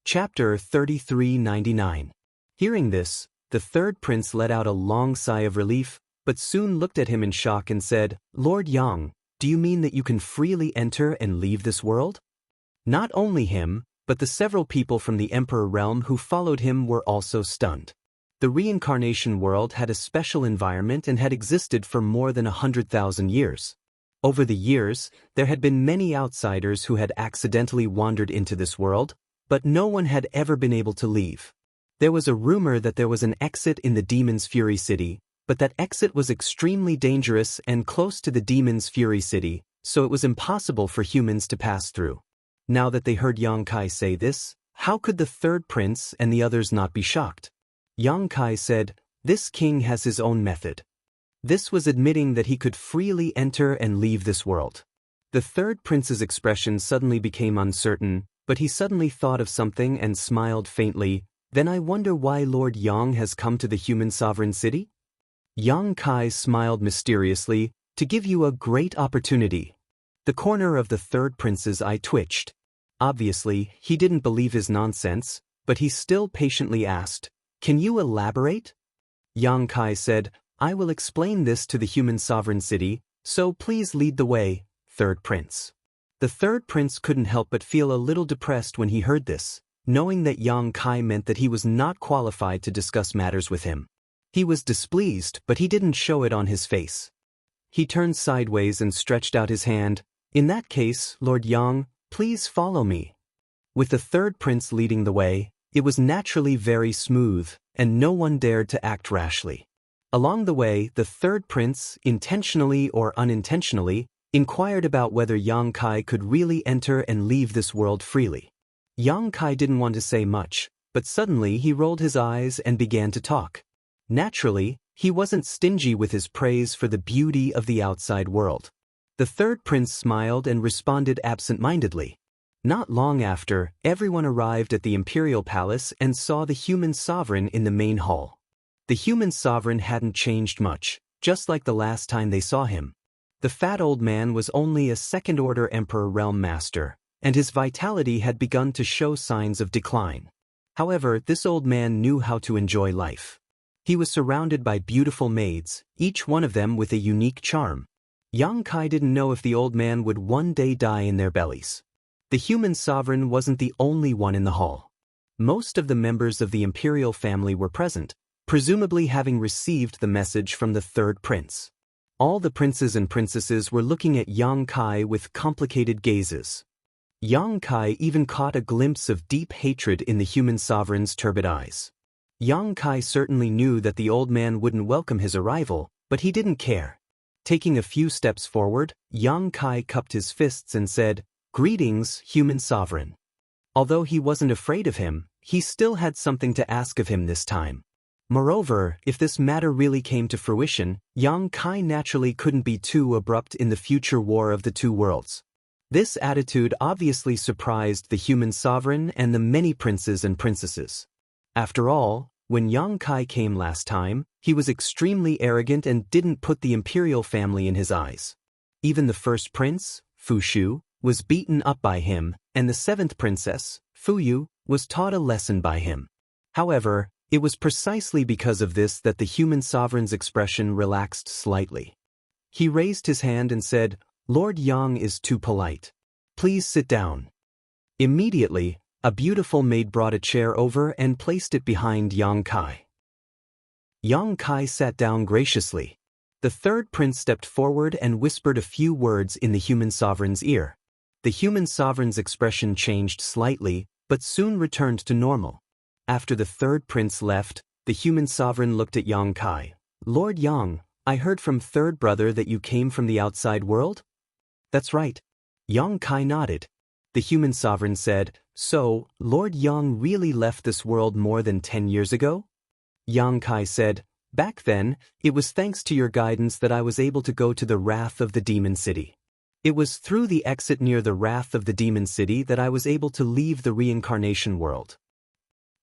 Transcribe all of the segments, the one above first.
Chapter 3399. Hearing this, the third prince let out a long sigh of relief, but soon looked at him in shock and said, "Lord Yang, do you mean that you can freely enter and leave this world?" Not only him, but the several people from the Emperor realm who followed him were also stunned. The reincarnation world had a special environment and had existed for more than 100,000 years. Over the years, there had been many outsiders who had accidentally wandered into this world, but no one had ever been able to leave. There was a rumor that there was an exit in the Demon's Fury City, but that exit was extremely dangerous and close to the Demon's Fury City, so it was impossible for humans to pass through. Now that they heard Yang Kai say this, how could the third prince and the others not be shocked? Yang Kai said, "This king has his own method." This was admitting that he could freely enter and leave this world. The third prince's expression suddenly became uncertain, but he suddenly thought of something and smiled faintly. "Then I wonder why Lord Yang has come to the human sovereign city?" Yang Kai smiled mysteriously, "To give you a great opportunity." The corner of the third prince's eye twitched. Obviously, he didn't believe his nonsense, but he still patiently asked, "Can you elaborate?" Yang Kai said, "I will explain this to the human sovereign city, so please lead the way, third prince." The third prince couldn't help but feel a little depressed when he heard this, knowing that Yang Kai meant that he was not qualified to discuss matters with him. He was displeased, but he didn't show it on his face. He turned sideways and stretched out his hand. "In that case, Lord Yang, please follow me." With the third prince leading the way, it was naturally very smooth, and no one dared to act rashly. Along the way, the third prince, intentionally or unintentionally, inquired about whether Yang Kai could really enter and leave this world freely. Yang Kai didn't want to say much, but suddenly he rolled his eyes and began to talk. Naturally, he wasn't stingy with his praise for the beauty of the outside world. The third prince smiled and responded absent-mindedly. Not long after, everyone arrived at the imperial palace and saw the human sovereign in the main hall. The human sovereign hadn't changed much, just like the last time they saw him. The fat old man was only a second-order Emperor Realm Master, and his vitality had begun to show signs of decline. However, this old man knew how to enjoy life. He was surrounded by beautiful maids, each one of them with a unique charm. Yang Kai didn't know if the old man would one day die in their bellies. The human sovereign wasn't the only one in the hall. Most of the members of the imperial family were present, presumably having received the message from the third prince. All the princes and princesses were looking at Yang Kai with complicated gazes. Yang Kai even caught a glimpse of deep hatred in the human sovereign's turbid eyes. Yang Kai certainly knew that the old man wouldn't welcome his arrival, but he didn't care. Taking a few steps forward, Yang Kai cupped his fists and said, "Greetings, human sovereign." Although he wasn't afraid of him, he still had something to ask of him this time. Moreover, if this matter really came to fruition, Yang Kai naturally couldn't be too abrupt in the future war of the two worlds. This attitude obviously surprised the human sovereign and the many princes and princesses. After all, when Yang Kai came last time, he was extremely arrogant and didn't put the imperial family in his eyes. Even the first prince, Fu Shu, was beaten up by him, and the seventh princess, Fu Yu, was taught a lesson by him. However, it was precisely because of this that the human sovereign's expression relaxed slightly. He raised his hand and said, "Lord Yang is too polite. Please sit down." Immediately, a beautiful maid brought a chair over and placed it behind Yang Kai. Yang Kai sat down graciously. The third prince stepped forward and whispered a few words in the human sovereign's ear. The human sovereign's expression changed slightly, but soon returned to normal. After the third prince left, the human sovereign looked at Yang Kai. "Lord Yang, I heard from third brother that you came from the outside world?" "That's right." Yang Kai nodded. The human sovereign said, "So, Lord Yang really left this world more than 10 years ago?" Yang Kai said, "Back then, it was thanks to your guidance that I was able to go to the Wrath of the Demon City. It was through the exit near the Wrath of the Demon City that I was able to leave the reincarnation world."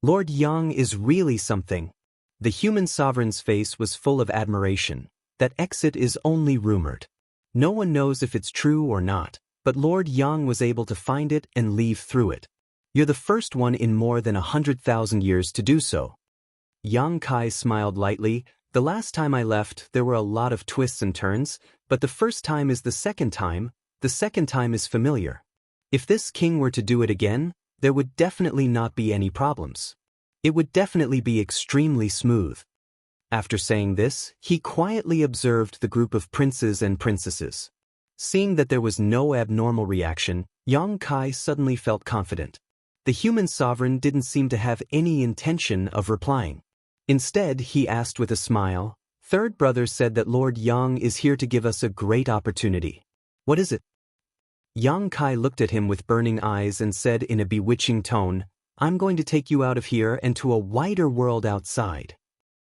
Lord Yang is really something. The human sovereign's face was full of admiration. That exit is only rumored. No one knows if it's true or not, but Lord Yang was able to find it and leave through it. You're the first one in more than 100,000 years to do so. Yang Kai smiled lightly. The last time I left, there were a lot of twists and turns, but the first time is the second time is familiar. If this king were to do it again, there would definitely not be any problems. It would definitely be extremely smooth. After saying this, he quietly observed the group of princes and princesses. Seeing that there was no abnormal reaction, Yang Kai suddenly felt confident. The human sovereign didn't seem to have any intention of replying. Instead, he asked with a smile, "Third brother said that Lord Yang is here to give us a great opportunity. What is it?" Yang Kai looked at him with burning eyes and said in a bewitching tone, "I'm going to take you out of here and to a wider world outside."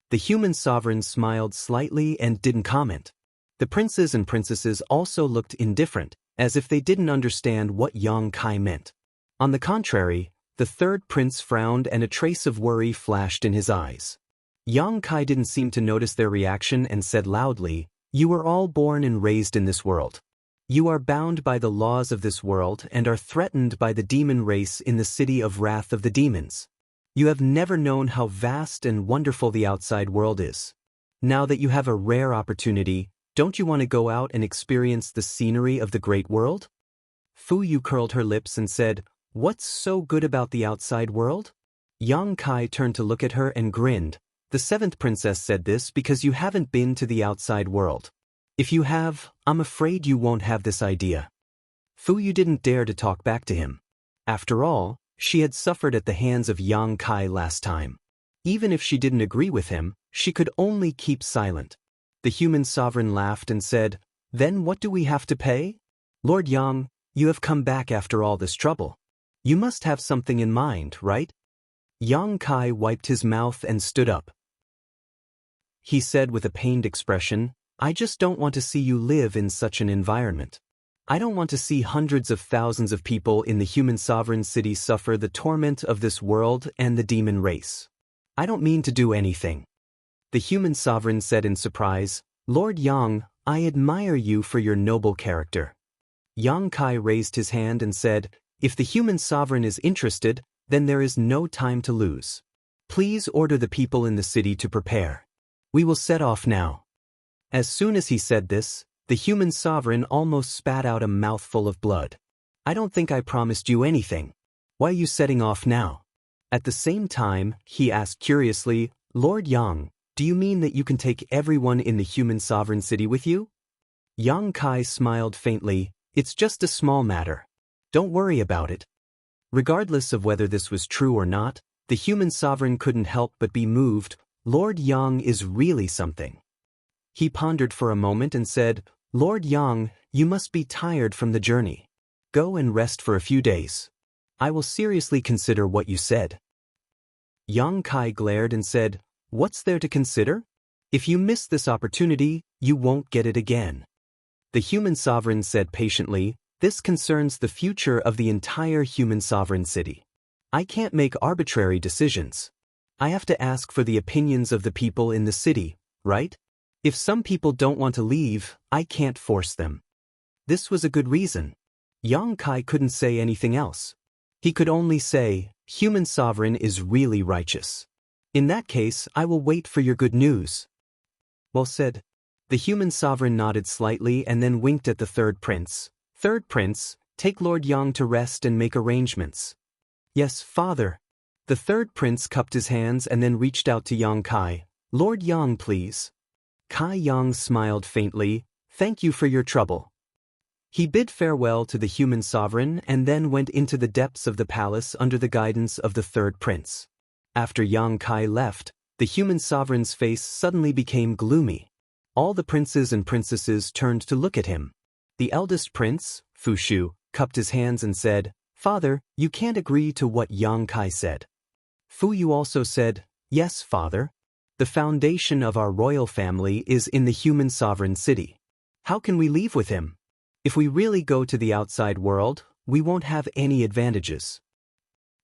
The human sovereign smiled slightly and didn't comment. The princes and princesses also looked indifferent, as if they didn't understand what Yang Kai meant. On the contrary, the third prince frowned and a trace of worry flashed in his eyes. Yang Kai didn't seem to notice their reaction and said loudly, "You were all born and raised in this world. You are bound by the laws of this world and are threatened by the demon race in the city of Wrath of the Demons. You have never known how vast and wonderful the outside world is. Now that you have a rare opportunity, don't you want to go out and experience the scenery of the great world?" Fu Yu curled her lips and said, "What's so good about the outside world?" Yang Kai turned to look at her and grinned. "The seventh princess said this because you haven't been to the outside world. If you have, I'm afraid you won't have this idea." Fu Yu didn't dare to talk back to him. After all, she had suffered at the hands of Yang Kai last time. Even if she didn't agree with him, she could only keep silent. The human sovereign laughed and said, "Then what do we have to pay? Lord Yang, you have come back after all this trouble. You must have something in mind, right?" Yang Kai wiped his mouth and stood up. He said with a pained expression, "I just don't want to see you live in such an environment. I don't want to see hundreds of thousands of people in the human sovereign city suffer the torment of this world and the demon race. I don't mean to do anything." The human sovereign said in surprise, "Lord Yang, I admire you for your noble character." Yang Kai raised his hand and said, "If the human sovereign is interested, then there is no time to lose. Please order the people in the city to prepare. We will set off now." As soon as he said this, the human sovereign almost spat out a mouthful of blood. "I don't think I promised you anything. Why are you setting off now?" At the same time, he asked curiously, "Lord Yang, do you mean that you can take everyone in the human sovereign city with you?" Yang Kai smiled faintly, "It's just a small matter. Don't worry about it." Regardless of whether this was true or not, the human sovereign couldn't help but be moved. Lord Yang is really something. He pondered for a moment and said, "Lord Yang, you must be tired from the journey. Go and rest for a few days. I will seriously consider what you said." Yang Kai glared and said, "What's there to consider? If you miss this opportunity, you won't get it again." The human sovereign said patiently, "This concerns the future of the entire human sovereign city. I can't make arbitrary decisions. I have to ask for the opinions of the people in the city, right? If some people don't want to leave, I can't force them." This was a good reason. Yang Kai couldn't say anything else. He could only say, "Human sovereign is really righteous. In that case, I will wait for your good news." "Well said." The human sovereign nodded slightly and then winked at the third prince. "Third prince, take Lord Yang to rest and make arrangements." "Yes, father." The third prince cupped his hands and then reached out to Yang Kai. "Lord Yang, please." Kai Yang smiled faintly, "Thank you for your trouble." He bid farewell to the human sovereign and then went into the depths of the palace under the guidance of the third prince. After Yang Kai left, the human sovereign's face suddenly became gloomy. All the princes and princesses turned to look at him. The eldest prince, Fu Shu, cupped his hands and said, "Father, you can't agree to what Yang Kai said." Fu Yu also said, "Yes, father. The foundation of our royal family is in the human sovereign city. How can we leave with him? If we really go to the outside world, we won't have any advantages.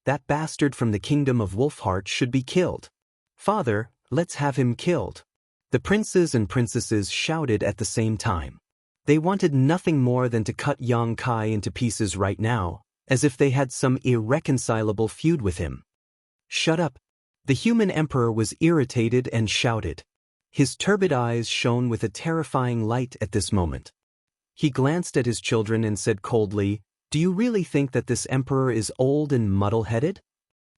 That bastard from the kingdom of Wolfheart should be killed. Father, let's have him killed." The princes and princesses shouted at the same time. They wanted nothing more than to cut Yang Kai into pieces right now, as if they had some irreconcilable feud with him. "Shut up!" The human emperor was irritated and shouted. His turbid eyes shone with a terrifying light at this moment. He glanced at his children and said coldly, "Do you really think that this emperor is old and muddle-headed?"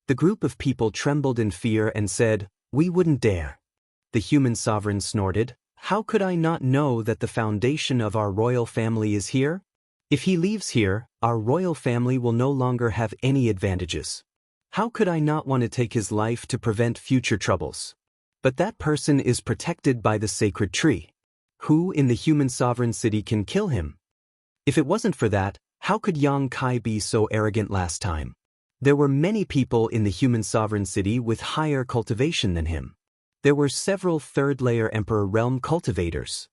The group of people trembled in fear and said, "We wouldn't dare." The human sovereign snorted, "How could I not know that the foundation of our royal family is here? If he leaves here, our royal family will no longer have any advantages. How could I not want to take his life to prevent future troubles? But that person is protected by the sacred tree. Who in the human sovereign city can kill him? If it wasn't for that, how could Yang Kai be so arrogant last time? There were many people in the human sovereign city with higher cultivation than him. There were several third-layer Emperor Realm cultivators.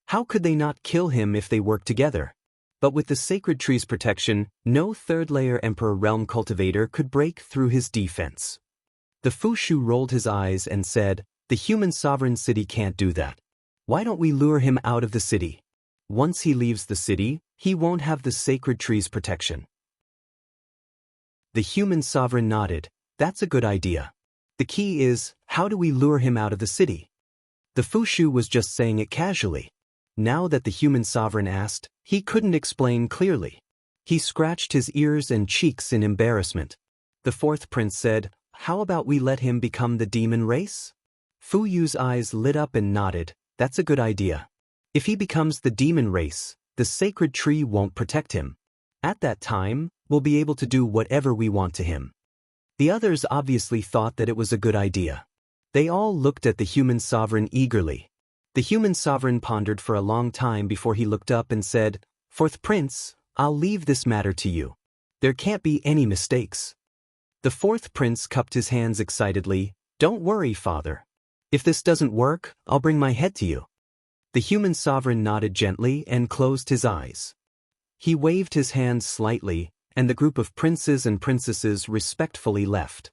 How could they not kill him if they worked together? But with the sacred tree's protection, no third-layer Emperor Realm cultivator could break through his defense. The Fushu rolled his eyes and said, "The human sovereign city can't do that. Why don't we lure him out of the city? Once he leaves the city, he won't have the sacred tree's protection." The human sovereign nodded. "That's a good idea. The key is, how do we lure him out of the city?" The Fushu was just saying it casually. Now that the human sovereign asked, he couldn't explain clearly. He scratched his ears and cheeks in embarrassment. The fourth prince said, "How about we let him become the demon race?" Fu Yu's eyes lit up and nodded. "That's a good idea. If he becomes the demon race, the sacred tree won't protect him. At that time, we'll be able to do whatever we want to him." The others obviously thought that it was a good idea. They all looked at the human sovereign eagerly. The human sovereign pondered for a long time before he looked up and said, "Fourth prince, I'll leave this matter to you. There can't be any mistakes." The fourth prince cupped his hands excitedly. "Don't worry, father. If this doesn't work, I'll bring my head to you." The human sovereign nodded gently and closed his eyes. He waved his hands slightly, and the group of princes and princesses respectfully left.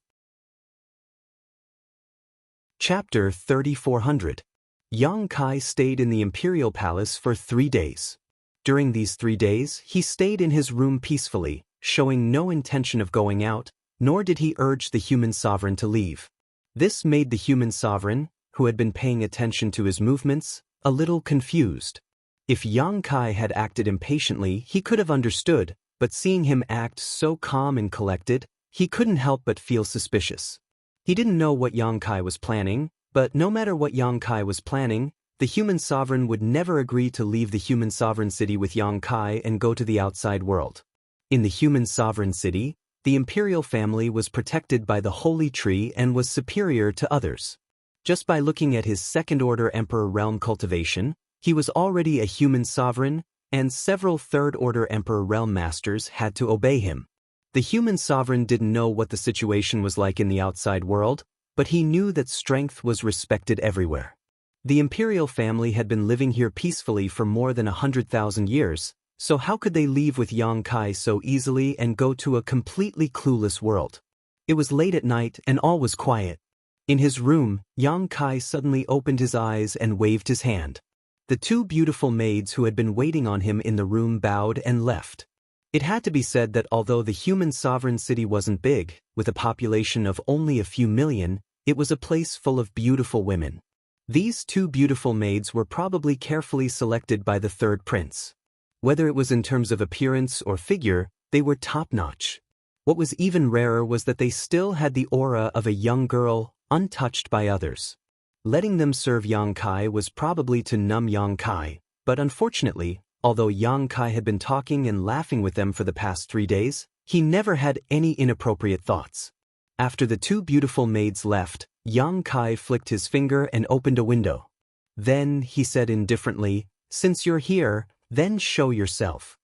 Chapter 3400. Yang Kai stayed in the imperial palace for 3 days. During these 3 days, he stayed in his room peacefully, showing no intention of going out, nor did he urge the human sovereign to leave. This made the human sovereign, who had been paying attention to his movements, a little confused. If Yang Kai had acted impatiently, he could have understood, but seeing him act so calm and collected, he couldn't help but feel suspicious. He didn't know what Yang Kai was planning, but no matter what Yang Kai was planning, the human sovereign would never agree to leave the human sovereign city with Yang Kai and go to the outside world. In the human sovereign city, the imperial family was protected by the holy tree and was superior to others. Just by looking at his second-order Emperor Realm cultivation, he was already a human sovereign, and several third-order Emperor Realm masters had to obey him. The human sovereign didn't know what the situation was like in the outside world, but he knew that strength was respected everywhere. The imperial family had been living here peacefully for more than 100,000 years, so how could they leave with Yang Kai so easily and go to a completely clueless world? It was late at night and all was quiet. In his room, Yang Kai suddenly opened his eyes and waved his hand. The 2 beautiful maids who had been waiting on him in the room bowed and left. It had to be said that although the human sovereign city wasn't big, with a population of only a few million, it was a place full of beautiful women. These 2 beautiful maids were probably carefully selected by the third prince. Whether it was in terms of appearance or figure, they were top-notch. What was even rarer was that they still had the aura of a young girl, untouched by others. Letting them serve Yang Kai was probably to numb Yang Kai, but unfortunately, although Yang Kai had been talking and laughing with them for the past 3 days, he never had any inappropriate thoughts. After the 2 beautiful maids left, Yang Kai flicked his finger and opened a window. Then, he said indifferently, "Since you're here, then show yourself."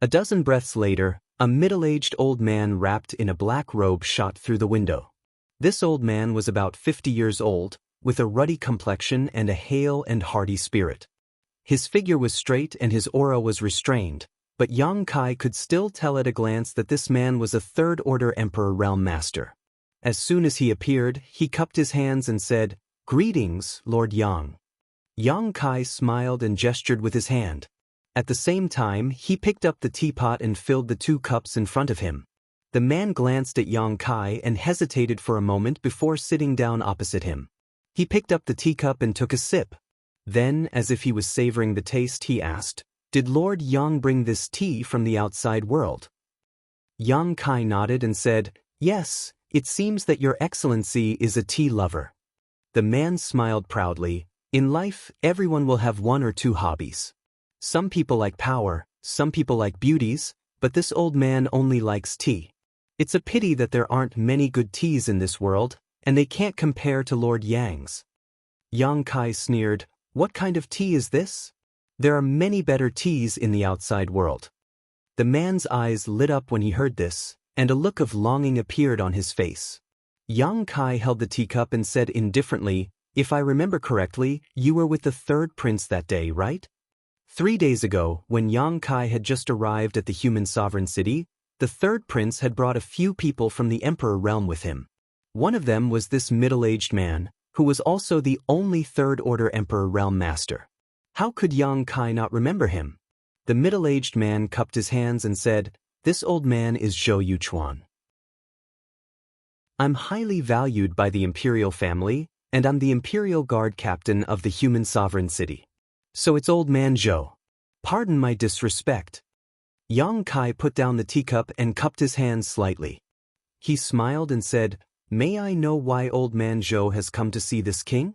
A dozen breaths later, a middle-aged old man wrapped in a black robe shot through the window. This old man was about 50 years old, with a ruddy complexion and a hale and hearty spirit. His figure was straight and his aura was restrained, but Yang Kai could still tell at a glance that this man was a third-order Emperor Realm Master. As soon as he appeared, he cupped his hands and said, "Greetings, Lord Yang." Yang Kai smiled and gestured with his hand. At the same time, he picked up the teapot and filled the 2 cups in front of him. The man glanced at Yang Kai and hesitated for a moment before sitting down opposite him. He picked up the teacup and took a sip. Then, as if he was savoring the taste, he asked, "Did Lord Yang bring this tea from the outside world?" Yang Kai nodded and said, "Yes, it seems that Your Excellency is a tea lover." The man smiled proudly. In life, everyone will have 1 or 2 hobbies. Some people like power, some people like beauties, but this old man only likes tea. It's a pity that there aren't many good teas in this world, and they can't compare to Lord Yang's. Yang Kai sneered, "What kind of tea is this? There are many better teas in the outside world." The man's eyes lit up when he heard this, and a look of longing appeared on his face. Yang Kai held the teacup and said indifferently, "If I remember correctly, you were with the 3rd prince that day, right?" 3 days ago, when Yang Kai had just arrived at the human sovereign city, the 3rd prince had brought a few people from the emperor realm with him. One of them was this middle-aged man, who was also the only 3rd order emperor realm master. How could Yang Kai not remember him? The middle-aged man cupped his hands and said, "This old man is Zhou Yuchuan. I'm highly valued by the imperial family, and I'm the imperial guard captain of the human sovereign city. So it's old man Zhou. Pardon my disrespect." Yang Kai put down the teacup and cupped his hands slightly. He smiled and said, "May I know why old man Zhou has come to see this king?"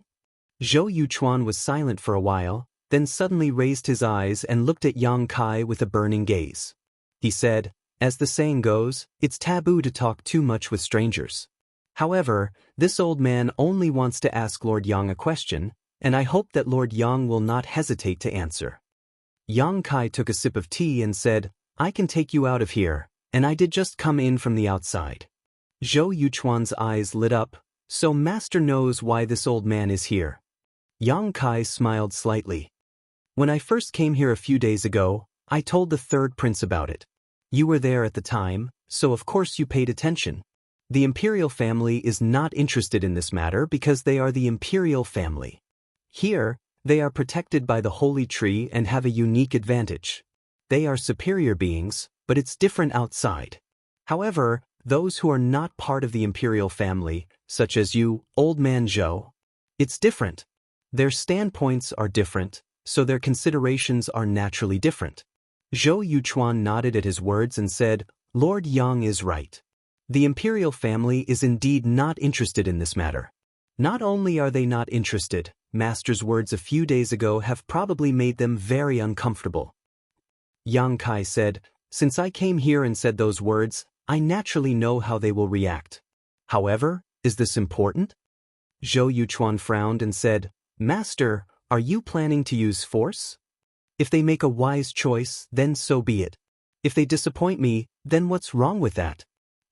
Zhou Yuchuan was silent for a while, then suddenly raised his eyes and looked at Yang Kai with a burning gaze. He said, "As the saying goes, it's taboo to talk too much with strangers. However, this old man only wants to ask Lord Yang a question, and I hope that Lord Yang will not hesitate to answer." Yang Kai took a sip of tea and said, "I can take you out of here, and I did just come in from the outside." Zhou Yuchuan's eyes lit up, "So master knows why this old man is here." Yang Kai smiled slightly. "When I first came here a few days ago, I told the 3rd prince about it. You were there at the time, so of course you paid attention. The imperial family is not interested in this matter because they are the imperial family. Here, they are protected by the holy tree and have a unique advantage. They are superior beings, but it's different outside. However, those who are not part of the imperial family, such as you, old man Zhou, it's different. Their standpoints are different, so their considerations are naturally different." Zhou Yuchuan nodded at his words and said, "Lord Yang is right. The imperial family is indeed not interested in this matter. Not only are they not interested, master's words a few days ago have probably made them very uncomfortable." Yang Kai said, "Since I came here and said those words, I naturally know how they will react. However, is this important?" Zhou Yuchuan frowned and said, "Master, are you planning to use force? If they make a wise choice, then so be it. If they disappoint me, then what's wrong with that?"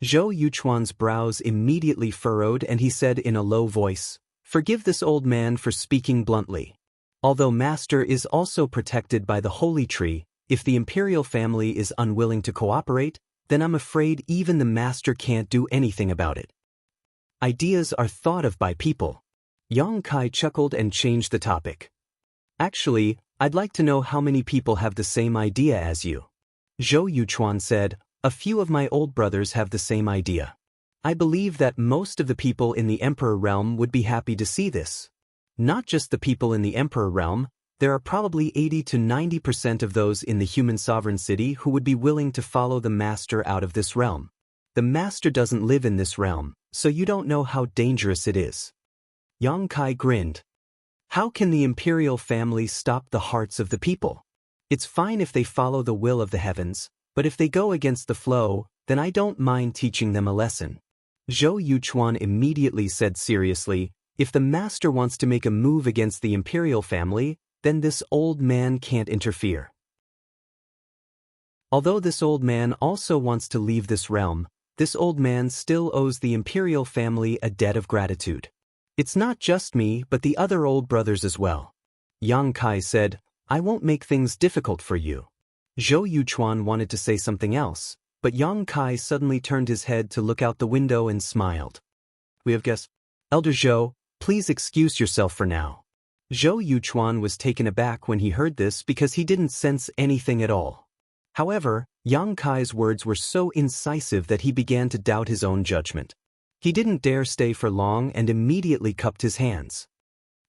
Zhou Yuchuan's brows immediately furrowed and he said in a low voice, "Forgive this old man for speaking bluntly. Although master is also protected by the holy tree, if the imperial family is unwilling to cooperate, then I'm afraid even the master can't do anything about it. Ideas are thought of by people." Yang Kai chuckled and changed the topic. "Actually, I'd like to know how many people have the same idea as you." Zhou Yuchuan said, "A few of my old brothers have the same idea. I believe that most of the people in the Emperor realm would be happy to see this. Not just the people in the Emperor realm, there are probably 80 to 90% of those in the human sovereign city who would be willing to follow the master out of this realm. The master doesn't live in this realm, so you don't know how dangerous it is." Yang Kai grinned. "How can the imperial family stop the hearts of the people? It's fine if they follow the will of the heavens, but if they go against the flow, then I don't mind teaching them a lesson." Zhou Yuchuan immediately said seriously, "If the master wants to make a move against the imperial family, then this old man can't interfere. Although this old man also wants to leave this realm, this old man still owes the imperial family a debt of gratitude. It's not just me but the other old brothers as well." Yang Kai said, "I won't make things difficult for you." Zhou Yuchuan wanted to say something else, but Yang Kai suddenly turned his head to look out the window and smiled. "We have guests. Elder Zhou, please excuse yourself for now." Zhou Yuchuan was taken aback when he heard this because he didn't sense anything at all. However, Yang Kai's words were so incisive that he began to doubt his own judgment. He didn't dare stay for long and immediately cupped his hands.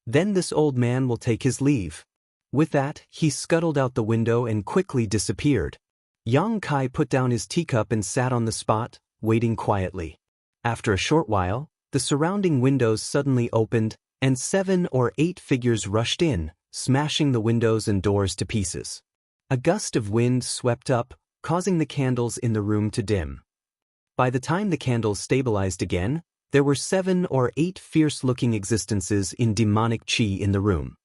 Then this old man will take his leave. With that, he scuttled out the window and quickly disappeared. Yang Kai put down his teacup and sat on the spot, waiting quietly. After a short while, the surrounding windows suddenly opened, and 7 or 8 figures rushed in, smashing the windows and doors to pieces. A gust of wind swept up, causing the candles in the room to dim. By the time the candles stabilized again, there were 7 or 8 fierce-looking existences in demonic qi in the room.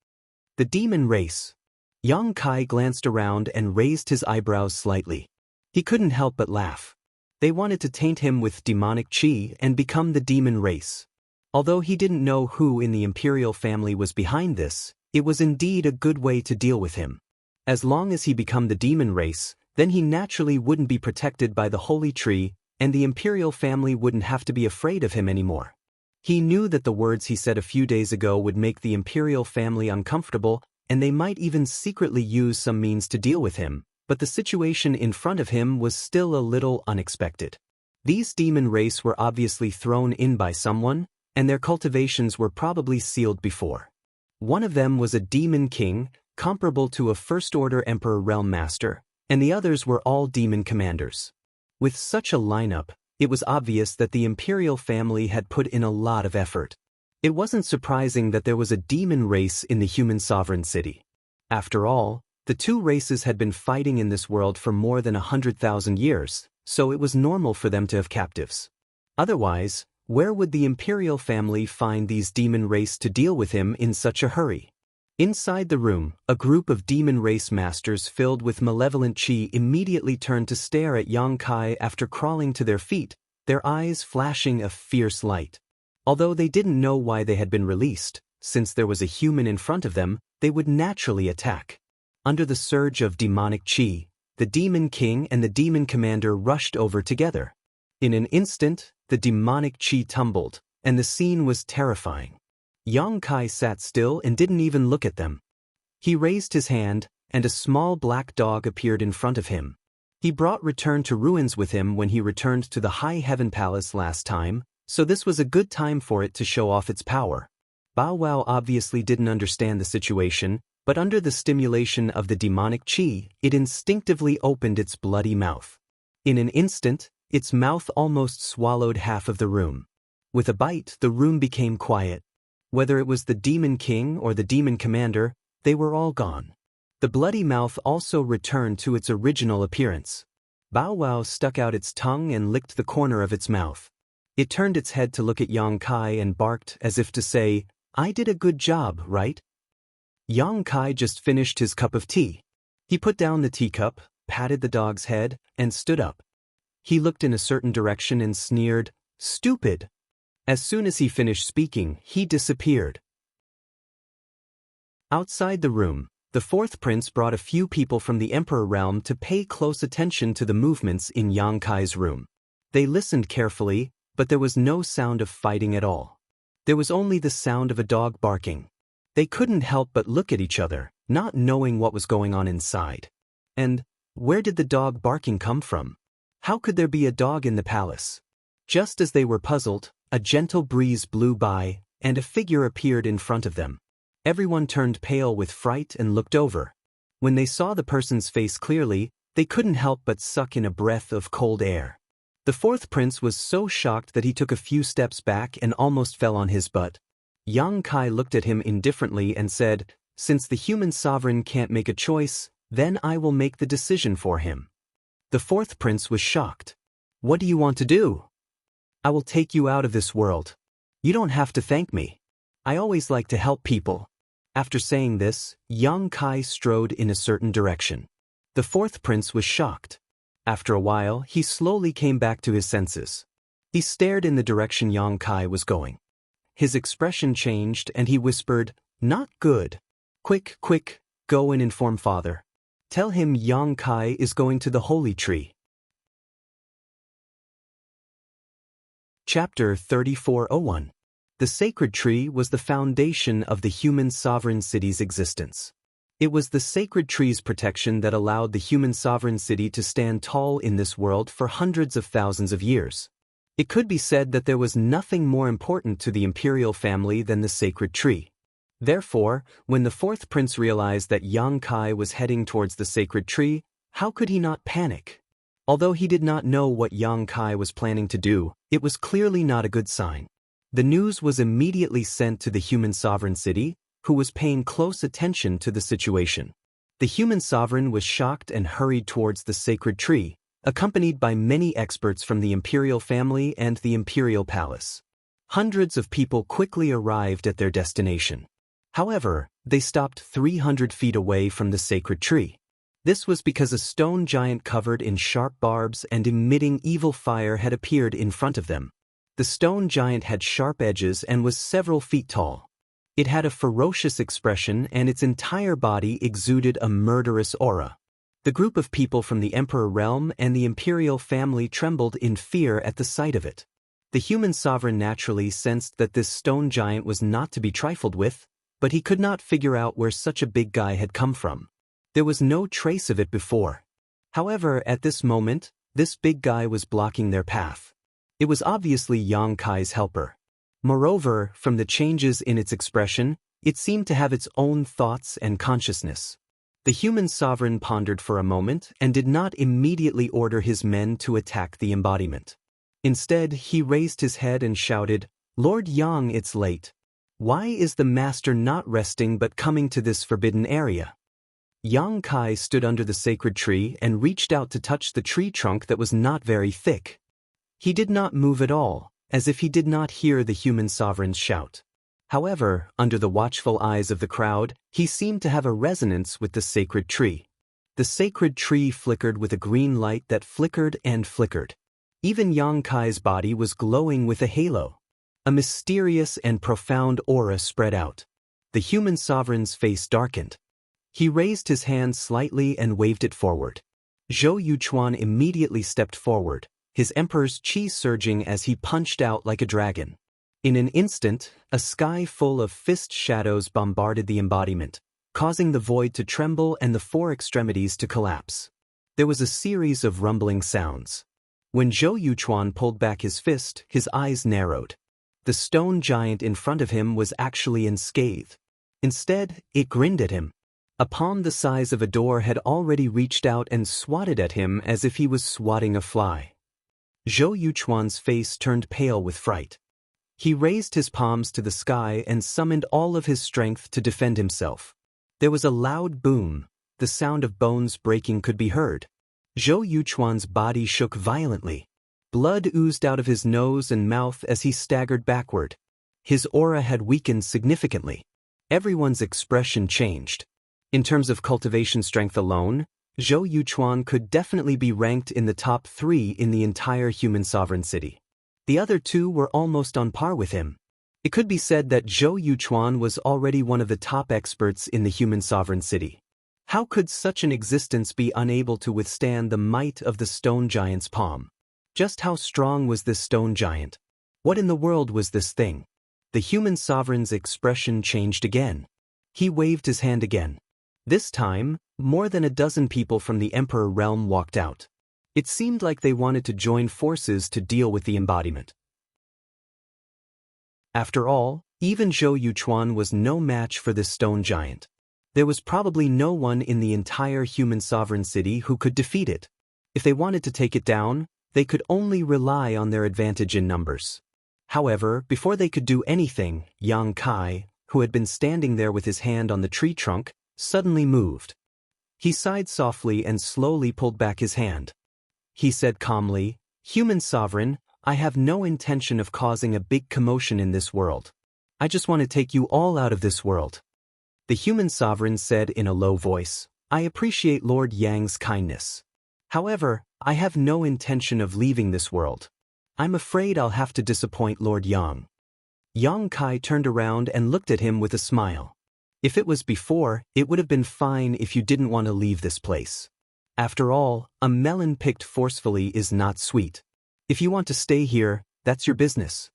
The demon race. Yang Kai glanced around and raised his eyebrows slightly. He couldn't help but laugh. They wanted to taint him with demonic qi and become the demon race. Although he didn't know who in the imperial family was behind this, it was indeed a good way to deal with him. As long as he became the demon race, then he naturally wouldn't be protected by the holy tree, and the imperial family wouldn't have to be afraid of him anymore. He knew that the words he said a few days ago would make the imperial family uncomfortable, and they might even secretly use some means to deal with him, but the situation in front of him was still a little unexpected. These demon race were obviously thrown in by someone, and their cultivations were probably sealed before. One of them was a demon king, comparable to a first-order emperor realm master, and the others were all demon commanders. With such a lineup, it was obvious that the imperial family had put in a lot of effort. It wasn't surprising that there was a demon race in the human sovereign city. After all, the two races had been fighting in this world for more than 100,000 years, so it was normal for them to have captives. Otherwise, where would the imperial family find these demon race to deal with him in such a hurry? Inside the room, a group of demon race masters filled with malevolent qi immediately turned to stare at Yang Kai after crawling to their feet, their eyes flashing a fierce light. Although they didn't know why they had been released, since there was a human in front of them, they would naturally attack. Under the surge of demonic qi, the demon king and the demon commander rushed over together. In an instant, the demonic qi tumbled, and the scene was terrifying. Yang Kai sat still and didn't even look at them. He raised his hand, and a small black dog appeared in front of him. He brought Return to Ruins with him when he returned to the High Heaven Palace last time, so this was a good time for it to show off its power. Bow Wow obviously didn't understand the situation, but under the stimulation of the demonic qi, it instinctively opened its bloody mouth. In an instant, its mouth almost swallowed half of the room. With a bite, the room became quiet. Whether it was the demon king or the demon commander, they were all gone. The bloody mouth also returned to its original appearance. Bow Wow stuck out its tongue and licked the corner of its mouth. It turned its head to look at Yang Kai and barked as if to say, "I did a good job, right?" Yang Kai just finished his cup of tea. He put down the teacup, patted the dog's head, and stood up. He looked in a certain direction and sneered, "Stupid!" As soon as he finished speaking, he disappeared. Outside the room, the fourth prince brought a few people from the emperor realm to pay close attention to the movements in Yang Kai's room. They listened carefully, but there was no sound of fighting at all. There was only the sound of a dog barking. They couldn't help but look at each other, not knowing what was going on inside. And where did the dog barking come from? How could there be a dog in the palace? Just as they were puzzled, a gentle breeze blew by, and a figure appeared in front of them. Everyone turned pale with fright and looked over. When they saw the person's face clearly, they couldn't help but suck in a breath of cold air. The fourth prince was so shocked that he took a few steps back and almost fell on his butt. Yang Kai looked at him indifferently and said, "Since the human sovereign can't make a choice, then I will make the decision for him." The fourth prince was shocked. "What do you want to do?" "I will take you out of this world. You don't have to thank me. I always like to help people." After saying this, Yang Kai strode in a certain direction. The fourth prince was shocked. After a while, he slowly came back to his senses. He stared in the direction Yang Kai was going. His expression changed and he whispered, "Not good. Quick, quick, go and inform father. Tell him Yang Kai is going to the holy tree." Chapter 3401. The sacred tree was the foundation of the human sovereign city's existence. It was the sacred tree's protection that allowed the human sovereign city to stand tall in this world for hundreds of thousands of years. It could be said that there was nothing more important to the imperial family than the sacred tree. Therefore, when the fourth prince realized that Yang Kai was heading towards the sacred tree, how could he not panic? Although he did not know what Yang Kai was planning to do, it was clearly not a good sign. The news was immediately sent to the human sovereign city, who was paying close attention to the situation. The human sovereign was shocked and hurried towards the sacred tree, accompanied by many experts from the imperial family and the imperial palace. Hundreds of people quickly arrived at their destination. However, they stopped 300 feet away from the sacred tree. This was because a stone giant covered in sharp barbs and emitting evil fire had appeared in front of them. The stone giant had sharp edges and was several feet tall. It had a ferocious expression and its entire body exuded a murderous aura. The group of people from the Emperor realm and the imperial family trembled in fear at the sight of it. The human sovereign naturally sensed that this stone giant was not to be trifled with, but he could not figure out where such a big guy had come from. There was no trace of it before. However, at this moment, this big guy was blocking their path. It was obviously Yang Kai's helper. Moreover, from the changes in its expression, it seemed to have its own thoughts and consciousness. The human sovereign pondered for a moment and did not immediately order his men to attack the embodiment. Instead, he raised his head and shouted, "Lord Yang, it's late. Why is the master not resting but coming to this forbidden area?" Yang Kai stood under the sacred tree and reached out to touch the tree trunk that was not very thick. He did not move at all, as if he did not hear the human sovereign's shout. However, under the watchful eyes of the crowd, he seemed to have a resonance with the sacred tree. The sacred tree flickered with a green light that flickered and flickered. Even Yang Kai's body was glowing with a halo. A mysterious and profound aura spread out. The human sovereign's face darkened. He raised his hand slightly and waved it forward. Zhou Yuchuan immediately stepped forward, his emperor's chi surging as he punched out like a dragon. In an instant, a sky full of fist shadows bombarded the embodiment, causing the void to tremble and the four extremities to collapse. There was a series of rumbling sounds. When Zhou Yuchuan pulled back his fist, his eyes narrowed. The stone giant in front of him was actually unscathed. Instead, it grinned at him. A palm the size of a door had already reached out and swatted at him as if he was swatting a fly. Zhou Yuchuan's face turned pale with fright. He raised his palms to the sky and summoned all of his strength to defend himself. There was a loud boom. The sound of bones breaking could be heard. Zhou Yuchuan's body shook violently. Blood oozed out of his nose and mouth as he staggered backward. His aura had weakened significantly. Everyone's expression changed. In terms of cultivation strength alone, Zhou Yuchuan could definitely be ranked in the top 3 in the entire human sovereign city. The other 2 were almost on par with him. It could be said that Zhou Yuchuan was already one of the top experts in the human sovereign city. How could such an existence be unable to withstand the might of the stone giant's palm? Just how strong was this stone giant? What in the world was this thing? The human sovereign's expression changed again. He waved his hand again. This time, more than a dozen people from the Emperor realm walked out. It seemed like they wanted to join forces to deal with the embodiment. After all, even Zhou Yuchuan was no match for this stone giant. There was probably no one in the entire human sovereign city who could defeat it. If they wanted to take it down, they could only rely on their advantage in numbers. However, before they could do anything, Yang Kai, who had been standing there with his hand on the tree trunk, suddenly moved. He sighed softly and slowly pulled back his hand. He said calmly, "Human sovereign, I have no intention of causing a big commotion in this world. I just want to take you all out of this world." The human sovereign said in a low voice, "I appreciate Lord Yang's kindness. However, I have no intention of leaving this world. I'm afraid I'll have to disappoint Lord Yang." Yang Kai turned around and looked at him with a smile. If it was before, it would have been fine if you didn't want to leave this place. After all, a melon picked forcefully is not sweet. If you want to stay here, that's your business.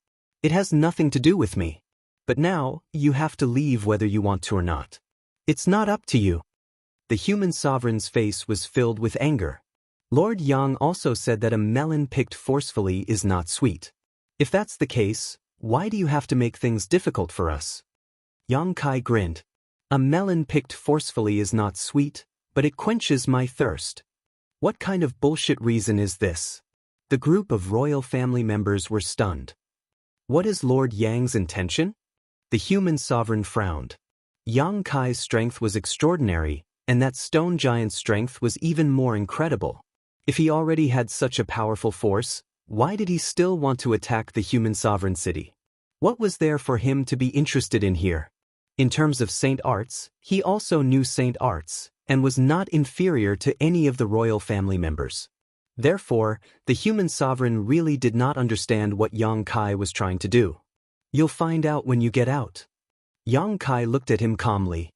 It has nothing to do with me. But now, you have to leave whether you want to or not. It's not up to you. The human sovereign's face was filled with anger. Lord Yang also said that a melon picked forcefully is not sweet. If that's the case, why do you have to make things difficult for us? Yang Kai grinned. A melon picked forcefully is not sweet, but it quenches my thirst. What kind of bullshit reason is this? The group of royal family members were stunned. What is Lord Yang's intention? The human sovereign frowned. Yang Kai's strength was extraordinary, and that stone giant's strength was even more incredible. If he already had such a powerful force, why did he still want to attack the human sovereign city? What was there for him to be interested in here? In terms of Saint Arts, he also knew Saint Arts, and was not inferior to any of the royal family members. Therefore, the human sovereign really did not understand what Yang Kai was trying to do. You'll find out when you get out. Yang Kai looked at him calmly.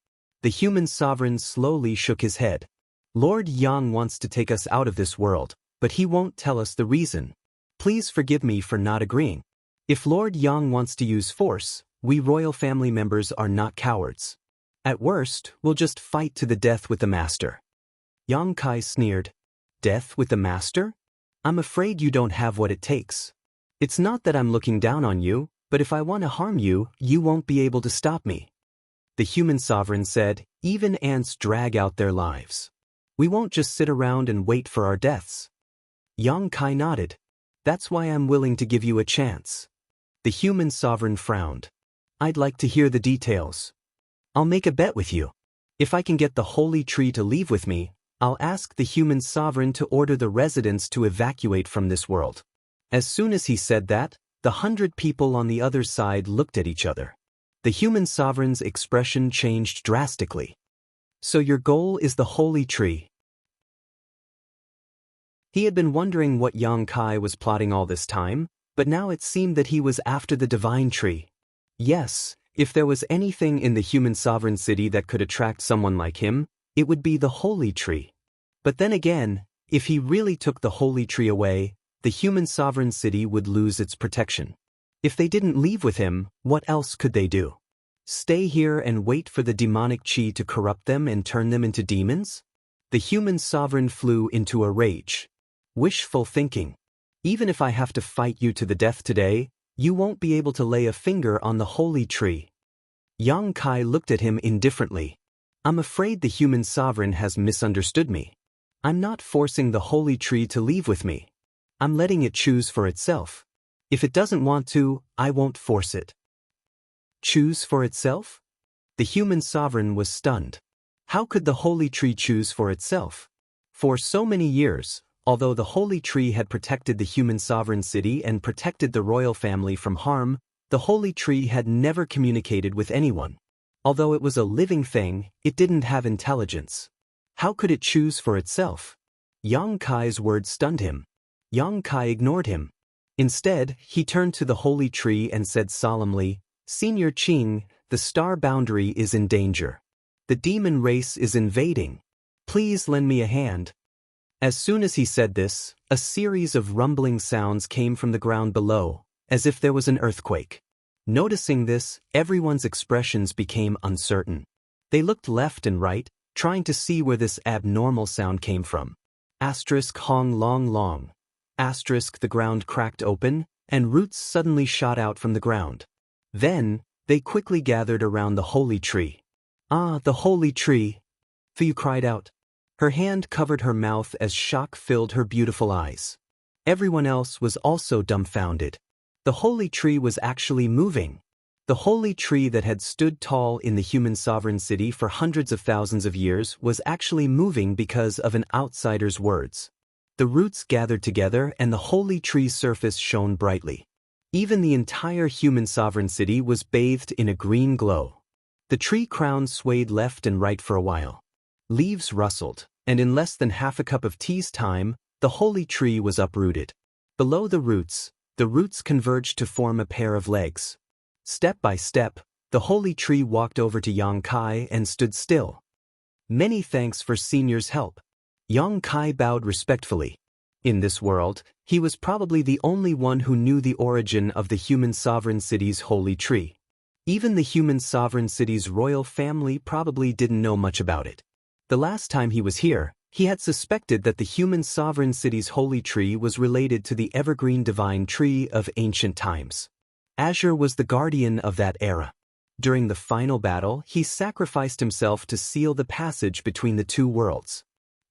The human sovereign slowly shook his head. Lord Yang wants to take us out of this world, but he won't tell us the reason. Please forgive me for not agreeing. If Lord Yang wants to use force, we royal family members are not cowards. At worst, we'll just fight to the death with the master. Yang Kai sneered. Death with the master? I'm afraid you don't have what it takes. It's not that I'm looking down on you, but if I want to harm you, you won't be able to stop me. The human sovereign said, even ants drag out their lives. We won't just sit around and wait for our deaths. Yang Kai nodded. That's why I'm willing to give you a chance. The human sovereign frowned. I'd like to hear the details. I'll make a bet with you. If I can get the holy tree to leave with me, I'll ask the human sovereign to order the residents to evacuate from this world. As soon as he said that, the 100 people on the other side looked at each other. The human sovereign's expression changed drastically. So your goal is the holy tree. He had been wondering what Yang Kai was plotting all this time, but now it seemed that he was after the divine tree. Yes, if there was anything in the human sovereign city that could attract someone like him, it would be the holy tree. But then again, if he really took the holy tree away, the human sovereign city would lose its protection. If they didn't leave with him, what else could they do? Stay here and wait for the demonic chi to corrupt them and turn them into demons? The human sovereign flew into a rage. Wishful thinking. Even if I have to fight you to the death today, you won't be able to lay a finger on the holy tree. Yang Kai looked at him indifferently. I'm afraid the human sovereign has misunderstood me. I'm not forcing the holy tree to leave with me. I'm letting it choose for itself. If it doesn't want to, I won't force it. Choose for itself? The human sovereign was stunned. How could the holy tree choose for itself? For so many years, although the holy tree had protected the human sovereign city and protected the royal family from harm, the holy tree had never communicated with anyone. Although it was a living thing, it didn't have intelligence. How could it choose for itself? Yang Kai's words stunned him. Yang Kai ignored him. Instead, he turned to the holy tree and said solemnly, Senior Qing, the star boundary is in danger. The demon race is invading. Please lend me a hand. As soon as he said this, a series of rumbling sounds came from the ground below, as if there was an earthquake. Noticing this, everyone's expressions became uncertain. They looked left and right, trying to see where this abnormal sound came from. Asterisk hong long long. Asterisk the ground cracked open, and roots suddenly shot out from the ground. Then, they quickly gathered around the holy tree. Ah, the holy tree! Fu cried out. Her hand covered her mouth as shock filled her beautiful eyes. Everyone else was also dumbfounded. The holy tree was actually moving. The holy tree that had stood tall in the human sovereign city for hundreds of thousands of years was actually moving because of an outsider's words. The roots gathered together and the holy tree's surface shone brightly. Even the entire human sovereign city was bathed in a green glow. The tree crown swayed left and right for a while. Leaves rustled, and in less than half a cup of tea's time, the holy tree was uprooted. Below the roots converged to form a pair of legs. Step by step, the holy tree walked over to Yang Kai and stood still. Many thanks for Senior's help. Yang Kai bowed respectfully. In this world, He was probably the only one who knew the origin of the human sovereign city's holy tree. Even the human sovereign city's royal family probably didn't know much about it. The last time he was here, he had suspected that the human sovereign city's holy tree was related to the evergreen divine tree of ancient times. Azure was the guardian of that era. During the final battle, he sacrificed himself to seal the passage between the two worlds.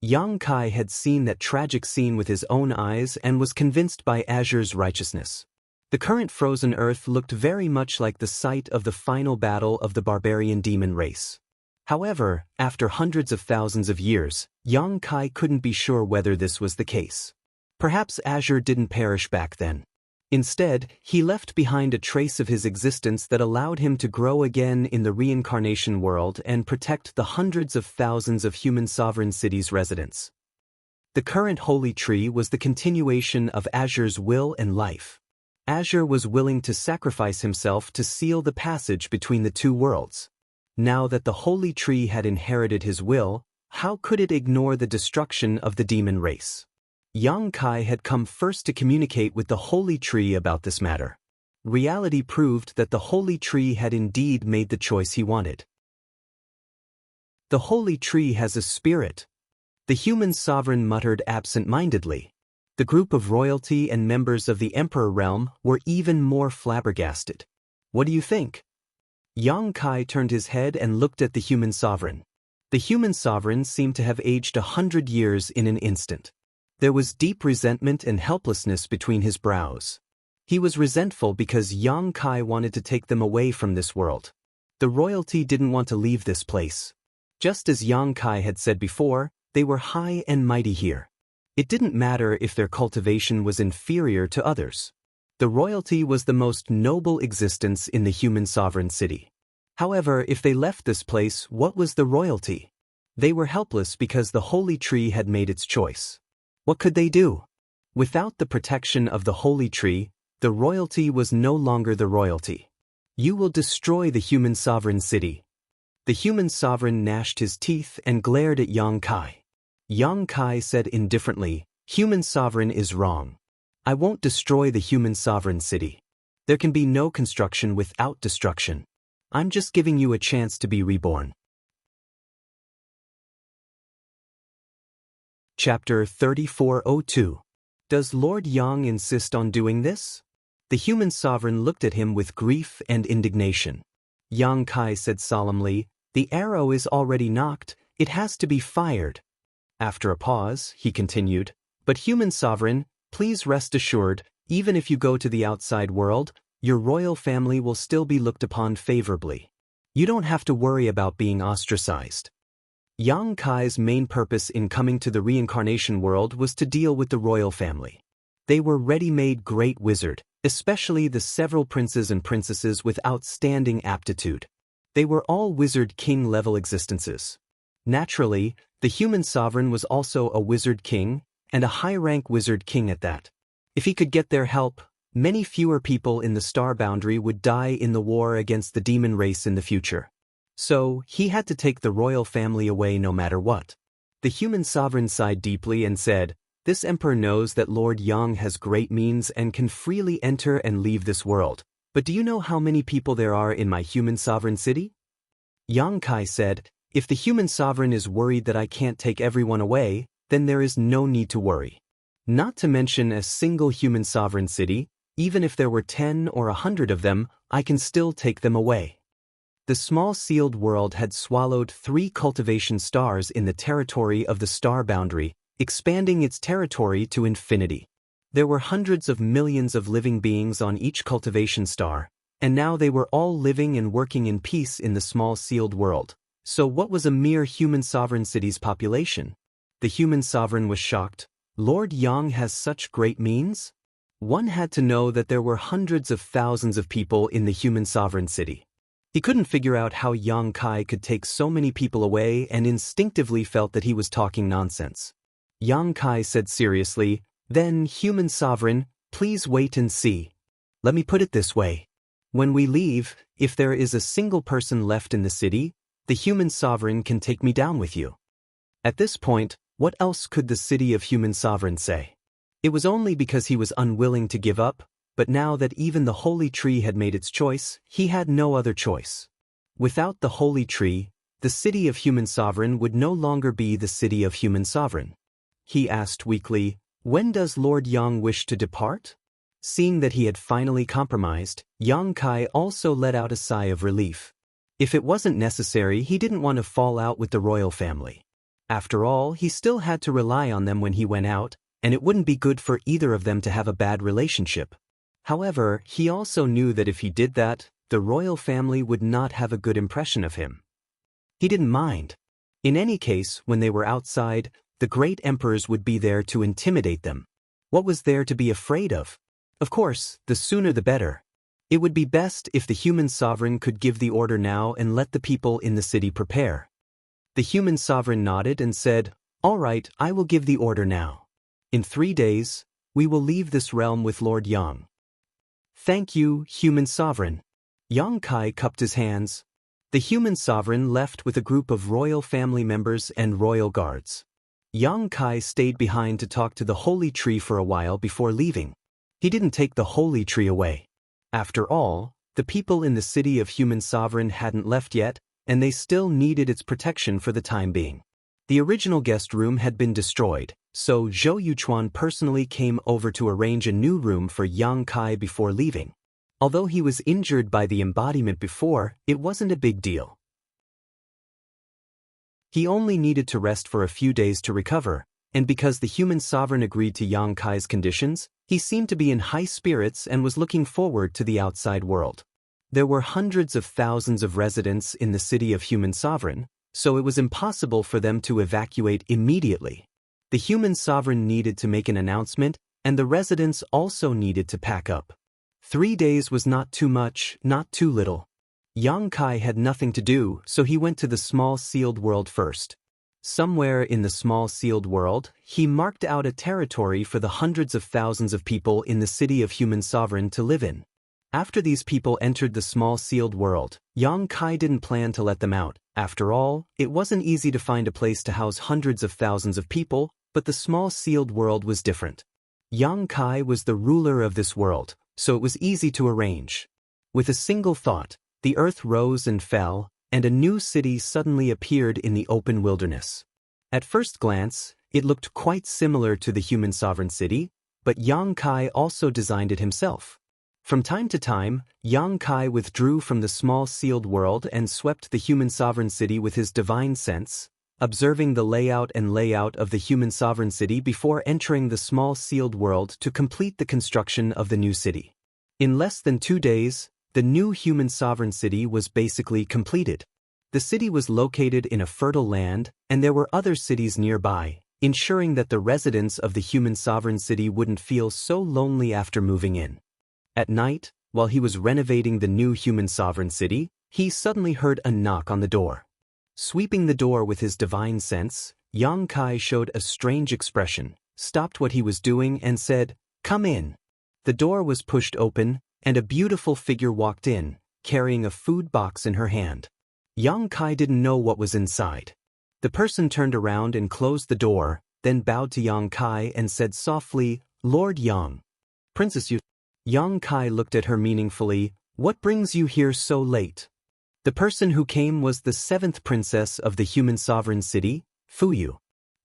Xianxia had seen that tragic scene with his own eyes and was convinced by Azure's righteousness. The current frozen earth looked very much like the site of the final battle of the barbarian demon race. However, after hundreds of thousands of years, Xianxia couldn't be sure whether this was the case. Perhaps Azure didn't perish back then. Instead, he left behind a trace of his existence that allowed him to grow again in the reincarnation world and protect the hundreds of thousands of human sovereign cities' residents. The current holy tree was the continuation of Azure's will and life. Azure was willing to sacrifice himself to seal the passage between the two worlds. Now that the holy tree had inherited his will, how could it ignore the destruction of the demon race? Xianxia had come first to communicate with the holy tree about this matter. Reality proved that the holy tree had indeed made the choice he wanted. The holy tree has a spirit. The human sovereign muttered absent-mindedly. The group of royalty and members of the emperor realm were even more flabbergasted. What do you think? Xianxia turned his head and looked at the human sovereign. The human sovereign seemed to have aged 100 years in an instant. There was deep resentment and helplessness between his brows. He was resentful because Xianxia wanted to take them away from this world. The royalty didn't want to leave this place. Just as Xianxia had said before, they were high and mighty here. It didn't matter if their cultivation was inferior to others. The royalty was the most noble existence in the human sovereign city. However, if they left this place, what was the royalty? They were helpless because the holy tree had made its choice. What could they do? Without the protection of the holy tree, the royalty was no longer the royalty. You will destroy the human sovereign city. The human sovereign gnashed his teeth and glared at Xianxia. Xianxia said indifferently, "Human sovereign is wrong. I won't destroy the human sovereign city. There can be no construction without destruction. I'm just giving you a chance to be reborn." Chapter 3402. Does Lord Yang insist on doing this? The human sovereign looked at him with grief and indignation. Xianxia said solemnly, "The arrow is already knocked, it has to be fired." After a pause, he continued, "But human sovereign, please rest assured, even if you go to the outside world, your royal family will still be looked upon favorably. You don't have to worry about being ostracized." Xianxia's main purpose in coming to the reincarnation world was to deal with the royal family. They were ready-made great wizard, especially the several princes and princesses with outstanding aptitude. They were all wizard king-level existences. Naturally, the human sovereign was also a wizard king, and a high-rank wizard king at that. If he could get their help, many fewer people in the star boundary would die in the war against the demon race in the future. So, he had to take the royal family away no matter what. The human sovereign sighed deeply and said, "This emperor knows that Lord Yang has great means and can freely enter and leave this world. But do you know how many people there are in my human sovereign city?" Xianxia said, "If the human sovereign is worried that I can't take everyone away, then there is no need to worry. Not to mention a single human sovereign city, even if there were 10 or 100 of them, I can still take them away." The small sealed world had swallowed 3 cultivation stars in the territory of the star boundary, expanding its territory to infinity. There were hundreds of millions of living beings on each cultivation star, and now they were all living and working in peace in the small sealed world. So what was a mere human sovereign city's population? The human sovereign was shocked. Lord Yang has such great means? One had to know that there were hundreds of thousands of people in the human sovereign city. He couldn't figure out how Xianxia could take so many people away and instinctively felt that he was talking nonsense. Xianxia said seriously, "Then, human sovereign, please wait and see. Let me put it this way. When we leave, if there is a single person left in the city, the human sovereign can take me down with you." At this point, what else could the city of human sovereign say? It was only because he was unwilling to give up, but now that even the holy tree had made its choice, he had no other choice. Without the holy tree, the city of human sovereign would no longer be the city of human sovereign. He asked weakly, "When does Lord Yang wish to depart?" Seeing that he had finally compromised, Yang Kai also let out a sigh of relief. If it wasn't necessary, he didn't want to fall out with the royal family. After all, he still had to rely on them when he went out, and it wouldn't be good for either of them to have a bad relationship. However, he also knew that if he did that, the royal family would not have a good impression of him. He didn't mind. In any case, when they were outside, the great emperors would be there to intimidate them. What was there to be afraid of? Of course, the sooner the better. It would be best if the human sovereign could give the order now and let the people in the city prepare. The human sovereign nodded and said, "All right, I will give the order now. In 3 days, we will leave this realm with Lord Yang." "Thank you, human sovereign." Yang Kai cupped his hands. The human sovereign left with a group of royal family members and royal guards. Yang Kai stayed behind to talk to the holy tree for a while before leaving. He didn't take the holy tree away. After all, the people in the city of human sovereign hadn't left yet, and they still needed its protection for the time being. The original guest room had been destroyed, so Zhou Yuchuan personally came over to arrange a new room for Yang Kai before leaving. Although he was injured by the embodiment before, it wasn't a big deal. He only needed to rest for a few days to recover, and because the human sovereign agreed to Yang Kai's conditions, he seemed to be in high spirits and was looking forward to the outside world. There were hundreds of thousands of residents in the city of human sovereign, so it was impossible for them to evacuate immediately. The human sovereign needed to make an announcement, and the residents also needed to pack up. 3 days was not too much, not too little. Yang Kai had nothing to do, so he went to the small sealed world first. Somewhere in the small sealed world, he marked out a territory for the hundreds of thousands of people in the city of human sovereign to live in. After these people entered the small sealed world, Yang Kai didn't plan to let them out. After all, it wasn't easy to find a place to house hundreds of thousands of people, but the small sealed world was different. Yang Kai was the ruler of this world, so it was easy to arrange. With a single thought, the earth rose and fell, and a new city suddenly appeared in the open wilderness. At first glance, it looked quite similar to the human sovereign city, but Yang Kai also designed it himself. From time to time, Yang Kai withdrew from the small sealed world and swept the human sovereign city with his divine sense, observing the layout of the human sovereign city before entering the small sealed world to complete the construction of the new city. In less than 2 days, the new human sovereign city was basically completed. The city was located in a fertile land, and there were other cities nearby, ensuring that the residents of the human sovereign city wouldn't feel so lonely after moving in. At night, while he was renovating the new human sovereign city, he suddenly heard a knock on the door. Sweeping the door with his divine sense, Yang Kai showed a strange expression, stopped what he was doing and said, "Come in." The door was pushed open, and a beautiful figure walked in, carrying a food box in her hand. Yang Kai didn't know what was inside. The person turned around and closed the door, then bowed to Yang Kai and said softly, "Lord Yang." "Princess Yu." Yang Kai looked at her meaningfully, "What brings you here so late?" The person who came was the 7th princess of the human sovereign city, Fuyu.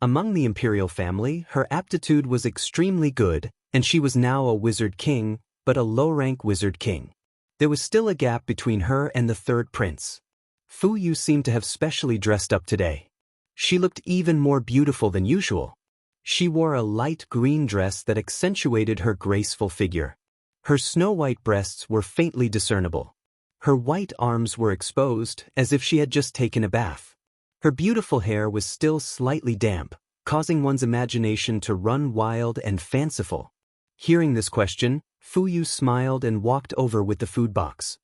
Among the imperial family, her aptitude was extremely good, and she was now a wizard king, but a low-rank wizard king. There was still a gap between her and the 3rd prince. Fuyu seemed to have specially dressed up today. She looked even more beautiful than usual. She wore a light green dress that accentuated her graceful figure. Her snow-white breasts were faintly discernible. Her white arms were exposed, as if she had just taken a bath. Her beautiful hair was still slightly damp, causing one's imagination to run wild and fanciful. Hearing this question, Fuyu smiled and walked over with the food box.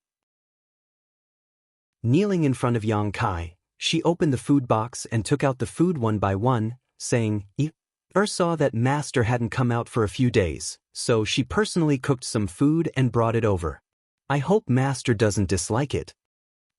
Kneeling in front of Yang Kai, she opened the food box and took out the food one by one, saying, saw that master hadn't come out for a few days, so she personally cooked some food and brought it over. I hope master doesn't dislike it."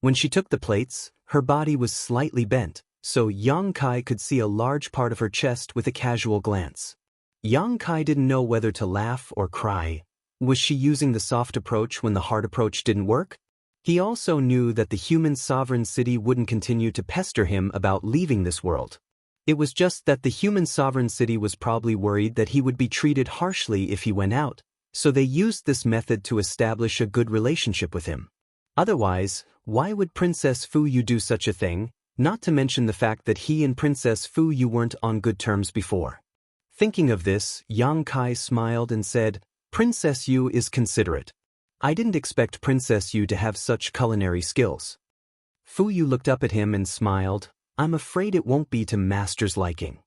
When she took the plates, her body was slightly bent, so Yang Kai could see a large part of her chest with a casual glance. Yang Kai didn't know whether to laugh or cry. Was she using the soft approach when the hard approach didn't work? He also knew that the human sovereign city wouldn't continue to pester him about leaving this world. It was just that the human sovereign city was probably worried that he would be treated harshly if he went out, so they used this method to establish a good relationship with him. Otherwise, why would Princess Fu Yu do such a thing, not to mention the fact that he and Princess Fu Yu weren't on good terms before? Thinking of this, Yang Kai smiled and said, "Princess Yu is considerate. I didn't expect Princess Yu to have such culinary skills." Fu Yu looked up at him and smiled. "I'm afraid it won't be to Master's liking."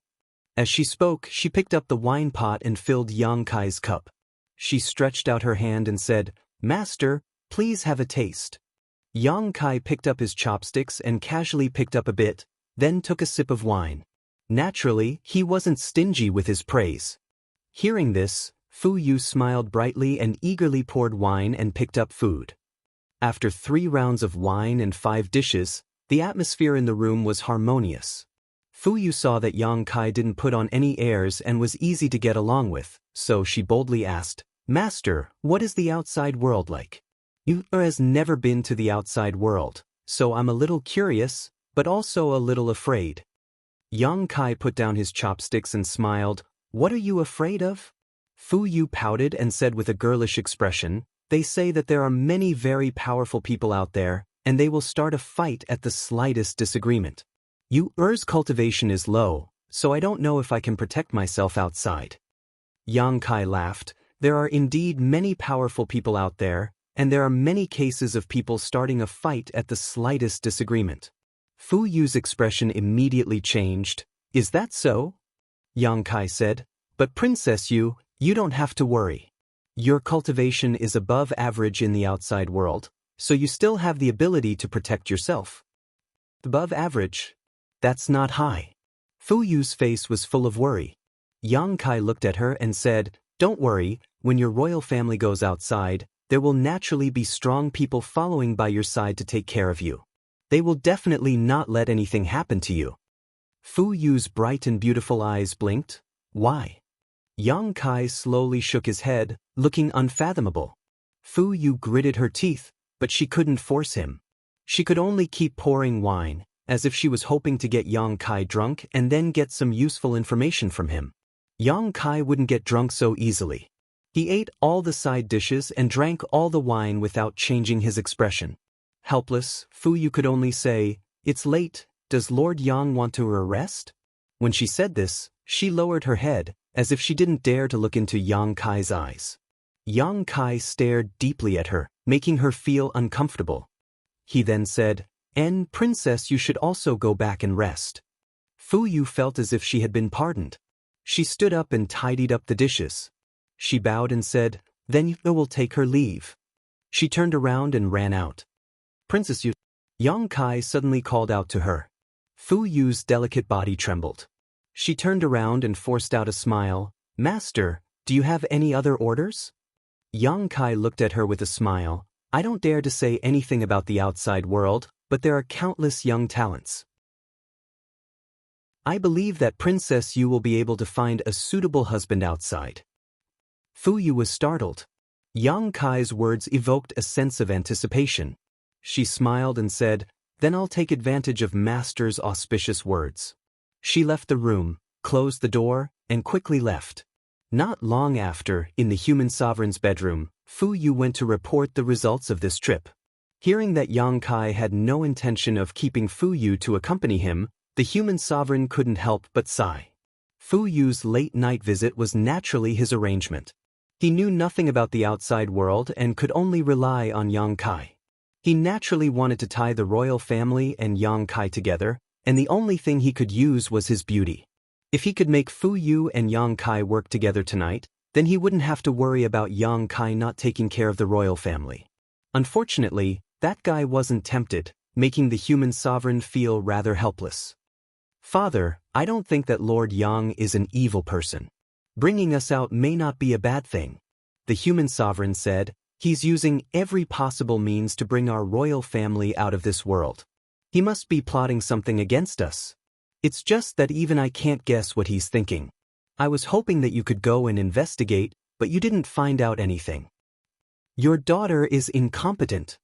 As she spoke, she picked up the wine pot and filled Yang Kai's cup. She stretched out her hand and said, "Master, please have a taste." Yang Kai picked up his chopsticks and casually picked up a bit, then took a sip of wine. Naturally, he wasn't stingy with his praise. Hearing this, Fu Yu smiled brightly and eagerly poured wine and picked up food. After 3 rounds of wine and 5 dishes, the atmosphere in the room was harmonious. Fu Yu saw that Yang Kai didn't put on any airs and was easy to get along with, so she boldly asked, "Master, what is the outside world like?" "You has never been to the outside world, so I'm a little curious, but also a little afraid." Yang Kai put down his chopsticks and smiled. "What are you afraid of?" Fu Yu pouted and said with a girlish expression, "They say that there are many very powerful people out there, and they will start a fight at the slightest disagreement. Your cultivation is low, so I don't know if I can protect myself outside." Yang Kai laughed. "There are indeed many powerful people out there, and there are many cases of people starting a fight at the slightest disagreement." Fu Yu's expression immediately changed. "Is that so?" Yang Kai said, "But Princess Yu, you don't have to worry. Your cultivation is above average in the outside world, so you still have the ability to protect yourself." "Above average? That's not high." Fu Yu's face was full of worry. Yang Kai looked at her and said, "Don't worry, when your royal family goes outside, there will naturally be strong people following by your side to take care of you. They will definitely not let anything happen to you." Fu Yu's bright and beautiful eyes blinked. "Why?" Yang Kai slowly shook his head, looking unfathomable. Fu Yu gritted her teeth, but she couldn't force him. She could only keep pouring wine, as if she was hoping to get Yang Kai drunk and then get some useful information from him. Yang Kai wouldn't get drunk so easily. He ate all the side dishes and drank all the wine without changing his expression. Helpless, Fu Yu could only say, "It's late, does Lord Yang want to arrest?" When she said this, she lowered her head, as if she didn't dare to look into Yang Kai's eyes. Yang Kai stared deeply at her, making her feel uncomfortable. He then said, "And Princess, you should also go back and rest." Fu Yu felt as if she had been pardoned. She stood up and tidied up the dishes. She bowed and said, "Then you will take her leave." She turned around and ran out. "Princess Yu," Yang Kai suddenly called out to her. Fu Yu's delicate body trembled. She turned around and forced out a smile. "Master, do you have any other orders?" Yang Kai looked at her with a smile. "I don't dare to say anything about the outside world, but there are countless young talents. I believe that Princess Yu will be able to find a suitable husband outside." Fu Yu was startled. Yang Kai's words evoked a sense of anticipation. She smiled and said, "Then I'll take advantage of Master's auspicious words." She left the room, closed the door, and quickly left. Not long after, in the human sovereign's bedroom, Fu Yu went to report the results of this trip. Hearing that Yang Kai had no intention of keeping Fu Yu to accompany him, the human sovereign couldn't help but sigh. Fu Yu's late-night visit was naturally his arrangement. He knew nothing about the outside world and could only rely on Yang Kai. He naturally wanted to tie the royal family and Yang Kai together, and the only thing he could use was his beauty. If he could make Fu Yu and Yang Kai work together tonight, then he wouldn't have to worry about Yang Kai not taking care of the royal family. Unfortunately, that guy wasn't tempted, making the human sovereign feel rather helpless. "Father, I don't think that Lord Yang is an evil person. Bringing us out may not be a bad thing," the human sovereign said. "He's using every possible means to bring our royal family out of this world. He must be plotting something against us. It's just that even I can't guess what he's thinking." I was hoping that you could go and investigate, but you didn't find out anything. Your daughter is incompetent.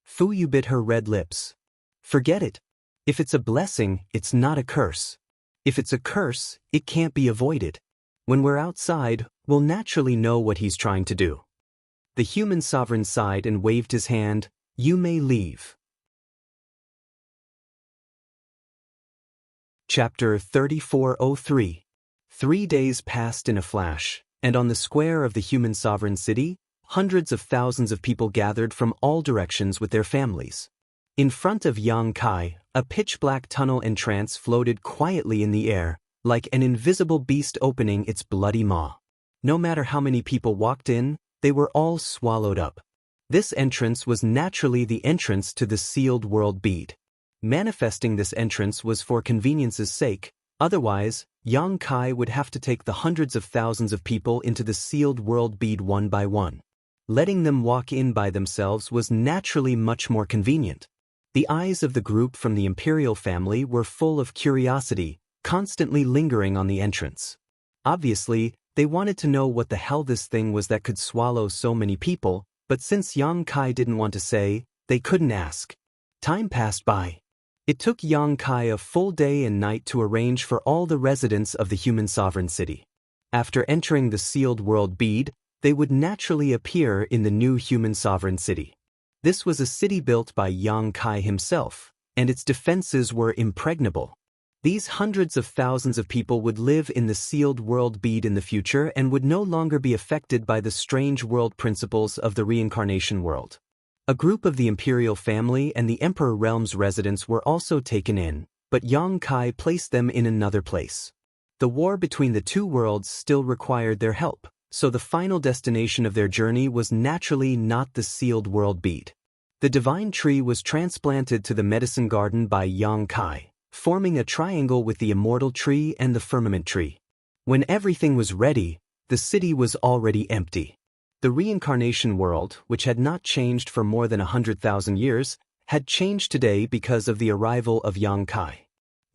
Fu Yu bit her red lips. Forget it. If it's a blessing, it's not a curse. If it's a curse, it can't be avoided. When we're outside, we'll naturally know what he's trying to do. The human sovereign sighed and waved his hand. You may leave. Chapter 3403. 3 days passed in a flash, and on the square of the human sovereign city, hundreds of thousands of people gathered from all directions with their families. In front of Xianxia, a pitch-black tunnel entrance floated quietly in the air, like an invisible beast opening its bloody maw. No matter how many people walked in, they were all swallowed up. This entrance was naturally the entrance to the sealed world bead. Manifesting this entrance was for convenience's sake, otherwise, Xianxia would have to take the hundreds of thousands of people into the sealed world bead one by one. Letting them walk in by themselves was naturally much more convenient. The eyes of the group from the imperial family were full of curiosity, constantly lingering on the entrance. Obviously, they wanted to know what the hell this thing was that could swallow so many people, but since Xianxia didn't want to say, they couldn't ask. Time passed by. It took Xianxia a full day and night to arrange for all the residents of the human sovereign city. After entering the sealed world bead, they would naturally appear in the new human sovereign city. This was a city built by Xianxia himself, and its defenses were impregnable. These hundreds of thousands of people would live in the sealed world bead in the future and would no longer be affected by the strange world principles of the reincarnation world. A group of the imperial family and the Emperor Realm's residents were also taken in, but Xianxia placed them in another place. The war between the two worlds still required their help, so the final destination of their journey was naturally not the sealed world bead. The divine tree was transplanted to the medicine garden by Xianxia, forming a triangle with the immortal tree and the firmament tree. When everything was ready, the city was already empty. The reincarnation world, which had not changed for more than 100,000 years, had changed today because of the arrival of Xianxia.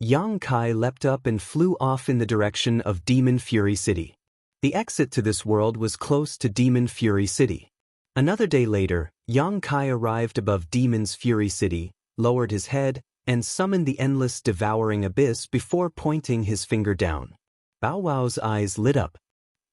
Xianxia leapt up and flew off in the direction of Demon Fury City. The exit to this world was close to Demon Fury City. Another day later, Xianxia arrived above Demon's Fury City, lowered his head, and summoned the endless devouring abyss before pointing his finger down. Bow Wow's eyes lit up.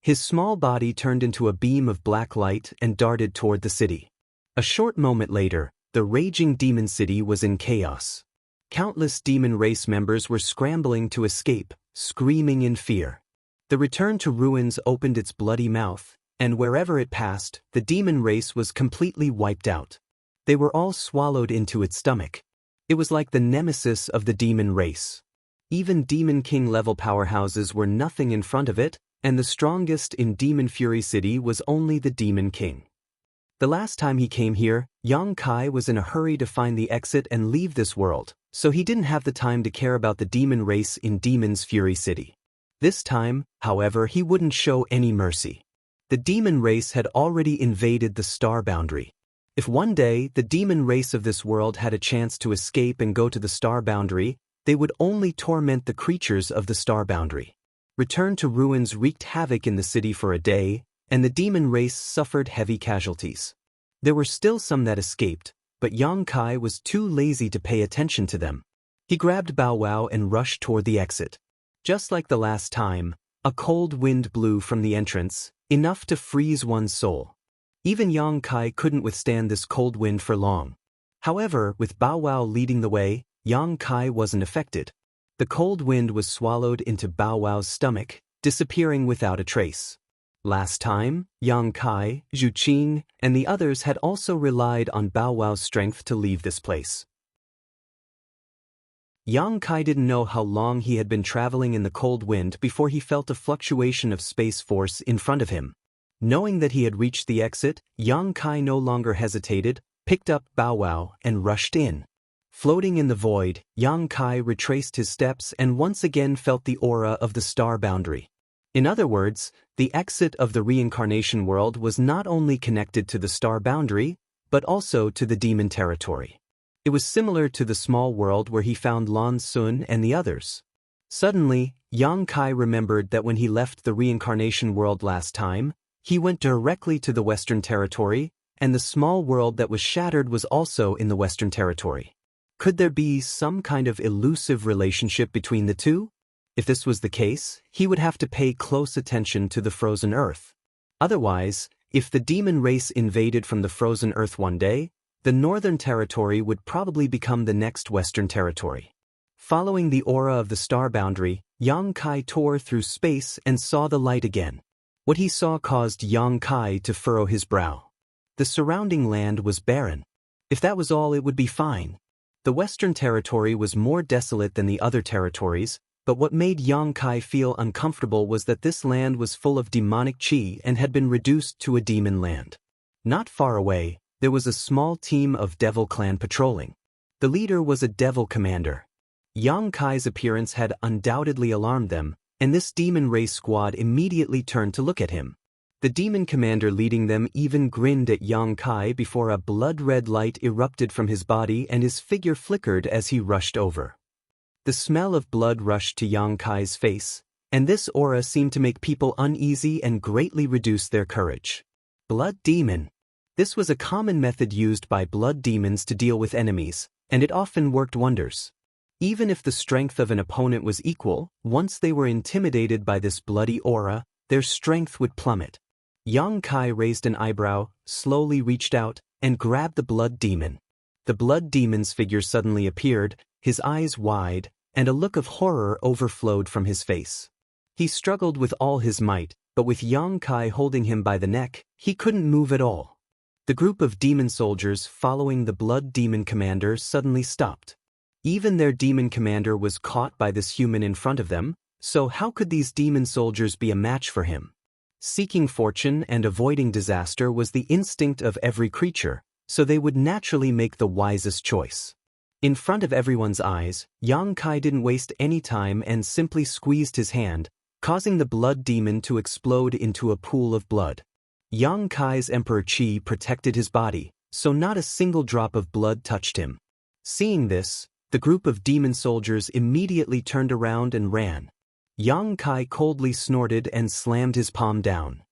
His small body turned into a beam of black light and darted toward the city. A short moment later, the raging demon city was in chaos. Countless demon race members were scrambling to escape, screaming in fear. The return to ruins opened its bloody mouth, and wherever it passed, the demon race was completely wiped out. They were all swallowed into its stomach. It was like the nemesis of the demon race. Even Demon King level powerhouses were nothing in front of it, and the strongest in Demon Fury City was only the Demon King. The last time he came here, Xianxia was in a hurry to find the exit and leave this world, so he didn't have the time to care about the demon race in Demon's Fury City. This time, however, he wouldn't show any mercy. The demon race had already invaded the star boundary. If one day the demon race of this world had a chance to escape and go to the star boundary, they would only torment the creatures of the star boundary. Return to ruins wreaked havoc in the city for a day, and the demon race suffered heavy casualties. There were still some that escaped, but Xianxia was too lazy to pay attention to them. He grabbed Bow Wow and rushed toward the exit. Just like the last time, a cold wind blew from the entrance, enough to freeze one's soul. Even Xianxia couldn't withstand this cold wind for long. However, with Bow Wow leading the way, Xianxia wasn't affected. The cold wind was swallowed into Bow Wow's stomach, disappearing without a trace. Last time, Xianxia, Zhuqing, and the others had also relied on Bow Wow's strength to leave this place. Xianxia didn't know how long he had been traveling in the cold wind before he felt a fluctuation of space force in front of him. Knowing that he had reached the exit, Xianxia no longer hesitated, picked up Bow Wow, and rushed in. Floating in the void, Xianxia retraced his steps and once again felt the aura of the star boundary. In other words, the exit of the reincarnation world was not only connected to the star boundary, but also to the demon territory. It was similar to the small world where he found Lan Sun and the others. Suddenly, Yang Kai remembered that when he left the reincarnation world last time, he went directly to the Western Territory, and the small world that was shattered was also in the Western Territory. Could there be some kind of elusive relationship between the two? If this was the case, he would have to pay close attention to the frozen earth. Otherwise, if the demon race invaded from the frozen earth one day, the Northern Territory would probably become the next Western Territory. Following the aura of the star boundary, Yang Kai tore through space and saw the light again. What he saw caused Yang Kai to furrow his brow. The surrounding land was barren. If that was all, it would be fine. The Western Territory was more desolate than the other territories, but what made Yang Kai feel uncomfortable was that this land was full of demonic chi and had been reduced to a demon land. Not far away, there was a small team of devil clan patrolling. The leader was a devil commander. Yang Kai's appearance had undoubtedly alarmed them, and this demon race squad immediately turned to look at him. The demon commander leading them even grinned at Yang Kai before a blood-red light erupted from his body and his figure flickered as he rushed over. The smell of blood rushed to Yang Kai's face, and this aura seemed to make people uneasy and greatly reduce their courage. Blood demon. This was a common method used by blood demons to deal with enemies, and it often worked wonders. Even if the strength of an opponent was equal, once they were intimidated by this bloody aura, their strength would plummet. Yang Kai raised an eyebrow, slowly reached out, and grabbed the blood demon. The blood demon's figure suddenly appeared, his eyes wide, and a look of horror overflowed from his face. He struggled with all his might, but with Yang Kai holding him by the neck, he couldn't move at all. The group of demon soldiers following the blood demon commander suddenly stopped. Even their demon commander was caught by this human in front of them, so how could these demon soldiers be a match for him? Seeking fortune and avoiding disaster was the instinct of every creature, so they would naturally make the wisest choice. In front of everyone's eyes, Yang Kai didn't waste any time and simply squeezed his hand, causing the blood demon to explode into a pool of blood. Yang Kai's Emperor Qi protected his body, so not a single drop of blood touched him. Seeing this, the group of demon soldiers immediately turned around and ran. Yang Kai coldly snorted and slammed his palm down.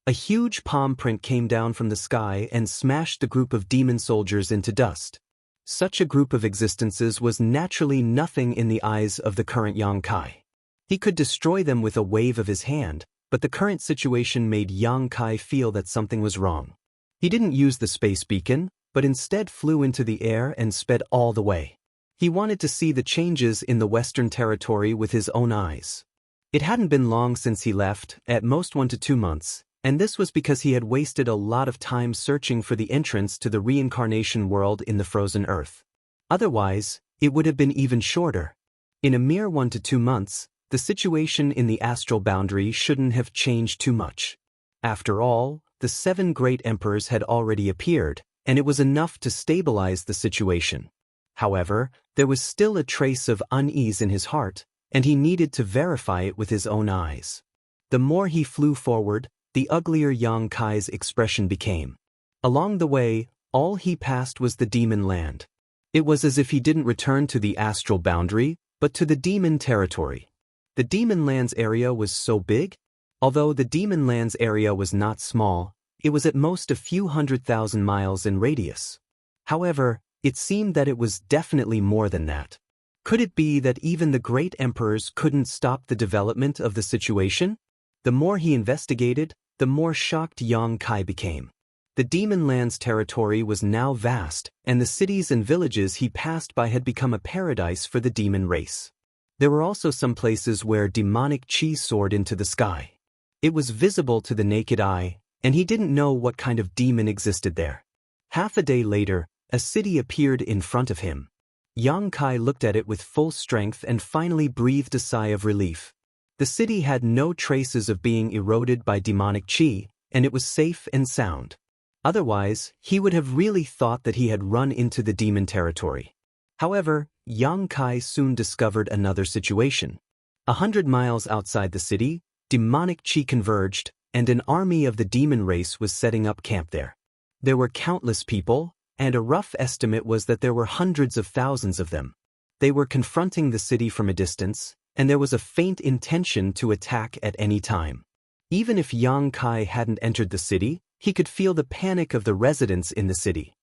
A huge palm print came down from the sky and smashed the group of demon soldiers into dust. Such a group of existences was naturally nothing in the eyes of the current Yang Kai. He could destroy them with a wave of his hand, but the current situation made Yang Kai feel that something was wrong. He didn't use the space beacon, but instead flew into the air and sped all the way. He wanted to see the changes in the Western Territory with his own eyes. It hadn't been long since he left, at most 1 to 2 months, and this was because he had wasted a lot of time searching for the entrance to the reincarnation world in the frozen earth. Otherwise, it would have been even shorter. In a mere 1 to 2 months, the situation in the astral boundary shouldn't have changed too much. After all, the 7 great emperors had already appeared, and it was enough to stabilize the situation. However, there was still a trace of unease in his heart, and he needed to verify it with his own eyes. The more he flew forward, the uglier Yang Kai's expression became. Along the way, all he passed was the demon land. It was as if he didn't return to the astral boundary, but to the demon territory. The demon land's area was so big. Although the demon land's area was not small, it was at most a few 100,000 miles in radius. However, it seemed that it was definitely more than that. Could it be that even the great emperors couldn't stop the development of the situation? The more he investigated, the more shocked Yang Kai became. The demon land's territory was now vast, and the cities and villages he passed by had become a paradise for the demon race. There were also some places where demonic chi soared into the sky. It was visible to the naked eye, and he didn't know what kind of demon existed there. Half a day later, a city appeared in front of him. Yang Kai looked at it with full strength and finally breathed a sigh of relief. The city had no traces of being eroded by demonic chi, and it was safe and sound. Otherwise, he would have really thought that he had run into the demon territory. However, Yang Kai soon discovered another situation. 100 miles outside the city, demonic chi converged, and an army of the demon race was setting up camp there. There were countless people, and a rough estimate was that there were hundreds of thousands of them. They were confronting the city from a distance, and there was a faint intention to attack at any time. Even if Yang Kai hadn't entered the city, he could feel the panic of the residents in the city.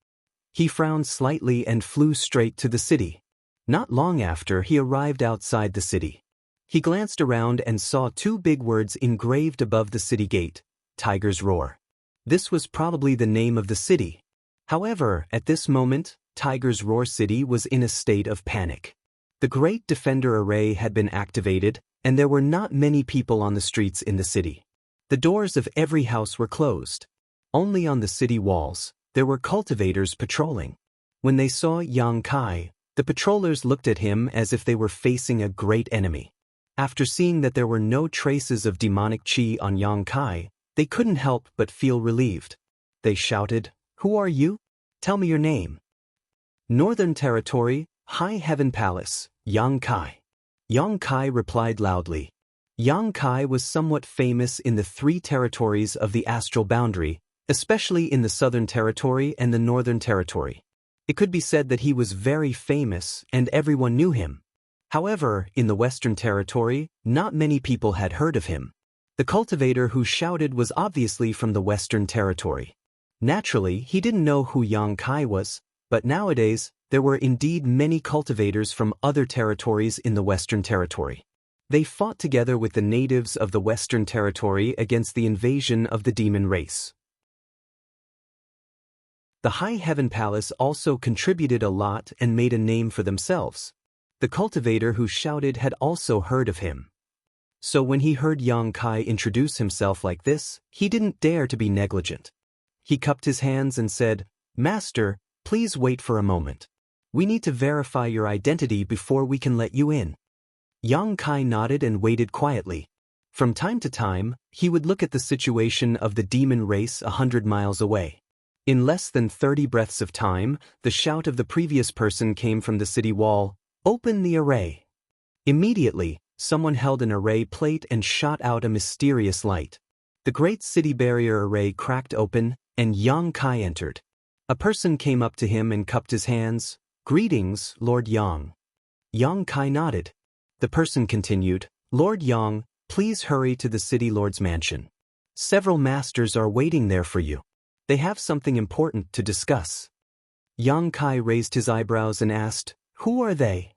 He frowned slightly and flew straight to the city. Not long after, he arrived outside the city. He glanced around and saw two big words engraved above the city gate, Tiger's Roar. This was probably the name of the city. However, at this moment, Tiger's Roar City was in a state of panic. The Great Defender Array had been activated, and there were not many people on the streets in the city. The doors of every house were closed. Only on the city walls, there were cultivators patrolling. When they saw Yang Kai, the patrollers looked at him as if they were facing a great enemy. After seeing that there were no traces of demonic qi on Yang Kai, they couldn't help but feel relieved. They shouted, "Who are you? Tell me your name." "Northern Territory, High Heaven Palace, Yang Kai." Yang Kai replied loudly. Yang Kai was somewhat famous in the three territories of the astral boundary, especially in the Southern Territory and the Northern Territory. It could be said that he was very famous and everyone knew him. However, in the Western Territory, not many people had heard of him. The cultivator who shouted was obviously from the Western Territory. Naturally, he didn't know who Yang Kai was, but nowadays, there were indeed many cultivators from other territories in the Western Territory. They fought together with the natives of the Western Territory against the invasion of the demon race. The High Heaven Palace also contributed a lot and made a name for themselves. The cultivator who shouted had also heard of him. So when he heard Yang Kai introduce himself like this, he didn't dare to be negligent. He cupped his hands and said, "Master, please wait for a moment. We need to verify your identity before we can let you in." Yang Kai nodded and waited quietly. From time to time, he would look at the situation of the demon race 100 miles away. In less than 30 breaths of time, the shout of the previous person came from the city wall, "Open the array." Immediately, someone held an array plate and shot out a mysterious light. The great city barrier array cracked open, and Yang Kai entered. A person came up to him and cupped his hands. "Greetings, Lord Yang." Yang Kai nodded. The person continued, "Lord Yang, please hurry to the city lord's mansion. Several masters are waiting there for you. They have something important to discuss." Yang Kai raised his eyebrows and asked, "Who are they?"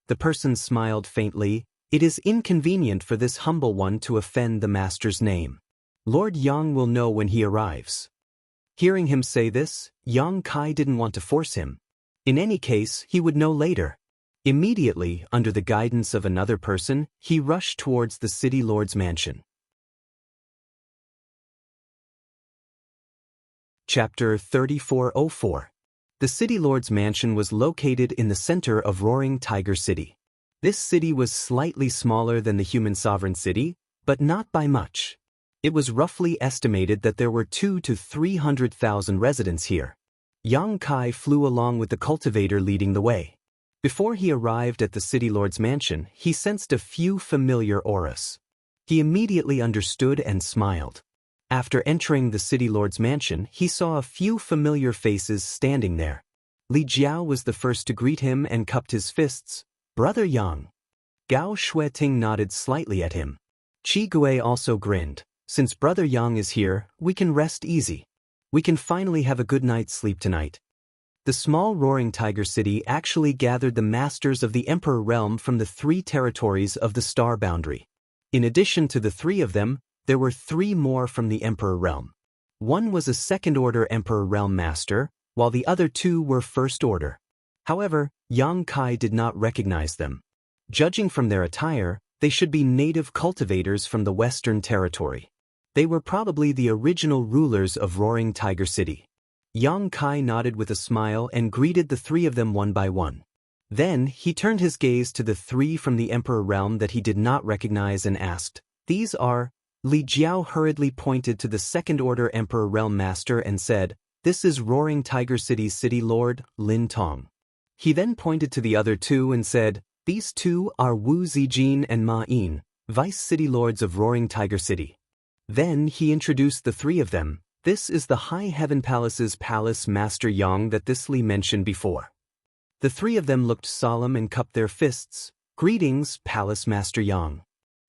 The person smiled faintly. "It is inconvenient for this humble one to offend the master's name. Lord Yang will know when he arrives." Hearing him say this, Yang Kai didn't want to force him. In any case, he would know later. Immediately, under the guidance of another person, he rushed towards the city lord's mansion. Chapter 3404. The city lord's mansion was located in the center of Roaring Tiger City. This city was slightly smaller than the human sovereign city, but not by much. It was roughly estimated that there were 200,000 to 300,000 residents here. Yang Kai flew along with the cultivator leading the way. Before he arrived at the city lord's mansion, he sensed a few familiar auras. He immediately understood and smiled. After entering the city lord's mansion, he saw a few familiar faces standing there. Li Jiao was the first to greet him and cupped his fists. "Brother Yang." Gao Shueting nodded slightly at him. Qi Gui also grinned. "Since Brother Yang is here, we can rest easy. We can finally have a good night's sleep tonight." The small Roaring Tiger City actually gathered the masters of the Emperor Realm from the three territories of the Star Boundary. In addition to the three of them, there were three more from the Emperor Realm. One was a second-order Emperor Realm Master, while the other two were first-order. However, Yang Kai did not recognize them. Judging from their attire, they should be native cultivators from the Western Territory. They were probably the original rulers of Roaring Tiger City. Yang Kai nodded with a smile and greeted the three of them one by one. Then, he turned his gaze to the three from the Emperor Realm that he did not recognize and asked, "These are?" Li Jiao hurriedly pointed to the second-order Emperor Realm Master and said, "This is Roaring Tiger City's City Lord, Lin Tong." He then pointed to the other two and said, "These two are Wu Zijin and Ma Yin, Vice City Lords of Roaring Tiger City." Then he introduced the three of them. "This is the High Heaven Palace's Palace Master Yang that this Li mentioned before." The three of them looked solemn and cupped their fists. Greetings, Palace Master Yang.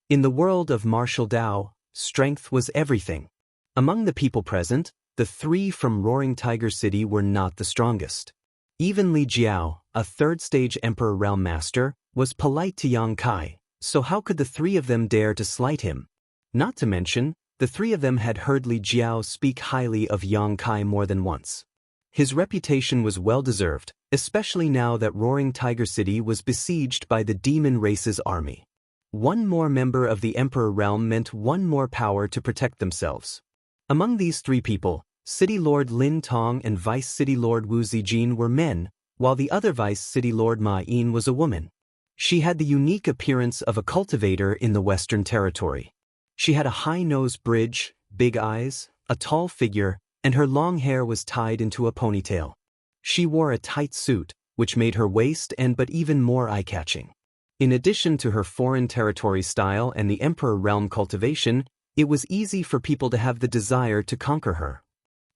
In the world of martial Dao, strength was everything. Among the people present, the three from Roaring Tiger City were not the strongest. Even Li Jiao, a third-stage Emperor Realm Master, was polite to Yang Kai, so how could the three of them dare to slight him? Not to mention, the three of them had heard Li Jiao speak highly of Yang Kai more than once. His reputation was well-deserved, especially now that Roaring Tiger City was besieged by the demon race's army. One more member of the Emperor Realm meant one more power to protect themselves. Among these three people, City Lord Lin Tong and Vice City Lord Wu Zijin were men, while the other Vice City Lord Ma Yin was a woman. She had the unique appearance of a cultivator in the Western Territory. She had a high-nosed bridge, big eyes, a tall figure, and her long hair was tied into a ponytail. She wore a tight suit, which made her waist but even more eye-catching. In addition to her foreign territory style and the Emperor Realm cultivation, it was easy for people to have the desire to conquer her.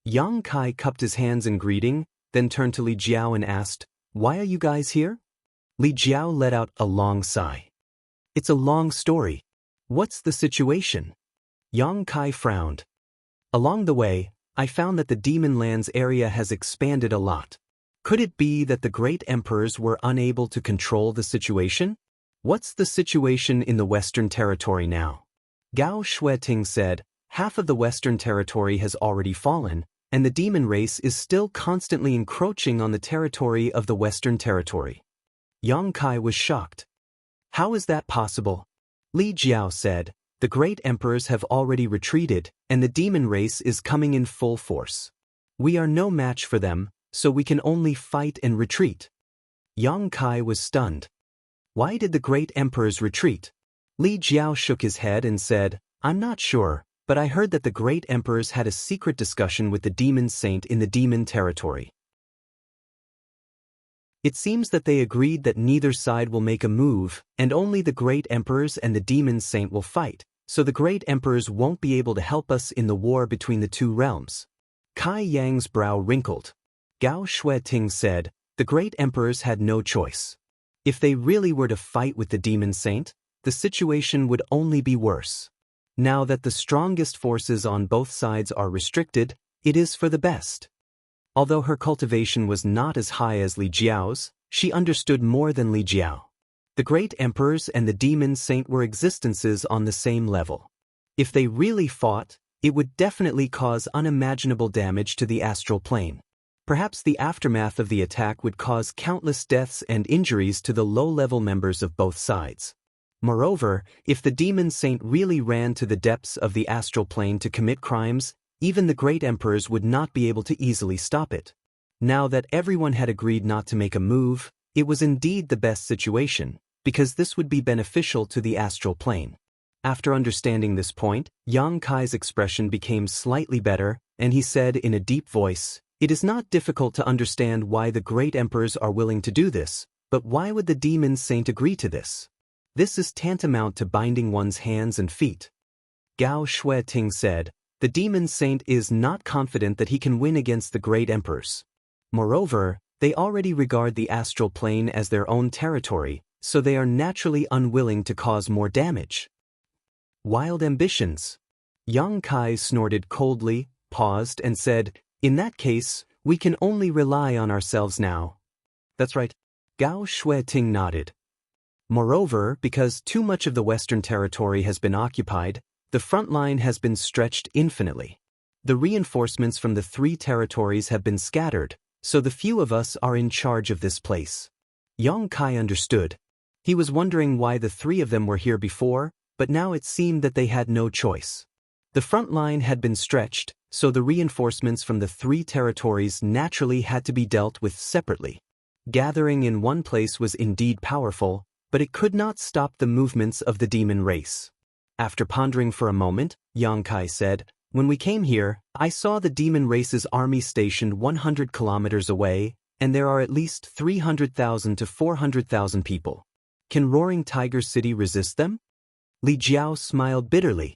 Yang Kai cupped his hands in greeting, then turned to Li Jiao and asked, "Why are you guys here?" Li Jiao let out a long sigh. "It's a long story. What's the situation?" Yang Kai frowned. "Along the way, I found that the Demon Lands area has expanded a lot. Could it be that the great emperors were unable to control the situation? What's the situation in the Western Territory now?" Gao Shueting said, "Half of the Western Territory has already fallen, and the demon race is still constantly encroaching on the territory of the Western Territory." Yang Kai was shocked. "How is that possible?" Li Jiao said, "The great emperors have already retreated, and the demon race is coming in full force. We are no match for them, so we can only fight and retreat." Yang Kai was stunned. "Why did the great emperors retreat?" Li Jiao shook his head and said, "I'm not sure, but I heard that the great emperors had a secret discussion with the demon saint in the demon territory. It seems that they agreed that neither side will make a move, and only the great emperors and the demon saint will fight, so the great emperors won't be able to help us in the war between the two realms." Kai Yang's brow wrinkled. Gao Shueting said, "The great emperors had no choice. If they really were to fight with the demon saint, the situation would only be worse. Now that the strongest forces on both sides are restricted, it is for the best." Although her cultivation was not as high as Li Jiao's, she understood more than Li Jiao. The great emperors and the demon saint were existences on the same level. If they really fought, it would definitely cause unimaginable damage to the astral plane. Perhaps the aftermath of the attack would cause countless deaths and injuries to the low-level members of both sides. Moreover, if the demon saint really ran to the depths of the astral plane to commit crimes, even the great emperors would not be able to easily stop it. Now that everyone had agreed not to make a move, it was indeed the best situation, because this would be beneficial to the astral plane. After understanding this point, Yang Kai's expression became slightly better, and he said in a deep voice, "It is not difficult to understand why the great emperors are willing to do this, but why would the demon saint agree to this? This is tantamount to binding one's hands and feet." Gao Shueting said, "The demon saint is not confident that he can win against the great emperors. Moreover, they already regard the astral plane as their own territory, so they are naturally unwilling to cause more damage." Wild ambitions. Yang Kai snorted coldly, paused, and said, "In that case, we can only rely on ourselves now." "That's right." Gao Shueting nodded. "Moreover, because too much of the Western territory has been occupied, the front line has been stretched infinitely. The reinforcements from the three territories have been scattered, so the few of us are in charge of this place." Yang Kai understood. He was wondering why the three of them were here before, but now it seemed that they had no choice. The front line had been stretched, so the reinforcements from the three territories naturally had to be dealt with separately. Gathering in one place was indeed powerful, but it could not stop the movements of the demon race. After pondering for a moment, Yang Kai said, "When we came here, I saw the demon race's army stationed 100 kilometers away, and there are at least 300,000 to 400,000 people. Can Roaring Tiger City resist them?" Li Jiao smiled bitterly.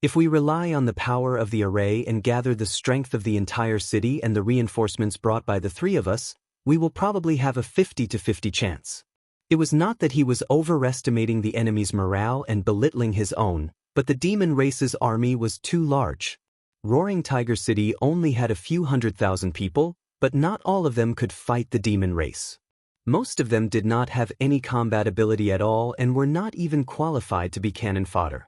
"If we rely on the power of the array and gather the strength of the entire city and the reinforcements brought by the three of us, we will probably have a 50-50 chance. It was not that he was overestimating the enemy's morale and belittling his own, but the demon race's army was too large. Roaring Tiger City only had a few 100,000 people, but not all of them could fight the demon race. Most of them did not have any combat ability at all and were not even qualified to be cannon fodder.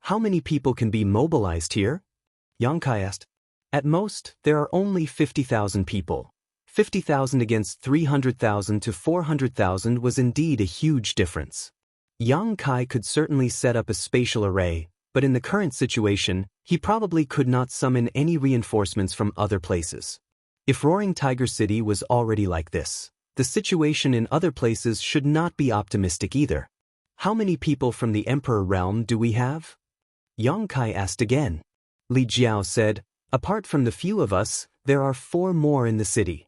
How many people can be mobilized here? Xianxia asked. At most, there are only 50,000 people. 50,000 against 300,000 to 400,000 was indeed a huge difference. Xianxia could certainly set up a spatial array, but in the current situation, he probably could not summon any reinforcements from other places. If Roaring Tiger City was already like this, the situation in other places should not be optimistic either. How many people from the Emperor realm do we have? Xianxia asked again. Li Jiao said, apart from the few of us, there are 4 more in the city.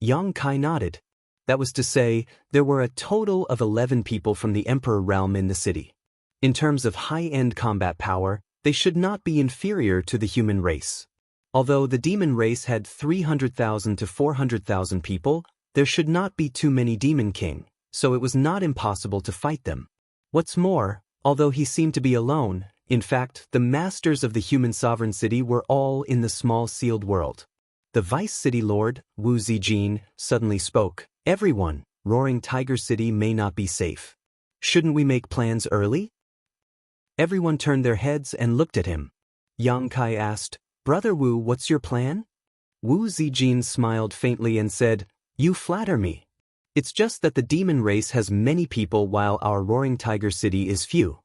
Xianxia nodded. That was to say, there were a total of 11 people from the Emperor realm in the city. In terms of high-end combat power, they should not be inferior to the human race. Although the demon race had 300,000 to 400,000 people, there should not be too many Demon King, so it was not impossible to fight them. What's more, although he seemed to be alone, in fact, the masters of the human sovereign city were all in the small sealed world. The vice city lord, Wu Zijin, suddenly spoke. Everyone, Roaring Tiger City may not be safe. Shouldn't we make plans early? Everyone turned their heads and looked at him. Xianxia asked, Brother Wu, what's your plan? Wu Zijin smiled faintly and said, You flatter me. It's just that the demon race has many people while our Roaring Tiger City is few.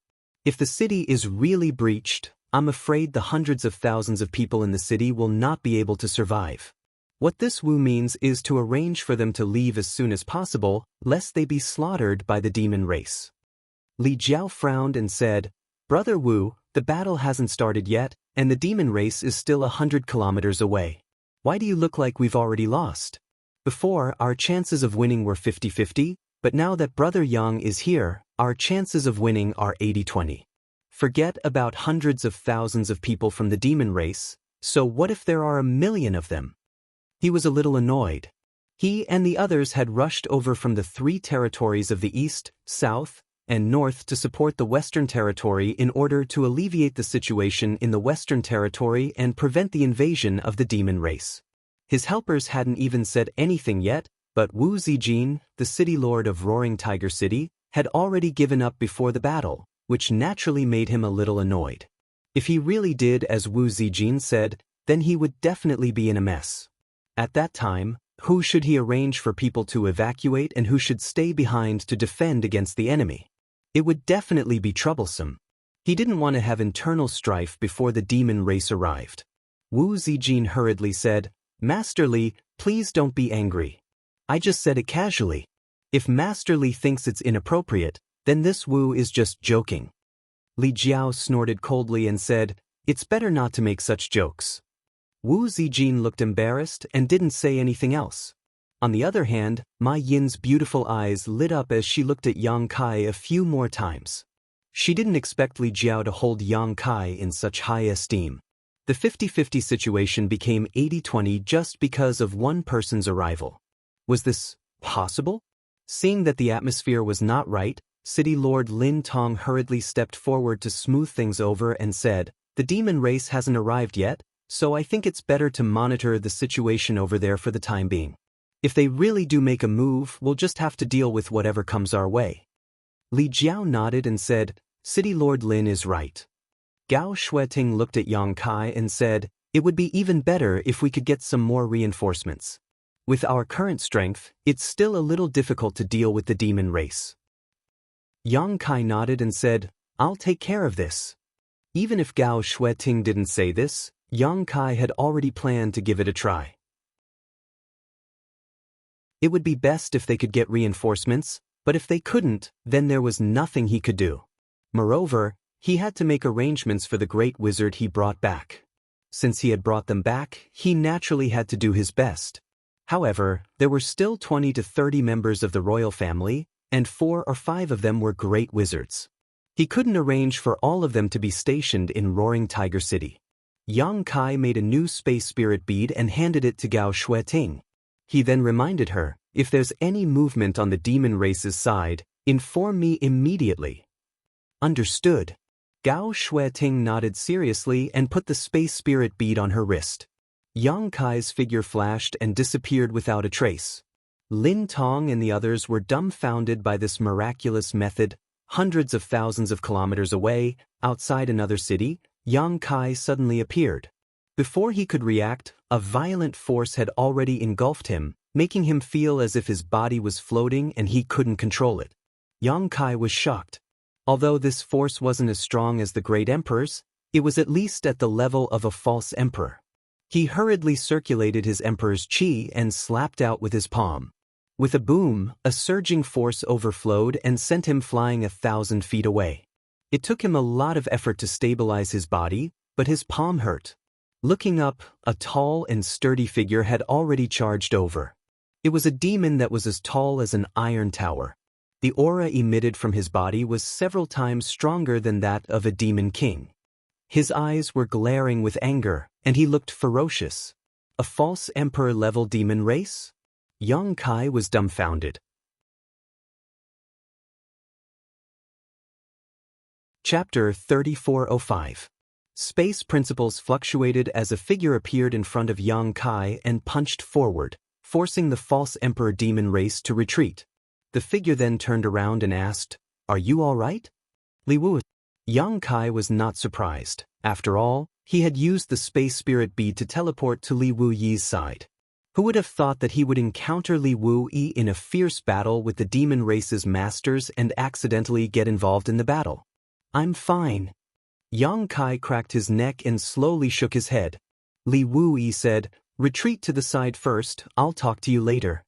If the city is really breached, I'm afraid the hundreds of thousands of people in the city will not be able to survive. What this Wu means is to arrange for them to leave as soon as possible, lest they be slaughtered by the demon race. Li Jiao frowned and said, Brother Wu, the battle hasn't started yet, and the demon race is still 100 kilometers away. Why do you look like we've already lost? Before, our chances of winning were 50-50, but now that Brother Yang is here, our chances of winning are 80-20. Forget about hundreds of thousands of people from the demon race, so what if there are 1 million of them? He was a little annoyed. He and the others had rushed over from the 3 territories of the east, south, and north to support the Western Territory in order to alleviate the situation in the Western Territory and prevent the invasion of the demon race. His helpers hadn't even said anything yet, but Wu Zijin, the city lord of Roaring Tiger City, had already given up before the battle, which naturally made him a little annoyed. If he really did as Wu Zijin said, then he would definitely be in a mess. At that time, who should he arrange for people to evacuate and who should stay behind to defend against the enemy? It would definitely be troublesome. He didn't want to have internal strife before the demon race arrived. Wu Zijin hurriedly said, Master Li, please don't be angry. I just said it casually. If Master Li thinks it's inappropriate, then this Wu is just joking. Li Jiao snorted coldly and said, It's better not to make such jokes. Wu Zijin looked embarrassed and didn't say anything else. On the other hand, Ma Yin's beautiful eyes lit up as she looked at Xianxia a few more times. She didn't expect Li Jiao to hold Xianxia in such high esteem. The 50-50 situation became 80-20 just because of one person's arrival. Was this possible? Seeing that the atmosphere was not right, City Lord Lin Tong hurriedly stepped forward to smooth things over and said, The demon race hasn't arrived yet, so I think it's better to monitor the situation over there for the time being. If they really do make a move, we'll just have to deal with whatever comes our way. Li Jiao nodded and said, City Lord Lin is right. Gao Shueting looked at Xianxia and said, It would be even better if we could get some more reinforcements. With our current strength, it's still a little difficult to deal with the demon race. Xianxia nodded and said, I'll take care of this. Even if Gao Shueting didn't say this, Xianxia had already planned to give it a try. It would be best if they could get reinforcements, but if they couldn't, then there was nothing he could do. Moreover, he had to make arrangements for the great wizard he brought back. Since he had brought them back, he naturally had to do his best. However, there were still 20 to 30 members of the royal family, and 4 or 5 of them were great wizards. He couldn't arrange for all of them to be stationed in Roaring Tiger City. Yang Kai made a new space spirit bead and handed it to Gao Shueting. He then reminded her, if there's any movement on the demon race's side, inform me immediately. Understood. Gao Shueting nodded seriously and put the space spirit bead on her wrist. Yang Kai's figure flashed and disappeared without a trace. Lin Tong and the others were dumbfounded by this miraculous method. Hundreds of thousands of kilometers away, outside another city, Yang Kai suddenly appeared. Before he could react, a violent force had already engulfed him, making him feel as if his body was floating and he couldn't control it. Yang Kai was shocked. Although this force wasn't as strong as the great emperor's, it was at least at the level of a false emperor. He hurriedly circulated his emperor's qi and slapped out with his palm. With a boom, a surging force overflowed and sent him flying 1,000 feet away. It took him a lot of effort to stabilize his body, but his palm hurt. Looking up, a tall and sturdy figure had already charged over. It was a demon that was as tall as an iron tower. The aura emitted from his body was several times stronger than that of a demon king. His eyes were glaring with anger, and he looked ferocious. A false emperor-level demon race? Yang Kai was dumbfounded. Chapter 3405. Space principles fluctuated as a figure appeared in front of Yang Kai and punched forward, forcing the false emperor demon race to retreat. The figure then turned around and asked, "Are you all right?" Li Wu. Yang Kai was not surprised. After all, he had used the space spirit bead to teleport to Li Wu Yi's side. Who would have thought that he would encounter Li Wu Yi in a fierce battle with the demon race's masters and accidentally get involved in the battle? "I'm fine." Yang Kai cracked his neck and slowly shook his head. Li Wu Yi said, "Retreat to the side first, I'll talk to you later."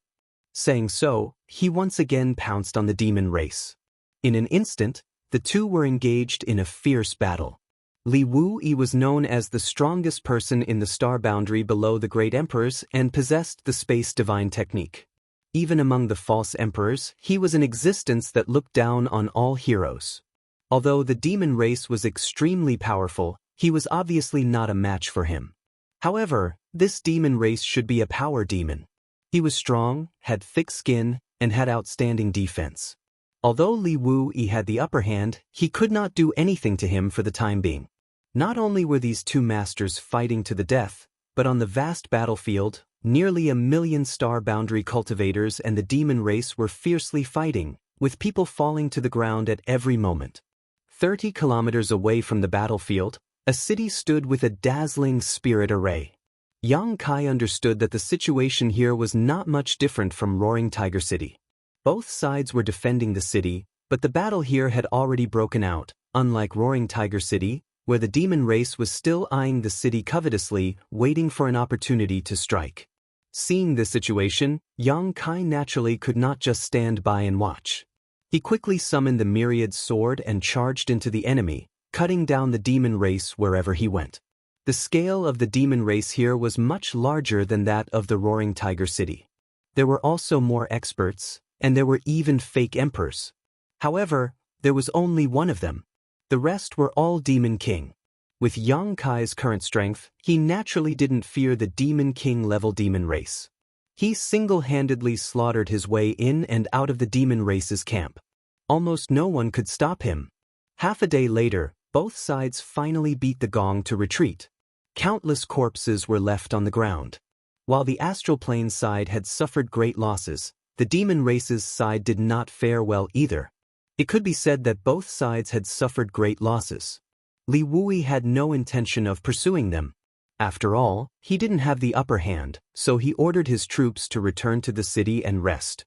Saying so, he once again pounced on the demon race. In an instant, the two were engaged in a fierce battle. Li Wu Yi was known as the strongest person in the star boundary below the great emperors and possessed the space divine technique. Even among the false emperors, he was an existence that looked down on all heroes. Although the demon race was extremely powerful, he was obviously not a match for him. However, this demon race should be a power demon. He was strong, had thick skin, and had outstanding defense. Although Li Wu Yi had the upper hand, he could not do anything to him for the time being. Not only were these two masters fighting to the death, but on the vast battlefield, nearly 1,000,000 star boundary cultivators and the demon race were fiercely fighting, with people falling to the ground at every moment. 30 kilometers away from the battlefield, a city stood with a dazzling spirit array. Yang Kai understood that the situation here was not much different from Roaring Tiger City. Both sides were defending the city, but the battle here had already broken out, unlike Roaring Tiger City, where the demon race was still eyeing the city covetously, waiting for an opportunity to strike. Seeing this situation, Yang Kai naturally could not just stand by and watch. He quickly summoned the myriad sword and charged into the enemy, cutting down the demon race wherever he went. The scale of the demon race here was much larger than that of the Roaring Tiger City. There were also more experts, and there were even fake emperors. However, there was only one of them. The rest were all Demon King. With Yang Kai's current strength, he naturally didn't fear the Demon King-level demon race. He single-handedly slaughtered his way in and out of the demon race's camp. Almost no one could stop him. Half a day later, both sides finally beat the gong to retreat. Countless corpses were left on the ground. While the astral plane side had suffered great losses, the demon race's side did not fare well either. It could be said that both sides had suffered great losses. Li Wu Yi had no intention of pursuing them. After all, he didn't have the upper hand, so he ordered his troops to return to the city and rest.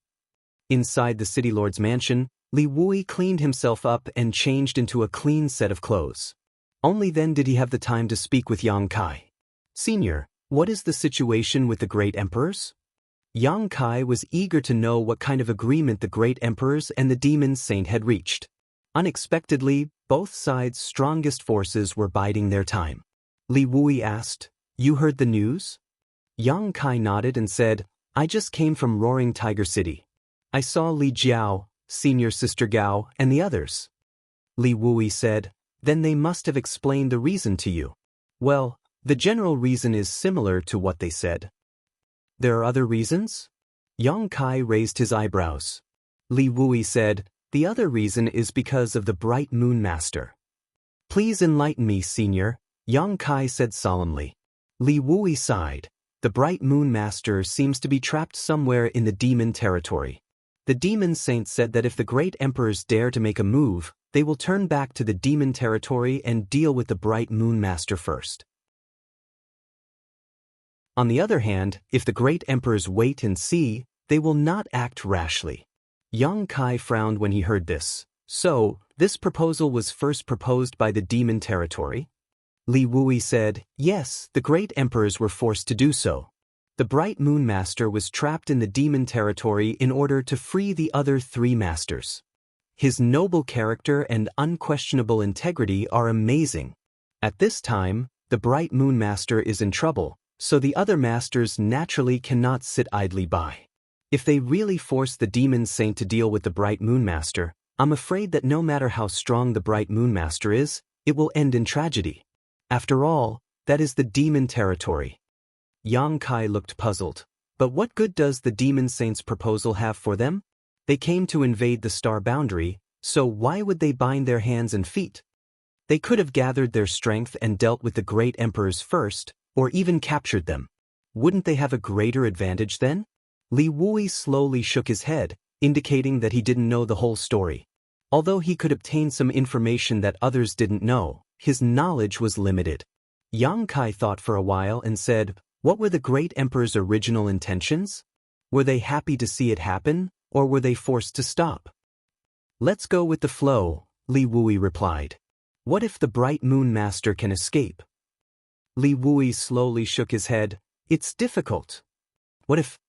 Inside the city lord's mansion, Li Wu Yi cleaned himself up and changed into a clean set of clothes. Only then did he have the time to speak with Yang Kai. "Senior, what is the situation with the great emperors?" Yang Kai was eager to know what kind of agreement the great emperors and the demon saint had reached. Unexpectedly, both sides' strongest forces were biding their time. Li Wu Yi asked, "You heard the news?" Yang Kai nodded and said, "I just came from Roaring Tiger City. I saw Li Jiao, Senior Sister Gao, and the others." Li Wu Yi said, "Then they must have explained the reason to you." "Well, The general reason is similar to what they said. There are other reasons? Yang Kai raised his eyebrows. Li Wui said, the other reason is because of the Bright Moon Master. Please enlighten me, Senior, Yang Kai said solemnly. Li Wui sighed. The Bright Moon Master seems to be trapped somewhere in the demon territory. The demon saints said that if the great emperors dare to make a move, they will turn back to the demon territory and deal with the Bright Moon Master first. On the other hand, if the great emperors wait and see, they will not act rashly. Yang Kai frowned when he heard this. So, this proposal was first proposed by the demon territory? Li Wui said, yes, the great emperors were forced to do so. The Bright Moon Master was trapped in the demon territory in order to free the other three masters. His noble character and unquestionable integrity are amazing. At this time, the Bright Moon Master is in trouble, so the other masters naturally cannot sit idly by. If they really force the demon saint to deal with the Bright Moon Master, I'm afraid that no matter how strong the Bright Moon Master is, it will end in tragedy. After all, that is the demon territory. Yang Kai looked puzzled. But what good does the demon saint's proposal have for them? They came to invade the star boundary, so why would they bind their hands and feet? They could have gathered their strength and dealt with the great emperors first, or even captured them. Wouldn't they have a greater advantage then? Li Wui slowly shook his head, indicating that he didn't know the whole story. Although he could obtain some information that others didn't know, his knowledge was limited. Yang Kai thought for a while and said, what were the great emperor's original intentions? Were they happy to see it happen, or were they forced to stop? Let's go with the flow, Li Wui replied. What if the Bright Moon Master can escape? Li Wui slowly shook his head. It's difficult. What if?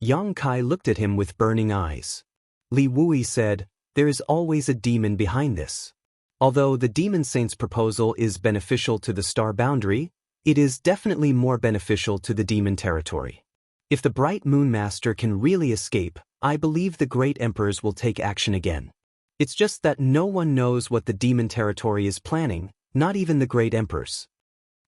Yang Kai looked at him with burning eyes. Li Wui said, there is always a demon behind this. Although the demon saint's proposal is beneficial to the star boundary, it is definitely more beneficial to the demon territory. If the Bright Moon Master can really escape, I believe the great emperors will take action again. It's just that no one knows what the demon territory is planning, not even the great emperors.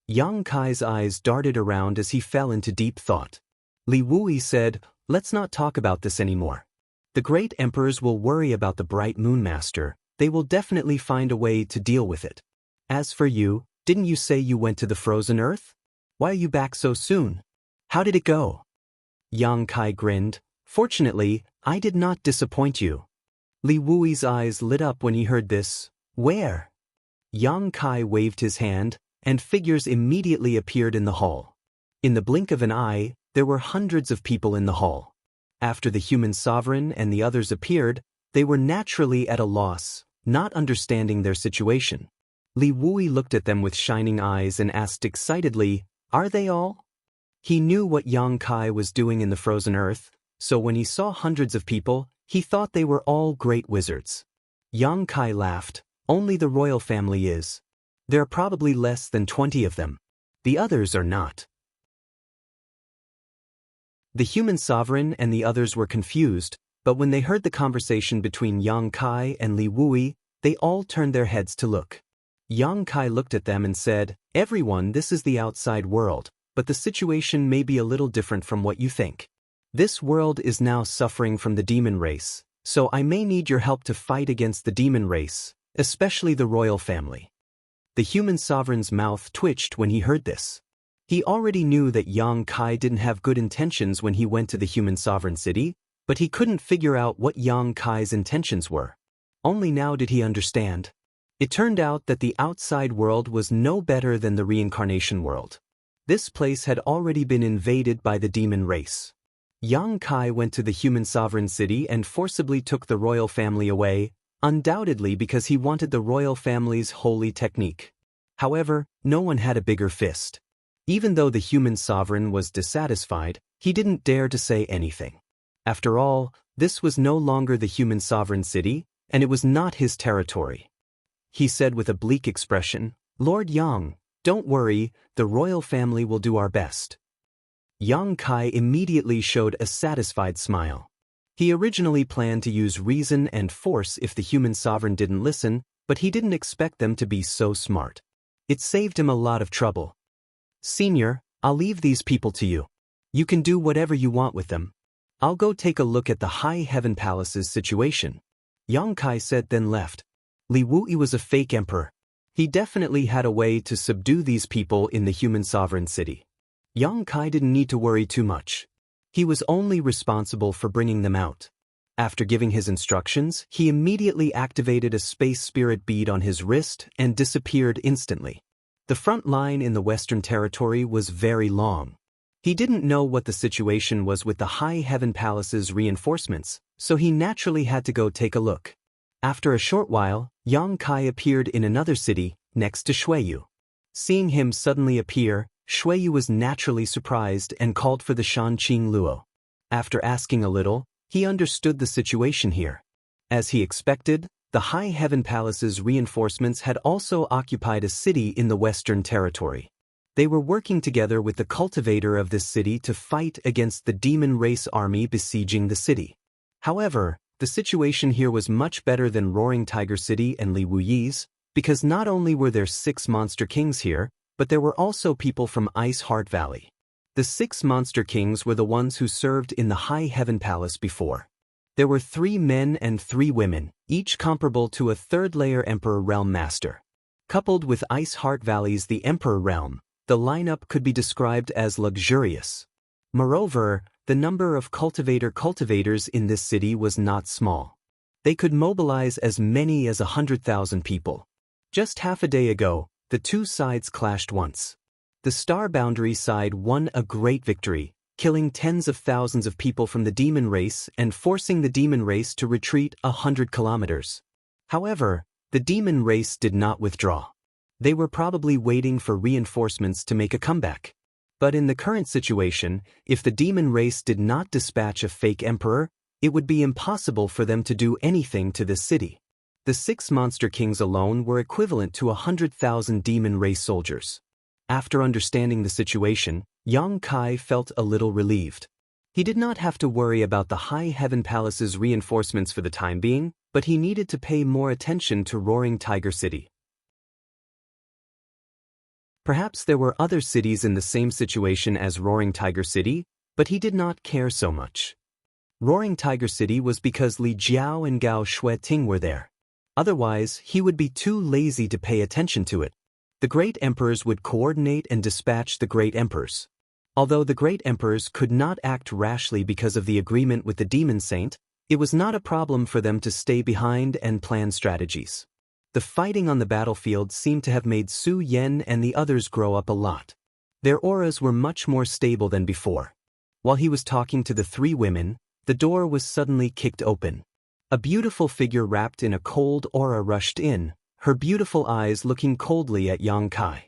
Yang Kai's eyes darted around as he fell into deep thought. Li Wui said, let's not talk about this anymore. The great emperors will worry about the Bright Moon Master. They will definitely find a way to deal with it. As for you, didn't you say you went to the frozen earth? Why are you back so soon? How did it go? Yang Kai grinned. Fortunately, I did not disappoint you. Li Wui's eyes lit up when he heard this. Where? Yang Kai waved his hand, and figures immediately appeared in the hall. In the blink of an eye, there were hundreds of people in the hall. After the human sovereign and the others appeared, they were naturally at a loss, not understanding their situation. Li Wui looked at them with shining eyes and asked excitedly, are they all? He knew what Yang Kai was doing in the frozen earth, so when he saw hundreds of people, he thought they were all great wizards. Yang Kai laughed, only the royal family is. There are probably less than 20 of them. The others are not. The human sovereign and the others were confused, but when they heard the conversation between Yang Kai and Li Wui, they all turned their heads to look. Yang Kai looked at them and said, everyone, this is the outside world, but the situation may be a little different from what you think. This world is now suffering from the demon race, so I may need your help to fight against the demon race, especially the royal family. The human sovereign's mouth twitched when he heard this. He already knew that Yang Kai didn't have good intentions when he went to the human sovereign city, but he couldn't figure out what Yang Kai's intentions were. Only now did he understand. It turned out that the outside world was no better than the reincarnation world. This place had already been invaded by the demon race. Yang Kai went to the human sovereign city and forcibly took the royal family away, undoubtedly because he wanted the royal family's holy technique. However, no one had a bigger fist. Even though the human sovereign was dissatisfied, he didn't dare to say anything. After all, this was no longer the human sovereign city, and it was not his territory. He said with a bleak expression, Lord Yang, don't worry, the royal family will do our best. Yang Kai immediately showed a satisfied smile. He originally planned to use reason and force if the human sovereign didn't listen, but he didn't expect them to be so smart. It saved him a lot of trouble. Senior, I'll leave these people to you. You can do whatever you want with them. I'll go take a look at the High Heaven Palace's situation. Yang Kai said, then left. Li Wuyi was a fake emperor. He definitely had a way to subdue these people in the human sovereign city. Yang Kai didn't need to worry too much. He was only responsible for bringing them out. After giving his instructions, he immediately activated a space spirit bead on his wrist and disappeared instantly. The front line in the Western Territory was very long. He didn't know what the situation was with the High Heaven Palace's reinforcements, so he naturally had to go take a look. After a short while, Yang Kai appeared in another city, next to Xueyu. Seeing him suddenly appear, Xueyu was naturally surprised and called for the Shanqing Luo. After asking a little, he understood the situation here. As he expected, the High Heaven Palace's reinforcements had also occupied a city in the Western Territory. They were working together with the cultivator of this city to fight against the demon race army besieging the city. However, the situation here was much better than Roaring Tiger City and Li Wuyi's, because not only were there 6 monster kings here, but there were also people from Ice Heart Valley. The 6 monster kings were the ones who served in the High Heaven Palace before. There were 3 men and 3 women, each comparable to a 3rd-layer Emperor Realm Master. Coupled with Ice Heart Valley's the Emperor Realm, the lineup could be described as luxurious. Moreover, the number of cultivators in this city was not small. They could mobilize as many as 100,000 people. Just half a day ago, the two sides clashed once. The Star Boundary side won a great victory, killing tens of thousands of people from the demon race and forcing the demon race to retreat 100 kilometers. However, the demon race did not withdraw. They were probably waiting for reinforcements to make a comeback. But in the current situation, if the demon race did not dispatch a fake emperor, it would be impossible for them to do anything to this city. The 6 monster kings alone were equivalent to 100,000 demon race soldiers. After understanding the situation, Yang Kai felt a little relieved. He did not have to worry about the High Heaven Palace's reinforcements for the time being, but he needed to pay more attention to Roaring Tiger City. Perhaps there were other cities in the same situation as Roaring Tiger City, but he did not care so much. Roaring Tiger City was because Li Jiao and Gao Shueting were there. Otherwise, he would be too lazy to pay attention to it. The Great Emperors would coordinate and dispatch the Great Emperors. Although the Great Emperors could not act rashly because of the agreement with the Demon Saint, it was not a problem for them to stay behind and plan strategies. The fighting on the battlefield seemed to have made Su Yan and the others grow up a lot. Their auras were much more stable than before. While he was talking to the 3 women, the door was suddenly kicked open. A beautiful figure wrapped in a cold aura rushed in, her beautiful eyes looking coldly at Yang Kai.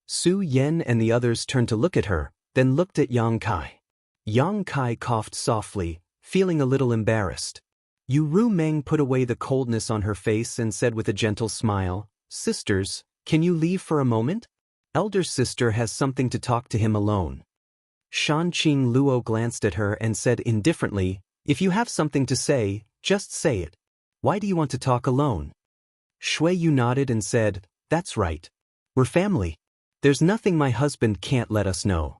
Su Yan and the others turned to look at her, then looked at Yang Kai. Yang Kai coughed softly, feeling a little embarrassed. Yu Ru Meng put away the coldness on her face and said with a gentle smile, "Sisters, can you leave for a moment? Elder sister has something to talk to him alone." Shanqing Luo glanced at her and said indifferently, "If you have something to say, just say it. Why do you want to talk alone?" Xueyu nodded and said, "That's right. We're family. There's nothing my husband can't let us know."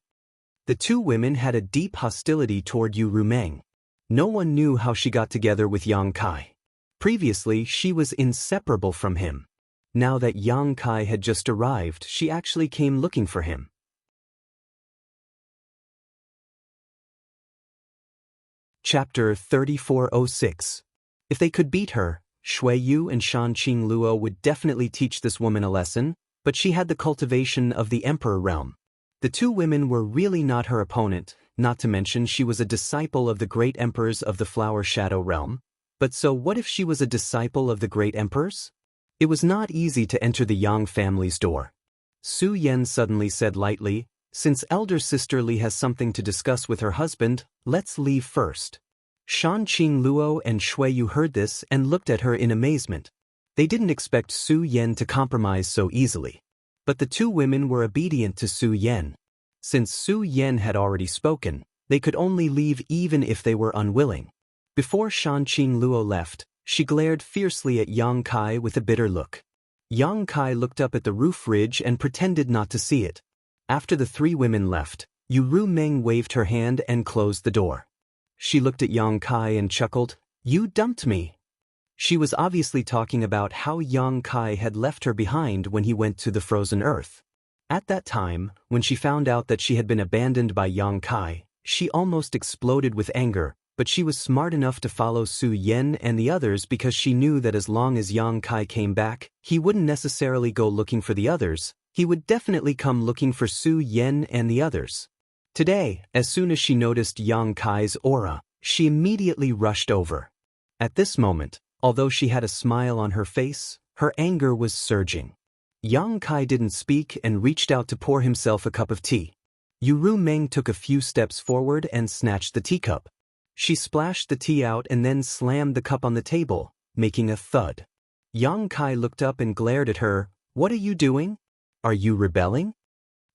The 2 women had a deep hostility toward Yu Ru Meng. No one knew how she got together with Yang Kai. Previously, she was inseparable from him. Now that Yang Kai had just arrived, she actually came looking for him. Chapter 3406. If they could beat her, Xueyu and Shanqing Luo would definitely teach this woman a lesson, but she had the cultivation of the Emperor realm. The 2 women were really not her opponent, not to mention she was a disciple of the great emperors of the Flower Shadow realm. But so what if she was a disciple of the great emperors? It was not easy to enter the Yang family's door. Su Yan suddenly said lightly, "Since elder sister Li has something to discuss with her husband, let's leave first." Shanqing Luo and Xueyu heard this and looked at her in amazement. They didn't expect Su Yan to compromise so easily. But the 2 women were obedient to Su Yan. Since Su Yan had already spoken, they could only leave even if they were unwilling. Before Shanqing Luo left, she glared fiercely at Yang Kai with a bitter look. Yang Kai looked up at the roof ridge and pretended not to see it. After the three women left, Yu Meng waved her hand and closed the door. She looked at Yang Kai and chuckled, "You dumped me." She was obviously talking about how Yang Kai had left her behind when he went to the frozen earth. At that time, when she found out that she had been abandoned by Yang Kai, she almost exploded with anger, but she was smart enough to follow Su Yan and the others because she knew that as long as Yang Kai came back, he wouldn't necessarily go looking for the others, he would definitely come looking for Su Yan and the others. Today, as soon as she noticed Yang Kai's aura, she immediately rushed over. At this moment, although she had a smile on her face, her anger was surging. Yang Kai didn't speak and reached out to pour himself a cup of tea. Yu Meng took a few steps forward and snatched the teacup. She splashed the tea out and then slammed the cup on the table, making a thud. Yang Kai looked up and glared at her. "What are you doing? Are you rebelling?"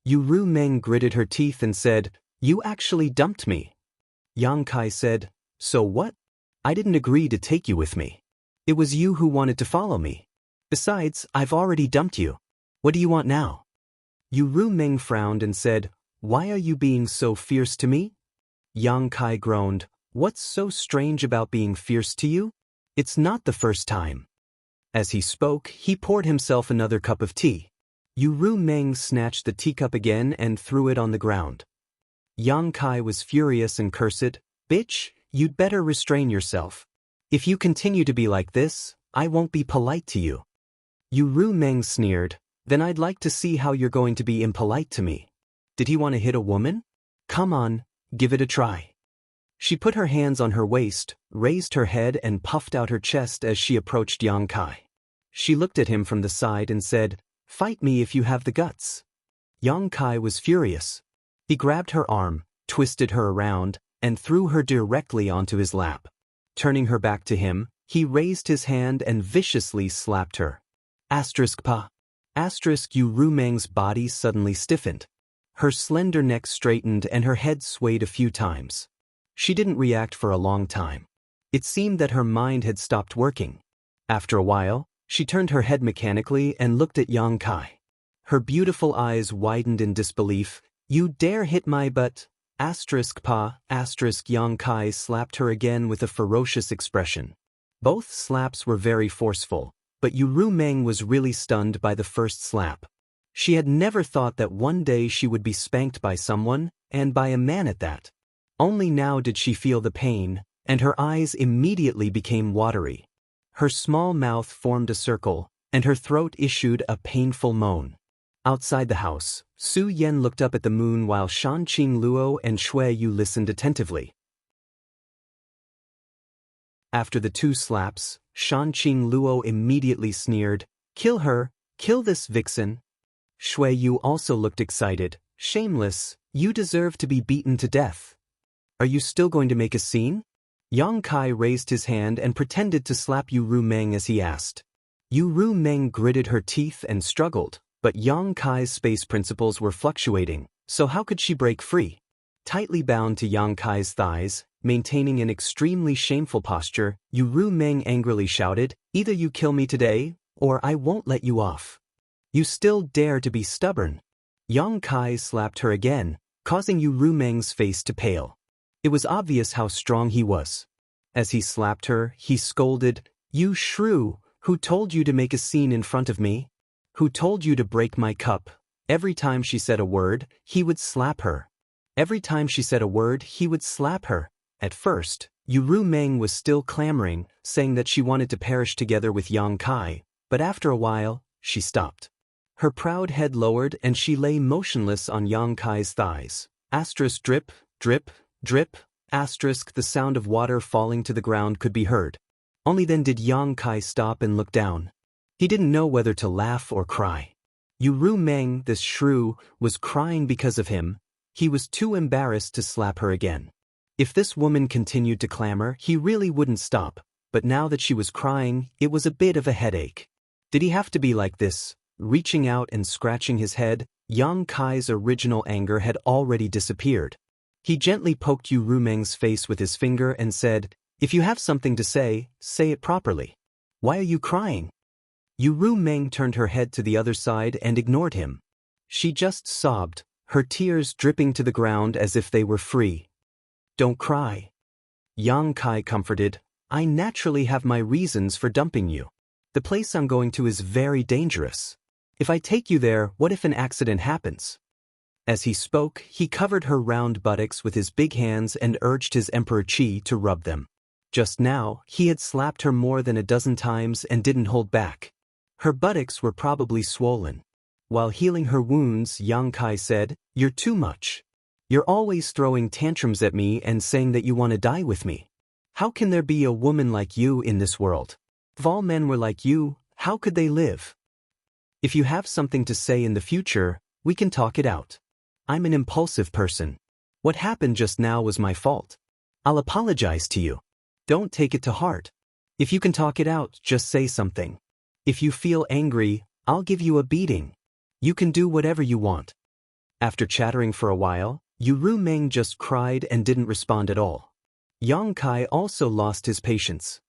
Yu Meng gritted her teeth and said, "You actually dumped me." Yang Kai said, "So what? I didn't agree to take you with me. It was you who wanted to follow me. Besides, I've already dumped you. What do you want now?" Yu Meng frowned and said, "Why are you being so fierce to me?" Yang Kai groaned, "What's so strange about being fierce to you? It's not the first time." As he spoke, he poured himself another cup of tea. Yu Meng snatched the teacup again and threw it on the ground. Yang Kai was furious and cursed, "Bitch, you'd better restrain yourself. If you continue to be like this, I won't be polite to you." Yu Meng sneered, "Then I'd like to see how you're going to be impolite to me." Did he want to hit a woman? Come on, give it a try. She put her hands on her waist, raised her head and puffed out her chest as she approached Yang Kai. She looked at him from the side and said, "Fight me if you have the guts." Yang Kai was furious. He grabbed her arm, twisted her around, and threw her directly onto his lap. Turning her back to him, he raised his hand and viciously slapped her. Pa. Yu Meng's body suddenly stiffened. Her slender neck straightened and her head swayed a few times. She didn't react for a long time. It seemed that her mind had stopped working. After a while, she turned her head mechanically and looked at Yang Kai. Her beautiful eyes widened in disbelief. "You dare hit my butt?" Pa. Yang Kai slapped her again with a ferocious expression. Both slaps were very forceful, but Yu Meng was really stunned by the first slap. She had never thought that one day she would be spanked by someone, and by a man at that. Only now did she feel the pain, and her eyes immediately became watery. Her small mouth formed a circle, and her throat issued a painful moan. Outside the house, Su Yan looked up at the moon while Shanqing Luo and Shui Yu listened attentively. After the two slaps, Shanqing Luo immediately sneered, "Kill her, kill this vixen." Shui Yu also looked excited, "Shameless, you deserve to be beaten to death. Are you still going to make a scene?" Yang Kai raised his hand and pretended to slap Yu Meng as he asked. Yu Meng gritted her teeth and struggled, but Yang Kai's space principles were fluctuating, so how could she break free? Tightly bound to Yang Kai's thighs, maintaining an extremely shameful posture, Yu Meng angrily shouted, "Either you kill me today, or I won't let you off. You still dare to be stubborn." Yang Kai slapped her again, causing Yu Meng's face to pale. It was obvious how strong he was. As he slapped her, he scolded, "You shrew, who told you to make a scene in front of me? Who told you to break my cup?" Every time she said a word, he would slap her. Every time she said a word, he would slap her. At first, Yu Meng was still clamoring, saying that she wanted to perish together with Yang Kai, but after a while, she stopped. Her proud head lowered and she lay motionless on Yang Kai's thighs. Drip, drip, drip, the sound of water falling to the ground could be heard. Only then did Yang Kai stop and look down. He didn't know whether to laugh or cry. Yu Meng, this shrew, was crying because of him. He was too embarrassed to slap her again. If this woman continued to clamor, he really wouldn't stop, but now that she was crying, it was a bit of a headache. Did he have to be like this? Reaching out and scratching his head, Yang Kai's original anger had already disappeared. He gently poked Yu Meng's face with his finger and said, "If you have something to say it properly. Why are you crying?" Yu Meng turned her head to the other side and ignored him. She just sobbed, her tears dripping to the ground as if they were free. "Don't cry." Yang Kai comforted, "I naturally have my reasons for dumping you. The place I'm going to is very dangerous. If I take you there, what if an accident happens?" As he spoke, he covered her round buttocks with his big hands and urged his Emperor Qi to rub them. Just now, he had slapped her more than a dozen times and didn't hold back. Her buttocks were probably swollen. While healing her wounds, Yang Kai said, "You're too much. You're always throwing tantrums at me and saying that you want to die with me. How can there be a woman like you in this world? If all men were like you, how could they live? If you have something to say in the future, we can talk it out. I'm an impulsive person. What happened just now was my fault. I'll apologize to you. Don't take it to heart. If you can talk it out, just say something. If you feel angry, I'll give you a beating. You can do whatever you want." After chattering for a while, Yu Meng just cried and didn't respond at all. Yang Kai also lost his patience.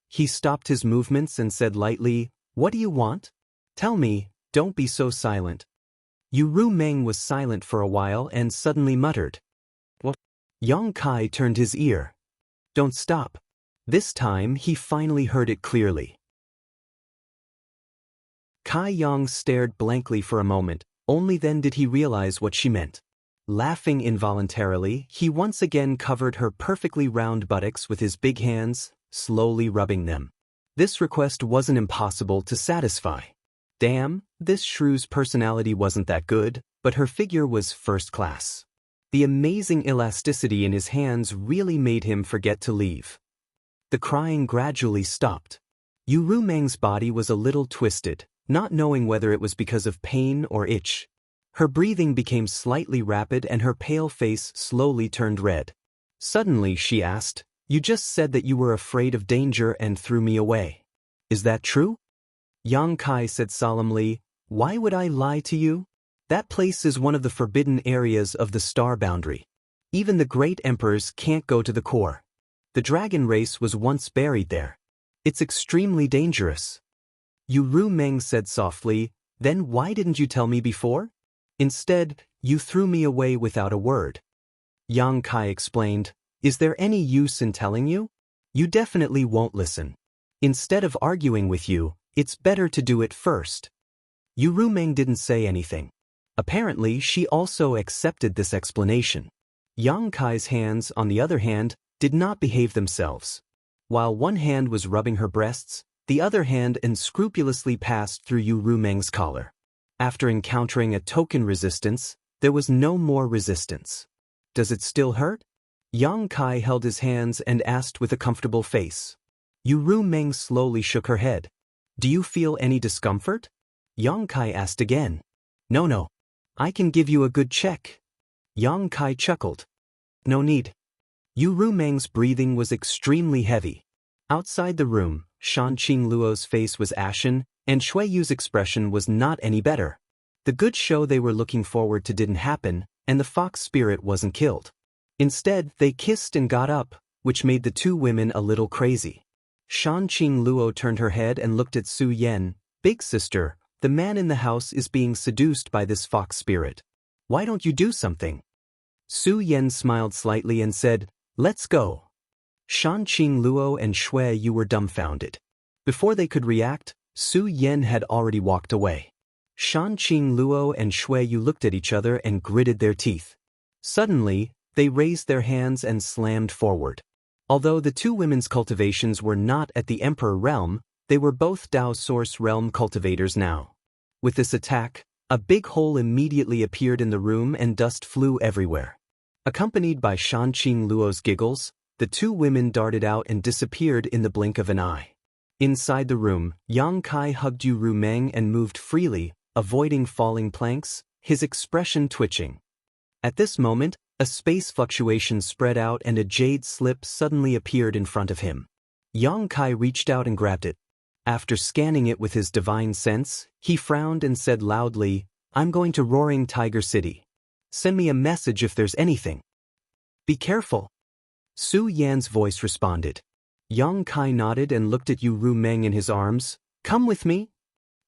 He stopped his movements and said lightly, "What do you want? Tell me, don't be so silent." Yu Meng was silent for a while and suddenly muttered, "What?" Yang Kai turned his ear. "Don't stop." This time he finally heard it clearly. Kai Yang stared blankly for a moment, only then did he realize what she meant. Laughing involuntarily, he once again covered her perfectly round buttocks with his big hands, slowly rubbing them. This request wasn't impossible to satisfy. Damn, this shrew's personality wasn't that good, but her figure was first class. The amazing elasticity in his hands really made him forget to leave. The crying gradually stopped. Yu Meng's body was a little twisted, not knowing whether it was because of pain or itch. Her breathing became slightly rapid and her pale face slowly turned red. Suddenly she asked, "You just said that you were afraid of danger and threw me away. Is that true?" Yang Kai said solemnly, "Why would I lie to you? That place is one of the forbidden areas of the star boundary. Even the great emperors can't go to the core. The dragon race was once buried there. It's extremely dangerous." Yu Meng said softly, "Then why didn't you tell me before? Instead, you threw me away without a word." Yang Kai explained, "Is there any use in telling you? You definitely won't listen. Instead of arguing with you, it's better to do it first." Yu Meng didn't say anything. Apparently, she also accepted this explanation. Yang Kai's hands, on the other hand, did not behave themselves. While one hand was rubbing her breasts, the other hand unscrupulously passed through Yu Meng's collar. After encountering a token resistance, there was no more resistance. "Does it still hurt?" Yang Kai held his hands and asked with a comfortable face. Yu Meng slowly shook her head. "Do you feel any discomfort?" Yang Kai asked again. No. I can give you a good check." Yang Kai chuckled. "No need." Yu Meng's breathing was extremely heavy. Outside the room, Shan Qingluo's face was ashen, and Shui Yu's expression was not any better. The good show they were looking forward to didn't happen, and the fox spirit wasn't killed. Instead, they kissed and got up, which made the two women a little crazy. Shan Qingluo turned her head and looked at Su Yan. "Big sister, the man in the house is being seduced by this fox spirit. Why don't you do something?" Su Yan smiled slightly and said, "Let's go." Shan Qingluo and Shui Yu were dumbfounded. Before they could react, Su Yan had already walked away. Shan Qingluo and Shui Yu looked at each other and gritted their teeth. Suddenly, they raised their hands and slammed forward. Although the two women's cultivations were not at the Emperor realm, they were both Dao Source realm cultivators now. With this attack, a big hole immediately appeared in the room and dust flew everywhere. Accompanied by Shan Qingluo's giggles, the two women darted out and disappeared in the blink of an eye. Inside the room, Yang Kai hugged Yu Meng and moved freely, avoiding falling planks, his expression twitching. At this moment, a space fluctuation spread out and a jade slip suddenly appeared in front of him. Yang Kai reached out and grabbed it. After scanning it with his divine sense, he frowned and said loudly, "I'm going to Roaring Tiger City. Send me a message if there's anything. Be careful." Su Yan's voice responded. Yang Kai nodded and looked at Yu Meng in his arms. "Come with me?"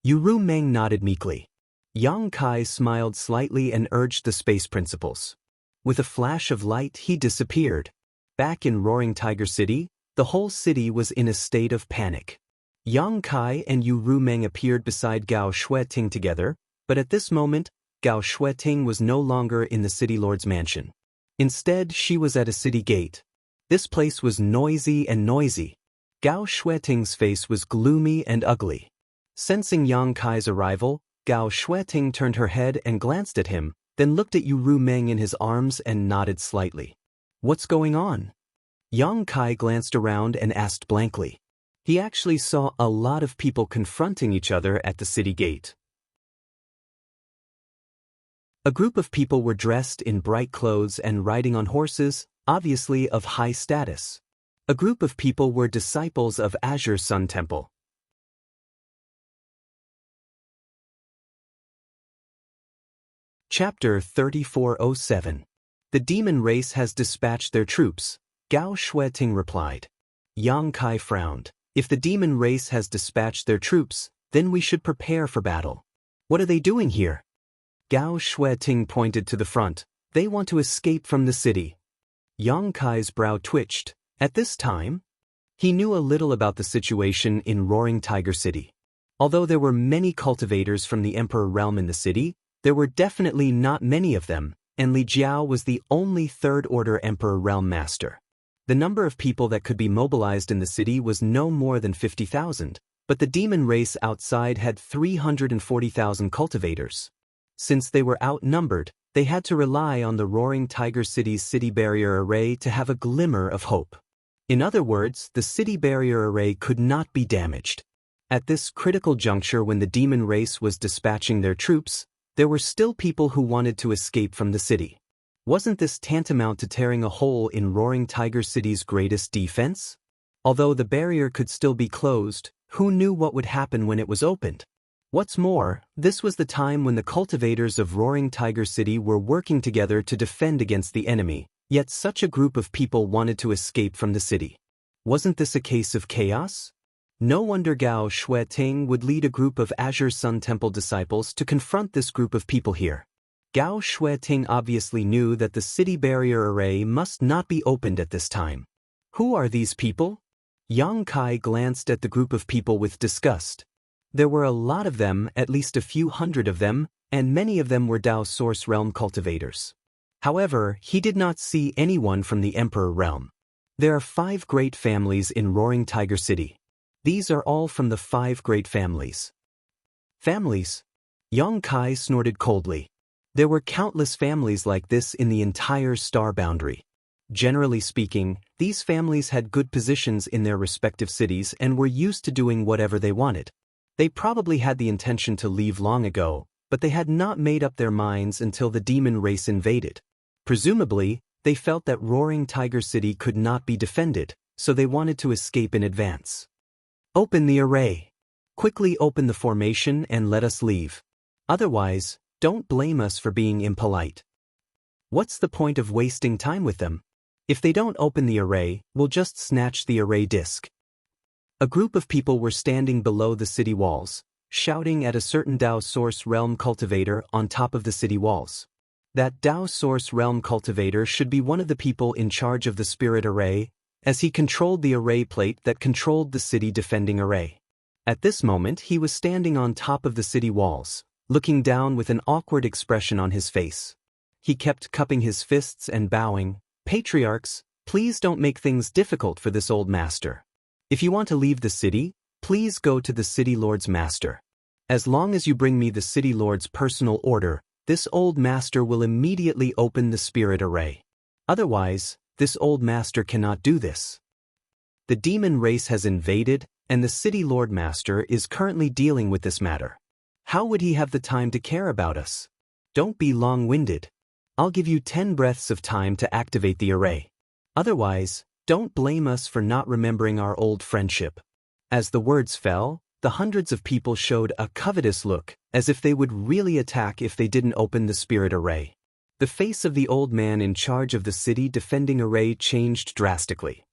Yu Meng nodded meekly. Yang Kai smiled slightly and urged the space principles. With a flash of light, he disappeared. Back in Roaring Tiger City, the whole city was in a state of panic. Yang Kai and Yu Rumeng appeared beside Gao Shueting together, but at this moment, Gao Shueting was no longer in the city lord's mansion. Instead, she was at a city gate. This place was noisy and noisy. Gao Shueting's face was gloomy and ugly. Sensing Yang Kai's arrival, Gao Shueting turned her head and glanced at him, then looked at Yu Rumeng in his arms and nodded slightly. What's going on? Yang Kai glanced around and asked blankly. He actually saw a lot of people confronting each other at the city gate. A group of people were dressed in bright clothes and riding on horses, obviously of high status. A group of people were disciples of Azure Sun Temple. Chapter 3407. The demon race has dispatched their troops, Gao Shueting replied. Yang Kai frowned. If the demon race has dispatched their troops, then we should prepare for battle. What are they doing here? Gao Shueting pointed to the front. They want to escape from the city. Yang Kai's brow twitched. At this time, he knew a little about the situation in Roaring Tiger City. Although there were many cultivators from the Emperor realm in the city, there were definitely not many of them, and Li Jiao was the only third-order Emperor realm master. The number of people that could be mobilized in the city was no more than 50,000, but the demon race outside had 340,000 cultivators. Since they were outnumbered, they had to rely on the Roaring Tiger City's city barrier array to have a glimmer of hope. In other words, the city barrier array could not be damaged. At this critical juncture when the demon race was dispatching their troops, there were still people who wanted to escape from the city. Wasn't this tantamount to tearing a hole in Roaring Tiger City's greatest defense? Although the barrier could still be closed, who knew what would happen when it was opened? What's more, this was the time when the cultivators of Roaring Tiger City were working together to defend against the enemy, yet such a group of people wanted to escape from the city. Wasn't this a case of chaos? No wonder Gao Shueting would lead a group of Azure Sun Temple disciples to confront this group of people here. Gao Shueting obviously knew that the city barrier array must not be opened at this time. Who are these people? Yang Kai glanced at the group of people with disgust. There were a lot of them, at least a few hundred of them, and many of them were Dao Source Realm cultivators. However, he did not see anyone from the Emperor Realm. There are 5 great families in Roaring Tiger City. These are all from the 5 great families. Families? Yang Kai snorted coldly. There were countless families like this in the entire star boundary. Generally speaking, these families had good positions in their respective cities and were used to doing whatever they wanted. They probably had the intention to leave long ago, but they had not made up their minds until the demon race invaded. Presumably, they felt that Roaring Tiger City could not be defended, so they wanted to escape in advance. Open the array. Quickly open the formation and let us leave. Otherwise, don't blame us for being impolite. What's the point of wasting time with them? If they don't open the array, we'll just snatch the array disk. A group of people were standing below the city walls, shouting at a certain Dao Source Realm cultivator on top of the city walls. That Dao Source Realm cultivator should be one of the people in charge of the spirit array, as he controlled the array plate that controlled the city defending array. At this moment he was standing on top of the city walls, looking down with an awkward expression on his face. He kept cupping his fists and bowing. Patriarchs, please don't make things difficult for this old master. If you want to leave the city, please go to the city lord's master. As long as you bring me the city lord's personal order, this old master will immediately open the spirit array. Otherwise, this old master cannot do this. The demon race has invaded, and the city lord master is currently dealing with this matter. How would he have the time to care about us? Don't be long-winded. I'll give you 10 breaths of time to activate the array. Otherwise, don't blame us for not remembering our old friendship. As the words fell, the hundreds of people showed a covetous look, as if they would really attack if they didn't open the spirit array. The face of the old man in charge of the city defending array changed drastically.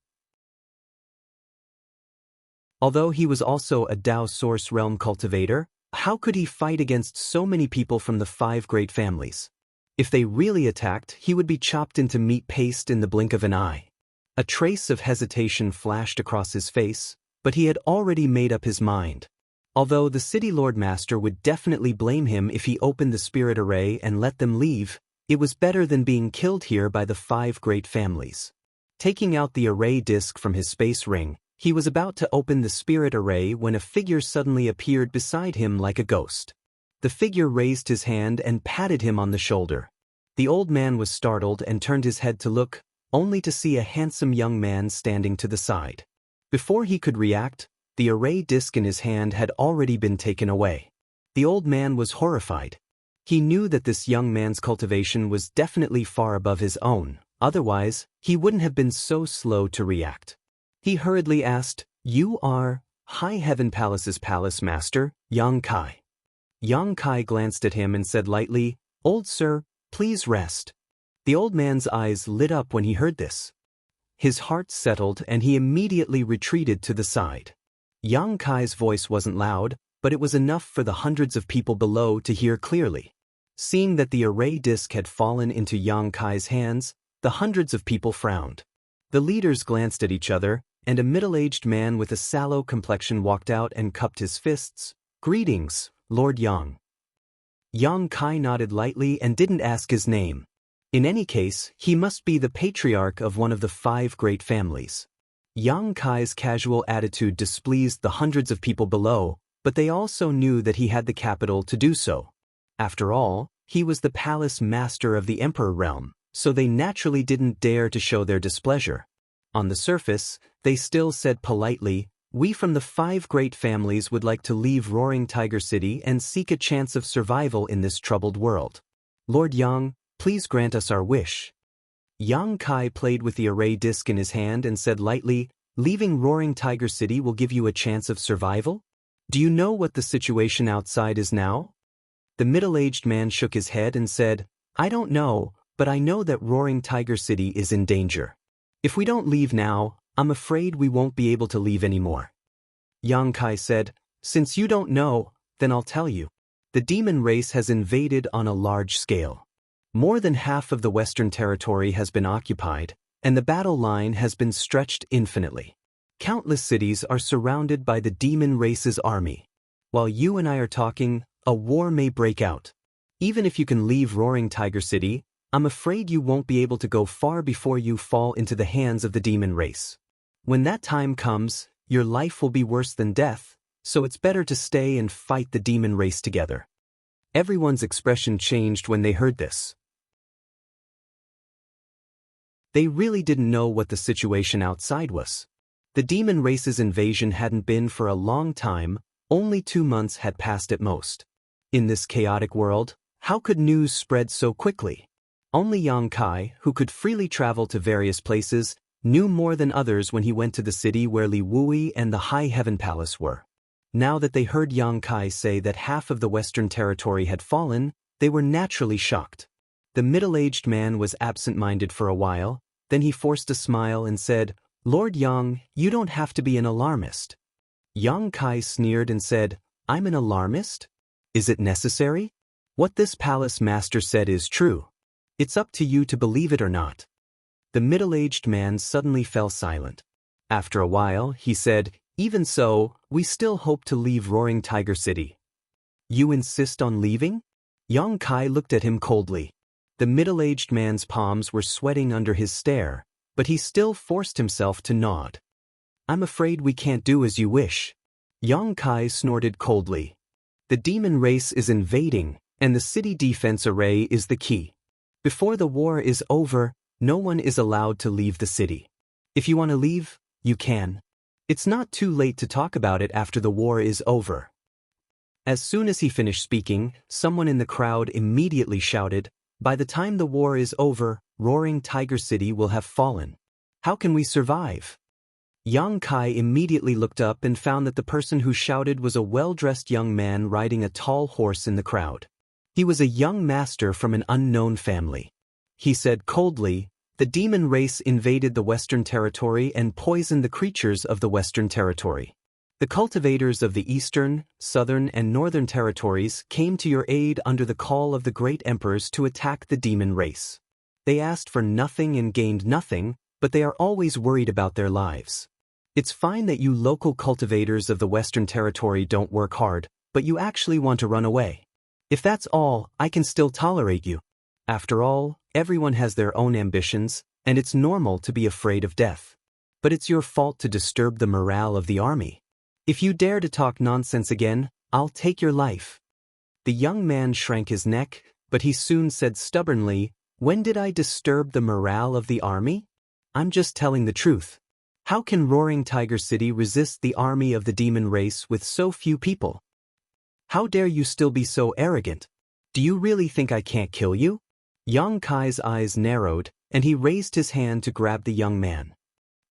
Although he was also a Dao Source Realm cultivator, How could he fight against so many people from the 5 great families? If they really attacked, he would be chopped into meat paste in the blink of an eye. A trace of hesitation flashed across his face, but he had already made up his mind. Although the city Lord Master would definitely blame him if he opened the spirit array and let them leave, it was better than being killed here by the 5 great families. Taking out the array disc from his space ring, he was about to open the spirit array when a figure suddenly appeared beside him like a ghost. The figure raised his hand and patted him on the shoulder. The old man was startled and turned his head to look, only to see a handsome young man standing to the side. Before he could react, the array disc in his hand had already been taken away. The old man was horrified. He knew that this young man's cultivation was definitely far above his own, otherwise, he wouldn't have been so slow to react. He hurriedly asked, "You are High Heaven Palace's palace master, Yang Kai." Yang Kai glanced at him and said lightly, "Old sir, please rest." The old man's eyes lit up when he heard this. His heart settled and he immediately retreated to the side. Yang Kai's voice wasn't loud, but it was enough for the hundreds of people below to hear clearly. Seeing that the array disc had fallen into Yang Kai's hands, the hundreds of people frowned. The leaders glanced at each other, and a middle-aged man with a sallow complexion walked out and cupped his fists. "Greetings, Lord Yang." Yang Kai nodded lightly and didn't ask his name. In any case, he must be the patriarch of one of the 5 great families. Yang Kai's casual attitude displeased the hundreds of people below, but they also knew that he had the capital to do so. After all, he was the palace master of the Emperor realm, so they naturally didn't dare to show their displeasure. On the surface, they still said politely, "We from the 5 great families would like to leave Roaring Tiger City and seek a chance of survival in this troubled world. Lord Yang, please grant us our wish." Yang Kai played with the array disc in his hand and said lightly, "Leaving Roaring Tiger City will give you a chance of survival? Do you know what the situation outside is now?" The middle-aged man shook his head and said, "I don't know, but I know that Roaring Tiger City is in danger. If we don't leave now, I'm afraid we won't be able to leave anymore." Yang Kai said, "Since you don't know, then I'll tell you. The demon race has invaded on a large scale. More than half of the Western territory has been occupied, and the battle line has been stretched infinitely. Countless cities are surrounded by the demon race's army. While you and I are talking, a war may break out. Even if you can leave Roaring Tiger City, I'm afraid you won't be able to go far before you fall into the hands of the demon race. When that time comes, your life will be worse than death, so it's better to stay and fight the demon race together." Everyone's expression changed when they heard this. They really didn't know what the situation outside was. The demon race's invasion hadn't been for a long time, only 2 months had passed at most. In this chaotic world, how could news spread so quickly? Only Yang Kai, who could freely travel to various places, knew more than others when he went to the city where Li Wui and the High Heaven Palace were. Now that they heard Yang Kai say that half of the Western territory had fallen, they were naturally shocked. The middle-aged man was absent-minded for a while, then he forced a smile and said, "Lord Yang, you don't have to be an alarmist." Yang Kai sneered and said, "I'm an alarmist? Is it necessary? What this palace master said is true. It's up to you to believe it or not." The middle-aged man suddenly fell silent. After a while, he said, "Even so, we still hope to leave Roaring Tiger City." "You insist on leaving?" Yang Kai looked at him coldly. The middle-aged man's palms were sweating under his stare, but he still forced himself to nod. "I'm afraid we can't do as you wish." Yang Kai snorted coldly. "The demon race is invading, and the city defense array is the key. Before the war is over, no one is allowed to leave the city. If you want to leave, you can. It's not too late to talk about it after the war is over." As soon as he finished speaking, someone in the crowd immediately shouted, "By the time the war is over, Roaring Tiger City will have fallen. How can we survive?" Yang Kai immediately looked up and found that the person who shouted was a well-dressed young man riding a tall horse in the crowd. He was a young master from an unknown family. He said coldly, "The demon race invaded the Western territory and poisoned the creatures of the Western territory. The cultivators of the eastern, southern, and northern territories came to your aid under the call of the great emperors to attack the demon race. They asked for nothing and gained nothing, but they are always worried about their lives. It's fine that you local cultivators of the Western Territory don't work hard, but you actually want to run away. If that's all, I can still tolerate you. After all, everyone has their own ambitions, and it's normal to be afraid of death. But it's your fault to disturb the morale of the army. If you dare to talk nonsense again, I'll take your life. The young man shrank his neck, but he soon said stubbornly, "When did I disturb the morale of the army? I'm just telling the truth. How can Roaring Tiger City resist the army of the demon race with so few people? How dare you still be so arrogant? Do you really think I can't kill you?" Yang Kai's eyes narrowed, and he raised his hand to grab the young man.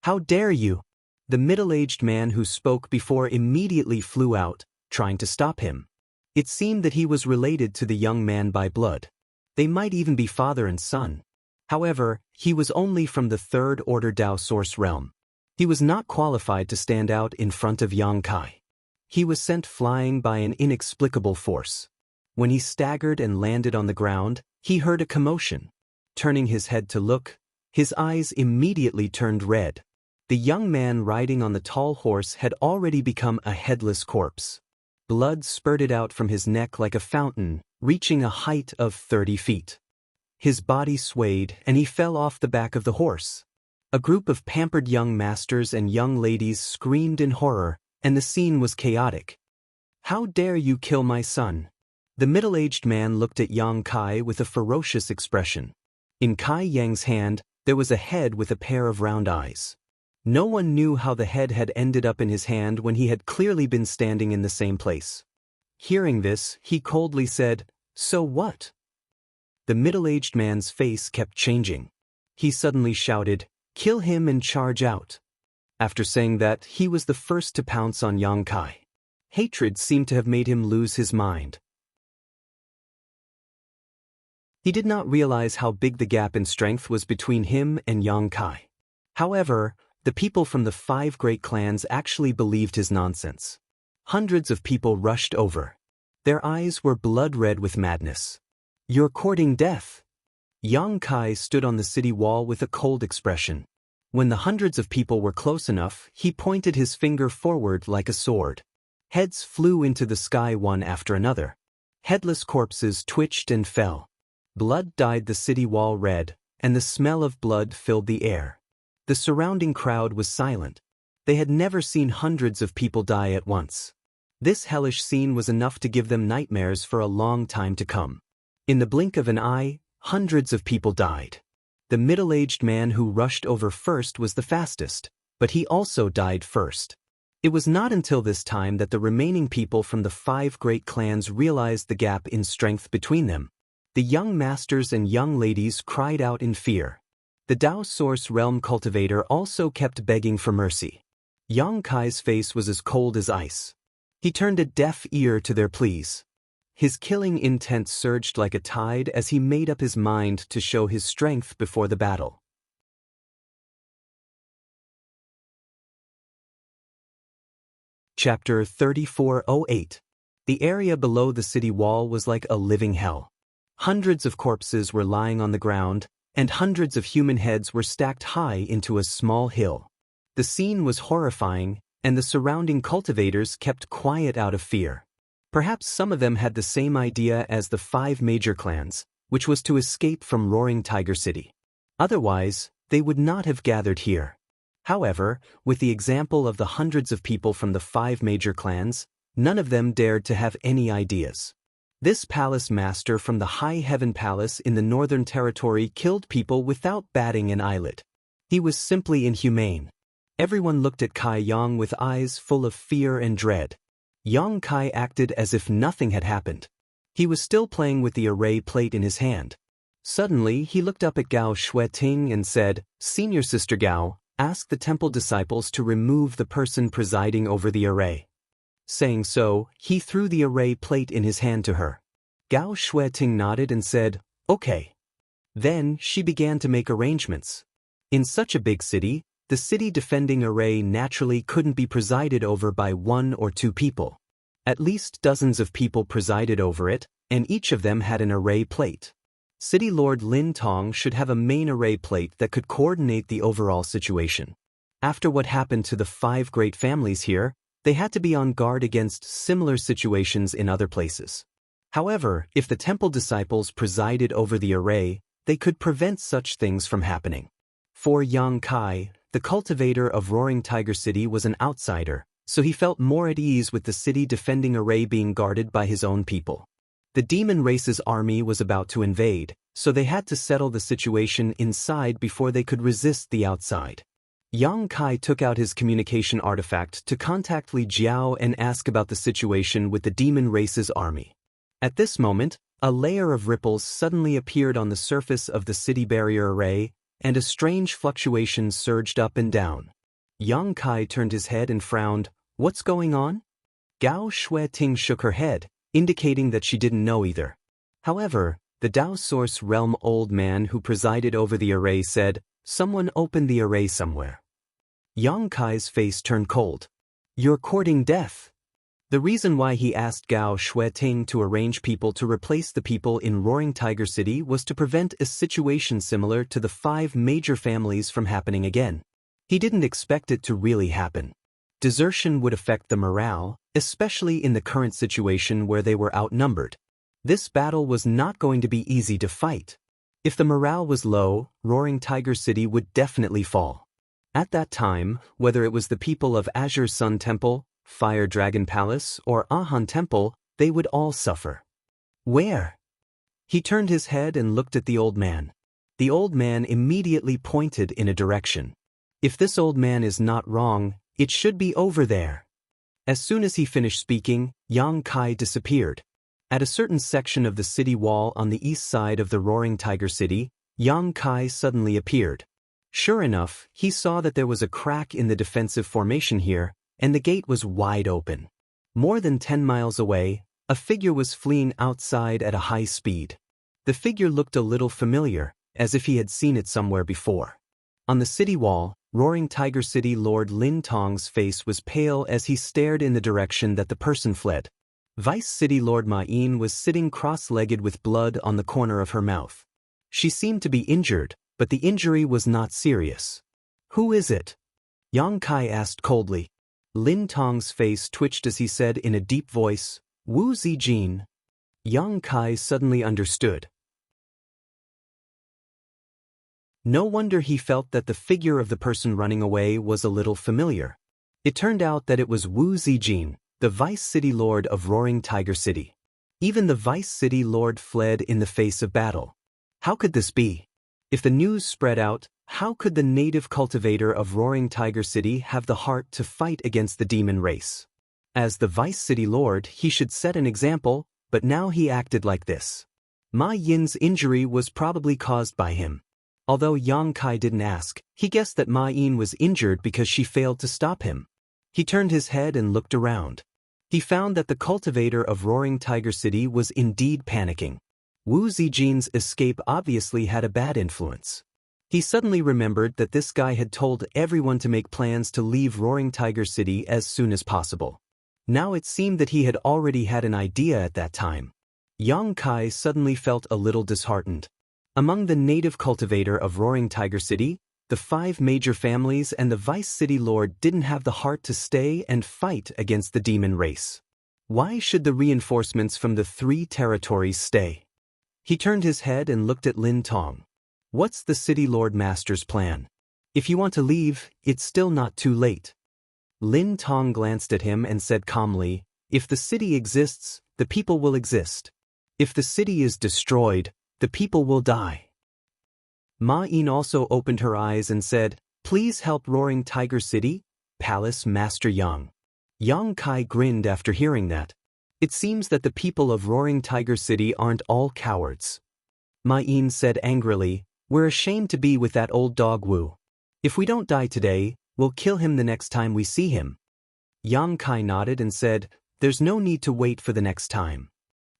"How dare you?" The middle-aged man who spoke before immediately flew out, trying to stop him. It seemed that he was related to the young man by blood. They might even be father and son. However, he was only from the Third Order Dao Source realm. He was not qualified to stand out in front of Yang Kai. He was sent flying by an inexplicable force. When he staggered and landed on the ground, he heard a commotion. Turning his head to look, his eyes immediately turned red. The young man riding on the tall horse had already become a headless corpse. Blood spurted out from his neck like a fountain, reaching a height of 30 feet. His body swayed and he fell off the back of the horse. A group of pampered young masters and young ladies screamed in horror, and the scene was chaotic. "How dare you kill my son?" The middle-aged man looked at Yang Kai with a ferocious expression. In Kai Yang's hand, there was a head with a pair of round eyes. No one knew how the head had ended up in his hand when he had clearly been standing in the same place. Hearing this, he coldly said, "So what?" The middle-aged man's face kept changing. He suddenly shouted, "Kill him and charge out." After saying that, he was the first to pounce on Yang Kai. Hatred seemed to have made him lose his mind. He did not realize how big the gap in strength was between him and Yang Kai. However, the people from the 5 great clans actually believed his nonsense. Hundreds of people rushed over. Their eyes were blood-red with madness. "You're courting death." Yang Kai stood on the city wall with a cold expression. When the hundreds of people were close enough, he pointed his finger forward like a sword. Heads flew into the sky one after another. Headless corpses twitched and fell. Blood dyed the city wall red, and the smell of blood filled the air. The surrounding crowd was silent. They had never seen hundreds of people die at once. This hellish scene was enough to give them nightmares for a long time to come. In the blink of an eye, hundreds of people died. The middle-aged man who rushed over first was the fastest, but he also died first. It was not until this time that the remaining people from the 5 great clans realized the gap in strength between them. The young masters and young ladies cried out in fear. The Dao Source Realm cultivator also kept begging for mercy. Yang Kai's face was as cold as ice. He turned a deaf ear to their pleas. His killing intent surged like a tide as he made up his mind to show his strength before the battle. Chapter 3408. The area below the city wall was like a living hell. Hundreds of corpses were lying on the ground, and hundreds of human heads were stacked high into a small hill. The scene was horrifying, and the surrounding cultivators kept quiet out of fear. Perhaps some of them had the same idea as the 5 major clans, which was to escape from Roaring Tiger City. Otherwise, they would not have gathered here. However, with the example of the hundreds of people from the 5 major clans, none of them dared to have any ideas. This palace master from the High Heaven Palace in the Northern Territory killed people without batting an eyelid. He was simply inhumane. Everyone looked at Kai Yang with eyes full of fear and dread. Yang Kai acted as if nothing had happened. He was still playing with the array plate in his hand. Suddenly, he looked up at Gao Shueting and said, "Senior Sister Gao, ask the temple disciples to remove the person presiding over the array." Saying so, he threw the array plate in his hand to her. Gao Shueting nodded and said, "Okay." Then she began to make arrangements. In such a big city, the city defending array naturally couldn't be presided over by 1 or 2 people. At least dozens of people presided over it, and each of them had an array plate. City Lord Lin Tong should have a main array plate that could coordinate the overall situation. After what happened to the 5 great families here, they had to be on guard against similar situations in other places. However, if the temple disciples presided over the array, they could prevent such things from happening. For Yang Kai, the cultivator of Roaring Tiger City was an outsider, so he felt more at ease with the city defending array being guarded by his own people. The demon race's army was about to invade, so they had to settle the situation inside before they could resist the outside. Yang Kai took out his communication artifact to contact Li Jiao and ask about the situation with the demon race's army. At this moment, a layer of ripples suddenly appeared on the surface of the city barrier array, and a strange fluctuation surged up and down. Yang Kai turned his head and frowned. "What's going on?" Gao Shueting shook her head, indicating that she didn't know either. However, the Dao Source Realm old man who presided over the array said, "Someone opened the array somewhere." Yang Kai's face turned cold. "You're courting death." The reason why he asked Gao Shueting to arrange people to replace the people in Roaring Tiger City was to prevent a situation similar to the 5 major families from happening again. He didn't expect it to really happen. Desertion would affect the morale, especially in the current situation where they were outnumbered. This battle was not going to be easy to fight. If the morale was low, Roaring Tiger City would definitely fall. At that time, whether it was the people of Azure Sun Temple, Fire Dragon Palace, or Ahan Temple, they would all suffer. "Where?" He turned his head and looked at the old man. The old man immediately pointed in a direction. If this old man is not wrong, it should be over there. As soon as he finished speaking, Yang Kai disappeared. At a certain section of the city wall on the east side of the Roaring Tiger City, Yang Kai suddenly appeared. Sure enough, he saw that there was a crack in the defensive formation here, and the gate was wide open. More than 10 miles away, a figure was fleeing outside at a high speed. The figure looked a little familiar, as if he had seen it somewhere before. On the city wall, Roaring Tiger City Lord Lin Tong's face was pale as he stared in the direction that the person fled. Vice City Lord Ma Yin was sitting cross-legged with blood on the corner of her mouth. She seemed to be injured, but the injury was not serious. "Who is it?" Yang Kai asked coldly. Lin Tong's face twitched as he said in a deep voice, "Wu Zijin." Yang Kai suddenly understood. No wonder he felt that the figure of the person running away was a little familiar. It turned out that it was Wu Zijin, the Vice City Lord of Roaring Tiger City. Even the Vice City Lord fled in the face of battle. How could this be? If the news spread out, how could the native cultivator of Roaring Tiger City have the heart to fight against the demon race? As the Vice City Lord, he should set an example, but now he acted like this. Ma Yin's injury was probably caused by him. Although Yang Kai didn't ask, he guessed that Ma Yin was injured because she failed to stop him. He turned his head and looked around. He found that the cultivator of Roaring Tiger City was indeed panicking. Wu Zijin's escape obviously had a bad influence. He suddenly remembered that this guy had told everyone to make plans to leave Roaring Tiger City as soon as possible. Now it seemed that he had already had an idea at that time. Yang Kai suddenly felt a little disheartened. Among the native cultivator of Roaring Tiger City, the 5 major families and the Vice City Lord didn't have the heart to stay and fight against the demon race. Why should the reinforcements from the 3 territories stay? He turned his head and looked at Lin Tong. "What's the City Lord Master's plan? If you want to leave, it's still not too late." Lin Tong glanced at him and said calmly, "If the city exists, the people will exist. If the city is destroyed, the people will die." Ma Yin also opened her eyes and said, "Please help Roaring Tiger City, Palace Master Yang." Yang Kai grinned after hearing that. It seems that the people of Roaring Tiger City aren't all cowards. Ma Yin said angrily, "We're ashamed to be with that old dog Wu. If we don't die today, we'll kill him the next time we see him." Yang Kai nodded and said, "There's no need to wait for the next time."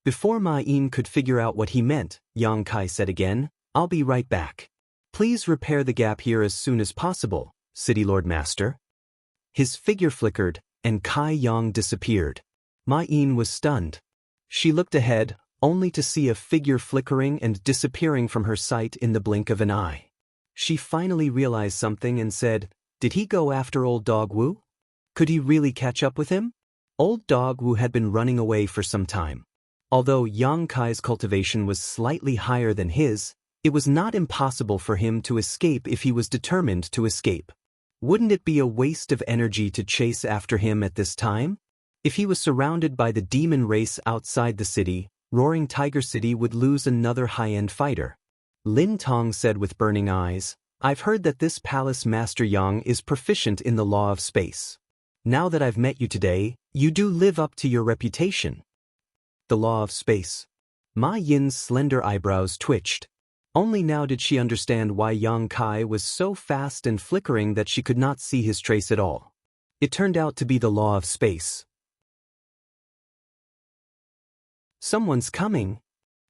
Before Ma Yin could figure out what he meant, Yang Kai said again, "I'll be right back. Please repair the gap here as soon as possible, City Lord Master. His figure flickered, and Kai Yang disappeared. Ma Yin was stunned. She looked ahead, only to see a figure flickering and disappearing from her sight in the blink of an eye. She finally realized something and said, "Did he go after old dog Wu? Could he really catch up with him?" Old dog Wu had been running away for some time. Although Yang Kai's cultivation was slightly higher than his, it was not impossible for him to escape if he was determined to escape. Wouldn't it be a waste of energy to chase after him at this time? If he was surrounded by the demon race outside the city, Roaring Tiger City would lose another high-end fighter. Lin Tong said with burning eyes, "I've heard that this palace master Yang is proficient in the law of space. Now that I've met you today, you do live up to your reputation." The law of space. Ma Yin's slender eyebrows twitched. Only now did she understand why Yang Kai was so fast and flickering that she could not see his trace at all. It turned out to be the law of space. "Someone's coming."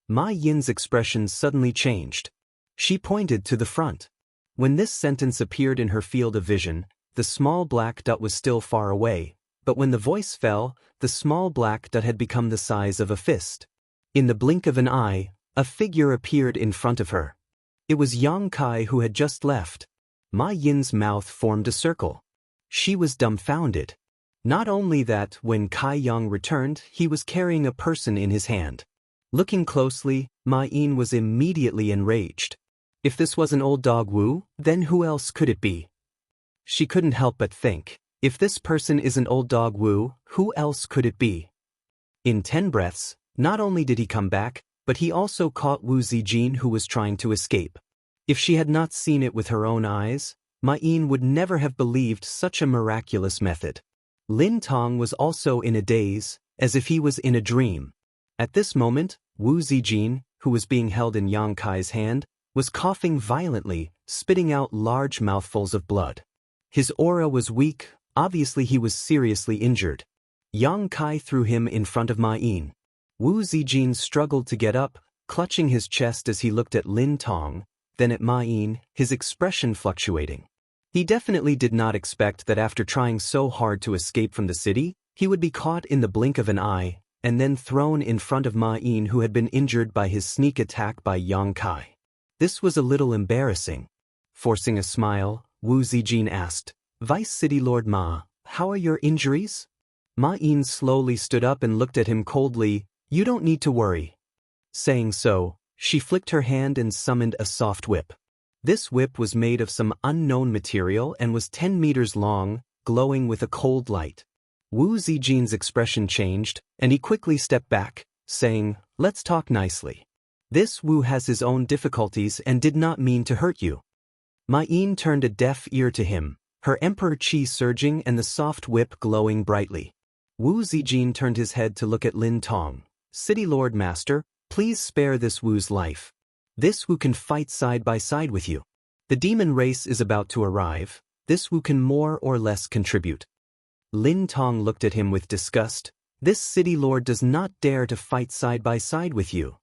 Ma Yin's expression suddenly changed. She pointed to the front. When this sentence appeared in her field of vision, the small black dot was still far away, but when the voice fell, the small black dot had become the size of a fist. In the blink of an eye, a figure appeared in front of her. It was Yang Kai who had just left. Ma Yin's mouth formed a circle. She was dumbfounded. Not only that, when Kai Yang returned, he was carrying a person in his hand. Looking closely, Ma Yin was immediately enraged. If this wasn't old dog Wu, then who else could it be? She couldn't help but think, if this person isn't old dog Wu, who else could it be? In 10 breaths, not only did he come back, but he also caught Wu Zijin, who was trying to escape. If she had not seen it with her own eyes, Ma Yin would never have believed such a miraculous method. Lin Tong was also in a daze, as if he was in a dream. At this moment, Wu Zijin, who was being held in Yang Kai's hand, was coughing violently, spitting out large mouthfuls of blood. His aura was weak, obviously he was seriously injured. Yang Kai threw him in front of Ma Yin. Wu Zijin struggled to get up, clutching his chest as he looked at Lin Tong, then at Ma Yin, his expression fluctuating. He definitely did not expect that after trying so hard to escape from the city, he would be caught in the blink of an eye, and then thrown in front of Ma Yin, who had been injured by his sneak attack by Yang Kai. This was a little embarrassing. Forcing a smile, Wu Zijin asked, "Vice City Lord Ma, how are your injuries?" Ma Yin slowly stood up and looked at him coldly. "You don't need to worry." Saying so, she flicked her hand and summoned a soft whip. This whip was made of some unknown material and was 10 meters long, glowing with a cold light. Wu Zijin's expression changed, and he quickly stepped back, saying, "Let's talk nicely. This Wu has his own difficulties and did not mean to hurt you." Ma Yin turned a deaf ear to him, her emperor chi surging and the soft whip glowing brightly. Wu Zijin turned his head to look at Lin Tong. "City Lord Master, please spare this Wu's life. This Wu can fight side by side with you. The demon race is about to arrive. This Wu can more or less contribute." Lin Tong looked at him with disgust. "This city lord does not dare to fight side by side with you.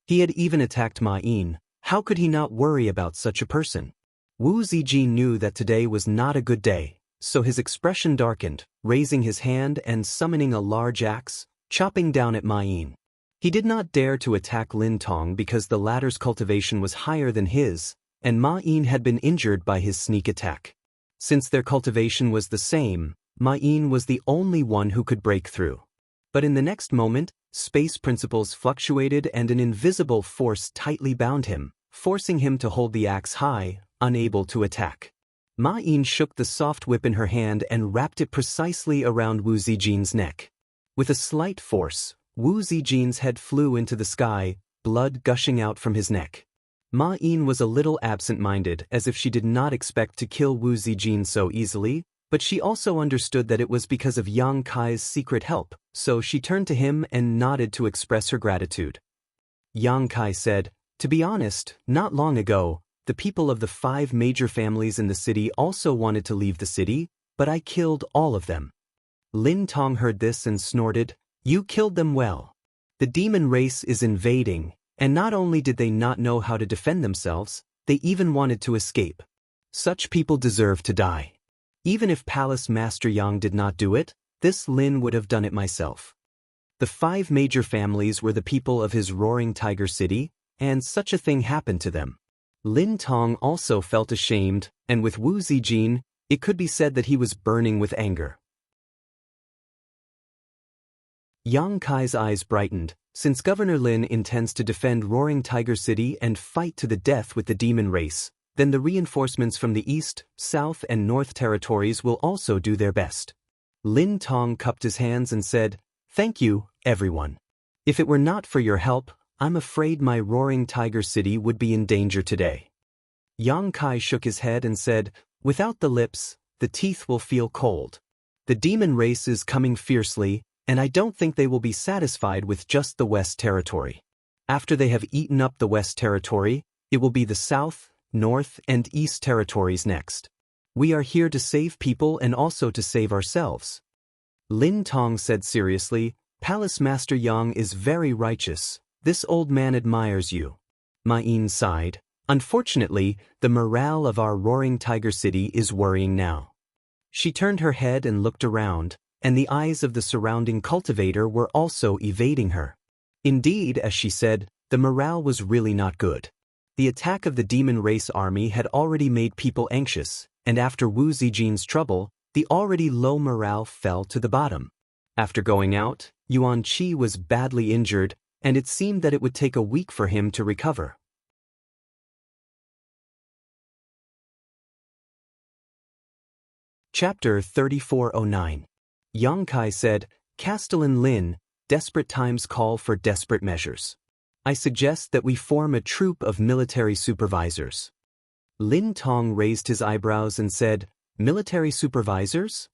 He had even attacked Ma Yin. How could he not worry about such a person?" Wu Zijin knew that today was not a good day, so his expression darkened, raising his hand and summoning a large axe, chopping down at Ma Yin. He did not dare to attack Lin Tong because the latter's cultivation was higher than his, and Ma Yin had been injured by his sneak attack. Since their cultivation was the same, Ma Yin was the only one who could break through. But in the next moment, space principles fluctuated and an invisible force tightly bound him, forcing him to hold the axe high, unable to attack. Ma Yin shook the soft whip in her hand and wrapped it precisely around Wu Zijin's neck. With a slight force, Wu Zijin's head flew into the sky, blood gushing out from his neck. Ma Yin was a little absent-minded, as if she did not expect to kill Wu Zijin so easily, but she also understood that it was because of Yang Kai's secret help, so she turned to him and nodded to express her gratitude. Yang Kai said, "To be honest, not long ago, the people of the 5 major families in the city also wanted to leave the city, but I killed all of them." Lin Tong heard this and snorted, "You killed them well. The demon race is invading, and not only did they not know how to defend themselves, they even wanted to escape. Such people deserve to die. Even if Palace Master Yang did not do it, this Lin would have done it myself. The 5 major families were the people of his roaring tiger city, and such a thing happened to them. Lin Tong also felt ashamed, and with Wu Zijin, it could be said that he was burning with anger. Yang Kai's eyes brightened. Since Governor Lin intends to defend Roaring Tiger City and fight to the death with the demon race, then the reinforcements from the East, South and North territories will also do their best. Lin Tong cupped his hands and said, "Thank you, everyone. If it were not for your help, I'm afraid my Roaring Tiger City would be in danger today." Yang Kai shook his head and said, "Without the lips, the teeth will feel cold. The demon race is coming fiercely, and I don't think they will be satisfied with just the West Territory. After they have eaten up the West Territory, it will be the South, North, and East Territories next. We are here to save people and also to save ourselves." Lin Tong said seriously, "Palace Master Yang is very righteous. This old man admires you." Ma Yin sighed. "Unfortunately, the morale of our Roaring Tiger City is worrying now." She turned her head and looked around, and the eyes of the surrounding cultivator were also evading her. Indeed, as she said, the morale was really not good. The attack of the demon race army had already made people anxious, and after Wu Zijin's trouble, the already low morale fell to the bottom. After going out, Yuan Qi was badly injured, and it seemed that it would take a week for him to recover. Chapter 3409. Yang Kai said, "Castellan Lin, desperate times call for desperate measures. I suggest that we form a troop of military supervisors." Lin Tong raised his eyebrows and said, "Military supervisors?"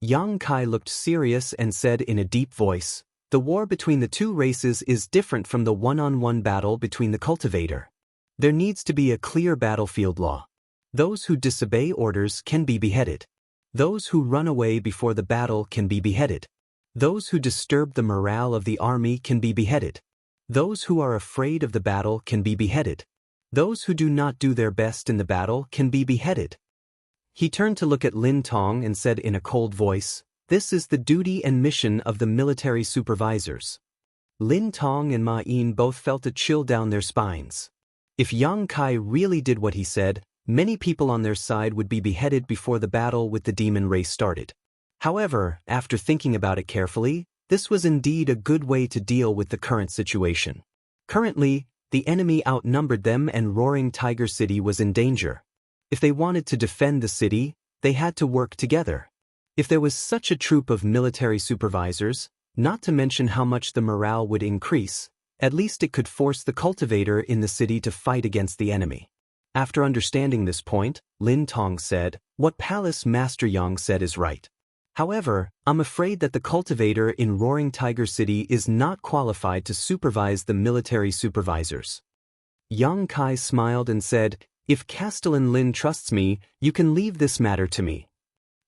Yang Kai looked serious and said in a deep voice, "The war between the two races is different from the one-on-one battle between the cultivator. There needs to be a clear battlefield law. Those who disobey orders can be beheaded. Those who run away before the battle can be beheaded. Those who disturb the morale of the army can be beheaded. Those who are afraid of the battle can be beheaded. Those who do not do their best in the battle can be beheaded." He turned to look at Lin Tong and said in a cold voice, "This is the duty and mission of the military supervisors." Lin Tong and Ma Yin both felt a chill down their spines. If Yang Kai really did what he said, many people on their side would be beheaded before the battle with the demon race started. However, after thinking about it carefully, this was indeed a good way to deal with the current situation. Currently, the enemy outnumbered them and Roaring Tiger City was in danger. If they wanted to defend the city, they had to work together. If there was such a troop of military supervisors, not to mention how much the morale would increase, at least it could force the cultivator in the city to fight against the enemy. After understanding this point, Lin Tong said, "What Palace Master Yang said is right. However, I'm afraid that the cultivator in Roaring Tiger City is not qualified to supervise the military supervisors." Yang Kai smiled and said, "If Castellan Lin trusts me, you can leave this matter to me."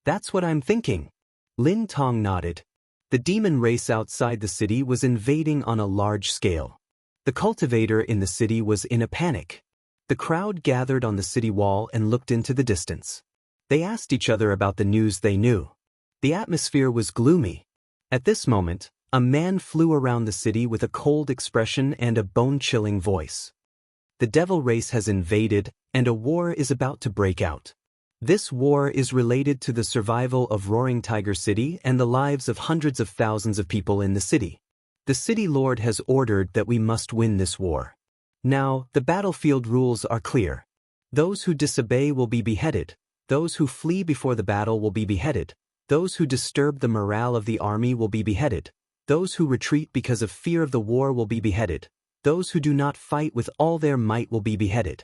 "That's what I'm thinking." Lin Tong nodded. The demon race outside the city was invading on a large scale. The cultivator in the city was in a panic. The crowd gathered on the city wall and looked into the distance. They asked each other about the news they knew. The atmosphere was gloomy. At this moment, a man flew around the city with a cold expression and a bone-chilling voice. "The devil race has invaded, and a war is about to break out. This war is related to the survival of Roaring Tiger City and the lives of hundreds of thousands of people in the city. The city lord has ordered that we must win this war. Now, the battlefield rules are clear. Those who disobey will be beheaded. Those who flee before the battle will be beheaded. Those who disturb the morale of the army will be beheaded. Those who retreat because of fear of the war will be beheaded. Those who do not fight with all their might will be beheaded."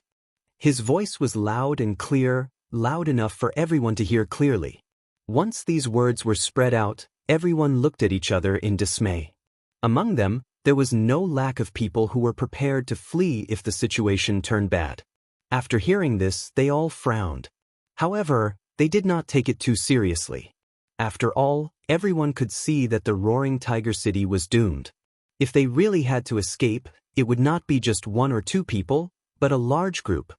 His voice was loud and clear, loud enough for everyone to hear clearly. Once these words were spread out, everyone looked at each other in dismay. Among them, there was no lack of people who were prepared to flee if the situation turned bad. After hearing this, they all frowned. However, they did not take it too seriously. After all, everyone could see that the Roaring Tiger City was doomed. If they really had to escape, it would not be just 1 or 2 people, but a large group.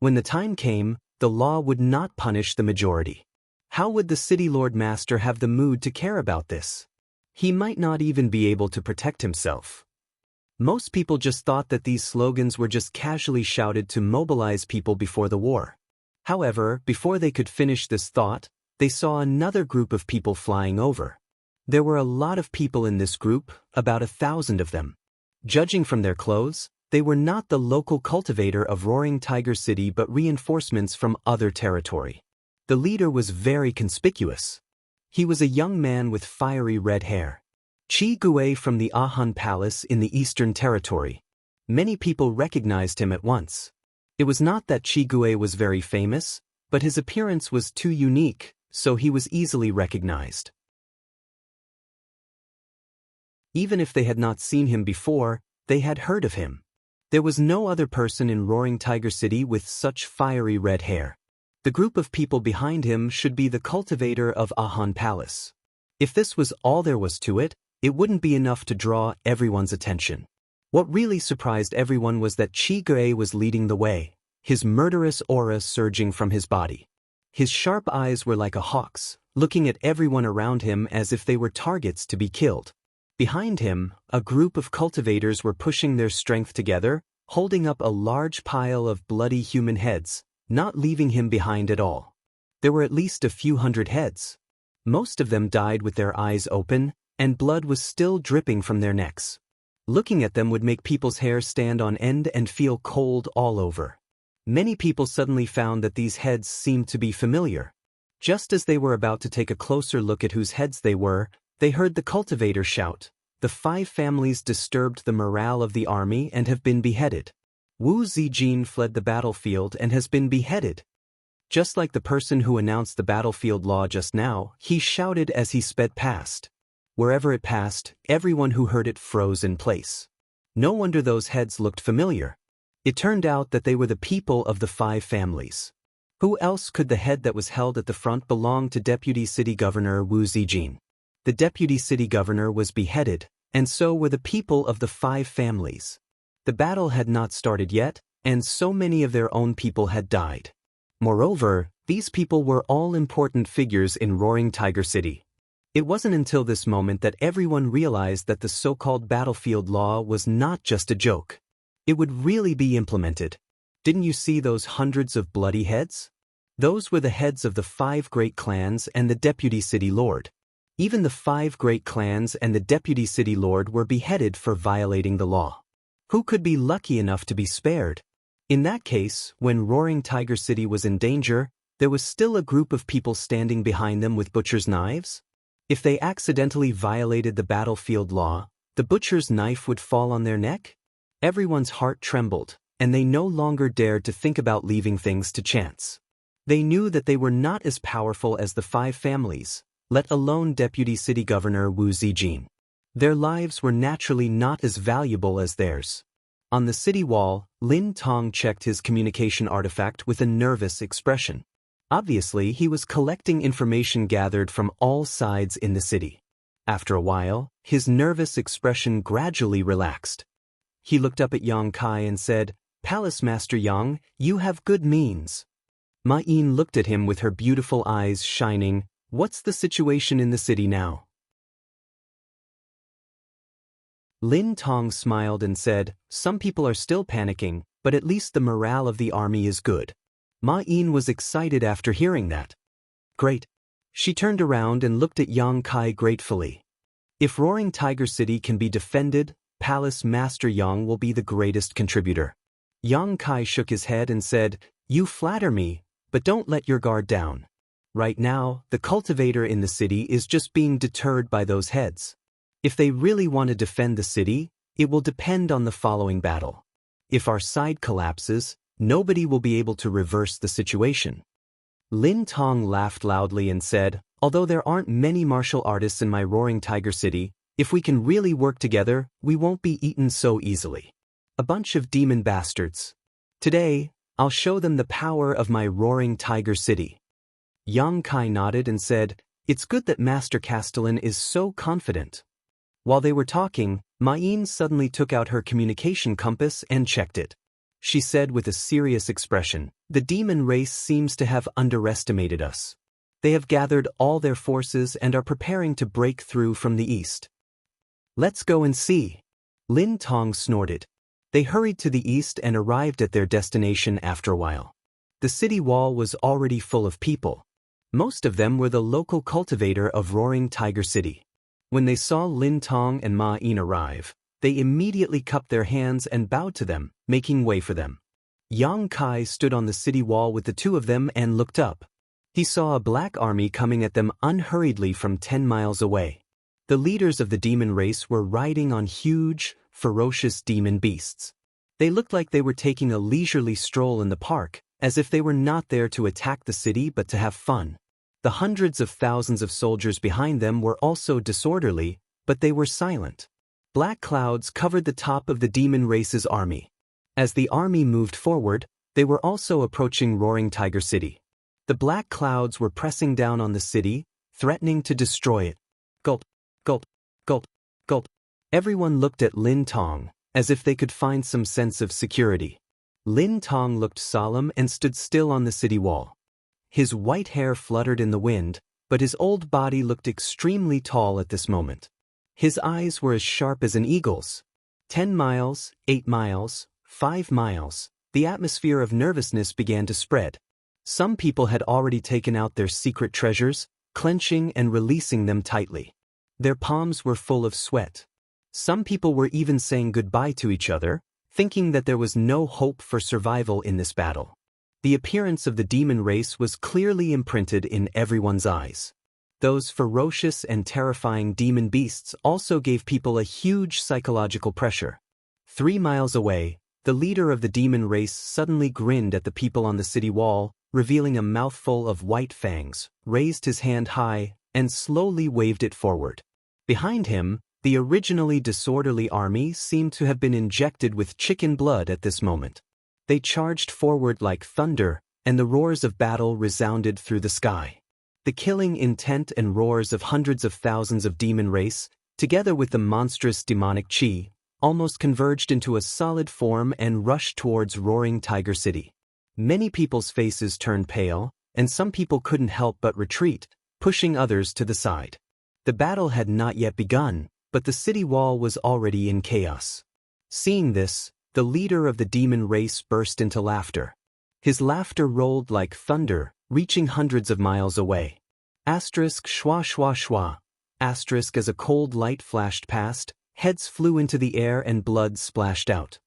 When the time came, the law would not punish the majority. How would the city lord master have the mood to care about this? He might not even be able to protect himself. Most people just thought that these slogans were just casually shouted to mobilize people before the war. However, before they could finish this thought, they saw another group of people flying over. There were a lot of people in this group, about 1,000 of them. Judging from their clothes, they were not the local cultivator of Roaring Tiger City but reinforcements from other territory. The leader was very conspicuous. He was a young man with fiery red hair. Qi Gui from the Ahan Palace in the Eastern Territory. Many people recognized him at once. It was not that Qi Gui was very famous, but his appearance was too unique, so he was easily recognized. Even if they had not seen him before, they had heard of him. There was no other person in Roaring Tiger City with such fiery red hair. The group of people behind him should be the cultivator of Ahan Palace. If this was all there was to it, it wouldn't be enough to draw everyone's attention. What really surprised everyone was that Qi Gui was leading the way, his murderous aura surging from his body. His sharp eyes were like a hawk's, looking at everyone around him as if they were targets to be killed. Behind him, a group of cultivators were pushing their strength together, holding up a large pile of bloody human heads, not leaving him behind at all. There were at least a few hundred heads. Most of them died with their eyes open, and blood was still dripping from their necks. Looking at them would make people's hair stand on end and feel cold all over. Many people suddenly found that these heads seemed to be familiar. Just as they were about to take a closer look at whose heads they were, they heard the cultivator shout, "The 5 families disturbed the morale of the army and have been beheaded. Wu Zijin fled the battlefield and has been beheaded." Just like the person who announced the battlefield law just now, he shouted as he sped past. Wherever it passed, everyone who heard it froze in place. No wonder those heads looked familiar. It turned out that they were the people of the 5 families. Who else could the head that was held at the front belong to Deputy City Governor Wu Zijin? The Deputy City Governor was beheaded, and so were the people of the 5 families. The battle had not started yet, and so many of their own people had died. Moreover, these people were all important figures in Roaring Tiger City. It wasn't until this moment that everyone realized that the so-called battlefield law was not just a joke. It would really be implemented. Didn't you see those hundreds of bloody heads? Those were the heads of the 5 great clans and the Deputy City Lord. Even the 5 great clans and the Deputy City Lord were beheaded for violating the law. Who could be lucky enough to be spared? In that case, when Roaring Tiger City was in danger, there was still a group of people standing behind them with butcher's knives? If they accidentally violated the battlefield law, the butcher's knife would fall on their neck? Everyone's heart trembled, and they no longer dared to think about leaving things to chance. They knew that they were not as powerful as the 5 families, let alone Deputy City Governor Wu Zijin. Their lives were naturally not as valuable as theirs. On the city wall, Lin Tong checked his communication artifact with a nervous expression. Obviously, he was collecting information gathered from all sides in the city. After a while, his nervous expression gradually relaxed. He looked up at Yang Kai and said, "Palace Master Yang, you have good means." Ma Yin looked at him with her beautiful eyes shining. "What's the situation in the city now?" Lin Tong smiled and said, "Some people are still panicking, but at least the morale of the army is good." Ma Yin was excited after hearing that. "Great." She turned around and looked at Yang Kai gratefully. "If Roaring Tiger City can be defended, Palace Master Yang will be the greatest contributor." Yang Kai shook his head and said, "You flatter me, but don't let your guard down. Right now, the cultivator in the city is just being deterred by those heads. If they really want to defend the city, it will depend on the following battle. If our side collapses, nobody will be able to reverse the situation." Lin Tong laughed loudly and said, "Although there aren't many martial artists in my Roaring Tiger City, if we can really work together, we won't be eaten so easily. A bunch of demon bastards. Today, I'll show them the power of my Roaring Tiger City." Yang Kai nodded and said, "It's good that Master Castellan is so confident." While they were talking, Ma Yin suddenly took out her communication compass and checked it. she said with a serious expression. The demon race seems to have underestimated us. They have gathered all their forces and are preparing to break through from the east. Let's go and see. Lin Tong snorted. They hurried to the east and arrived at their destination after a while. The city wall was already full of people. Most of them were the local cultivator of Roaring Tiger City. When they saw Lin Tong and Ma Yin arrive, they immediately cupped their hands and bowed to them, making way for them. Yang Kai stood on the city wall with the two of them and looked up. He saw a black army coming at them unhurriedly from 10 miles away. The leaders of the demon race were riding on huge, ferocious demon beasts. They looked like they were taking a leisurely stroll in the park, as if they were not there to attack the city but to have fun. The hundreds of thousands of soldiers behind them were also disorderly, but they were silent. Black clouds covered the top of the demon race's army. As the army moved forward, they were also approaching Roaring Tiger City. The black clouds were pressing down on the city, threatening to destroy it. Gulp, gulp, gulp, gulp. Everyone looked at Lin Tong, as if they could find some sense of security. Lin Tong looked solemn and stood still on the city wall. His white hair fluttered in the wind, but his old body looked extremely tall at this moment. His eyes were as sharp as an eagle's. 10 miles, 8 miles, 5 miles, the atmosphere of nervousness began to spread. Some people had already taken out their secret treasures, clenching and releasing them tightly. Their palms were full of sweat. Some people were even saying goodbye to each other, thinking that there was no hope for survival in this battle. The appearance of the demon race was clearly imprinted in everyone's eyes. Those ferocious and terrifying demon beasts also gave people a huge psychological pressure. 3 miles away, the leader of the demon race suddenly grinned at the people on the city wall, revealing a mouthful of white fangs, raised his hand high, and slowly waved it forward. Behind him, the originally disorderly army seemed to have been injected with chicken blood at this moment. They charged forward like thunder, and the roars of battle resounded through the sky. The killing intent and roars of hundreds of thousands of demon race, together with the monstrous demonic chi, almost converged into a solid form and rushed towards Roaring Tiger City. Many people's faces turned pale, and some people couldn't help but retreat, pushing others to the side. The battle had not yet begun, but the city wall was already in chaos. Seeing this, the leader of the demon race burst into laughter. His laughter rolled like thunder, reaching hundreds of miles away. Asterisk schwa schwa schwa. Asterisk as a cold light flashed past, heads flew into the air and blood splashed out.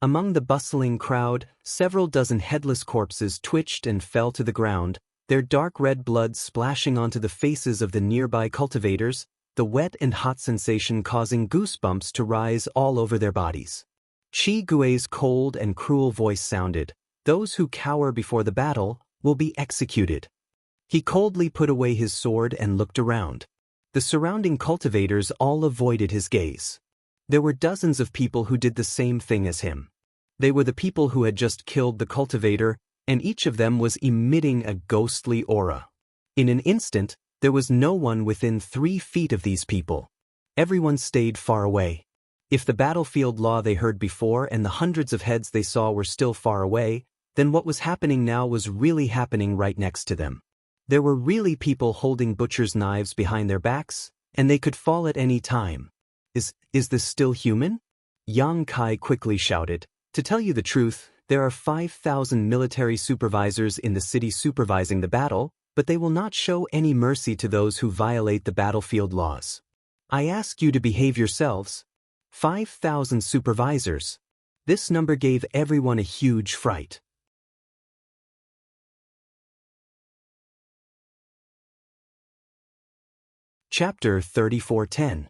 Among the bustling crowd, several dozen headless corpses twitched and fell to the ground, their dark red blood splashing onto the faces of the nearby cultivators, the wet and hot sensation causing goosebumps to rise all over their bodies. Chi Gui's cold and cruel voice sounded, "Those who cower before the battle will be executed." He coldly put away his sword and looked around. The surrounding cultivators all avoided his gaze. There were dozens of people who did the same thing as him. They were the people who had just killed the cultivator, and each of them was emitting a ghostly aura. In an instant, there was no one within 3 feet of these people. Everyone stayed far away. If the battlefield law they heard before and the hundreds of heads they saw were still far away, then what was happening now was really happening right next to them. There were really people holding butcher's knives behind their backs, and they could fall at any time. Is this still human? Yang Kai quickly shouted. To tell you the truth, there are 5,000 military supervisors in the city supervising the battle, but they will not show any mercy to those who violate the battlefield laws. I ask you to behave yourselves. 5,000 supervisors. This number gave everyone a huge fright. Chapter 34:10.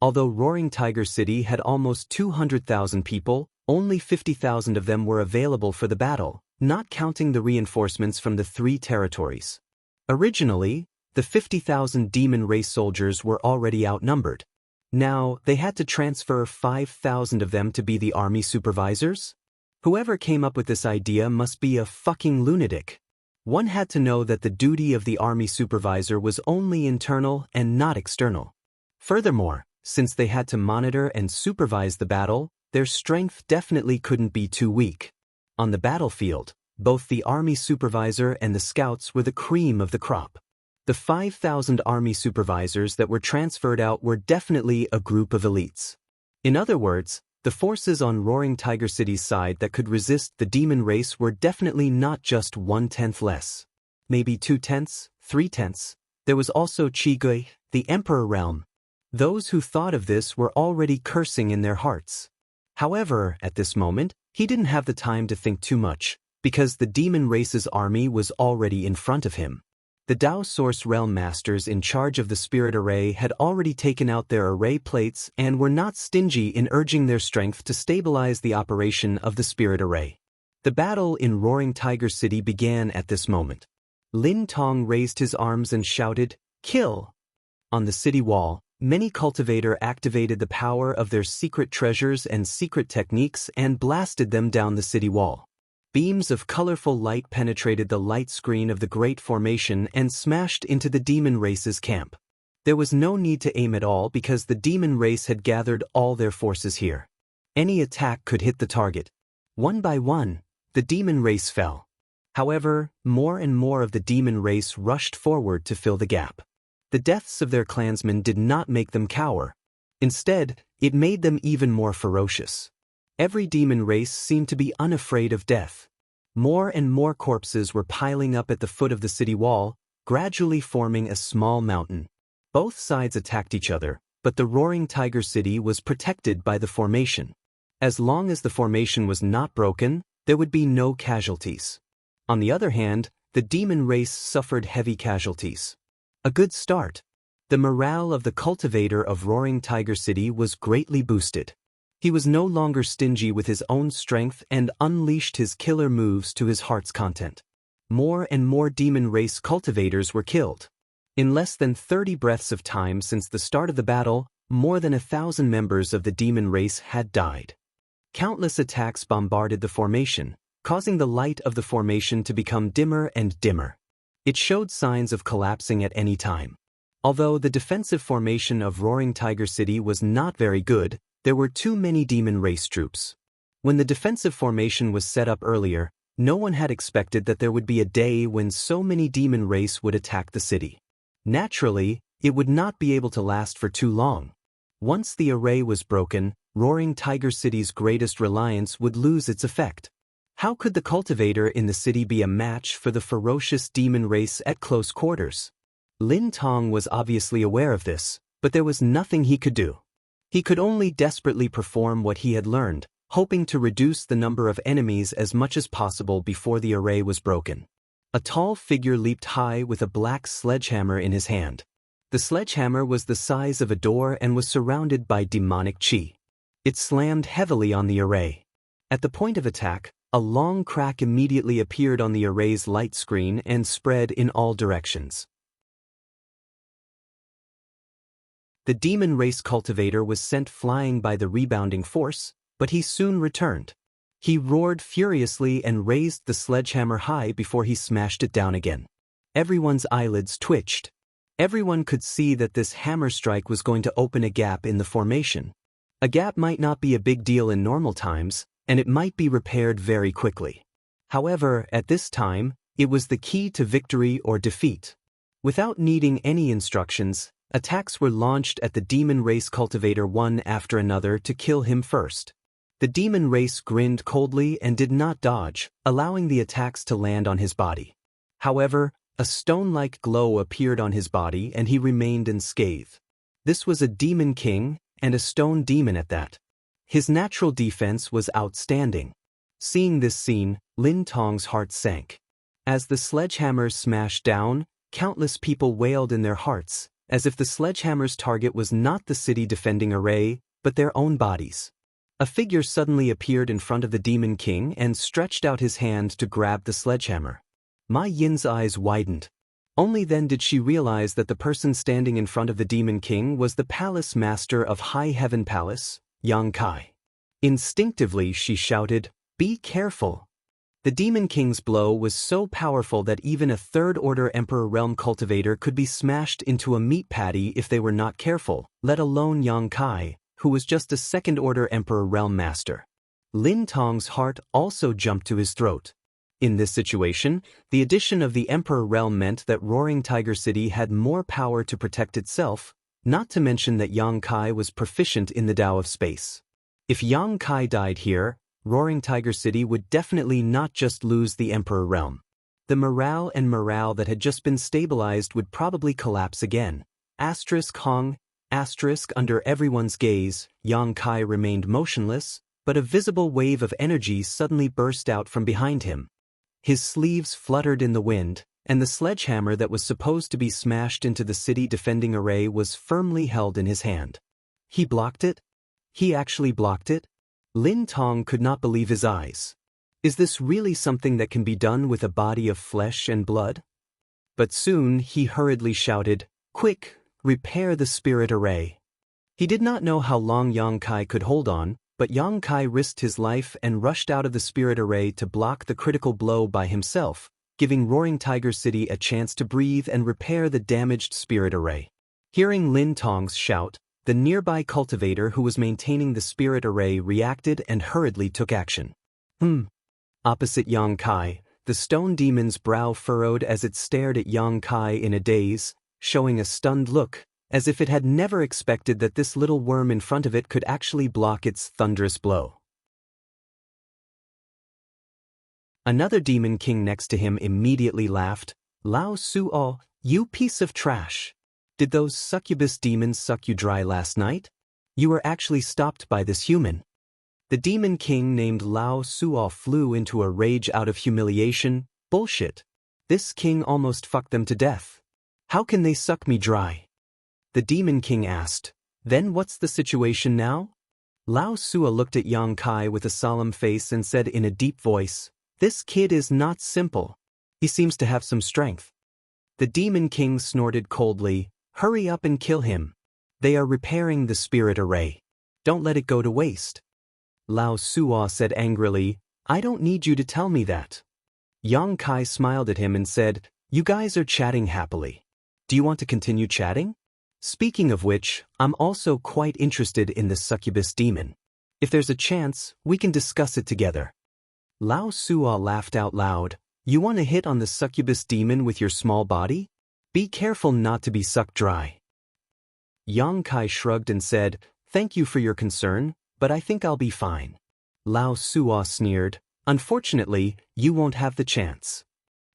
Although Roaring Tiger City had almost 200,000 people, only 50,000 of them were available for the battle, not counting the reinforcements from the 3 territories. Originally, the 50,000 demon race soldiers were already outnumbered. Now, they had to transfer 5,000 of them to be the army supervisors? Whoever came up with this idea must be a fucking lunatic. One had to know that the duty of the army supervisor was only internal and not external. Furthermore, since they had to monitor and supervise the battle, their strength definitely couldn't be too weak. On the battlefield, both the army supervisor and the scouts were the cream of the crop. The 5,000 army supervisors that were transferred out were definitely a group of elites. In other words, the forces on Roaring Tiger City's side that could resist the demon race were definitely not just 1/10 less. Maybe 2/10, 3/10. There was also Qigui, the Emperor realm. Those who thought of this were already cursing in their hearts. However, at this moment, he didn't have the time to think too much, because the demon race's army was already in front of him. The Dao Source Realm Masters in charge of the Spirit Array had already taken out their array plates and were not stingy in urging their strength to stabilize the operation of the Spirit Array. The battle in Roaring Tiger City began at this moment. Lin Tong raised his arms and shouted, "Kill!" On the city wall, many cultivators activated the power of their secret treasures and secret techniques and blasted them down the city wall. Beams of colorful light penetrated the light screen of the Great Formation and smashed into the demon race's camp. There was no need to aim at all because the demon race had gathered all their forces here. Any attack could hit the target. One by one, the demon race fell. However, more and more of the demon race rushed forward to fill the gap. The deaths of their clansmen did not make them cower. Instead, it made them even more ferocious. Every demon race seemed to be unafraid of death. More and more corpses were piling up at the foot of the city wall, gradually forming a small mountain. Both sides attacked each other, but the Roaring Tiger City was protected by the formation. As long as the formation was not broken, there would be no casualties. On the other hand, the demon race suffered heavy casualties. A good start. The morale of the cultivator of Roaring Tiger City was greatly boosted. He was no longer stingy with his own strength and unleashed his killer moves to his heart's content. More and more demon race cultivators were killed. In less than 30 breaths of time since the start of the battle, more than 1,000 members of the demon race had died. Countless attacks bombarded the formation, causing the light of the formation to become dimmer and dimmer. It showed signs of collapsing at any time. Although the defensive formation of Roaring Tiger City was not very good, there were too many demon race troops. When the defensive formation was set up earlier, no one had expected that there would be a day when so many demon race would attack the city. Naturally, it would not be able to last for too long. Once the array was broken, Roaring Tiger City's greatest reliance would lose its effect. How could the cultivator in the city be a match for the ferocious demon race at close quarters? Lin Tong was obviously aware of this, but there was nothing he could do. He could only desperately perform what he had learned, hoping to reduce the number of enemies as much as possible before the array was broken. A tall figure leaped high with a black sledgehammer in his hand. The sledgehammer was the size of a door and was surrounded by demonic qi. It slammed heavily on the array. At the point of attack, a long crack immediately appeared on the array's light screen and spread in all directions. The demon race cultivator was sent flying by the rebounding force, but he soon returned. He roared furiously and raised the sledgehammer high before he smashed it down again. Everyone's eyelids twitched. Everyone could see that this hammer strike was going to open a gap in the formation. A gap might not be a big deal in normal times, and it might be repaired very quickly. However, at this time, it was the key to victory or defeat. Without needing any instructions, attacks were launched at the demon race cultivator one after another to kill him first. The demon race grinned coldly and did not dodge, allowing the attacks to land on his body. However, a stone-like glow appeared on his body and he remained unscathed. This was a demon king, and a stone demon at that. His natural defense was outstanding. Seeing this scene, Lin Tong's heart sank. As the sledgehammer smashed down, countless people wailed in their hearts, as if the sledgehammer's target was not the city-defending array, but their own bodies. A figure suddenly appeared in front of the Demon King and stretched out his hand to grab the sledgehammer. Ma Yin's eyes widened. Only then did she realize that the person standing in front of the Demon King was the Palace Master of High Heaven Palace, Yang Kai. Instinctively she shouted, "Be careful!" The Demon King's blow was so powerful that even a third-order Emperor Realm cultivator could be smashed into a meat patty if they were not careful, let alone Yang Kai, who was just a second-order Emperor Realm Master. Lin Tong's heart also jumped to his throat. In this situation, the addition of the Emperor Realm meant that Roaring Tiger City had more power to protect itself, not to mention that Yang Kai was proficient in the Tao of Space. If Yang Kai died here, Roaring Tiger City would definitely not just lose the Emperor Realm. The morale that had just been stabilized would probably collapse again. Hong. Under everyone's gaze, Yang Kai remained motionless, but a visible wave of energy suddenly burst out from behind him. His sleeves fluttered in the wind, and the sledgehammer that was supposed to be smashed into the city defending array was firmly held in his hand. He blocked it? He actually blocked it? Lin Tong could not believe his eyes. Is this really something that can be done with a body of flesh and blood? But soon he hurriedly shouted, "Quick, repair the spirit array." He did not know how long Yang Kai could hold on, but Yang Kai risked his life and rushed out of the spirit array to block the critical blow by himself, giving Roaring Tiger City a chance to breathe and repair the damaged spirit array. Hearing Lin Tong's shout, the nearby cultivator who was maintaining the spirit array reacted and hurriedly took action. Opposite Yang Kai, the stone demon's brow furrowed as it stared at Yang Kai in a daze, showing a stunned look, as if it had never expected that this little worm in front of it could actually block its thunderous blow. Another demon king next to him immediately laughed. "Lao Suo, you piece of trash. Did those succubus demons suck you dry last night? You were actually stopped by this human." The demon king named Lao Suo flew into a rage out of humiliation. "Bullshit. This king almost fucked them to death. How can they suck me dry?" The demon king asked, "Then what's the situation now?" Lao Suo looked at Yang Kai with a solemn face and said in a deep voice, "This kid is not simple. He seems to have some strength." The demon king snorted coldly, "Hurry up and kill him. They are repairing the spirit array. Don't let it go to waste." Lao Suo said angrily, "I don't need you to tell me that." Yang Kai smiled at him and said, "You guys are chatting happily. Do you want to continue chatting? Speaking of which, I'm also quite interested in the succubus demon. If there's a chance, we can discuss it together." Lao Suo laughed out loud. "You want to hit on the succubus demon with your small body? Be careful not to be sucked dry." Yang Kai shrugged and said, "Thank you for your concern, but I think I'll be fine." Lao Suo sneered, "Unfortunately, you won't have the chance."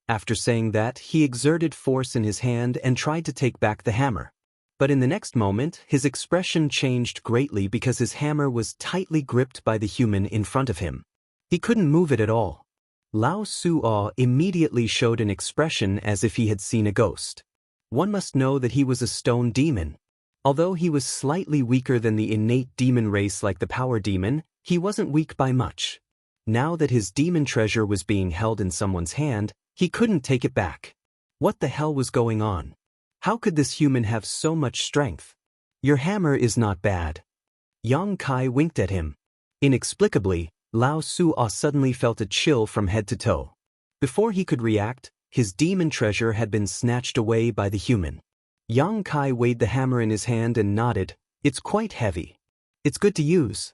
After saying that, he exerted force in his hand and tried to take back the hammer. But in the next moment, his expression changed greatly because his hammer was tightly gripped by the human in front of him. He couldn't move it at all. Lao Suo immediately showed an expression as if he had seen a ghost. One must know that he was a stone demon. Although he was slightly weaker than the innate demon race like the power demon, he wasn't weak by much. Now that his demon treasure was being held in someone's hand, he couldn't take it back. What the hell was going on? How could this human have so much strength? "Your hammer is not bad." Yang Kai winked at him. Inexplicably, Lao Suo suddenly felt a chill from head to toe. Before he could react, his demon treasure had been snatched away by the human. Yang Kai weighed the hammer in his hand and nodded. "It's quite heavy. It's good to use."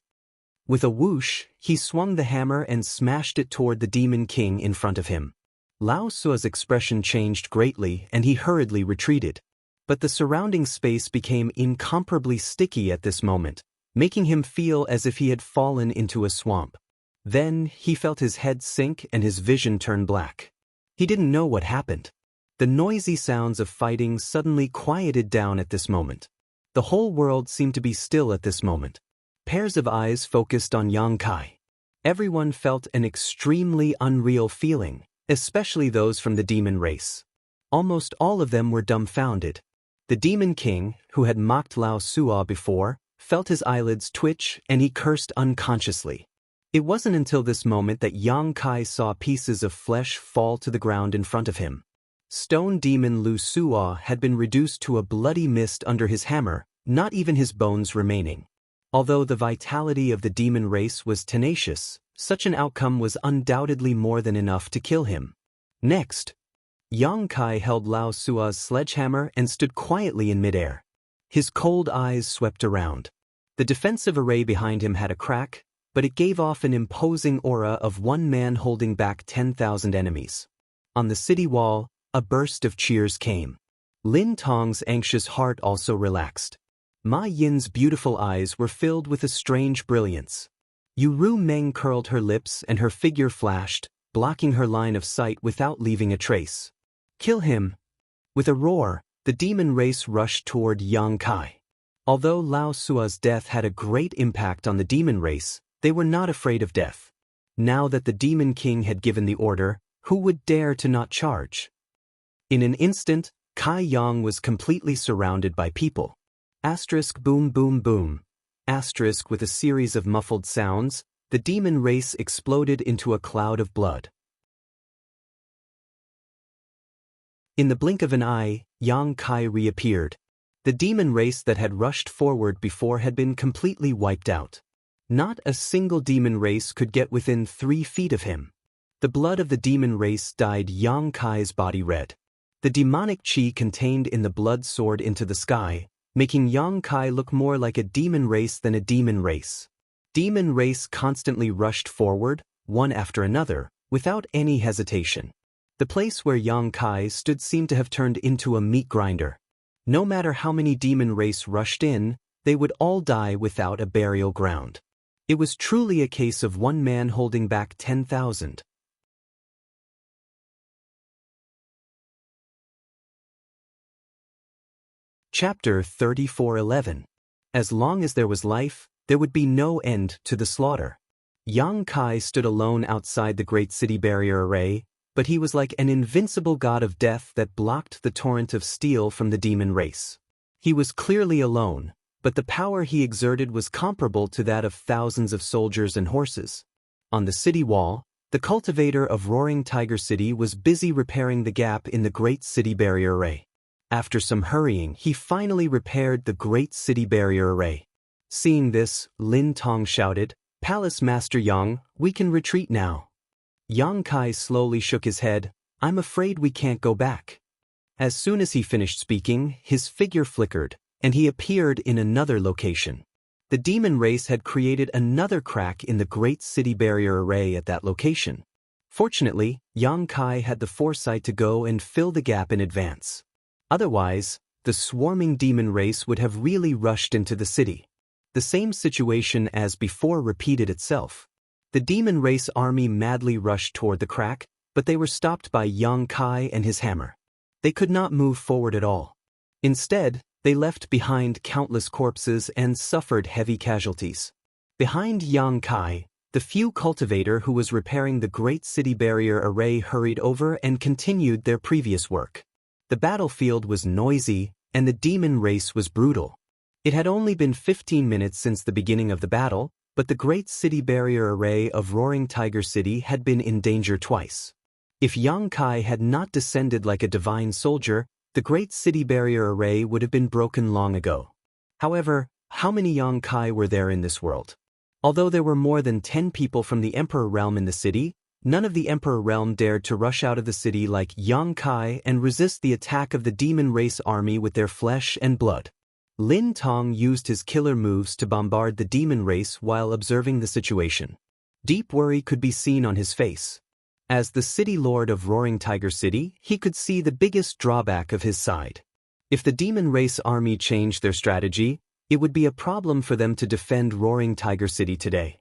With a whoosh, he swung the hammer and smashed it toward the demon king in front of him. Lao Suo's expression changed greatly and he hurriedly retreated. But the surrounding space became incomparably sticky at this moment, making him feel as if he had fallen into a swamp. Then he felt his head sink and his vision turn black. He didn't know what happened. The noisy sounds of fighting suddenly quieted down at this moment. The whole world seemed to be still at this moment. Pairs of eyes focused on Yang Kai. Everyone felt an extremely unreal feeling, especially those from the demon race. Almost all of them were dumbfounded. The demon king, who had mocked Lao Suo before, felt his eyelids twitch and he cursed unconsciously. It wasn't until this moment that Yang Kai saw pieces of flesh fall to the ground in front of him. Stone demon Lu Suo had been reduced to a bloody mist under his hammer, not even his bones remaining. Although the vitality of the demon race was tenacious, such an outcome was undoubtedly more than enough to kill him. Next, Yang Kai held Lao Suo's sledgehammer and stood quietly in midair. His cold eyes swept around. The defensive array behind him had a crack, but it gave off an imposing aura of one man holding back 10,000 enemies. On the city wall, a burst of cheers came. Lin Tong's anxious heart also relaxed. Ma Yin's beautiful eyes were filled with a strange brilliance. Yu Ru Meng curled her lips and her figure flashed, blocking her line of sight without leaving a trace. Kill him! With a roar, the demon race rushed toward Yang Kai. Although Lao Sua's death had a great impact on the demon race, they were not afraid of death. Now that the demon king had given the order, who would dare to not charge? In an instant, Kai Yang was completely surrounded by people. Asterisk boom boom boom. Asterisk with a series of muffled sounds, the demon race exploded into a cloud of blood. In the blink of an eye, Yang Kai reappeared. The demon race that had rushed forward before had been completely wiped out. Not a single demon race could get within 3 feet of him. The blood of the demon race dyed Yang Kai's body red. The demonic chi contained in the blood soared into the sky, making Yang Kai look more like a demon race than a demon race. Demon race constantly rushed forward, one after another, without any hesitation. The place where Yang Kai stood seemed to have turned into a meat grinder. No matter how many demon race rushed in, they would all die without a burial ground. It was truly a case of one man holding back 10,000. Chapter 34:11. As long as there was life, there would be no end to the slaughter. Yang Kai stood alone outside the great city barrier array, but he was like an invincible god of death that blocked the torrent of steel from the demon race. He was clearly alone, but the power he exerted was comparable to that of thousands of soldiers and horses. On the city wall, the cultivator of Roaring Tiger City was busy repairing the gap in the great city barrier array. After some hurrying, he finally repaired the great city barrier array. Seeing this, Lin Tong shouted, "Palace Master Yang, we can retreat now." Yang Kai slowly shook his head, "I'm afraid we can't go back." As soon as he finished speaking, his figure flickered, and he appeared in another location. The demon race had created another crack in the great city barrier array at that location. Fortunately, Yang Kai had the foresight to go and fill the gap in advance. Otherwise, the swarming demon race would have really rushed into the city. The same situation as before repeated itself. The demon race army madly rushed toward the crack, but they were stopped by Yang Kai and his hammer. They could not move forward at all. Instead, they left behind countless corpses and suffered heavy casualties. Behind Yang Kai, the few cultivator who was repairing the great city barrier array hurried over and continued their previous work. The battlefield was noisy, and the demon race was brutal. It had only been 15 minutes since the beginning of the battle, but the great city barrier array of Roaring Tiger City had been in danger twice. If Yang Kai had not descended like a divine soldier, the great city barrier array would have been broken long ago. However, how many Yang Kai were there in this world? Although there were more than 10 people from the Emperor Realm in the city, none of the Emperor Realm dared to rush out of the city like Yang Kai and resist the attack of the demon race army with their flesh and blood. Lin Tong used his killer moves to bombard the demon race while observing the situation. Deep worry could be seen on his face. As the city lord of Roaring Tiger City, he could see the biggest drawback of his side. If the demon race army changed their strategy, it would be a problem for them to defend Roaring Tiger City today.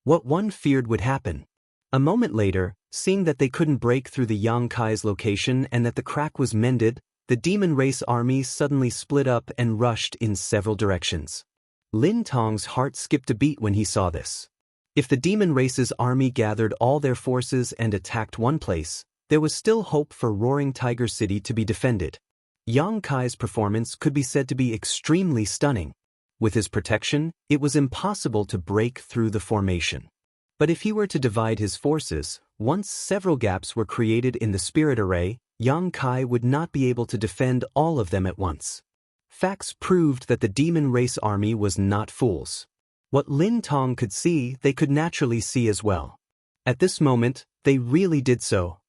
What one feared would happen. A moment later, seeing that they couldn't break through the Yang Kai's location and that the crack was mended, the demon race army suddenly split up and rushed in several directions. Lin Tong's heart skipped a beat when he saw this. If the demon race's army gathered all their forces and attacked one place, there was still hope for Roaring Tiger City to be defended. Yang Kai's performance could be said to be extremely stunning. With his protection, it was impossible to break through the formation. But if he were to divide his forces, once several gaps were created in the spirit array, Yang Kai would not be able to defend all of them at once. Facts proved that the demon race army was not fools. What Lin Tong could see, they could naturally see as well. At this moment, they really did so.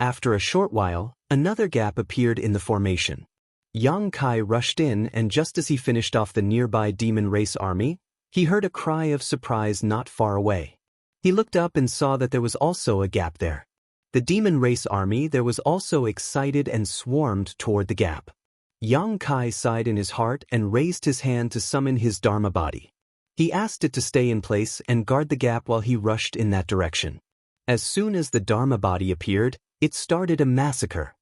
After a short while, another gap appeared in the formation. Yang Kai rushed in, and just as he finished off the nearby demon race army, He heard a cry of surprise not far away. He looked up and saw that there was also a gap there. The demon race army there was also excited and swarmed toward the gap. Yang Kai sighed in his heart and raised his hand to summon his Dharma body. He asked it to stay in place and guard the gap while he rushed in that direction. As soon as the Dharma body appeared, it started a massacre.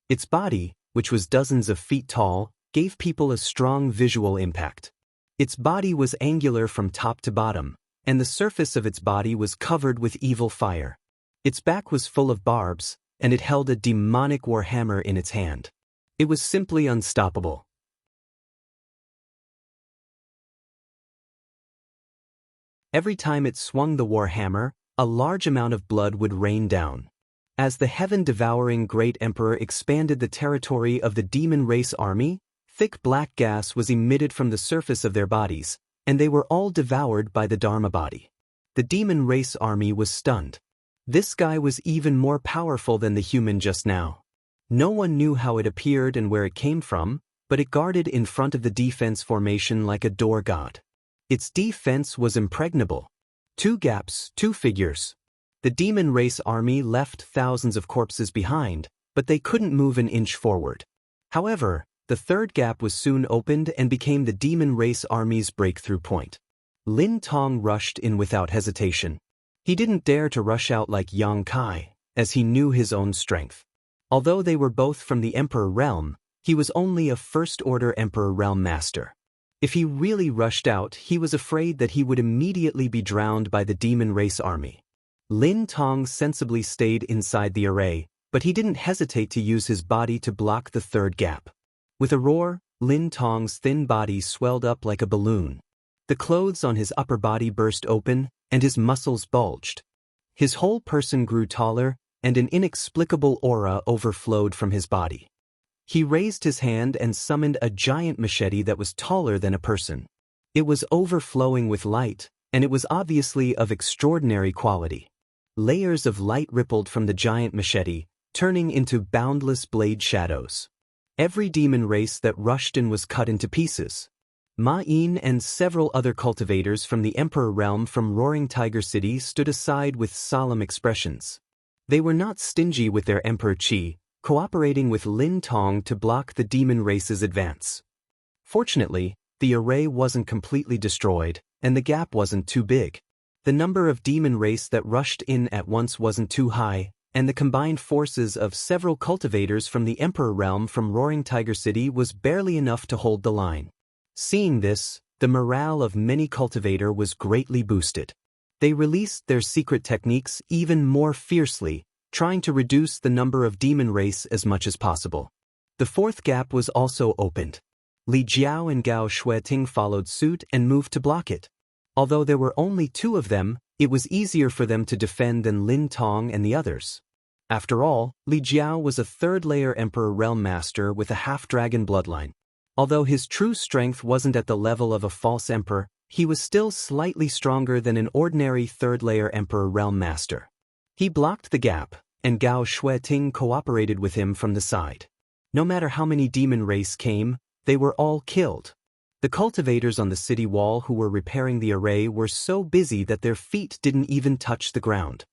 Its body, which was dozens of feet tall, gave people a strong visual impact. Its body was angular from top to bottom, and the surface of its body was covered with evil fire. Its back was full of barbs, and it held a demonic warhammer in its hand. It was simply unstoppable. Every time it swung the warhammer, a large amount of blood would rain down. As the heaven-devouring Great Emperor expanded the territory of the demon race army, thick black gas was emitted from the surface of their bodies, and they were all devoured by the Dharma body. The demon race army was stunned. This guy was even more powerful than the human just now. No one knew how it appeared and where it came from, but it guarded in front of the defense formation like a door god. Its defense was impregnable. 2 gaps, 2 figures. The demon race army left thousands of corpses behind, but they couldn't move an inch forward. However, the 3rd gap was soon opened and became the demon race army's breakthrough point. Lin Tong rushed in without hesitation. He didn't dare to rush out like Yang Kai, as he knew his own strength. Although they were both from the Emperor realm, he was only a first-order Emperor realm master. If he really rushed out, he was afraid that he would immediately be drowned by the demon race army. Lin Tong sensibly stayed inside the array, but he didn't hesitate to use his body to block the 3rd gap. With a roar, Lin Tong's thin body swelled up like a balloon. The clothes on his upper body burst open, and his muscles bulged. His whole person grew taller, and an inexplicable aura overflowed from his body. He raised his hand and summoned a giant machete that was taller than a person. It was overflowing with light, and it was obviously of extraordinary quality. Layers of light rippled from the giant machete, turning into boundless blade shadows. Every demon race that rushed in was cut into pieces. Ma Yin and several other cultivators from the Emperor realm from Roaring Tiger City stood aside with solemn expressions. They were not stingy with their Emperor Qi, cooperating with Lin Tong to block the demon race's advance. Fortunately, the array wasn't completely destroyed, and the gap wasn't too big. The number of demon race that rushed in at once wasn't too high, and the combined forces of several cultivators from the Emperor realm from Roaring Tiger City was barely enough to hold the line. Seeing this, the morale of many cultivators was greatly boosted. They released their secret techniques even more fiercely, trying to reduce the number of demon race as much as possible. The 4th gap was also opened. Li Jiao and Gao Shueting followed suit and moved to block it. Although there were only 2 of them, it was easier for them to defend than Lin Tong and the others. After all, Li Jiao was a 3rd-layer Emperor Realm Master with a half-dragon bloodline. Although his true strength wasn't at the level of a false emperor, he was still slightly stronger than an ordinary 3rd-layer Emperor Realm Master. He blocked the gap, and Gao Shueting cooperated with him from the side. No matter how many demon race came, they were all killed. The cultivators on the city wall who were repairing the array were so busy that their feet didn't even touch the ground.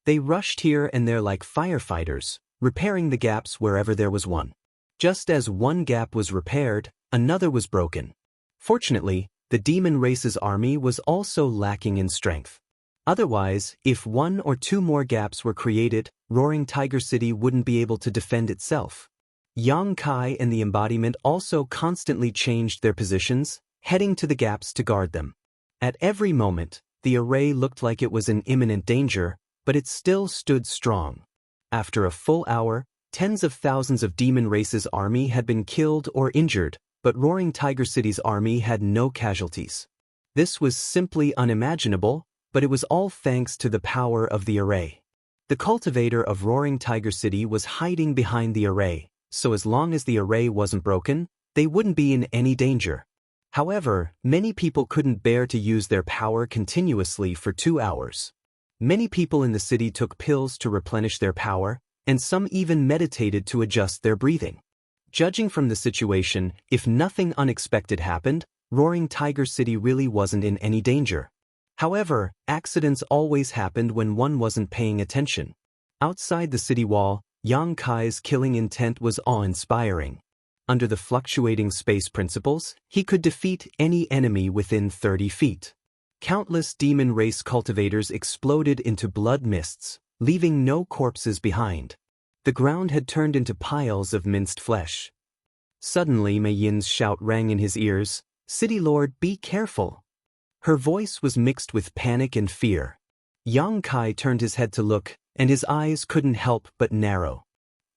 They rushed here and there like firefighters, repairing the gaps wherever there was one. Just as one gap was repaired, another was broken. Fortunately, the demon race's army was also lacking in strength. Otherwise, if 1 or 2 more gaps were created, Roaring Tiger City wouldn't be able to defend itself. Yang Kai and the embodiment also constantly changed their positions, heading to the gaps to guard them. At every moment, the array looked like it was in imminent danger, but it still stood strong. After a full hour, tens of thousands of demon race's army had been killed or injured, but Roaring Tiger City's army had no casualties. This was simply unimaginable, but it was all thanks to the power of the array. The cultivator of Roaring Tiger City was hiding behind the array, so as long as the array wasn't broken, they wouldn't be in any danger. However, many people couldn't bear to use their power continuously for 2 hours. Many people in the city took pills to replenish their power, and some even meditated to adjust their breathing. Judging from the situation, if nothing unexpected happened, Roaring Tiger City really wasn't in any danger. However, accidents always happened when one wasn't paying attention. Outside the city wall, Yang Kai's killing intent was awe-inspiring. Under the fluctuating space principles, he could defeat any enemy within 30 feet. Countless demon race cultivators exploded into blood mists, leaving no corpses behind. The ground had turned into piles of minced flesh. Suddenly Mei Yin's shout rang in his ears, "City Lord, be careful!" Her voice was mixed with panic and fear. Yang Kai turned his head to look, and his eyes couldn't help but narrow.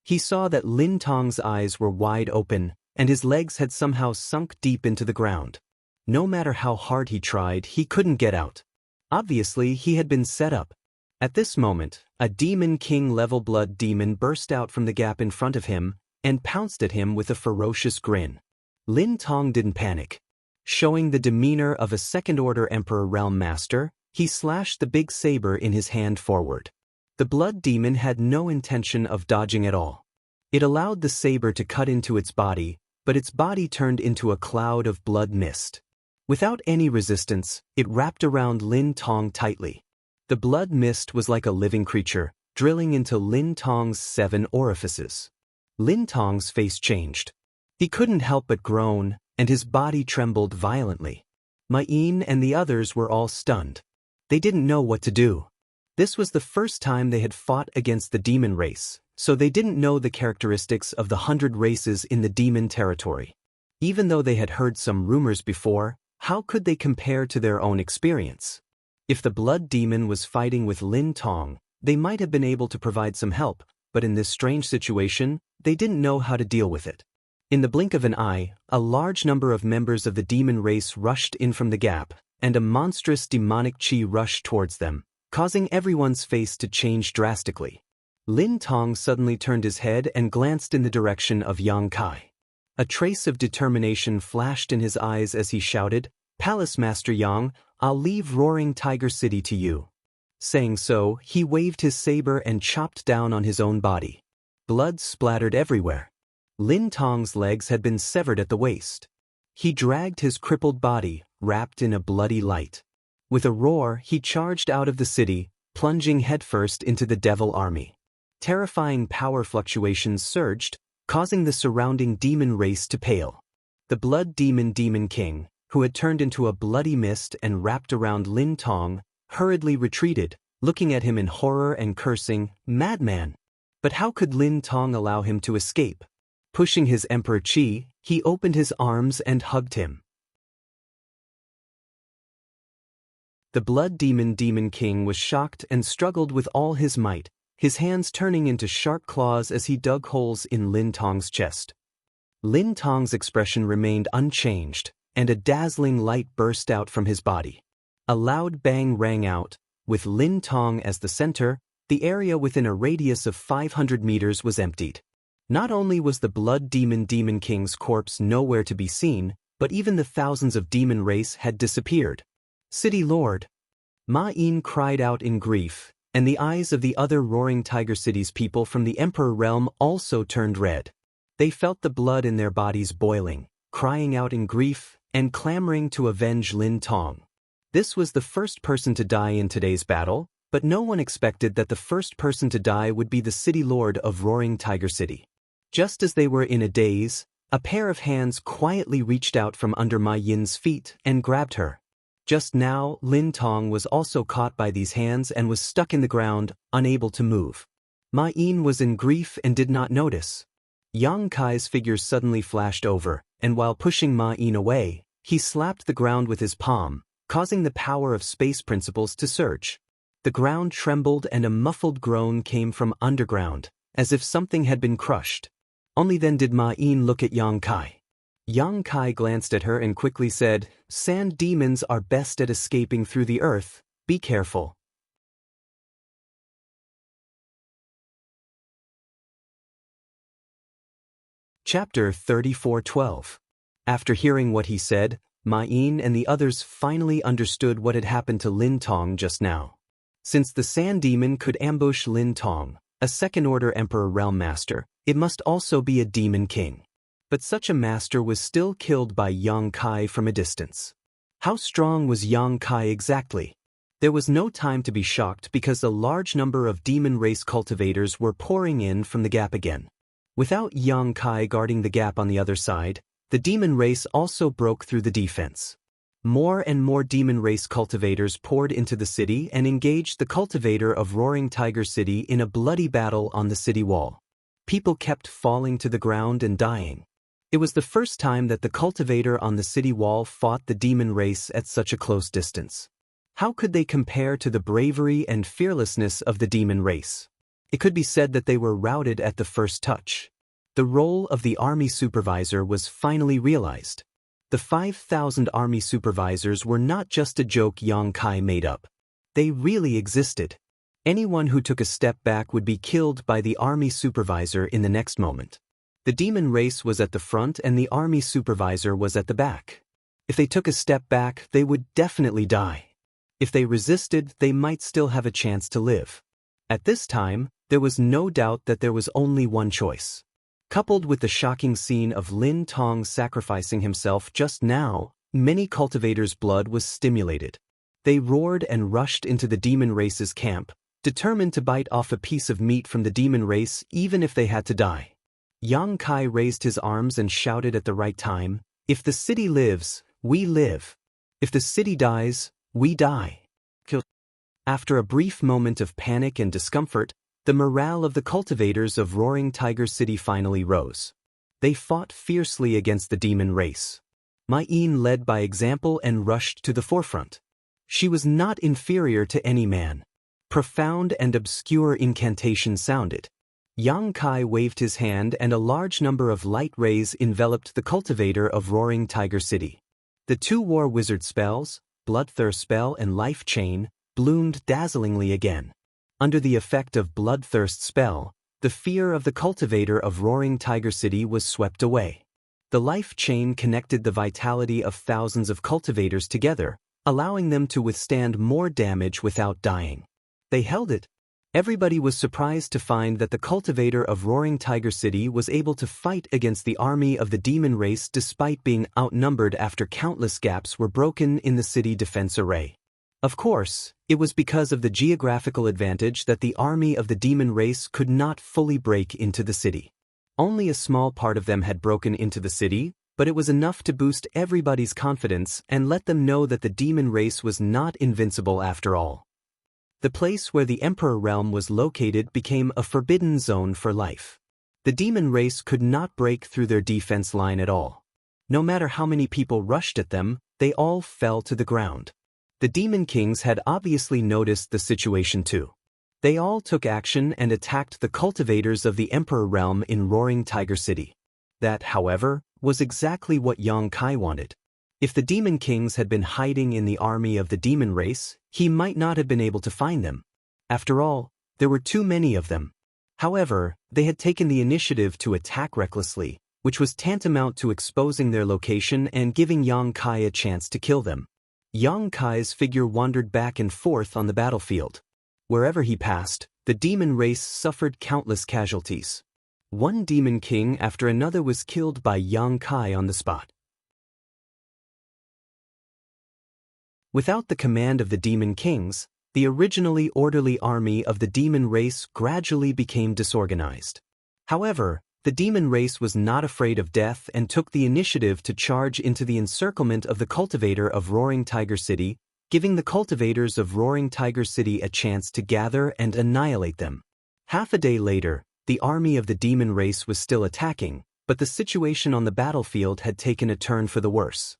He saw that Lin Tong's eyes were wide open, and his legs had somehow sunk deep into the ground. No matter how hard he tried, he couldn't get out. Obviously, he had been set up. At this moment, a Demon King-level blood demon burst out from the gap in front of him and pounced at him with a ferocious grin. Lin Tong didn't panic. Showing the demeanor of a second-order Emperor Realm Master, he slashed the big saber in his hand forward. The blood demon had no intention of dodging at all. It allowed the saber to cut into its body, but its body turned into a cloud of blood mist. Without any resistance, it wrapped around Lin Tong tightly. The blood mist was like a living creature, drilling into Lin Tong's 7 orifices. Lin Tong's face changed. He couldn't help but groan, and his body trembled violently. Mei Yin and the others were all stunned. They didn't know what to do. This was the first time they had fought against the demon race, so they didn't know the characteristics of the 100 races in the demon territory. Even though they had heard some rumors before, how could they compare to their own experience? If the blood demon was fighting with Lin Tong, they might have been able to provide some help, but in this strange situation, they didn't know how to deal with it. In the blink of an eye, a large number of members of the demon race rushed in from the gap, and a monstrous demonic chi rushed towards them, causing everyone's face to change drastically. Lin Tong suddenly turned his head and glanced in the direction of Yang Kai. A trace of determination flashed in his eyes as he shouted, "Palace Master Yang, I'll leave Roaring Tiger City to you." Saying so, he waved his saber and chopped down on his own body. Blood splattered everywhere. Lin Tong's legs had been severed at the waist. He dragged his crippled body, wrapped in a bloody light. With a roar, he charged out of the city, plunging headfirst into the devil army. Terrifying power fluctuations surged, causing the surrounding demon race to pale. The blood Demon King, who had turned into a bloody mist and wrapped around Lin Tong, hurriedly retreated, looking at him in horror and cursing, "Madman!" But how could Lin Tong allow him to escape? Pushing his Emperor Qi, he opened his arms and hugged him. The blood Demon King was shocked and struggled with all his might, his hands turning into sharp claws as he dug holes in Lin Tong's chest. Lin Tong's expression remained unchanged, and a dazzling light burst out from his body. A loud bang rang out. With Lin Tong as the center, the area within a radius of 500 meters was emptied. Not only was the blood Demon King's corpse nowhere to be seen, but even the thousands of demon race had disappeared. "City Lord!" Mei Yin cried out in grief, and the eyes of the other Roaring Tiger City's people from the Emperor Realm also turned red. They felt the blood in their bodies boiling, crying out in grief, and clamoring to avenge Lin Tong. This was the first person to die in today's battle, but no one expected that the first person to die would be the City Lord of Roaring Tiger City. Just as they were in a daze, a pair of hands quietly reached out from under Mei Yin's feet and grabbed her. Just now, Lin Tong was also caught by these hands and was stuck in the ground, unable to move. Mei Yin was in grief and did not notice. Yang Kai's figure suddenly flashed over, and while pushing Mei Yin away, he slapped the ground with his palm, causing the power of space principles to surge. The ground trembled and a muffled groan came from underground, as if something had been crushed. Only then did Mei Yin look at Yang Kai. Yang Kai glanced at her and quickly said, "Sand demons are best at escaping through the earth, be careful." Chapter 34:12. After hearing what he said, Mei Yin and the others finally understood what had happened to Lin Tong just now. Since the Sand Demon could ambush Lin Tong, a second-order Emperor Realm Master, it must also be a Demon King. but such a master was still killed by Yang Kai from a distance. How strong was Yang Kai exactly? There was no time to be shocked because a large number of demon race cultivators were pouring in from the gap again. Without Yang Kai guarding the gap on the other side, the demon race also broke through the defense. More and more demon race cultivators poured into the city and engaged the cultivator of Roaring Tiger City in a bloody battle on the city wall. People kept falling to the ground and dying. It was the first time that the cultivator on the city wall fought the demon race at such a close distance. How could they compare to the bravery and fearlessness of the demon race? It could be said that they were routed at the first touch. The role of the army supervisor was finally realized. The 5,000 army supervisors were not just a joke Yang Kai made up. They really existed. Anyone who took a step back would be killed by the army supervisor in the next moment. The demon race was at the front and the army supervisor was at the back. If they took a step back, they would definitely die. If they resisted, they might still have a chance to live. At this time, there was no doubt that there was only one choice. Coupled with the shocking scene of Lin Tong sacrificing himself just now, many cultivators' blood was stimulated. They roared and rushed into the demon race's camp, determined to bite off a piece of meat from the demon race even if they had to die. Yang Kai raised his arms and shouted at the right time, "If the city lives, we live. If the city dies, we die." After a brief moment of panic and discomfort, the morale of the cultivators of Roaring Tiger City finally rose. They fought fiercely against the demon race. Mai Yin led by example and rushed to the forefront. She was not inferior to any man. Profound and obscure incantations sounded. Yang Kai waved his hand and a large number of light rays enveloped the cultivator of Roaring Tiger City. The two war wizard spells, Bloodthirst spell and Life Chain, bloomed dazzlingly again. Under the effect of Bloodthirst spell, the fear of the cultivator of Roaring Tiger City was swept away. The Life Chain connected the vitality of thousands of cultivators together, allowing them to withstand more damage without dying. They held it. Everybody was surprised to find that the cultivator of Roaring Tiger City was able to fight against the army of the demon race despite being outnumbered after countless gaps were broken in the city defense array. Of course, it was because of the geographical advantage that the army of the demon race could not fully break into the city. Only a small part of them had broken into the city, but it was enough to boost everybody's confidence and let them know that the demon race was not invincible after all. The place where the Emperor Realm was located became a forbidden zone for life. The demon race could not break through their defense line at all. No matter how many people rushed at them, they all fell to the ground. The demon kings had obviously noticed the situation too. They all took action and attacked the cultivators of the Emperor Realm in Roaring Tiger City. That, however, was exactly what Yang Kai wanted. If the demon kings had been hiding in the army of the demon race, he might not have been able to find them. After all, there were too many of them. However, they had taken the initiative to attack recklessly, which was tantamount to exposing their location and giving Yang Kai a chance to kill them. Yang Kai's figure wandered back and forth on the battlefield. Wherever he passed, the demon race suffered countless casualties. One demon king after another was killed by Yang Kai on the spot. Without the command of the demon kings, the originally orderly army of the demon race gradually became disorganized. However, the demon race was not afraid of death and took the initiative to charge into the encirclement of the cultivator of Roaring Tiger City, giving the cultivators of Roaring Tiger City a chance to gather and annihilate them. Half a day later, the army of the demon race was still attacking, but the situation on the battlefield had taken a turn for the worse.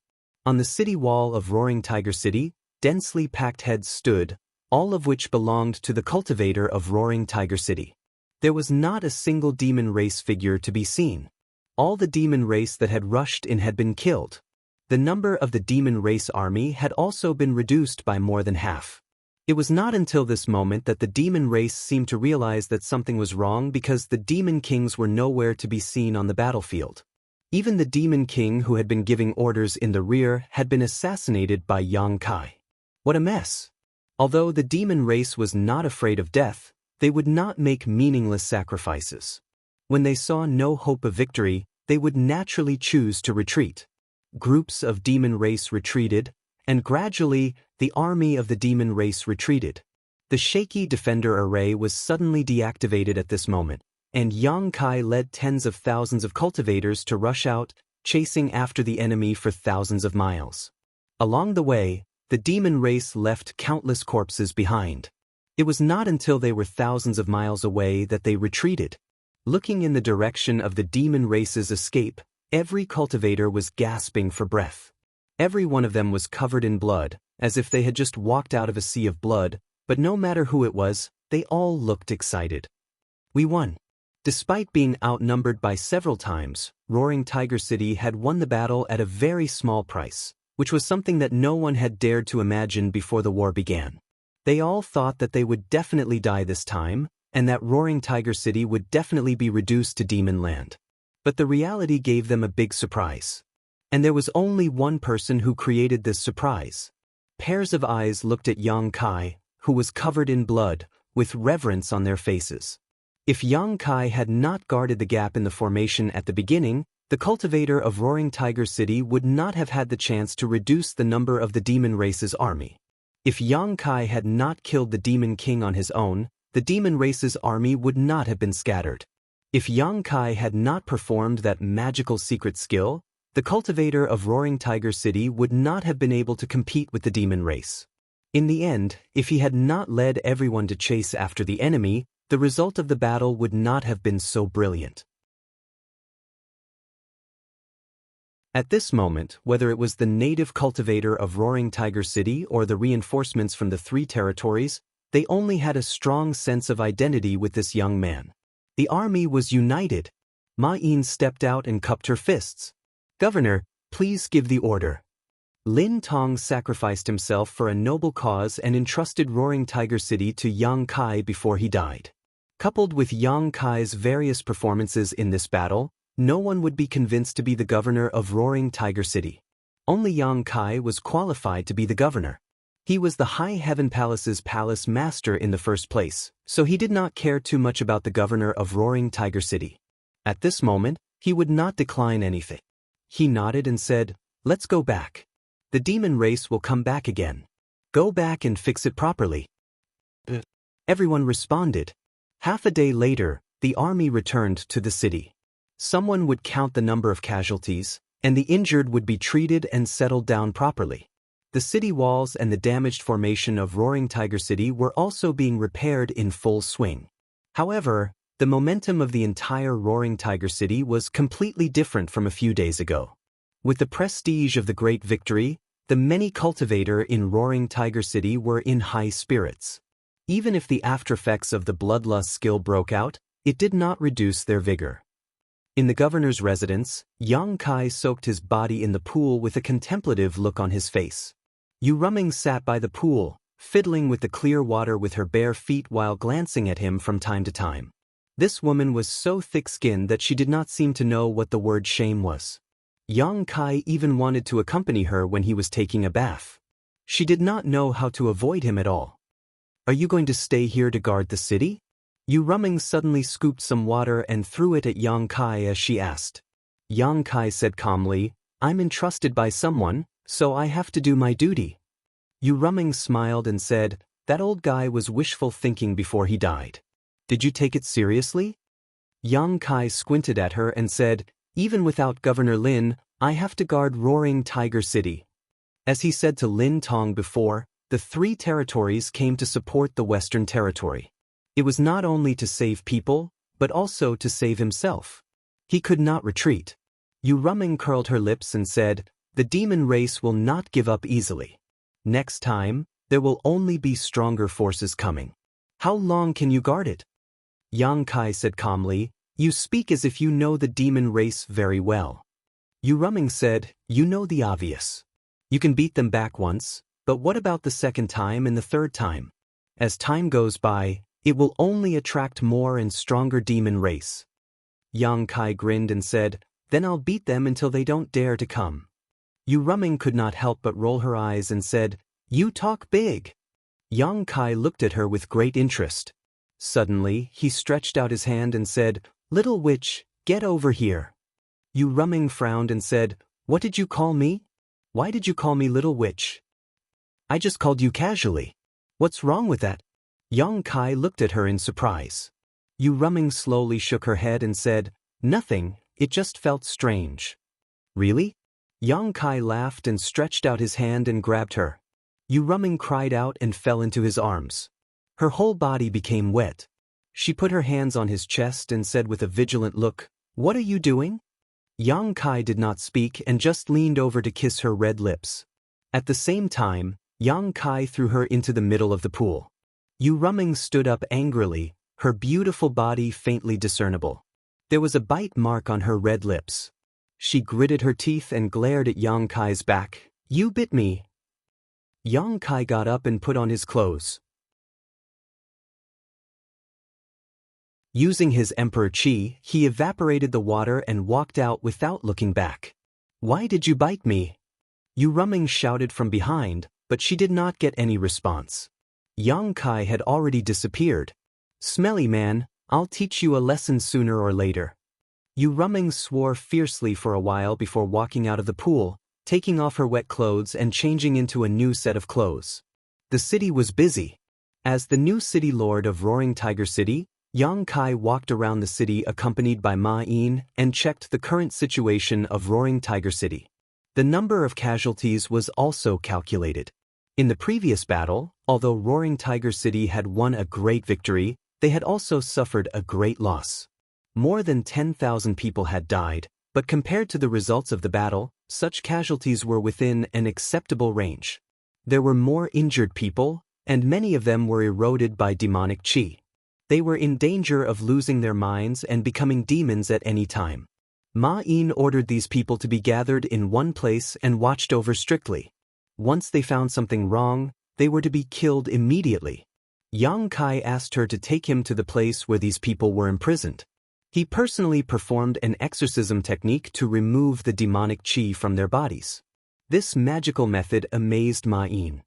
On the city wall of Roaring Tiger City, densely packed heads stood, all of which belonged to the cultivator of Roaring Tiger City. There was not a single demon race figure to be seen. All the demon race that had rushed in had been killed. The number of the demon race army had also been reduced by more than half. It was not until this moment that the demon race seemed to realize that something was wrong because the demon kings were nowhere to be seen on the battlefield. Even the demon king who had been giving orders in the rear had been assassinated by Yang Kai. What a mess! Although the demon race was not afraid of death, they would not make meaningless sacrifices. When they saw no hope of victory, they would naturally choose to retreat. Groups of demon race retreated, and gradually, the army of the demon race retreated. The shaky defender array was suddenly deactivated at this moment, and Yang Kai led tens of thousands of cultivators to rush out, chasing after the enemy for thousands of miles. Along the way, the demon race left countless corpses behind. It was not until they were thousands of miles away that they retreated. Looking in the direction of the demon race's escape, every cultivator was gasping for breath. Every one of them was covered in blood, as if they had just walked out of a sea of blood, but no matter who it was, they all looked excited. We won. Despite being outnumbered by several times, Roaring Tiger City had won the battle at a very small price, which was something that no one had dared to imagine before the war began. They all thought that they would definitely die this time, and that Roaring Tiger City would definitely be reduced to Demon Land. But the reality gave them a big surprise. And there was only one person who created this surprise. Pairs of eyes looked at Yang Kai, who was covered in blood, with reverence on their faces. If Yang Kai had not guarded the gap in the formation at the beginning, the cultivator of Roaring Tiger City would not have had the chance to reduce the number of the demon race's army. If Yang Kai had not killed the Demon King on his own, the demon race's army would not have been scattered. If Yang Kai had not performed that magical secret skill, the cultivator of Roaring Tiger City would not have been able to compete with the demon race. In the end, if he had not led everyone to chase after the enemy, the result of the battle would not have been so brilliant. At this moment, whether it was the native cultivator of Roaring Tiger City or the reinforcements from the 3 territories, they only had a strong sense of identity with this young man. The army was united. Ma Yin stepped out and cupped her fists. "Governor, please give the order." Lin Tong sacrificed himself for a noble cause and entrusted Roaring Tiger City to Yang Kai before he died. Coupled with Yang Kai's various performances in this battle, no one would be convinced to be the governor of Roaring Tiger City. Only Yang Kai was qualified to be the governor. He was the High Heaven Palace's palace master in the first place, so he did not care too much about the governor of Roaring Tiger City. At this moment, he would not decline anything. He nodded and said, "Let's go back. The demon race will come back again. Go back and fix it properly." Everyone responded. Half a day later, the army returned to the city. Someone would count the number of casualties, and the injured would be treated and settled down properly. The city walls and the damaged formation of Roaring Tiger City were also being repaired in full swing. However, the momentum of the entire Roaring Tiger City was completely different from a few days ago. With the prestige of the great victory, the many cultivator in Roaring Tiger City were in high spirits. Even if the aftereffects of the bloodlust skill broke out, it did not reduce their vigor. In the governor's residence, Yang Kai soaked his body in the pool with a contemplative look on his face. Yu Ruming sat by the pool, fiddling with the clear water with her bare feet while glancing at him from time to time. This woman was so thick-skinned that she did not seem to know what the word shame was. Yang Kai even wanted to accompany her when he was taking a bath. She did not know how to avoid him at all. "Are you going to stay here to guard the city?" Yu Ruming suddenly scooped some water and threw it at Yang Kai as she asked. Yang Kai said calmly, "I'm entrusted by someone, so I have to do my duty." Yu Ruming smiled and said, "That old guy was wishful thinking before he died. Did you take it seriously?" Yang Kai squinted at her and said, "Even without Governor Lin, I have to guard Roaring Tiger City." As he said to Lin Tong before, the 3 territories came to support the Western Territory. It was not only to save people, but also to save himself. He could not retreat. Yu Ruming curled her lips and said, "The demon race will not give up easily. Next time, there will only be stronger forces coming. How long can you guard it?" Yang Kai said calmly, "You speak as if you know the demon race very well." Yu Ruming said, "You know the obvious. You can beat them back once, but what about the second time and the third time? As time goes by, it will only attract more and stronger demon race." Yang Kai grinned and said, "Then I'll beat them until they don't dare to come." Yu Ruming could not help but roll her eyes and said, "You talk big." Yang Kai looked at her with great interest. Suddenly, he stretched out his hand and said, "Little witch, get over here." Yu Ruming frowned and said, "What did you call me? Why did you call me little witch?" "I just called you casually. What's wrong with that?" Yang Kai looked at her in surprise. Yu Ruming slowly shook her head and said, "Nothing, it just felt strange." "Really?" Yang Kai laughed and stretched out his hand and grabbed her. Yu Ruming cried out and fell into his arms. Her whole body became wet. She put her hands on his chest and said with a vigilant look, "What are you doing?" Yang Kai did not speak and just leaned over to kiss her red lips. At the same time, Yang Kai threw her into the middle of the pool. Yu Ruming stood up angrily, her beautiful body faintly discernible. There was a bite mark on her red lips. She gritted her teeth and glared at Yang Kai's back. "You bit me." Yang Kai got up and put on his clothes. Using his Emperor Qi, he evaporated the water and walked out without looking back. "Why did you bite me?" Yu Ruming shouted from behind, but she did not get any response. Yang Kai had already disappeared. "Smelly man, I'll teach you a lesson sooner or later." Yu Ruming swore fiercely for a while before walking out of the pool, taking off her wet clothes and changing into a new set of clothes. The city was busy. As the new city lord of Roaring Tiger City, Yang Kai walked around the city accompanied by Ma Yin and checked the current situation of Roaring Tiger City. The number of casualties was also calculated. In the previous battle, although Roaring Tiger City had won a great victory, they had also suffered a great loss. More than 10,000 people had died, but compared to the results of the battle, such casualties were within an acceptable range. There were more injured people, and many of them were eroded by demonic qi. They were in danger of losing their minds and becoming demons at any time. Ma Yin ordered these people to be gathered in one place and watched over strictly. Once they found something wrong, they were to be killed immediately. Yang Kai asked her to take him to the place where these people were imprisoned. He personally performed an exorcism technique to remove the demonic qi from their bodies. This magical method amazed Ma Yin.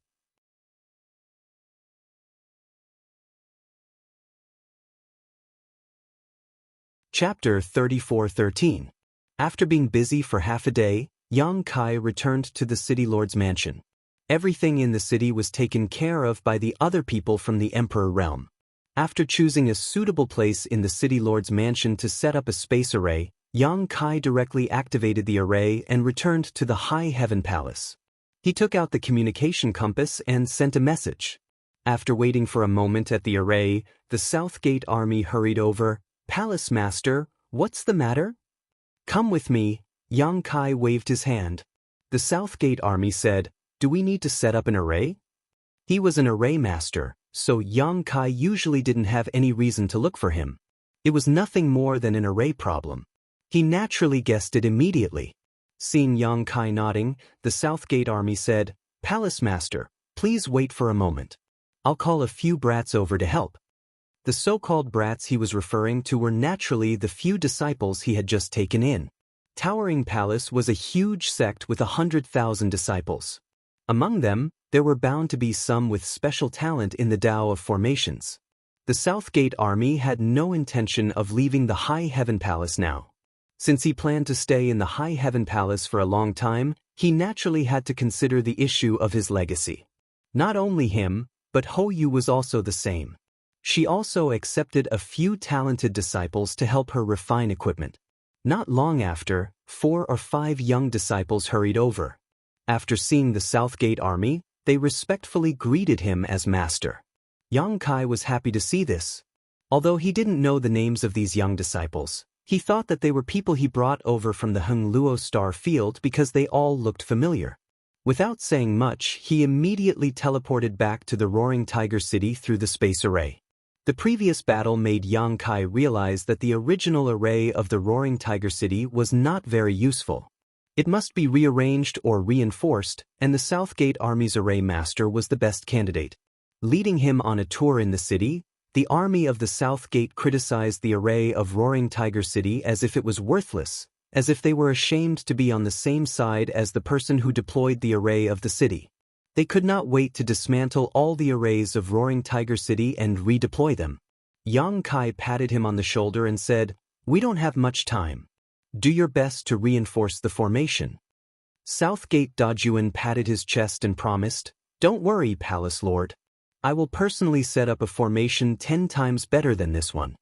Chapter 34:13. After being busy for half a day, Yang Kai returned to the city lord's mansion. Everything in the city was taken care of by the other people from the Emperor realm. After choosing a suitable place in the city lord's mansion to set up a space array, Yang Kai directly activated the array and returned to the High Heaven Palace. He took out the communication compass and sent a message. After waiting for a moment at the array, the South Gate army hurried over. "Palace Master, what's the matter?" "Come with me." Yang Kai waved his hand. The South Gate army said, "Do we need to set up an array?" He was an array master, so Yang Kai usually didn't have any reason to look for him. It was nothing more than an array problem. He naturally guessed it immediately. Seeing Yang Kai nodding, the South Gate army said, "Palace Master, please wait for a moment. I'll call a few brats over to help." The so-called brats he was referring to were naturally the few disciples he had just taken in. Towering Palace was a huge sect with 100,000 disciples. Among them, there were bound to be some with special talent in the Tao of formations. The South Gate army had no intention of leaving the High Heaven Palace now. Since he planned to stay in the High Heaven Palace for a long time, he naturally had to consider the issue of his legacy. Not only him, but Hou Yu was also the same. She also accepted a few talented disciples to help her refine equipment. Not long after, 4 or 5 young disciples hurried over. After seeing the South Gate army, they respectfully greeted him as master. Yang Kai was happy to see this. Although he didn't know the names of these young disciples, he thought that they were people he brought over from the Heng Luo Star Field because they all looked familiar. Without saying much, he immediately teleported back to the Roaring Tiger City through the space array. The previous battle made Yang Kai realize that the original array of the Roaring Tiger City was not very useful. It must be rearranged or reinforced, and the South Gate Army's array master was the best candidate. Leading him on a tour in the city, the army of the South Gate criticized the array of Roaring Tiger City as if it was worthless, as if they were ashamed to be on the same side as the person who deployed the array of the city. They could not wait to dismantle all the arrays of Roaring Tiger City and redeploy them. Yang Kai patted him on the shoulder and said, "We don't have much time. Do your best to reinforce the formation. Southgate Dajuan patted his chest and promised, Don't worry, Palace Lord. I will personally set up a formation 10 times better than this one.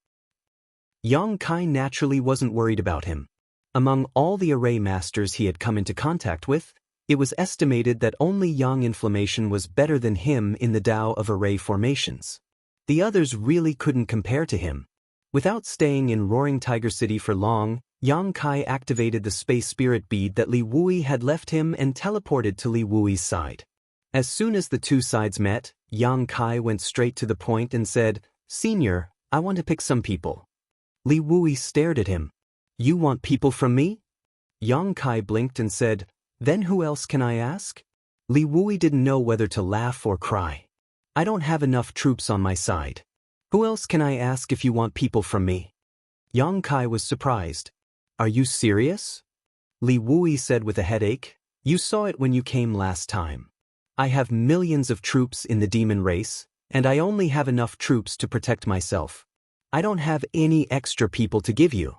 Yang Kai naturally wasn't worried about him. Among all the array masters he had come into contact with, it was estimated that only Yang Inflammation was better than him in the Tao of array formations. The others really couldn't compare to him. Without staying in Roaring Tiger City for long, Yang Kai activated the space spirit bead that Li Wui had left him and teleported to Li Wui's side. As soon as the two sides met, Yang Kai went straight to the point and said, Senior, I want to pick some people. Li Wui stared at him. You want people from me? Yang Kai blinked and said, Then who else can I ask? Li Wui didn't know whether to laugh or cry. I don't have enough troops on my side. Who else can I ask if you want people from me? Yang Kai was surprised. Are you serious? Li Wui said with a headache, You saw it when you came last time. I have millions of troops in the demon race, and I only have enough troops to protect myself. I don't have any extra people to give you.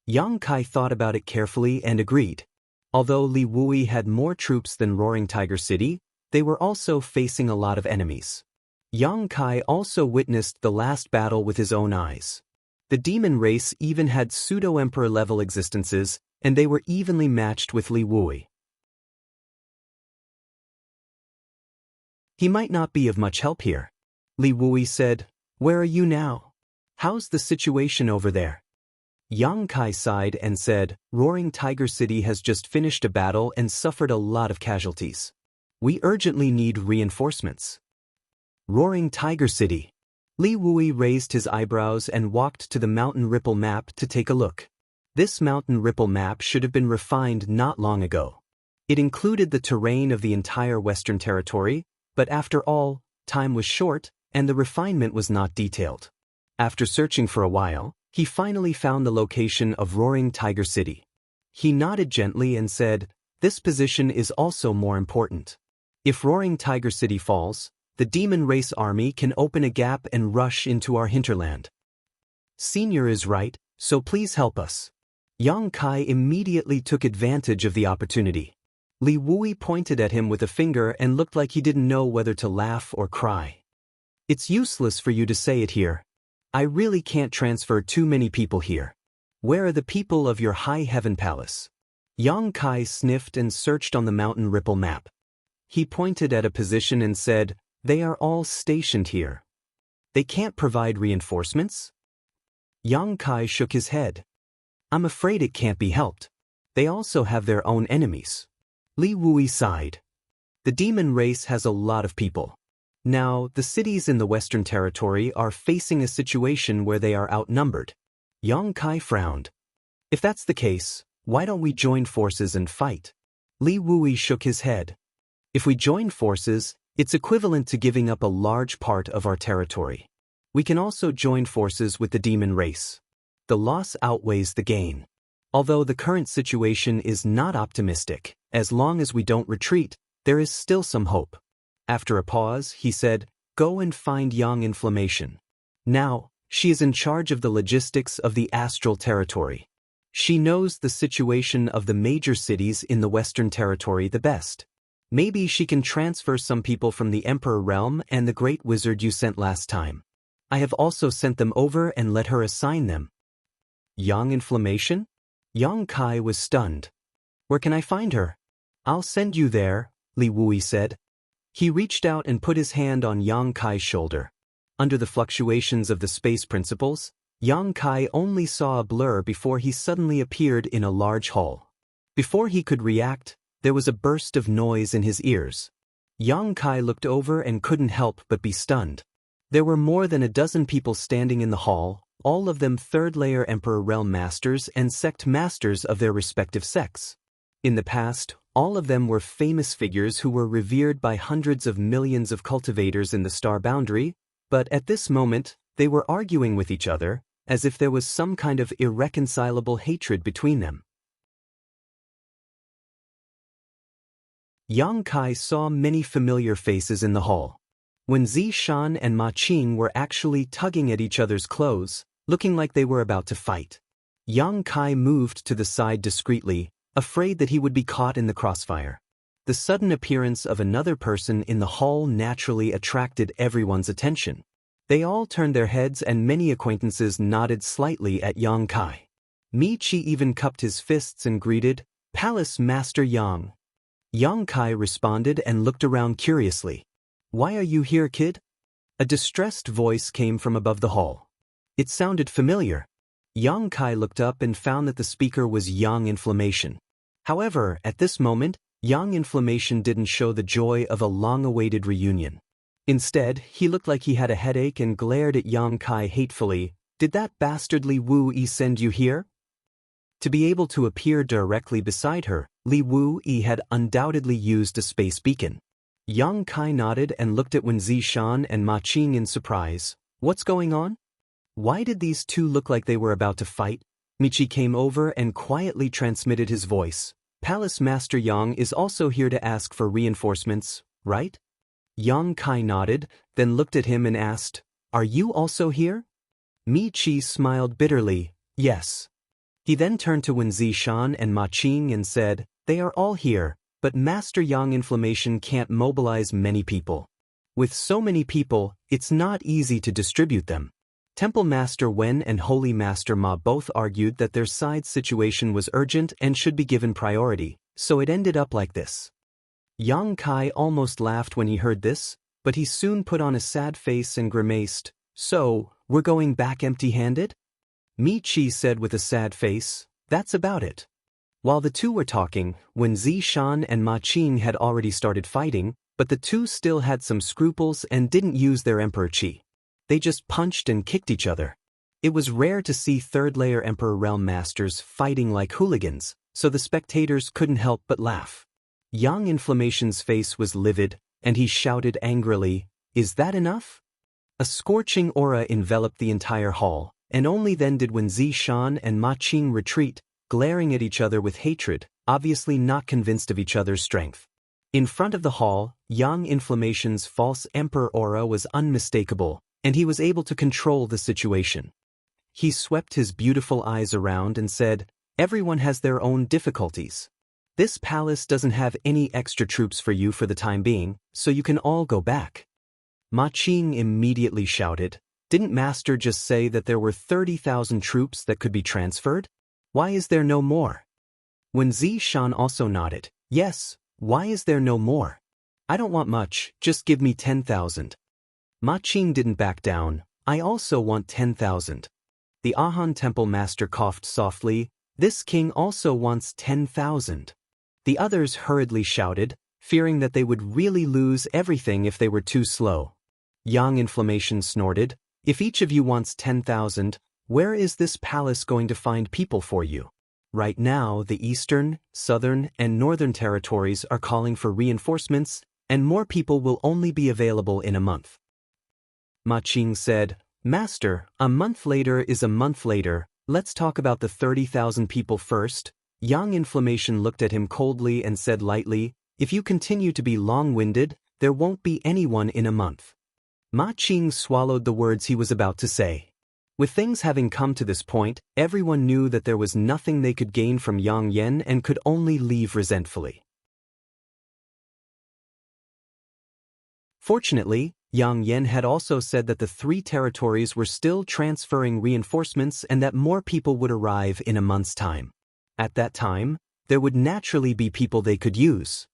Yang Kai thought about it carefully and agreed. Although Li Wui had more troops than Roaring Tiger City, they were also facing a lot of enemies. Yang Kai also witnessed the last battle with his own eyes. The demon race even had pseudo-emperor level existences, and they were evenly matched with Li Wui. He might not be of much help here. Li Wui said, Where are you now? How's the situation over there? Yang Kai sighed and said, Roaring Tiger City has just finished a battle and suffered a lot of casualties. We urgently need reinforcements. Roaring Tiger City. Li Wui raised his eyebrows and walked to the Mountain Ripple map to take a look. This Mountain Ripple map should have been refined not long ago. It included the terrain of the entire Western Territory, but after all, time was short, and the refinement was not detailed. After searching for a while, he finally found the location of Roaring Tiger City. He nodded gently and said, This position is also more important. If Roaring Tiger City falls, the demon race army can open a gap and rush into our hinterland. Senior is right, so please help us. Yang Kai immediately took advantage of the opportunity. Li Wui pointed at him with a finger and looked like he didn't know whether to laugh or cry. It's useless for you to say it here. I really can't transfer too many people here. Where are the people of your high heaven palace? Yang Kai sniffed and searched on the Mountain Ripple map. He pointed at a position and said, They are all stationed here. They can't provide reinforcements? Yang Kai shook his head. I'm afraid it can't be helped. They also have their own enemies. Li Wui sighed. The demon race has a lot of people. Now, the cities in the Western Territory are facing a situation where they are outnumbered. Yang Kai frowned. If that's the case, why don't we join forces and fight? Li Wui shook his head. If we join forces, it's equivalent to giving up a large part of our territory. We can also join forces with the demon race. The loss outweighs the gain. Although the current situation is not optimistic, as long as we don't retreat, there is still some hope. After a pause, he said, Go and find Yang Inflammation. Now, she is in charge of the logistics of the astral territory. She knows the situation of the major cities in the Western Territory the best. Maybe she can transfer some people from the Emperor Realm and the Great Wizard you sent last time. I have also sent them over and let her assign them. Yang Inflammation? Yang Kai was stunned. Where can I find her? I'll send you there, Li Wui said. He reached out and put his hand on Yang Kai's shoulder. Under the fluctuations of the space principles, Yang Kai only saw a blur before he suddenly appeared in a large hall. Before he could react, there was a burst of noise in his ears. Yang Kai looked over and couldn't help but be stunned. There were more than a dozen people standing in the hall, all of them third-layer Emperor Realm Masters and Sect Masters of their respective sects. In the past, all of them were famous figures who were revered by hundreds of millions of cultivators in the star boundary, but at this moment, they were arguing with each other, as if there was some kind of irreconcilable hatred between them. Yang Kai saw many familiar faces in the hall. When Zishan and Ma Qing were actually tugging at each other's clothes, looking like they were about to fight. Yang Kai moved to the side discreetly, afraid that he would be caught in the crossfire. The sudden appearance of another person in the hall naturally attracted everyone's attention. They all turned their heads and many acquaintances nodded slightly at Yang Kai. Mi-Chi even cupped his fists and greeted, "Palace Master Yang." Yang Kai responded and looked around curiously. "Why are you here, kid?" A distressed voice came from above the hall. It sounded familiar. Yang Kai looked up and found that the speaker was Yang Inflammation. However, at this moment, Yang Inflammation didn't show the joy of a long-awaited reunion. Instead, he looked like he had a headache and glared at Yang Kai hatefully. "Did that bastardly Wu Yi send you here?" To be able to appear directly beside her, Li Wu Yi had undoubtedly used a space beacon. Yang Kai nodded and looked at Wen Zishan and Ma Qing in surprise. "What's going on? Why did these two look like they were about to fight?" Mi-Chi came over and quietly transmitted his voice. "Palace Master Yang is also here to ask for reinforcements, right?" Yang Kai nodded, then looked at him and asked, "Are you also here?" Mi-Chi smiled bitterly, "Yes." He then turned to Wen Zishan and Ma Qing and said, "They are all here, but Master Yang Inflammation can't mobilize many people. With so many people, it's not easy to distribute them." Temple Master Wen and Holy Master Ma both argued that their side's situation was urgent and should be given priority, so it ended up like this. Yang Kai almost laughed when he heard this, but he soon put on a sad face and grimaced. "So, we're going back empty-handed?" Mi-Chi said with a sad face, "That's about it." While the two were talking, Wen Zishan and Ma Qing had already started fighting, but the two still had some scruples and didn't use their Emperor Qi. They just punched and kicked each other. It was rare to see third-layer Emperor Realm Masters fighting like hooligans, so the spectators couldn't help but laugh. Yang Inflammation's face was livid, and he shouted angrily, "Is that enough?" A scorching aura enveloped the entire hall, and only then did Wen Zishan and Ma Qing retreat, glaring at each other with hatred, obviously not convinced of each other's strength. In front of the hall, Yang Inflammation's false Emperor aura was unmistakable, and he was able to control the situation. He swept his beautiful eyes around and said, "Everyone has their own difficulties. This palace doesn't have any extra troops for you for the time being, so you can all go back." Ma Qing immediately shouted, "Didn't Master just say that there were 30,000 troops that could be transferred? Why is there no more?" Wen Zishan also nodded, "Yes, why is there no more? I don't want much, just give me 10,000. Ma Qing didn't back down, "I also want 10,000. The Ahan Temple Master coughed softly, "This king also wants 10,000. The others hurriedly shouted, fearing that they would really lose everything if they were too slow. Yang Inflammation snorted, "If each of you wants 10,000, where is this palace going to find people for you? Right now, the eastern, southern, and northern territories are calling for reinforcements, and more people will only be available in a month." Ma Qing said, "Master, a month later is a month later, let's talk about the 30,000 people first." Yang Inflammation looked at him coldly and said lightly, "If you continue to be long-winded, there won't be anyone in a month." Ma Qing swallowed the words he was about to say. With things having come to this point, everyone knew that there was nothing they could gain from Yang Yen and could only leave resentfully. Fortunately, Yang Yen had also said that the three territories were still transferring reinforcements and that more people would arrive in a month's time. At that time, there would naturally be people they could use.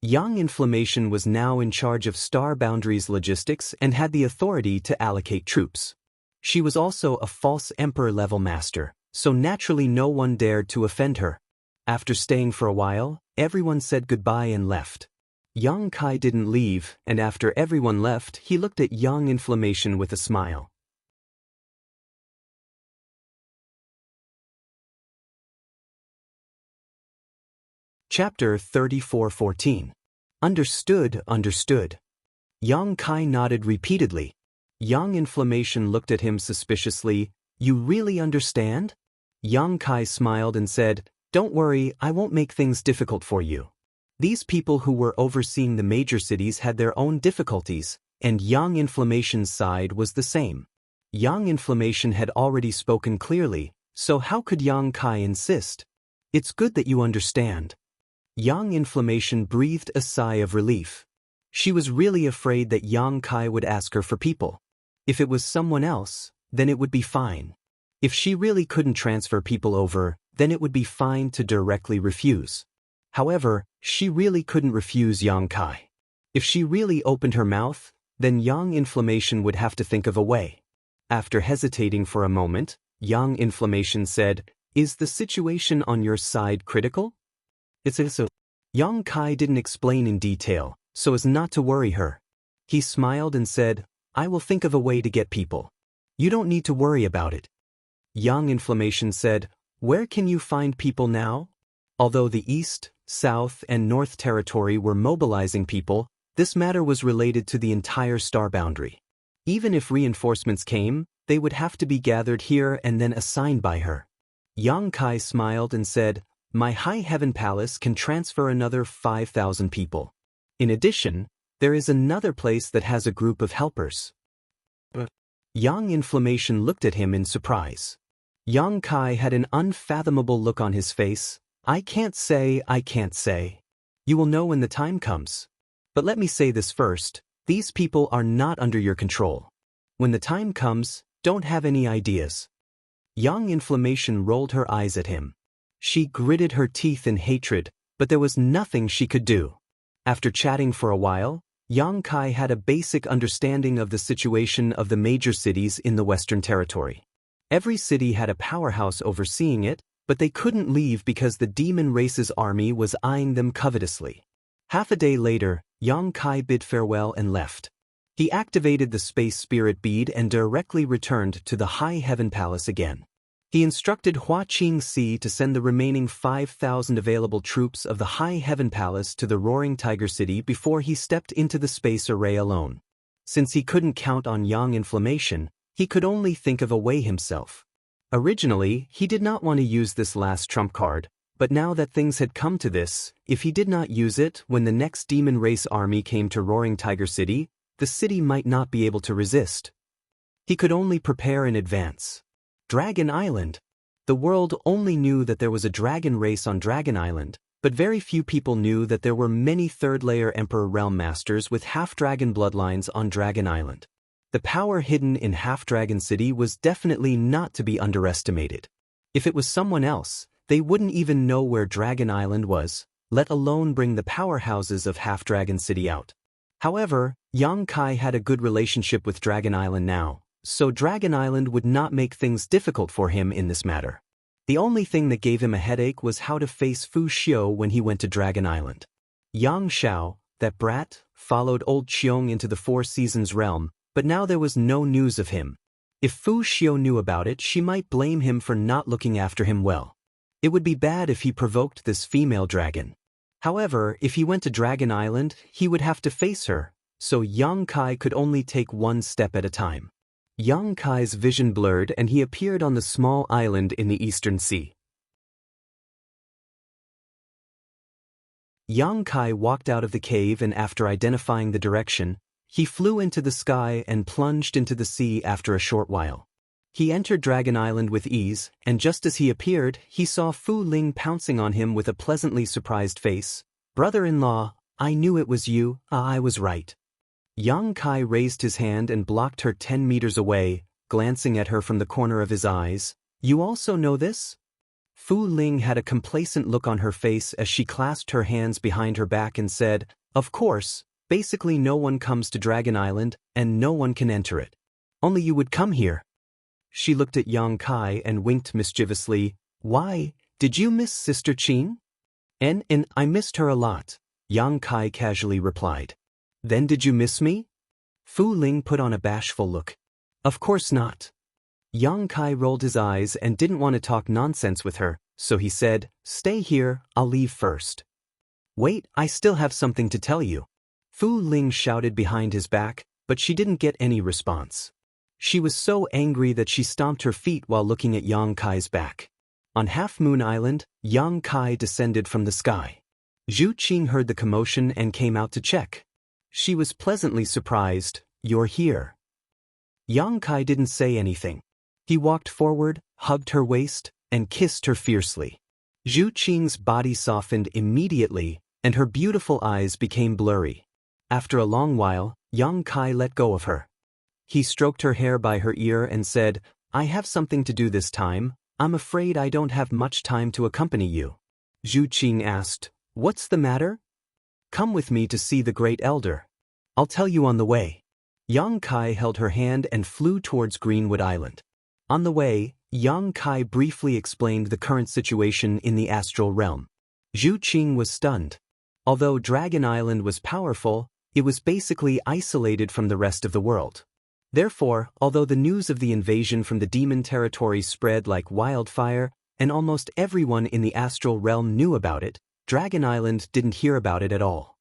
Yang Inflammation was now in charge of Star Boundaries logistics and had the authority to allocate troops. She was also a false Emperor-level master, so naturally no one dared to offend her. After staying for a while, everyone said goodbye and left. Yang Kai didn't leave, and after everyone left, he looked at Yang Inflammation with a smile. Chapter 34:14. Understood, understood. Yang Kai nodded repeatedly. Yang Inflammation looked at him suspiciously. "You really understand?" Yang Kai smiled and said, "Don't worry, I won't make things difficult for you." These people who were overseeing the major cities had their own difficulties, and Yang Inflammation's side was the same. Yang Inflammation had already spoken clearly, So how could Yang Kai insist? It's good that you understand. Yang Inflammation breathed a sigh of relief. She was really afraid that Yang Kai would ask her for people. If it was someone else, then it would be fine. If she really couldn't transfer people over, then it would be fine to directly refuse. However, she really couldn't refuse Yang Kai. If she really opened her mouth, then Yang Inflammation would have to think of a way. After hesitating for a moment, Yang Inflammation said, "Is the situation on your side critical?" It's so. Yang Kai didn't explain in detail, so as not to worry her. He smiled and said, "I will think of a way to get people. You don't need to worry about it." Yang Inflammation said, "Where can you find people now?" Although the East, South, and North Territory were mobilizing people, this matter was related to the entire star boundary. Even if reinforcements came, they would have to be gathered here and then assigned by her. Yang Kai smiled and said, "My High Heaven Palace can transfer another 5,000 people. In addition, there is another place that has a group of helpers." But Yang Inflammation looked at him in surprise. Yang Kai had an unfathomable look on his face. I can't say. You will know when the time comes. But let me say this first, these people are not under your control. When the time comes, don't have any ideas." Yang Inflammation rolled her eyes at him. She gritted her teeth in hatred, but there was nothing she could do. After chatting for a while, Yang Kai had a basic understanding of the situation of the major cities in the Western Territory. Every city had a powerhouse overseeing it, but they couldn't leave because the demon race's army was eyeing them covetously. Half a day later, Yang Kai bid farewell and left. He activated the Space Spirit Bead and directly returned to the High Heaven Palace again. He instructed Hua Qingxi to send the remaining 5,000 available troops of the High Heaven Palace to the Roaring Tiger City before he stepped into the space array alone. Since he couldn't count on Yang Inflammation, he could only think of a way himself. Originally, he did not want to use this last trump card, but now that things had come to this, if he did not use it when the next demon race army came to Roaring Tiger City, the city might not be able to resist. He could only prepare in advance. Dragon Island. The world only knew that there was a dragon race on Dragon Island, but very few people knew that there were many third-layer Emperor Realm Masters with half-dragon bloodlines on Dragon Island. The power hidden in Half-Dragon City was definitely not to be underestimated. If it was someone else, they wouldn't even know where Dragon Island was, let alone bring the powerhouses of Half-Dragon City out. However, Yang Kai had a good relationship with Dragon Island now, so Dragon Island would not make things difficult for him in this matter. The only thing that gave him a headache was how to face Fu Xiu when he went to Dragon Island. Yang Xiao, that brat, followed old Qiong into the Four Seasons realm, but now there was no news of him. If Fu Xiu knew about it, she might blame him for not looking after him well. It would be bad if he provoked this female dragon. However, if he went to Dragon Island, he would have to face her, so Yang Kai could only take one step at a time. Yang Kai's vision blurred and he appeared on the small island in the Eastern Sea. Yang Kai walked out of the cave and after identifying the direction, he flew into the sky and plunged into the sea after a short while. He entered Dragon Island with ease, and just as he appeared, he saw Fu Ling pouncing on him with a pleasantly surprised face. "Brother-in-law, I knew it was you, I was right." Yang Kai raised his hand and blocked her 10 meters away, glancing at her from the corner of his eyes. "You also know this?" Fu Ling had a complacent look on her face as she clasped her hands behind her back and said, "Of course. Basically no one comes to Dragon Island, and no one can enter it. Only you would come here." She looked at Yang Kai and winked mischievously. "Why, did you miss Sister Qing?" And I missed her a lot," Yang Kai casually replied. "Then did you miss me?" Fu Ling put on a bashful look. "Of course not." Yang Kai rolled his eyes and didn't want to talk nonsense with her, so he said, "Stay here, I'll leave first." "Wait, I still have something to tell you." Fu Ling shouted behind his back, but she didn't get any response. She was so angry that she stomped her feet while looking at Yang Kai's back. On Half Moon Island, Yang Kai descended from the sky. Zhu Qing heard the commotion and came out to check. She was pleasantly surprised. "You're here." Yang Kai didn't say anything. He walked forward, hugged her waist, and kissed her fiercely. Zhu Qing's body softened immediately, and her beautiful eyes became blurry. After a long while, Yang Kai let go of her. He stroked her hair by her ear and said, "I have something to do this time. I'm afraid I don't have much time to accompany you." Zhu Qing asked, "What's the matter?" "Come with me to see the great elder. I'll tell you on the way." Yang Kai held her hand and flew towards Greenwood Island. On the way, Yang Kai briefly explained the current situation in the astral realm. Zhu Qing was stunned. Although Dragon Island was powerful, it was basically isolated from the rest of the world. Therefore, although the news of the invasion from the demon territory spread like wildfire, and almost everyone in the astral realm knew about it, Dragon Island didn't hear about it at all.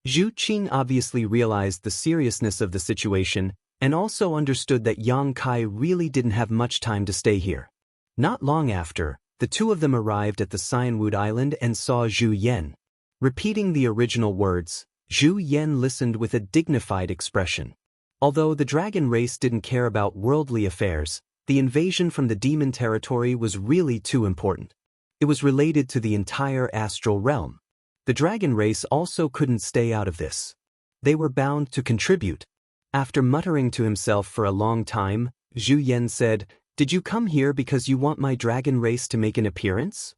Zhu Qing obviously realized the seriousness of the situation, and also understood that Yang Kai really didn't have much time to stay here. Not long after, the two of them arrived at the Xianwood Island and saw Zhu Yan. Repeating the original words, Zhu Yan listened with a dignified expression. Although the dragon race didn't care about worldly affairs, the invasion from the demon territory was really too important. It was related to the entire astral realm. The dragon race also couldn't stay out of this. They were bound to contribute. After muttering to himself for a long time, Zhu Yan said, "Did you come here because you want my dragon race to make an appearance?"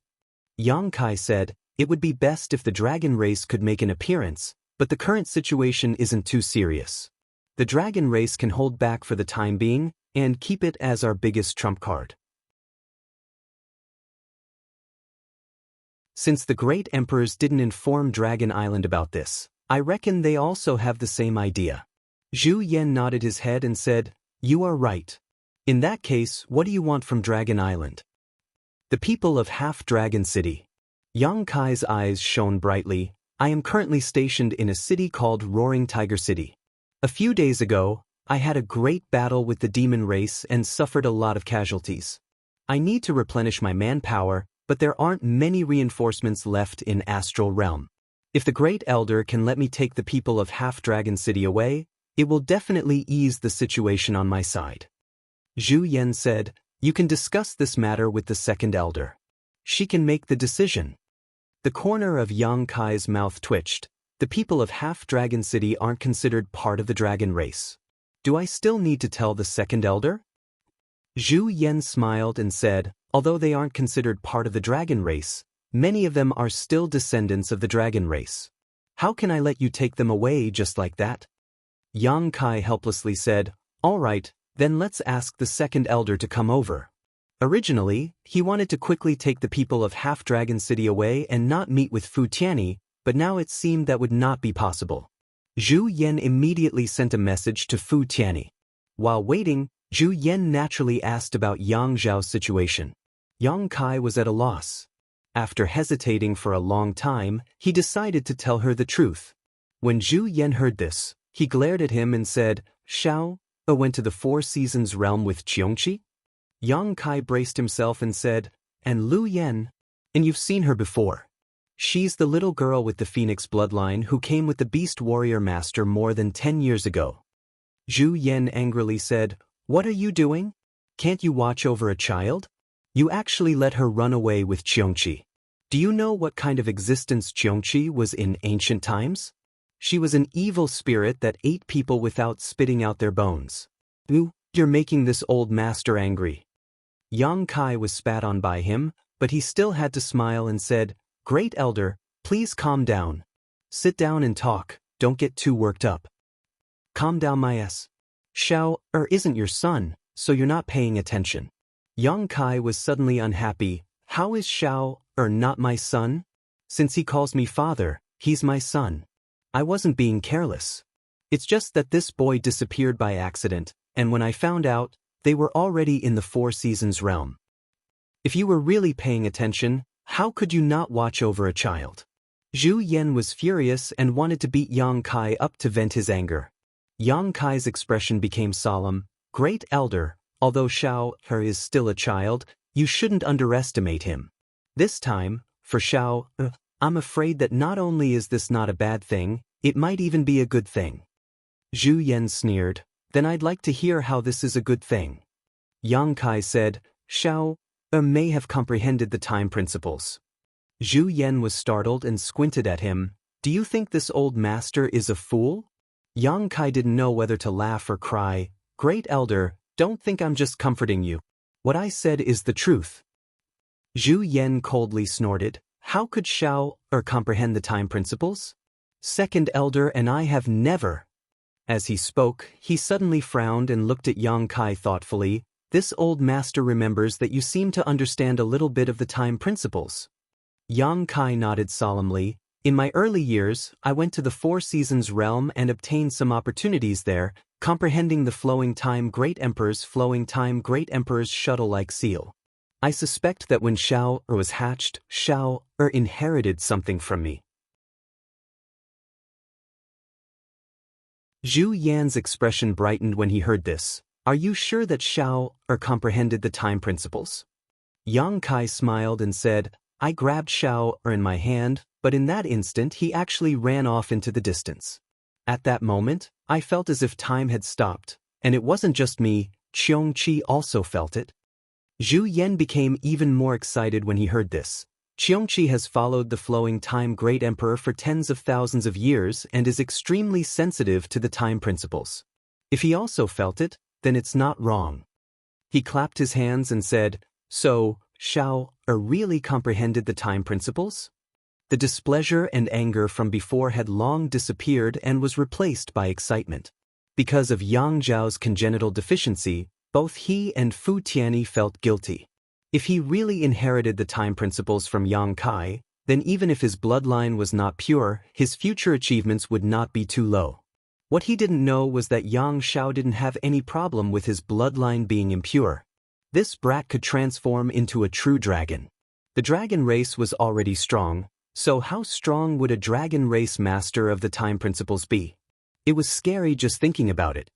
Yang Kai said, "It would be best if the dragon race could make an appearance, but the current situation isn't too serious. The dragon race can hold back for the time being, and keep it as our biggest trump card." Since the great emperors didn't inform Dragon Island about this, I reckon they also have the same idea. Zhu Yan nodded his head and said, "You are right. In that case, what do you want from Dragon Island?" "The people of Half-Dragon City." Yang Kai's eyes shone brightly. "I am currently stationed in a city called Roaring Tiger City. A few days ago, I had a great battle with the demon race and suffered a lot of casualties. I need to replenish my manpower, but there aren't many reinforcements left in Astral Realm. If the Great Elder can let me take the people of Half-Dragon City away, it will definitely ease the situation on my side." Zhu Yan said, "You can discuss this matter with the Second Elder. She can make the decision." The corner of Yang Kai's mouth twitched. The people of Half-Dragon City aren't considered part of the dragon race. Do I still need to tell the Second Elder? Zhu Yan smiled and said, "Although they aren't considered part of the dragon race, many of them are still descendants of the dragon race. How can I let you take them away just like that?" Yang Kai helplessly said, "All right, then let's ask the Second Elder to come over." Originally, he wanted to quickly take the people of Half-Dragon City away and not meet with Fu Tianyi, but now it seemed that would not be possible. Zhu Yan immediately sent a message to Fu Tianyi. While waiting, Zhu Yan naturally asked about Yang Zhao's situation. Yang Kai was at a loss. After hesitating for a long time, he decided to tell her the truth. When Zhu Yan heard this, he glared at him and said, "Xiao went to the Four Seasons realm with Xianxia?" Yang Kai braced himself and said, "And Lu Yan? And you've seen her before. She's the little girl with the Phoenix bloodline who came with the Beast Warrior Master more than 10 years ago." Zhu Yan angrily said, "What are you doing? Can't you watch over a child? You actually let her run away with Xianxia. Do you know what kind of existence Xianxia was in ancient times? She was an evil spirit that ate people without spitting out their bones. Ooh, you're making this old master angry." Yang Kai was spat on by him, but he still had to smile and said, "Great Elder, please calm down. Sit down and talk, don't get too worked up." "Calm down, my ass. Xiao isn't your son, so you're not paying attention." Yang Kai was suddenly unhappy. "How is Xiao not my son? Since he calls me father, he's my son. I wasn't being careless. It's just that this boy disappeared by accident, and when I found out, they were already in the Four Seasons realm. If you were really paying attention, how could you not watch over a child?" Zhu Yan was furious and wanted to beat Yang Kai up to vent his anger. Yang Kai's expression became solemn. "Great Elder, although Xiao is still a child, you shouldn't underestimate him. This time, for Xiao, I'm afraid that not only is this not a bad thing, it might even be a good thing." Zhu Yan sneered, "Then I'd like to hear how this is a good thing." Yang Kai said, Xiao may have comprehended the time principles. Zhu Yan was startled and squinted at him. Do you think this old master is a fool? Yang Kai didn't know whether to laugh or cry. Great elder, don't think I'm just comforting you. What I said is the truth. Zhu Yan coldly snorted. How could Xiao comprehend the time principles? Second elder and I have never. As he spoke, he suddenly frowned and looked at Yang Kai thoughtfully. This old master remembers that you seem to understand a little bit of the time principles. Yang Kai nodded solemnly. In my early years, I went to the Four Seasons realm and obtained some opportunities there, comprehending the flowing time Great Emperor's shuttle-like seal. I suspect that when Xiao was hatched, Xiao inherited something from me. Zhu Yan's expression brightened when he heard this. Are you sure that Xiao comprehended the time principles? Yang Kai smiled and said, I grabbed Xiao in my hand, but in that instant he actually ran off into the distance. At that moment, I felt as if time had stopped, and it wasn't just me, Xianxia also felt it. Zhu Yan became even more excited when he heard this. Xianxia has followed the flowing time Great Emperor for tens of thousands of years and is extremely sensitive to the time principles. If he also felt it, then it's not wrong. He clapped his hands and said, So, Xiao really comprehended the time principles? The displeasure and anger from before had long disappeared and was replaced by excitement. Because of Yang Zhao's congenital deficiency, both he and Fu Tianyi felt guilty. If he really inherited the time principles from Yang Kai, then even if his bloodline was not pure, his future achievements would not be too low. What he didn't know was that Yang Xiao didn't have any problem with his bloodline being impure. This brat could transform into a true dragon. The dragon race was already strong, so how strong would a dragon race master of the time principles be? It was scary just thinking about it.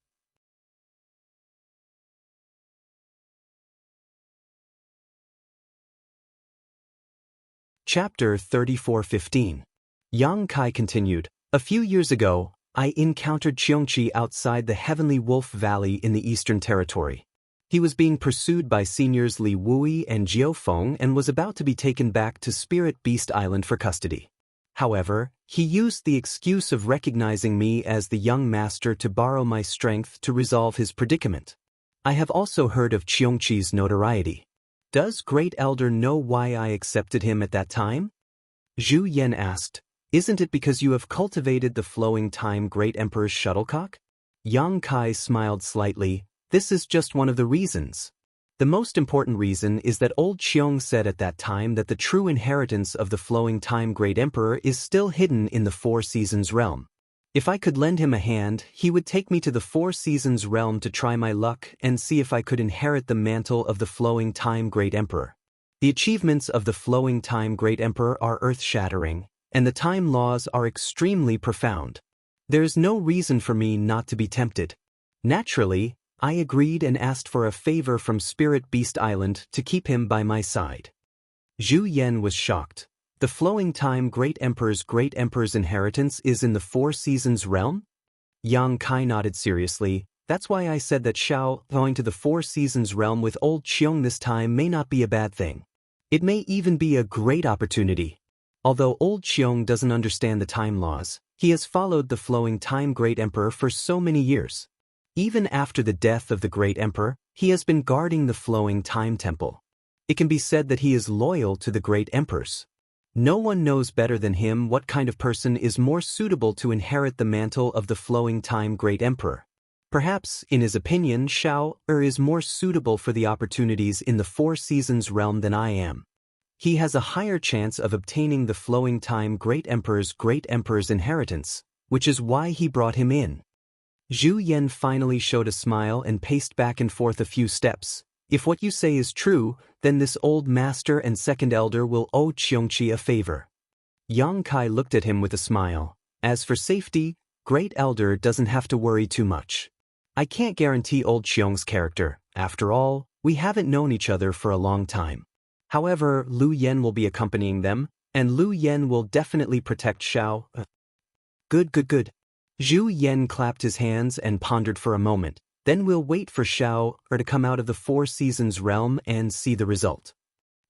Chapter 34:15. Yang Kai continued, A few years ago, I encountered Xianxia outside the Heavenly Wolf Valley in the Eastern Territory. He was being pursued by seniors Li Wui and Jiao Feng and was about to be taken back to Spirit Beast Island for custody. However, he used the excuse of recognizing me as the young master to borrow my strength to resolve his predicament. I have also heard of Xianxia's notoriety. Does Great Elder know why I accepted him at that time? Zhu Yan asked. Isn't it because you have cultivated the flowing time Great Emperor's shuttlecock? Yang Kai smiled slightly. This is just one of the reasons. The most important reason is that old Qiong said at that time that the true inheritance of the flowing time Great Emperor is still hidden in the Four Seasons realm. If I could lend him a hand, he would take me to the Four Seasons realm to try my luck and see if I could inherit the mantle of the flowing time Great Emperor. The achievements of the flowing time Great Emperor are earth-shattering, and the time laws are extremely profound. There is no reason for me not to be tempted. Naturally, I agreed and asked for a favor from Spirit Beast Island to keep him by my side. Zhu Yan was shocked. The flowing time Great Emperor's inheritance is in the Four Seasons realm? Yang Kai nodded seriously. That's why I said that Xiao going to the Four Seasons realm with old Qiong this time may not be a bad thing. It may even be a great opportunity. Although old Qiong doesn't understand the time laws, he has followed the flowing time Great Emperor for so many years. Even after the death of the Great Emperor, he has been guarding the flowing time temple. It can be said that he is loyal to the Great Emperors. No one knows better than him what kind of person is more suitable to inherit the mantle of the flowing time Great Emperor. Perhaps, in his opinion, Xiao is more suitable for the opportunities in the Four Seasons realm than I am. He has a higher chance of obtaining the flowing time Great Emperor's inheritance, which is why he brought him in. Zhu Yan finally showed a smile and paced back and forth a few steps. If what you say is true, then this old master and second elder will owe Xianxia a favor. Yang Kai looked at him with a smile. As for safety, Great Elder doesn't have to worry too much. I can't guarantee old Xiong's character. After all, we haven't known each other for a long time. However, Lu Yen will be accompanying them, and Lu Yen will definitely protect Xiao. Good. Zhu Yan clapped his hands and pondered for a moment. Then we'll wait for Xiao to come out of the Four Seasons realm and see the result.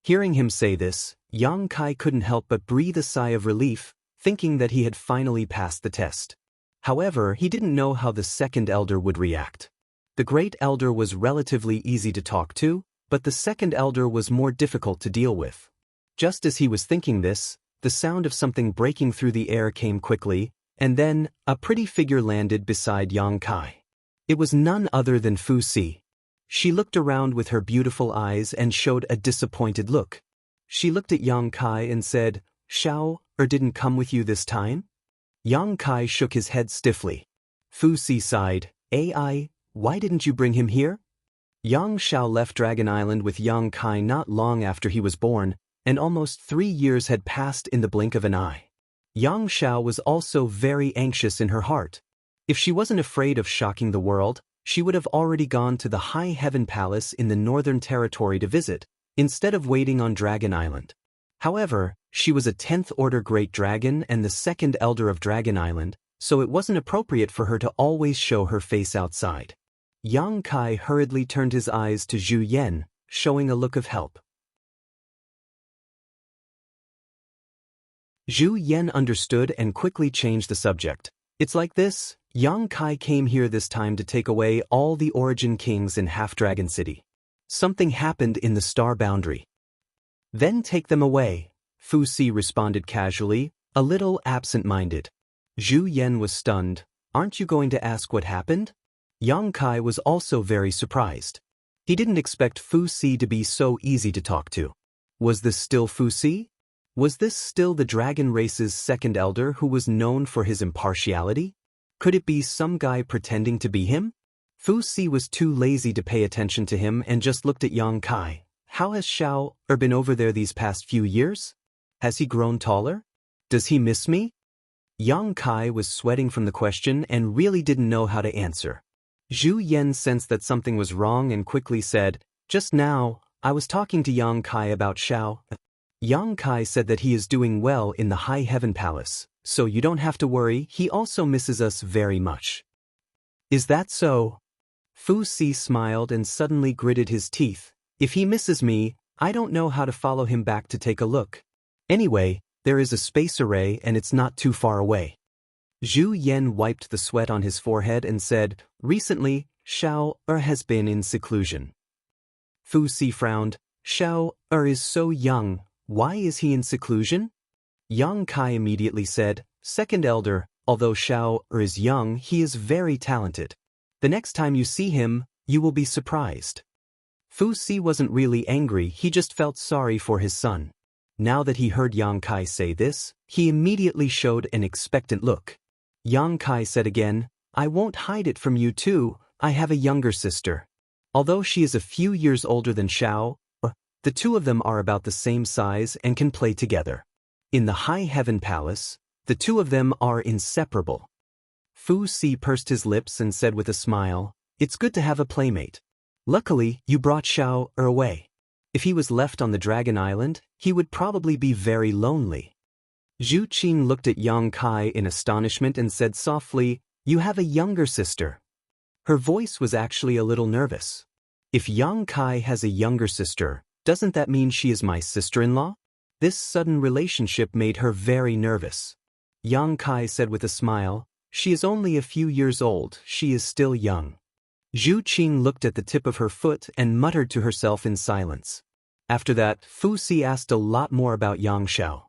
Hearing him say this, Yang Kai couldn't help but breathe a sigh of relief, thinking that he had finally passed the test. However, he didn't know how the second elder would react. The great elder was relatively easy to talk to, but the second elder was more difficult to deal with. Just as he was thinking this, the sound of something breaking through the air came quickly, and then, a pretty figure landed beside Yang Kai. It was none other than Fu Si. She looked around with her beautiful eyes and showed a disappointed look. She looked at Yang Kai and said, "Xiao didn't come with you this time?" Yang Kai shook his head stiffly. Fu Si sighed, "Ai, why didn't you bring him here?" Yang Xiao left Dragon Island with Yang Kai not long after he was born, and almost 3 years had passed in the blink of an eye. Yang Xiao was also very anxious in her heart. If she wasn't afraid of shocking the world, she would have already gone to the High Heaven Palace in the Northern Territory to visit, instead of waiting on Dragon Island. However, she was a 10th Order Great Dragon and the second Elder of Dragon Island, so it wasn't appropriate for her to always show her face outside. Yang Kai hurriedly turned his eyes to Zhu Yan, showing a look of help. Zhu Yan understood and quickly changed the subject. "It's like this, Yang Kai came here this time to take away all the Origin Kings in Half-Dragon City. Something happened in the Star Boundary. Then take them away," Fu Si responded casually, a little absent-minded. Zhu Yan was stunned. "Aren't you going to ask what happened?" Yang Kai was also very surprised. He didn't expect Fu Si to be so easy to talk to. Was this still Fu Si? Was this still the dragon race's second elder who was known for his impartiality? Could it be some guy pretending to be him? Fu Si was too lazy to pay attention to him and just looked at Yang Kai. "How has Xiao been over there these past few years? Has he grown taller? Does he miss me?" Yang Kai was sweating from the question and really didn't know how to answer. Zhu Yan sensed that something was wrong and quickly said, "Just now, I was talking to Yang Kai about Xiao. Yang Kai said that he is doing well in the High Heaven Palace, so you don't have to worry, he also misses us very much." "Is that so?" Fu Si smiled and suddenly gritted his teeth. "If he misses me, I don't know how to follow him back to take a look. Anyway, there is a space array and it's not too far away." Zhu Yan wiped the sweat on his forehead and said, "Recently, Xiao has been in seclusion." Fu Si frowned. "Xiao is so young. Why is he in seclusion?" Yang Kai immediately said, "Second Elder, although Xiao is young, he is very talented. The next time you see him, you will be surprised." Fu Si wasn't really angry, he just felt sorry for his son. Now that he heard Yang Kai say this, he immediately showed an expectant look. Yang Kai said again, "I won't hide it from you too, I have a younger sister. Although she is a few years older than Xiao, the two of them are about the same size and can play together. In the High Heaven Palace, the two of them are inseparable." Fu Si pursed his lips and said with a smile, "It's good to have a playmate. Luckily, you brought Xiao away. If he was left on the Dragon Island, he would probably be very lonely." Zhu Qing looked at Yang Kai in astonishment and said softly, "You have a younger sister." Her voice was actually a little nervous. "If Yang Kai has a younger sister, doesn't that mean she is my sister-in-law?" This sudden relationship made her very nervous. Yang Kai said with a smile, "She is only a few years old, she is still young." Zhu Qing looked at the tip of her foot and muttered to herself in silence. After that, Fu Si asked a lot more about Yang Xiao.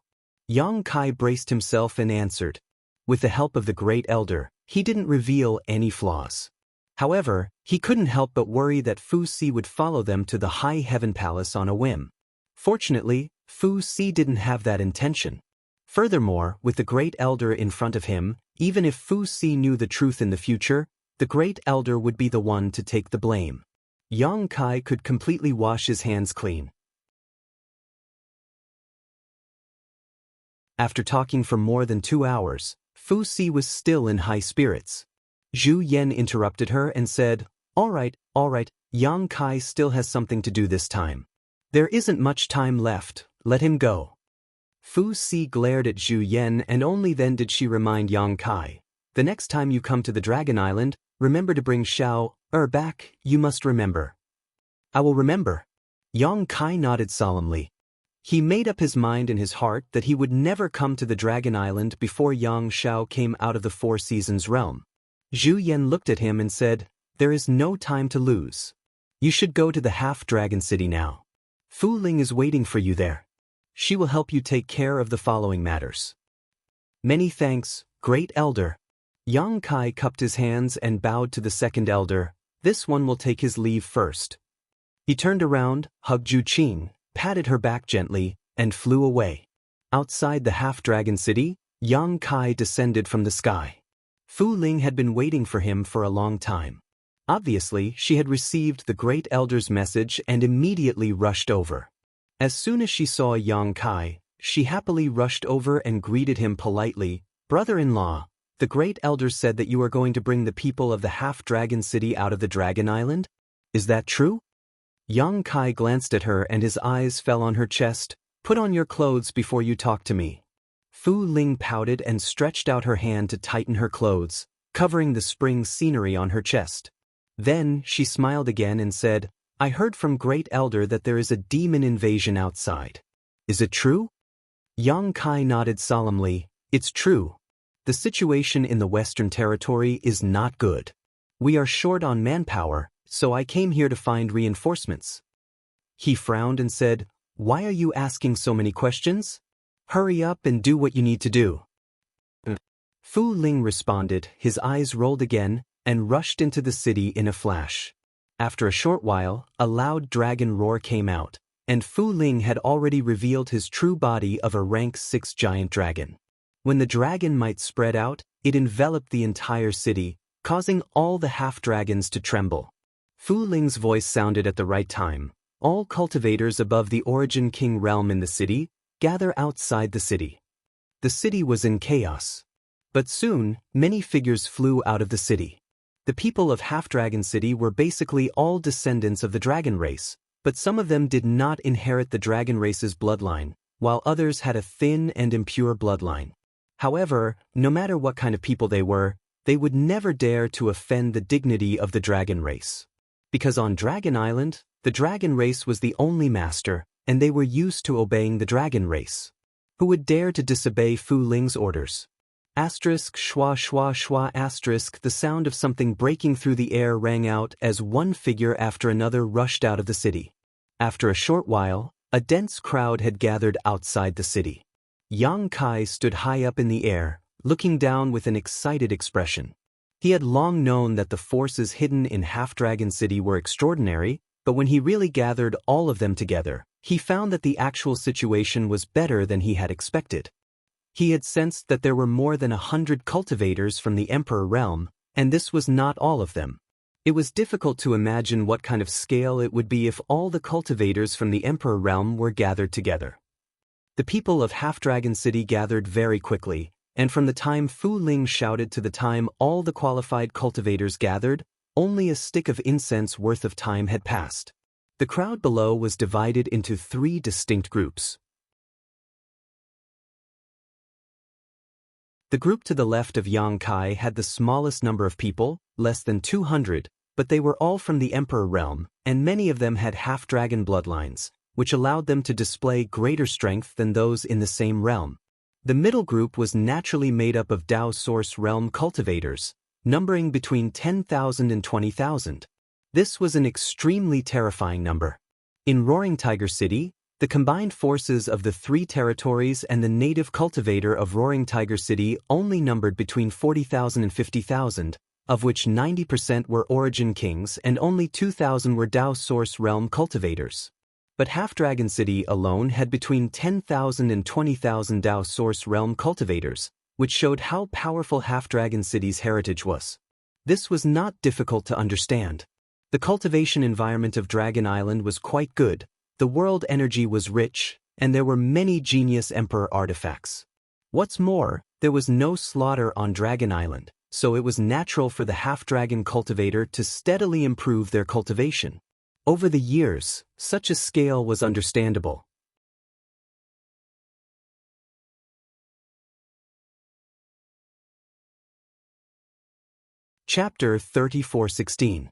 Yang Kai braced himself and answered. With the help of the Great Elder, he didn't reveal any flaws. However, he couldn't help but worry that Fu Si would follow them to the High Heaven Palace on a whim. Fortunately, Fu Si didn't have that intention. Furthermore, with the Great Elder in front of him, even if Fu Si knew the truth in the future, the Great Elder would be the one to take the blame. Yang Kai could completely wash his hands clean. After talking for more than 2 hours, Fu Si was still in high spirits. Zhu Yan interrupted her and said, all right, Yang Kai still has something to do this time. There isn't much time left, let him go." Fu Si glared at Zhu Yan and only then did she remind Yang Kai, "The next time you come to the Dragon Island, remember to bring Xiao Back, you must remember. I will remember. Yang Kai nodded solemnly. He made up his mind in his heart that he would never come to the Dragon Island before Yang Shao came out of the Four Seasons realm. Zhu Yan looked at him and said, "There is no time to lose. You should go to the Half-Dragon City now. Fu Ling is waiting for you there. She will help you take care of the following matters." "Many thanks, Great Elder." Yang Kai cupped his hands and bowed to the second elder. "This one will take his leave first." He turned around, hugged Zhu Qing, patted her back gently, and flew away. Outside the Half-Dragon City, Yang Kai descended from the sky. Fu Ling had been waiting for him for a long time. Obviously, she had received the Great Elder's message and immediately rushed over. As soon as she saw Yang Kai, she happily rushed over and greeted him politely. "Brother-in-law, the Great Elder said that you are going to bring the people of the Half-Dragon City out of the Dragon Island? Is that true?" Yang Kai glanced at her and his eyes fell on her chest. "Put on your clothes before you talk to me." Fu Ling pouted and stretched out her hand to tighten her clothes, covering the spring scenery on her chest. Then she smiled again and said, "I heard from Great Elder that there is a demon invasion outside. Is it true?" Yang Kai nodded solemnly. "It's true. The situation in the Western Territory is not good. We are short on manpower, so I came here to find reinforcements." He frowned and said, "Why are you asking so many questions? Hurry up and do what you need to do." Fu Ling responded, his eyes rolled again, and rushed into the city in a flash. After a short while, a loud dragon roar came out, and Fu Ling had already revealed his true body of a rank 6 giant dragon. When the dragon might spread out, it enveloped the entire city, causing all the half-dragons to tremble. Fu Ling's voice sounded at the right time. "All cultivators above the Origin King realm in the city, gather outside the city." The city was in chaos. But soon, many figures flew out of the city. The people of Half-Dragon City were basically all descendants of the dragon race, but some of them did not inherit the dragon race's bloodline, while others had a thin and impure bloodline. However, no matter what kind of people they were, they would never dare to offend the dignity of the dragon race. Because on Dragon Island, the dragon race was the only master, and they were used to obeying the dragon race. Who would dare to disobey Fu Ling's orders? Asterisk schwa schwa schwa asterisk. The sound of something breaking through the air rang out as one figure after another rushed out of the city. After a short while, a dense crowd had gathered outside the city. Yang Kai stood high up in the air, looking down with an excited expression. He had long known that the forces hidden in Half-Dragon City were extraordinary, but when he really gathered all of them together, he found that the actual situation was better than he had expected. He had sensed that there were more than 100 cultivators from the Emperor realm, and this was not all of them. It was difficult to imagine what kind of scale it would be if all the cultivators from the Emperor realm were gathered together. The people of Half-Dragon City gathered very quickly, and from the time Fu Ling shouted to the time all the qualified cultivators gathered, only a stick of incense worth of time had passed. The crowd below was divided into 3 distinct groups. The group to the left of Yang Kai had the smallest number of people, less than 200, but they were all from the Emperor realm, and many of them had half-dragon bloodlines, which allowed them to display greater strength than those in the same realm. The middle group was naturally made up of Dao Source realm cultivators, numbering between 10,000 and 20,000. This was an extremely terrifying number. In Roaring Tiger City, the combined forces of the 3 territories and the native cultivator of Roaring Tiger City only numbered between 40,000 and 50,000, of which 90% were Origin Kings and only 2,000 were Dao Source realm cultivators. But Half-Dragon City alone had between 10,000 and 20,000 Dao Source realm cultivators, which showed how powerful Half-Dragon City's heritage was. This was not difficult to understand. The cultivation environment of Dragon Island was quite good, the world energy was rich, and there were many genius Emperor artifacts. What's more, there was no slaughter on Dragon Island, so it was natural for the Half-Dragon cultivator to steadily improve their cultivation. Over the years, such a scale was understandable. Chapter 34:16.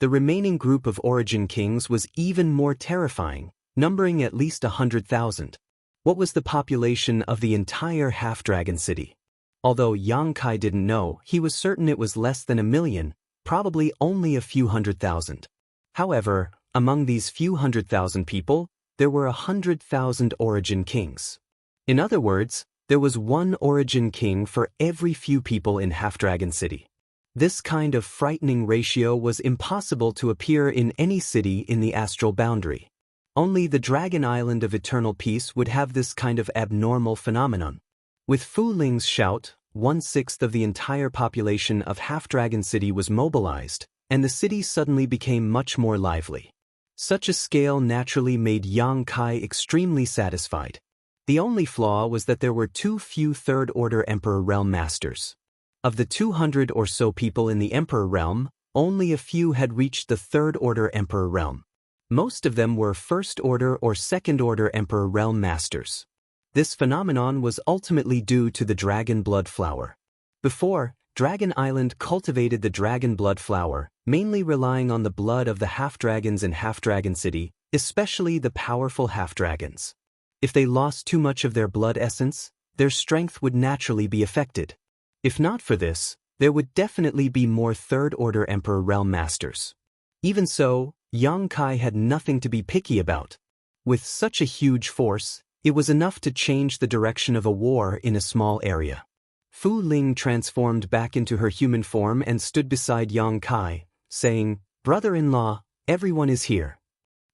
The remaining group of origin kings was even more terrifying, numbering at least 100,000. What was the population of the entire half-dragon city? Although Yang Kai didn't know, he was certain it was less than 1,000,000, probably only a few 100,000. However, among these few 100,000 people, there were 100,000 origin kings. In other words, there was one origin king for every few people in Half-Dragon City. This kind of frightening ratio was impossible to appear in any city in the astral boundary. Only the Dragon Island of Eternal Peace would have this kind of abnormal phenomenon. With Fu Ling's shout, 1/6 of the entire population of Half-Dragon City was mobilized, and the city suddenly became much more lively. Such a scale naturally made Yang Kai extremely satisfied. The only flaw was that there were too few Third-Order Emperor Realm Masters. Of the 200 or so people in the Emperor Realm, only a few had reached the Third-Order Emperor Realm. Most of them were First-Order or Second-Order Emperor Realm Masters. This phenomenon was ultimately due to the Dragon Blood Flower. Before, Dragon Island cultivated the Dragon Blood Flower, mainly relying on the blood of the half-dragons in Half-Dragon City, especially the powerful half-dragons. If they lost too much of their blood essence, their strength would naturally be affected. If not for this, there would definitely be more Third-Order Emperor Realm Masters. Even so, Yang Kai had nothing to be picky about. With such a huge force, it was enough to change the direction of a war in a small area. Fu Ling transformed back into her human form and stood beside Yang Kai, saying, "Brother-in-law, everyone is here."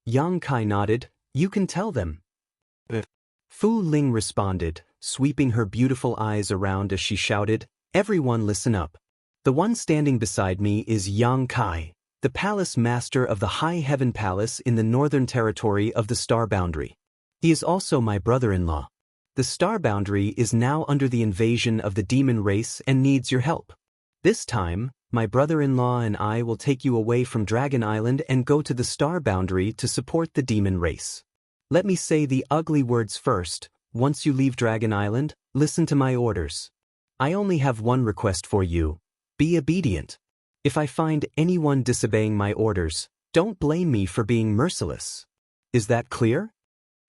Yang Kai nodded, "You can tell them." Fu Ling responded, sweeping her beautiful eyes around as she shouted, "Everyone listen up. The one standing beside me is Yang Kai, the palace master of the High Heaven Palace in the northern territory of the Star Boundary. He is also my brother-in-law. The Star Boundary is now under the invasion of the demon race and needs your help. This time, my brother-in-law and I will take you away from Dragon Island and go to the Star Boundary to support the demon race. Let me say the ugly words first. Once you leave Dragon Island, listen to my orders. I only have one request for you. Be obedient. If I find anyone disobeying my orders, don't blame me for being merciless. Is that clear?"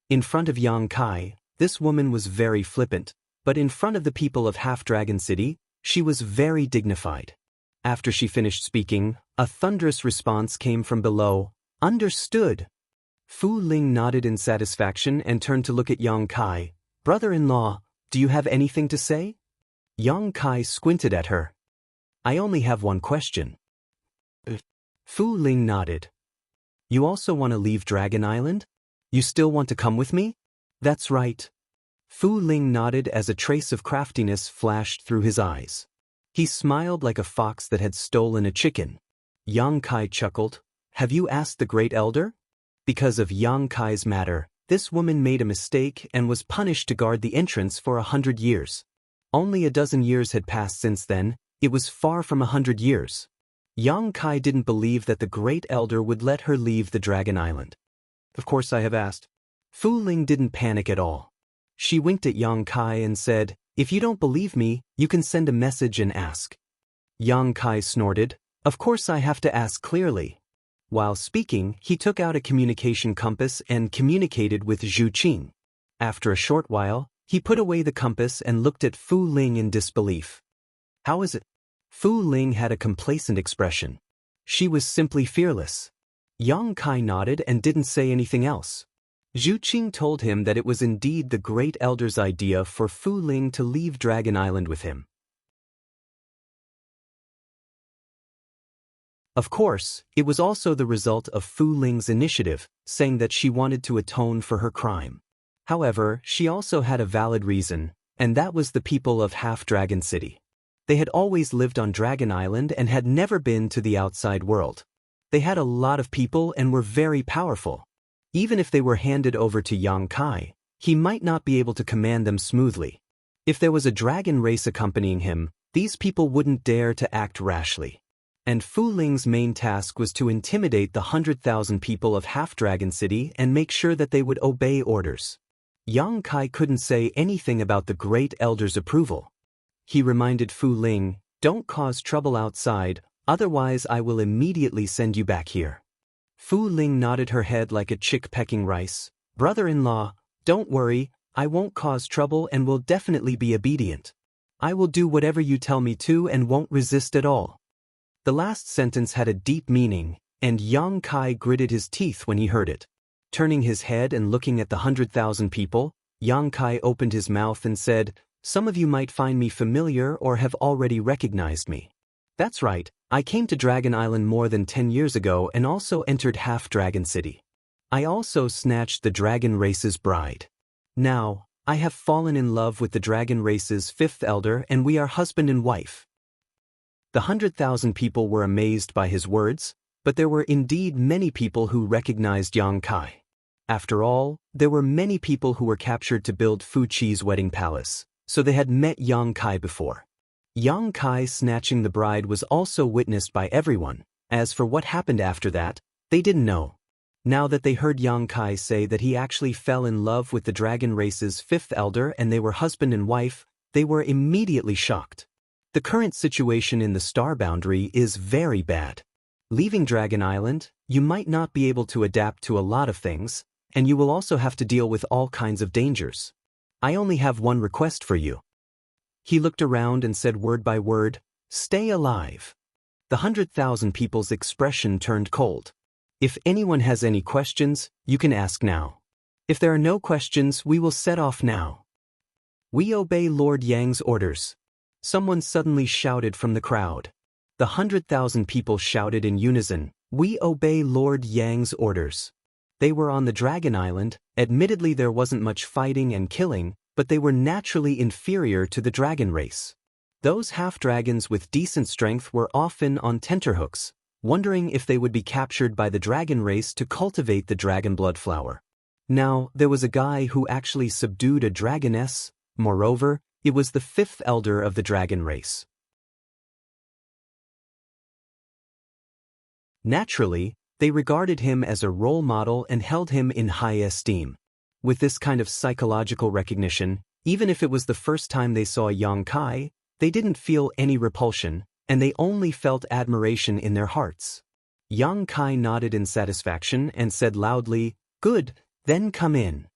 In front of Yang Kai, this woman was very flippant, but in front of the people of Half-Dragon City, she was very dignified. After she finished speaking, a thunderous response came from below, "Understood." Fu Ling nodded in satisfaction and turned to look at Yang Kai. "Brother-in-law, do you have anything to say?" Yang Kai squinted at her. "I only have one question." Fu Ling nodded. "You also want to leave Dragon Island? You still want to come with me?" "That's right." Fu Ling nodded as a trace of craftiness flashed through his eyes. He smiled like a fox that had stolen a chicken. Yang Kai chuckled. "Have you asked the Great Elder?" Because of Yang Kai's matter, this woman made a mistake and was punished to guard the entrance for 100 years. Only a dozen years had passed since then. It was far from 100 years. Yang Kai didn't believe that the Great Elder would let her leave the Dragon Island. "Of course I have asked." Fu Ling didn't panic at all. She winked at Yang Kai and said, "If you don't believe me, you can send a message and ask." Yang Kai snorted, "Of course I have to ask clearly." While speaking, he took out a communication compass and communicated with Zhu Qing. After a short while, he put away the compass and looked at Fu Ling in disbelief. "How is it?" Fu Ling had a complacent expression. She was simply fearless. Yang Kai nodded and didn't say anything else. Zhu Qing told him that it was indeed the Great Elder's idea for Fu Ling to leave Dragon Island with him. Of course, it was also the result of Fu Ling's initiative, saying that she wanted to atone for her crime. However, she also had a valid reason, and that was the people of Half-Dragon City. They had always lived on Dragon Island and had never been to the outside world. They had a lot of people and were very powerful. Even if they were handed over to Yang Kai, he might not be able to command them smoothly. If there was a dragon race accompanying him, these people wouldn't dare to act rashly. And Fu Ling's main task was to intimidate the 100,000 people of Half-Dragon City and make sure that they would obey orders. Yang Kai couldn't say anything about the Great Elder's approval. He reminded Fu Ling, "Don't cause trouble outside, Otherwise I will immediately send you back here. Fu Ling nodded her head like a chick pecking rice. Brother-in-law, don't worry, I won't cause trouble and will definitely be obedient. I will do whatever you tell me to and won't resist at all. The last sentence had a deep meaning, and Yang Kai gritted his teeth when he heard it. Turning his head and looking at the 100,000 people, Yang Kai opened his mouth and said, "Some of you might find me familiar or have already recognized me. That's right, I came to Dragon Island more than 10 years ago and also entered Half Dragon City. I also snatched the dragon race's bride. Now, I have fallen in love with the dragon race's fifth elder and we are husband and wife." The 100,000 people were amazed by his words, but there were indeed many people who recognized Yang Kai. After all, there were many people who were captured to build Fu Chi's wedding palace, so they had met Yang Kai before. Yang Kai snatching the bride was also witnessed by everyone. As for what happened after that, they didn't know. Now that they heard Yang Kai say that he actually fell in love with the dragon race's fifth elder and they were husband and wife, they were immediately shocked. The current situation in the star boundary is very bad. Leaving Dragon Island, you might not be able to adapt to a lot of things, and you will also have to deal with all kinds of dangers. I only have one request for you. He looked around and said word by word, "Stay alive." The 100,000 people's expression turned cold. If anyone has any questions, you can ask now. If there are no questions, we will set off now. We obey Lord Yang's orders. Someone suddenly shouted from the crowd. The 100,000 people shouted in unison, "We obey Lord Yang's orders." They were on the Dragon Island. Admittedly there wasn't much fighting and killing, but they were naturally inferior to the dragon race. Those half-dragons with decent strength were often on tenterhooks, wondering if they would be captured by the dragon race to cultivate the dragon blood flower. Now, there was a guy who actually subdued a dragoness. Moreover, it was the fifth elder of the dragon race. Naturally, they regarded him as a role model and held him in high esteem. With this kind of psychological recognition, even if it was the first time they saw Yang Kai, they didn't feel any repulsion, and they only felt admiration in their hearts. Yang Kai nodded in satisfaction and said loudly, "Good, then come in."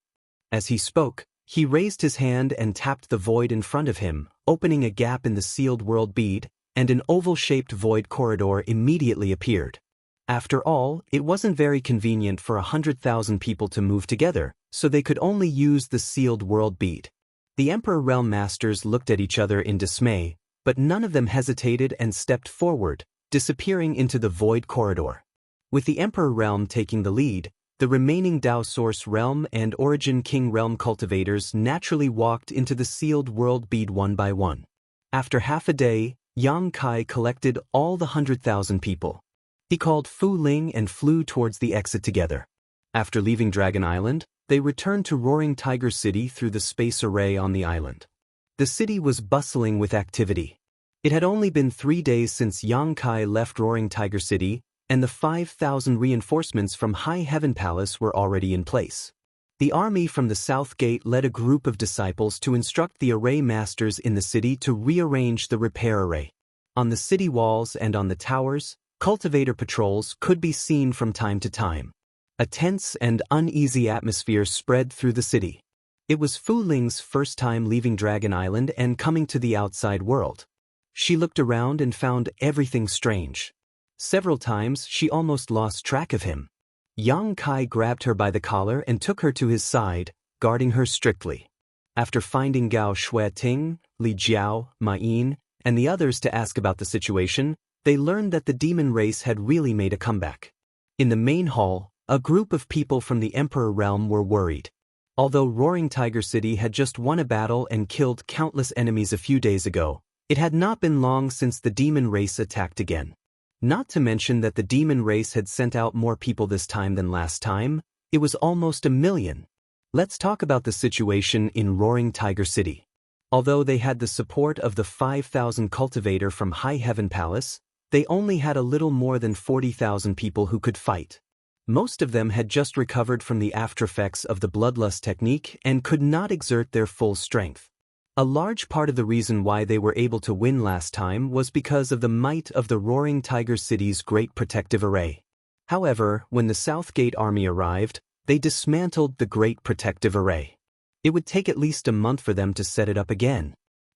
As he spoke, he raised his hand and tapped the void in front of him, opening a gap in the sealed world bead, and an oval-shaped void corridor immediately appeared. After all, it wasn't very convenient for 100,000 people to move together, so they could only use the sealed world bead. The Emperor Realm Masters looked at each other in dismay, but none of them hesitated and stepped forward, disappearing into the void corridor. With the Emperor Realm taking the lead, the remaining Dao Source Realm and Origin King Realm cultivators naturally walked into the sealed world bead one by one. After half a day, Yang Kai collected all the 100,000 people. He called Fu Ling and flew towards the exit together. After leaving Dragon Island, they returned to Roaring Tiger City through the space array on the island. The city was bustling with activity. It had only been 3 days since Yang Kai left Roaring Tiger City, and the 5,000 reinforcements from High Heaven Palace were already in place. The army from the South Gate led a group of disciples to instruct the array masters in the city to rearrange the repair array. On the city walls and on the towers, cultivator patrols could be seen from time to time. A tense and uneasy atmosphere spread through the city. It was Fu Ling's first time leaving Dragon Island and coming to the outside world. She looked around and found everything strange. Several times she almost lost track of him. Yang Kai grabbed her by the collar and took her to his side, guarding her strictly. After finding Gao Shueting, Li Jiao, Ma Yin, and the others to ask about the situation, they learned that the demon race had really made a comeback. In the main hall, a group of people from the Emperor Realm were worried. Although Roaring Tiger City had just won a battle and killed countless enemies a few days ago, it had not been long since the demon race attacked again. Not to mention that the demon race had sent out more people this time than last time. It was almost 1 million. Let's talk about the situation in Roaring Tiger City. Although they had the support of the 5,000 cultivator from High Heaven Palace, they only had a little more than 40,000 people who could fight. Most of them had just recovered from the aftereffects of the bloodlust technique and could not exert their full strength. A large part of the reason why they were able to win last time was because of the might of the Roaring Tiger City's great protective array. However, when the Southgate army arrived, they dismantled the great protective array. It would take at least a month for them to set it up again.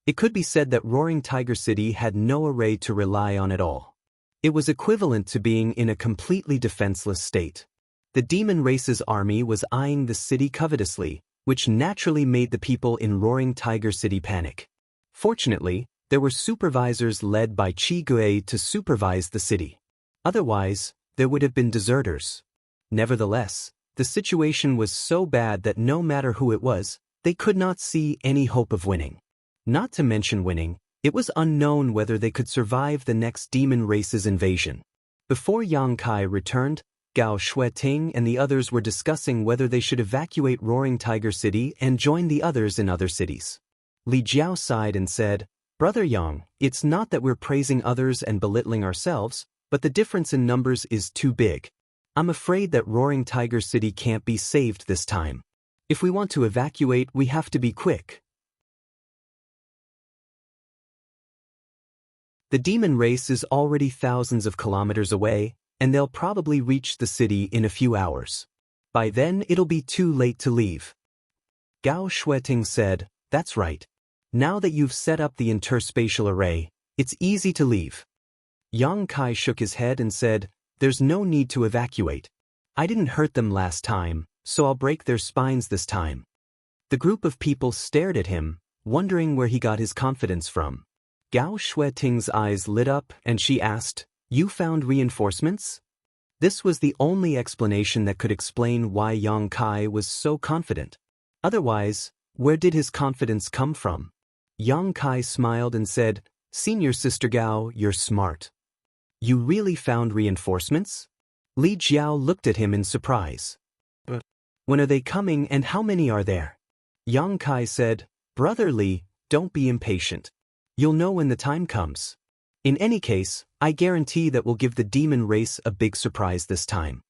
It could be said that Roaring Tiger City had no array to rely on at all. It was equivalent to being in a completely defenseless state. The demon race's army was eyeing the city covetously, which naturally made the people in Roaring Tiger City panic. Fortunately, there were supervisors led by Qi Gui to supervise the city. Otherwise, there would have been deserters. Nevertheless, the situation was so bad that no matter who it was, they could not see any hope of winning. Not to mention winning, it was unknown whether they could survive the next demon race's invasion. Before Yang Kai returned, Gao Shueting and the others were discussing whether they should evacuate Roaring Tiger City and join the others in other cities. Li Jiao sighed and said, "Brother Yang, it's not that we're praising others and belittling ourselves, but the difference in numbers is too big. I'm afraid that Roaring Tiger City can't be saved this time. If we want to evacuate, we have to be quick." The demon race is already thousands of kilometers away, and they'll probably reach the city in a few hours. By then, it'll be too late to leave. Gao Shueting said, "That's right. Now that you've set up the interspatial array, it's easy to leave." Yang Kai shook his head and said, "There's no need to evacuate. I didn't hurt them last time, so I'll break their spines this time." The group of people stared at him, wondering where he got his confidence from. Gao Shueting's eyes lit up and she asked, "You found reinforcements?" This was the only explanation that could explain why Yang Kai was so confident. Otherwise, where did his confidence come from? Yang Kai smiled and said, "Senior Sister Gao, you're smart. You really found reinforcements?" Li Jiao looked at him in surprise. "But when are they coming and how many are there?" Yang Kai said, "Brother Li, don't be impatient. You'll know when the time comes. In any case, I guarantee that we'll give the demon race a big surprise this time."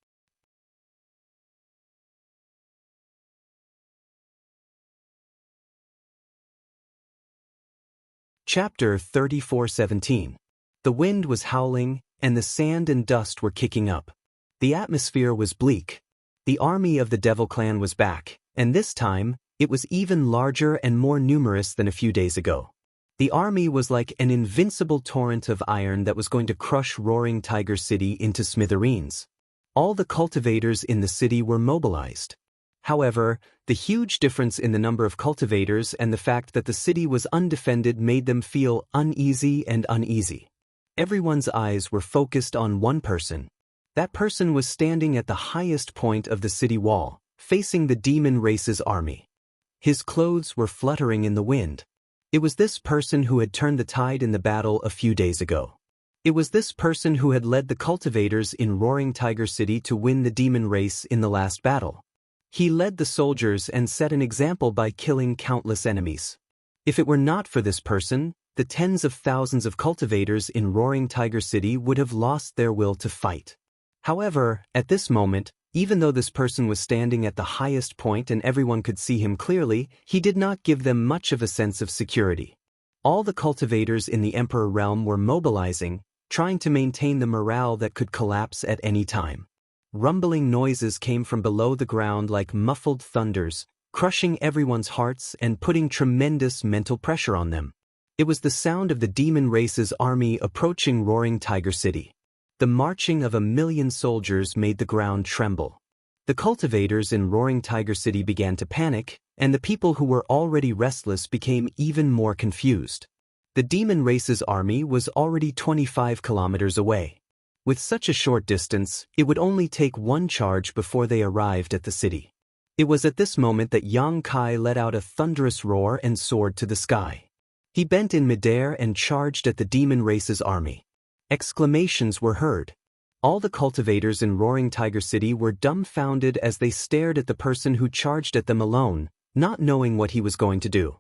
Chapter 34:17. The wind was howling, and the sand and dust were kicking up. The atmosphere was bleak. The army of the Devil Clan was back, and this time, it was even larger and more numerous than a few days ago. The army was like an invincible torrent of iron that was going to crush Roaring Tiger City into smithereens. All the cultivators in the city were mobilized. However, the huge difference in the number of cultivators and the fact that the city was undefended made them feel uneasy. Everyone's eyes were focused on one person. That person was standing at the highest point of the city wall, facing the demon race's army. His clothes were fluttering in the wind. It was this person who had turned the tide in the battle a few days ago. It was this person who had led the cultivators in Roaring Tiger City to win the demon race in the last battle. He led the soldiers and set an example by killing countless enemies. If it were not for this person, the tens of thousands of cultivators in Roaring Tiger City would have lost their will to fight. However, at this moment, even though this person was standing at the highest point and everyone could see him clearly, he did not give them much of a sense of security. All the cultivators in the Emperor realm were mobilizing, trying to maintain the morale that could collapse at any time. Rumbling noises came from below the ground like muffled thunders, crushing everyone's hearts and putting tremendous mental pressure on them. It was the sound of the demon race's army approaching Roaring Tiger City. The marching of 1,000,000 soldiers made the ground tremble. The cultivators in Roaring Tiger City began to panic, and the people who were already restless became even more confused. The demon race's army was already 25 kilometers away. With such a short distance, it would only take one charge before they arrived at the city. It was at this moment that Yang Kai let out a thunderous roar and soared to the sky. He bent in midair and charged at the demon race's army. Exclamations were heard. All the cultivators in Roaring Tiger City were dumbfounded as they stared at the person who charged at them alone, not knowing what he was going to do.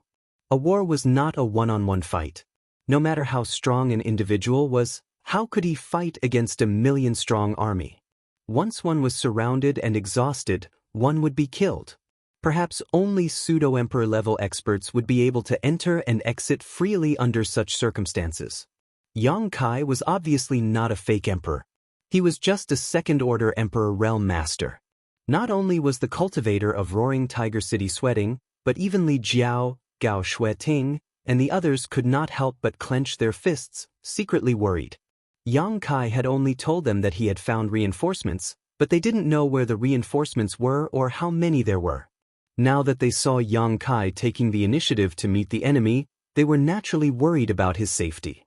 A war was not a one-on-one fight. No matter how strong an individual was, how could he fight against a 1,000,000-strong army? Once one was surrounded and exhausted, one would be killed. Perhaps only pseudo-emperor level experts would be able to enter and exit freely under such circumstances. Yang Kai was obviously not a fake emperor. He was just a second-order emperor realm master. Not only was the cultivator of Roaring Tiger City sweating, but even Li Jiao, Gao Shueting, and the others could not help but clench their fists, secretly worried. Yang Kai had only told them that he had found reinforcements, but they didn't know where the reinforcements were or how many there were. Now that they saw Yang Kai taking the initiative to meet the enemy, they were naturally worried about his safety.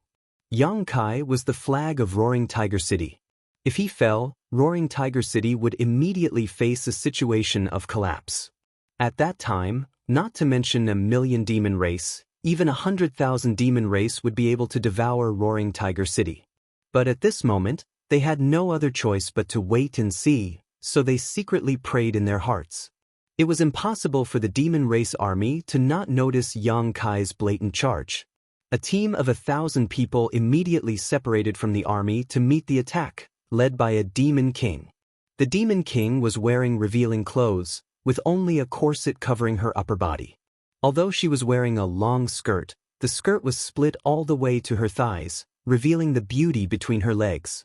Yang Kai was the flag of Roaring Tiger City. If he fell, Roaring Tiger City would immediately face a situation of collapse. At that time, not to mention a million demon race, even 100,000 demon race would be able to devour Roaring Tiger City. But at this moment, they had no other choice but to wait and see, so they secretly prayed in their hearts. It was impossible for the demon race army to not notice Yang Kai's blatant charge. A team of 1,000 people immediately separated from the army to meet the attack, led by a demon king. The demon king was wearing revealing clothes, with only a corset covering her upper body. Although she was wearing a long skirt, the skirt was split all the way to her thighs, revealing the beauty between her legs.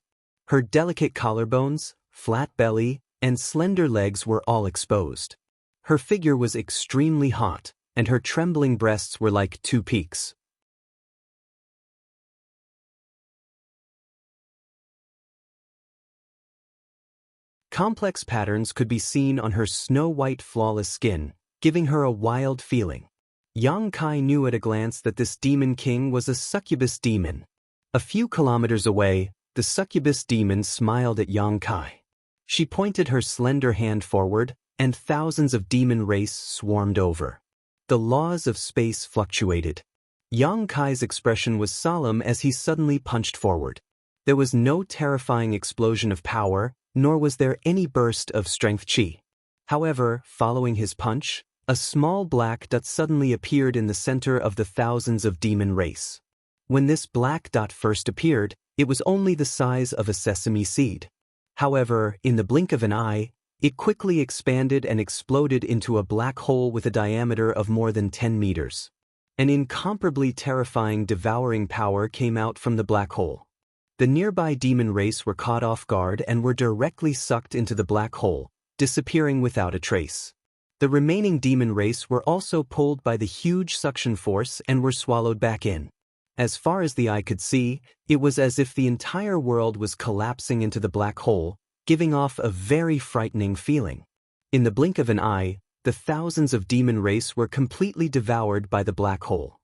Her delicate collarbones, flat belly, and slender legs were all exposed. Her figure was extremely hot, and her trembling breasts were like two peaks. Complex patterns could be seen on her snow-white flawless skin, giving her a wild feeling. Yang Kai knew at a glance that this demon king was a succubus demon. A few kilometers away, the succubus demon smiled at Yang Kai. She pointed her slender hand forward, and thousands of demon race swarmed over. The laws of space fluctuated. Yang Kai's expression was solemn as he suddenly punched forward. There was no terrifying explosion of power, nor was there any burst of strength chi. However, following his punch, a small black dot suddenly appeared in the center of the thousands of demon race. When this black dot first appeared, it was only the size of a sesame seed. However, in the blink of an eye, it quickly expanded and exploded into a black hole with a diameter of more than 10 meters. An incomparably terrifying devouring power came out from the black hole. The nearby demon race were caught off guard and were directly sucked into the black hole, disappearing without a trace. The remaining demon race were also pulled by the huge suction force and were swallowed back in. As far as the eye could see, it was as if the entire world was collapsing into the black hole, giving off a very frightening feeling. In the blink of an eye, the thousands of demon race were completely devoured by the black hole.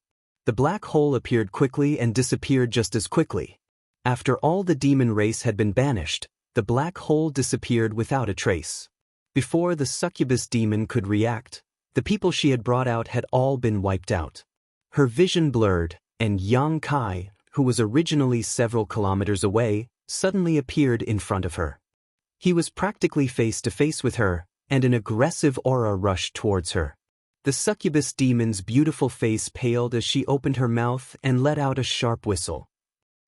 The black hole appeared quickly and disappeared just as quickly. After all the demon race had been banished, the black hole disappeared without a trace. Before the succubus demon could react, the people she had brought out had all been wiped out. Her vision blurred, and Yang Kai, who was originally several kilometers away, suddenly appeared in front of her. He was practically face to face with her, and an aggressive aura rushed towards her. The succubus demon's beautiful face paled as she opened her mouth and let out a sharp whistle.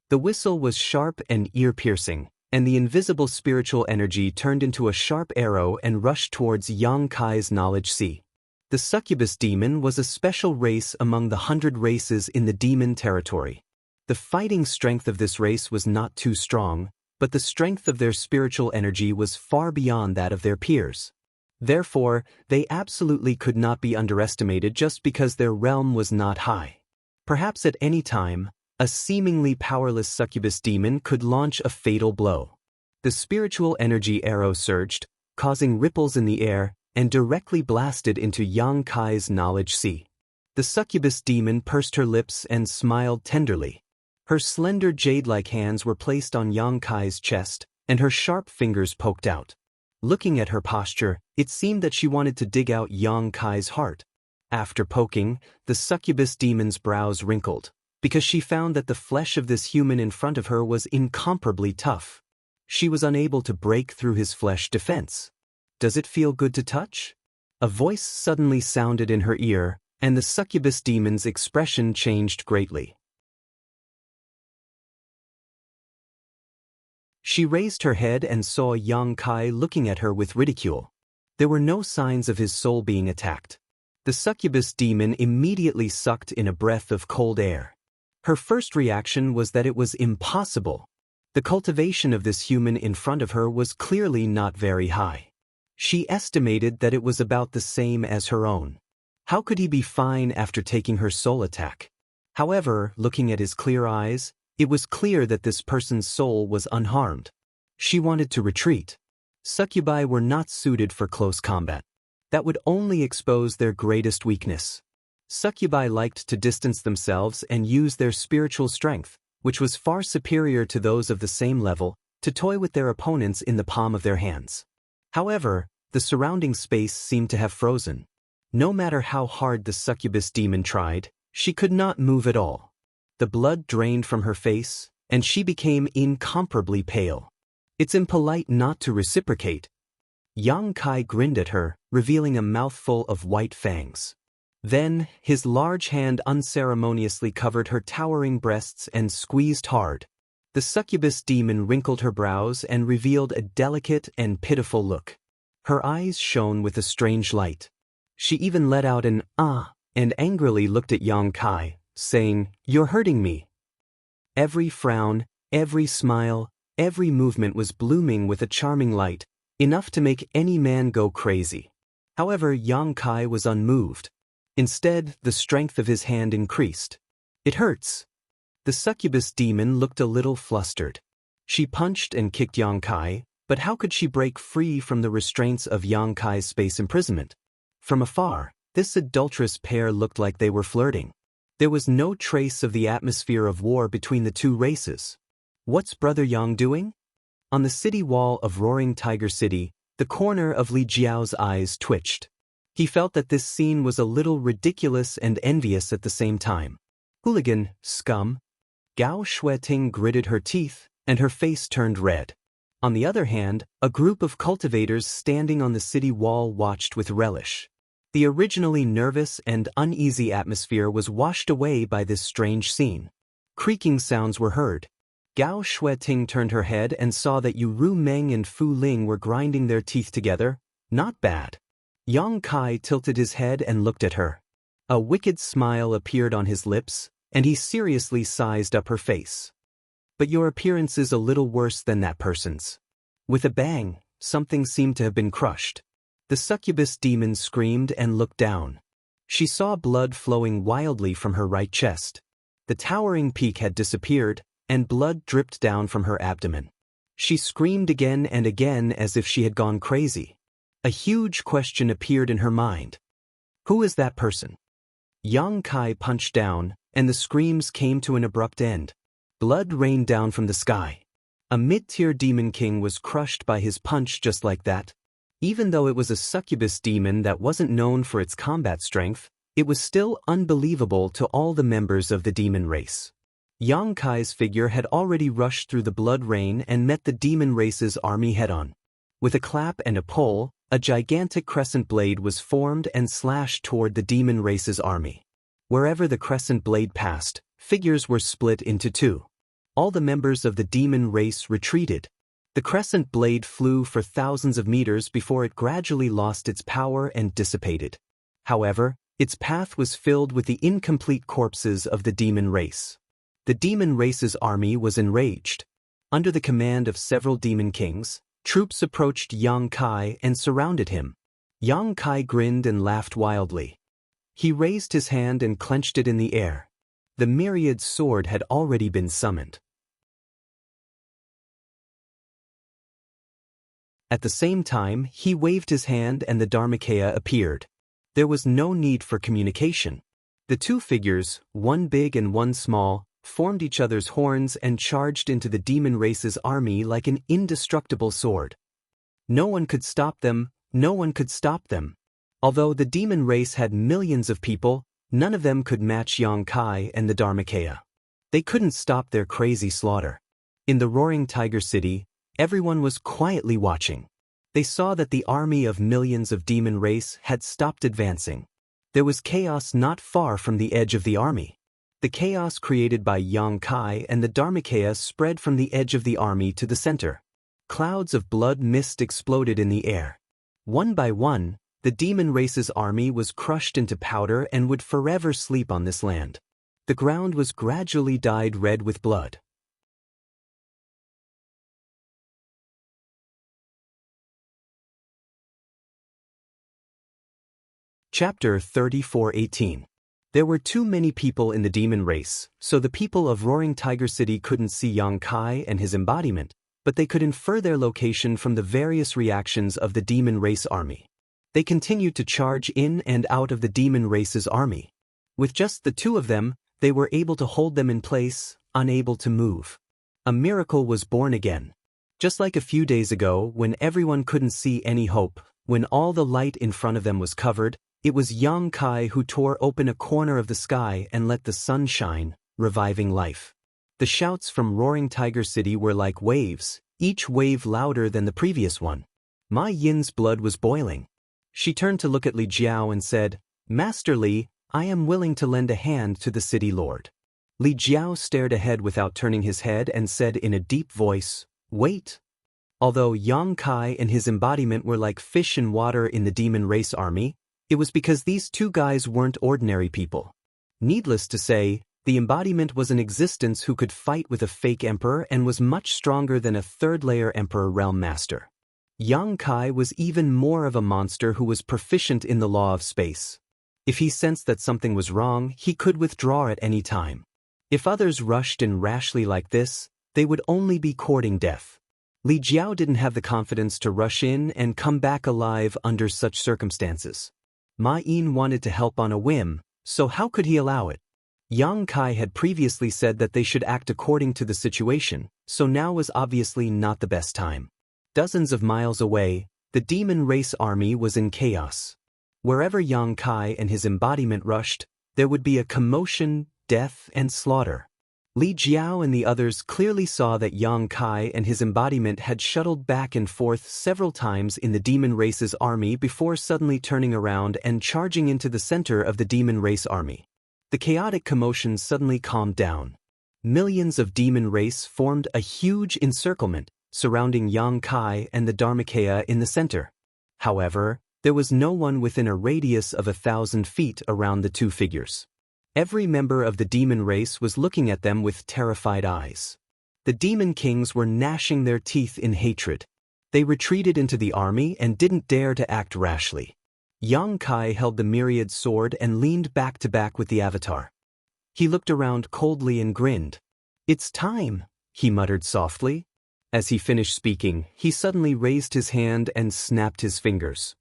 The whistle was sharp and ear-piercing, and the invisible spiritual energy turned into a sharp arrow and rushed towards Yang Kai's knowledge sea. The succubus demon was a special race among the 100 races in the demon territory. The fighting strength of this race was not too strong, but the strength of their spiritual energy was far beyond that of their peers. Therefore, they absolutely could not be underestimated just because their realm was not high. Perhaps at any time, a seemingly powerless succubus demon could launch a fatal blow. The spiritual energy arrow surged, causing ripples in the air, and directly blasted into Yang Kai's knowledge sea. The succubus demon pursed her lips and smiled tenderly. Her slender jade-like hands were placed on Yang Kai's chest, and her sharp fingers poked out. Looking at her posture, it seemed that she wanted to dig out Yang Kai's heart. After poking, the succubus demon's brows wrinkled, because she found that the flesh of this human in front of her was incomparably tough. She was unable to break through his flesh defense. "Does it feel good to touch?" A voice suddenly sounded in her ear, and the succubus demon's expression changed greatly. She raised her head and saw Yang Kai looking at her with ridicule. There were no signs of his soul being attacked. The succubus demon immediately sucked in a breath of cold air. Her first reaction was that it was impossible. The cultivation of this human in front of her was clearly not very high. She estimated that it was about the same as her own. How could he be fine after taking her soul attack? However, looking at his clear eyes, it was clear that this person's soul was unharmed. She wanted to retreat. Succubi were not suited for close combat. That would only expose their greatest weakness. Succubi liked to distance themselves and use their spiritual strength, which was far superior to those of the same level, to toy with their opponents in the palm of their hands. However, the surrounding space seemed to have frozen. No matter how hard the succubus demon tried, she could not move at all. The blood drained from her face, and she became incomparably pale. It's impolite not to reciprocate. Yang Kai grinned at her, revealing a mouthful of white fangs. Then, his large hand unceremoniously covered her towering breasts and squeezed hard. The succubus demon wrinkled her brows and revealed a delicate and pitiful look. Her eyes shone with a strange light. She even let out an "ah" and angrily looked at Yang Kai, saying, "You're hurting me." Every frown, every smile, every movement was blooming with a charming light, enough to make any man go crazy. However, Yang Kai was unmoved. Instead, the strength of his hand increased. "It hurts." The succubus demon looked a little flustered. She punched and kicked Yang Kai, but how could she break free from the restraints of Yang Kai's space imprisonment? From afar, this adulterous pair looked like they were flirting. There was no trace of the atmosphere of war between the two races. What's Brother Yang doing? On the city wall of Roaring Tiger City, the corner of Li Jiao's eyes twitched. He felt that this scene was a little ridiculous and envious at the same time. "Hooligan, scum." Gao Shueting gritted her teeth, and her face turned red. On the other hand, a group of cultivators standing on the city wall watched with relish. The originally nervous and uneasy atmosphere was washed away by this strange scene. Creaking sounds were heard. Gao Shueting turned her head and saw that Yu Ru Meng and Fu Ling were grinding their teeth together. Not bad. Yang Kai tilted his head and looked at her. A wicked smile appeared on his lips, and he seriously sized up her face. "But your appearance is a little worse than that person's." With a bang, something seemed to have been crushed. The succubus demon screamed and looked down. She saw blood flowing wildly from her right chest. The towering peak had disappeared, and blood dripped down from her abdomen. She screamed again and again as if she had gone crazy. A huge question appeared in her mind. Who is that person? Yang Kai punched down, and the screams came to an abrupt end. Blood rained down from the sky. A mid-tier demon king was crushed by his punch just like that. Even though it was a succubus demon that wasn't known for its combat strength, it was still unbelievable to all the members of the demon race. Yang Kai's figure had already rushed through the blood rain and met the demon race's army head-on. With a clap and a pull, a gigantic crescent blade was formed and slashed toward the demon race's army. Wherever the crescent blade passed, figures were split into two. All the members of the demon race retreated. The crescent blade flew for thousands of meters before it gradually lost its power and dissipated. However, its path was filled with the incomplete corpses of the demon race. The demon race's army was enraged. Under the command of several demon kings, troops approached Yang Kai and surrounded him. Yang Kai grinned and laughed wildly. He raised his hand and clenched it in the air. The myriad sword had already been summoned. At the same time, he waved his hand and the Dharmakaya appeared. There was no need for communication. The two figures, one big and one small, formed each other's horns and charged into the demon race's army like an indestructible sword. No one could stop them, no one could stop them. Although the demon race had millions of people, none of them could match Yang Kai and the Dharmakaya. They couldn't stop their crazy slaughter. In the Roaring Tiger City, everyone was quietly watching. They saw that the army of millions of demon race had stopped advancing. There was chaos not far from the edge of the army. The chaos created by Yang Kai and the Dharmakaya spread from the edge of the army to the center. Clouds of blood mist exploded in the air. One by one, the demon race's army was crushed into powder and would forever sleep on this land. The ground was gradually dyed red with blood. Chapter 34:18. There were too many people in the demon race, so the people of Roaring Tiger City couldn't see Yang Kai and his embodiment, but they could infer their location from the various reactions of the demon race army. They continued to charge in and out of the demon race's army. With just the two of them, they were able to hold them in place, unable to move. A miracle was born again. Just like a few days ago, when everyone couldn't see any hope, when all the light in front of them was covered, it was Yang Kai who tore open a corner of the sky and let the sun shine, reviving life. The shouts from Roaring Tiger City were like waves, each wave louder than the previous one. Ma Yin's blood was boiling. She turned to look at Li Jiao and said, "Master Li, I am willing to lend a hand to the city lord." Li Jiao stared ahead without turning his head and said in a deep voice, "Wait." Although Yang Kai and his embodiment were like fish in water in the demon race army, it was because these two guys weren't ordinary people. Needless to say, the embodiment was an existence who could fight with a fake emperor and was much stronger than a third-layer emperor realm master. Yang Kai was even more of a monster who was proficient in the law of space. If he sensed that something was wrong, he could withdraw at any time. If others rushed in rashly like this, they would only be courting death. Li Jiao didn't have the confidence to rush in and come back alive under such circumstances. Ma Yin wanted to help on a whim, so how could he allow it? Yang Kai had previously said that they should act according to the situation, so now was obviously not the best time. Dozens of miles away, the demon race army was in chaos. Wherever Yang Kai and his embodiment rushed, there would be a commotion, death, and slaughter. Li Jiao and the others clearly saw that Yang Kai and his embodiment had shuttled back and forth several times in the demon race's army before suddenly turning around and charging into the center of the demon race army. The chaotic commotion suddenly calmed down. Millions of demon race formed a huge encirclement, surrounding Yang Kai and the Dharmakaya in the center. However, there was no one within a radius of 1,000 feet around the two figures. Every member of the demon race was looking at them with terrified eyes. The demon kings were gnashing their teeth in hatred. They retreated into the army and didn't dare to act rashly. Yang Kai held the myriad sword and leaned back to back with the avatar. He looked around coldly and grinned. "It's time," he muttered softly. As he finished speaking, he suddenly raised his hand and snapped his fingers.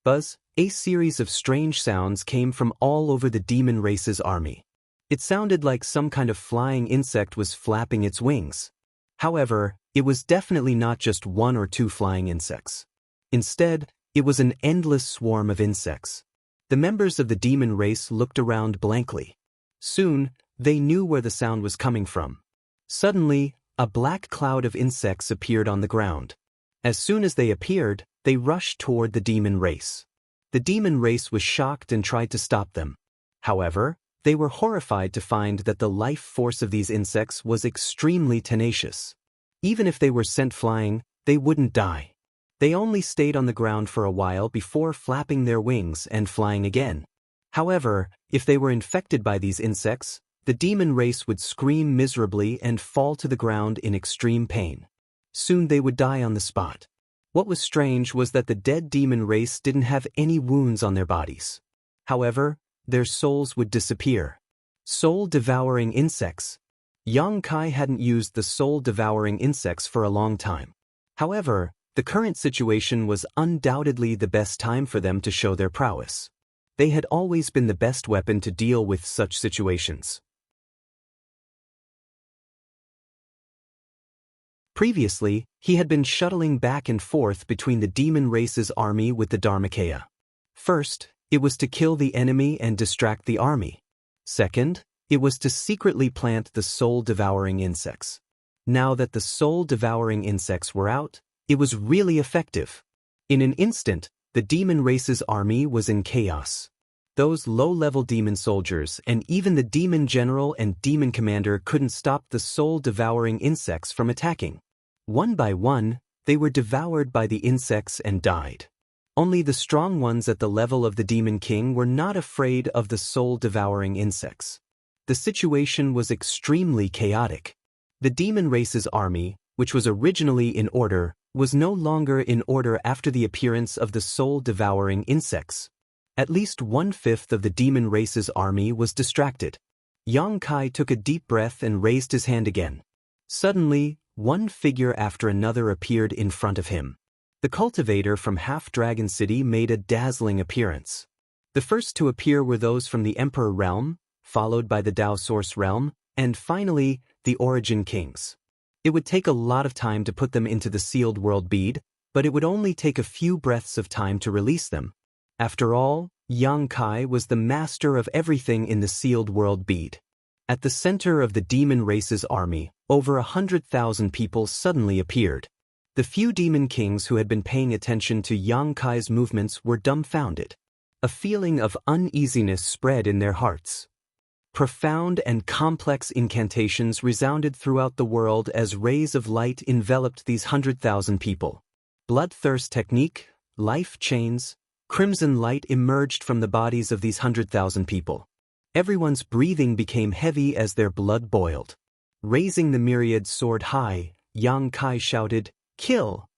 Buzz, a series of strange sounds came from all over the demon race's army. It sounded like some kind of flying insect was flapping its wings. However, it was definitely not just one or two flying insects. Instead, it was an endless swarm of insects. The members of the demon race looked around blankly. Soon, they knew where the sound was coming from. Suddenly, a black cloud of insects appeared on the ground. As soon as they appeared, they rushed toward the demon race. The demon race was shocked and tried to stop them. However, they were horrified to find that the life force of these insects was extremely tenacious. Even if they were sent flying, they wouldn't die. They only stayed on the ground for a while before flapping their wings and flying again. However, if they were infected by these insects, the demon race would scream miserably and fall to the ground in extreme pain. Soon they would die on the spot. What was strange was that the dead demon race didn't have any wounds on their bodies. However, their souls would disappear. Soul-devouring insects. Yang Kai hadn't used the soul-devouring insects for a long time. However, the current situation was undoubtedly the best time for them to show their prowess. They had always been the best weapon to deal with such situations. Previously, he had been shuttling back and forth between the demon race's army with the Dharmakaya. First, it was to kill the enemy and distract the army. Second, it was to secretly plant the soul-devouring insects. Now that the soul-devouring insects were out, it was really effective. In an instant, the demon race's army was in chaos. Those low-level demon soldiers and even the demon general and demon commander couldn't stop the soul-devouring insects from attacking. One by one, they were devoured by the insects and died. Only the strong ones at the level of the Demon King were not afraid of the soul-devouring insects. The situation was extremely chaotic. The demon race's army, which was originally in order, was no longer in order after the appearance of the soul-devouring insects. At least 1/5 of the demon race's army was distracted. Yang Kai took a deep breath and raised his hand again. Suddenly, one figure after another appeared in front of him. The cultivator from Half-Dragon City made a dazzling appearance. The first to appear were those from the Emperor Realm, followed by the Dao Source Realm, and finally, the Origin Kings. It would take a lot of time to put them into the sealed world bead, but it would only take a few breaths of time to release them. After all, Yang Kai was the master of everything in the sealed world bead. At the center of the demon race's army, over 100,000 people suddenly appeared. The few demon kings who had been paying attention to Yang Kai's movements were dumbfounded. A feeling of uneasiness spread in their hearts. Profound and complex incantations resounded throughout the world as rays of light enveloped these 100,000 people. Bloodthirst technique, life chains, crimson light emerged from the bodies of these 100,000 people. Everyone's breathing became heavy as their blood boiled. Raising the myriad sword high, Yang Kai shouted, "Kill!"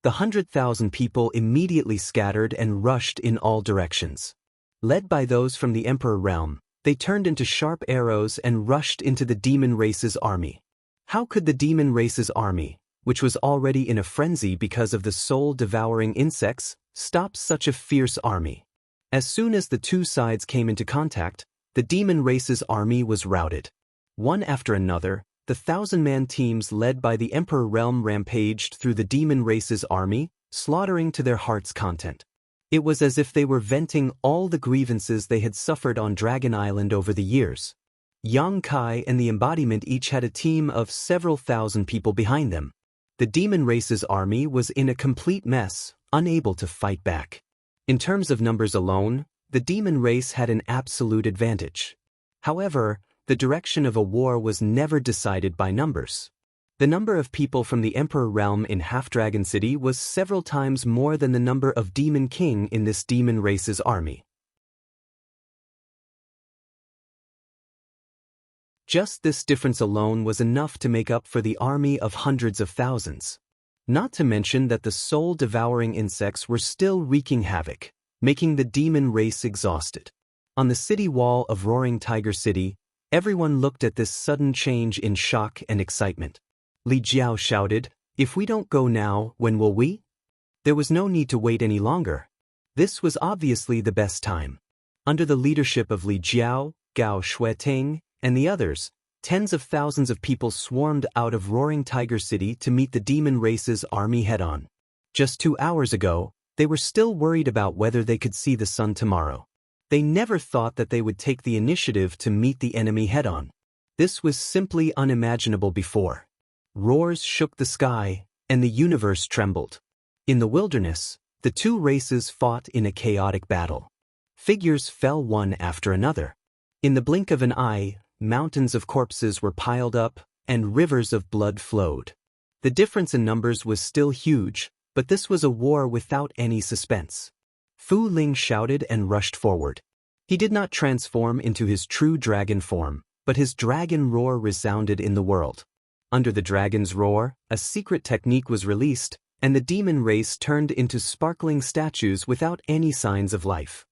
The 100,000 people immediately scattered and rushed in all directions. Led by those from the Emperor Realm, they turned into sharp arrows and rushed into the demon race's army. How could the demon race's army, which was already in a frenzy because of the soul-devouring insects, stop such a fierce army? As soon as the two sides came into contact, the demon race's army was routed. One after another, the 1,000-man teams led by the Emperor Realm rampaged through the demon race's army, slaughtering to their heart's content. It was as if they were venting all the grievances they had suffered on Dragon Island over the years. Yang Kai and the embodiment each had a team of several thousand people behind them. The demon race's army was in a complete mess, unable to fight back. In terms of numbers alone, the demon race had an absolute advantage. However, the direction of a war was never decided by numbers. The number of people from the Emperor Realm in Half-Dragon City was several times more than the number of Demon King in this demon race's army. Just this difference alone was enough to make up for the army of hundreds of thousands. Not to mention that the soul-devouring insects were still wreaking havoc, making the demon race exhausted. On the city wall of Roaring Tiger City, everyone looked at this sudden change in shock and excitement. Li Jiao shouted, "If we don't go now, when will we?" There was no need to wait any longer. This was obviously the best time. Under the leadership of Li Jiao, Gao Shueting, and the others, tens of thousands of people swarmed out of Roaring Tiger City to meet the demon race's army head-on. Just 2 hours ago, they were still worried about whether they could see the sun tomorrow. They never thought that they would take the initiative to meet the enemy head-on. This was simply unimaginable before. Roars shook the sky, and the universe trembled. In the wilderness, the two races fought in a chaotic battle. Figures fell one after another. In the blink of an eye, mountains of corpses were piled up, and rivers of blood flowed. The difference in numbers was still huge, but this was a war without any suspense. Fu Ling shouted and rushed forward. He did not transform into his true dragon form, but his dragon roar resounded in the world. Under the dragon's roar, a secret technique was released, and the demon race turned into sparkling statues without any signs of life.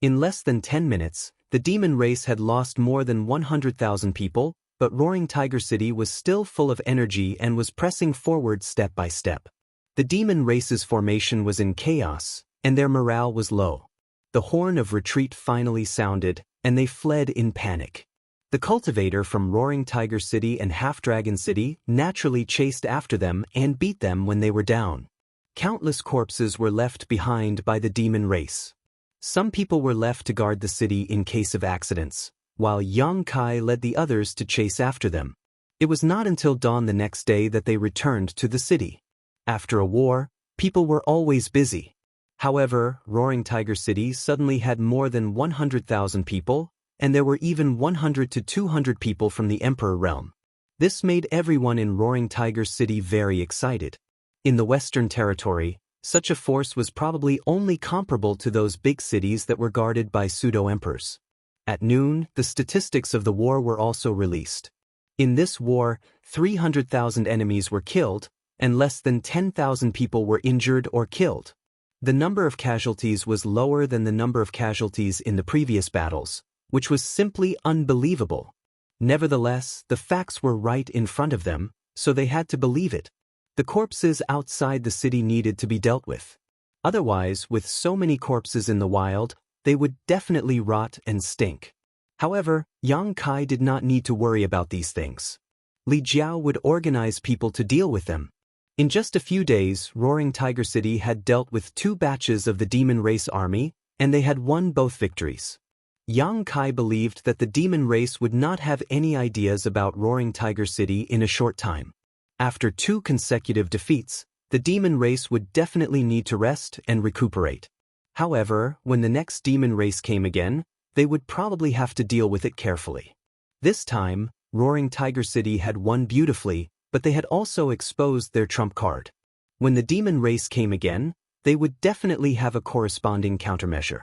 In less than 10 minutes, the demon race had lost more than 100,000 people, but Roaring Tiger City was still full of energy and was pressing forward step by step. The demon race's formation was in chaos, and their morale was low. The horn of retreat finally sounded, and they fled in panic. The cultivator from Roaring Tiger City and Half-Dragon City naturally chased after them and beat them when they were down. Countless corpses were left behind by the demon race. Some people were left to guard the city in case of accidents, while Yang Kai led the others to chase after them. It was not until dawn the next day that they returned to the city. After a war, people were always busy. However, Roaring Tiger City suddenly had more than 100,000 people, and there were even 100 to 200 people from the Emperor Realm. This made everyone in Roaring Tiger City very excited. In the Western Territory, Such a force was probably only comparable to those big cities that were guarded by pseudo-emperors. At noon, the statistics of the war were also released. In this war, 300,000 enemies were killed, and less than 10,000 people were injured or killed. The number of casualties was lower than the number of casualties in the previous battles, which was simply unbelievable. Nevertheless, the facts were right in front of them, so they had to believe it. The corpses outside the city needed to be dealt with. Otherwise, with so many corpses in the wild, they would definitely rot and stink. However, Yang Kai did not need to worry about these things. Li Jiao would organize people to deal with them. In just a few days, Roaring Tiger City had dealt with 2 batches of the demon race army, and they had won both victories. Yang Kai believed that the demon race would not have any ideas about Roaring Tiger City in a short time. After 2 consecutive defeats, the demon race would definitely need to rest and recuperate. However, when the next demon race came again, they would probably have to deal with it carefully. This time, Roaring Tiger City had won beautifully, but they had also exposed their trump card. When the demon race came again, they would definitely have a corresponding countermeasure.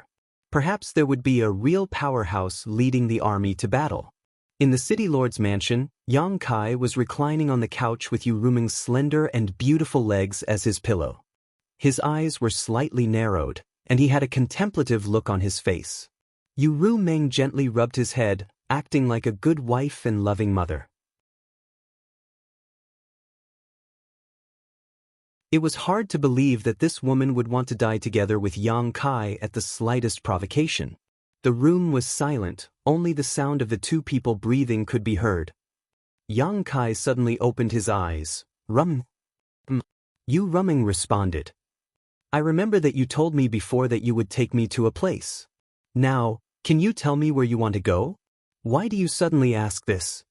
Perhaps there would be a real powerhouse leading the army to battle. In the city lord's mansion, Yang Kai was reclining on the couch with Yu Ruming's slender and beautiful legs as his pillow. His eyes were slightly narrowed, and he had a contemplative look on his face. Yu Ruming gently rubbed his head, acting like a good wife and loving mother. It was hard to believe that this woman would want to die together with Yang Kai at the slightest provocation. The room was silent, only the sound of the 2 people breathing could be heard. Yang Kai suddenly opened his eyes. Yu Ruming responded. I remember that you told me before that you would take me to a place. Now, can you tell me where you want to go? Why do you suddenly ask this?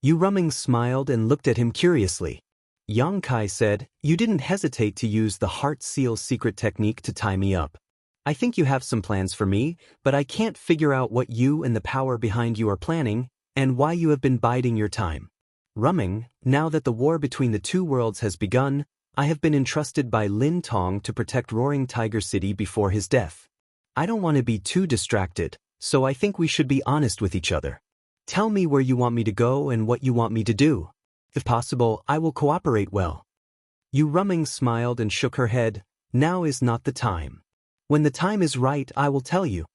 Yu Ruming smiled and looked at him curiously. Yang Kai said, you didn't hesitate to use the heart seal secret technique to tie me up. I think you have some plans for me, but I can't figure out what you and the power behind you are planning, and why you have been biding your time. Ruming, now that the war between the 2 worlds has begun, I have been entrusted by Lin Tong to protect Roaring Tiger City before his death. I don't want to be too distracted, so I think we should be honest with each other. Tell me where you want me to go and what you want me to do. If possible, I will cooperate well. Yu Ruming smiled and shook her head. Now is not the time. When the time is right, I will tell you.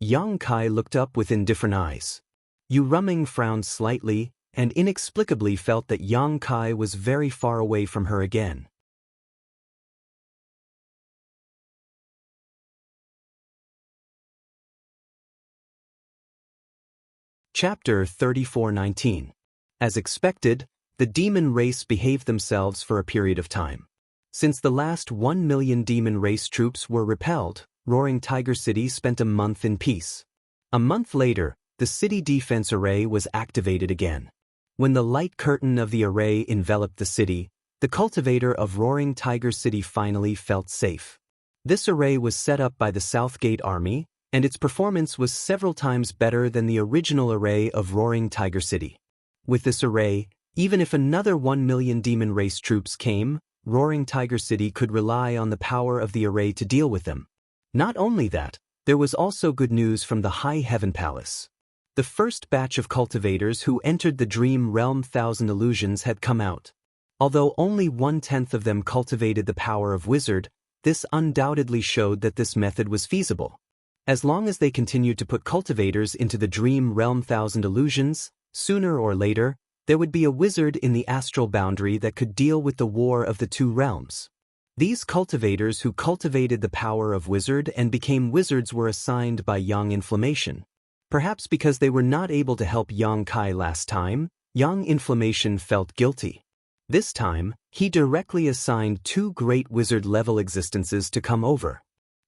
Yang Kai looked up with indifferent eyes. Yu Ruming frowned slightly and inexplicably felt that Yang Kai was very far away from her again. Chapter 34:19. As expected, the demon race behaved themselves for a period of time. Since the last 1 million demon race troops were repelled, Roaring Tiger City spent a month in peace. A month later, the city defense array was activated again. When the light curtain of the array enveloped the city, the cultivator of Roaring Tiger City finally felt safe. This array was set up by the South Gate Army, and its performance was several times better than the original array of Roaring Tiger City. With this array, even if another 1 million demon race troops came, Roaring Tiger City could rely on the power of the array to deal with them. Not only that, there was also good news from the High Heaven Palace. The first batch of cultivators who entered the Dream Realm Thousand Illusions had come out. Although only 1/10 of them cultivated the power of Wizard, this undoubtedly showed that this method was feasible. As long as they continued to put cultivators into the Dream Realm Thousand Illusions, sooner or later, there would be a wizard in the astral boundary that could deal with the war of the 2 realms. These cultivators who cultivated the power of Wizard and became wizards were assigned by Yang Inflammation. Perhaps because they were not able to help Yang Kai last time, Yang Inflammation felt guilty. This time, he directly assigned 2 great wizard-level existences to come over.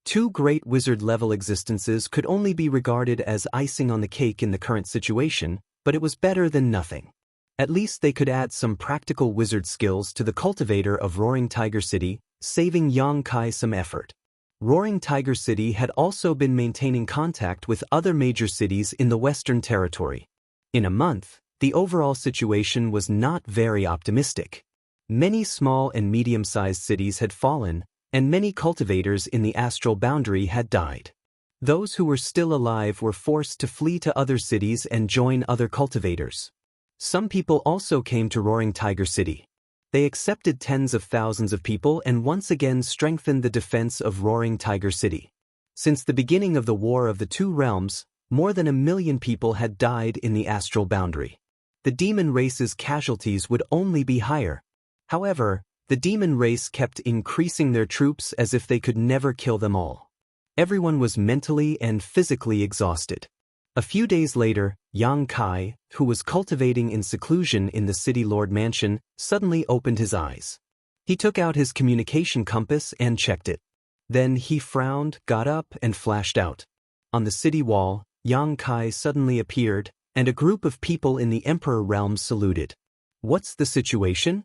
2 great wizard-level existences could only be regarded as icing on the cake in the current situation, but it was better than nothing. At least they could add some practical wizard skills to the cultivator of Roaring Tiger City, saving Yang Kai some effort. Roaring Tiger City had also been maintaining contact with other major cities in the Western Territory. In a month, the overall situation was not very optimistic. Many small and medium-sized cities had fallen, and many cultivators in the astral boundary had died. Those who were still alive were forced to flee to other cities and join other cultivators. Some people also came to Roaring Tiger City. They accepted tens of thousands of people and once again strengthened the defense of Roaring Tiger City. Since the beginning of the War of the Two Realms, more than 1 million people had died in the astral boundary. The demon race's casualties would only be higher. However, the demon race kept increasing their troops as if they could never kill them all. Everyone was mentally and physically exhausted. A few days later, Yang Kai, who was cultivating in seclusion in the City Lord Mansion, suddenly opened his eyes. He took out his communication compass and checked it. Then he frowned, got up, and flashed out. On the city wall, Yang Kai suddenly appeared, and a group of people in the Emperor realm saluted. "What's the situation?"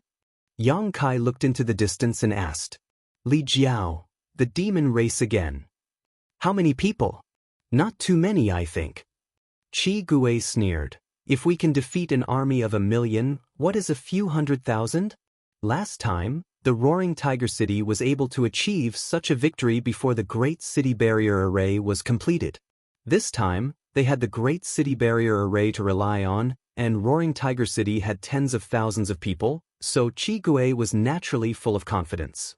Yang Kai looked into the distance and asked. "Li Jiao, the demon race again." "How many people?" "Not too many, I think." Qi Gui sneered. "If we can defeat an army of 1 million, what is a few 100,000? Last time, the Roaring Tiger City was able to achieve such a victory before the Great City Barrier Array was completed. This time, they had the Great City Barrier Array to rely on, and Roaring Tiger City had tens of thousands of people, so Qi Gui was naturally full of confidence.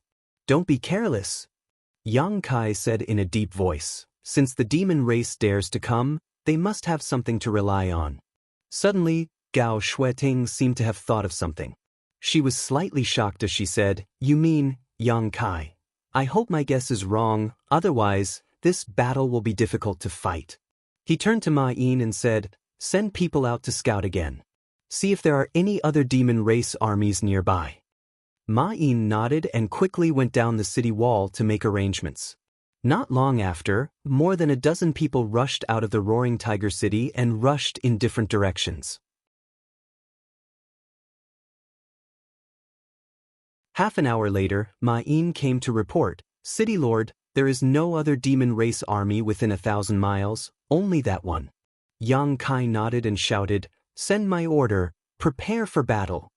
"Don't be careless," Yang Kai said in a deep voice. "Since the demon race dares to come, they must have something to rely on." Suddenly, Gao Shueting seemed to have thought of something. She was slightly shocked as she said, "You mean, Yang Kai? I hope my guess is wrong, otherwise, this battle will be difficult to fight." He turned to Ma Yin and said, "Send people out to scout again. See if there are any other demon race armies nearby." Ma Yin nodded and quickly went down the city wall to make arrangements. Not long after, more than 12 people rushed out of the Roaring Tiger City and rushed in different directions. Half an hour later, Ma Yin came to report, "City Lord, there is no other demon race army within 1,000 miles, only that one." Yang Kai nodded and shouted, "Send my order, prepare for battle."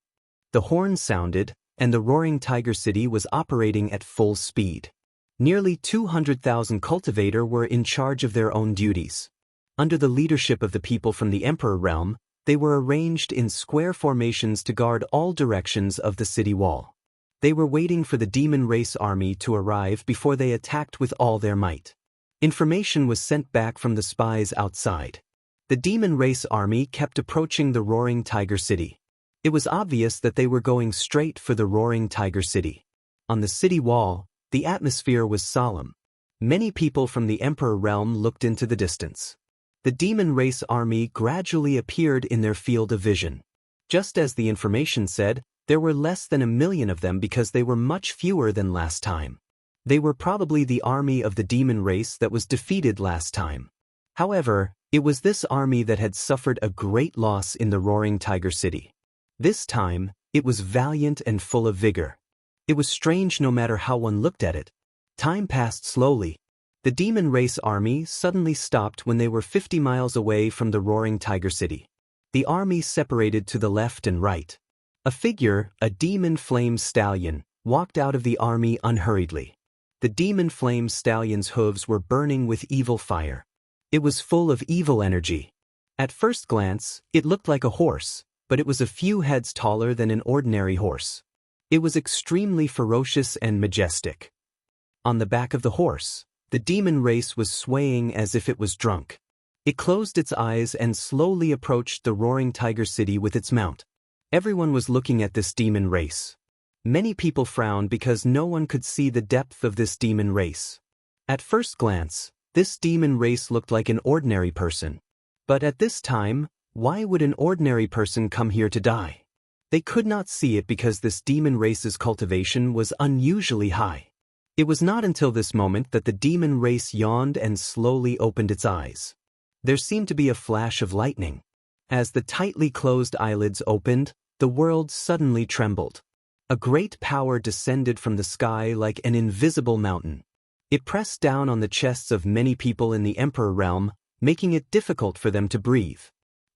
The horn sounded, and the Roaring Tiger City was operating at full speed. Nearly 200,000 cultivators were in charge of their own duties. Under the leadership of the people from the Emperor realm, they were arranged in square formations to guard all directions of the city wall. They were waiting for the demon race army to arrive before they attacked with all their might. Information was sent back from the spies outside. The demon race army kept approaching the Roaring Tiger City. It was obvious that they were going straight for the Roaring Tiger City. On the city wall, the atmosphere was solemn. Many people from the Emperor realm looked into the distance. The demon race army gradually appeared in their field of vision. Just as the information said, there were less than 1 million of them because they were much fewer than last time. They were probably the army of the demon race that was defeated last time. However, it was this army that had suffered a great loss in the Roaring Tiger City. This time, it was valiant and full of vigor. It was strange no matter how one looked at it. Time passed slowly. The demon race army suddenly stopped when they were 50 miles away from the Roaring Tiger City. The army separated to the left and right. A figure, a demon flame stallion, walked out of the army unhurriedly. The demon flame stallion's hooves were burning with evil fire. It was full of evil energy. At first glance, it looked like a horse, but it was a few heads taller than an ordinary horse. It was extremely ferocious and majestic. On the back of the horse, the demon race was swaying as if it was drunk. It closed its eyes and slowly approached the Roaring Tiger City with its mount. Everyone was looking at this demon race. Many people frowned because no one could see the depth of this demon race. At first glance, this demon race looked like an ordinary person. But at this time, why would an ordinary person come here to die? They could not see it because this demon race's cultivation was unusually high. It was not until this moment that the demon race yawned and slowly opened its eyes. There seemed to be a flash of lightning. As the tightly closed eyelids opened, the world suddenly trembled. A great power descended from the sky like an invisible mountain. It pressed down on the chests of many people in the Emperor realm, making it difficult for them to breathe.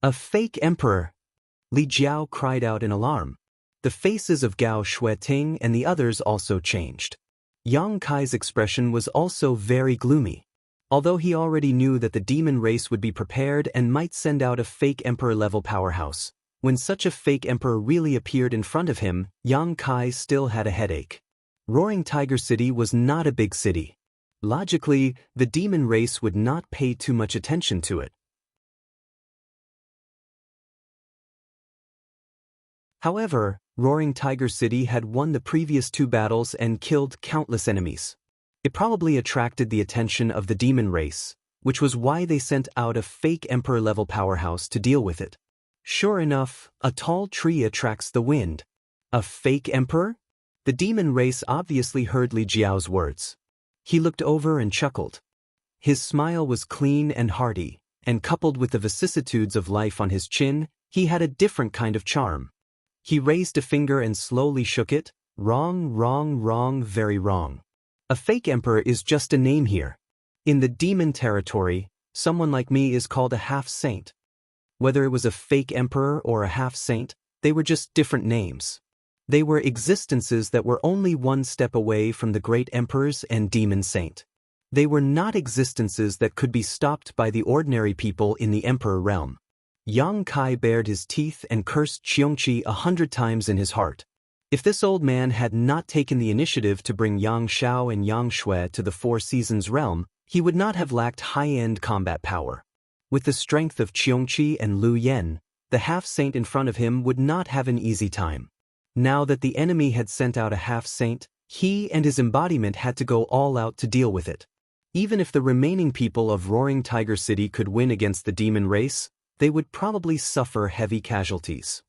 "A fake emperor!" Li Jiao cried out in alarm. The faces of Gao Shueting and the others also changed. Yang Kai's expression was also very gloomy. Although he already knew that the demon race would be prepared and might send out a fake emperor-level powerhouse, when such a fake emperor really appeared in front of him, Yang Kai still had a headache. Roaring Tiger City was not a big city. Logically, the demon race would not pay too much attention to it. However, Roaring Tiger City had won the previous 2 battles and killed countless enemies. It probably attracted the attention of the demon race, which was why they sent out a fake emperor-level powerhouse to deal with it. Sure enough, a tall tree attracts the wind. A fake emperor? The demon race obviously heard Li Jiao's words. He looked over and chuckled. His smile was clean and hearty, and coupled with the vicissitudes of life on his chin, he had a different kind of charm. He raised a finger and slowly shook it. Wrong, wrong, wrong, very wrong. A fake emperor is just a name here. In the demon territory, someone like me is called a half-saint. Whether it was a fake emperor or a half-saint, they were just different names. They were existences that were only one step away from the great emperors and demon saint. They were not existences that could be stopped by the ordinary people in the emperor realm. Yang Kai bared his teeth and cursed Xianxia 100 times in his heart. If this old man had not taken the initiative to bring Yang Xiao and Yang Shui to the Four Seasons realm, he would not have lacked high-end combat power. With the strength of Xianxia and Lu Yan, the half-saint in front of him would not have an easy time. Now that the enemy had sent out a half-saint, he and his embodiment had to go all out to deal with it. Even if the remaining people of Roaring Tiger City could win against the demon race, they would probably suffer heavy casualties.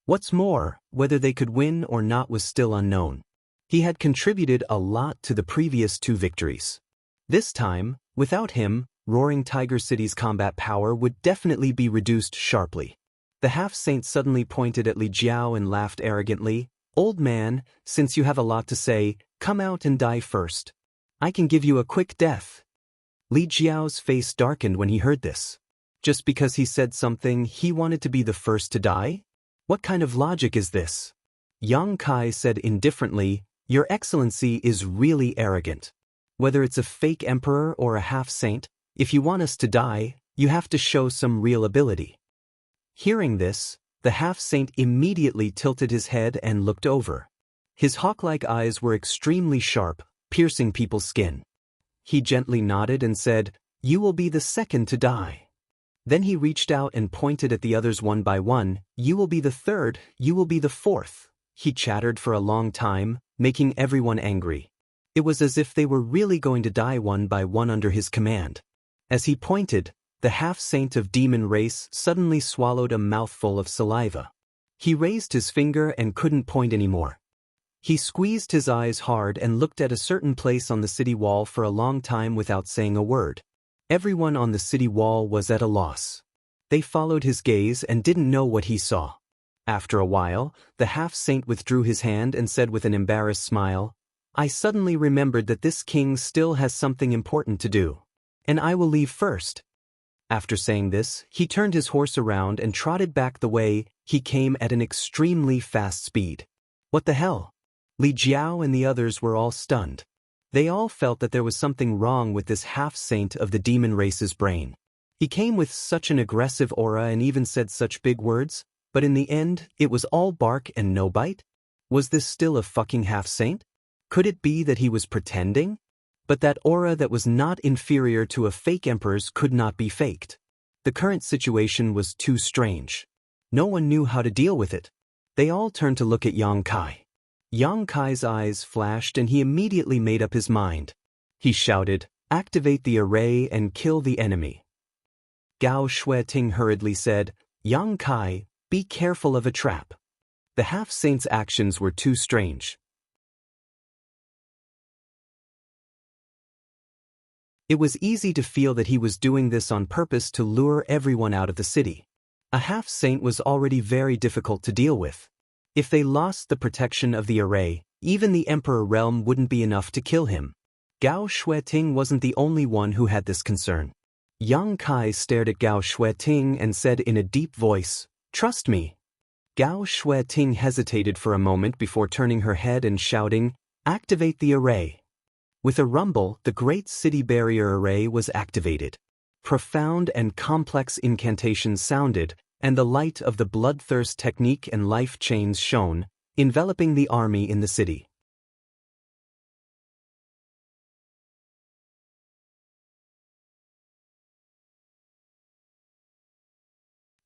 What's more, whether they could win or not was still unknown. He had contributed a lot to the previous 2 victories. This time, without him, Roaring Tiger City's combat power would definitely be reduced sharply. The half-saint suddenly pointed at Li Jiao and laughed arrogantly. "Old man, since you have a lot to say, come out and die first. I can give you a quick death." Li Jiao's face darkened when he heard this. Just because he said something, he wanted to be the first to die? What kind of logic is this? Yang Kai said indifferently, "Your Excellency is really arrogant. Whether it's a fake emperor or a half-saint, if you want us to die, you have to show some real ability." Hearing this, the half-saint immediately tilted his head and looked over. His hawk-like eyes were extremely sharp, piercing people's skin. He gently nodded and said, "You will be the second to die." Then he reached out and pointed at the others one by one. "You will be the third, you will be the fourth." He chattered for a long time, making everyone angry. It was as if they were really going to die one by one under his command. As he pointed, the half-saint of demon race suddenly swallowed a mouthful of saliva. He raised his finger and couldn't point anymore. He squeezed his eyes hard and looked at a certain place on the city wall for a long time without saying a word. Everyone on the city wall was at a loss. They followed his gaze and didn't know what he saw. After a while, the half-saint withdrew his hand and said with an embarrassed smile, "I suddenly remembered that this king still has something important to do. And I will leave first." After saying this, he turned his horse around and trotted back the way he came at an extremely fast speed. What the hell? Li Jiao and the others were all stunned. They all felt that there was something wrong with this half-saint of the demon race's brain. He came with such an aggressive aura and even said such big words, but in the end, it was all bark and no bite? Was this still a fucking half-saint? Could it be that he was pretending? But that aura that was not inferior to a fake emperor's could not be faked. The current situation was too strange. No one knew how to deal with it. They all turned to look at Yang Kai. Yang Kai's eyes flashed and he immediately made up his mind. He shouted, "Activate the array and kill the enemy." Gao Shueting hurriedly said, "Yang Kai, be careful of a trap." The half-saint's actions were too strange. It was easy to feel that he was doing this on purpose to lure everyone out of the city. A half-saint was already very difficult to deal with. If they lost the protection of the array, even the Emperor realm wouldn't be enough to kill him. Gao Shueting wasn't the only one who had this concern. Yang Kai stared at Gao Shueting and said in a deep voice, "Trust me." Gao Shueting hesitated for a moment before turning her head and shouting, "Activate the array." With a rumble, the great city barrier array was activated. Profound and complex incantations sounded, and the light of the bloodthirst technique and life chains shone, enveloping the army in the city.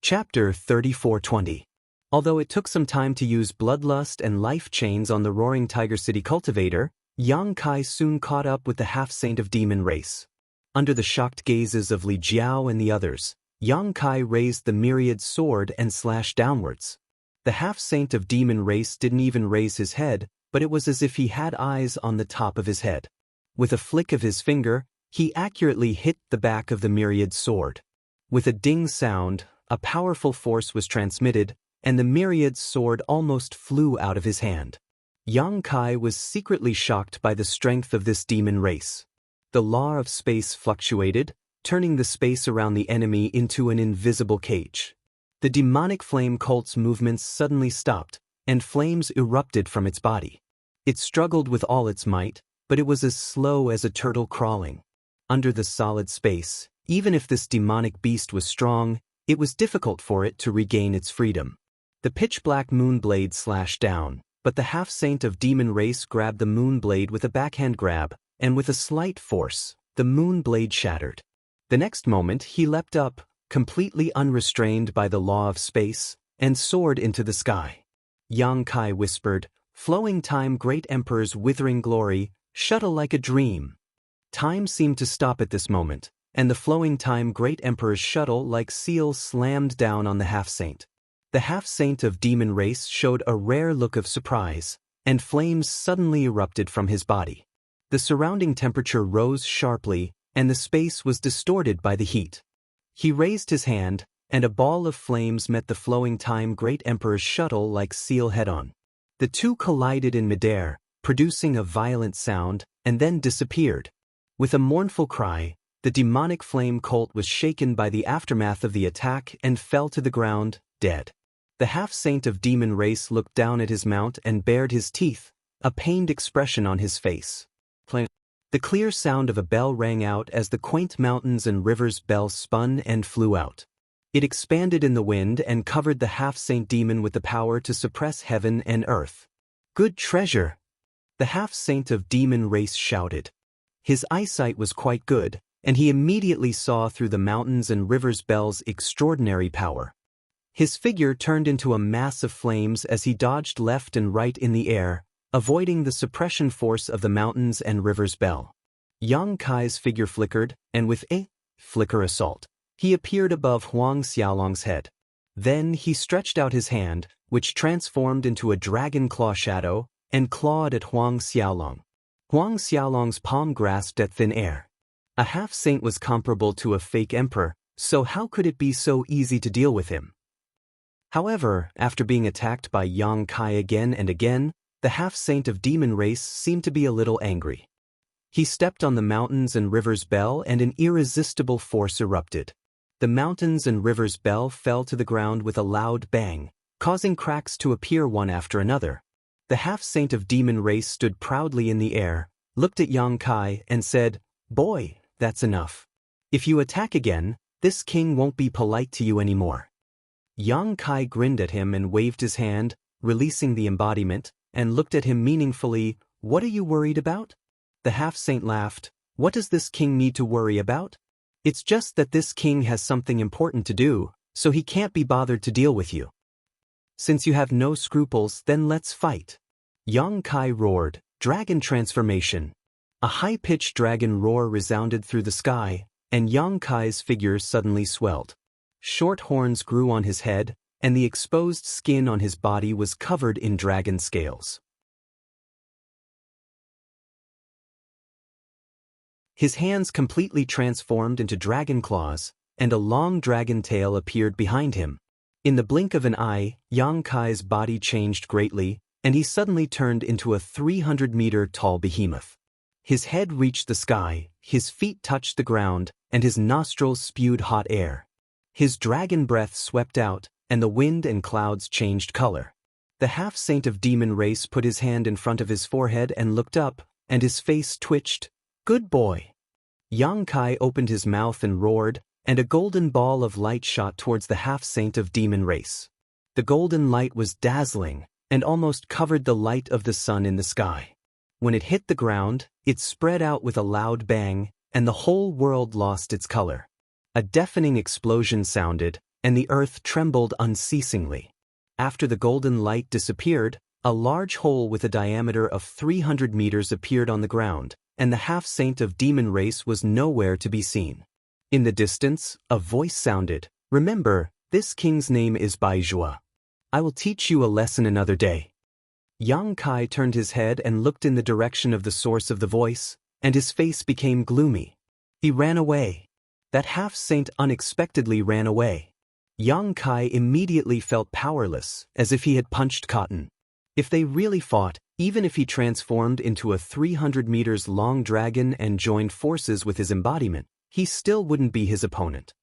Chapter 34:20. Although it took some time to use bloodlust and life chains on the roaring Tiger City cultivator, Yang Kai soon caught up with the half-saint of demon race. Under the shocked gazes of Li Jiao and the others, Yang Kai raised the myriad sword and slashed downwards. The half-saint of demon race didn't even raise his head, but it was as if he had eyes on the top of his head. With a flick of his finger, he accurately hit the back of the myriad sword. With a ding sound, a powerful force was transmitted, and the myriad sword almost flew out of his hand. Yang Kai was secretly shocked by the strength of this demon race. The law of space fluctuated, turning the space around the enemy into an invisible cage. The demonic flame cult's movements suddenly stopped, and flames erupted from its body. It struggled with all its might, but it was as slow as a turtle crawling. Under the solid space, even if this demonic beast was strong, it was difficult for it to regain its freedom. The pitch-black moonblade slashed down, but the half-saint of demon race grabbed the moonblade with a backhand grab, and with a slight force, the moonblade shattered. The next moment he leapt up, completely unrestrained by the law of space, and soared into the sky. Yang Kai whispered, "Flowing time, great emperor's withering glory, shuttle like a dream." Time seemed to stop at this moment, and the flowing time great emperor's shuttle like seal slammed down on the half-saint. The half-saint of demon race showed a rare look of surprise, and flames suddenly erupted from his body. The surrounding temperature rose sharply, and the space was distorted by the heat. He raised his hand, and a ball of flames met the flowing time great emperor's shuttle like seal head-on. The two collided in midair, producing a violent sound, and then disappeared. With a mournful cry, the demonic flame cult was shaken by the aftermath of the attack and fell to the ground, dead. The half-saint of demon race looked down at his mount and bared his teeth, a pained expression on his face. The clear sound of a bell rang out as the quaint mountains and rivers bell spun and flew out. It expanded in the wind and covered the half-saint demon with the power to suppress heaven and earth. "Good treasure!" the half-saint of demon race shouted. His eyesight was quite good, and he immediately saw through the mountains and rivers bell's extraordinary power. His figure turned into a mass of flames as he dodged left and right in the air, avoiding the suppression force of the mountains and rivers bell. Yang Kai's figure flickered, and with a flicker assault, he appeared above Huang Xiaolong's head. Then he stretched out his hand, which transformed into a dragon claw shadow, and clawed at Huang Xiaolong. Huang Xiaolong's palm grasped at thin air. A half-saint was comparable to a fake emperor, so how could it be so easy to deal with him? However, after being attacked by Yang Kai again and again, the half-saint of demon race seemed to be a little angry. He stepped on the mountains and rivers bell and an irresistible force erupted. The mountains and rivers bell fell to the ground with a loud bang, causing cracks to appear one after another. The half-saint of demon race stood proudly in the air, looked at Yang Kai and said, "Boy, that's enough. If you attack again, this king won't be polite to you anymore." Yang Kai grinned at him and waved his hand, releasing the embodiment, and looked at him meaningfully. "What are you worried about?" The half-saint laughed. "What does this king need to worry about? It's just that this king has something important to do, so he can't be bothered to deal with you. Since you have no scruples, then let's fight." Yang Kai roared, "Dragon transformation!" A high-pitched dragon roar resounded through the sky, and Yang Kai's figure suddenly swelled. Short horns grew on his head, and the exposed skin on his body was covered in dragon scales. His hands completely transformed into dragon claws, and a long dragon tail appeared behind him. In the blink of an eye, Yang Kai's body changed greatly, and he suddenly turned into a 300-meter-tall behemoth. His head reached the sky, his feet touched the ground, and his nostrils spewed hot air. His dragon breath swept out, and the wind and clouds changed color. The half-saint of demon race put his hand in front of his forehead and looked up, and his face twitched. "Good boy." Yang Kai opened his mouth and roared, and a golden ball of light shot towards the half-saint of demon race. The golden light was dazzling, and almost covered the light of the sun in the sky. When it hit the ground, it spread out with a loud bang, and the whole world lost its color. A deafening explosion sounded, and the earth trembled unceasingly. After the golden light disappeared, a large hole with a diameter of 300 meters appeared on the ground, and the half-saint of demon race was nowhere to be seen. In the distance, a voice sounded, "Remember, this king's name is Baizhua. I will teach you a lesson another day." Yang Kai turned his head and looked in the direction of the source of the voice, and his face became gloomy. He ran away. That half-saint unexpectedly ran away. Yang Kai immediately felt powerless, as if he had punched cotton. If they really fought, even if he transformed into a 300 meters long dragon and joined forces with his embodiment, he still wouldn't be his opponent.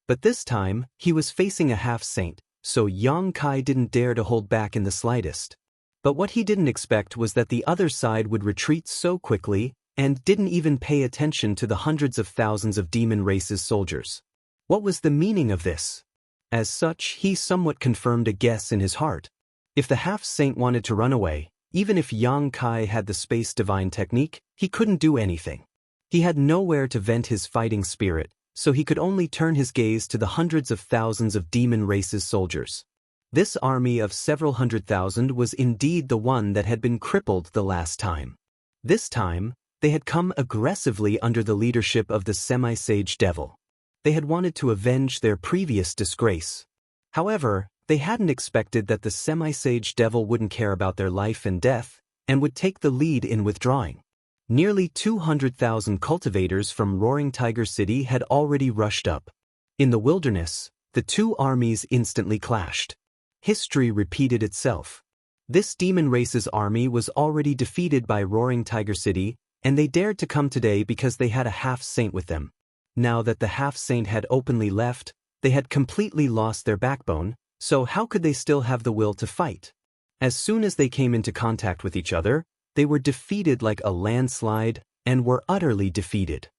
But this time, he was facing a half-saint, so Yang Kai didn't dare to hold back in the slightest. But what he didn't expect was that the other side would retreat so quickly, and didn't even pay attention to the hundreds of thousands of demon race's soldiers. What was the meaning of this? As such, he somewhat confirmed a guess in his heart. If the half-saint wanted to run away, even if Yang Kai had the space divine technique, he couldn't do anything. He had nowhere to vent his fighting spirit, so he could only turn his gaze to the hundreds of thousands of demon race's soldiers. This army of several 100,000 was indeed the one that had been crippled the last time. This time, they had come aggressively under the leadership of the semi-sage devil. They had wanted to avenge their previous disgrace. However, they hadn't expected that the semi-sage devil wouldn't care about their life and death, and would take the lead in withdrawing. Nearly 200,000 cultivators from Roaring Tiger City had already rushed up. In the wilderness, the two armies instantly clashed. History repeated itself. This demon race's army was already defeated by Roaring Tiger City, and they dared to come today because they had a half-saint with them. Now that the half-saint had openly left, they had completely lost their backbone, so how could they still have the will to fight? As soon as they came into contact with each other, they were defeated like a landslide, and were utterly defeated.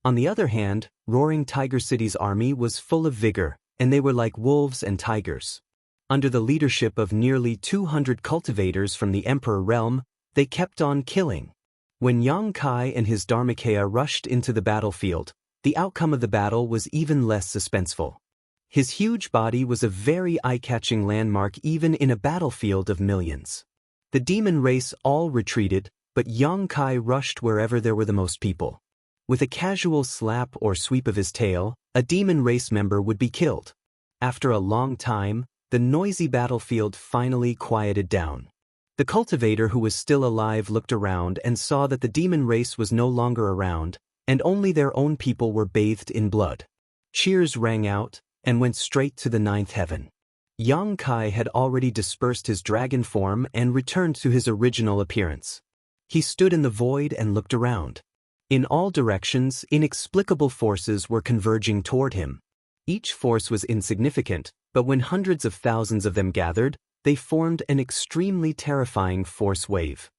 On the other hand, Roaring Tiger City's army was full of vigor, and they were like wolves and tigers. Under the leadership of nearly 200 cultivators from the Emperor realm, they kept on killing. When Yang Kai and his Dharmakaya rushed into the battlefield, the outcome of the battle was even less suspenseful. His huge body was a very eye-catching landmark even in a battlefield of millions. The demon race all retreated, but Yang Kai rushed wherever there were the most people. With a casual slap or sweep of his tail, a demon race member would be killed. After a long time, the noisy battlefield finally quieted down. The cultivator who was still alive looked around and saw that the demon race was no longer around, and only their own people were bathed in blood. Cheers rang out, and went straight to the ninth heaven. Yang Kai had already dispersed his dragon form and returned to his original appearance. He stood in the void and looked around. In all directions, inexplicable forces were converging toward him. Each force was insignificant, but when hundreds of thousands of them gathered, they formed an extremely terrifying force wave.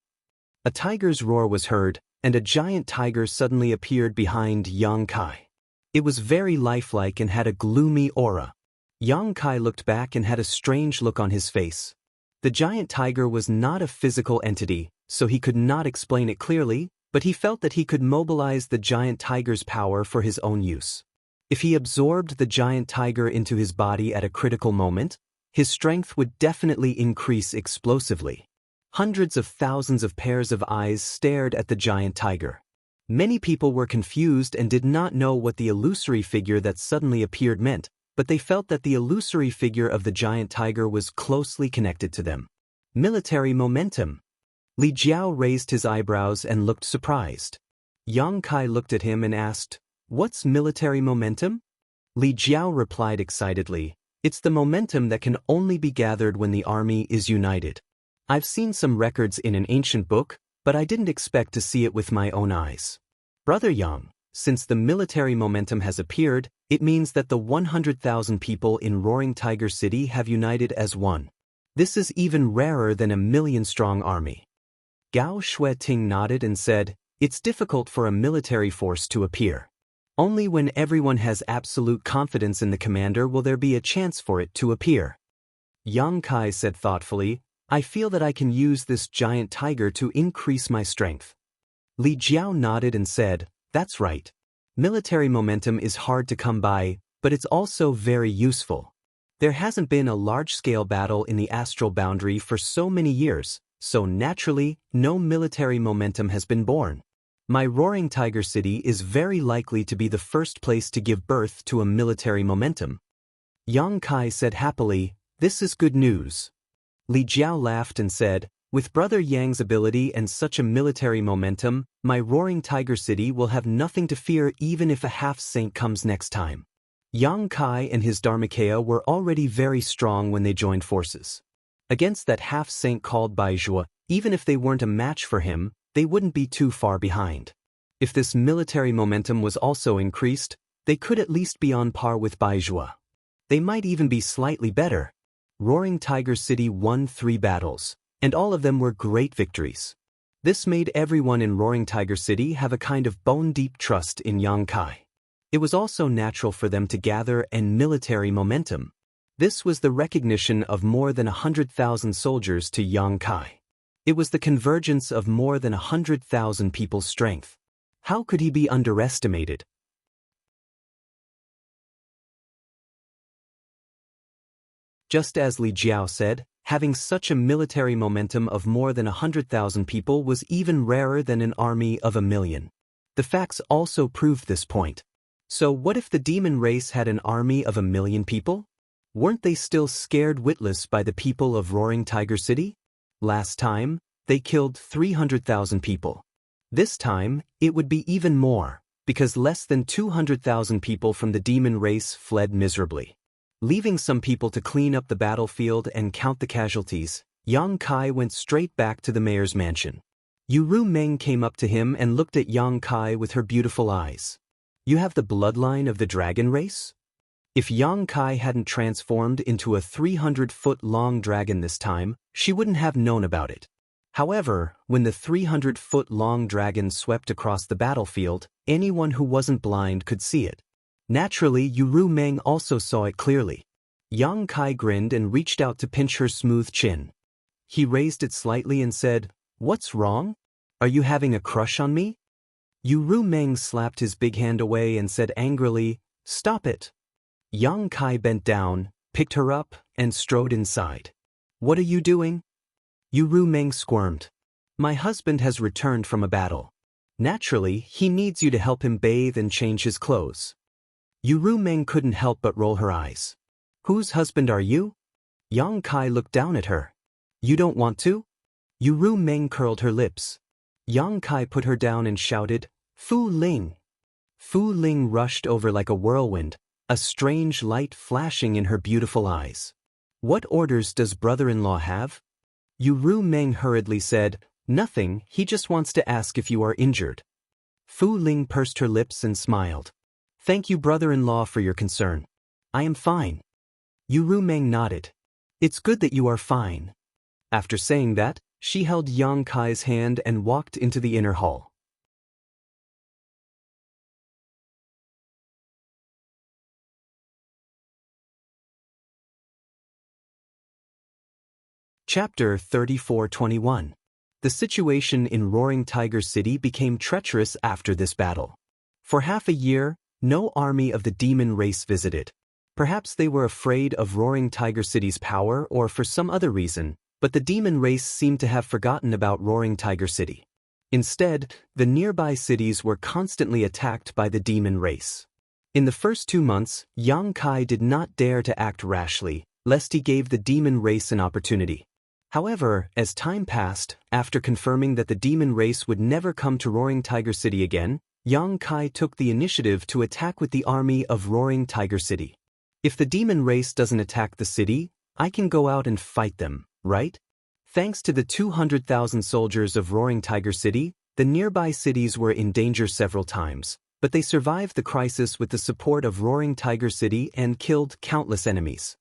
A tiger's roar was heard, and a giant tiger suddenly appeared behind Yang Kai. It was very lifelike and had a gloomy aura. Yang Kai looked back and had a strange look on his face. The giant tiger was not a physical entity, so he could not explain it clearly, but he felt that he could mobilize the giant tiger's power for his own use. If he absorbed the giant tiger into his body at a critical moment, his strength would definitely increase explosively. Hundreds of thousands of pairs of eyes stared at the giant tiger. Many people were confused and did not know what the illusory figure that suddenly appeared meant, but they felt that the illusory figure of the giant tiger was closely connected to them. Military momentum. Li Jiao raised his eyebrows and looked surprised. Yang Kai looked at him and asked, "What's military momentum?" Li Jiao replied excitedly, "It's the momentum that can only be gathered when the army is united. I've seen some records in an ancient book, but I didn't expect to see it with my own eyes. Brother Yang, since the military momentum has appeared, it means that the 100,000 people in Roaring Tiger City have united as one. This is even rarer than a million-strong army. Gao Shueting nodded and said, "It's difficult for a military force to appear. Only when everyone has absolute confidence in the commander will there be a chance for it to appear." Yang Kai said thoughtfully, "I feel that I can use this giant tiger to increase my strength." Li Jiao nodded and said, "That's right. Military momentum is hard to come by, but it's also very useful. There hasn't been a large-scale battle in the astral boundary for so many years, so naturally, no military momentum has been born. My Roaring Tiger City is very likely to be the first place to give birth to a military momentum." Yang Kai said happily, "This is good news." Li Jiao laughed and said, "With Brother Yang's ability and such a military momentum, my Roaring Tiger City will have nothing to fear even if a half-saint comes next time." Yang Kai and his Dharmakaya were already very strong when they joined forces. Against that half-saint called Baizhua, even if they weren't a match for him, they wouldn't be too far behind. If this military momentum was also increased, they could at least be on par with Baizhua. They might even be slightly better. Roaring Tiger City won 3 battles, and all of them were great victories. This made everyone in Roaring Tiger City have a kind of bone-deep trust in Yang Kai. It was also natural for them to gather and military momentum. This was the recognition of more than 100,000 soldiers to Yang Kai. It was the convergence of more than 100,000 people's strength. How could he be underestimated? Just as Li Jiao said, having such a military momentum of more than 100,000 people was even rarer than an army of 1,000,000. The facts also proved this point. So what if the demon race had an army of 1,000,000 people? Weren't they still scared witless by the people of Roaring Tiger City? Last time, they killed 300,000 people. This time, it would be even more, because less than 200,000 people from the demon race fled miserably. Leaving some people to clean up the battlefield and count the casualties, Yang Kai went straight back to the mayor's mansion. Yu Meng came up to him and looked at Yang Kai with her beautiful eyes. "You have the bloodline of the dragon race?" If Yang Kai hadn't transformed into a 300-foot-long dragon this time, she wouldn't have known about it. However, when the 300-foot-long dragon swept across the battlefield, anyone who wasn't blind could see it. Naturally, Yu Meng also saw it clearly. Yang Kai grinned and reached out to pinch her smooth chin. He raised it slightly and said, "What's wrong? Are you having a crush on me?" Yu Meng slapped his big hand away and said angrily, "Stop it." Yang Kai bent down, picked her up, and strode inside. "What are you doing?" Yu Meng squirmed. "My husband has returned from a battle. Naturally, he needs you to help him bathe and change his clothes." Yu Meng couldn't help but roll her eyes. "Whose husband are you?" Yang Kai looked down at her. "You don't want to?" Yu Meng curled her lips. Yang Kai put her down and shouted, "Fu Ling!" Fu Ling rushed over like a whirlwind, a strange light flashing in her beautiful eyes. "What orders does brother-in-law have?" Yu Meng hurriedly said, "Nothing, he just wants to ask if you are injured." Fu Ling pursed her lips and smiled. "Thank you, brother-in-law, for your concern. I am fine." Yu Meng nodded. "It's good that you are fine." After saying that, she held Yang Kai's hand and walked into the inner hall. Chapter 34:21. The situation in Roaring Tiger City became treacherous after this battle. For half a year, no army of the demon race visited. Perhaps they were afraid of Roaring Tiger City's power or for some other reason, but the demon race seemed to have forgotten about Roaring Tiger City. Instead, the nearby cities were constantly attacked by the demon race. In the first 2 months, Yang Kai did not dare to act rashly, lest he gave the demon race an opportunity. However, as time passed, after confirming that the demon race would never come to Roaring Tiger City again, Yang Kai took the initiative to attack with the army of Roaring Tiger City. If the demon race doesn't attack the city, I can go out and fight them, right? Thanks to the 200,000 soldiers of Roaring Tiger City, the nearby cities were in danger several times, but they survived the crisis with the support of Roaring Tiger City and killed countless enemies.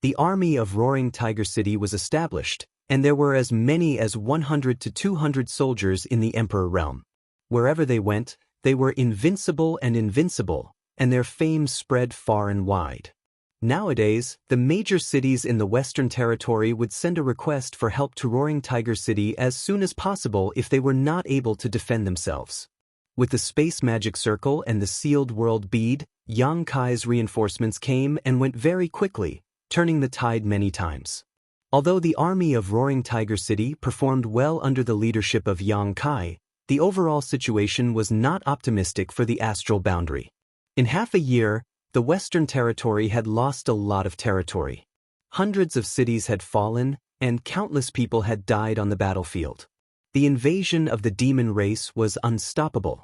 The army of Roaring Tiger City was established, and there were as many as 100 to 200 soldiers in the Emperor realm. Wherever they went, they were invincible, and their fame spread far and wide. Nowadays, the major cities in the Western Territory would send a request for help to Roaring Tiger City as soon as possible if they were not able to defend themselves. With the Space Magic Circle and the Sealed World Bead, Yang Kai's reinforcements came and went very quickly, turning the tide many times. Although the army of Roaring Tiger City performed well under the leadership of Yang Kai, the overall situation was not optimistic for the astral boundary. In half a year, the Western Territory had lost a lot of territory. Hundreds of cities had fallen, and countless people had died on the battlefield. The invasion of the demon race was unstoppable.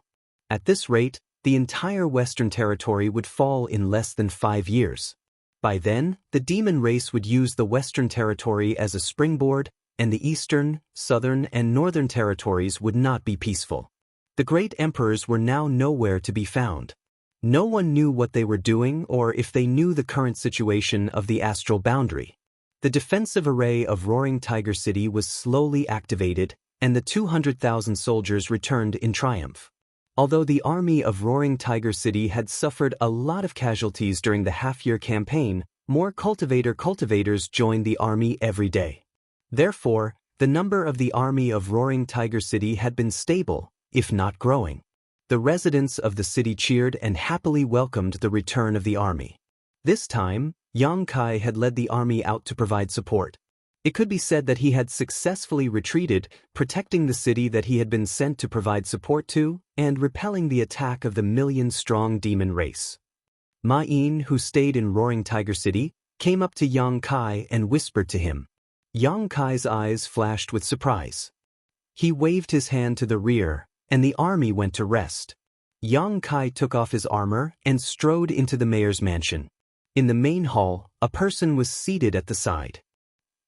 At this rate, the entire Western Territory would fall in less than 5 years. By then, the demon race would use the Western Territory as a springboard, and the Eastern, Southern, and Northern territories would not be peaceful. The great emperors were now nowhere to be found. No one knew what they were doing or if they knew the current situation of the astral boundary. The defensive array of Roaring Tiger City was slowly activated, and the 200,000 soldiers returned in triumph. Although the army of Roaring Tiger City had suffered a lot of casualties during the half-year campaign, more cultivators joined the army every day. Therefore, the number of the army of Roaring Tiger City had been stable, if not growing. The residents of the city cheered and happily welcomed the return of the army. This time, Yang Kai had led the army out to provide support. It could be said that he had successfully retreated, protecting the city that he had been sent to provide support to, and repelling the attack of the million-strong demon race. Ma Yin, who stayed in Roaring Tiger City, came up to Yang Kai and whispered to him. Yang Kai's eyes flashed with surprise. He waved his hand to the rear, and the army went to rest. Yang Kai took off his armor and strode into the mayor's mansion. In the main hall, a person was seated at the side.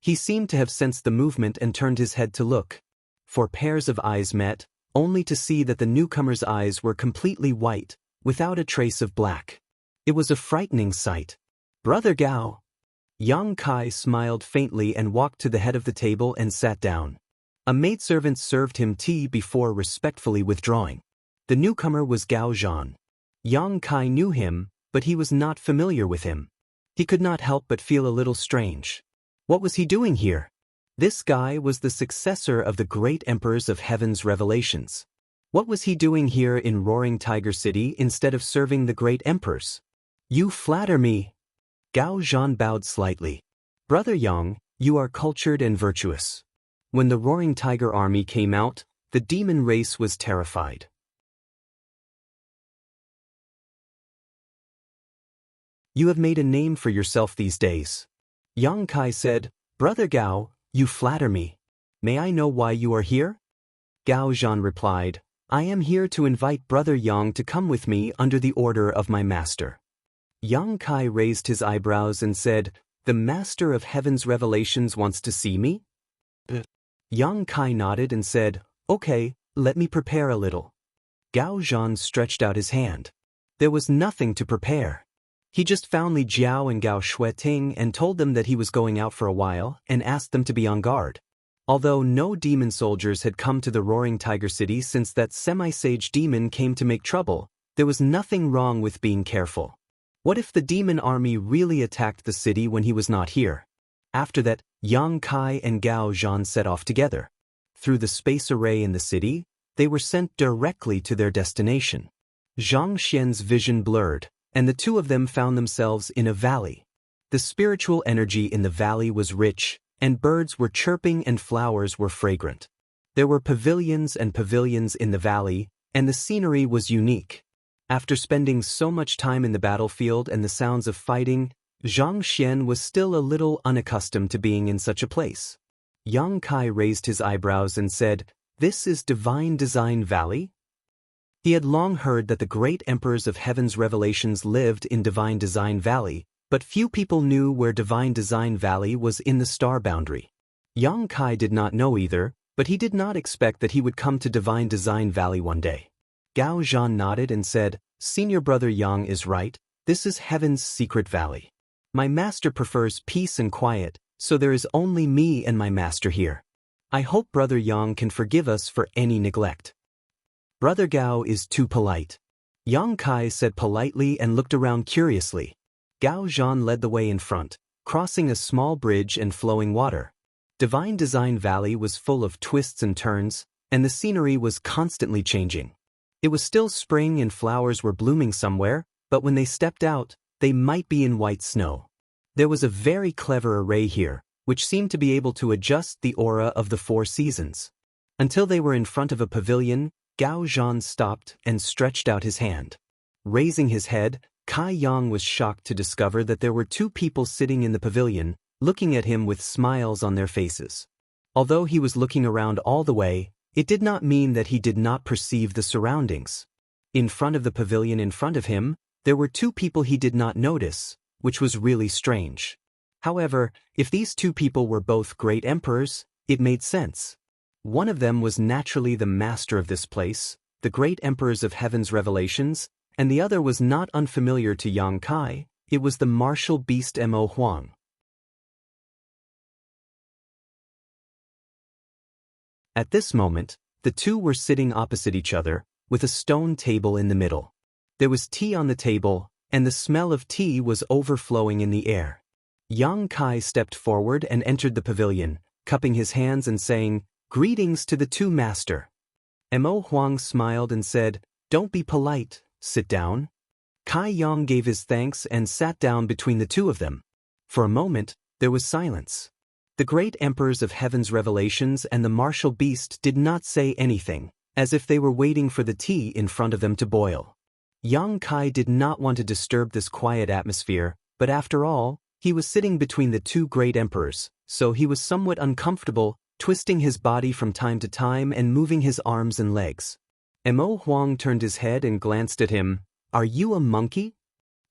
He seemed to have sensed the movement and turned his head to look. 4 pairs of eyes met, only to see that the newcomer's eyes were completely white, without a trace of black. It was a frightening sight. "Brother Gao." Yang Kai smiled faintly and walked to the head of the table and sat down. A maidservant served him tea before respectfully withdrawing. The newcomer was Gao Zhan. Yang Kai knew him, but he was not familiar with him. He could not help but feel a little strange. What was he doing here? This guy was the successor of the great emperors of Heaven's revelations. What was he doing here in Roaring Tiger City instead of serving the great emperors? "You flatter me." Gao Zhan bowed slightly. "Brother Yang, you are cultured and virtuous." When the Roaring Tiger army came out, the demon race was terrified. "You have made a name for yourself these days." Yang Kai said, "Brother Gao, you flatter me. May I know why you are here?" Gao Zhan replied, "I am here to invite Brother Yang to come with me under the order of my master." Yang Kai raised his eyebrows and said, "The master of Heaven's revelations wants to see me?" Yang Kai nodded and said, "Okay, let me prepare a little." Gao Zhan stretched out his hand. There was nothing to prepare. He just found Li Jiao and Gao Shueting and told them that he was going out for a while and asked them to be on guard. Although no demon soldiers had come to the Roaring Tiger City since that semi-sage demon came to make trouble, there was nothing wrong with being careful. What if the demon army really attacked the city when he was not here? After that, Yang Kai and Gao Zhan set off together. Through the space array in the city, they were sent directly to their destination. Zhang Xian's vision blurred, and the two of them found themselves in a valley. The spiritual energy in the valley was rich, and birds were chirping and flowers were fragrant. There were pavilions and pavilions in the valley, and the scenery was unique. After spending so much time in the battlefield and the sounds of fighting, Zhang Xian was still a little unaccustomed to being in such a place. Yang Kai raised his eyebrows and said, "This is Divine Design Valley?" He had long heard that the great emperors of Heaven's revelations lived in Divine Design Valley, but few people knew where Divine Design Valley was in the star boundary. Yang Kai did not know either, but he did not expect that he would come to Divine Design Valley one day. Gao Zhan nodded and said, "Senior brother Yang is right, this is Heaven's secret valley." My master prefers peace and quiet, so there is only me and my master here. I hope Brother Yang can forgive us for any neglect. Brother Gao is too polite. Yang Kai said politely and looked around curiously. Gao Zhan led the way in front, crossing a small bridge and flowing water. Divine Design Valley was full of twists and turns, and the scenery was constantly changing. It was still spring and flowers were blooming somewhere, but when they stepped out, they might be in white snow. There was a very clever array here, which seemed to be able to adjust the aura of the 4 seasons. Until they were in front of a pavilion, Gao Zhan stopped and stretched out his hand. Raising his head, Kai Yang was shocked to discover that there were 2 people sitting in the pavilion, looking at him with smiles on their faces. Although he was looking around all the way, it did not mean that he did not perceive the surroundings. In front of the pavilion in front of him, there were 2 people he did not notice, which was really strange. However, if these 2 people were both great emperors, it made sense. One of them was naturally the master of this place, the great emperors of heaven's revelations, and the other was not unfamiliar to Yang Kai. It was the martial beast Mo Huang. At this moment, the 2 were sitting opposite each other, with a stone table in the middle. There was tea on the table, and the smell of tea was overflowing in the air. Yang Kai stepped forward and entered the pavilion, cupping his hands and saying, "Greetings to the 2 master." Mo Huang smiled and said, "Don't be polite, sit down." Kai Yang gave his thanks and sat down between the 2 of them. For a moment, there was silence. The great emperors of heaven's revelations and the martial beast did not say anything, as if they were waiting for the tea in front of them to boil. Yang Kai did not want to disturb this quiet atmosphere, but after all, he was sitting between the 2 great emperors, so he was somewhat uncomfortable, twisting his body from time to time and moving his arms and legs. Mo Huang turned his head and glanced at him. "Are you a monkey?"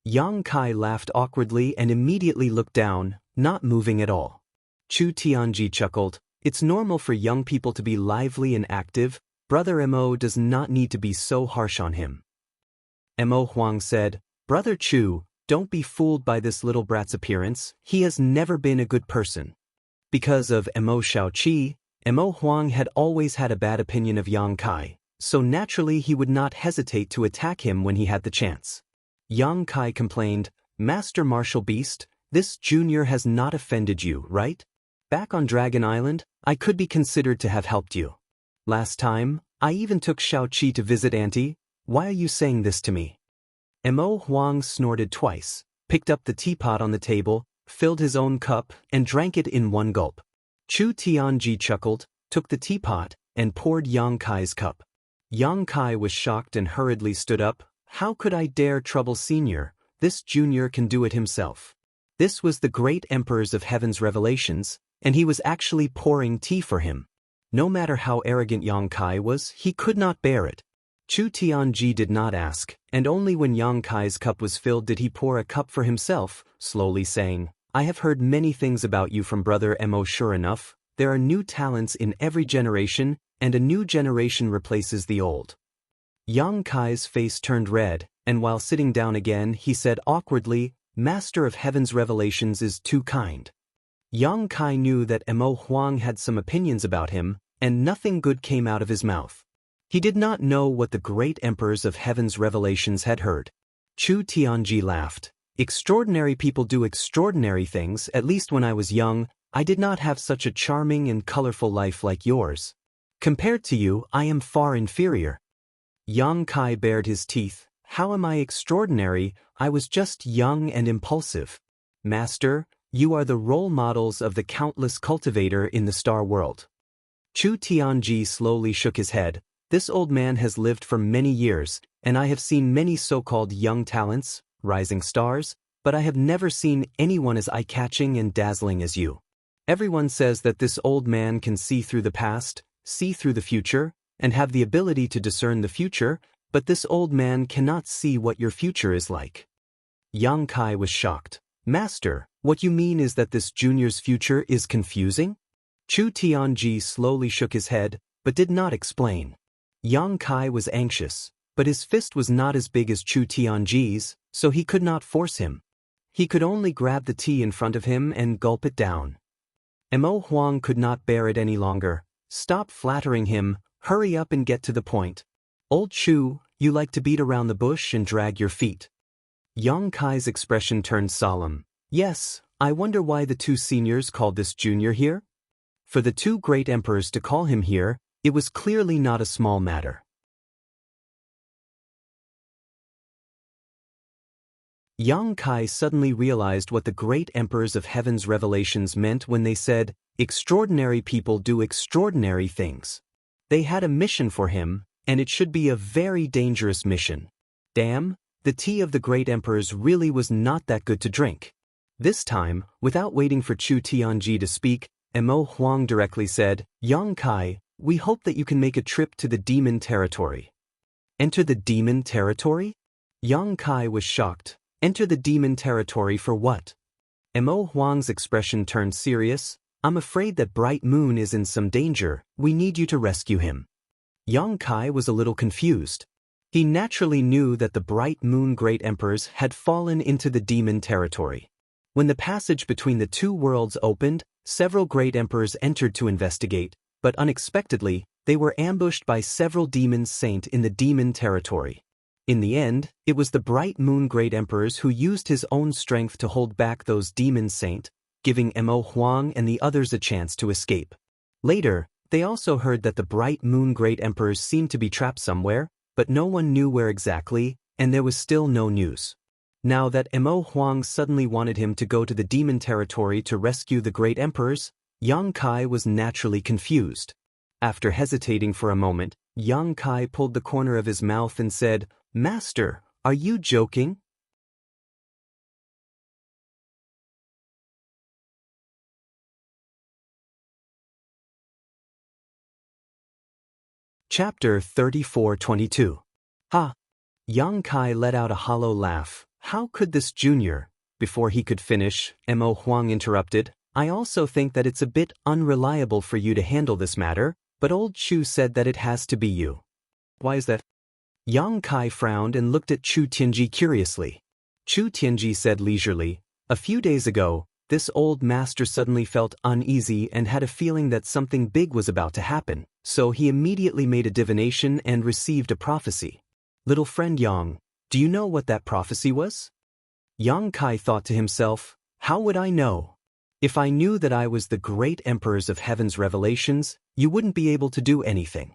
Yang Kai laughed awkwardly and immediately looked down, not moving at all. Chu Tianji chuckled. "It's normal for young people to be lively and active. Brother Mo does not need to be so harsh on him." Mo Huang said, "Brother Chu, don't be fooled by this little brat's appearance. He has never been a good person." Because of Mo Shaoqi, Mo Huang had always had a bad opinion of Yang Kai, so naturally he would not hesitate to attack him when he had the chance. Yang Kai complained, "Master Martial Beast, this junior has not offended you, right? Back on Dragon Island, I could be considered to have helped you. Last time, I even took Shaoqi to visit Auntie. Why are you saying this to me?" Mo Huang snorted twice, picked up the teapot on the table, filled his own cup, and drank it in one gulp. Chu Tianji chuckled, took the teapot, and poured Yang Kai's cup. Yang Kai was shocked and hurriedly stood up. "How could I dare trouble Senior? This junior can do it himself." This was the great emperors of heaven's revelations, and he was actually pouring tea for him. No matter how arrogant Yang Kai was, he could not bear it. Chu Tianji did not ask, and only when Yang Kai's cup was filled did he pour a cup for himself, slowly saying, "I have heard many things about you from Brother Mo. Sure enough, there are new talents in every generation, and a new generation replaces the old." Yang Kai's face turned red, and while sitting down again he said awkwardly, "Master of Heaven's Revelations is too kind." Yang Kai knew that Mo Huang had some opinions about him, and nothing good came out of his mouth. He did not know what the great emperors of heaven's revelations had heard. Chu Tianji laughed. "Extraordinary people do extraordinary things. At least when I was young, I did not have such a charming and colorful life like yours. Compared to you, I am far inferior." Yang Kai bared his teeth. "How am I extraordinary? I was just young and impulsive. Master, you are the role models of the countless cultivator in the star world." Chu Tianji slowly shook his head. "This old man has lived for many years, and I have seen many so-called young talents, rising stars, but I have never seen anyone as eye-catching and dazzling as you. Everyone says that this old man can see through the past, see through the future, and have the ability to discern the future, but this old man cannot see what your future is like." Yang Kai was shocked. "Master, what you mean is that this junior's future is confusing?" Chu Tianji slowly shook his head, but did not explain. Yang Kai was anxious, but his fist was not as big as Chu Tianji's, so he could not force him. He could only grab the tea in front of him and gulp it down. Mo Huang could not bear it any longer. Stop flattering him, hurry up and get to the point. Old Chu, you like to beat around the bush and drag your feet. Yang Kai's expression turned solemn. Yes, I wonder why the two seniors called this junior here? For the two great emperors to call him here, it was clearly not a small matter. Yang Kai suddenly realized what the great emperors of heaven's revelations meant when they said, "Extraordinary people do extraordinary things." They had a mission for him, and it should be a very dangerous mission. Damn, the tea of the great emperors really was not that good to drink. This time, without waiting for Chu Tianji to speak, Mo Huang directly said, "Yang Kai, we hope that you can make a trip to the demon territory." Enter the demon territory? Yang Kai was shocked. Enter the demon territory for what? Mo Huang's expression turned serious. I'm afraid that Bright Moon is in some danger. We need you to rescue him. Yang Kai was a little confused. He naturally knew that the Bright Moon great emperors had fallen into the demon territory. When the passage between the two worlds opened, several great emperors entered to investigate, but unexpectedly, they were ambushed by several demon saints in the demon territory. In the end, it was the Bright Moon great emperors who used his own strength to hold back those demon saints, giving Mo Huang and the others a chance to escape. Later, they also heard that the Bright Moon great emperors seemed to be trapped somewhere, but no one knew where exactly, and there was still no news. Now that Mo Huang suddenly wanted him to go to the demon territory to rescue the great emperors, Yang Kai was naturally confused. After hesitating for a moment, Yang Kai pulled the corner of his mouth and said, "Master, are you joking?" Chapter 34:22. Ha! Yang Kai let out a hollow laugh. How could this junior? Before he could finish, Mo Huang interrupted. I also think that it's a bit unreliable for you to handle this matter, but old Chu said that it has to be you. Why is that? Yang Kai frowned and looked at Chu Tianji curiously. Chu Tianji said leisurely, a few days ago, this old master suddenly felt uneasy and had a feeling that something big was about to happen, so he immediately made a divination and received a prophecy. Little friend Yang, do you know what that prophecy was? Yang Kai thought to himself, how would I know? If I knew that I was the great emperors of heaven's revelations, you wouldn't be able to do anything.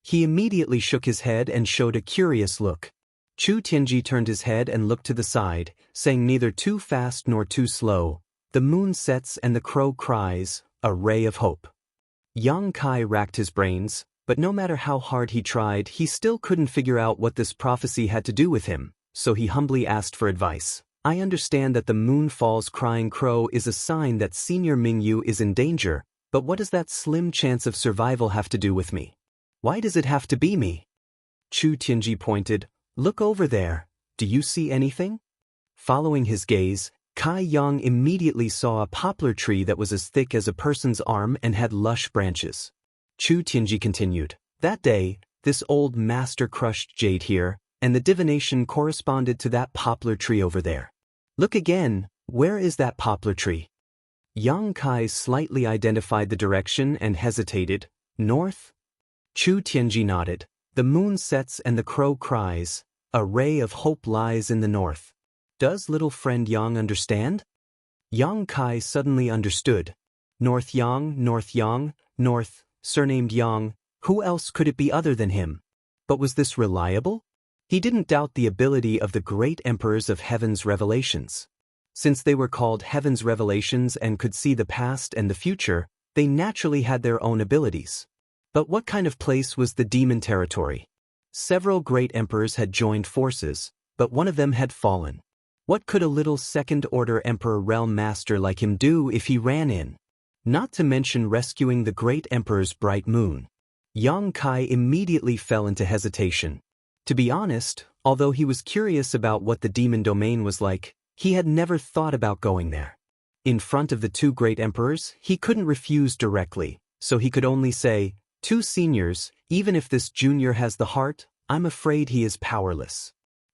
He immediately shook his head and showed a curious look. Chu Tianji turned his head and looked to the side, saying neither too fast nor too slow. The moon sets and the crow cries, a ray of hope. Yang Kai racked his brains, but no matter how hard he tried, he still couldn't figure out what this prophecy had to do with him, so he humbly asked for advice. I understand that the moon falls crying crow is a sign that Senior Mingyu is in danger, but what does that slim chance of survival have to do with me? Why does it have to be me? Chu Tianji pointed. Look over there. Do you see anything? Following his gaze, Kai Yang immediately saw a poplar tree that was as thick as a person's arm and had lush branches. Chu Tianji continued. That day, this old master crushed jade here, and the divination corresponded to that poplar tree over there. Look again, where is that poplar tree? Yang Kai slightly identified the direction and hesitated. North? Chu Tianji nodded. The moon sets and the crow cries. A ray of hope lies in the north. Does little friend Yang understand? Yang Kai suddenly understood. North Yang, North, surnamed Yang, who else could it be other than him? But was this reliable? He didn't doubt the ability of the great emperors of heaven's revelations. Since they were called heaven's revelations and could see the past and the future, they naturally had their own abilities. But what kind of place was the demon territory? Several great emperors had joined forces, but one of them had fallen. What could a little second-order emperor realm master like him do if he ran in? Not to mention rescuing the great emperor's bright moon. Yang Kai immediately fell into hesitation. To be honest, although he was curious about what the demon domain was like, he had never thought about going there. In front of the two great emperors, he couldn't refuse directly, so he could only say, Two seniors, even if this junior has the heart, I'm afraid he is powerless.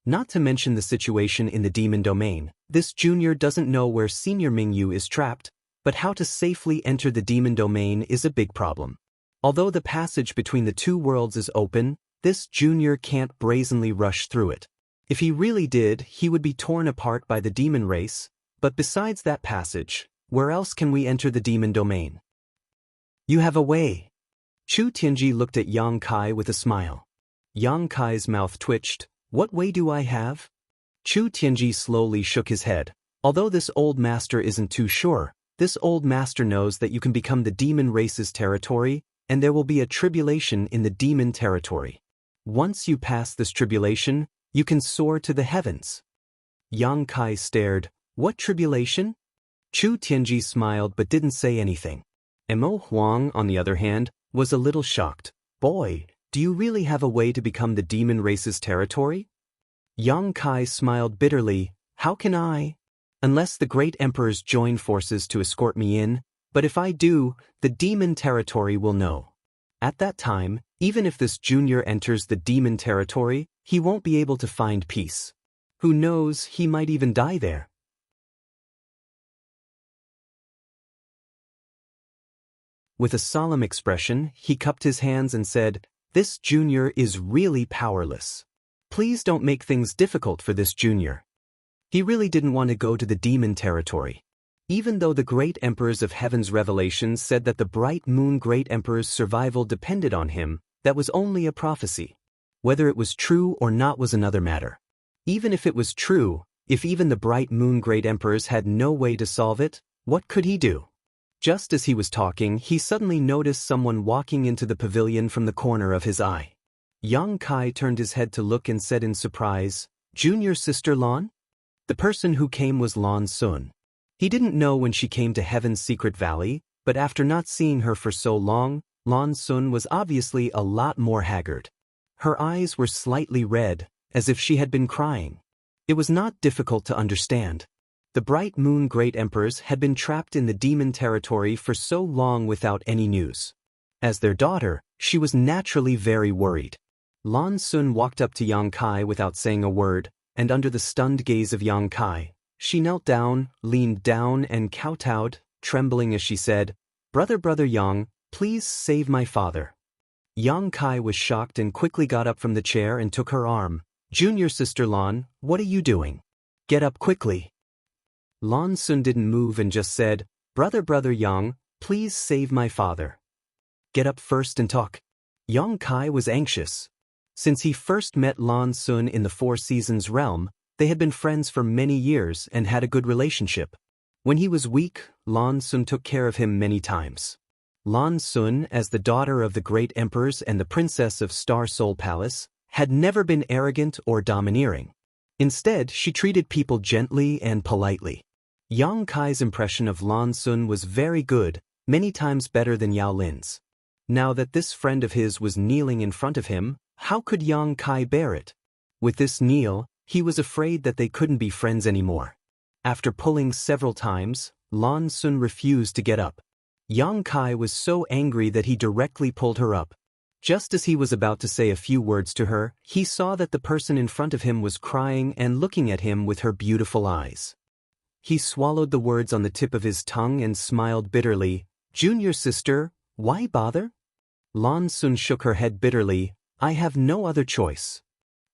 Not to mention the situation in the demon domain, this junior doesn't know where Senior Mingyu is trapped, but how to safely enter the demon domain is a big problem. Although the passage between the two worlds is open, this junior can't brazenly rush through it. If he really did, he would be torn apart by the demon race, but besides that passage, where else can we enter the demon domain? You have a way. Chu Tianji looked at Yang Kai with a smile. Yang Kai's mouth twitched. What way do I have? Chu Tianji slowly shook his head. Although this old master isn't too sure, this old master knows that you can become the demon race's territory, and there will be a tribulation in the demon territory. Once you pass this tribulation, you can soar to the heavens. Yang Kai stared. What tribulation? Chu Tianji smiled but didn't say anything. Mo Huang, on the other hand, was a little shocked. Boy, do you really have a way to become the demon race's territory? Yang Kai smiled bitterly. How can I? Unless the great emperors join forces to escort me in, but if I do, the demon territory will know. At that time, even if this junior enters the demon territory, he won't be able to find peace. Who knows, he might even die there. With a solemn expression, he cupped his hands and said, This junior is really powerless. Please don't make things difficult for this junior. He really didn't want to go to the demon territory. Even though the great emperors of heaven's revelations said that the bright moon great emperor's survival depended on him, that was only a prophecy. Whether it was true or not was another matter. Even if it was true, if even the bright moon great emperors had no way to solve it, what could he do? Just as he was talking, he suddenly noticed someone walking into the pavilion from the corner of his eye. Yang Kai turned his head to look and said in surprise, Junior sister Lan? The person who came was Lan Sun. He didn't know when she came to Heaven's Secret Valley, but after not seeing her for so long, Lan Sun was obviously a lot more haggard. Her eyes were slightly red, as if she had been crying. It was not difficult to understand. The bright moon great emperors had been trapped in the demon territory for so long without any news. As their daughter, she was naturally very worried. Lan Sun walked up to Yang Kai without saying a word, and under the stunned gaze of Yang Kai, she knelt down, leaned down and kowtowed, trembling as she said, Brother Yang, please save my father. Yang Kai was shocked and quickly got up from the chair and took her arm. Junior sister Lan, what are you doing? Get up quickly. Lan Sun didn't move and just said, Brother Yang, please save my father. Get up first and talk. Yang Kai was anxious. Since he first met Lan Sun in the Four Seasons realm, they had been friends for many years and had a good relationship. When he was weak, Lan Sun took care of him many times. Lan Sun, as the daughter of the great emperors and the princess of Star Soul Palace, had never been arrogant or domineering. Instead, she treated people gently and politely. Yang Kai's impression of Lan Sun was very good, many times better than Yao Lin's. Now that this friend of his was kneeling in front of him, how could Yang Kai bear it? With this kneel, he was afraid that they couldn't be friends anymore. After pulling several times, Lan Sun refused to get up. Yang Kai was so angry that he directly pulled her up. Just as he was about to say a few words to her, he saw that the person in front of him was crying and looking at him with her beautiful eyes. He swallowed the words on the tip of his tongue and smiled bitterly. Junior sister, why bother? Lan Sun shook her head bitterly. I have no other choice.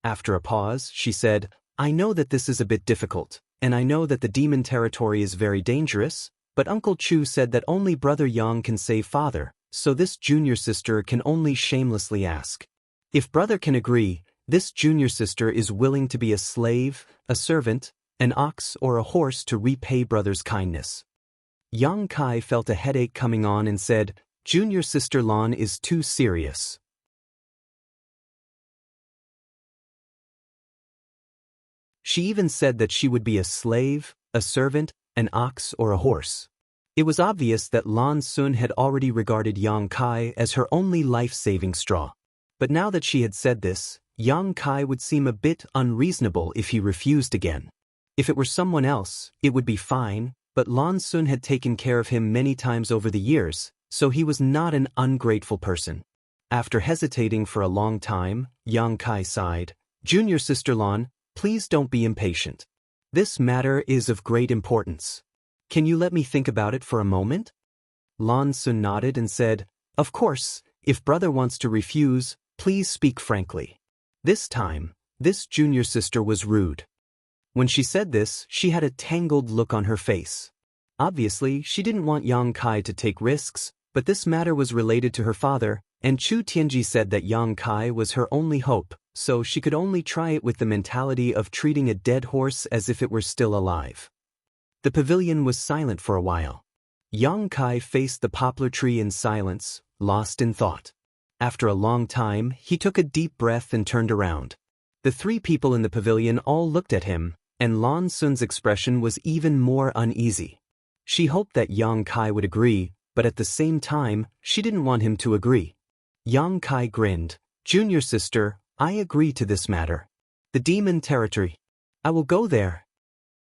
After a pause, she said, I know that this is a bit difficult, and I know that the demon territory is very dangerous, but Uncle Chu said that only Brother Yang can save father, so this junior sister can only shamelessly ask. If brother can agree, this junior sister is willing to be a slave, a servant, an ox or a horse to repay brother's kindness. Yang Kai felt a headache coming on and said, Junior sister Lan is too serious. She even said that she would be a slave, a servant, an ox or a horse. It was obvious that Lan Sun had already regarded Yang Kai as her only life-saving straw. But now that she had said this, Yang Kai would seem a bit unreasonable if he refused again. If it were someone else, it would be fine, but Lan Sun had taken care of him many times over the years, so he was not an ungrateful person. After hesitating for a long time, Yang Kai sighed, Junior sister Lan, please don't be impatient. This matter is of great importance. Can you let me think about it for a moment? Lan Sun nodded and said, of course, if brother wants to refuse, please speak frankly. This time, this junior sister was rude. When she said this, she had a tangled look on her face. Obviously, she didn't want Yang Kai to take risks, but this matter was related to her father, and Chu Tianji said that Yang Kai was her only hope, so she could only try it with the mentality of treating a dead horse as if it were still alive. The pavilion was silent for a while. Yang Kai faced the poplar tree in silence, lost in thought. After a long time, he took a deep breath and turned around. The three people in the pavilion all looked at him, and Lan Sun's expression was even more uneasy. She hoped that Yang Kai would agree, but at the same time, she didn't want him to agree. Yang Kai grinned. Junior sister, I agree to this matter. The demon territory. I will go there.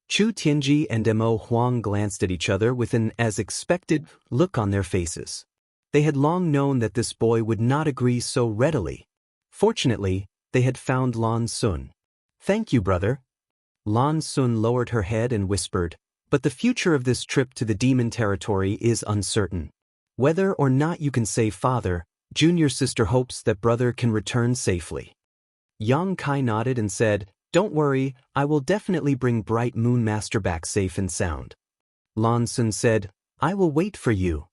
Chu Tianji and Mo Huang glanced at each other with an as expected look on their faces. They had long known that this boy would not agree so readily. Fortunately, they had found Lan Sun. Thank you, brother. Lan Sun lowered her head and whispered, but the future of this trip to the demon territory is uncertain. Whether or not you can save father, junior sister hopes that brother can return safely. Yang Kai nodded and said, don't worry, I will definitely bring Bright Moon Master back safe and sound. Lan Sun said, I will wait for you.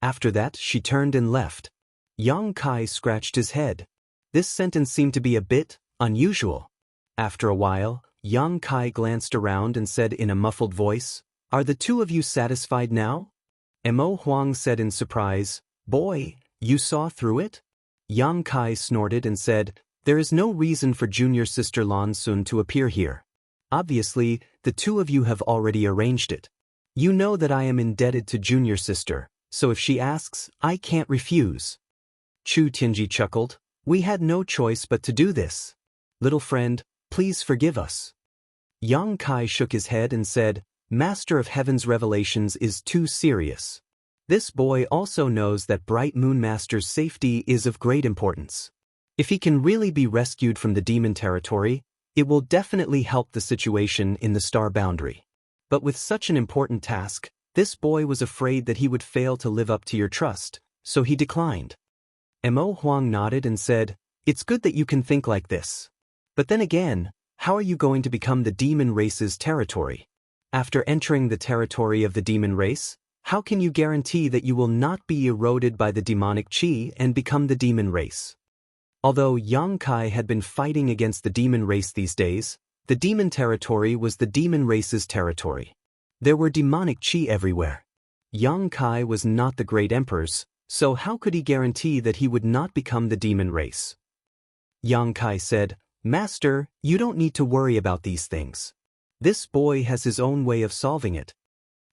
After that, she turned and left. Yang Kai scratched his head. This sentence seemed to be a bit unusual. After a while, Yang Kai glanced around and said in a muffled voice, are the two of you satisfied now? Mo Huang said in surprise, boy, you saw through it? Yang Kai snorted and said, there is no reason for junior sister Lan Sun to appear here. Obviously, the two of you have already arranged it. You know that I am indebted to junior sister, so if she asks, I can't refuse. Chu Tianji chuckled, we had no choice but to do this. Little friend, please forgive us. Yang Kai shook his head and said, Master of Heaven's revelations is too serious. This boy also knows that Bright Moon Master's safety is of great importance. If he can really be rescued from the demon territory, it will definitely help the situation in the star boundary. But with such an important task, this boy was afraid that he would fail to live up to your trust, so he declined. Mo Huang nodded and said, it's good that you can think like this. But then again, how are you going to become the demon race's territory? After entering the territory of the demon race, how can you guarantee that you will not be eroded by the demonic chi and become the demon race? Although Yang Kai had been fighting against the demon race these days, the demon territory was the demon race's territory. There were demonic chi everywhere. Yang Kai was not the great emperor's, so how could he guarantee that he would not become the demon race? Yang Kai said, Master, you don't need to worry about these things. This boy has his own way of solving it.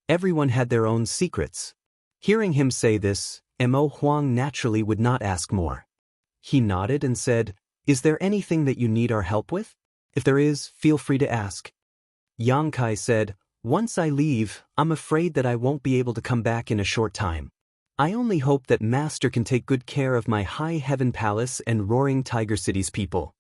Everyone had their own secrets. Hearing him say this, Mo Huang naturally would not ask more. He nodded and said, is there anything that you need our help with? If there is, feel free to ask. Yang Kai said, once I leave, I'm afraid that I won't be able to come back in a short time. I only hope that Master can take good care of my High Heaven Palace and Roaring Tiger City's people.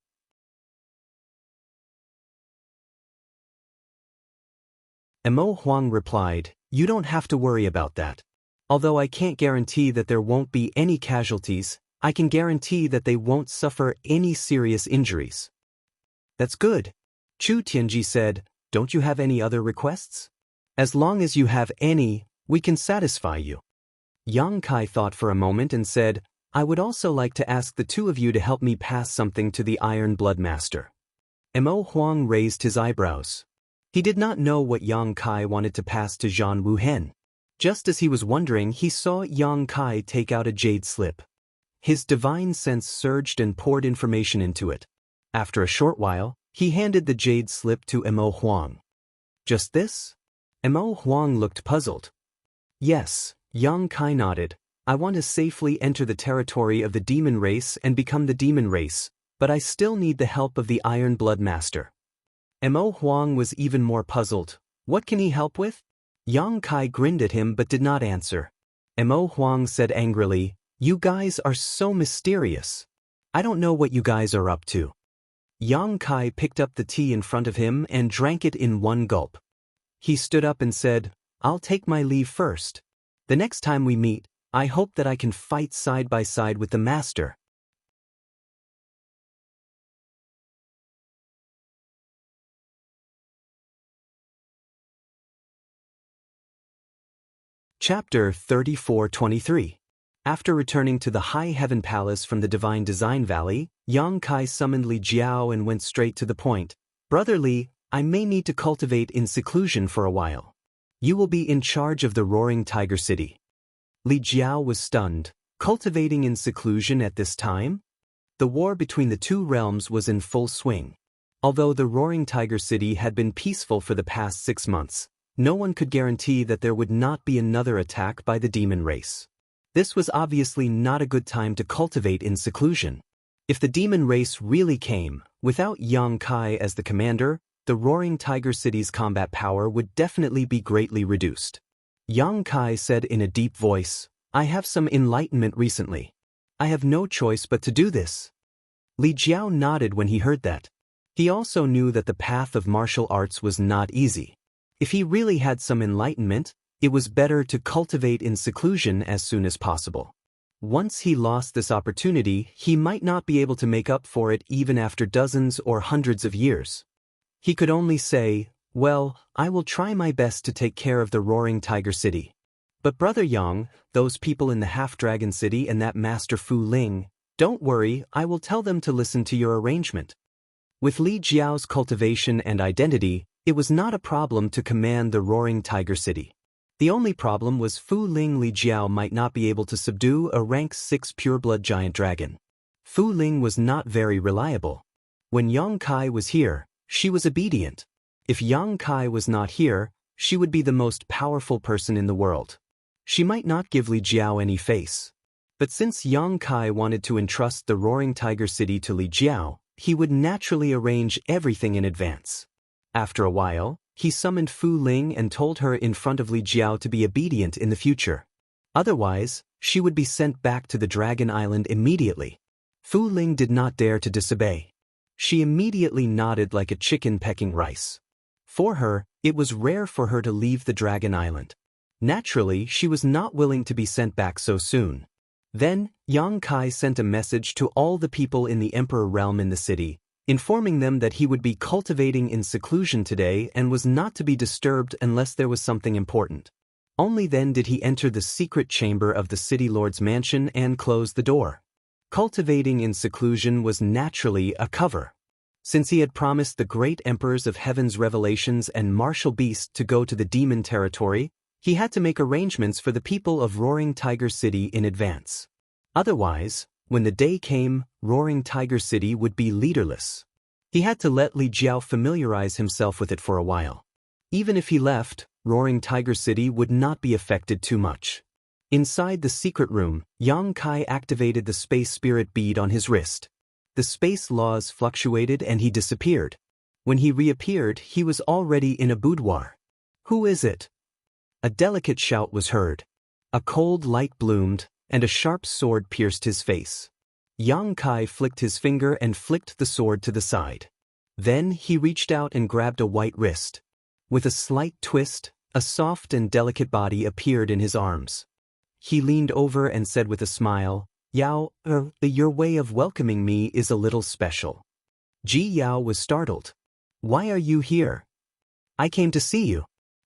Mo Huang replied, you don't have to worry about that. Although I can't guarantee that there won't be any casualties, I can guarantee that they won't suffer any serious injuries. That's good. Chu Tianji said, don't you have any other requests? As long as you have any, we can satisfy you. Yang Kai thought for a moment and said, I would also like to ask the two of you to help me pass something to the Iron Blood Master. Mo Huang raised his eyebrows. He did not know what Yang Kai wanted to pass to Zhan Wuhen. Just as he was wondering, he saw Yang Kai take out a jade slip. His divine sense surged and poured information into it. After a short while, he handed the jade slip to Mo Huang. Just this? Mo Huang looked puzzled. Yes, Yang Kai nodded. I want to safely enter the territory of the demon race and become the demon race, but I still need the help of the Iron Blood Master. Mo Huang was even more puzzled. What can he help with? Yang Kai grinned at him but did not answer. Mo Huang said angrily, you guys are so mysterious. I don't know what you guys are up to. Yang Kai picked up the tea in front of him and drank it in one gulp. He stood up and said, "I'll take my leave first. The next time we meet, I hope that I can fight side by side with the master." Chapter 34-23. After returning to the High Heaven Palace from the Divine Design Valley, Yang Kai summoned Li Jiao and went straight to the point. "Brother Li, I may need to cultivate in seclusion for a while. You will be in charge of the Roaring Tiger City." Li Jiao was stunned. Cultivating in seclusion at this time? The war between the two realms was in full swing. Although the Roaring Tiger City had been peaceful for the past 6 months, no one could guarantee that there would not be another attack by the demon race. This was obviously not a good time to cultivate in seclusion. If the demon race really came, without Yang Kai as the commander, the Roaring Tiger City's combat power would definitely be greatly reduced. Yang Kai said in a deep voice, "I have some enlightenment recently. I have no choice but to do this." Li Jiao nodded when he heard that. He also knew that the path of martial arts was not easy. If he really had some enlightenment, it was better to cultivate in seclusion as soon as possible. Once he lost this opportunity, he might not be able to make up for it even after dozens or hundreds of years. He could only say, "Well, I will try my best to take care of the Roaring Tiger City. But Brother Yang, those people in the Half-Dragon City and that Master Fu Ling, don't worry, I will tell them to listen to your arrangement." With Li Jiao's cultivation and identity, it was not a problem to command the Roaring Tiger City. The only problem was Fu Ling. Li Jiao might not be able to subdue a rank 6 pureblood giant dragon. Fu Ling was not very reliable. When Yang Kai was here, she was obedient. If Yang Kai was not here, she would be the most powerful person in the world. She might not give Li Jiao any face. But since Yang Kai wanted to entrust the Roaring Tiger City to Li Jiao, he would naturally arrange everything in advance. After a while, he summoned Fu Ling and told her in front of Li Jiao to be obedient in the future. Otherwise, she would be sent back to the Dragon Island immediately. Fu Ling did not dare to disobey. She immediately nodded like a chicken pecking rice. For her, it was rare for her to leave the Dragon Island. Naturally, she was not willing to be sent back so soon. Then, Yang Kai sent a message to all the people in the Emperor realm in the city, informing them that he would be cultivating in seclusion today and was not to be disturbed unless there was something important. Only then did he enter the secret chamber of the city lord's mansion and close the door. Cultivating in seclusion was naturally a cover. Since he had promised the great emperors of heaven's revelations and martial beast to go to the demon territory, he had to make arrangements for the people of Roaring Tiger City in advance. Otherwise, when the day came, Roaring Tiger City would be leaderless. He had to let Li Jiao familiarize himself with it for a while. Even if he left, Roaring Tiger City would not be affected too much. Inside the secret room, Yang Kai activated the space spirit bead on his wrist. The space laws fluctuated and he disappeared. When he reappeared, he was already in a boudoir. "Who is it?" A delicate shout was heard. A cold light bloomed, and a sharp sword pierced his face. Yang Kai flicked his finger and flicked the sword to the side. Then he reached out and grabbed a white wrist. With a slight twist, a soft and delicate body appeared in his arms. He leaned over and said with a smile, "Yao, your way of welcoming me is a little special." Ji Yao was startled. "Why are you here?" "I came to see you."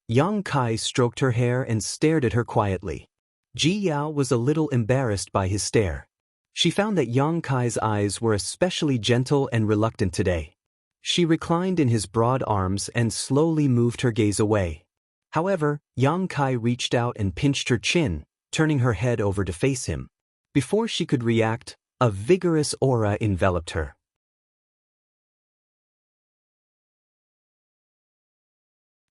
Yang Kai stroked her hair and stared at her quietly. Ji Yao was a little embarrassed by his stare. She found that Yang Kai's eyes were especially gentle and reluctant today. She reclined in his broad arms and slowly moved her gaze away. However, Yang Kai reached out and pinched her chin, turning her head over to face him. Before she could react, a vigorous aura enveloped her.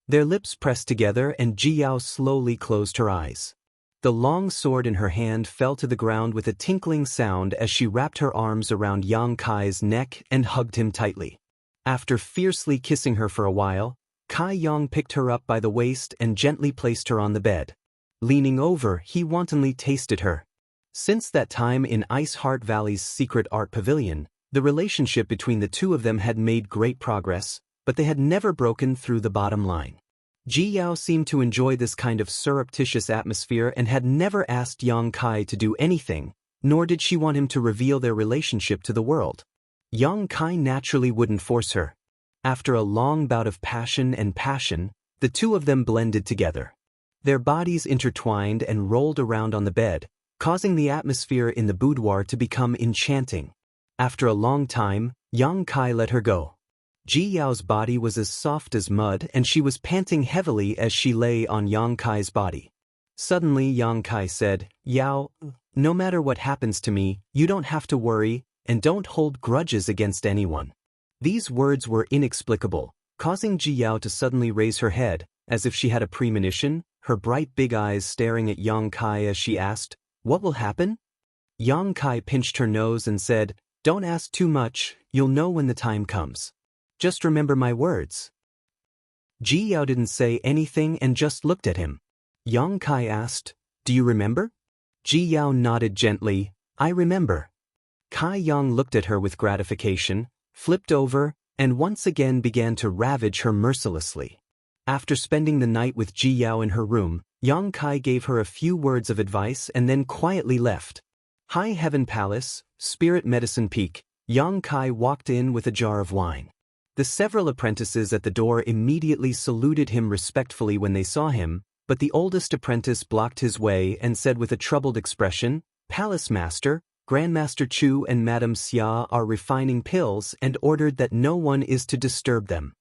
Their lips pressed together and Ji Yao slowly closed her eyes. The long sword in her hand fell to the ground with a tinkling sound as she wrapped her arms around Yang Kai's neck and hugged him tightly. After fiercely kissing her for a while, Kai Yang picked her up by the waist and gently placed her on the bed. Leaning over, he wantonly tasted her. Since that time in Ice Heart Valley's secret art pavilion, The relationship between the two of them had made great progress, but they had never broken through the bottom line. Ji Yao seemed to enjoy this kind of surreptitious atmosphere and had never asked Yang Kai to do anything, nor did she want him to reveal their relationship to the world. Yang Kai naturally wouldn't force her. After a long bout of passion, the two of them blended together. Their bodies intertwined and rolled around on the bed, causing the atmosphere in the boudoir to become enchanting. After a long time, Yang Kai let her go. Ji Yao's body was as soft as mud and she was panting heavily as she lay on Yang Kai's body. Suddenly Yang Kai said, "Yao, no matter what happens to me, you don't have to worry, and don't hold grudges against anyone." These words were inexplicable, causing Ji Yao to suddenly raise her head, as if she had a premonition, her bright big eyes staring at Yang Kai as she asked, "What will happen?" Yang Kai pinched her nose and said, "Don't ask too much, you'll know when the time comes. Just remember my words." Ji Yao didn't say anything and just looked at him. Yang Kai asked, "Do you remember?" Ji Yao nodded gently, "I remember." Kai Yang looked at her with gratification, flipped over, and once again began to ravage her mercilessly. After spending the night with Ji Yao in her room, Yang Kai gave her a few words of advice and then quietly left. High Heaven Palace, Spirit Medicine Peak, Yang Kai walked in with a jar of wine. The several apprentices at the door immediately saluted him respectfully when they saw him, but the oldest apprentice blocked his way and said with a troubled expression, "Palace Master, Grandmaster Chu and Madame Xia are refining pills and ordered that no one is to disturb them.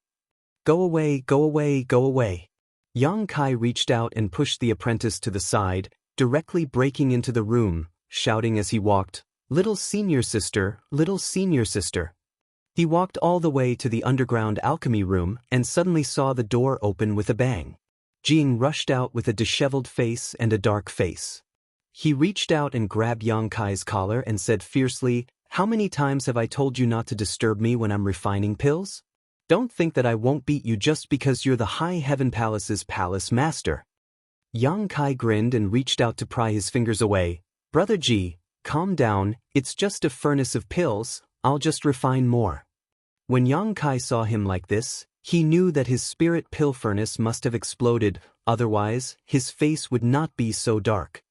Go away, go away, go away." Yang Kai reached out and pushed the apprentice to the side, directly breaking into the room, shouting as he walked, "Little senior sister, little senior sister." He walked all the way to the underground alchemy room and suddenly saw the door open with a bang. Jing rushed out with a disheveled face and a dark face. He reached out and grabbed Yang Kai's collar and said fiercely, "How many times have I told you not to disturb me when I'm refining pills? Don't think that I won't beat you just because you're the High Heaven Palace's palace master." Yang Kai grinned and reached out to pry his fingers away. "Brother Ji, calm down, it's just a furnace of pills, I'll just refine more." When Yang Kai saw him like this, he knew that his spirit pill furnace must have exploded, otherwise, his face would not be so dark.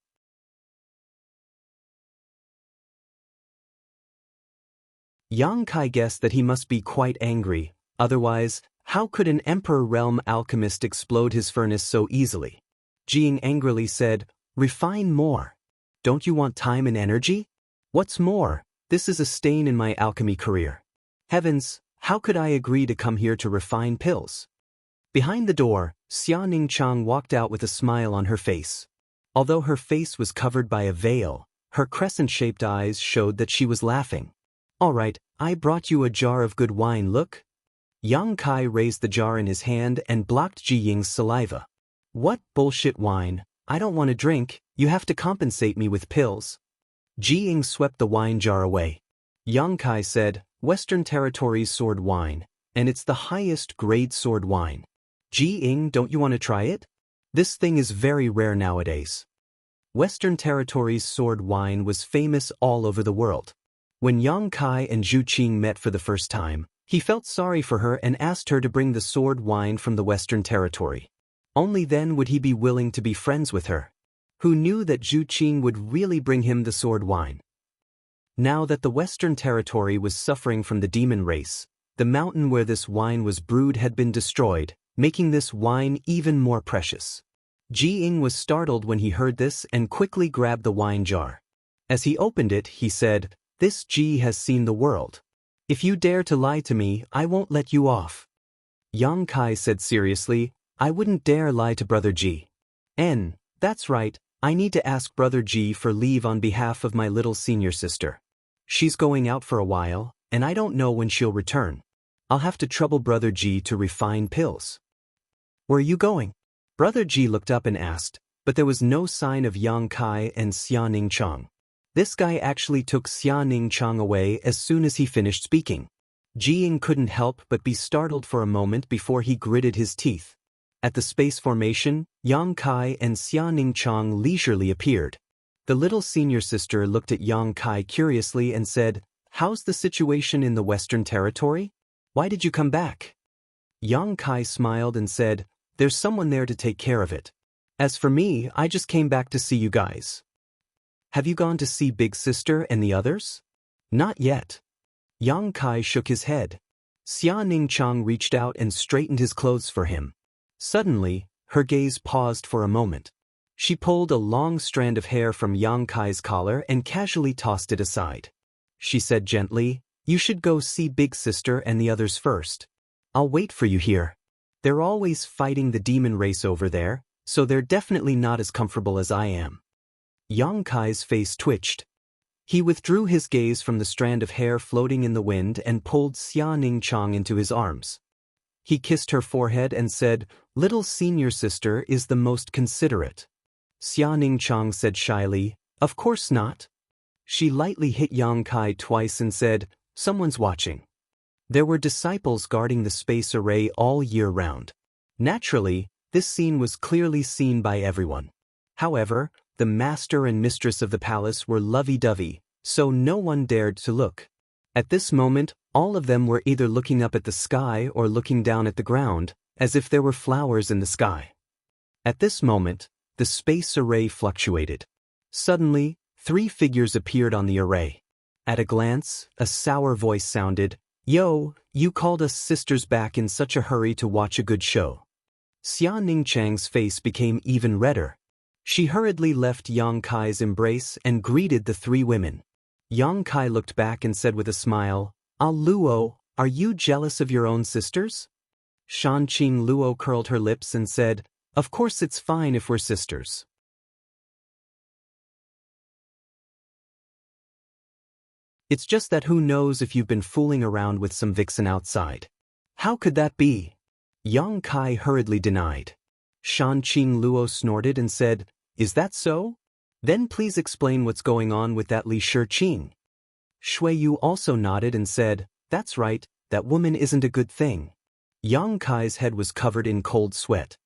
Yang Kai guessed that he must be quite angry, otherwise, how could an Emperor Realm alchemist explode his furnace so easily? Jing angrily said, "Refine more. Don't you want time and energy? What's more, this is a stain in my alchemy career. Heavens, how could I agree to come here to refine pills?" Behind the door, Xianxia walked out with a smile on her face. Although her face was covered by a veil, her crescent-shaped eyes showed that she was laughing. "All right, I brought you a jar of good wine, look." Yang Kai raised the jar in his hand and blocked Ji Ying's saliva. "What bullshit wine? I don't want to drink, you have to compensate me with pills." Ji Ying swept the wine jar away. Yang Kai said, "Western Territories sword wine, and it's the highest grade sword wine. Ji Ying, don't you want to try it? This thing is very rare nowadays." Western Territories sword wine was famous all over the world. When Yang Kai and Zhu Qing met for the first time, he felt sorry for her and asked her to bring the sword wine from the Western Territory. Only then would he be willing to be friends with her. Who knew that Zhu Qing would really bring him the sword wine? Now that the Western Territory was suffering from the demon race, the mountain where this wine was brewed had been destroyed, making this wine even more precious. Ji Ying was startled when he heard this and quickly grabbed the wine jar. As he opened it, he said, "This Ji has seen the world. If you dare to lie to me, I won't let you off." Yang Kai said seriously, "I wouldn't dare lie to Brother Ji. That's right, I need to ask Brother Ji for leave on behalf of my little senior sister. She's going out for a while, and I don't know when she'll return. I'll have to trouble Brother Ji to refine pills." "Where are you going?" Brother Ji looked up and asked, but there was no sign of Yang Kai and Xianxia. This guy actually took Xianxia away as soon as he finished speaking. Ji Ying couldn't help but be startled for a moment before he gritted his teeth. At the space formation, Yang Kai and Xianxia leisurely appeared. The little senior sister looked at Yang Kai curiously and said, How's the situation in the Western Territory? Why did you come back? Yang Kai smiled and said, there's someone there to take care of it. As for me, I just came back to see you guys. Have you gone to see Big Sister and the others? Not yet. Yang Kai shook his head. Xia Ningchang reached out and straightened his clothes for him. Suddenly, her gaze paused for a moment. She pulled a long strand of hair from Yang Kai's collar and casually tossed it aside. She said gently, you should go see Big Sister and the others first. I'll wait for you here. They're always fighting the demon race over there, so they're definitely not as comfortable as I am. Yang Kai's face twitched. He withdrew his gaze from the strand of hair floating in the wind and pulled Xia Ningchang into his arms. He kissed her forehead and said, little senior sister is the most considerate. Xia Ningchang said shyly, of course not. She lightly hit Yang Kai twice and said, someone's watching. There were disciples guarding the space array all year round. Naturally, this scene was clearly seen by everyone. However, the master and mistress of the palace were lovey-dovey, so no one dared to look. At this moment, all of them were either looking up at the sky or looking down at the ground, as if there were flowers in the sky. At this moment, the space array fluctuated. Suddenly, 3 figures appeared on the array. At a glance, a sour voice sounded, yo, you called us sisters back in such a hurry to watch a good show. Xia Ningchang's face became even redder. She hurriedly left Yang Kai's embrace and greeted the 3 women. Yang Kai looked back and said with a smile, ah Luo, are you jealous of your own sisters? Shanqing Luo curled her lips and said, of course it's fine if we're sisters. It's just that who knows if you've been fooling around with some vixen outside. How could that be? Yang Kai hurriedly denied. Shanqing Luo snorted and said, is that so? Then please explain what's going on with that Li Shiqing. Shui Yu also nodded and said, that's right, that woman isn't a good thing. Yang Kai's head was covered in cold sweat.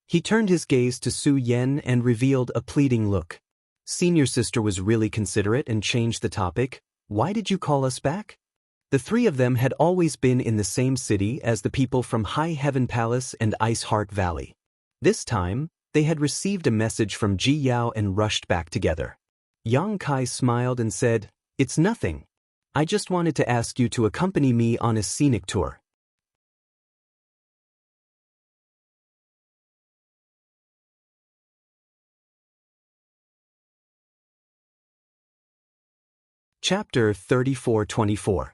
He turned his gaze to Su Yen and revealed a pleading look. Senior sister was really considerate and changed the topic. Why did you call us back? The 3 of them had always been in the same city as the people from High Heaven Palace and Ice Heart Valley. This time, they had received a message from Ji Yao and rushed back together. Yang Kai smiled and said, it's nothing. I just wanted to ask you to accompany me on a scenic tour. Chapter 34-24.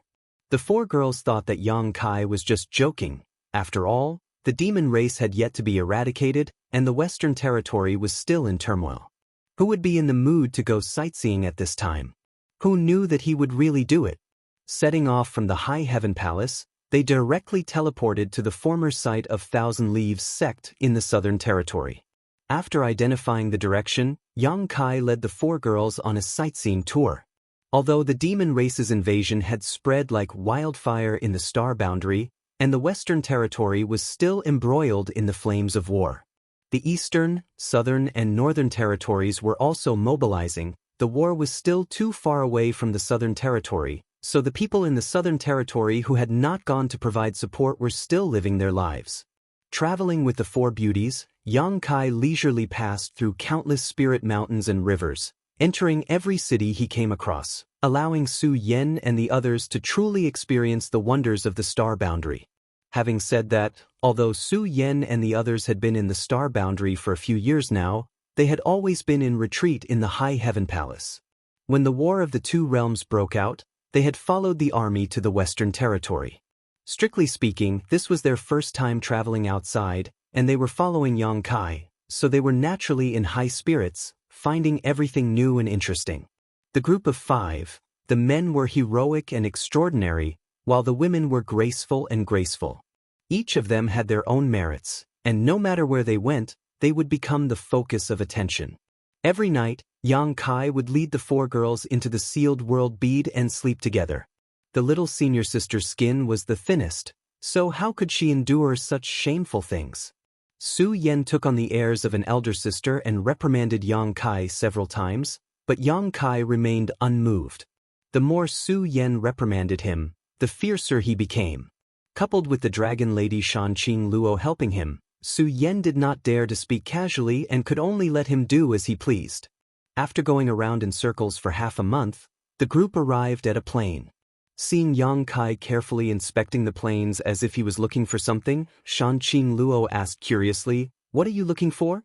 The 4 girls thought that Yang Kai was just joking. After all, the demon race had yet to be eradicated, and the Western Territory was still in turmoil. Who would be in the mood to go sightseeing at this time? Who knew that he would really do it? Setting off from the High Heaven Palace, they directly teleported to the former site of Thousand Leaves sect in the Southern Territory. After identifying the direction, Yang Kai led the 4 girls on a sightseeing tour. Although the demon race's invasion had spread like wildfire in the star boundary, and the Western Territory was still embroiled in the flames of war. The Eastern, Southern, and Northern territories were also mobilizing. The war was still too far away from the Southern Territory, so the people in the Southern Territory who had not gone to provide support were still living their lives. Traveling with the 4 beauties, Yang Kai leisurely passed through countless spirit mountains and rivers, entering every city he came across, allowing Su Yen and the others to truly experience the wonders of the star boundary. Having said that, although Su Yen and the others had been in the star boundary for a few years now, they had always been in retreat in the High Heaven Palace. When the War of the Two Realms broke out, they had followed the army to the Western Territory. Strictly speaking, this was their first time traveling outside, and they were following Yang Kai, so they were naturally in high spirits, finding everything new and interesting. The group of 5, the men were heroic and extraordinary, while the women were graceful and graceful. Each of them had their own merits, and no matter where they went, they would become the focus of attention. Every night, Yang Kai would lead the 4 girls into the sealed world bead and sleep together. The little senior sister's skin was the thinnest, so how could she endure such shameful things? Su Yen took on the airs of an elder sister and reprimanded Yang Kai several times, but Yang Kai remained unmoved. The more Su Yan reprimanded him, the fiercer he became. Coupled with the dragon lady Shanqing Luo helping him, Su Yan did not dare to speak casually and could only let him do as he pleased. After going around in circles for half a month, the group arrived at a plain. Seeing Yang Kai carefully inspecting the plains as if he was looking for something, Shanqing Luo asked curiously, "What are you looking for?"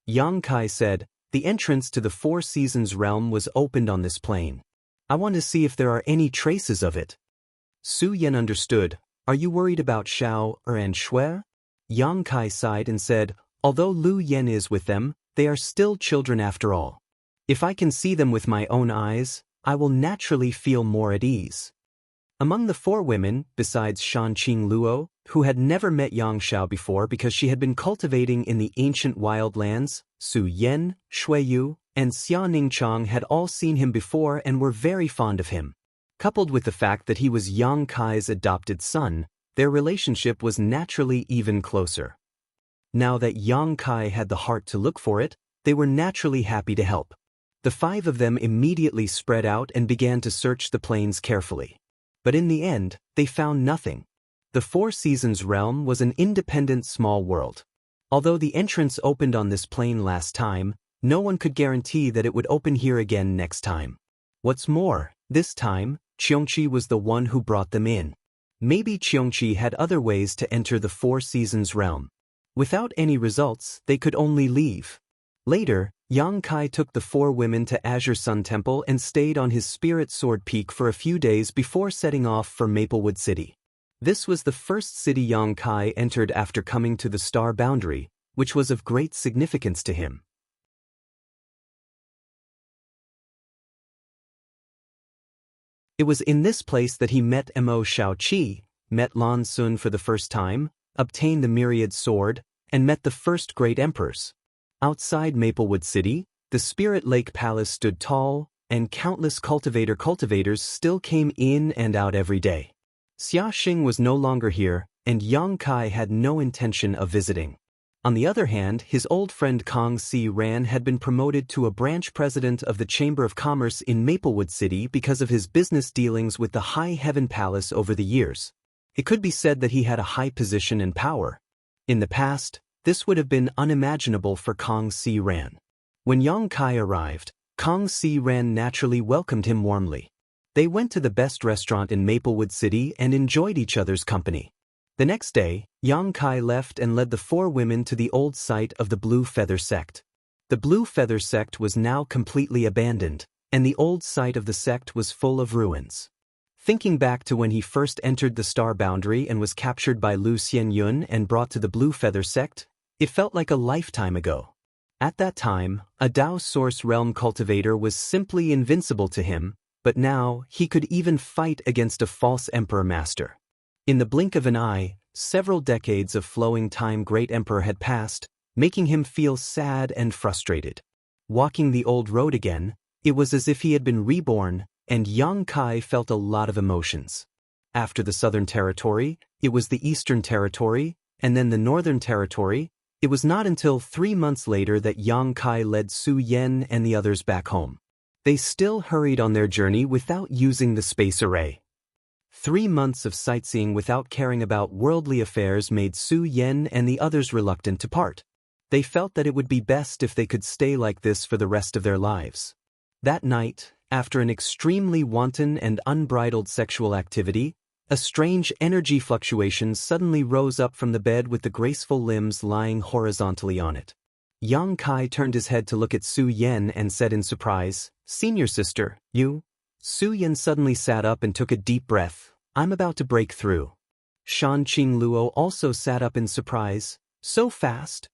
Yang Kai said, "The entrance to the Four Seasons realm was opened on this plain. I want to see if there are any traces of it." Su Yan understood. "Are you worried about Xiao and Shui?" Yang Kai sighed and said, "Although Lu Yan is with them, they are still children after all. If I can see them with my own eyes, I will naturally feel more at ease." Among the four women, besides Shanqing Luo, who had never met Yang Xiao before because she had been cultivating in the ancient wildlands, Su Yan, Shui Yu, and Xia Ningchang had all seen him before and were very fond of him. Coupled with the fact that he was Yang Kai's adopted son, their relationship was naturally even closer. Now that Yang Kai had the heart to look for it, they were naturally happy to help. The five of them immediately spread out and began to search the plains carefully. But in the end, they found nothing. The Four Seasons realm was an independent small world. Although the entrance opened on this plain last time, no one could guarantee that it would open here again next time. What's more, this time, Xianxia was the one who brought them in. Maybe Xianxia had other ways to enter the Four Seasons realm. Without any results, they could only leave. Later, Yang Kai took the four women to Azure Sun Temple and stayed on his spirit sword peak for a few days before setting off for Maplewood City. This was the first city Yang Kai entered after coming to the Star Boundary, which was of great significance to him. It was in this place that he met Mo Shaoqi, met Lan Sun for the first time, obtained the Myriad Sword, and met the first great emperors. Outside Maplewood City, the Spirit Lake Palace stood tall, and countless cultivators still came in and out every day. Xiaxing was no longer here, and Yang Kai had no intention of visiting. On the other hand, his old friend Kong Si Ran had been promoted to a branch president of the Chamber of Commerce in Maplewood City because of his business dealings with the High Heaven Palace over the years. It could be said that he had a high position and power. In the past, this would have been unimaginable for Kong Si Ran. When Yang Kai arrived, Kong Si Ran naturally welcomed him warmly. They went to the best restaurant in Maplewood City and enjoyed each other's company. The next day, Yang Kai left and led the four women to the old site of the Blue Feather sect. The Blue Feather sect was now completely abandoned, and the old site of the sect was full of ruins. Thinking back to when he first entered the Star Boundary and was captured by Lu Xianyun and brought to the Blue Feather sect, it felt like a lifetime ago. At that time, a Dao Source Realm cultivator was simply invincible to him, but now he could even fight against a false Emperor Master. In the blink of an eye, several decades of flowing time Great Emperor had passed, making him feel sad and frustrated. Walking the old road again, it was as if he had been reborn, and Yang Kai felt a lot of emotions. After the Southern Territory, it was the Eastern Territory, and then the Northern Territory. It was not until 3 months later that Yang Kai led Su Yan and the others back home. They still hurried on their journey without using the space array. 3 months of sightseeing without caring about worldly affairs made Su Yan and the others reluctant to part. They felt that it would be best if they could stay like this for the rest of their lives. That night, after an extremely wanton and unbridled sexual activity, a strange energy fluctuation suddenly rose up from the bed with the graceful limbs lying horizontally on it. Yang Kai turned his head to look at Su Yan and said in surprise, "Senior sister, you?" Su Yan suddenly sat up and took a deep breath. "I'm about to break through." Shanqing Luo also sat up in surprise. "So fast?"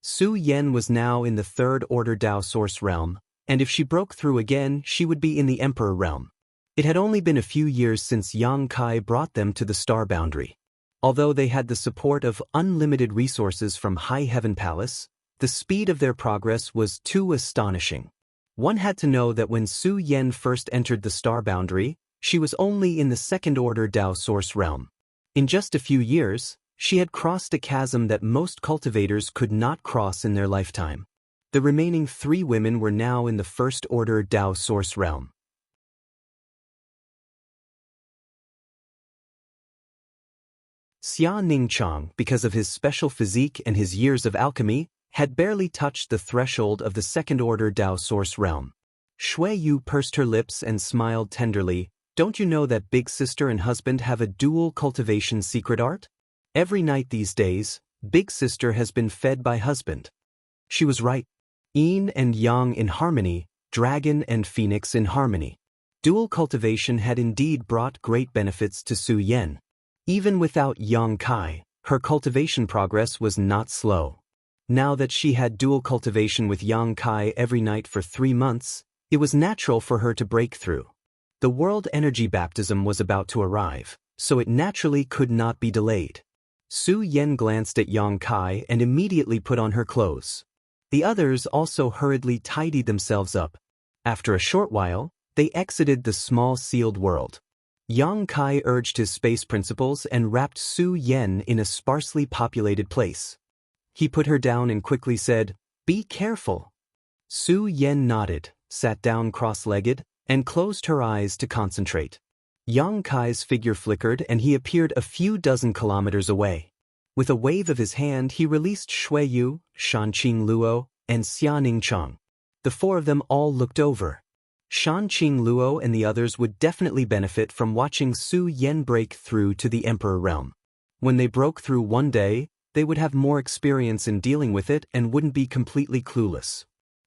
Su Yan was now in the Third Order Dao Source realm, and if she broke through again, she would be in the Emperor realm. It had only been a few years since Yang Kai brought them to the Star Boundary. Although they had the support of unlimited resources from High Heaven Palace, the speed of their progress was too astonishing. One had to know that when Su Yan first entered the Star Boundary, she was only in the Second Order Dao Source realm. In just a few years, she had crossed a chasm that most cultivators could not cross in their lifetime. The remaining 3 women were now in the First Order Dao Source realm. Xianxia, because of his special physique and his years of alchemy, had barely touched the threshold of the second-order Dao source realm. Shui Yu pursed her lips and smiled tenderly. Don't you know that big sister and husband have a dual cultivation secret art? Every night these days, big sister has been fed by husband. She was right. Yin and yang in harmony, dragon and phoenix in harmony. Dual cultivation had indeed brought great benefits to Su Yan. Even without Yang Kai, her cultivation progress was not slow. Now that she had dual cultivation with Yang Kai every night for 3 months, it was natural for her to break through. The world energy baptism was about to arrive, so it naturally could not be delayed. Su Yan glanced at Yang Kai and immediately put on her clothes. The others also hurriedly tidied themselves up. After a short while, they exited the small sealed world. Yang Kai urged his space principles and wrapped Su Yan in a sparsely populated place. He put her down and quickly said, "Be careful." Su Yan nodded, sat down cross-legged, and closed her eyes to concentrate. Yang Kai's figure flickered and he appeared a few dozen kilometers away. With a wave of his hand he released Shui Yu, Shanqing Luo, and Xianxia. The 4 of them all looked over. Shanqing Luo and the others would definitely benefit from watching Su Yan break through to the Emperor realm. When they broke through one day, they would have more experience in dealing with it and wouldn't be completely clueless.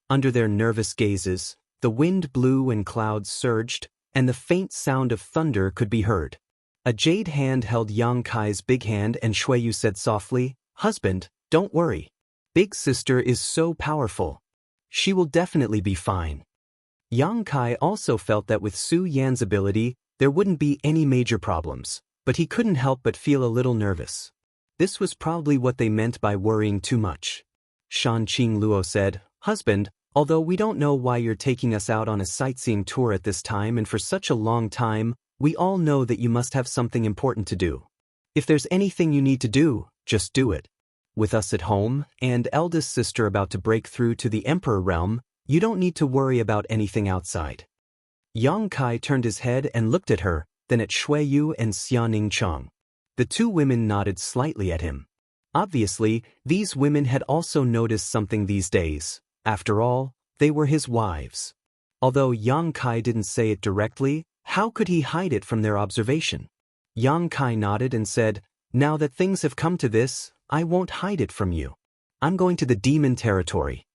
Under their nervous gazes, the wind blew and clouds surged, and the faint sound of thunder could be heard. A jade hand held Yang Kai's big hand and Shui Yu said softly, "Husband, don't worry. Big sister is so powerful. She will definitely be fine." Yang Kai also felt that with Su Yan's ability, there wouldn't be any major problems, but he couldn't help but feel a little nervous. This was probably what they meant by worrying too much. Shanqing Luo said, "Husband, although we don't know why you're taking us out on a sightseeing tour at this time and for such a long time, we all know that you must have something important to do. If there's anything you need to do, just do it. With us at home, and eldest sister about to break through to the Emperor realm, you don't need to worry about anything outside." Yang Kai turned his head and looked at her, then at Shui Yu and Xianxia. The 2 women nodded slightly at him. Obviously, these women had also noticed something these days. After all, they were his wives. Although Yang Kai didn't say it directly, how could he hide it from their observation? Yang Kai nodded and said, "Now that things have come to this, I won't hide it from you. I'm going to the demon territory."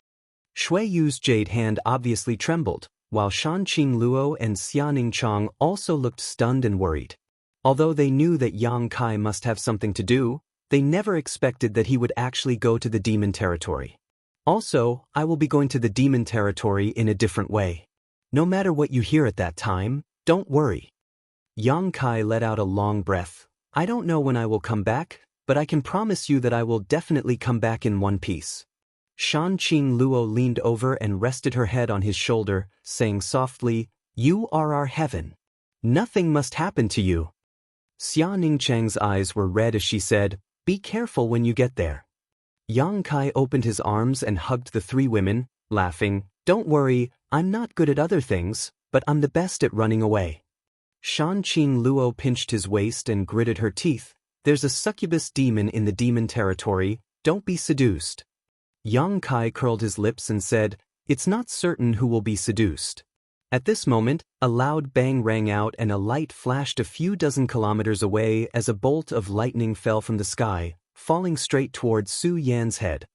Shui Yu's jade hand obviously trembled, while Shanqing Luo and Xianxia also looked stunned and worried. Although they knew that Yang Kai must have something to do, they never expected that he would actually go to the demon territory. "Also, I will be going to the demon territory in a different way. No matter what you hear at that time, don't worry." Yang Kai let out a long breath. "I don't know when I will come back, but I can promise you that I will definitely come back in one piece." Shanqing Luo leaned over and rested her head on his shoulder, saying softly, "You are our heaven. Nothing must happen to you." Xianxia's eyes were red as she said, "Be careful when you get there." Yang Kai opened his arms and hugged the 3 women, laughing, "Don't worry, I'm not good at other things, but I'm the best at running away." Shanqing Luo pinched his waist and gritted her teeth. "There's a succubus demon in the demon territory, don't be seduced." Yang Kai curled his lips and said, "It's not certain who will be seduced." At this moment, a loud bang rang out and a light flashed a few dozen kilometers away as a bolt of lightning fell from the sky, falling straight toward Su Yan's head.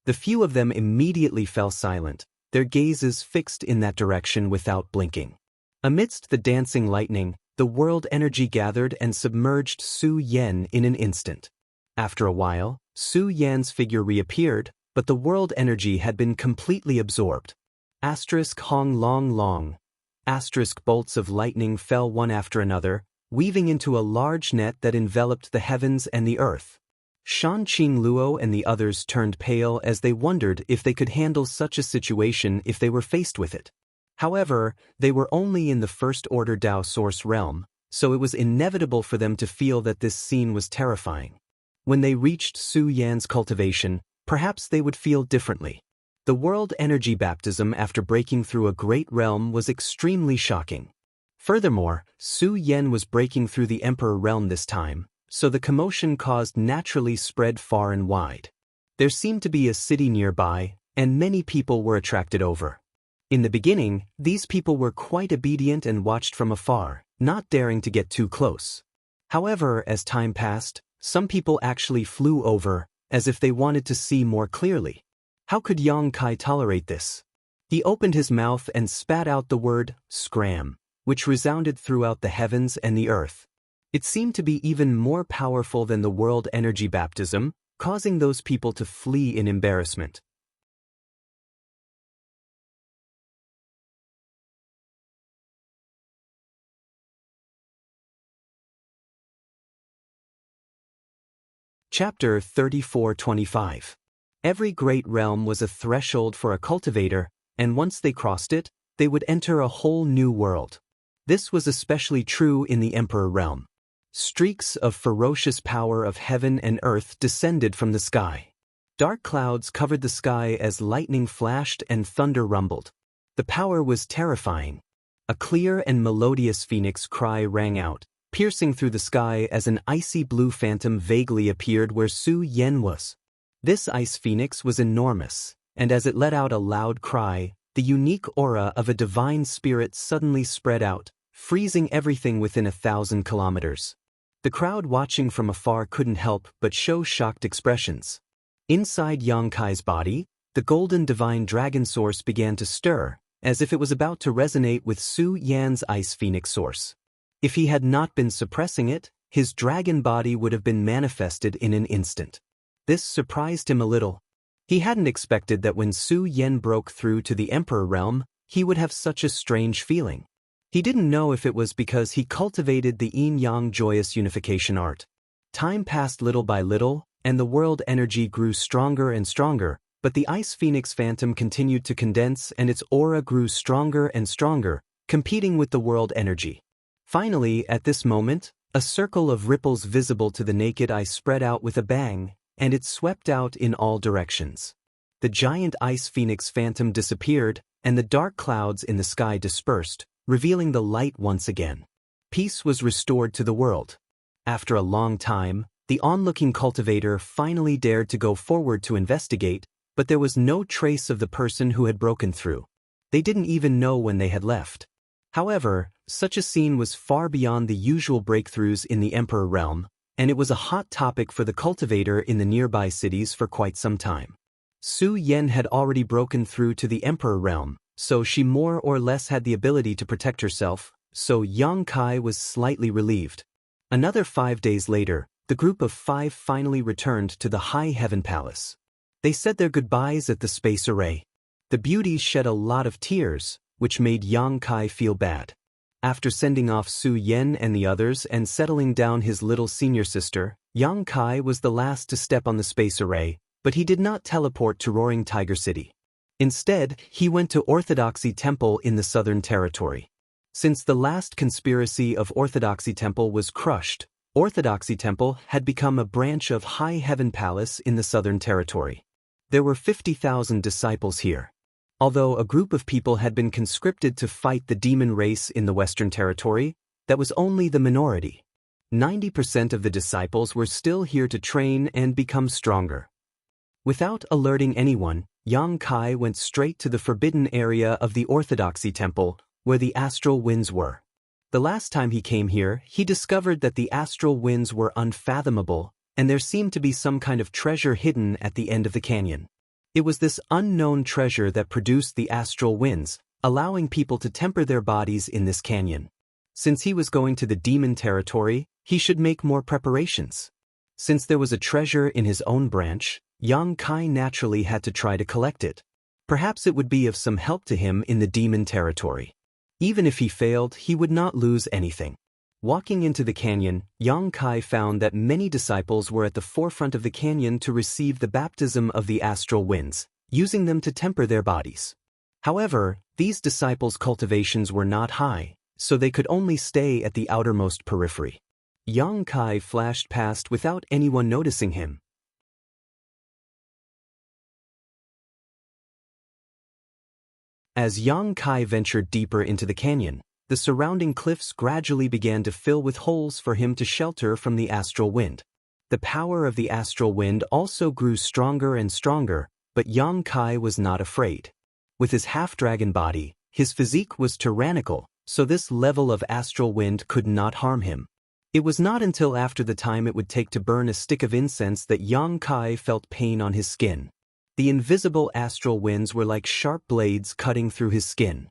The few of them immediately fell silent, their gazes fixed in that direction without blinking. Amidst the dancing lightning, the world energy gathered and submerged Su Yan in an instant. After a while, Su Yan's figure reappeared, but the world energy had been completely absorbed. Hong long long. Bolts of lightning fell one after another, weaving into a large net that enveloped the heavens and the earth. Shanqing Luo and the others turned pale as they wondered if they could handle such a situation if they were faced with it. However, they were only in the first-order Dao source realm, so it was inevitable for them to feel that this scene was terrifying. When they reached Su Yan's cultivation, perhaps they would feel differently. The world energy baptism after breaking through a great realm was extremely shocking. Furthermore, Su Yen was breaking through the Emperor realm this time, so the commotion caused naturally spread far and wide. There seemed to be a city nearby, and many people were attracted over. In the beginning, these people were quite obedient and watched from afar, not daring to get too close. However, as time passed, some people actually flew over, as if they wanted to see more clearly. How could Yang Kai tolerate this? He opened his mouth and spat out the word, scram, which resounded throughout the heavens and the earth. It seemed to be even more powerful than the world energy baptism, causing those people to flee in embarrassment. Chapter 34:25. Every great realm was a threshold for a cultivator, and once they crossed it, they would enter a whole new world. This was especially true in the Emperor realm. Streaks of ferocious power of heaven and earth descended from the sky. Dark clouds covered the sky as lightning flashed and thunder rumbled. The power was terrifying. A clear and melodious phoenix cry rang out, piercing through the sky as an icy blue phantom vaguely appeared where Su Yen was. This ice phoenix was enormous, and as it let out a loud cry, the unique aura of a divine spirit suddenly spread out, freezing everything within 1,000 kilometers. The crowd watching from afar couldn't help but show shocked expressions. Inside Yang Kai's body, the golden divine dragon source began to stir, as if it was about to resonate with Su Yan's ice phoenix source. If he had not been suppressing it, his dragon body would have been manifested in an instant. This surprised him a little. He hadn't expected that when Su Yen broke through to the Emperor realm, he would have such a strange feeling. He didn't know if it was because he cultivated the yin-yang joyous unification art. Time passed little by little, and the world energy grew stronger and stronger, but the ice phoenix phantom continued to condense and its aura grew stronger and stronger, competing with the world energy. Finally, at this moment, a circle of ripples visible to the naked eye spread out with a bang, and it swept out in all directions. The giant ice phoenix phantom disappeared, and the dark clouds in the sky dispersed, revealing the light once again. Peace was restored to the world. After a long time, the onlooking cultivator finally dared to go forward to investigate, but there was no trace of the person who had broken through. They didn't even know when they had left. However, such a scene was far beyond the usual breakthroughs in the Emperor realm, and it was a hot topic for the cultivator in the nearby cities for quite some time. Su Yen had already broken through to the Emperor realm, so she more or less had the ability to protect herself, so Yang Kai was slightly relieved. Another 5 days later, the group of 5 finally returned to the High Heaven Palace. They said their goodbyes at the space array. The beauties shed a lot of tears, which made Yang Kai feel bad. After sending off Su Yen and the others and settling down his little senior sister, Yang Kai was the last to step on the space array, but he did not teleport to Roaring Tiger City. Instead, he went to Orthodoxy Temple in the Southern Territory. Since the last conspiracy of Orthodoxy Temple was crushed, Orthodoxy Temple had become a branch of High Heaven Palace in the Southern Territory. There were 50,000 disciples here. Although a group of people had been conscripted to fight the demon race in the Western Territory, that was only the minority. 90% of the disciples were still here to train and become stronger. Without alerting anyone, Yang Kai went straight to the forbidden area of the Orthodoxy Temple, where the astral winds were. The last time he came here, he discovered that the astral winds were unfathomable, and there seemed to be some kind of treasure hidden at the end of the canyon. It was this unknown treasure that produced the astral winds, allowing people to temper their bodies in this canyon. Since he was going to the demon territory, he should make more preparations. Since there was a treasure in his own branch, Yang Kai naturally had to try to collect it. Perhaps it would be of some help to him in the demon territory. Even if he failed, he would not lose anything. Walking into the canyon, Yang Kai found that many disciples were at the forefront of the canyon to receive the baptism of the astral winds, using them to temper their bodies. However, these disciples' cultivations were not high, so they could only stay at the outermost periphery. Yang Kai flashed past without anyone noticing him. As Yang Kai ventured deeper into the canyon, the surrounding cliffs gradually began to fill with holes for him to shelter from the astral wind. The power of the astral wind also grew stronger and stronger, but Yang Kai was not afraid. With his half-dragon body, his physique was tyrannical, so this level of astral wind could not harm him. It was not until after the time it would take to burn a stick of incense that Yang Kai felt pain on his skin. The invisible astral winds were like sharp blades cutting through his skin.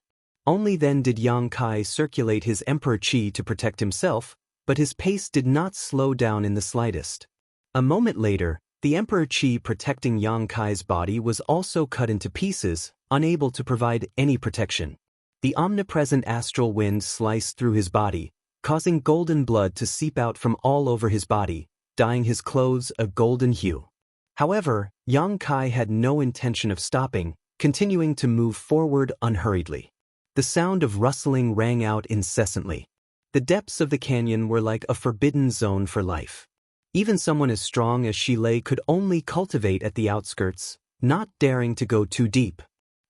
Only then did Yang Kai circulate his emperor qi to protect himself, but his pace did not slow down in the slightest. A moment later, the emperor qi protecting Yang Kai's body was also cut into pieces, unable to provide any protection. The omnipresent astral wind sliced through his body, causing golden blood to seep out from all over his body, dyeing his clothes a golden hue. However, Yang Kai had no intention of stopping, continuing to move forward unhurriedly. The sound of rustling rang out incessantly. The depths of the canyon were like a forbidden zone for life. Even someone as strong as Shilei could only cultivate at the outskirts, not daring to go too deep.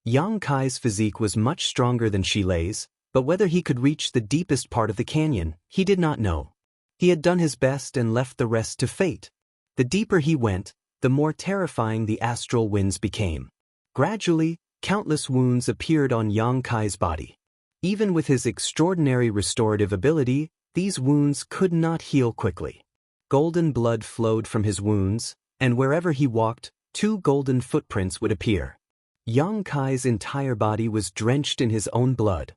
Yang Kai's physique was much stronger than Shilei's, but whether he could reach the deepest part of the canyon, he did not know. He had done his best and left the rest to fate. The deeper he went, the more terrifying the astral winds became. Gradually, countless wounds appeared on Yang Kai's body. Even with his extraordinary restorative ability, these wounds could not heal quickly. Golden blood flowed from his wounds, and wherever he walked, 2 golden footprints would appear. Yang Kai's entire body was drenched in his own blood.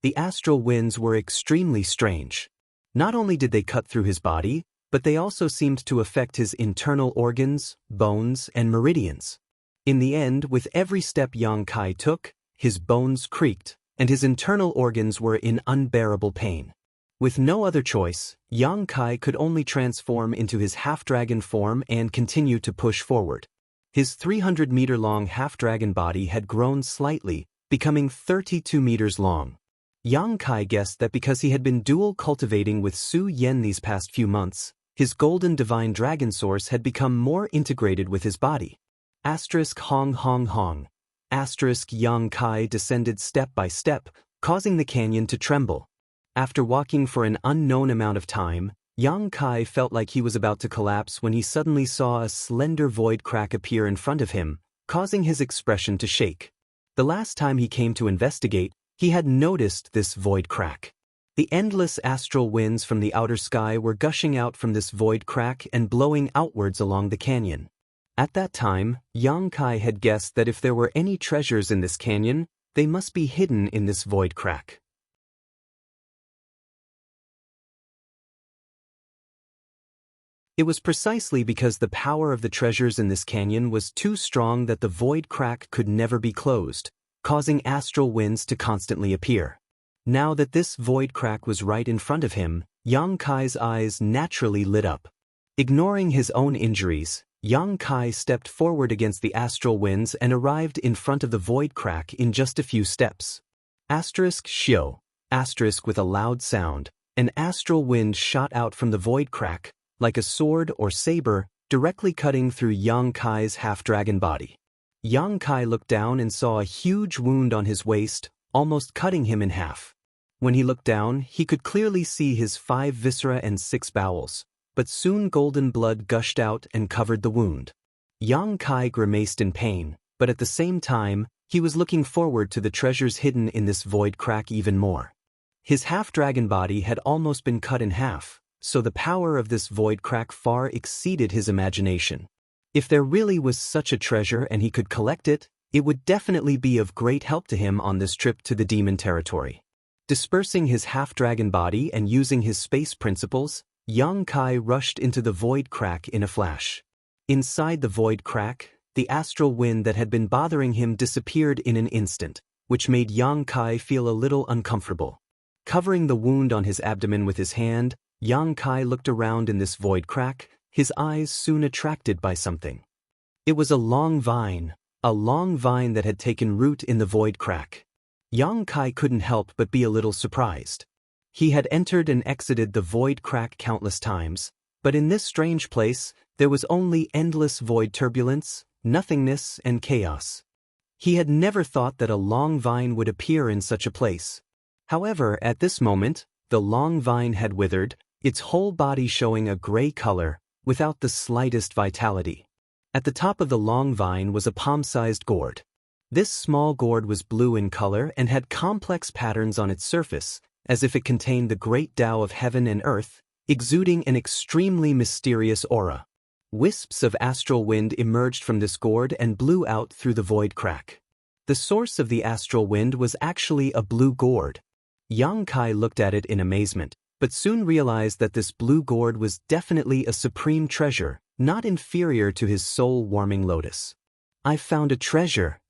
The astral winds were extremely strange. Not only did they cut through his body, but they also seemed to affect his internal organs, bones, and meridians. In the end, with every step Yang Kai took, his bones creaked, and his internal organs were in unbearable pain. With no other choice, Yang Kai could only transform into his half-dragon form and continue to push forward. His 300-meter-long half-dragon body had grown slightly, becoming 32 meters long. Yang Kai guessed that because he had been dual cultivating with Su Yen these past few months, his golden divine dragon source had become more integrated with his body. Hong Hong Hong. Yang Kai descended step by step, causing the canyon to tremble. After walking for an unknown amount of time, Yang Kai felt like he was about to collapse when he suddenly saw a slender void crack appear in front of him, causing his expression to shake. The last time he came to investigate, he had noticed this void crack. The endless astral winds from the outer sky were gushing out from this void crack and blowing outwards along the canyon. At that time, Yang Kai had guessed that if there were any treasures in this canyon, they must be hidden in this void crack. It was precisely because the power of the treasures in this canyon was too strong that the void crack could never be closed, causing astral winds to constantly appear. Now that this void crack was right in front of him, Yang Kai's eyes naturally lit up. Ignoring his own injuries, Yang Kai stepped forward against the astral winds and arrived in front of the void crack in just a few steps. Shio. With a loud sound, an astral wind shot out from the void crack, like a sword or saber, directly cutting through Yang Kai's half-dragon body. Yang Kai looked down and saw a huge wound on his waist, almost cutting him in half. When he looked down, he could clearly see his 5 viscera and 6 bowels, but soon golden blood gushed out and covered the wound. Yang Kai grimaced in pain, but at the same time, he was looking forward to the treasures hidden in this void crack even more. His half-dragon body had almost been cut in half, so the power of this void crack far exceeded his imagination. If there really was such a treasure and he could collect it, it would definitely be of great help to him on this trip to the demon territory. Dispersing his half-dragon body and using his space principles, Yang Kai rushed into the void crack in a flash. Inside the void crack, the astral wind that had been bothering him disappeared in an instant, which made Yang Kai feel a little uncomfortable. Covering the wound on his abdomen with his hand, Yang Kai looked around in this void crack, his eyes soon attracted by something. It was a long vine that had taken root in the void crack. Yang Kai couldn't help but be a little surprised. He had entered and exited the void crack countless times, but in this strange place, there was only endless void turbulence, nothingness, and chaos. He had never thought that a long vine would appear in such a place. However, at this moment, the long vine had withered, its whole body showing a gray color, without the slightest vitality. At the top of the long vine was a palm-sized gourd. This small gourd was blue in color and had complex patterns on its surface, as if it contained the great Tao of heaven and earth, exuding an extremely mysterious aura. Wisps of astral wind emerged from this gourd and blew out through the void crack. The source of the astral wind was actually a blue gourd. Yang Kai looked at it in amazement, but soon realized that this blue gourd was definitely a supreme treasure, not inferior to his soul-warming lotus. "I've found a treasure."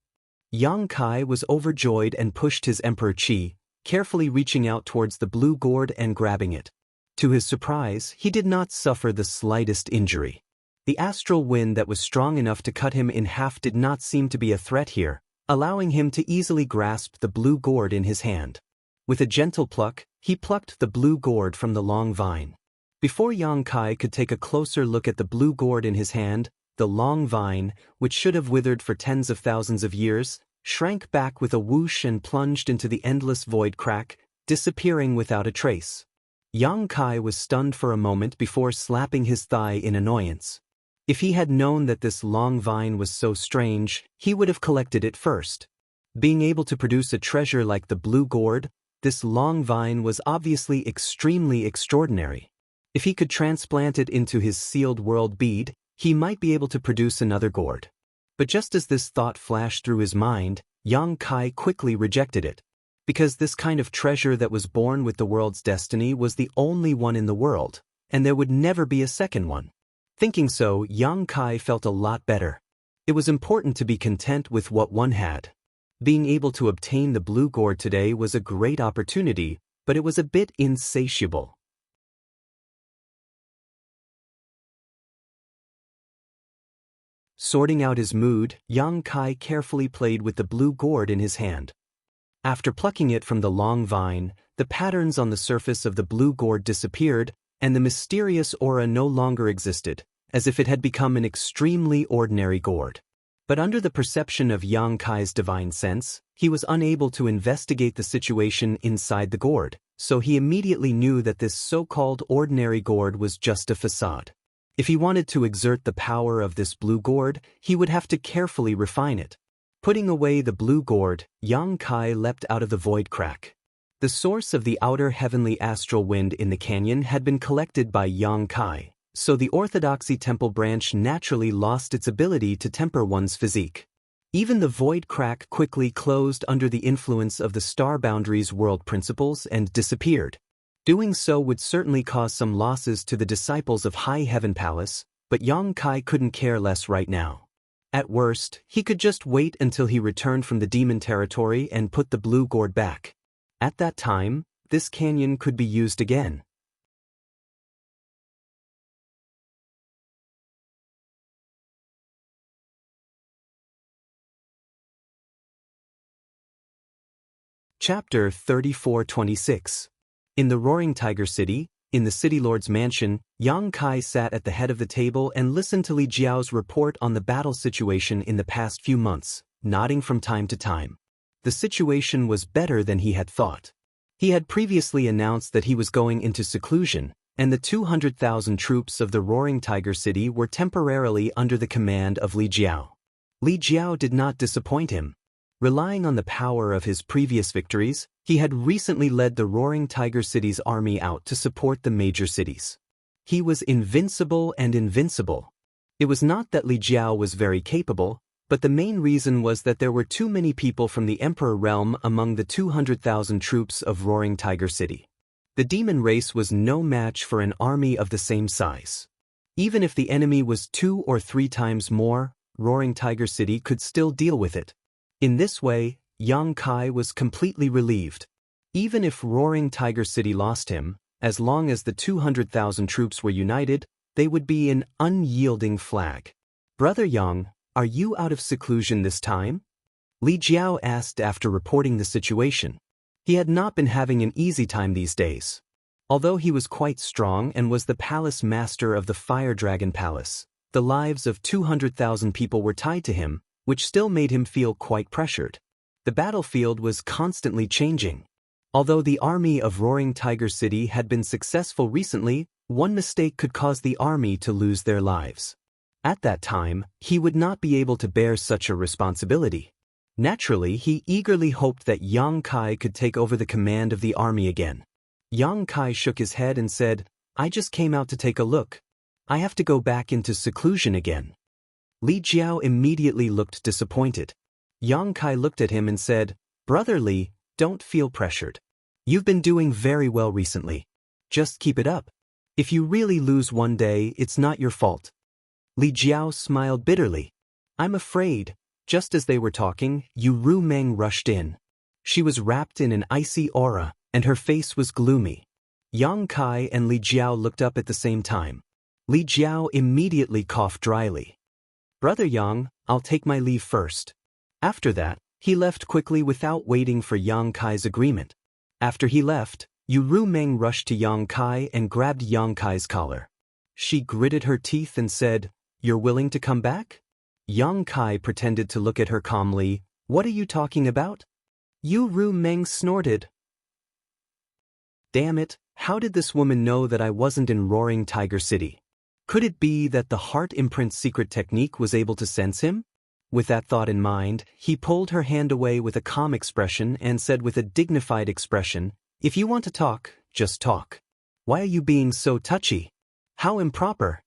Yang Kai was overjoyed and pushed his Emperor Qi, carefully reaching out towards the blue gourd and grabbing it. To his surprise, he did not suffer the slightest injury. The astral wind that was strong enough to cut him in half did not seem to be a threat here, allowing him to easily grasp the blue gourd in his hand. With a gentle pluck, he plucked the blue gourd from the long vine. Before Yang Kai could take a closer look at the blue gourd in his hand, the long vine, which should have withered for tens of thousands of years, shrank back with a whoosh and plunged into the endless void crack, disappearing without a trace. Yang Kai was stunned for a moment before slapping his thigh in annoyance. If he had known that this long vine was so strange, he would have collected it first. Being able to produce a treasure like the blue gourd, this long vine was obviously extremely extraordinary. If he could transplant it into his sealed world bead, he might be able to produce another gourd. But just as this thought flashed through his mind, Yang Kai quickly rejected it. Because this kind of treasure that was born with the world's destiny was the only one in the world, and there would never be a second one. Thinking so, Yang Kai felt a lot better. It was important to be content with what one had. Being able to obtain the blue gourd today was a great opportunity, but it was a bit insatiable. Sorting out his mood, Yang Kai carefully played with the blue gourd in his hand. After plucking it from the long vine, the patterns on the surface of the blue gourd disappeared, and the mysterious aura no longer existed, as if it had become an extremely ordinary gourd. But under the perception of Yang Kai's divine sense, he was unable to investigate the situation inside the gourd, so he immediately knew that this so-called ordinary gourd was just a facade. If he wanted to exert the power of this blue gourd, he would have to carefully refine it. Putting away the blue gourd, Yang Kai leapt out of the void crack. The source of the outer heavenly astral wind in the canyon had been collected by Yang Kai, so the Orthodoxy temple branch naturally lost its ability to temper one's physique. Even the void crack quickly closed under the influence of the star boundaries world principles and disappeared. Doing so would certainly cause some losses to the disciples of High Heaven Palace, but Yang Kai couldn't care less right now. At worst, he could just wait until he returned from the demon territory and put the blue gourd back. At that time, this canyon could be used again. Chapter 34-26. In the Roaring Tiger City, in the City Lord's mansion, Yang Kai sat at the head of the table and listened to Li Jiao's report on the battle situation in the past few months, nodding from time to time. The situation was better than he had thought. He had previously announced that he was going into seclusion, and the 200,000 troops of the Roaring Tiger City were temporarily under the command of Li Jiao. Li Jiao did not disappoint him. Relying on the power of his previous victories, he had recently led the Roaring Tiger City's army out to support the major cities. He was invincible and invincible. It was not that Li Jiao was very capable, but the main reason was that there were too many people from the Emperor realm among the 200,000 troops of Roaring Tiger City. The demon race was no match for an army of the same size. Even if the enemy was 2 or 3 times more, Roaring Tiger City could still deal with it. In this way, Yang Kai was completely relieved. Even if Roaring Tiger City lost him, as long as the 200,000 troops were united, they would be an unyielding flag. "Brother Yang, are you out of seclusion this time?" Li Jiao asked after reporting the situation. He had not been having an easy time these days. Although he was quite strong and was the palace master of the Fire Dragon Palace, the lives of 200,000 people were tied to him, which still made him feel quite pressured. The battlefield was constantly changing. Although the army of Roaring Tiger City had been successful recently, one mistake could cause the army to lose their lives. At that time, he would not be able to bear such a responsibility. Naturally, he eagerly hoped that Yang Kai could take over the command of the army again. Yang Kai shook his head and said, "I just came out to take a look. I have to go back into seclusion again." Li Jiao immediately looked disappointed. Yang Kai looked at him and said, "Brother Li, don't feel pressured. You've been doing very well recently. Just keep it up. If you really lose one day, it's not your fault." Li Jiao smiled bitterly. "I'm afraid." Just as they were talking, Yu Ru Meng rushed in. She was wrapped in an icy aura, and her face was gloomy. Yang Kai and Li Jiao looked up at the same time. Li Jiao immediately coughed dryly. "Brother Yang, I'll take my leave first." After that, he left quickly without waiting for Yang Kai's agreement. After he left, Yu Ru Meng rushed to Yang Kai and grabbed Yang Kai's collar. She gritted her teeth and said, "You're willing to come back?" Yang Kai pretended to look at her calmly. "What are you talking about?" Yu Ru Meng snorted. "Damn it, how did this woman know that I wasn't in Roaring Tiger City? Could it be that the heart imprint secret technique was able to sense him?" With that thought in mind, he pulled her hand away with a calm expression and said with a dignified expression, "If you want to talk, just talk. Why are you being so touchy? How improper."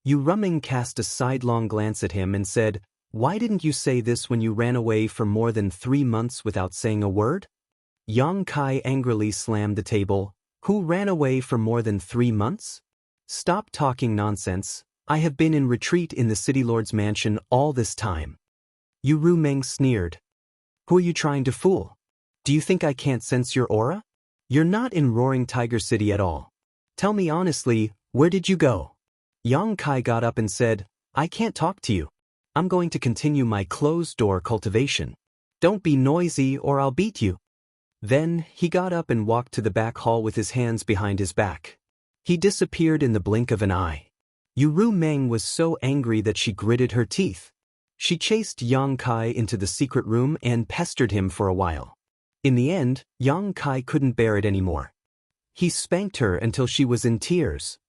Yu Ruming cast a sidelong glance at him and said, "Why didn't you say this when you ran away for more than 3 months without saying a word?" Yang Kai angrily slammed the table. "Who ran away for more than 3 months? Stop talking nonsense. I have been in retreat in the City Lord's mansion all this time." Yu Ru Meng sneered. "Who are you trying to fool? Do you think I can't sense your aura? You're not in Roaring Tiger City at all. Tell me honestly, where did you go?" Yang Kai got up and said, "I can't talk to you. I'm going to continue my closed-door cultivation. Don't be noisy or I'll beat you." Then, he got up and walked to the back hall with his hands behind his back. He disappeared in the blink of an eye. Yu Ru Meng was so angry that she gritted her teeth. She chased Yang Kai into the secret room and pestered him for a while. In the end, Yang Kai couldn't bear it anymore. He spanked her until she was in tears.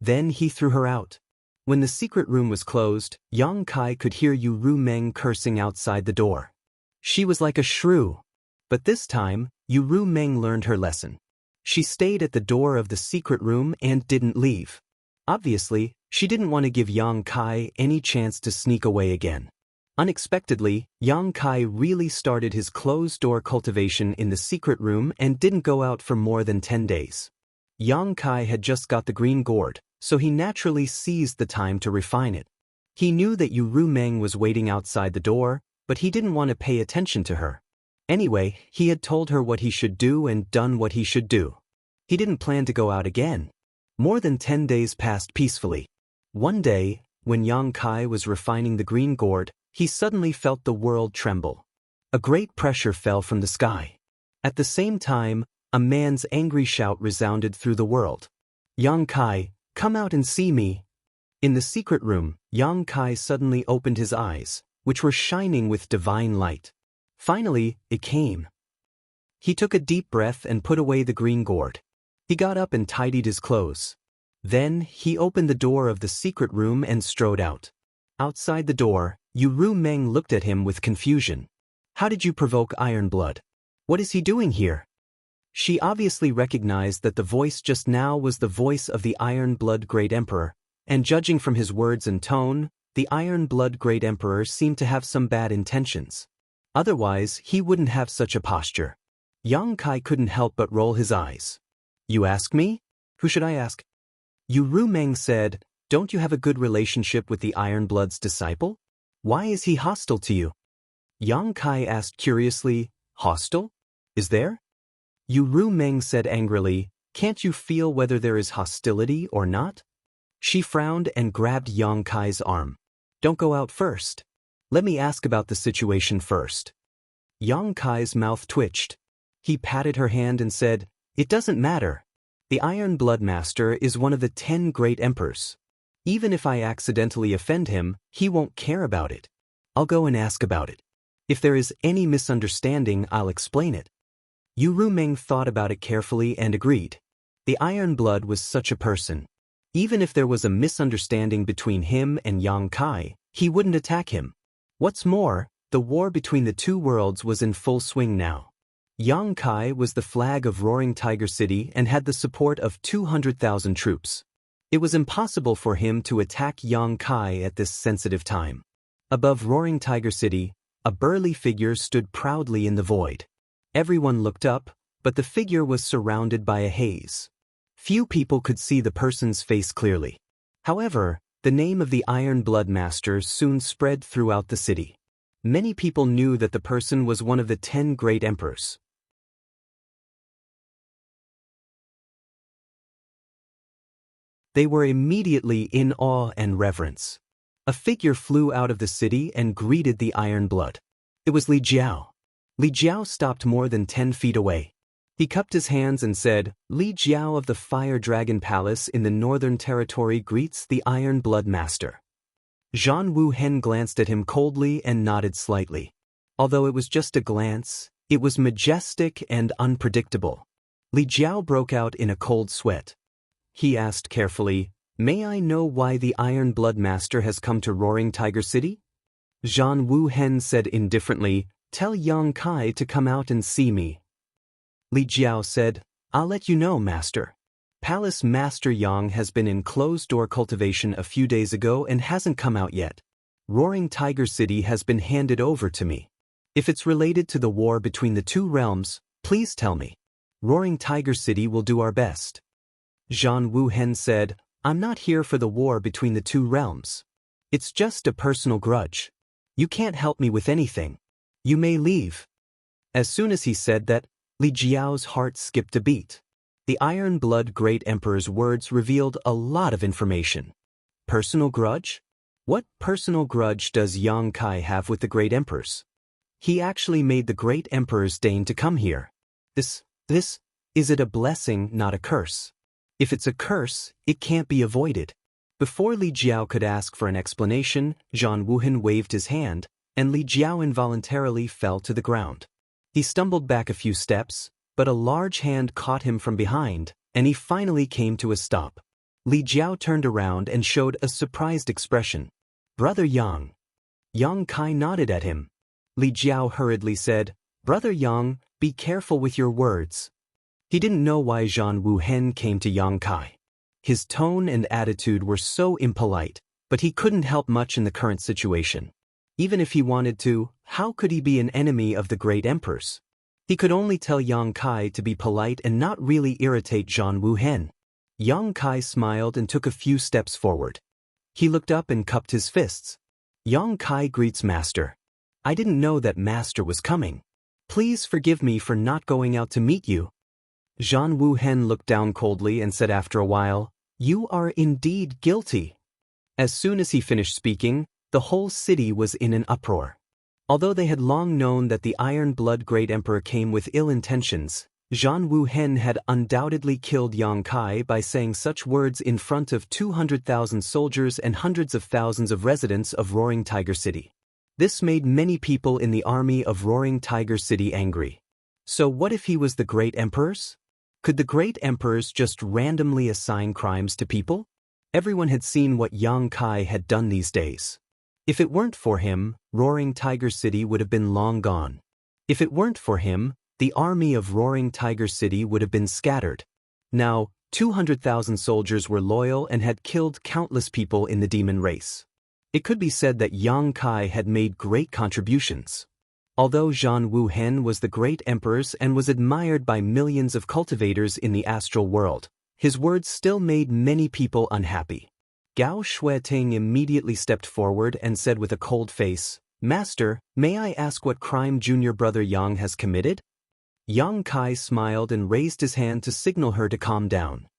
Then he threw her out. When the secret room was closed, Yang Kai could hear Yu Ru Meng cursing outside the door. She was like a shrew. But this time, Yu Ru Meng learned her lesson. She stayed at the door of the secret room and didn't leave. Obviously, she didn't want to give Yang Kai any chance to sneak away again. Unexpectedly, Yang Kai really started his closed-door cultivation in the secret room and didn't go out for more than 10 days. Yang Kai had just got the green gourd, so he naturally seized the time to refine it. He knew that Yu Ru Meng was waiting outside the door, but he didn't want to pay attention to her. Anyway, he had told her what he should do and done what he should do. He didn't plan to go out again. More than 10 days passed peacefully. One day, when Yang Kai was refining the green gourd, he suddenly felt the world tremble. A great pressure fell from the sky. At the same time, a man's angry shout resounded through the world. "Yang Kai, come out and see me." In the secret room, Yang Kai suddenly opened his eyes, which were shining with divine light. Finally, it came. He took a deep breath and put away the green gourd. He got up and tidied his clothes. Then, he opened the door of the secret room and strode out. Outside the door, Yu Ru Meng looked at him with confusion. "How did you provoke Iron Blood? What is he doing here?" She obviously recognized that the voice just now was the voice of the Iron Blood Great Emperor, and judging from his words and tone, the Iron Blood Great Emperor seemed to have some bad intentions. Otherwise, he wouldn't have such a posture. Yang Kai couldn't help but roll his eyes. "You ask me? Who should I ask?" Yu Ru Meng said, "Don't you have a good relationship with the Iron Blood's disciple? Why is he hostile to you?" Yang Kai asked curiously, "Hostile? Is there?" Yu Ru Meng said angrily, "Can't you feel whether there is hostility or not?" She frowned and grabbed Yang Kai's arm. "Don't go out first. Let me ask about the situation first." Yang Kai's mouth twitched. He patted her hand and said, "It doesn't matter. The Iron Blood Master is one of the 10 great emperors. Even if I accidentally offend him, he won't care about it. I'll go and ask about it. If there is any misunderstanding, I'll explain it. Yu Rumeng thought about it carefully and agreed. The Iron Blood was such a person. Even if there was a misunderstanding between him and Yang Kai, he wouldn't attack him. What's more, the war between the two worlds was in full swing now. Yang Kai was the flag of Roaring Tiger City and had the support of 200,000 troops. It was impossible for him to attack Yang Kai at this sensitive time. Above Roaring Tiger City, a burly figure stood proudly in the void. Everyone looked up, but the figure was surrounded by a haze. Few people could see the person's face clearly. However, the name of the Iron Blood Master soon spread throughout the city. Many people knew that the person was one of the 10 great emperors. They were immediately in awe and reverence. A figure flew out of the city and greeted the Iron Blood. It was Li Jiao. Li Jiao stopped more than 10 feet away. He cupped his hands and said, "Li Jiao of the Fire Dragon Palace in the Northern Territory greets the Iron Blood Master." Zhan Wuhen glanced at him coldly and nodded slightly. Although it was just a glance, it was majestic and unpredictable. Li Jiao broke out in a cold sweat. He asked carefully, "May I know why the Iron Blood Master has come to Roaring Tiger City?" Zhan Wuhen said indifferently, "Tell Yang Kai to come out and see me." Li Jiao said, "I'll let you know, Master. Palace Master Yang has been in closed-door cultivation a few days ago and hasn't come out yet. Roaring Tiger City has been handed over to me. If it's related to the war between the two realms, please tell me. Roaring Tiger City will do our best." Zhan Wuhen said, "I'm not here for the war between the two realms. It's just a personal grudge. You can't help me with anything. You may leave." As soon as he said that, Li Jiao's heart skipped a beat. The Iron Blood Great Emperor's words revealed a lot of information. Personal grudge? What personal grudge does Yang Kai have with the Great Emperors? He actually made the Great Emperors deign to come here. Is it a blessing, not a curse? If it's a curse, it can't be avoided. Before Li Jiao could ask for an explanation, Zhan Wuhen waved his hand, and Li Jiao involuntarily fell to the ground. He stumbled back a few steps, but a large hand caught him from behind, and he finally came to a stop. Li Jiao turned around and showed a surprised expression. "Brother Yang." Yang Kai nodded at him. Li Jiao hurriedly said, "Brother Yang, be careful with your words." He didn't know why Zhan Wuhen came to Yang Kai. His tone and attitude were so impolite, but he couldn't help much in the current situation. Even if he wanted to, how could he be an enemy of the great emperors? He could only tell Yang Kai to be polite and not really irritate Zhan Wuhen. Yang Kai smiled and took a few steps forward. He looked up and cupped his fists. "Yang Kai greets Master. I didn't know that Master was coming. Please forgive me for not going out to meet you." Zhan Wuhen looked down coldly and said after a while, "You are indeed guilty." As soon as he finished speaking, the whole city was in an uproar. Although they had long known that the Iron Blood Great Emperor came with ill intentions, Zhan Wuhen had undoubtedly killed Yang Kai by saying such words in front of 200,000 soldiers and hundreds of thousands of residents of Roaring Tiger City. This made many people in the army of Roaring Tiger City angry. So what if he was the Great Emperors? Could the Great Emperors just randomly assign crimes to people? Everyone had seen what Yang Kai had done these days. If it weren't for him, Roaring Tiger City would have been long gone. If it weren't for him, the army of Roaring Tiger City would have been scattered. Now, 200,000 soldiers were loyal and had killed countless people in the demon race. It could be said that Yang Kai had made great contributions. Although Zhan Wuhen was the great emperor's and was admired by millions of cultivators in the astral world, his words still made many people unhappy. Gao Shueting immediately stepped forward and said with a cold face, "Master, may I ask what crime junior brother Yang has committed?" Yang Kai smiled and raised his hand to signal her to calm down.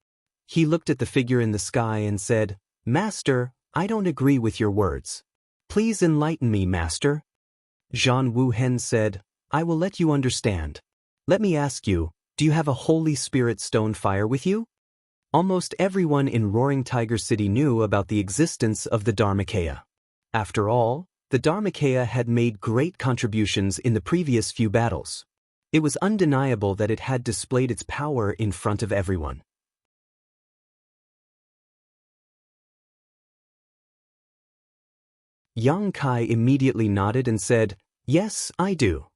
He looked at the figure in the sky and said, "Master, I don't agree with your words. Please enlighten me, Master." Zhan Wuhen said, "I will let you understand. Let me ask you, do you have a Holy Spirit stone fire with you?" Almost everyone in Roaring Tiger City knew about the existence of the Dharmakaya. After all, The Dharmakaya had made great contributions in the previous few battles. It was undeniable that it had displayed its power in front of everyone. Yang Kai immediately nodded and said, "Yes, I do."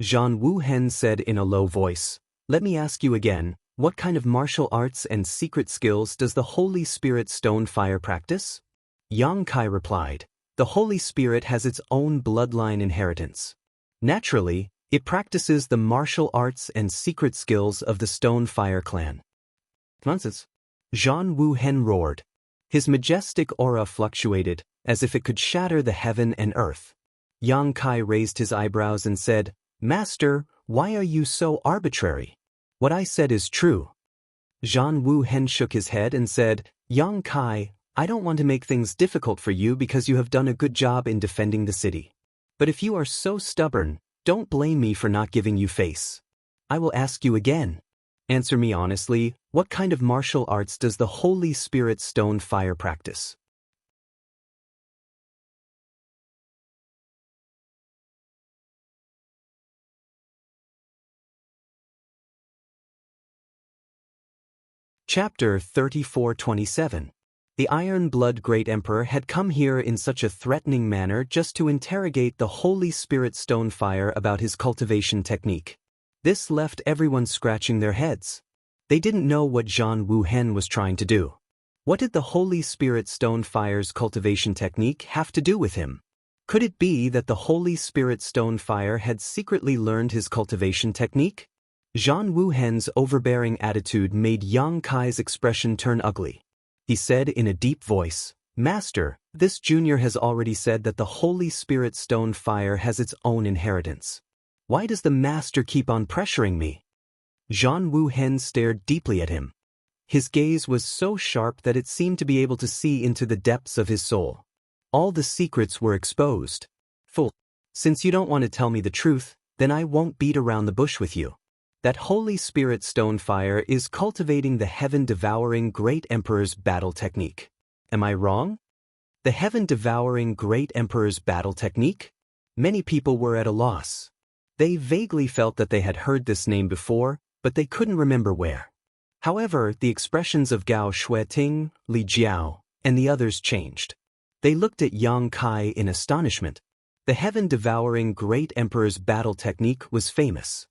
Zhan Wuhen said in a low voice, "Let me ask you again, what kind of martial arts and secret skills does the Holy Spirit Stone Fire practice?" Yang Kai replied, "The Holy Spirit has its own bloodline inheritance. Naturally, it practices the martial arts and secret skills of the Stone Fire clan." Nonsense. Zhan Wuhen roared. His majestic aura fluctuated, as if it could shatter the heaven and earth. Yang Kai raised his eyebrows and said, "Master, why are you so arbitrary? What I said is true." Zhan Wuhen shook his head and said, "Yang Kai, I don't want to make things difficult for you because you have done a good job in defending the city. But if you are so stubborn, don't blame me for not giving you face. I will ask you again. Answer me honestly, what kind of martial arts does the Holy Spirit Stone Fire practice?" Chapter 34:27. The Iron Blood Great Emperor had come here in such a threatening manner just to interrogate the Holy Spirit Stone Fire about his cultivation technique. This left everyone scratching their heads. They didn't know what Zhan Wuhen was trying to do. What did the Holy Spirit Stone Fire's cultivation technique have to do with him? Could it be that the Holy Spirit Stone Fire had secretly learned his cultivation technique? Zhan Wuhen's overbearing attitude made Yang Kai's expression turn ugly. He said in a deep voice, "Master, this junior has already said that the Holy Spirit Stone Fire has its own inheritance. Why does the master keep on pressuring me?" Zhan Wuhen stared deeply at him. His gaze was so sharp that it seemed to be able to see into the depths of his soul. All the secrets were exposed. "Fool! Since you don't want to tell me the truth, then I won't beat around the bush with you. That Holy Spirit Stone Fire is cultivating the Heaven-Devouring Great Emperor's battle technique. Am I wrong? The Heaven-Devouring Great Emperor's battle technique?" Many people were at a loss. They vaguely felt that they had heard this name before, but they couldn't remember where. However, the expressions of Gao Shueting, Li Jiao, and the others changed. They looked at Yang Kai in astonishment. The Heaven-Devouring Great Emperor's battle technique was famous.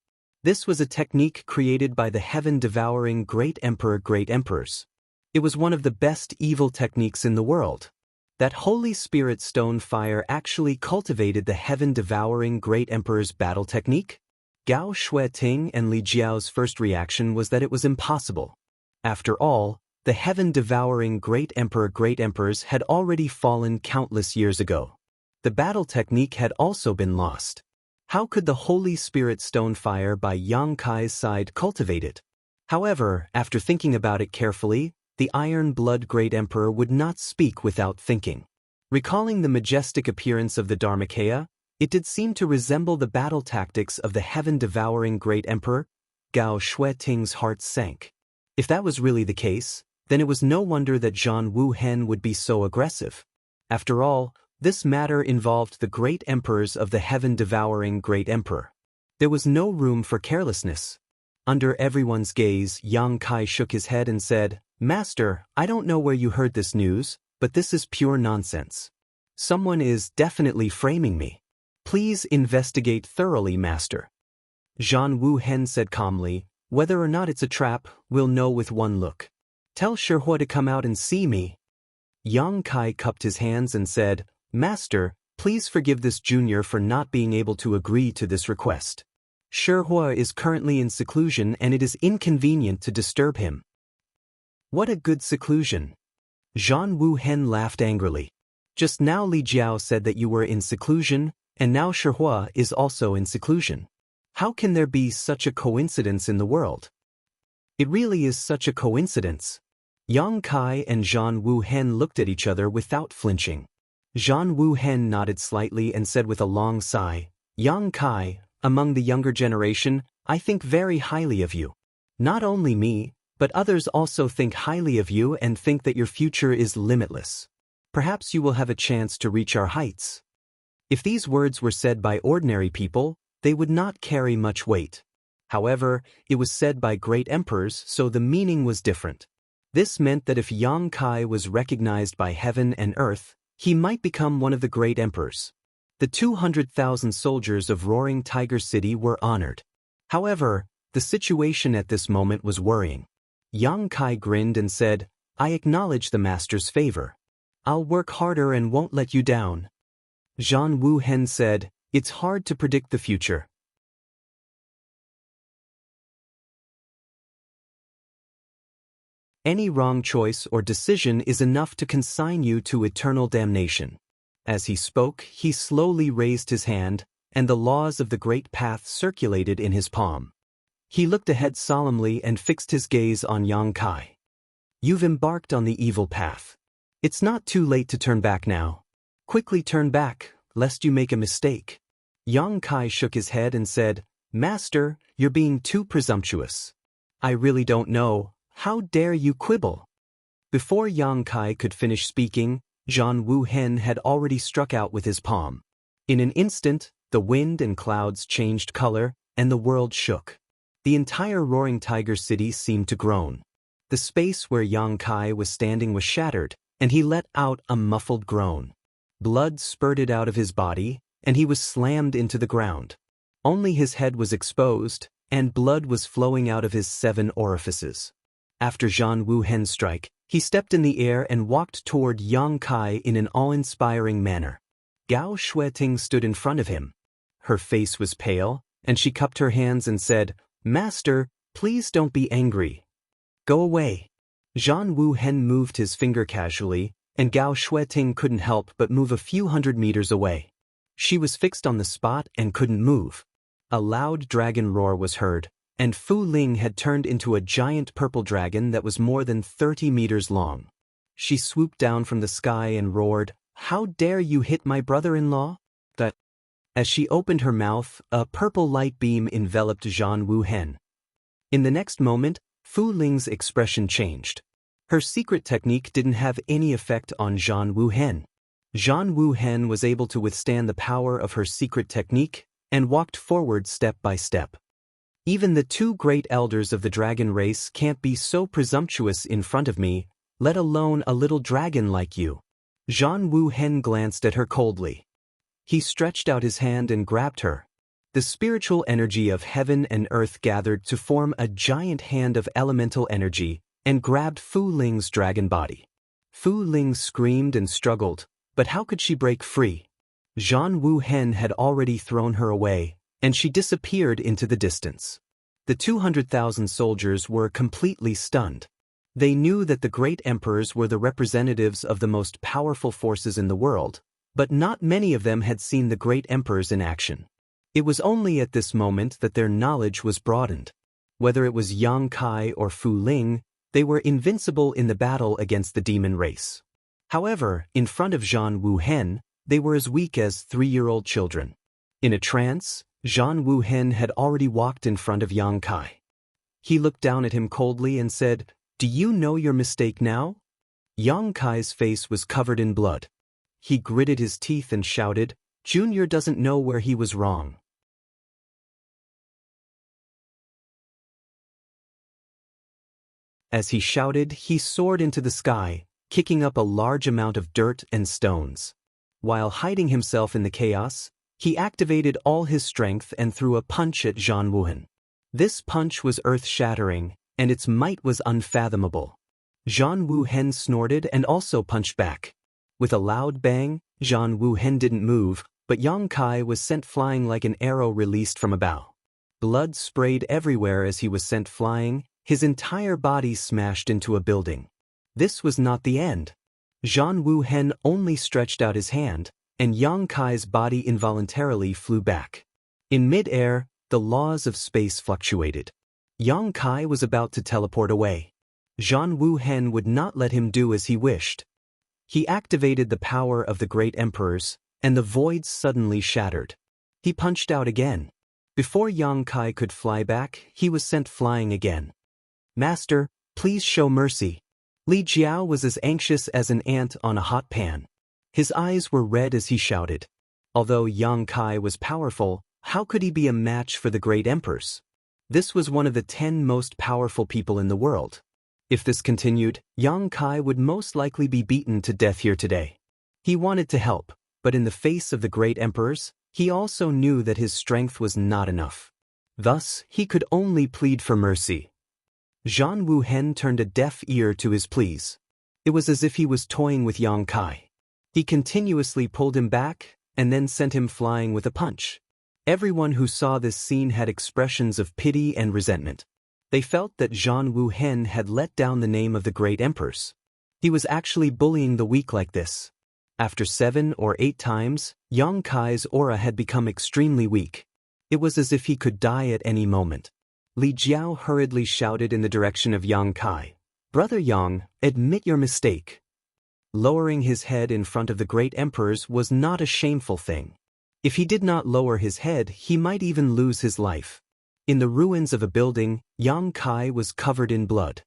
This was a technique created by the Heaven-Devouring Great Emperor Great Emperors. It was one of the best evil techniques in the world. That Holy Spirit Stone Fire actually cultivated the Heaven-Devouring Great Emperor's battle technique? Gao Shueting and Li Jiao's first reaction was that it was impossible. After all, the Heaven-Devouring Great Emperor Great Emperors had already fallen countless years ago. The battle technique had also been lost. How could the Holy Spirit Stone Fire by Yang Kai's side cultivate it? However, after thinking about it carefully, the Iron Blood Great Emperor would not speak without thinking. Recalling the majestic appearance of the Dharmakaya, it did seem to resemble the battle tactics of the Heaven-Devouring Great Emperor. Gao Shueting's heart sank. If that was really the case, then it was no wonder that Zhan Wuhen would be so aggressive. After all, this matter involved the great emperors of the Heaven-Devouring Great Emperor. There was no room for carelessness. Under everyone's gaze, Yang Kai shook his head and said, "Master, I don't know where you heard this news, but this is pure nonsense. Someone is definitely framing me. Please investigate thoroughly, Master." Zhan Wuhen said calmly, "Whether or not it's a trap, we'll know with one look. Tell Shihua to come out and see me." Yang Kai cupped his hands and said, "Master, please forgive this junior for not being able to agree to this request. Shihua is currently in seclusion and it is inconvenient to disturb him." "What a good seclusion." Zhan Wuhen laughed angrily. "Just now Li Jiao said that you were in seclusion, and now Shihua is also in seclusion. How can there be such a coincidence in the world?" "It really is such a coincidence." Yang Kai and Zhan Wuhen looked at each other without flinching. Zhan Wuhen nodded slightly and said with a long sigh, "Yang Kai, among the younger generation, I think very highly of you. Not only me, but others also think highly of you and think that your future is limitless. Perhaps you will have a chance to reach our heights." If these words were said by ordinary people, they would not carry much weight. However, it was said by great emperors, so the meaning was different. This meant that if Yang Kai was recognized by heaven and earth, he might become one of the great emperors. The 200,000 soldiers of Roaring Tiger City were honored. However, the situation at this moment was worrying. Yang Kai grinned and said, "I acknowledge the master's favor. I'll work harder and won't let you down." Zhan Wuhen said, "It's hard to predict the future. Any wrong choice or decision is enough to consign you to eternal damnation." As he spoke, he slowly raised his hand, and the laws of the great path circulated in his palm. He looked ahead solemnly and fixed his gaze on Yang Kai. "You've embarked on the evil path. It's not too late to turn back now. Quickly turn back, lest you make a mistake." Yang Kai shook his head and said, "Master, you're being too presumptuous. I really don't know. How dare you quibble?" Before Yang Kai could finish speaking, Zhan Wuhen had already struck out with his palm. In an instant, the wind and clouds changed color, and the world shook. The entire Roaring Tiger City seemed to groan. The space where Yang Kai was standing was shattered, and he let out a muffled groan. Blood spurted out of his body, and he was slammed into the ground. Only his head was exposed, and blood was flowing out of his 7 orifices. After Zhan Wuhen's strike, he stepped in the air and walked toward Yang Kai in an awe-inspiring manner. Gao Shueting stood in front of him. Her face was pale, and she cupped her hands and said, "Master, please don't be angry. Go away." Zhan Wuhen moved his finger casually, and Gao Shueting couldn't help but move a few hundred meters away. She was fixed on the spot and couldn't move. A loud dragon roar was heard, and Fu Ling had turned into a giant purple dragon that was more than 30 meters long. She swooped down from the sky and roared, "How dare you hit my brother-in-law?" As she opened her mouth, a purple light beam enveloped Zhan Wuhen. In the next moment, Fu Ling's expression changed. Her secret technique didn't have any effect on Zhan Wuhen. Zhan Wuhen was able to withstand the power of her secret technique and walked forward step by step. "Even the 2 great elders of the dragon race can't be so presumptuous in front of me, let alone a little dragon like you." Zhan Wuhen glanced at her coldly. He stretched out his hand and grabbed her. The spiritual energy of heaven and earth gathered to form a giant hand of elemental energy and grabbed Fu Ling's dragon body. Fu Ling screamed and struggled, but how could she break free? Zhan Wuhen had already thrown her away, and she disappeared into the distance. The 200,000 soldiers were completely stunned. They knew that the great emperors were the representatives of the most powerful forces in the world, but not many of them had seen the great emperors in action. It was only at this moment that their knowledge was broadened. Whether it was Yang Kai or Fu Ling, they were invincible in the battle against the demon race. However, in front of Zhan Wuhen, they were as weak as 3-year-old children. In a trance, Zhan Wuhen had already walked in front of Yang Kai. He looked down at him coldly and said, "Do you know your mistake now?" Yang Kai's face was covered in blood. He gritted his teeth and shouted, "Junior doesn't know where he was wrong." As he shouted, he soared into the sky, kicking up a large amount of dirt and stones. While hiding himself in the chaos, he activated all his strength and threw a punch at Zhan Wuhen. This punch was earth-shattering, and its might was unfathomable. Zhan Wuhen snorted and also punched back. With a loud bang, Zhan Wuhen didn't move, but Yang Kai was sent flying like an arrow released from a bow. Blood sprayed everywhere as he was sent flying, his entire body smashed into a building. This was not the end. Zhan Wuhen only stretched out his hand, and Yang Kai's body involuntarily flew back. In mid-air, the laws of space fluctuated. Yang Kai was about to teleport away. Zhan Wuhen would not let him do as he wished. He activated the power of the great emperors, and the void suddenly shattered. He punched out again. Before Yang Kai could fly back, he was sent flying again. "Master, please show mercy." Li Jiao was as anxious as an ant on a hot pan. His eyes were red as he shouted, Although Yang Kai was powerful, how could he be a match for the great emperors? This was one of the 10 most powerful people in the world. If this continued, Yang Kai would most likely be beaten to death here today. He wanted to help, but in the face of the great emperors, he also knew that his strength was not enough. Thus, he could only plead for mercy. Zhan Wuhen turned a deaf ear to his pleas. It was as if he was toying with Yang Kai. He continuously pulled him back, and then sent him flying with a punch. Everyone who saw this scene had expressions of pity and resentment. They felt that Zhan Wuhen had let down the name of the great emperors. He was actually bullying the weak like this. After 7 or 8 times, Yang Kai's aura had become extremely weak. It was as if he could die at any moment. Li Jiao hurriedly shouted in the direction of Yang Kai, "Brother Yang, admit your mistake." Lowering his head in front of the great emperors was not a shameful thing. If he did not lower his head, he might even lose his life. In the ruins of a building, Yang Kai was covered in blood.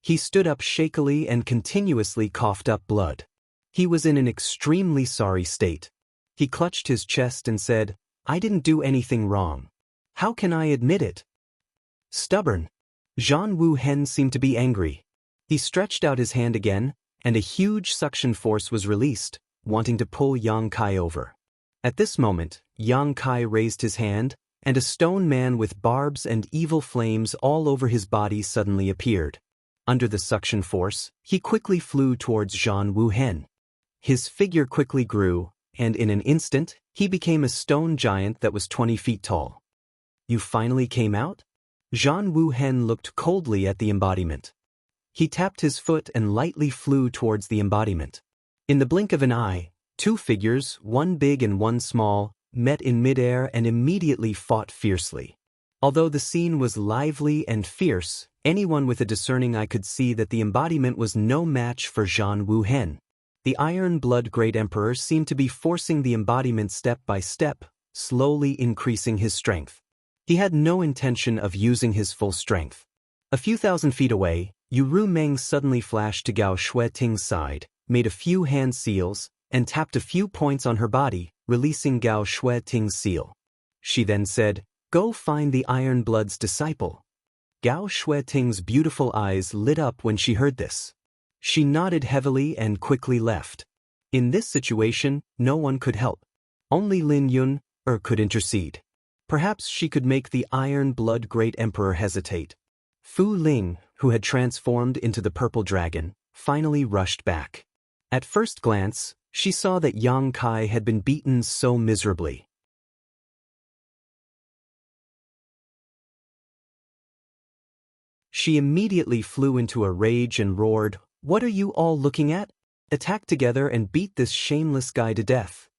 He stood up shakily and continuously coughed up blood. He was in an extremely sorry state. He clutched his chest and said, "I didn't do anything wrong. How can I admit it?" Stubborn. Zhan Wuhen seemed to be angry. He stretched out his hand again, and a huge suction force was released, wanting to pull Yang Kai over. At this moment, Yang Kai raised his hand, and a stone man with barbs and evil flames all over his body suddenly appeared. Under the suction force, he quickly flew towards Zhan Wuhen. His figure quickly grew, and in an instant, he became a stone giant that was 20 feet tall. "You finally came out?" Zhan Wuhen looked coldly at the embodiment. He tapped his foot and lightly flew towards the embodiment. In the blink of an eye, 2 figures, one big and one small, met in midair and immediately fought fiercely. Although the scene was lively and fierce, anyone with a discerning eye could see that the embodiment was no match for Zhan Wuhen. The Iron Blood Great Emperor seemed to be forcing the embodiment step by step, slowly increasing his strength. He had no intention of using his full strength. A few thousand feet away, Yu Meng suddenly flashed to Gao Shueting's side, made a few hand seals, and tapped a few points on her body, releasing Gao Shueting's seal. She then said, "Go find the Iron Blood's disciple." Gao Shueting's beautiful eyes lit up when she heard this. She nodded heavily and quickly left. In this situation, no one could help. Only Lin Yun could intercede. Perhaps she could make the Iron Blood Great Emperor hesitate. Fu Ling, who had transformed into the purple dragon, finally rushed back. At first glance, she saw that Yang Kai had been beaten so miserably. She immediately flew into a rage and roared, "What are you all looking at? Attack together and beat this shameless guy to death."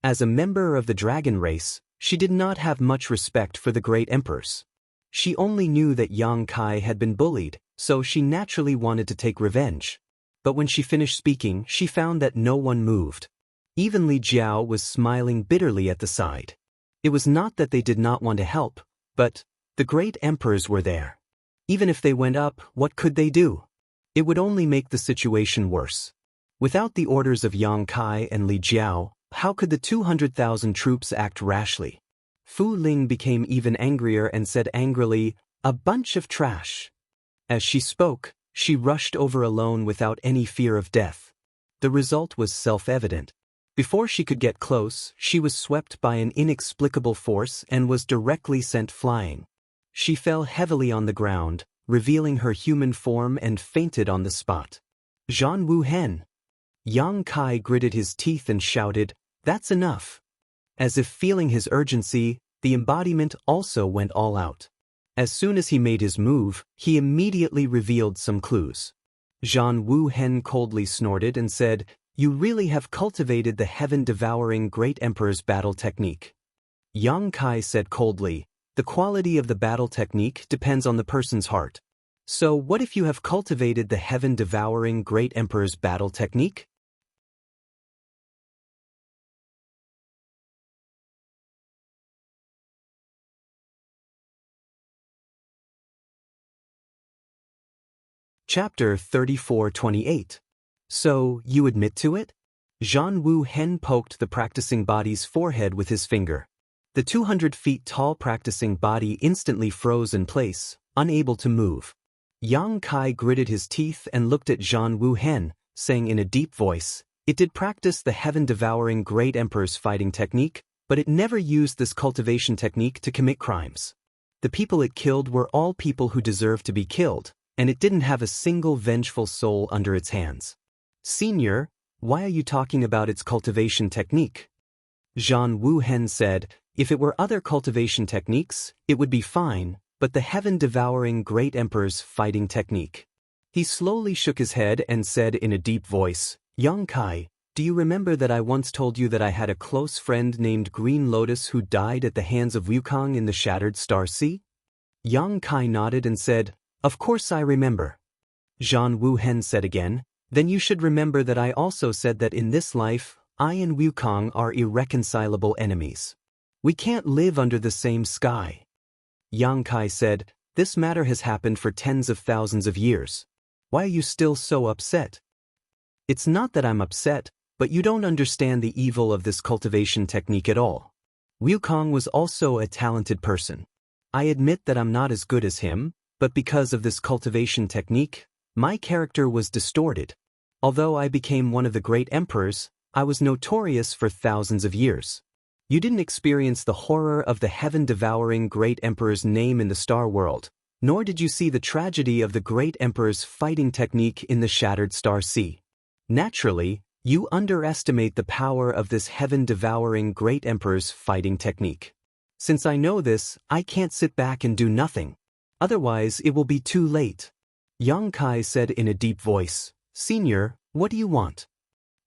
As a member of the dragon race, she did not have much respect for the great emperors. She only knew that Yang Kai had been bullied, so she naturally wanted to take revenge. But when she finished speaking, she found that no one moved. Even Li Jiao was smiling bitterly at the side. It was not that they did not want to help, but the great emperors were there. Even if they went up, what could they do? It would only make the situation worse. Without the orders of Yang Kai and Li Jiao, how could the 200,000 troops act rashly? Fu Ling became even angrier and said angrily, "A bunch of trash." As she spoke, she rushed over alone without any fear of death. The result was self-evident. Before she could get close, she was swept by an inexplicable force and was directly sent flying. She fell heavily on the ground, revealing her human form, and fainted on the spot. "Zhan Wuhen." Yang Kai gritted his teeth and shouted, "That's enough." As if feeling his urgency, the embodiment also went all out. As soon as he made his move, he immediately revealed some clues. Zhan Wuhen coldly snorted and said, "You really have cultivated the heaven-devouring Great Emperor's battle technique." Yang Kai said coldly, "The quality of the battle technique depends on the person's heart. So what if you have cultivated the heaven-devouring Great Emperor's battle technique?" Chapter 3428. So, you admit to it? Zhan Wu Hen poked the practicing body's forehead with his finger. The 200 feet tall practicing body instantly froze in place, unable to move. Yang Kai gritted his teeth and looked at Zhan Wu Hen, saying in a deep voice, "It did practice the heaven-devouring great emperor's fighting technique, but it never used this cultivation technique to commit crimes. The people it killed were all people who deserved to be killed, and it didn't have a single vengeful soul under its hands." "Senior, why are you talking about its cultivation technique?" Zhan Wu Hen said, "If it were other cultivation techniques, it would be fine, but the heaven-devouring great emperor's fighting technique." He slowly shook his head and said in a deep voice, "Yang Kai, do you remember that I once told you that I had a close friend named Green Lotus who died at the hands of Wukong in the Shattered Star Sea?" Yang Kai nodded and said, "Of course I remember." Zhan Wu Hen said again, "Then you should remember that I also said that in this life, I and Wukong are irreconcilable enemies. We can't live under the same sky." Yang Kai said, "This matter has happened for tens of thousands of years. Why are you still so upset?" "It's not that I'm upset, but you don't understand the evil of this cultivation technique at all. Wukong was also a talented person. I admit that I'm not as good as him, but because of this cultivation technique, my character was distorted. Although I became one of the great emperors, I was notorious for thousands of years. You didn't experience the horror of the heaven-devouring great emperor's name in the Star World, nor did you see the tragedy of the great emperor's fighting technique in the Shattered Star Sea. Naturally, you underestimate the power of this heaven-devouring great emperor's fighting technique. Since I know this, I can't sit back and do nothing. Otherwise, it will be too late." Yang Kai said in a deep voice, "Senior, what do you want?"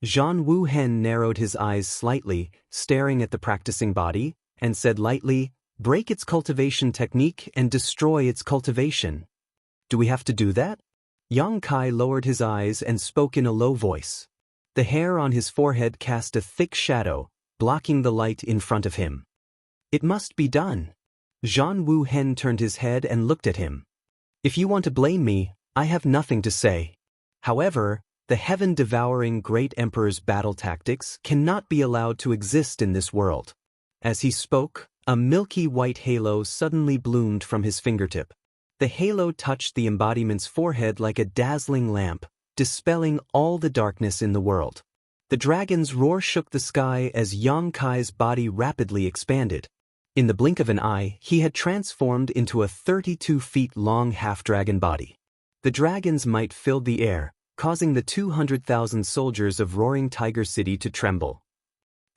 Zhan Wu Hen narrowed his eyes slightly, staring at the practicing body, and said lightly, "Break its cultivation technique and destroy its cultivation." "Do we have to do that?" Yang Kai lowered his eyes and spoke in a low voice. The hair on his forehead cast a thick shadow, blocking the light in front of him. "It must be done." Zhan Wu Hen turned his head and looked at him. "If you want to blame me, I have nothing to say. However, the heaven-devouring great emperor's battle tactics cannot be allowed to exist in this world." As he spoke, a milky white halo suddenly bloomed from his fingertip. The halo touched the embodiment's forehead like a dazzling lamp, dispelling all the darkness in the world. The dragon's roar shook the sky as Yang Kai's body rapidly expanded. In the blink of an eye, he had transformed into a 32 feet long half-dragon body. The dragon's might filled the air, causing the 200,000 soldiers of Roaring Tiger City to tremble.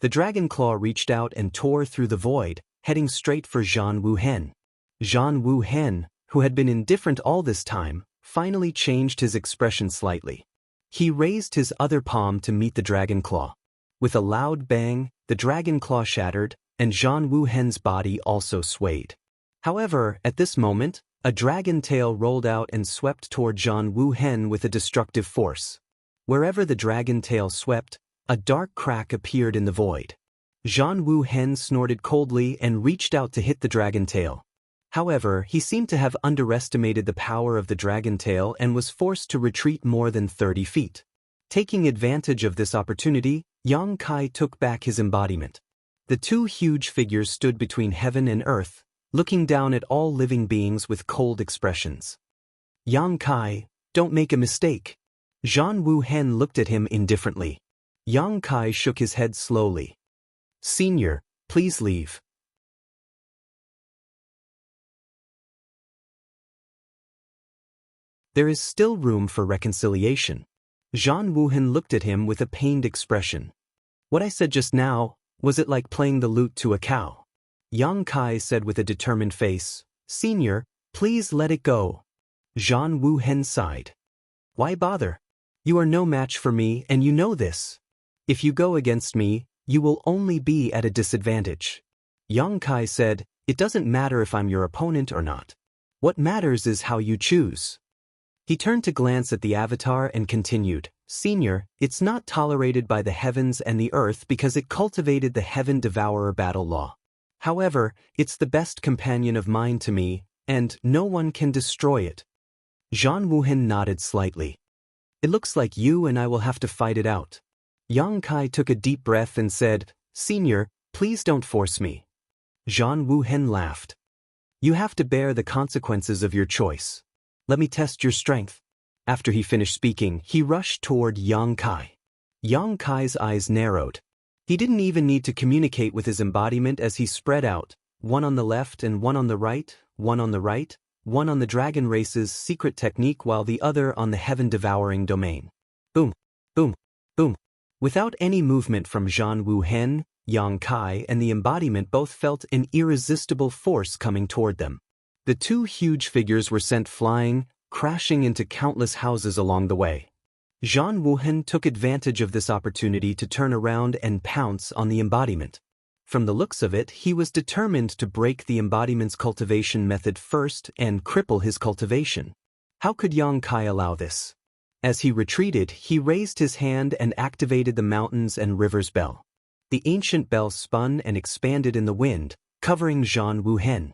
The dragon claw reached out and tore through the void, heading straight for Zhan Wu Hen. Zhan Wu Hen, who had been indifferent all this time, finally changed his expression slightly. He raised his other palm to meet the dragon claw. With a loud bang, the dragon claw shattered, and Zhan Wu Hen's body also swayed. However, at this moment, a dragon tail rolled out and swept toward Zhan Wu Hen with a destructive force. Wherever the dragon tail swept, a dark crack appeared in the void. Zhan Wu Hen snorted coldly and reached out to hit the dragon tail. However, he seemed to have underestimated the power of the dragon tail and was forced to retreat more than 30 feet. Taking advantage of this opportunity, Yang Kai took back his embodiment. The two huge figures stood between heaven and earth, looking down at all living beings with cold expressions. "Yang Kai, don't make a mistake." Zhan Wu Hen looked at him indifferently. Yang Kai shook his head slowly. "Senior, please leave." "There is still room for reconciliation." Zhan Wu Hen looked at him with a pained expression. "What I said just now, was it like playing the lute to a cow?" Yang Kai said with a determined face, "Senior, please let it go." Zhan Wu Hen sighed. "Why bother? You are no match for me and you know this. If you go against me, you will only be at a disadvantage." Yang Kai said, "It doesn't matter if I'm your opponent or not. What matters is how you choose." He turned to glance at the avatar and continued, "Senior, it's not tolerated by the heavens and the earth because it cultivated the Heaven Devourer battle law. However, it's the best companion of mine to me, and no one can destroy it." Zhan Wu Hen nodded slightly. "It looks like you and I will have to fight it out." Yang Kai took a deep breath and said, "Senior, please don't force me." Zhan Wuhen laughed. "You have to bear the consequences of your choice. Let me test your strength." After he finished speaking, he rushed toward Yang Kai. Yang Kai's eyes narrowed. He didn't even need to communicate with his embodiment as he spread out, one on the left and one on the right, one on the right, one on the dragon race's secret technique while the other on the heaven-devouring domain. Boom, boom, boom. Without any movement from Zhan Wuhen, Yang Kai and the embodiment both felt an irresistible force coming toward them. The two huge figures were sent flying, crashing into countless houses along the way. Zhan Wuhen took advantage of this opportunity to turn around and pounce on the embodiment. From the looks of it, he was determined to break the embodiment's cultivation method first and cripple his cultivation. How could Yang Kai allow this? As he retreated, he raised his hand and activated the mountains and rivers bell. The ancient bell spun and expanded in the wind, covering Zhan Wuhen.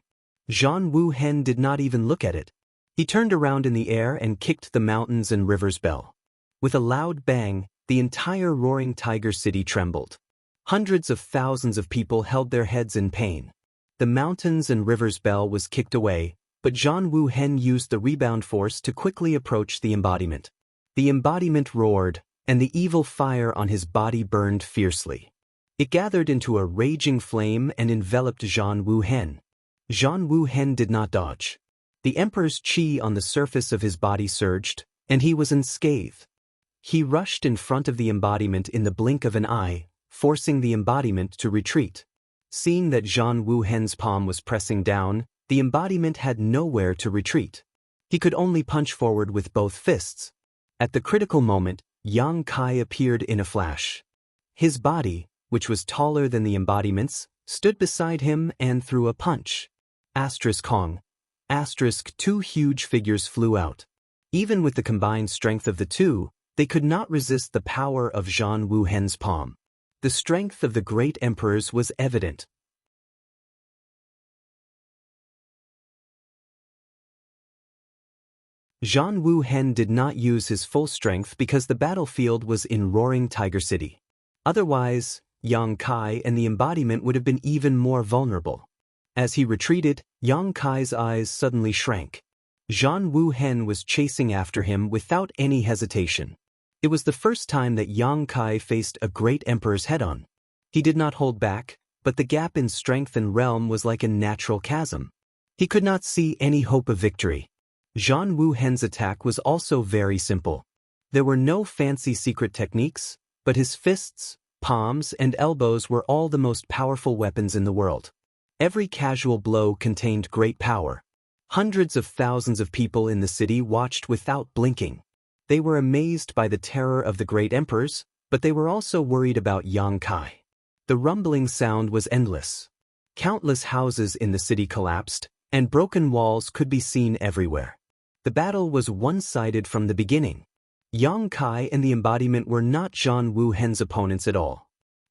Zhan Wuhen did not even look at it. He turned around in the air and kicked the mountains and rivers bell. With a loud bang, the entire roaring tiger city trembled. Hundreds of thousands of people held their heads in pain. The mountains and rivers bell was kicked away, but Zhan Wuhen used the rebound force to quickly approach the embodiment. The embodiment roared, and the evil fire on his body burned fiercely. It gathered into a raging flame and enveloped Zhan Wuhen. Zhan Wuhen did not dodge. The Emperor's qi on the surface of his body surged, and he was unscathed. He rushed in front of the embodiment in the blink of an eye, forcing the embodiment to retreat. Seeing that Zhan Wuhen's palm was pressing down, the embodiment had nowhere to retreat. He could only punch forward with both fists. At the critical moment, Yang Kai appeared in a flash. His body, which was taller than the embodiment's, stood beside him and threw a punch. Kong. Two huge figures flew out. Even with the combined strength of the two, they could not resist the power of Zhan Wuhen's palm. The strength of the great emperors was evident. Zhan Wuhen did not use his full strength because the battlefield was in roaring Tiger City. Otherwise, Yang Kai and the embodiment would have been even more vulnerable. As he retreated, Yang Kai's eyes suddenly shrank. Zhan Wuhen was chasing after him without any hesitation. It was the first time that Yang Kai faced a great emperor's head-on. He did not hold back, but the gap in strength and realm was like a natural chasm. He could not see any hope of victory. Zhan Wuhen's attack was also very simple. There were no fancy secret techniques, but his fists, palms, and elbows were all the most powerful weapons in the world. Every casual blow contained great power. Hundreds of thousands of people in the city watched without blinking. They were amazed by the terror of the great emperors, but they were also worried about Yang Kai. The rumbling sound was endless. Countless houses in the city collapsed, and broken walls could be seen everywhere. The battle was one-sided from the beginning. Yang Kai and the embodiment were not Zhan Wuhen's opponents at all.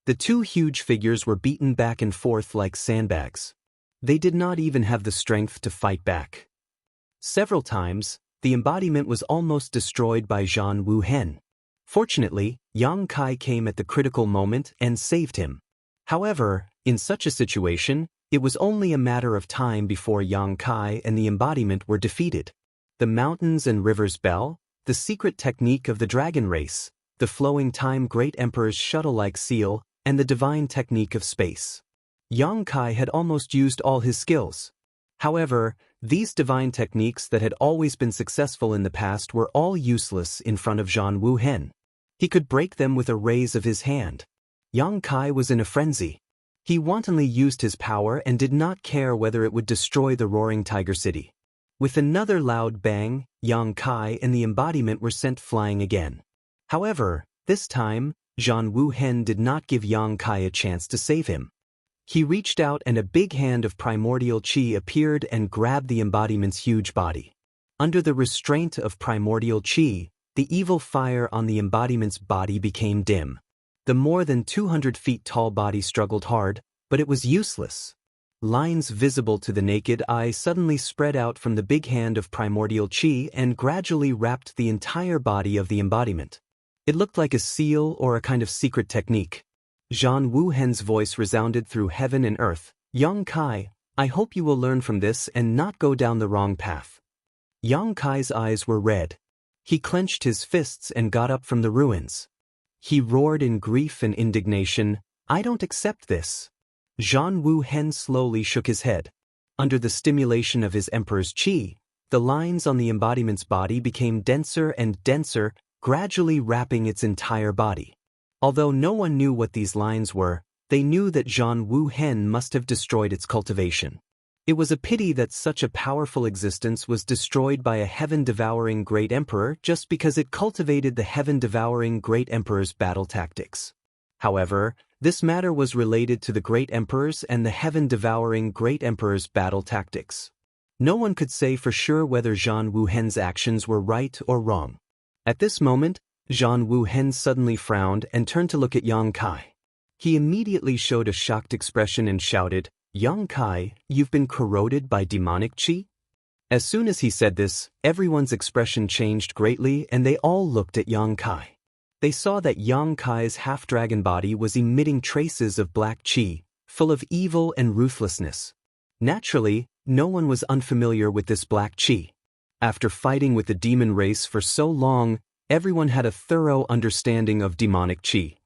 The two huge figures were beaten back and forth like sandbags. They did not even have the strength to fight back. Several times, the embodiment was almost destroyed by Zhan Wuhen. Fortunately, Yang Kai came at the critical moment and saved him. However, in such a situation, it was only a matter of time before Yang Kai and the embodiment were defeated. The mountains and rivers bell, the secret technique of the dragon race, the flowing time great emperor's shuttle-like seal, and the divine technique of space. Yang Kai had almost used all his skills. However, these divine techniques that had always been successful in the past were all useless in front of Zhan Wuhen. He could break them with a raise of his hand. Yang Kai was in a frenzy. He wantonly used his power and did not care whether it would destroy the roaring Tiger City. With another loud bang, Yang Kai and the embodiment were sent flying again. However, this time, Zhan Wuhen did not give Yang Kai a chance to save him. He reached out and a big hand of primordial qi appeared and grabbed the embodiment's huge body. Under the restraint of primordial qi, the evil fire on the embodiment's body became dim. The more than 200 feet tall body struggled hard, but it was useless. Lines visible to the naked eye suddenly spread out from the big hand of primordial qi and gradually wrapped the entire body of the embodiment. It looked like a seal or a kind of secret technique. Zhan Wuhen's voice resounded through heaven and earth. Yang Kai, I hope you will learn from this and not go down the wrong path. Yang Kai's eyes were red. He clenched his fists and got up from the ruins. He roared in grief and indignation, I don't accept this. Zhan Wuhen slowly shook his head. Under the stimulation of his emperor's qi, the lines on the embodiment's body became denser and denser, gradually wrapping its entire body. Although no one knew what these lines were, they knew that Zhan Wuhen must have destroyed its cultivation. It was a pity that such a powerful existence was destroyed by a heaven-devouring great emperor just because it cultivated the heaven-devouring great emperor's battle tactics. However, this matter was related to the great emperor's and the heaven-devouring great emperor's battle tactics. No one could say for sure whether Zhan Wuhen's actions were right or wrong. At this moment, Zhan Wuhen suddenly frowned and turned to look at Yang Kai. He immediately showed a shocked expression and shouted, Yang Kai, you've been corroded by demonic qi? As soon as he said this, everyone's expression changed greatly and they all looked at Yang Kai. They saw that Yang Kai's half-dragon body was emitting traces of black qi, full of evil and ruthlessness. Naturally, no one was unfamiliar with this black qi. After fighting with the demon race for so long, everyone had a thorough understanding of demonic qi.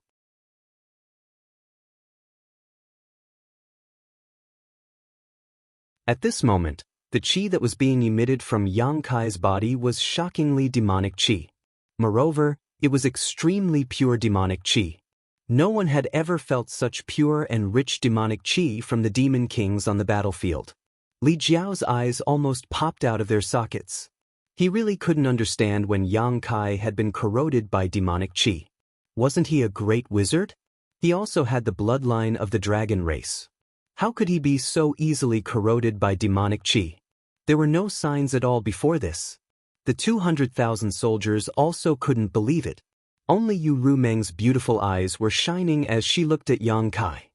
At this moment, the qi that was being emitted from Yang Kai's body was shockingly demonic qi. Moreover, it was extremely pure demonic qi. No one had ever felt such pure and rich demonic qi from the demon kings on the battlefield. Li Jiao's eyes almost popped out of their sockets. He really couldn't understand when Yang Kai had been corroded by demonic qi. Wasn't he a great wizard? He also had the bloodline of the dragon race. How could he be so easily corroded by demonic qi? There were no signs at all before this. The 200,000 soldiers also couldn't believe it. Only Yu Rumeng's beautiful eyes were shining as she looked at Yang Kai.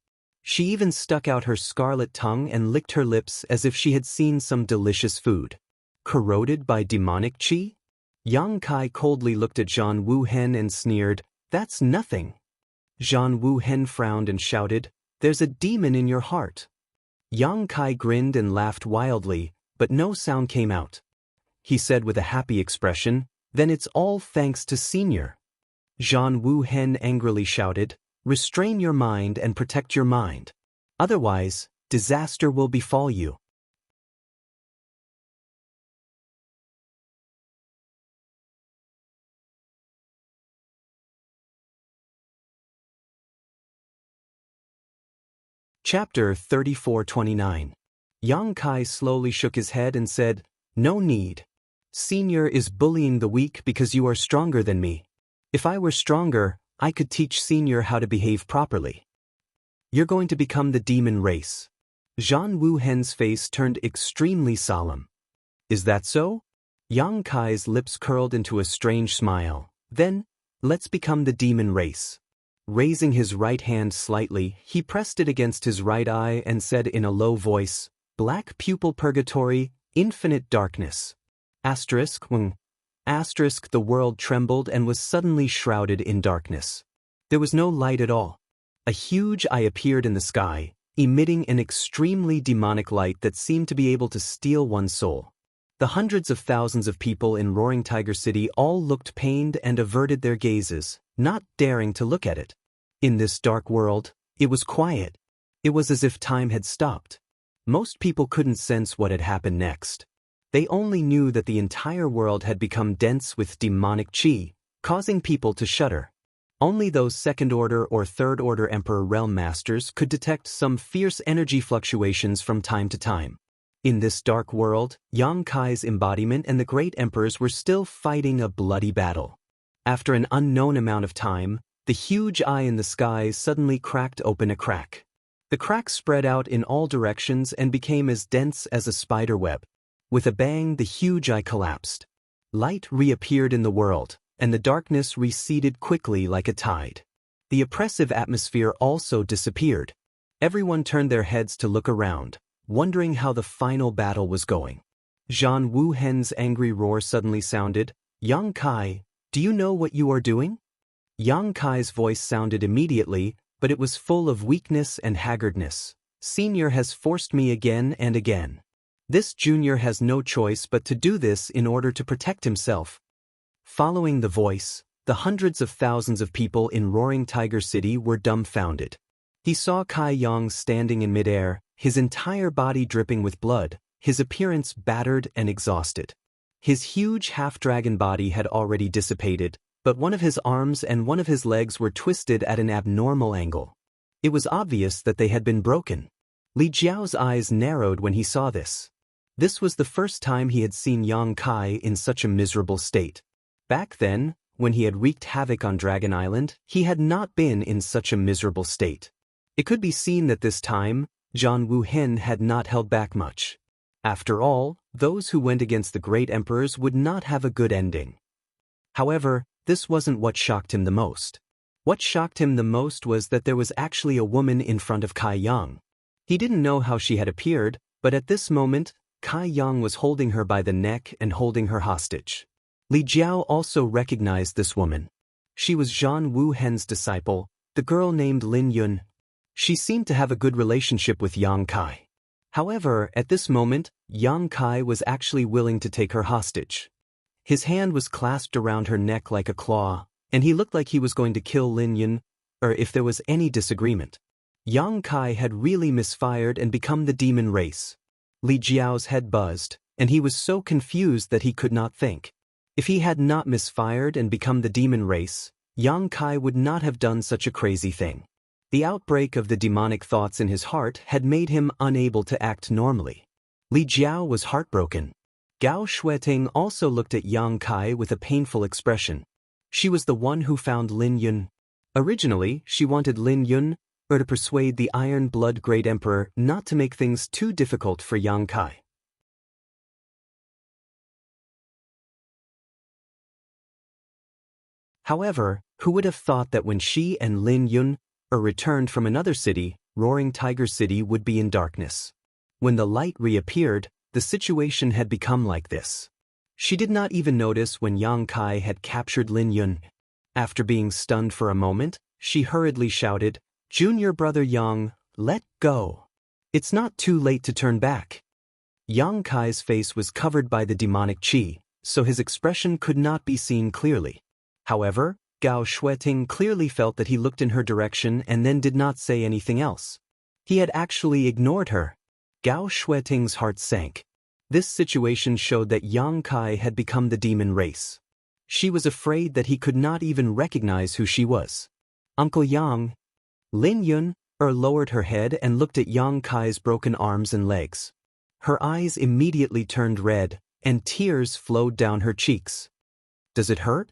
She even stuck out her scarlet tongue and licked her lips as if she had seen some delicious food. Corroded by demonic qi? Yang Kai coldly looked at Zhan Wuhen and sneered, That's nothing. Zhan Wuhen frowned and shouted, There's a demon in your heart. Yang Kai grinned and laughed wildly, but no sound came out. He said with a happy expression, Then it's all thanks to Senior. Zhan Wuhen angrily shouted, Restrain your mind and protect your mind. Otherwise, disaster will befall you. Chapter 3429. Yang Kai slowly shook his head and said, No need. Senior is bullying the weak because you are stronger than me. If I were stronger, I could teach Senior how to behave properly. You're going to become the demon race. Zhan Wuhen's face turned extremely solemn. Is that so? Yang Kai's lips curled into a strange smile. Then, let's become the demon race. Raising his right hand slightly, he pressed it against his right eye and said in a low voice, Black pupil purgatory, infinite darkness. When. The world trembled and was suddenly shrouded in darkness. There was no light at all. A huge eye appeared in the sky, emitting an extremely demonic light that seemed to be able to steal one's soul. The hundreds of thousands of people in Roaring Tiger City all looked pained and averted their gazes, not daring to look at it. In this dark world, it was quiet. It was as if time had stopped. Most people couldn't sense what had happened next. They only knew that the entire world had become dense with demonic qi, causing people to shudder. Only those second-order or third-order Emperor Realm Masters could detect some fierce energy fluctuations from time to time. In this dark world, Yang Kai's embodiment and the great emperors were still fighting a bloody battle. After an unknown amount of time, the huge eye in the sky suddenly cracked open a crack. The crack spread out in all directions and became as dense as a spider web. With a bang, the huge eye collapsed. Light reappeared in the world, and the darkness receded quickly like a tide. The oppressive atmosphere also disappeared. Everyone turned their heads to look around, wondering how the final battle was going. Zhan Wuhen's angry roar suddenly sounded, Yang Kai, do you know what you are doing? Yang Kai's voice sounded immediately, but it was full of weakness and haggardness. Senior has forced me again and again. This junior has no choice but to do this in order to protect himself. Following the voice, the hundreds of thousands of people in Roaring Tiger City were dumbfounded. He saw Kai Yang standing in midair, his entire body dripping with blood, his appearance battered and exhausted. His huge half-dragon body had already dissipated, but one of his arms and one of his legs were twisted at an abnormal angle. It was obvious that they had been broken. Li Jiao's eyes narrowed when he saw this. This was the first time he had seen Yang Kai in such a miserable state. Back then, when he had wreaked havoc on Dragon Island, he had not been in such a miserable state. It could be seen that this time, Zhan Wuhen had not held back much. After all, those who went against the great emperors would not have a good ending. However, this wasn't what shocked him the most. What shocked him the most was that there was actually a woman in front of Kai Yang. He didn't know how she had appeared, but at this moment, Kai Yang was holding her by the neck and holding her hostage. Li Jiao also recognized this woman. She was Zhan Wuhen's disciple, the girl named Lin Yun. She seemed to have a good relationship with Yang Kai. However, at this moment, Yang Kai was actually willing to take her hostage. His hand was clasped around her neck like a claw, and he looked like he was going to kill Lin Yun, or if there was any disagreement. Yang Kai had really misfired and become the demon race. Li Jiao's head buzzed, and he was so confused that he could not think. If he had not misfired and become the demon race, Yang Kai would not have done such a crazy thing. The outbreak of the demonic thoughts in his heart had made him unable to act normally. Li Jiao was heartbroken. Gao Shueting also looked at Yang Kai with a painful expression. She was the one who found Lin Yun. Originally, she wanted Lin Yun, or to persuade the Iron Blood Great Emperor not to make things too difficult for Yang Kai. However, who would have thought that when she and Lin Yun returned from another city, Roaring Tiger City would be in darkness. When the light reappeared, the situation had become like this. She did not even notice when Yang Kai had captured Lin Yun. After being stunned for a moment, she hurriedly shouted, "Junior brother Yang, let go. It's not too late to turn back." Yang Kai's face was covered by the demonic qi, so his expression could not be seen clearly. However, Gao Shueting clearly felt that he looked in her direction and then did not say anything else. He had actually ignored her. Gao Shueting's heart sank. This situation showed that Yang Kai had become the demon race. She was afraid that he could not even recognize who she was. "Uncle Yang." Lin Yun lowered her head and looked at Yang Kai's broken arms and legs. Her eyes immediately turned red, and tears flowed down her cheeks. "Does it hurt?"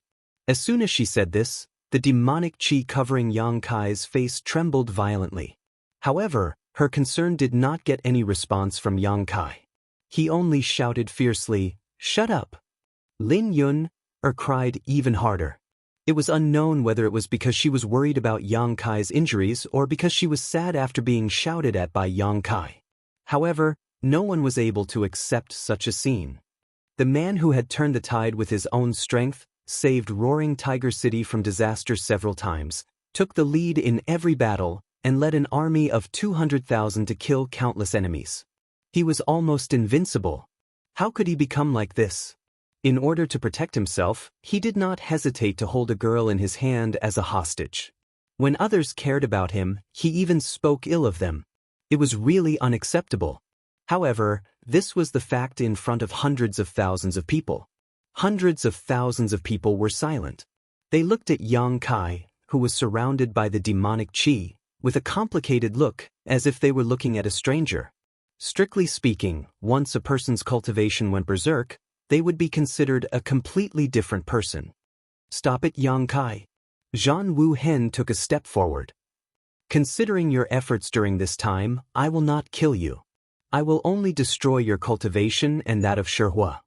As soon as she said this, the demonic qi covering Yang Kai's face trembled violently. However, her concern did not get any response from Yang Kai. He only shouted fiercely, "Shut up!" Lin Yun cried even harder. It was unknown whether it was because she was worried about Yang Kai's injuries or because she was sad after being shouted at by Yang Kai. However, no one was able to accept such a scene. The man who had turned the tide with his own strength, saved Roaring Tiger City from disaster several times, took the lead in every battle, and led an army of 200,000 to kill countless enemies. He was almost invincible. How could he become like this? In order to protect himself, he did not hesitate to hold a girl in his hand as a hostage. When others cared about him, he even spoke ill of them. It was really unacceptable. However, this was the fact in front of hundreds of thousands of people. Hundreds of thousands of people were silent. They looked at Yang Kai, who was surrounded by the demonic qi, with a complicated look, as if they were looking at a stranger. Strictly speaking, once a person's cultivation went berserk, they would be considered a completely different person. "Stop it, Yang Kai." Zhan Wuhen took a step forward. "Considering your efforts during this time, I will not kill you. I will only destroy your cultivation and that of Shihua."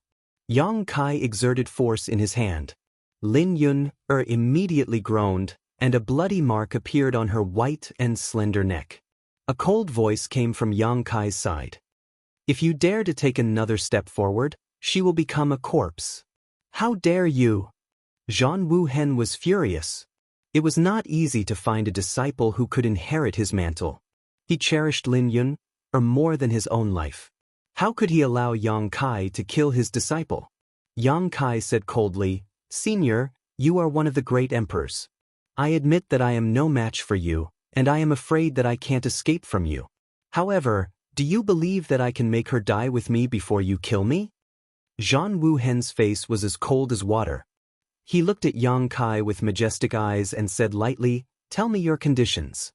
Yang Kai exerted force in his hand. Lin Yun immediately groaned, and a bloody mark appeared on her white and slender neck. A cold voice came from Yang Kai's side. "If you dare to take another step forward, she will become a corpse." "How dare you?" Zhan Wuhen was furious. It was not easy to find a disciple who could inherit his mantle. He cherished Lin Yun, or more than his own life. How could he allow Yang Kai to kill his disciple? Yang Kai said coldly, "Senior, you are one of the great emperors. I admit that I am no match for you, and I am afraid that I can't escape from you. However, do you believe that I can make her die with me before you kill me?" Zhan Wuhen's face was as cold as water. He looked at Yang Kai with majestic eyes and said lightly, "Tell me your conditions."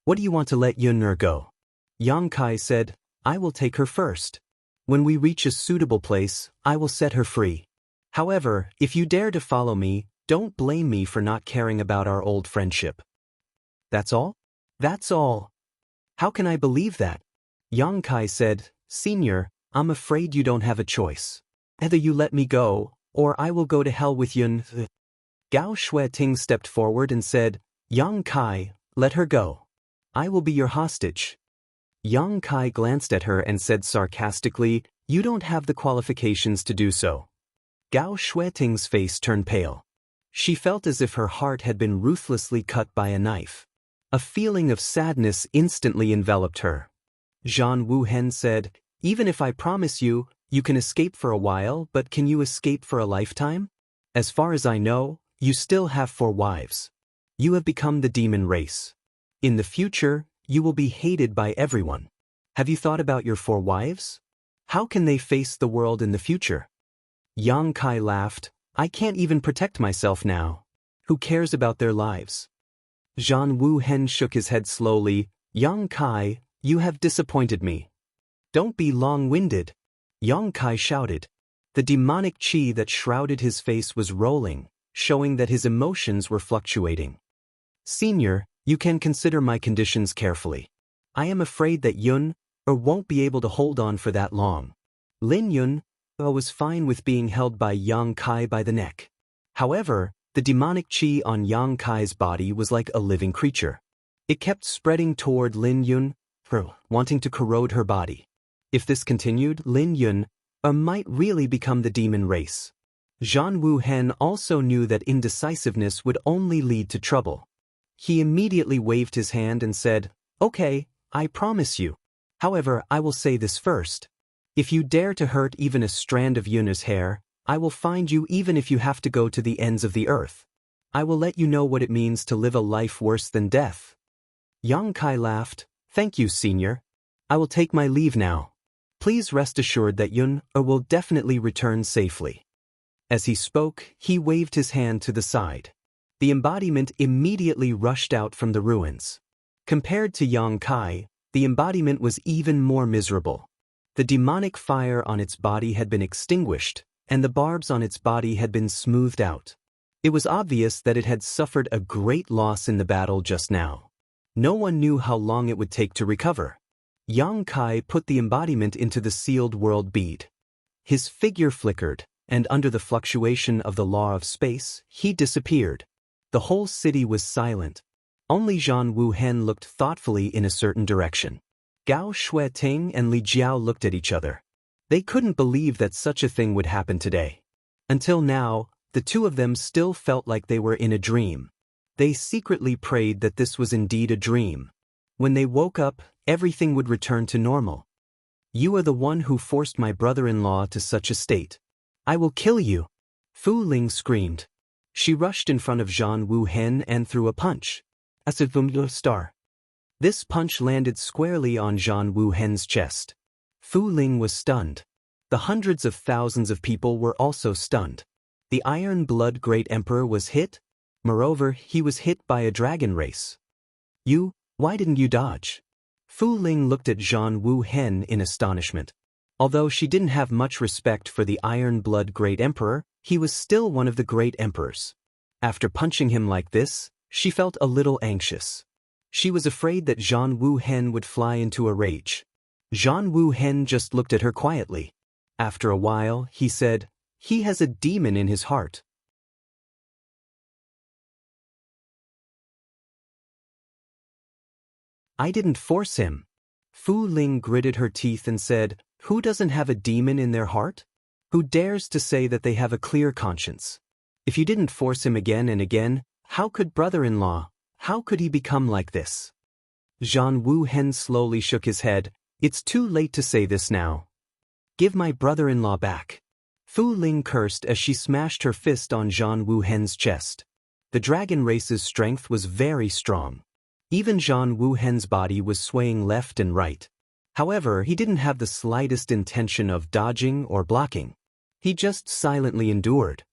"What do you want to let Yun'er go?" Yang Kai said, "I will take her first. When we reach a suitable place, I will set her free. However, if you dare to follow me, don't blame me for not caring about our old friendship." "That's all?" "That's all." "How can I believe that?" Yang Kai said, "Senior, I'm afraid you don't have a choice. Either you let me go, or I will go to hell with Yun." Gao Shueting stepped forward and said, "Yang Kai, let her go. I will be your hostage." Yang Kai glanced at her and said sarcastically, "You don't have the qualifications to do so." Gao Shueting's face turned pale. She felt as if her heart had been ruthlessly cut by a knife. A feeling of sadness instantly enveloped her. Zhan Wuhen said, "Even if I promise you, you can escape for a while, but can you escape for a lifetime? As far as I know, you still have 4 wives. You have become the demon race. In the future, you will be hated by everyone. Have you thought about your 4 wives? How can they face the world in the future?" Yang Kai laughed, "I can't even protect myself now. Who cares about their lives?" Zhan Wuhen shook his head slowly. "Yang Kai, you have disappointed me. Don't be long-winded." Yang Kai shouted. The demonic qi that shrouded his face was rolling, showing that his emotions were fluctuating. "Senior, you can consider my conditions carefully. I am afraid that Yun won't be able to hold on for that long. Lin Yun was fine with being held by Yang Kai by the neck. However, the demonic qi on Yang Kai's body was like a living creature. It kept spreading toward Lin Yun, wanting to corrode her body. If this continued, Lin Yun might really become the demon race. Zhan Wuhen also knew that indecisiveness would only lead to trouble. He immediately waved his hand and said, "Okay, I promise you. However, I will say this first. If you dare to hurt even a strand of Yun'er's hair, I will find you even if you have to go to the ends of the earth. I will let you know what it means to live a life worse than death." Yang Kai laughed, "Thank you, Senior. I will take my leave now. Please rest assured that Yun will definitely return safely." As he spoke, he waved his hand to the side. The embodiment immediately rushed out from the ruins. Compared to Yang Kai, the embodiment was even more miserable. The demonic fire on its body had been extinguished, and the barbs on its body had been smoothed out. It was obvious that it had suffered a great loss in the battle just now. No one knew how long it would take to recover. Yang Kai put the embodiment into the sealed world bead. His figure flickered, and under the fluctuation of the law of space, he disappeared. The whole city was silent. Only Zhan Wuhen looked thoughtfully in a certain direction. Gao Shueting and Li Jiao looked at each other. They couldn't believe that such a thing would happen today. Until now, the two of them still felt like they were in a dream. They secretly prayed that this was indeed a dream. When they woke up, everything would return to normal. "You are the one who forced my brother-in-law to such a state. I will kill you!" Fu Ling screamed. She rushed in front of Zhan Wuhen and threw a punch. As a star. This punch landed squarely on Zhan Wuhen's chest. Fu Ling was stunned. The hundreds of thousands of people were also stunned. The Iron Blood Great Emperor was hit. Moreover, he was hit by a dragon race. Why didn't you dodge?" Fu Ling looked at Zhan Wuhen in astonishment. Although she didn't have much respect for the Iron Blood Great Emperor, he was still one of the great emperors. After punching him like this, she felt a little anxious. She was afraid that Zhan Wuhen would fly into a rage. Zhan Wuhen just looked at her quietly. After a while, he said, "He has a demon in his heart." "I didn't force him." Fu Ling gritted her teeth and said, Who doesn't have a demon in their heart? Who dares to say that they have a clear conscience? If you didn't force him again and again, how could brother-in-law, how could he become like this? Zhan Wuhen slowly shook his head. It's too late to say this now. Give my brother-in-law back. Fu Ling cursed as she smashed her fist on Zhan Wuhen's chest. The dragon race's strength was very strong. Even Zhan Wuhen's body was swaying left and right. However, he didn't have the slightest intention of dodging or blocking. He just silently endured.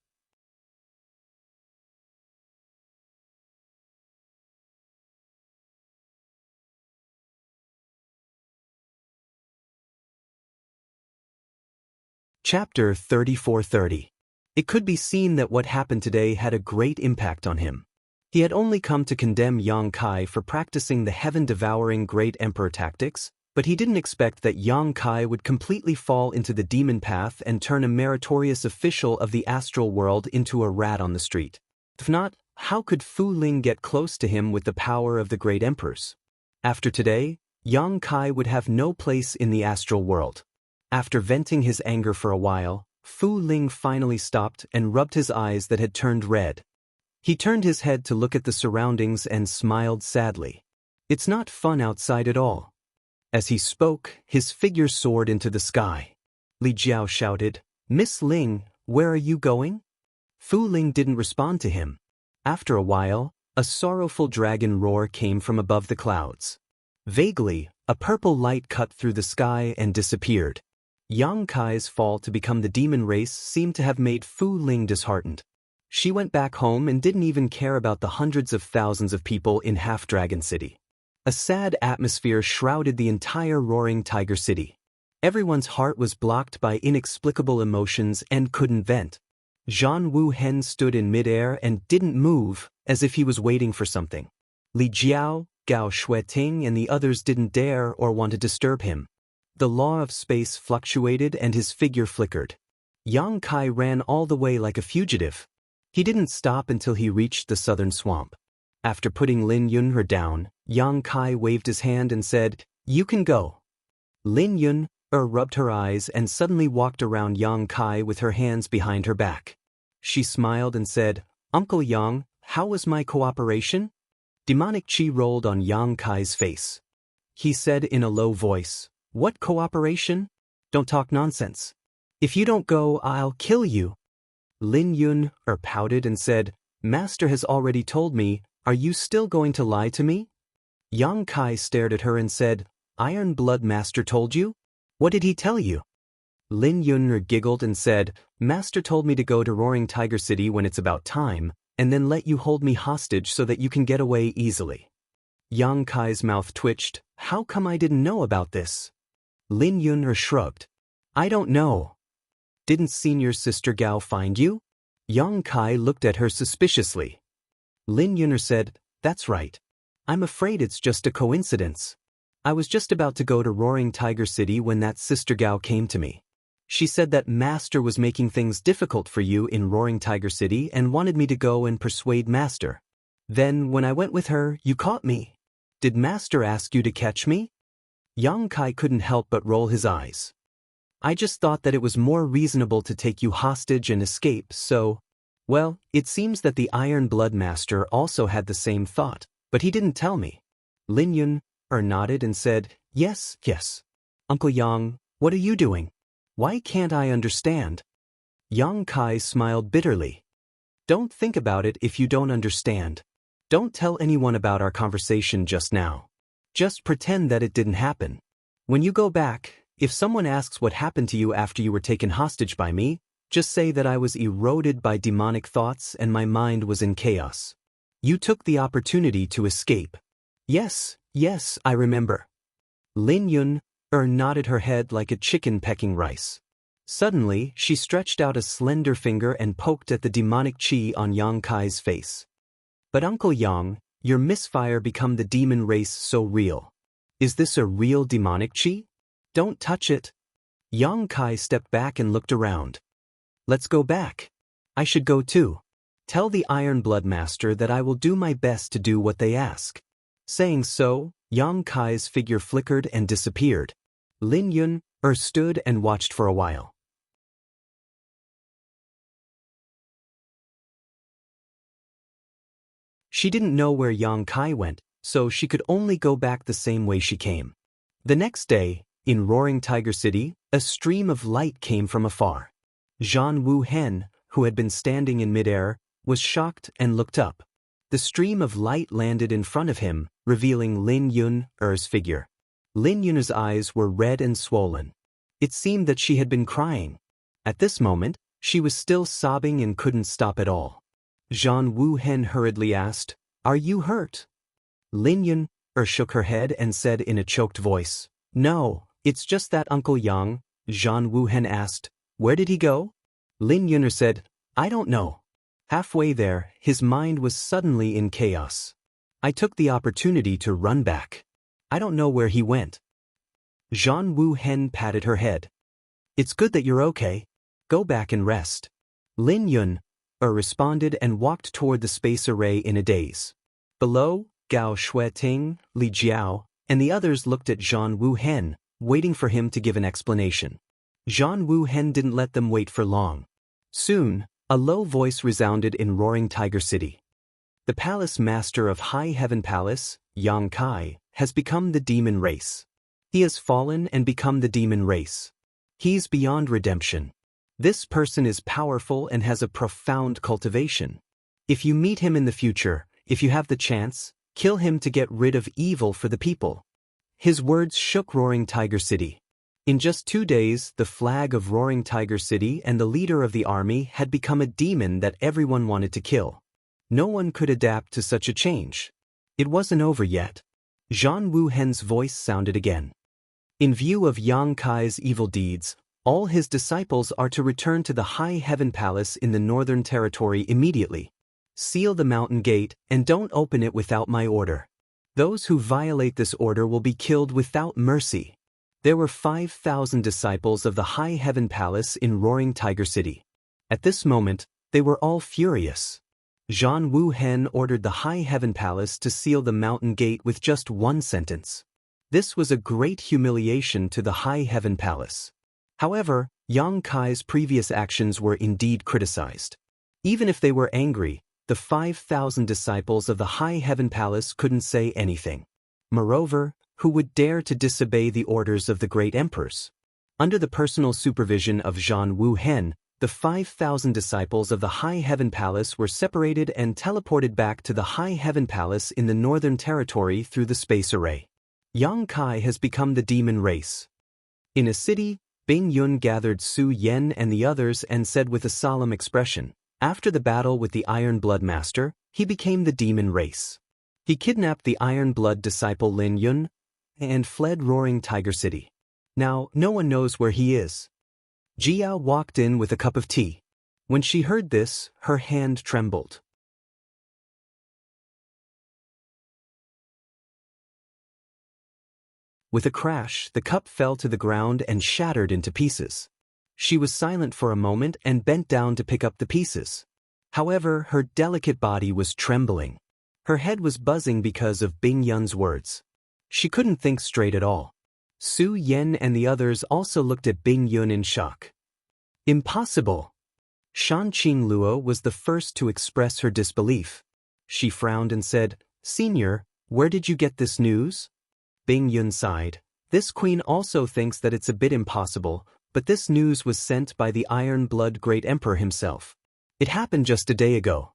Chapter 34:30. It could be seen that what happened today had a great impact on him. He had only come to condemn Yang Kai for practicing the heaven-devouring great emperor tactics, but he didn't expect that Yang Kai would completely fall into the demon path and turn a meritorious official of the astral world into a rat on the street. If not, how could Fu Ling get close to him with the power of the great emperors? After today, Yang Kai would have no place in the astral world. After venting his anger for a while, Fu Ling finally stopped and rubbed his eyes that had turned red. He turned his head to look at the surroundings and smiled sadly. It's not fun outside at all. As he spoke, his figure soared into the sky. Li Jiao shouted, "Miss Ling, where are you going?" Fu Ling didn't respond to him. After a while, a sorrowful dragon roar came from above the clouds. Vaguely, a purple light cut through the sky and disappeared. Yang Kai's fall to become the demon race seemed to have made Fu Ling disheartened. She went back home and didn't even care about the hundreds of thousands of people in Half-Dragon City. A sad atmosphere shrouded the entire roaring Tiger City. Everyone's heart was blocked by inexplicable emotions and couldn't vent. Zhan Wuhen stood in midair and didn't move, as if he was waiting for something. Li Jiao, Gao Shueting and the others didn't dare or want to disturb him. The law of space fluctuated and his figure flickered. Yang Kai ran all the way like a fugitive. He didn't stop until he reached the southern swamp. After putting Lin Yun down, Yang Kai waved his hand and said, "You can go." Lin Yun rubbed her eyes and suddenly walked around Yang Kai with her hands behind her back. She smiled and said, "Uncle Yang, how was my cooperation?" Demonic chi rolled on Yang Kai's face. He said in a low voice, "What cooperation? Don't talk nonsense. If you don't go, I'll kill you." Lin Yun pouted and said, "Master has already told me, are you still going to lie to me?" Yang Kai stared at her and said, "Iron Blood Master told you? What did he tell you?" Lin Yun giggled and said, "Master told me to go to Roaring Tiger City when it's about time, and then let you hold me hostage so that you can get away easily." Yang Kai's mouth twitched. "How come I didn't know about this?" Lin Yun shrugged. "I don't know." "Didn't senior sister Gao find you?" Yang Kai looked at her suspiciously. Lin Yun said, "That's right. I'm afraid it's just a coincidence. I was just about to go to Roaring Tiger City when that sister Gao came to me. She said that Master was making things difficult for you in Roaring Tiger City and wanted me to go and persuade Master. Then, when I went with her, you caught me. Did Master ask you to catch me?" Yang Kai couldn't help but roll his eyes. "I just thought that it was more reasonable to take you hostage and escape, so—" "Well, it seems that the Iron Blood Master also had the same thought, but he didn't tell me." Lin Yun nodded and said, "Yes, yes. Uncle Yang, what are you doing? Why can't I understand?" Yang Kai smiled bitterly. "Don't think about it if you don't understand. Don't tell anyone about our conversation just now. Just pretend that it didn't happen. When you go back, if someone asks what happened to you after you were taken hostage by me, just say that I was eroded by demonic thoughts and my mind was in chaos. You took the opportunity to escape." "Yes, yes, I remember." Lin Yun nodded her head like a chicken pecking rice. Suddenly, she stretched out a slender finger and poked at the demonic chi on Yang Kai's face. "But Uncle Yang, your misfire become the demon race so real. Is this a real demonic chi? Don't touch it." Yang Kai stepped back and looked around. "Let's go back. I should go too. Tell the Iron Blood Master that I will do my best to do what they ask." Saying so, Yang Kai's figure flickered and disappeared. Lin Yun stood and watched for a while. She didn't know where Yang Kai went, so she could only go back the same way she came. The next day, in Roaring Tiger City, a stream of light came from afar. Zhan Wu Hen, who had been standing in midair, was shocked and looked up. The stream of light landed in front of him, revealing Lin Yun's figure. Lin Yun's eyes were red and swollen. It seemed that she had been crying. At this moment, she was still sobbing and couldn't stop at all. Zhan Wu Hen hurriedly asked, "Are you hurt?" Lin Yun shook her head and said in a choked voice, "No, it's just that Uncle Yang." Zhan Wu Hen asked, "Where did he go?" Lin Yun said, "I don't know." Halfway there, his mind was suddenly in chaos. "I took the opportunity to run back. I don't know where he went." Zhan Wu Hen patted her head. "It's good that you're okay. Go back and rest." Lin Yun responded and walked toward the space array in a daze. Below, Gao Shueting, Li Jiao, and the others looked at Zhan Wu Hen, waiting for him to give an explanation. Zhan Wu Hen didn't let them wait for long. Soon, a low voice resounded in Roaring Tiger City. "The palace master of High Heaven Palace, Yang Kai, has become the demon race. He has fallen and become the demon race. He's beyond redemption. This person is powerful and has a profound cultivation. If you meet him in the future, if you have the chance, kill him to get rid of evil for the people." His words shook Roaring Tiger City. In just 2 days, the flag of Roaring Tiger City and the leader of the army had become a demon that everyone wanted to kill. No one could adapt to such a change. It wasn't over yet. Zhan Wu Hen's voice sounded again. "In view of Yang Kai's evil deeds, all his disciples are to return to the High Heaven Palace in the Northern Territory immediately. Seal the mountain gate and don't open it without my order. Those who violate this order will be killed without mercy." There were 5,000 disciples of the High Heaven Palace in Roaring Tiger City. At this moment, they were all furious. Zhan Wu Hen ordered the High Heaven Palace to seal the mountain gate with just one sentence. This was a great humiliation to the High Heaven Palace. However, Yang Kai's previous actions were indeed criticized. Even if they were angry, the 5,000 disciples of the High Heaven Palace couldn't say anything. Moreover, who would dare to disobey the orders of the great emperors? Under the personal supervision of Zhan Wu Hen, the 5,000 disciples of the High Heaven Palace were separated and teleported back to the High Heaven Palace in the Northern Territory through the space array. Yang Kai has become the demon race. In a city, Bing Yun gathered Su Yen and the others and said with a solemn expression, "After the battle with the Iron Blood Master, he became the demon race. He kidnapped the Iron Blood disciple Lin Yun and fled Roaring Tiger City. Now, no one knows where he is." Jia walked in with a cup of tea. When she heard this, her hand trembled. With a crash, the cup fell to the ground and shattered into pieces. She was silent for a moment and bent down to pick up the pieces. However, her delicate body was trembling. Her head was buzzing because of Bing Yun's words. She couldn't think straight at all. Su Yen and the others also looked at Bing Yun in shock. "Impossible!" Shanqing Luo was the first to express her disbelief. She frowned and said, "Senior, where did you get this news?" Bing Yun sighed. "This queen also thinks that it's a bit impossible, but this news was sent by the Iron Blood Great Emperor himself. It happened just a day ago."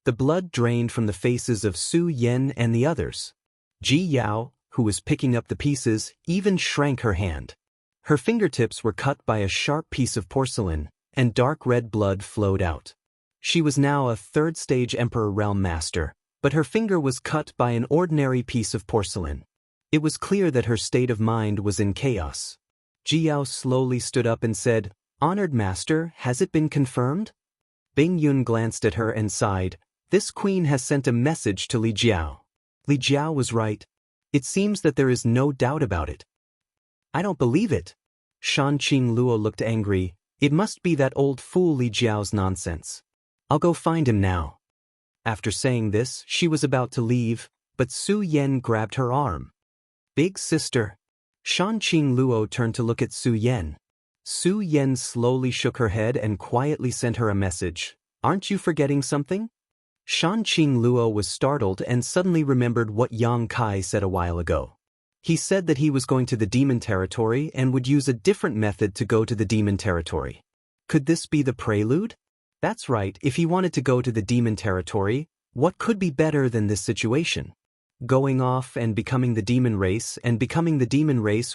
The blood drained from the faces of Su Yen and the others. Ji Yao, who was picking up the pieces, even shrank her hand. Her fingertips were cut by a sharp piece of porcelain, and dark red blood flowed out. She was now a third-stage Emperor Realm Master, but her finger was cut by an ordinary piece of porcelain. It was clear that her state of mind was in chaos. Ji Yao slowly stood up and said, "Honored Master, has it been confirmed?" Bing Yun glanced at her and sighed. "This queen has sent a message to Li Jiao." Li Jiao was right. It seems that there is no doubt about it. "I don't believe it." Shanqing Luo looked angry. "It must be that old fool Li Jiao's nonsense. I'll go find him now." After saying this, she was about to leave, but Su Yen grabbed her arm. "Big sister." Shanqing Luo turned to look at Su Yan. Su Yan slowly shook her head and quietly sent her a message. Aren't you forgetting something? Shanqing Luo was startled and suddenly remembered what Yang Kai said a while ago. He said that he was going to the demon territory and would use a different method to go to the demon territory. Could this be the prelude? That's right, if he wanted to go to the demon territory, what could be better than this situation? Going off and becoming the demon race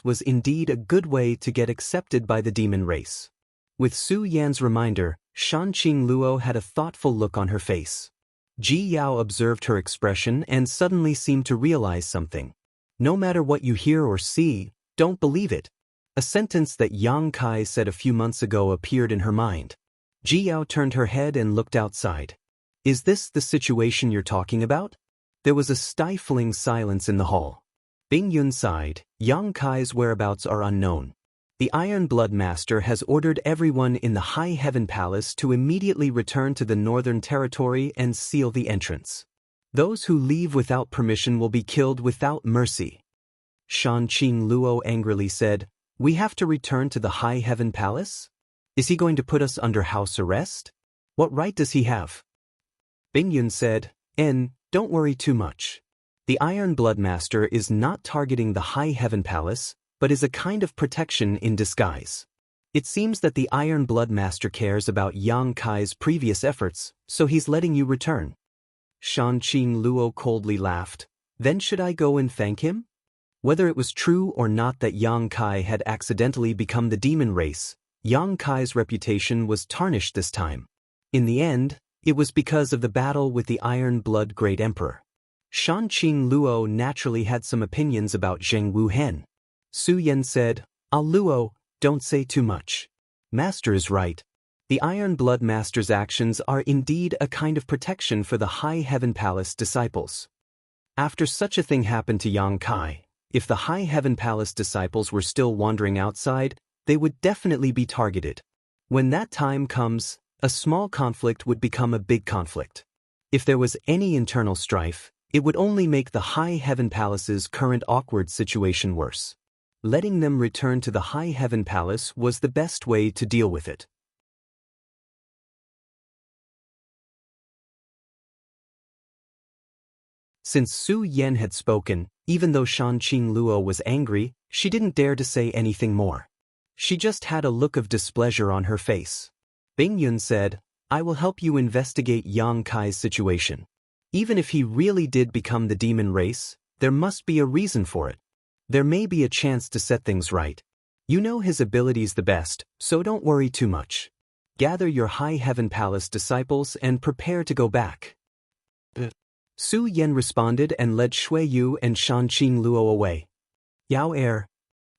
was indeed a good way to get accepted by the demon race. With Su Yan's reminder, Shanqing Luo had a thoughtful look on her face. Ji Yao observed her expression and suddenly seemed to realize something. No matter what you hear or see, don't believe it. A sentence that Yang Kai said a few months ago appeared in her mind. Ji Yao turned her head and looked outside. Is this the situation you're talking about? There was a stifling silence in the hall. Bing Yun sighed. Yang Kai's whereabouts are unknown. The Iron Blood Master has ordered everyone in the High Heaven Palace to immediately return to the Northern Territory and seal the entrance. Those who leave without permission will be killed without mercy. Shanqing Luo angrily said, We have to return to the High Heaven Palace? Is he going to put us under house arrest? What right does he have? Bing Yun said, Don't worry too much. The Iron Blood Master is not targeting the High Heaven Palace, but is a kind of protection in disguise. It seems that the Iron Blood Master cares about Yang Kai's previous efforts, so he's letting you return. Shanqing Luo coldly laughed. Then should I go and thank him? Whether it was true or not that Yang Kai had accidentally become the demon race, Yang Kai's reputation was tarnished this time. In the end, it was because of the battle with the Iron Blood Great Emperor. Shanqing Luo naturally had some opinions about Zheng Wuhen. Su Yan said, Luo, don't say too much. Master is right. The Iron Blood Master's actions are indeed a kind of protection for the High Heaven Palace disciples. After such a thing happened to Yang Kai, if the High Heaven Palace disciples were still wandering outside, they would definitely be targeted. When that time comes, a small conflict would become a big conflict. If there was any internal strife, it would only make the High Heaven Palace's current awkward situation worse. Letting them return to the High Heaven Palace was the best way to deal with it. Since Su Yan had spoken, even though Shanqing Luo was angry, she didn't dare to say anything more. She just had a look of displeasure on her face. Bing Yun said, I will help you investigate Yang Kai's situation. Even if he really did become the demon race, there must be a reason for it. There may be a chance to set things right. You know his abilities the best, so don't worry too much. Gather your High Heaven Palace disciples and prepare to go back. Su Yan responded and led Shui Yu and Shanqing Luo away. Yao Er,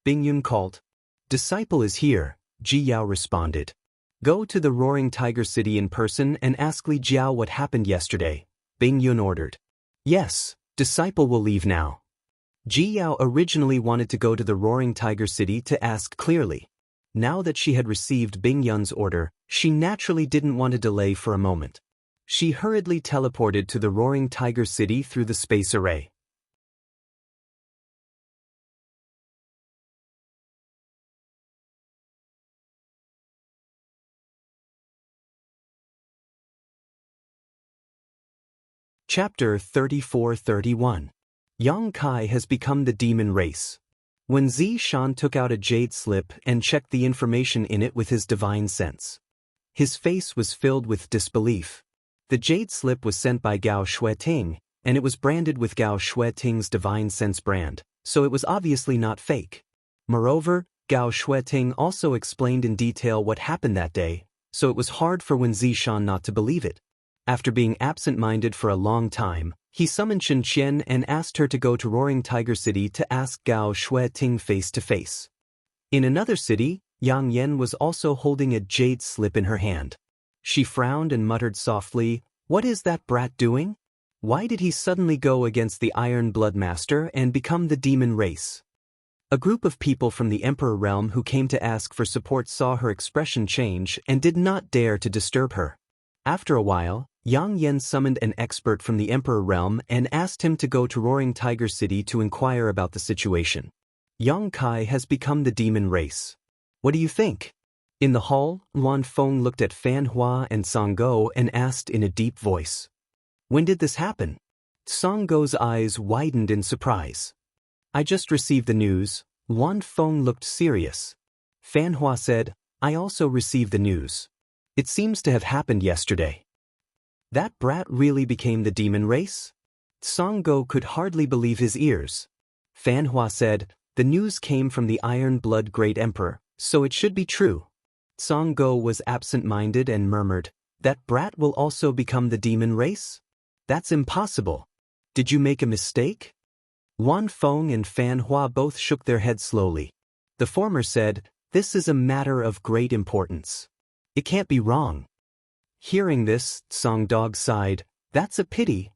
Bing Yun called. Disciple is here, Ji Yao responded. Go to the Roaring Tiger City in person and ask Li Jiao what happened yesterday, Bing Yun ordered. Yes, disciple will leave now. Ji Yao originally wanted to go to the Roaring Tiger City to ask clearly. Now that she had received Bing Yun's order, she naturally didn't want to delay for a moment. She hurriedly teleported to the Roaring Tiger City through the space array. Chapter 34-31. Yang Kai has become the demon race. When Zi Shan took out a jade slip and checked the information in it with his divine sense, his face was filled with disbelief. The jade slip was sent by Gao Xueting, and it was branded with Gao Xueting's divine sense brand, so it was obviously not fake. Moreover, Gao Xueting also explained in detail what happened that day, so it was hard for Wen Zishan not to believe it. After being absent-minded for a long time, he summoned Shen Qian and asked her to go to Roaring Tiger City to ask Gao Xueting face-to-face. In another city, Yang Yan was also holding a jade slip in her hand. She frowned and muttered softly, "What is that brat doing? Why did he suddenly go against the Iron Blood Master and become the demon race?" A group of people from the Emperor realm who came to ask for support saw her expression change and did not dare to disturb her. After a while, Yang Yan summoned an expert from the Emperor realm and asked him to go to Roaring Tiger City to inquire about the situation. Yang Kai has become the demon race. What do you think? In the hall, Luan Feng looked at Fan Hua and Song Go and asked in a deep voice. When did this happen? Song Go's eyes widened in surprise. I just received the news. Luan Feng looked serious. Fan Hua said, I also received the news. It seems to have happened yesterday. That brat really became the demon race? Song Go could hardly believe his ears. Fan Hua said, the news came from the Iron Blood Great Emperor, so it should be true. Song Go was absent-minded and murmured, that brat will also become the demon race? That's impossible. Did you make a mistake? Luan Feng and Fan Hua both shook their heads slowly. The former said, this is a matter of great importance. It can't be wrong. Hearing this, Song Dog sighed, that's a pity.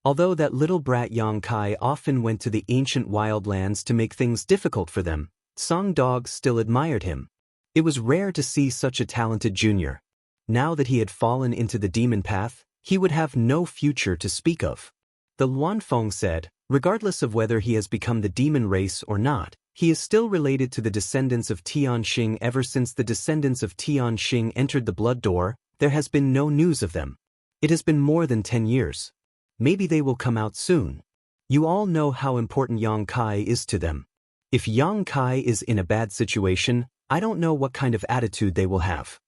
Although that little brat Yang Kai often went to the ancient wildlands to make things difficult for them, Song Dog still admired him. It was rare to see such a talented junior. Now that he had fallen into the demon path, he would have no future to speak of. The Luan Feng said, regardless of whether he has become the demon race or not, he is still related to the descendants of Tianxing. Ever since the descendants of Tianxing entered the blood door, there has been no news of them. It has been more than 10 years. Maybe they will come out soon. You all know how important Yang Kai is to them. If Yang Kai is in a bad situation, I don't know what kind of attitude they will have.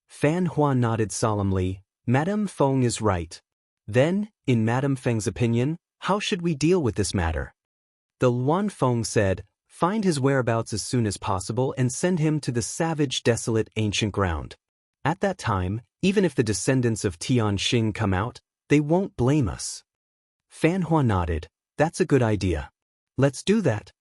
Fan Hua nodded solemnly. Madame Feng is right. Then, in Madame Feng's opinion, how should we deal with this matter? The Luan Feng said, find his whereabouts as soon as possible and send him to the savage, desolate, ancient ground. At that time, even if the descendants of Tianxing come out, they won't blame us. Fan Hua nodded, that's a good idea. Let's do that.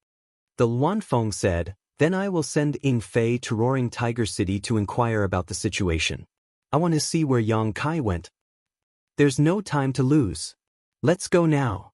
The Luan Feng said, then I will send Ying Fei to Roaring Tiger City to inquire about the situation. I want to see where Yang Kai went. There's no time to lose. Let's go now.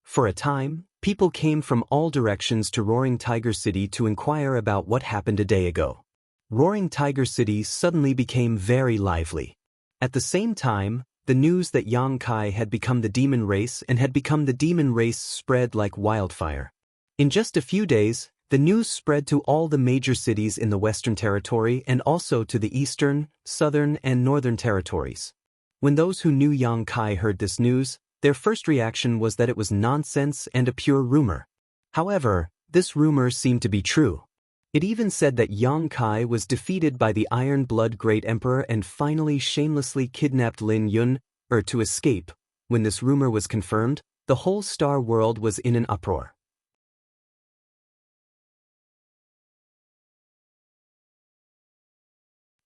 For a time, people came from all directions to Roaring Tiger City to inquire about what happened a day ago. Roaring Tiger City suddenly became very lively. At the same time, the news that Yang Kai had become the demon race and had become the demon race spread like wildfire. In just a few days, the news spread to all the major cities in the Western Territory and also to the Eastern, Southern, and Northern Territories. When those who knew Yang Kai heard this news, their first reaction was that it was nonsense and a pure rumor. However, this rumor seemed to be true. It even said that Yang Kai was defeated by the Iron Blood Great Emperor and finally shamelessly kidnapped Lin Yun, to escape. When this rumor was confirmed, the whole star world was in an uproar.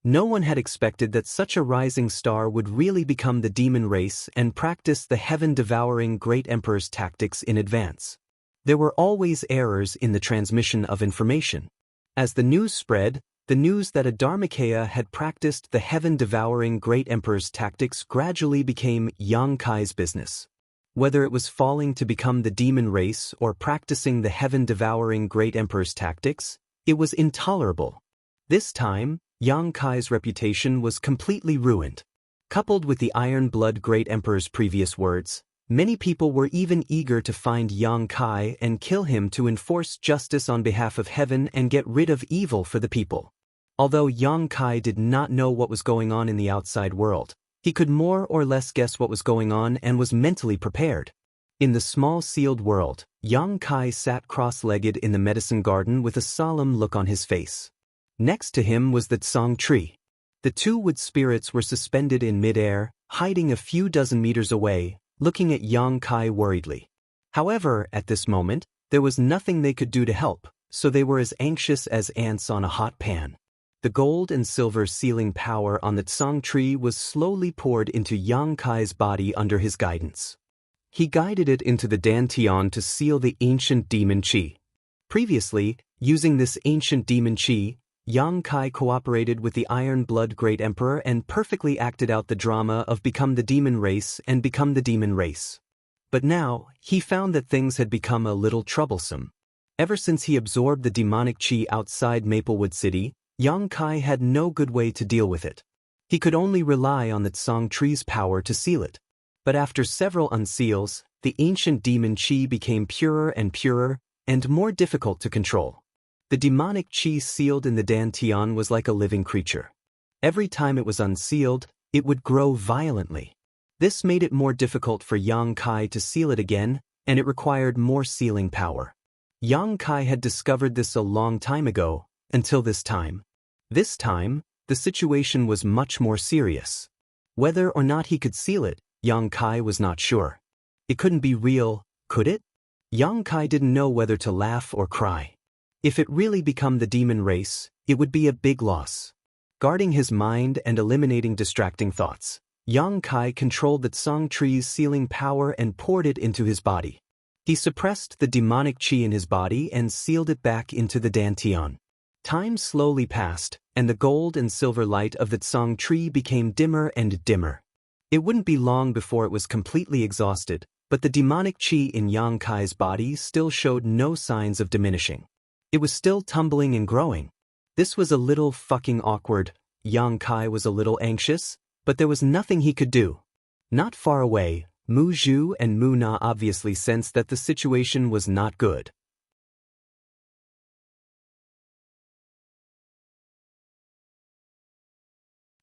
No one had expected that such a rising star would really become the demon race and practice the heaven-devouring Great Emperor's tactics in advance. There were always errors in the transmission of information. As the news spread, the news that a Dharmakaya had practiced the heaven-devouring Great Emperor's tactics gradually became Yang Kai's business. Whether it was falling to become the demon race or practicing the heaven-devouring Great Emperor's tactics, it was intolerable. This time, Yang Kai's reputation was completely ruined. Coupled with the Iron Blood Great Emperor's previous words, many people were even eager to find Yang Kai and kill him to enforce justice on behalf of heaven and get rid of evil for the people. Although Yang Kai did not know what was going on in the outside world, he could more or less guess what was going on and was mentally prepared. In the small sealed world, Yang Kai sat cross-legged in the medicine garden with a solemn look on his face. Next to him was the Tsang tree. The two wood spirits were suspended in mid-air, hiding a few dozen meters away, looking at Yang Kai worriedly. However, at this moment, there was nothing they could do to help, so they were as anxious as ants on a hot pan. The gold and silver sealing power on the Tsang tree was slowly poured into Yang Kai's body under his guidance. He guided it into the Dantian to seal the ancient demon qi. Previously, using this ancient demon qi, Yang Kai cooperated with the Iron Blood Great Emperor and perfectly acted out the drama of become the demon race and become the demon race. But now, he found that things had become a little troublesome. Ever since he absorbed the demonic qi outside Maplewood City, Yang Kai had no good way to deal with it. He could only rely on the Tsang tree's power to seal it. But after several unseals, the ancient demon qi became purer and purer, and more difficult to control. The demonic qi sealed in the dantian was like a living creature. Every time it was unsealed, it would grow violently. This made it more difficult for Yang Kai to seal it again, and it required more sealing power. Yang Kai had discovered this a long time ago, until this time. This time, the situation was much more serious. Whether or not he could seal it, Yang Kai was not sure. It couldn't be real, could it? Yang Kai didn't know whether to laugh or cry. If it really became the demon race, it would be a big loss. Guarding his mind and eliminating distracting thoughts, Yang Kai controlled the Tsang tree's sealing power and poured it into his body. He suppressed the demonic qi in his body and sealed it back into the dantian. Time slowly passed, and the gold and silver light of the Tsang tree became dimmer and dimmer. It wouldn't be long before it was completely exhausted, but the demonic qi in Yang Kai's body still showed no signs of diminishing. It was still tumbling and growing. This was a little fucking awkward. Yang Kai was a little anxious, but there was nothing he could do. Not far away, Mu Zhu and Mu Na obviously sensed that the situation was not good.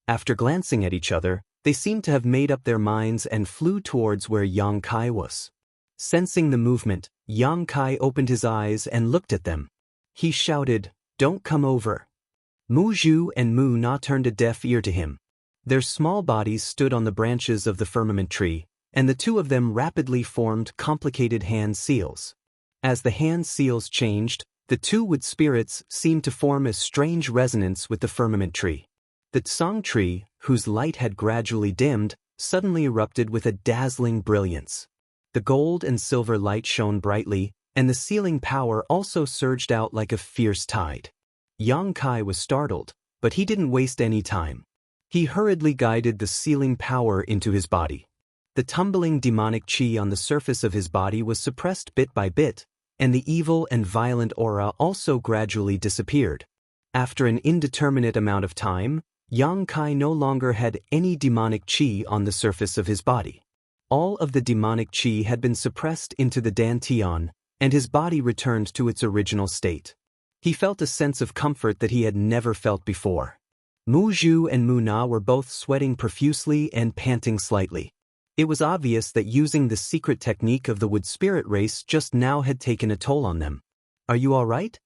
After glancing at each other, they seemed to have made up their minds and flew towards where Yang Kai was. Sensing the movement, Yang Kai opened his eyes and looked at them. He shouted, "Don't come over." Mu Zhu and Mu Na turned a deaf ear to him. Their small bodies stood on the branches of the firmament tree, and the two of them rapidly formed complicated hand seals. As the hand seals changed, the two wood spirits seemed to form a strange resonance with the firmament tree. The Tsang tree, whose light had gradually dimmed, suddenly erupted with a dazzling brilliance. The gold and silver light shone brightly, and the sealing power also surged out like a fierce tide. Yang Kai was startled, but he didn't waste any time. He hurriedly guided the sealing power into his body. The tumbling demonic qi on the surface of his body was suppressed bit by bit, and the evil and violent aura also gradually disappeared. After an indeterminate amount of time, Yang Kai no longer had any demonic qi on the surface of his body. All of the demonic qi had been suppressed into the dantian, and his body returned to its original state. He felt a sense of comfort that he had never felt before. Mu Zhu and Mu Na were both sweating profusely and panting slightly. It was obvious that using the secret technique of the wood spirit race just now had taken a toll on them. "Are you all right?"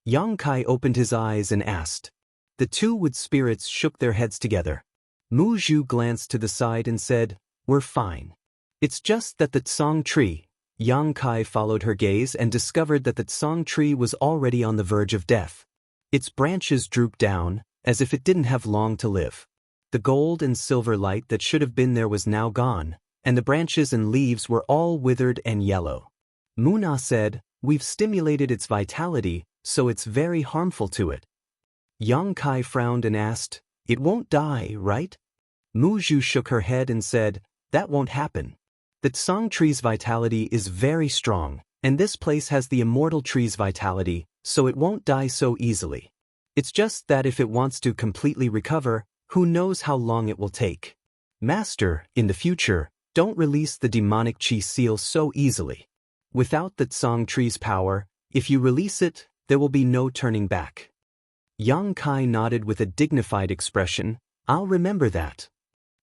Yang Kai opened his eyes and asked. The two wood spirits shook their heads together. Mu Zhu glanced to the side and said, "We're fine. It's just that the Tsang tree." Yang Kai followed her gaze and discovered that the Tsang tree was already on the verge of death. Its branches drooped down, as if it didn't have long to live. The gold and silver light that should have been there was now gone, and the branches and leaves were all withered and yellow. Mu Na said, "We've stimulated its vitality, so it's very harmful to it." Yang Kai frowned and asked, "It won't die, right?" Mu Zhu shook her head and said, "That won't happen. The Tsang tree's vitality is very strong, and this place has the immortal tree's vitality, so it won't die so easily. It's just that if it wants to completely recover, who knows how long it will take. Master, in the future, don't release the demonic qi seal so easily. Without the Tsang tree's power, if you release it, there will be no turning back." Yang Kai nodded with a dignified expression. "I'll remember that."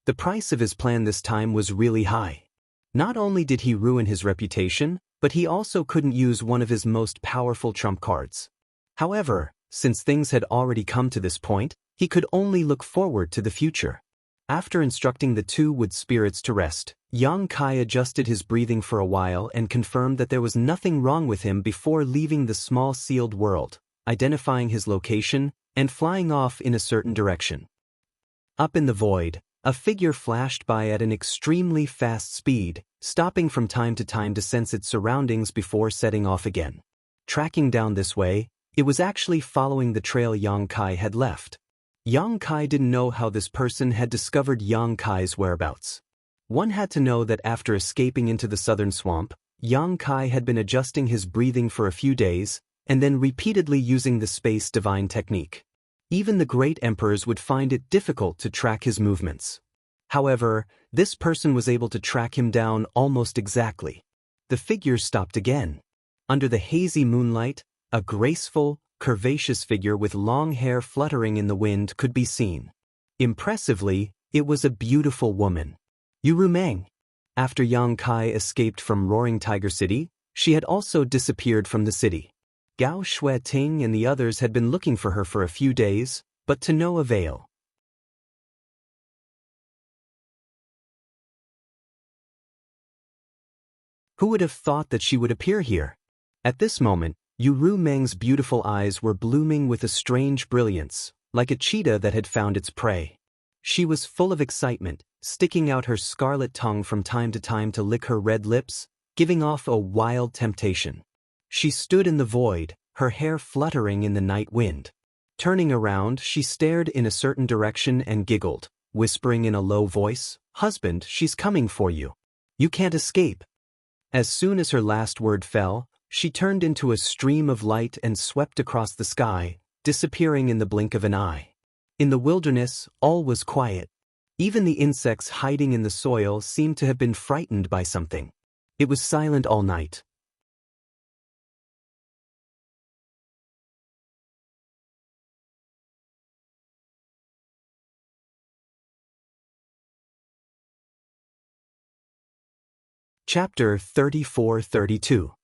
The price of his plan this time was really high. Not only did he ruin his reputation, but he also couldn't use one of his most powerful trump cards. However, since things had already come to this point, he could only look forward to the future. After instructing the two wood spirits to rest, Yang Kai adjusted his breathing for a while and confirmed that there was nothing wrong with him before leaving the small sealed world, identifying his location, and flying off in a certain direction. Up in the void, a figure flashed by at an extremely fast speed, stopping from time to time to sense its surroundings before setting off again. Tracking down this way, it was actually following the trail Yang Kai had left. Yang Kai didn't know how this person had discovered Yang Kai's whereabouts. One had to know that after escaping into the southern swamp, Yang Kai had been adjusting his breathing for a few days, and then repeatedly using the space divine technique. Even the great emperors would find it difficult to track his movements. However, this person was able to track him down almost exactly. The figure stopped again. Under the hazy moonlight, a graceful, curvaceous figure with long hair fluttering in the wind could be seen. Impressively, it was a beautiful woman. Yu Rumeng. After Yang Kai escaped from Roaring Tiger City, she had also disappeared from the city. Gao Shueting and the others had been looking for her for a few days, but to no avail. Who would have thought that she would appear here? At this moment, Yu Rumeng's beautiful eyes were blooming with a strange brilliance, like a cheetah that had found its prey. She was full of excitement, sticking out her scarlet tongue from time to time to lick her red lips, giving off a wild temptation. She stood in the void, her hair fluttering in the night wind. Turning around, she stared in a certain direction and giggled, whispering in a low voice, "Husband, she's coming for you. You can't escape." As soon as her last word fell, she turned into a stream of light and swept across the sky, disappearing in the blink of an eye. In the wilderness, all was quiet. Even the insects hiding in the soil seemed to have been frightened by something. It was silent all night. Chapter 34-32.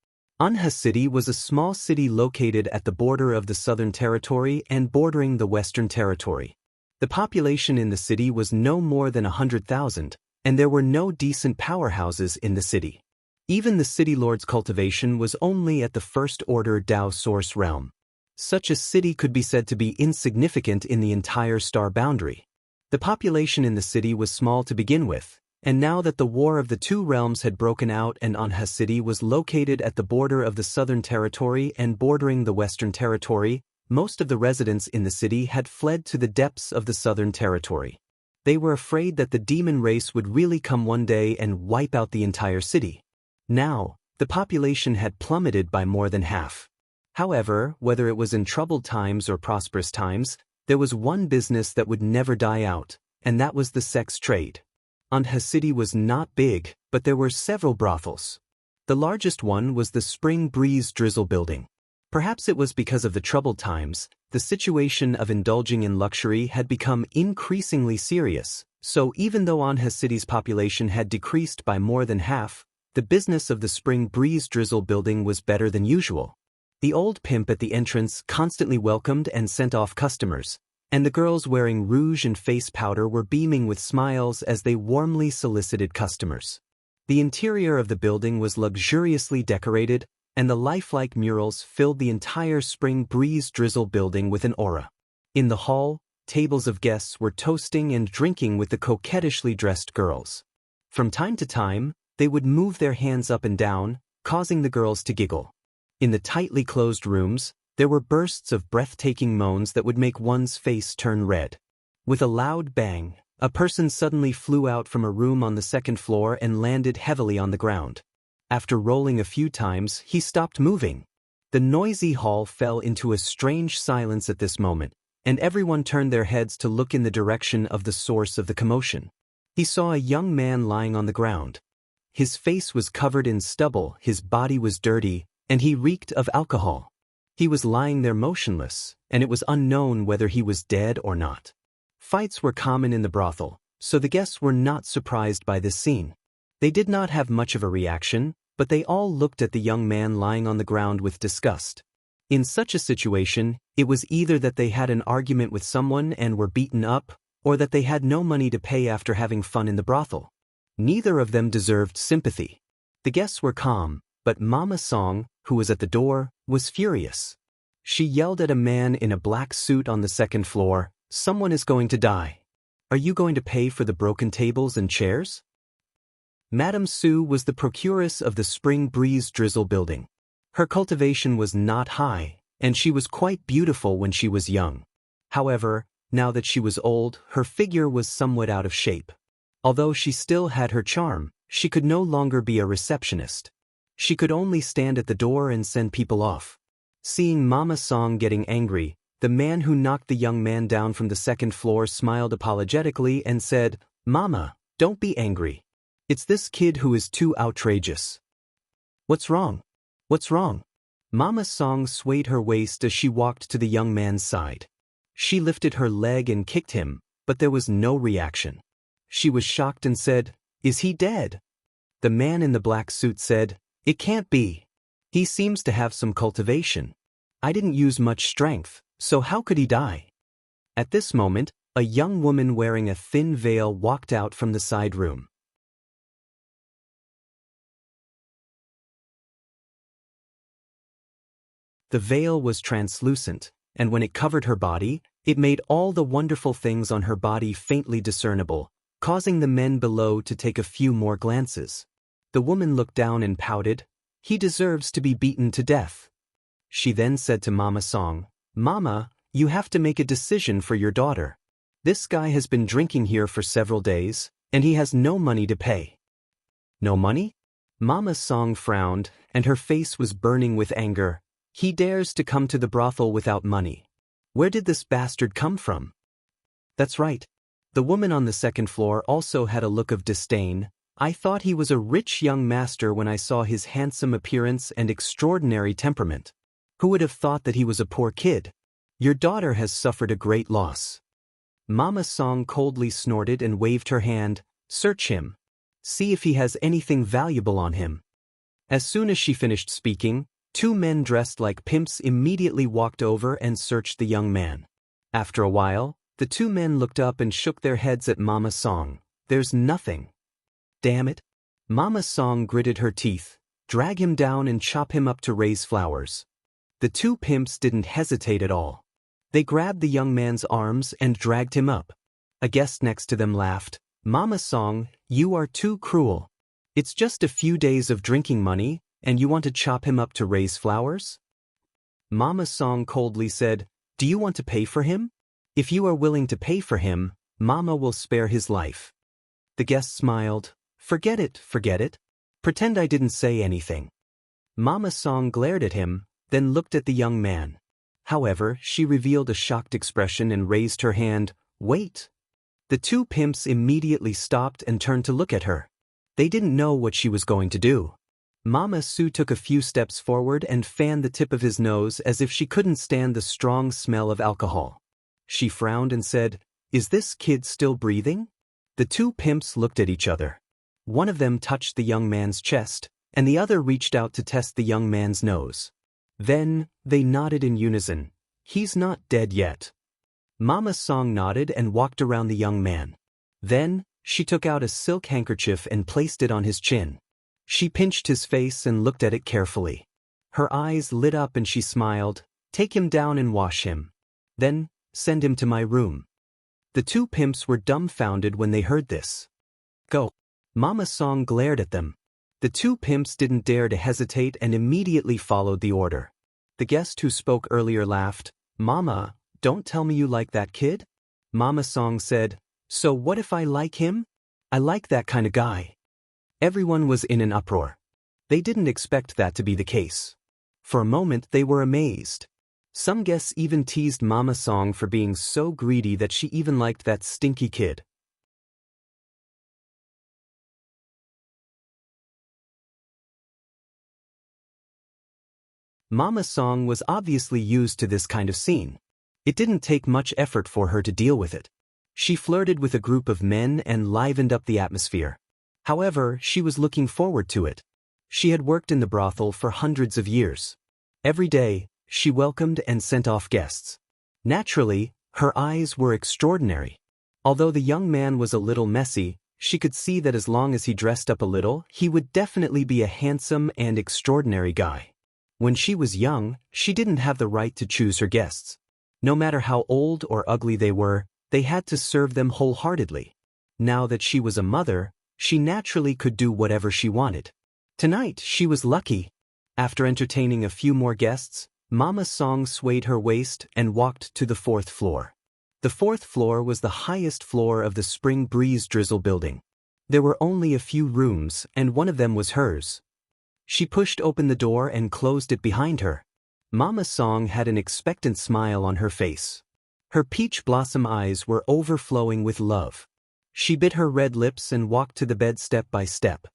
Anha City was a small city located at the border of the Southern Territory and bordering the Western Territory. The population in the city was no more than 100,000, and there were no decent powerhouses in the city. Even the city lord's cultivation was only at the first-order Dao source realm. Such a city could be said to be insignificant in the entire star boundary. The population in the city was small to begin with, and now that the War of the Two Realms had broken out and Anha City was located at the border of the Southern Territory and bordering the Western Territory, most of the residents in the city had fled to the depths of the Southern Territory. They were afraid that the demon race would really come one day and wipe out the entire city. Now, the population had plummeted by more than half. However, whether it was in troubled times or prosperous times, there was one business that would never die out, and that was the sex trade. Anha City was not big, but there were several brothels. The largest one was the Spring Breeze Drizzle building. Perhaps it was because of the troubled times, the situation of indulging in luxury had become increasingly serious, so even though Anha City's population had decreased by more than half, the business of the Spring Breeze Drizzle building was better than usual. The old pimp at the entrance constantly welcomed and sent off customers, and the girls wearing rouge and face powder were beaming with smiles as they warmly solicited customers. The interior of the building was luxuriously decorated, and the lifelike murals filled the entire Spring Breeze Drizzle building with an aura. In the hall, tables of guests were toasting and drinking with the coquettishly dressed girls. From time to time, they would move their hands up and down, causing the girls to giggle. In the tightly closed rooms, there were bursts of breathtaking moans that would make one's face turn red. With a loud bang, a person suddenly flew out from a room on the second floor and landed heavily on the ground. After rolling a few times, he stopped moving. The noisy hall fell into a strange silence at this moment, and everyone turned their heads to look in the direction of the source of the commotion. He saw a young man lying on the ground. His face was covered in stubble, his body was dirty, and he reeked of alcohol. He was lying there motionless, and it was unknown whether he was dead or not. Fights were common in the brothel, so the guests were not surprised by this scene. They did not have much of a reaction, but they all looked at the young man lying on the ground with disgust. In such a situation, it was either that they had an argument with someone and were beaten up, or that they had no money to pay after having fun in the brothel. Neither of them deserved sympathy. The guests were calm, but Mama Song, who was at the door, was furious. She yelled at a man in a black suit on the second floor, "Someone is going to die. Are you going to pay for the broken tables and chairs?" Madame Su was the procuress of the Spring Breeze Drizzle building. Her cultivation was not high, and she was quite beautiful when she was young. However, now that she was old, her figure was somewhat out of shape. Although she still had her charm, she could no longer be a receptionist. She could only stand at the door and send people off. Seeing Mama Song getting angry, the man who knocked the young man down from the second floor smiled apologetically and said, "Mama, don't be angry. It's this kid who is too outrageous." "What's wrong? What's wrong?" Mama Song swayed her waist as she walked to the young man's side. She lifted her leg and kicked him, but there was no reaction. She was shocked and said, "Is he dead?" The man in the black suit said, "It can't be. He seems to have some cultivation. I didn't use much strength, so how could he die?" At this moment, a young woman wearing a thin veil walked out from the side room. The veil was translucent, and when it covered her body, it made all the wonderful things on her body faintly discernible, causing the men below to take a few more glances. The woman looked down and pouted, "He deserves to be beaten to death." She then said to Mama Song, "Mama, you have to make a decision for your daughter. This guy has been drinking here for several days, and he has no money to pay." "No money?" Mama Song frowned, and her face was burning with anger. "He dares to come to the brothel without money. Where did this bastard come from?" "That's right." The woman on the second floor also had a look of disdain. "I thought he was a rich young master when I saw his handsome appearance and extraordinary temperament. Who would have thought that he was a poor kid? Your daughter has suffered a great loss." Mama Song coldly snorted and waved her hand. "Search him. See if he has anything valuable on him." As soon as she finished speaking, two men dressed like pimps immediately walked over and searched the young man. After a while, the two men looked up and shook their heads at Mama Song. "There's nothing." "Damn it." Mama Song gritted her teeth. "Drag him down and chop him up to raise flowers." The two pimps didn't hesitate at all. They grabbed the young man's arms and dragged him up. A guest next to them laughed. "Mama Song, you are too cruel. It's just a few days of drinking money, and you want to chop him up to raise flowers?" Mama Song coldly said, "Do you want to pay for him? If you are willing to pay for him, Mama will spare his life." The guest smiled. Forget it. Pretend I didn't say anything." Mama Song glared at him, then looked at the young man. However, she revealed a shocked expression and raised her hand. "Wait." The two pimps immediately stopped and turned to look at her. They didn't know what she was going to do. Mama Su took a few steps forward and fanned the tip of his nose as if she couldn't stand the strong smell of alcohol. She frowned and said, "Is this kid still breathing?" The two pimps looked at each other. One of them touched the young man's chest, and the other reached out to test the young man's nose. Then, they nodded in unison. "He's not dead yet." Mama Song nodded and walked around the young man. Then, she took out a silk handkerchief and placed it on his chin. She pinched his face and looked at it carefully. Her eyes lit up and she smiled. "Take him down and wash him. Then, send him to my room." The two pimps were dumbfounded when they heard this. "Go." Mama Song glared at them. The two pimps didn't dare to hesitate and immediately followed the order. The guest who spoke earlier laughed. "Mama, don't tell me you like that kid?" Mama Song said, "So what if I like him? I like that kind of guy." Everyone was in an uproar. They didn't expect that to be the case. For a moment they were amazed. Some guests even teased Mama Song for being so greedy that she even liked that stinky kid. Mama Song was obviously used to this kind of scene. It didn't take much effort for her to deal with it. She flirted with a group of men and livened up the atmosphere. However, she was looking forward to it. She had worked in the brothel for hundreds of years. Every day, she welcomed and sent off guests. Naturally, her eyes were extraordinary. Although the young man was a little messy, she could see that as long as he dressed up a little, he would definitely be a handsome and extraordinary guy. When she was young, she didn't have the right to choose her guests. No matter how old or ugly they were, they had to serve them wholeheartedly. Now that she was a mother, she naturally could do whatever she wanted. Tonight, she was lucky. After entertaining a few more guests, Mama Song swayed her waist and walked to the fourth floor. The fourth floor was the highest floor of the Spring Breeze Drizzle building. There were only a few rooms, and one of them was hers. She pushed open the door and closed it behind her. Mama Song had an expectant smile on her face. Her peach blossom eyes were overflowing with love. She bit her red lips and walked to the bed step by step.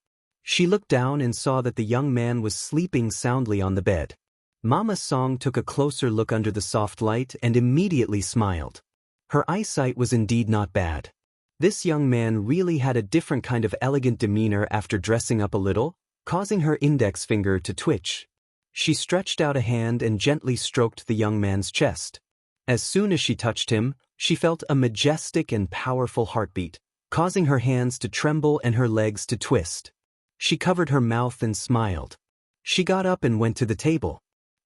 She looked down and saw that the young man was sleeping soundly on the bed. Mama Song took a closer look under the soft light and immediately smiled. Her eyesight was indeed not bad. This young man really had a different kind of elegant demeanor after dressing up a little, causing her index finger to twitch. She stretched out a hand and gently stroked the young man's chest. As soon as she touched him, she felt a majestic and powerful heartbeat, causing her hands to tremble and her legs to twist. She covered her mouth and smiled. She got up and went to the table.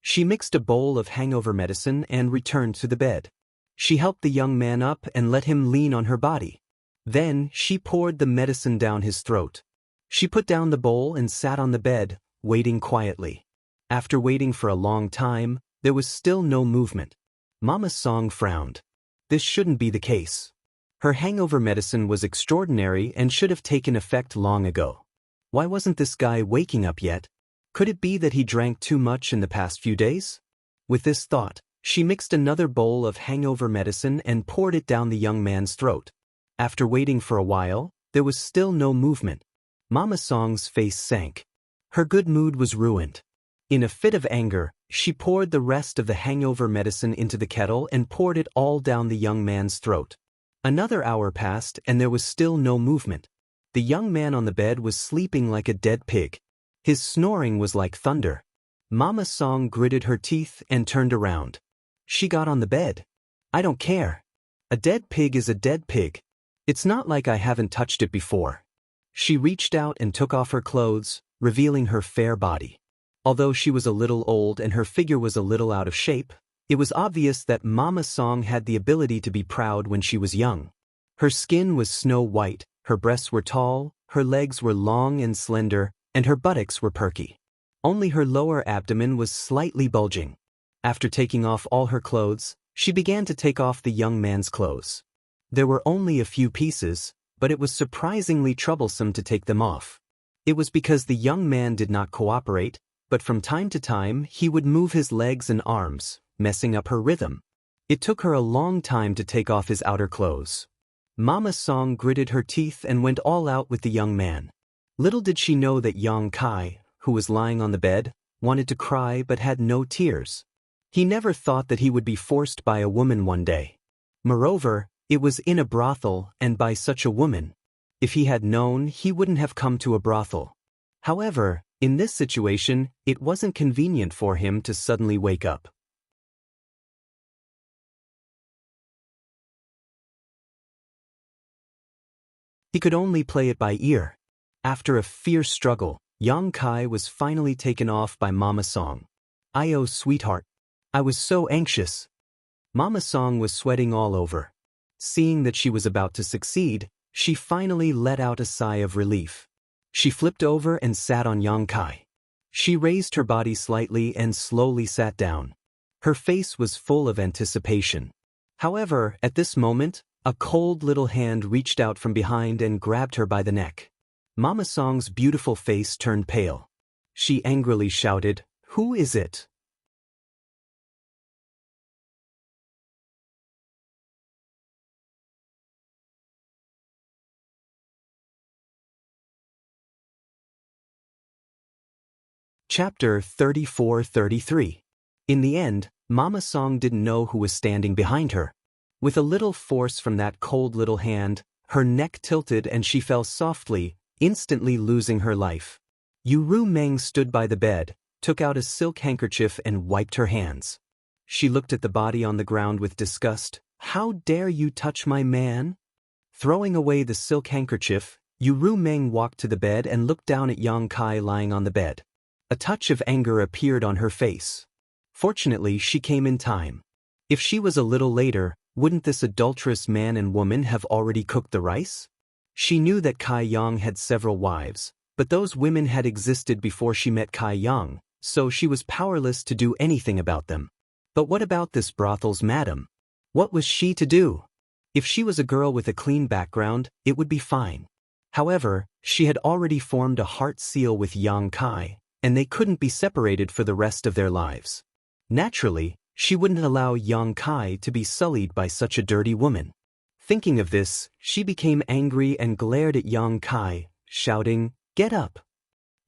She mixed a bowl of hangover medicine and returned to the bed. She helped the young man up and let him lean on her body. Then she poured the medicine down his throat. She put down the bowl and sat on the bed, waiting quietly. After waiting for a long time, there was still no movement. Mama Song frowned. This shouldn't be the case. Her hangover medicine was extraordinary and should have taken effect long ago. Why wasn't this guy waking up yet? Could it be that he drank too much in the past few days? With this thought, she mixed another bowl of hangover medicine and poured it down the young man's throat. After waiting for a while, there was still no movement. Mama Song's face sank. Her good mood was ruined. In a fit of anger, she poured the rest of the hangover medicine into the kettle and poured it all down the young man's throat. Another hour passed and there was still no movement. The young man on the bed was sleeping like a dead pig. His snoring was like thunder. Mama Song gritted her teeth and turned around. She got on the bed. I don't care. A dead pig is a dead pig. It's not like I haven't touched it before. She reached out and took off her clothes, revealing her fair body. Although she was a little old and her figure was a little out of shape, it was obvious that Mama Song had the ability to be proud when she was young. Her skin was snow white, her breasts were tall, her legs were long and slender, and her buttocks were perky. Only her lower abdomen was slightly bulging. After taking off all her clothes, she began to take off the young man's clothes. There were only a few pieces, but it was surprisingly troublesome to take them off. It was because the young man did not cooperate, but from time to time he would move his legs and arms, messing up her rhythm. It took her a long time to take off his outer clothes. Mama Song gritted her teeth and went all out with the young man. Little did she know that Yang Kai, who was lying on the bed, wanted to cry but had no tears. He never thought that he would be forced by a woman one day. Moreover, it was in a brothel and by such a woman. If he had known, he wouldn't have come to a brothel. However, in this situation, it wasn't convenient for him to suddenly wake up. He could only play it by ear. After a fierce struggle, Yang Kai was finally taken off by Mama Song. "Oh, sweetheart. I was so anxious." Mama Song was sweating all over. Seeing that she was about to succeed, she finally let out a sigh of relief. She flipped over and sat on Yang Kai. She raised her body slightly and slowly sat down. Her face was full of anticipation. However, at this moment, a cold little hand reached out from behind and grabbed her by the neck. Mama Song's beautiful face turned pale. She angrily shouted, "Who is it?" Chapter 34-33. In the end, Mama Song didn't know who was standing behind her. With a little force from that cold little hand, her neck tilted and she fell softly, instantly losing her life. Ru Meng stood by the bed, took out a silk handkerchief and wiped her hands. She looked at the body on the ground with disgust. "How dare you touch my man?" Throwing away the silk handkerchief, Ru Meng walked to the bed and looked down at Yang Kai lying on the bed. A touch of anger appeared on her face. Fortunately, she came in time. If she was a little later, wouldn't this adulterous man and woman have already cooked the rice? She knew that Kai Yang had several wives, but those women had existed before she met Kai Yang, so she was powerless to do anything about them. But what about this brothel's madam? What was she to do? If she was a girl with a clean background, it would be fine. However, she had already formed a heart seal with Yang Kai, and they couldn't be separated for the rest of their lives. Naturally, she wouldn't allow Yang Kai to be sullied by such a dirty woman. Thinking of this, she became angry and glared at Yang Kai, shouting, "Get up!"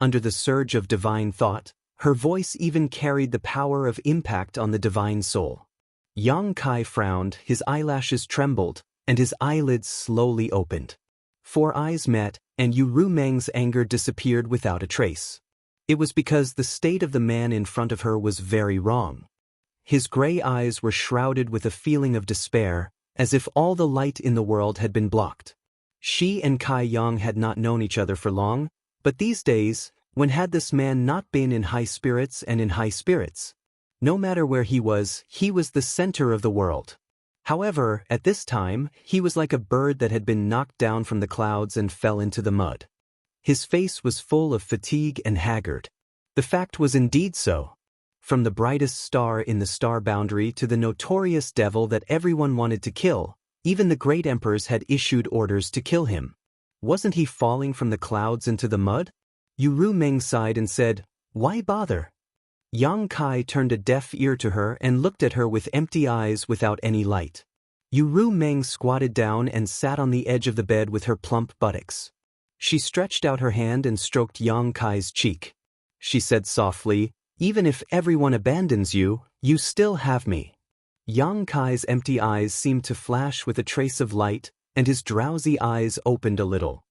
Under the surge of divine thought, Her voice even carried the power of impact on the divine soul. Yang Kai frowned, his eyelashes trembled, and his eyelids slowly opened. 4 eyes met, and Yu Rumeng's anger disappeared without a trace. It was because the state of the man in front of her was very wrong. His gray eyes were shrouded with a feeling of despair, as if all the light in the world had been blocked. She and Kai Yang had not known each other for long, but these days, when had this man not been in high spirits and in high spirits? No matter where he was the center of the world. However, at this time, he was like a bird that had been knocked down from the clouds and fell into the mud. His face was full of fatigue and haggard. The fact was indeed so. From the brightest star in the star boundary to the notorious devil that everyone wanted to kill, even the great emperors had issued orders to kill him. Wasn't he falling from the clouds into the mud? Yu Rumeng sighed and said, "Why bother?" Yang Kai turned a deaf ear to her and looked at her with empty eyes without any light. Yu Rumeng squatted down and sat on the edge of the bed with her plump buttocks. She stretched out her hand and stroked Yang Kai's cheek. She said softly, "Even if everyone abandons you, you still have me." Yang Kai's empty eyes seemed to flash with a trace of light, and his drowsy eyes opened a little.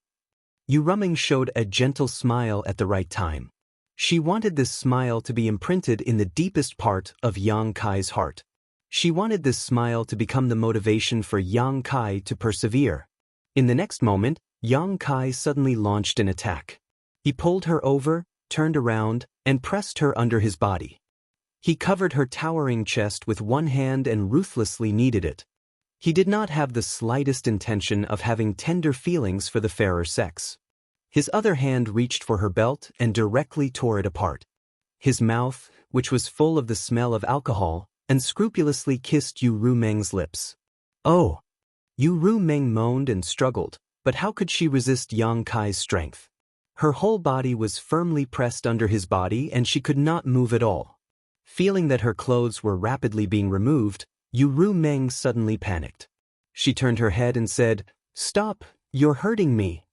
Yu Rumeng showed a gentle smile at the right time. She wanted this smile to be imprinted in the deepest part of Yang Kai's heart. She wanted this smile to become the motivation for Yang Kai to persevere. In the next moment, Yang Kai suddenly launched an attack. He pulled her over, turned around, and pressed her under his body. He covered her towering chest with one hand and ruthlessly kneaded it. He did not have the slightest intention of having tender feelings for the fairer sex. His other hand reached for her belt and directly tore it apart. His mouth, which was full of the smell of alcohol, unscrupulously kissed Yu Rumeng's lips. "Oh!" Yu Rumeng moaned and struggled, but how could she resist Yang Kai's strength? Her whole body was firmly pressed under his body and she could not move at all. Feeling that her clothes were rapidly being removed, Yu Rumeng suddenly panicked. She turned her head and said, "Stop, you're hurting me."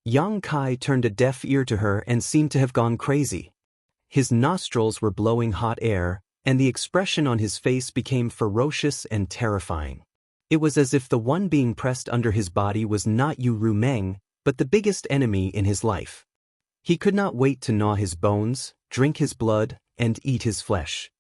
Yang Kai turned a deaf ear to her and seemed to have gone crazy. His nostrils were blowing hot air, and the expression on his face became ferocious and terrifying. It was as if the one being pressed under his body was not Yu Rumeng, but the biggest enemy in his life. He could not wait to gnaw his bones, drink his blood, and eat his flesh.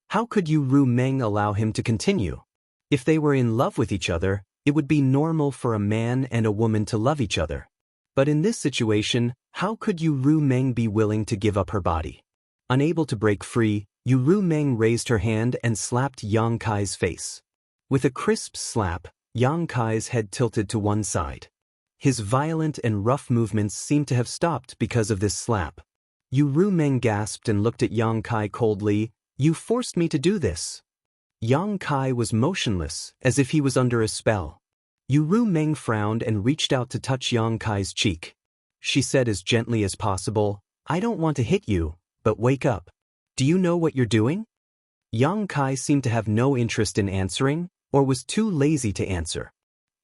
How could Yu Rumeng allow him to continue? If they were in love with each other, it would be normal for a man and a woman to love each other. But in this situation, how could Yu Rumeng be willing to give up her body? Unable to break free, Yu Rumeng raised her hand and slapped Yang Kai's face. With a crisp slap, Yang Kai's head tilted to one side. His violent and rough movements seemed to have stopped because of this slap. Yu Rumeng gasped and looked at Yang Kai coldly. "You forced me to do this." Yang Kai was motionless, as if he was under a spell. Yu Rumeng frowned and reached out to touch Yang Kai's cheek. She said as gently as possible, "I don't want to hit you, but wake up. Do you know what you're doing?" Yang Kai seemed to have no interest in answering, or was too lazy to answer.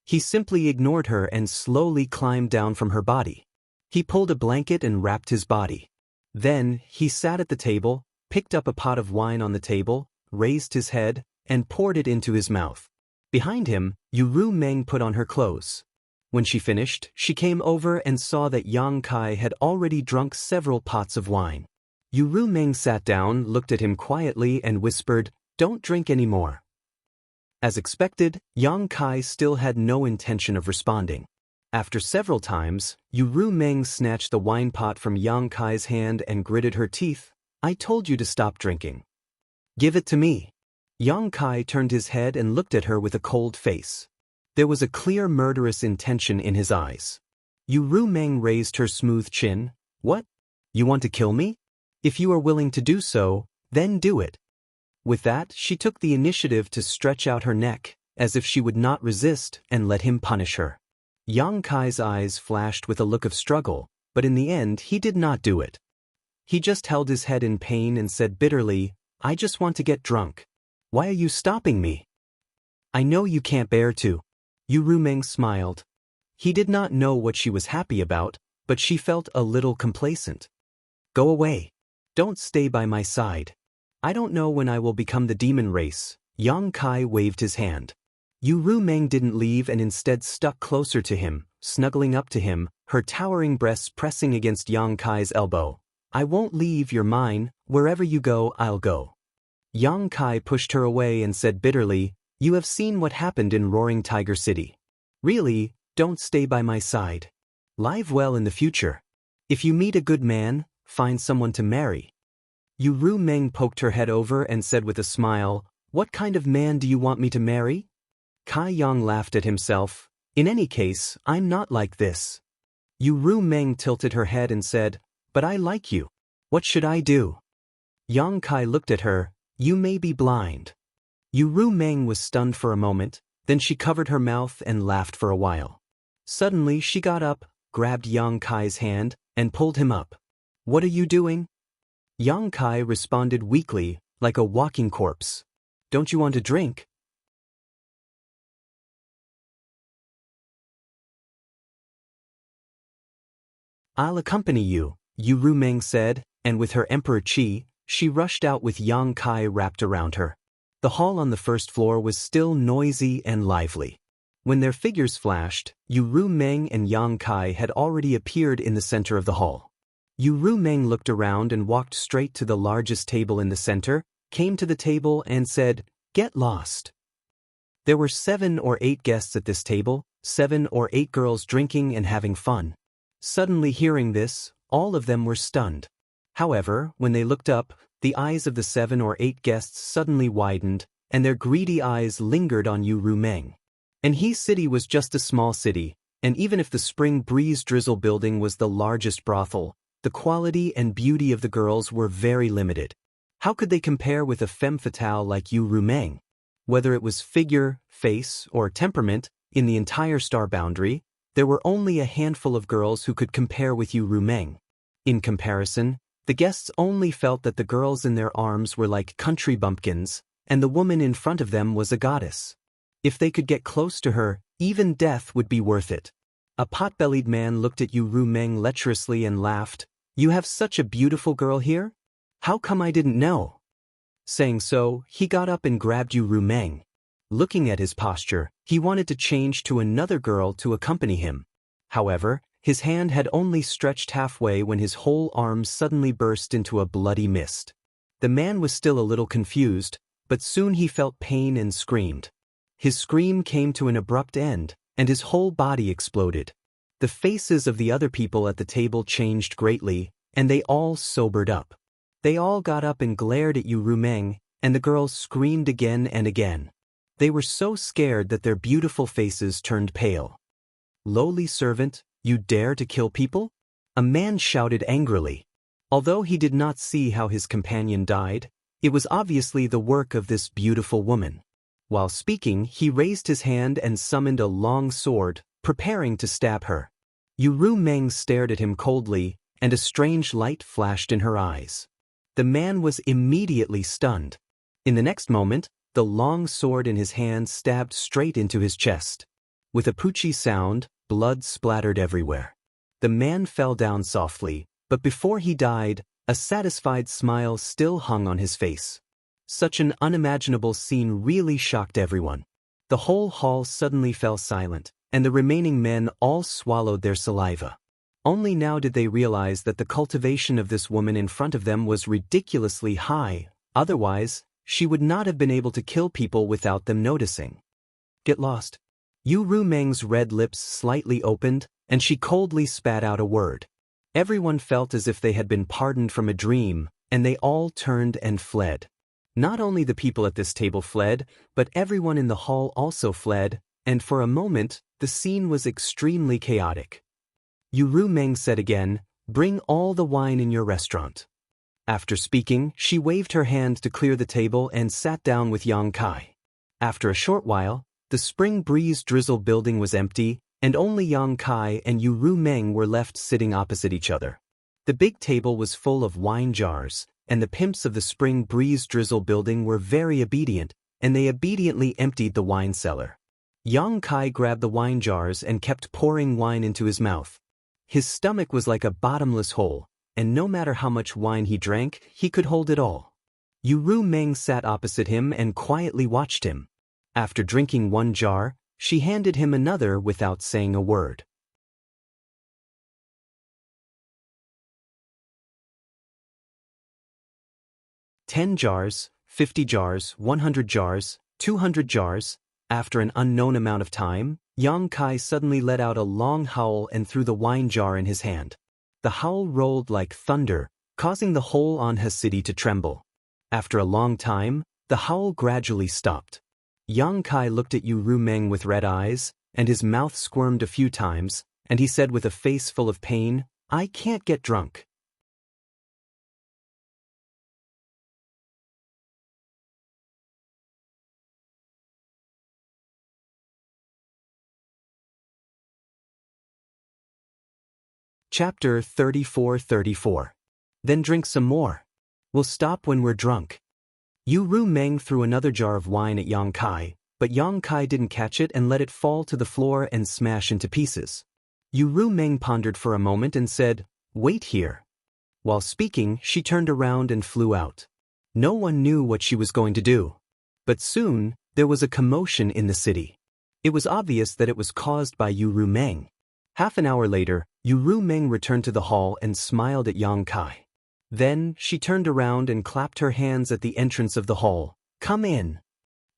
He simply ignored her and slowly climbed down from her body. He pulled a blanket and wrapped his body. Then, he sat at the table, picked up a pot of wine on the table, raised his head, and poured it into his mouth. Behind him, Yu Rumeng put on her clothes. When she finished, she came over and saw that Yang Kai had already drunk several pots of wine. Yu Rumeng sat down, looked at him quietly, and whispered, "Don't drink any more." As expected, Yang Kai still had no intention of responding. After several times, Yu Rumeng snatched the wine pot from Yang Kai's hand and gritted her teeth. "I told you to stop drinking. Give it to me." Yang Kai turned his head and looked at her with a cold face. There was a clear murderous intention in his eyes. Yu Rumeng raised her smooth chin. "What? You want to kill me? If you are willing to do so, then do it." With that, she took the initiative to stretch out her neck, as if she would not resist, and let him punish her. Yang Kai's eyes flashed with a look of struggle, but in the end he did not do it. He just held his head in pain and said bitterly, "I just want to get drunk. Why are you stopping me?" "I know you can't bear to." Yu Rumeng smiled. He did not know what she was happy about, but she felt a little complacent. Go away. Don't stay by my side. I don't know when I will become the demon race. Yang Kai waved his hand. Yu Rumeng didn't leave and instead stuck closer to him, snuggling up to him, her towering breasts pressing against Yang Kai's elbow. I won't leave, you're mine. Wherever you go, I'll go. Yang Kai pushed her away and said bitterly, You have seen what happened in Roaring Tiger City. Really, don't stay by my side. Live well in the future. If you meet a good man, find someone to marry. Yu Rumeng poked her head over and said with a smile, What kind of man do you want me to marry? Kai Yang laughed at himself. In any case, I'm not like this. Yu Rumeng tilted her head and said, But I like you. What should I do? Yang Kai looked at her. You may be blind. Yu Rumeng was stunned for a moment, then she covered her mouth and laughed for a while. Suddenly she got up, grabbed Yang Kai's hand, and pulled him up. What are you doing? Yang Kai responded weakly, like a walking corpse. Don't you want a drink? I'll accompany you, Yu Rumeng said, and with her emperor chi, she rushed out with Yang Kai wrapped around her. The hall on the first floor was still noisy and lively. When their figures flashed, Yu Rumeng and Yang Kai had already appeared in the center of the hall. Yu Rumeng looked around and walked straight to the largest table in the center, came to the table and said, Get lost. There were 7 or 8 guests at this table, 7 or 8 girls drinking and having fun. Suddenly hearing this, all of them were stunned. However, when they looked up, the eyes of the 7 or 8 guests suddenly widened, and their greedy eyes lingered on Yu Rumeng. And He City was just a small city, and even if the Spring Breeze Drizzle building was the largest brothel, the quality and beauty of the girls were very limited. How could they compare with a femme fatale like Yu Rumeng? Whether it was figure, face, or temperament, in the entire star boundary, there were only a handful of girls who could compare with Yu Rumeng. In comparison, the guests only felt that the girls in their arms were like country bumpkins, and the woman in front of them was a goddess. If they could get close to her, even death would be worth it. A pot-bellied man looked at Yu Rumeng lecherously and laughed. You have such a beautiful girl here? How come I didn't know? Saying so, he got up and grabbed Yu Rumeng. Looking at his posture, he wanted to change to another girl to accompany him. However, his hand had only stretched halfway when his whole arm suddenly burst into a bloody mist. The man was still a little confused, but soon he felt pain and screamed. His scream came to an abrupt end, and his whole body exploded. The faces of the other people at the table changed greatly, and they all sobered up. They all got up and glared at Yu Rumeng, and the girls screamed again and again. They were so scared that their beautiful faces turned pale. Lowly servant, you dare to kill people? A man shouted angrily. Although he did not see how his companion died, it was obviously the work of this beautiful woman. While speaking, he raised his hand and summoned a long sword, preparing to stab her. Yu Rumeng stared at him coldly, and a strange light flashed in her eyes. The man was immediately stunned. In the next moment, the long sword in his hand stabbed straight into his chest. With a poochie sound, blood splattered everywhere. The man fell down softly, but before he died, a satisfied smile still hung on his face. Such an unimaginable scene really shocked everyone. The whole hall suddenly fell silent, and the remaining men all swallowed their saliva. Only now did they realize that the cultivation of this woman in front of them was ridiculously high, otherwise, she would not have been able to kill people without them noticing. Get lost. Yu Rumeng's red lips slightly opened, and she coldly spat out a word. Everyone felt as if they had been pardoned from a dream, and they all turned and fled. Not only the people at this table fled, but everyone in the hall also fled, and for a moment, the scene was extremely chaotic. Yu Rumeng said again, "Bring all the wine in your restaurant." After speaking, she waved her hand to clear the table and sat down with Yang Kai. After a short while, the Spring Breeze Drizzle building was empty, and only Yang Kai and Yu Rumeng were left sitting opposite each other. The big table was full of wine jars, and the pimps of the Spring Breeze Drizzle building were very obedient, and they obediently emptied the wine cellar. Yang Kai grabbed the wine jars and kept pouring wine into his mouth. His stomach was like a bottomless hole, and no matter how much wine he drank, he could hold it all. Ru Meng sat opposite him and quietly watched him. After drinking one jar, she handed him another without saying a word. "10 jars, 50 jars, 100 jars, 200 jars." After an unknown amount of time, Yang Kai suddenly let out a long howl and threw the wine jar in his hand. The howl rolled like thunder, causing the whole Anha city to tremble. After a long time, the howl gradually stopped. Yang Kai looked at Ru Meng with red eyes, and his mouth squirmed a few times, and he said with a face full of pain, "I can't get drunk." Chapter 34-34. Then drink some more. We'll stop when we're drunk. Ru Meng threw another jar of wine at Yang Kai, but Yang Kai didn't catch it and let it fall to the floor and smash into pieces. Ru Meng pondered for a moment and said, "Wait here." While speaking, she turned around and flew out. No one knew what she was going to do. But soon, there was a commotion in the city. It was obvious that it was caused by Ru Meng. Half an hour later, Ru Meng returned to the hall and smiled at Yang Kai. Then, she turned around and clapped her hands at the entrance of the hall. "Come in."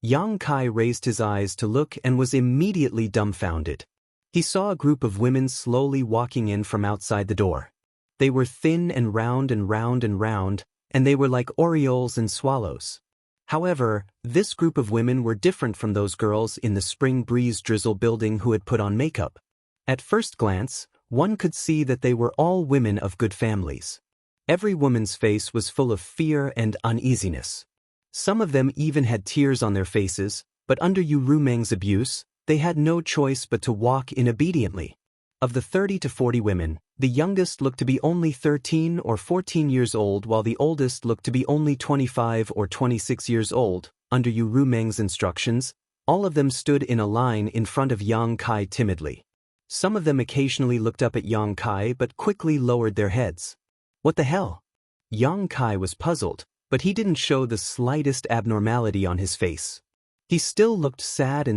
Yang Kai raised his eyes to look and was immediately dumbfounded. He saw a group of women slowly walking in from outside the door. They were thin and round and round and round, and they were like orioles and swallows. However, this group of women were different from those girls in the Spring Breeze Drizzle building who had put on makeup. At first glance, one could see that they were all women of good families. Every woman's face was full of fear and uneasiness. Some of them even had tears on their faces, but under Ru Meng's abuse, they had no choice but to walk in obediently. Of the 30 to 40 women, the youngest looked to be only 13 or 14 years old while the oldest looked to be only 25 or 26 years old. Under Ru Meng's instructions, all of them stood in a line in front of Yang Kai timidly. Some of them occasionally looked up at Yang Kai but quickly lowered their heads. What the hell? Yang Kai was puzzled, but he didn't show the slightest abnormality on his face. He still looked sad,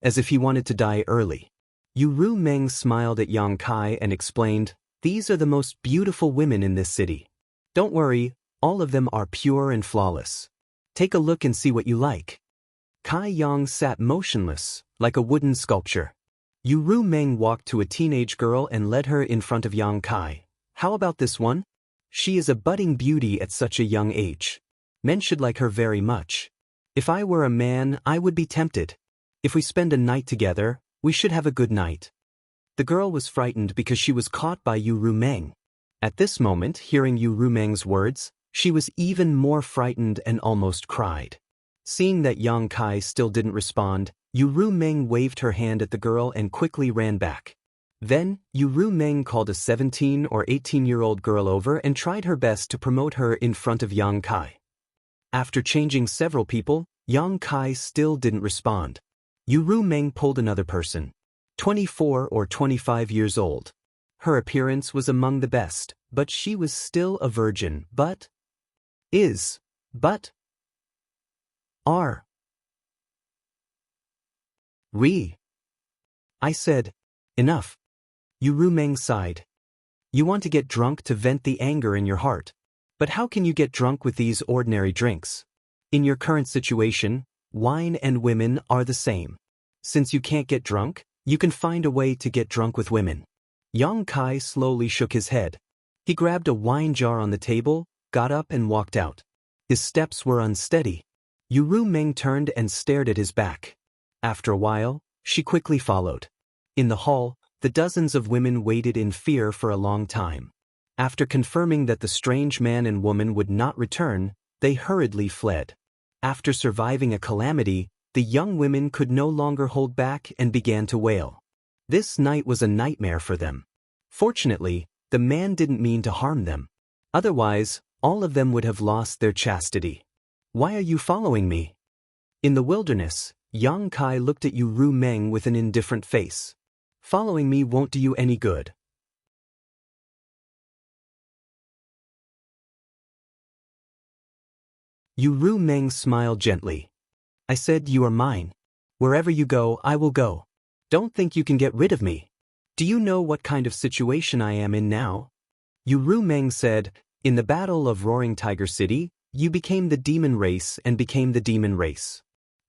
as if he wanted to die early. Ru Meng smiled at Yang Kai and explained, "These are the most beautiful women in this city. Don't worry, all of them are pure and flawless. Take a look and see what you like." Kai Yang sat motionless, like a wooden sculpture. Ru Meng walked to a teenage girl and led her in front of Yang Kai. "How about this one? She is a budding beauty at such a young age. Men should like her very much. If I were a man, I would be tempted. If we spend a night together, we should have a good night." The girl was frightened because she was caught by Ru Meng. At this moment, hearing Ru Meng's words, she was even more frightened and almost cried. Seeing that Yang Kai still didn't respond, Ru Meng waved her hand at the girl and quickly ran back. Then, Ru Meng called a 17 or 18-year-old girl over and tried her best to promote her in front of Yang Kai. After changing several people, Yang Kai still didn't respond. Ru Meng pulled another person, 24 or 25 years old. Her appearance was among the best, but she was still a virgin, I said, "Enough." Ru Meng sighed. "You want to get drunk to vent the anger in your heart. But how can you get drunk with these ordinary drinks? In your current situation, wine and women are the same. Since you can't get drunk, you can find a way to get drunk with women." Yang Kai slowly shook his head. He grabbed a wine jar on the table, got up and walked out. His steps were unsteady. Ru Meng turned and stared at his back. After a while, she quickly followed. In the hall, the dozens of women waited in fear for a long time. After confirming that the strange man and woman would not return, they hurriedly fled. After surviving a calamity, the young women could no longer hold back and began to wail. This night was a nightmare for them. Fortunately, the man didn't mean to harm them. Otherwise, all of them would have lost their chastity. "Why are you following me?" In the wilderness, Yang Kai looked at Yu Ru Meng with an indifferent face. Following me won't do you any good. Yu Ru Meng smiled gently. I said you are mine. Wherever you go, I will go. Don't think you can get rid of me. Do you know what kind of situation I am in now? Yu Ru Meng said, in the Battle of Roaring Tiger City, you became the demon race and became the demon race.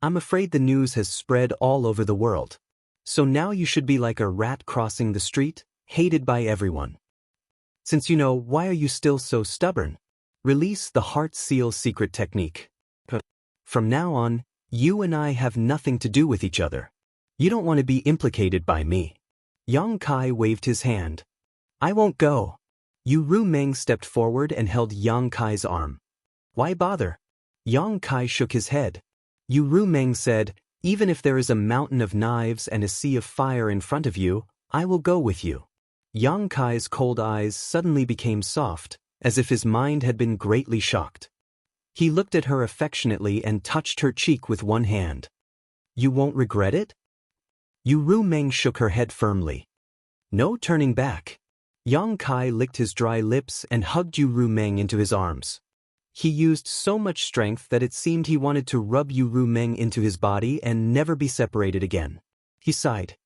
I'm afraid the news has spread all over the world. So now you should be like a rat crossing the street, hated by everyone. Since you know, why are you still so stubborn? Release the heart seal secret technique. From now on, you and I have nothing to do with each other. You don't want to be implicated by me. Yang Kai waved his hand. I won't go. Yu Ru Meng stepped forward and held Yang Kai's arm. Why bother? Yang Kai shook his head. Yu Ru Meng said, even if there is a mountain of knives and a sea of fire in front of you, I will go with you. Yang Kai's cold eyes suddenly became soft, as if his mind had been greatly shocked. He looked at her affectionately and touched her cheek with one hand. You won't regret it? Yu Ru Meng shook her head firmly. No turning back. Yang Kai licked his dry lips and hugged Yu Ru Meng into his arms. He used so much strength that it seemed he wanted to rub Yu Ru Meng into his body and never be separated again. He sighed.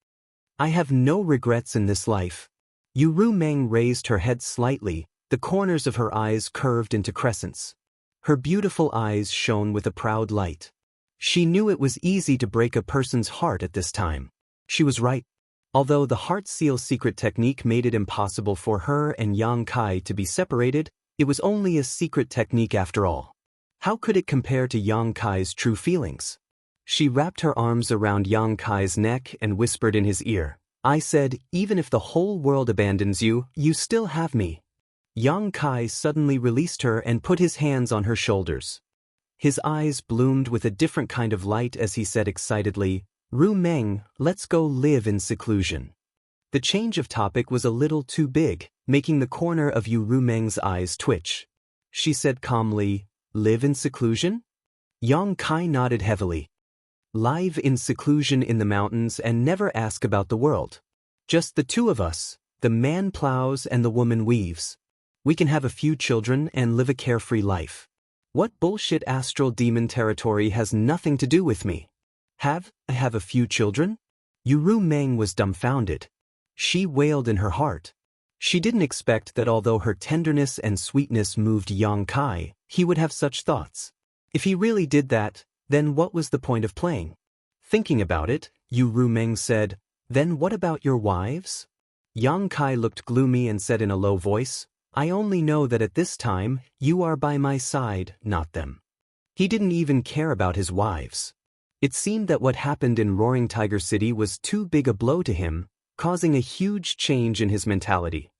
I have no regrets in this life. Yu Ru Meng raised her head slightly, the corners of her eyes curved into crescents. Her beautiful eyes shone with a proud light. She knew it was easy to break a person's heart at this time. She was right. Although the heart seal secret technique made it impossible for her and Yang Kai to be separated, it was only a secret technique after all. How could it compare to Yang Kai's true feelings? She wrapped her arms around Yang Kai's neck and whispered in his ear, I said, even if the whole world abandons you, you still have me. Yang Kai suddenly released her and put his hands on her shoulders. His eyes bloomed with a different kind of light as he said excitedly, Ru Meng, let's go live in seclusion. The change of topic was a little too big, making the corner of Yu Ru Meng's eyes twitch. She said calmly, live in seclusion? Yang Kai nodded heavily. Live in seclusion in the mountains and never ask about the world. Just the two of us, the man plows and the woman weaves. We can have a few children and live a carefree life. What bullshit astral demon territory has nothing to do with me? I have a few children? Yu Ru Meng was dumbfounded. She wailed in her heart. She didn't expect that although her tenderness and sweetness moved Yang Kai, he would have such thoughts. If he really did that, then what was the point of playing? Thinking about it, Yu Ru Meng said, then what about your wives? Yang Kai looked gloomy and said in a low voice, I only know that at this time, you are by my side, not them. He didn't even care about his wives. It seemed that what happened in Roaring Tiger City was too big a blow to him, causing a huge change in his mentality.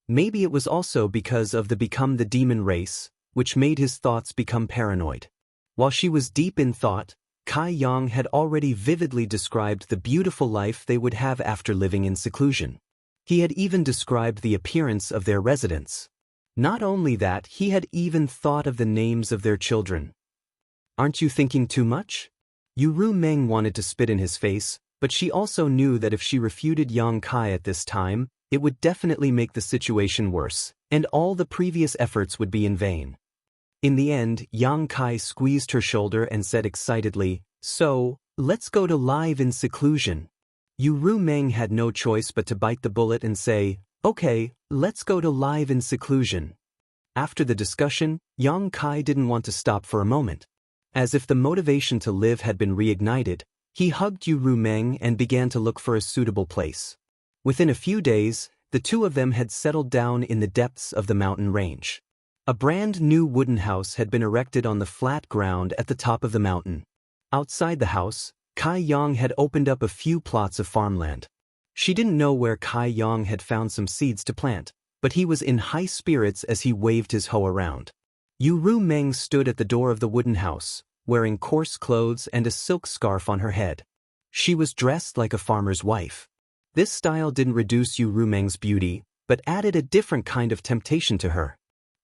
Maybe it was also because of the become the demon race, which made his thoughts become paranoid. While she was deep in thought, Kai Yang had already vividly described the beautiful life they would have after living in seclusion. He had even described the appearance of their residence. Not only that, he had even thought of the names of their children. Aren't you thinking too much? Yu Ru Meng wanted to spit in his face, but she also knew that if she refuted Yang Kai at this time, it would definitely make the situation worse, and all the previous efforts would be in vain. In the end, Yang Kai squeezed her shoulder and said excitedly, so, let's go to live in seclusion. Yu Ru Meng had no choice but to bite the bullet and say, okay, let's go to live in seclusion. After the discussion, Yang Kai didn't want to stop for a moment. As if the motivation to live had been reignited, he hugged Yu Ru Meng and began to look for a suitable place. Within a few days, the two of them had settled down in the depths of the mountain range. A brand new wooden house had been erected on the flat ground at the top of the mountain. Outside the house, Kai Yang had opened up a few plots of farmland. She didn't know where Kai Yang had found some seeds to plant, but he was in high spirits as he waved his hoe around. Yu Ru Meng stood at the door of the wooden house, wearing coarse clothes and a silk scarf on her head. She was dressed like a farmer's wife. This style didn't reduce Yu Ru Meng's beauty, but added a different kind of temptation to her.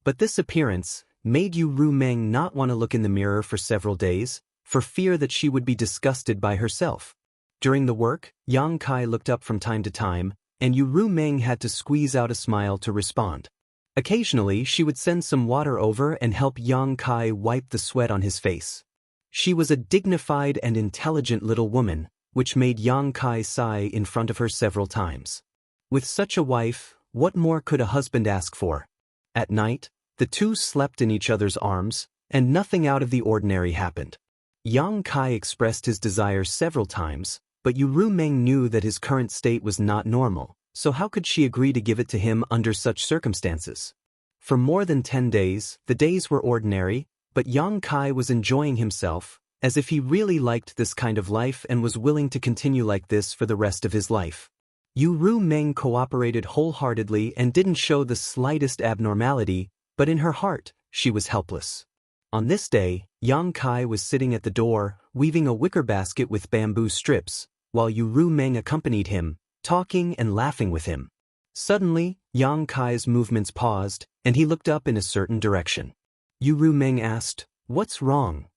But this appearance made Yu Rumeng not want to look in the mirror for several days, for fear that she would be disgusted by herself. During the work, Yang Kai looked up from time to time, and Yu Rumeng had to squeeze out a smile to respond. Occasionally, she would send some water over and help Yang Kai wipe the sweat on his face. She was a dignified and intelligent little woman, which made Yang Kai sigh in front of her several times. With such a wife, what more could a husband ask for? At night, the two slept in each other's arms, and nothing out of the ordinary happened. Yang Kai expressed his desire several times, but Yu Rumeng knew that his current state was not normal, so how could she agree to give it to him under such circumstances? For more than 10 days, the days were ordinary, but Yang Kai was enjoying himself, as if he really liked this kind of life and was willing to continue like this for the rest of his life. Yu Rumeng cooperated wholeheartedly and didn't show the slightest abnormality, but in her heart, she was helpless. On this day, Yang Kai was sitting at the door, weaving a wicker basket with bamboo strips, while Yu Rumeng accompanied him, talking and laughing with him. Suddenly, Yang Kai's movements paused, and he looked up in a certain direction. Yu Rumeng asked, "What's wrong?"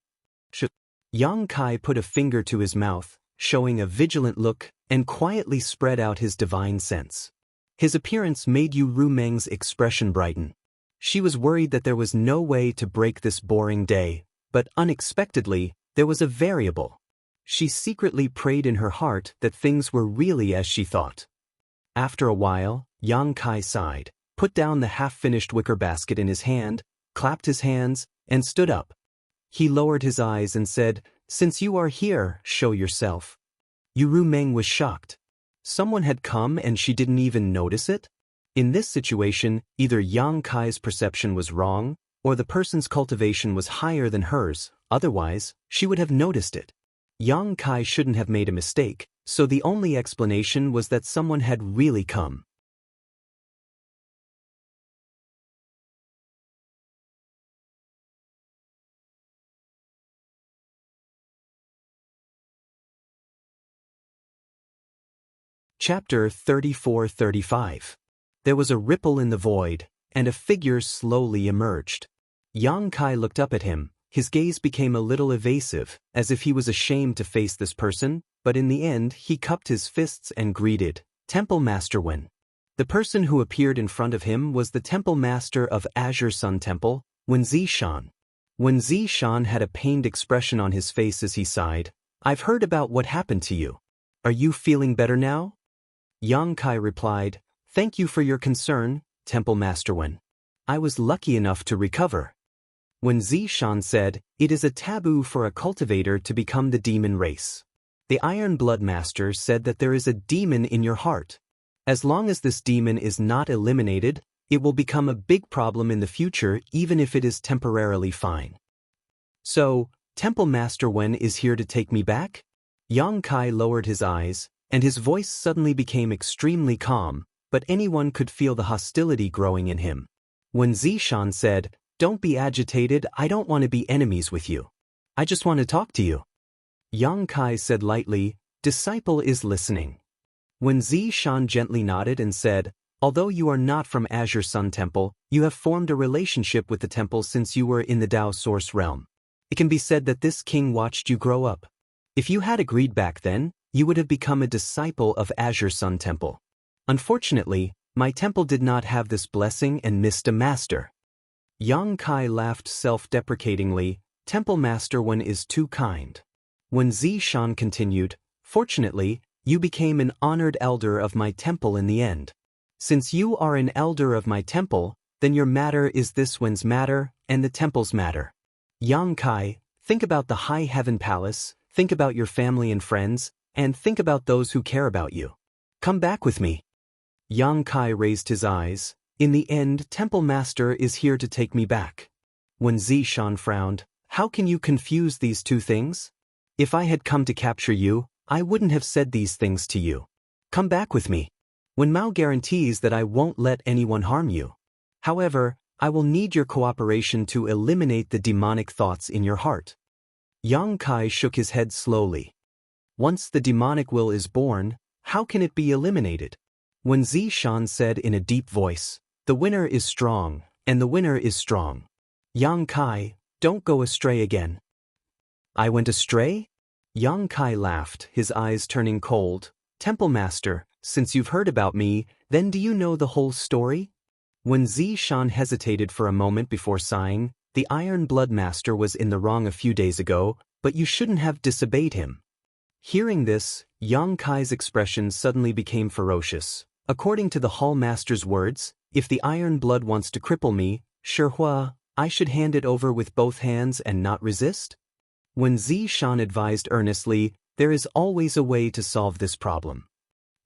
Yang Kai put a finger to his mouth, showing a vigilant look, and quietly spread out his divine sense. His appearance made Yu Rumeng's expression brighten. She was worried that there was no way to break this boring day, but unexpectedly, there was a variable. She secretly prayed in her heart that things were really as she thought. After a while, Yang Kai sighed, put down the half-finished wicker basket in his hand, clapped his hands, and stood up. He lowered his eyes and said, "Since you are here, show yourself." Yu Rumeng was shocked. Someone had come and she didn't even notice it? In this situation, either Yang Kai's perception was wrong, or the person's cultivation was higher than hers, otherwise, she would have noticed it. Yang Kai shouldn't have made a mistake, so the only explanation was that someone had really come. Chapter 34-35. There was a ripple in the void, and a figure slowly emerged. Yang Kai looked up at him. His gaze became a little evasive, as if he was ashamed to face this person, but in the end he cupped his fists and greeted, "Temple Master Wen." The person who appeared in front of him was the Temple Master of Azure Sun Temple, Wen Zishan. Wen Zishan had a pained expression on his face as he sighed. "I've heard about what happened to you. Are you feeling better now?" Yang Kai replied, "Thank you for your concern, Temple Master Wen. I was lucky enough to recover." When Zishan said, "It is a taboo for a cultivator to become the demon race. The Iron Blood Master said that there is a demon in your heart. As long as this demon is not eliminated, it will become a big problem in the future even if it is temporarily fine. So, Temple Master Wen is here to take me back?" Yang Kai lowered his eyes, and his voice suddenly became extremely calm, but anyone could feel the hostility growing in him. When Zishan said, "Don't be agitated, I don't want to be enemies with you. I just want to talk to you." Yang Kai said lightly, "Disciple is listening." When Zishan gently nodded and said, "Although you are not from Azure Sun Temple, you have formed a relationship with the temple since you were in the Dao Source realm. It can be said that this king watched you grow up. If you had agreed back then, you would have become a disciple of Azure Sun Temple. Unfortunately, my temple did not have this blessing and missed a master." Yang Kai laughed self-deprecatingly. "Temple Master Wen is too kind." When Zishan continued, "Fortunately, you became an honored elder of my temple in the end. Since you are an elder of my temple, then your matter is this Wen's matter and the temple's matter. Yang Kai, think about the High Heaven Palace, think about your family and friends, and think about those who care about you. Come back with me." Yang Kai raised his eyes. "In the end, Temple Master is here to take me back." When Zishan frowned, "How can you confuse these two things? If I had come to capture you, I wouldn't have said these things to you. Come back with me. Wen Mao guarantees that I won't let anyone harm you. However, I will need your cooperation to eliminate the demonic thoughts in your heart." Yang Kai shook his head slowly. "Once the demonic will is born, how can it be eliminated? When Zishan said in a deep voice, "The winner is strong, and the winner is strong. Yang Kai, don't go astray again." "I went astray?" Yang Kai laughed, his eyes turning cold. "Temple Master, since you've heard about me, then do you know the whole story?" When Zishan hesitated for a moment before sighing, "The Iron Blood Master was in the wrong a few days ago, but you shouldn't have disobeyed him." Hearing this, Yang Kai's expression suddenly became ferocious. According to the Hall Master's words, if the Iron Blood wants to cripple me, Shihua, I should hand it over with both hands and not resist? When Zishan advised earnestly, "There is always a way to solve this problem."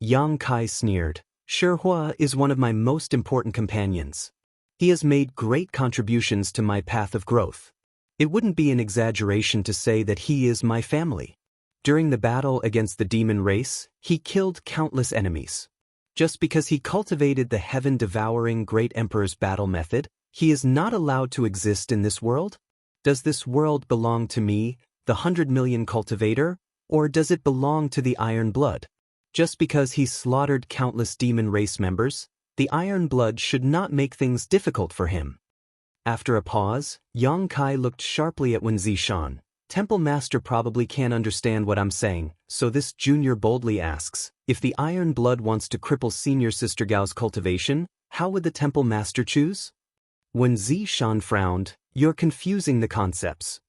Yang Kai sneered. "Shihua is one of my most important companions. He has made great contributions to my path of growth. It wouldn't be an exaggeration to say that he is my family. During the battle against the demon race, he killed countless enemies. Just because he cultivated the heaven-devouring Great Emperor's battle method, he is not allowed to exist in this world? Does this world belong to me, the 100 million cultivator, or does it belong to the Iron Blood? Just because he slaughtered countless demon race members, the Iron Blood should not make things difficult for him." After a pause, Yang Kai looked sharply at Wen Zishan. "Temple Master probably can't understand what I'm saying, so this junior boldly asks, if the Iron Blood wants to cripple Senior Sister Gao's cultivation, how would the Temple Master choose?" When Zishan frowned, "You're confusing the concepts."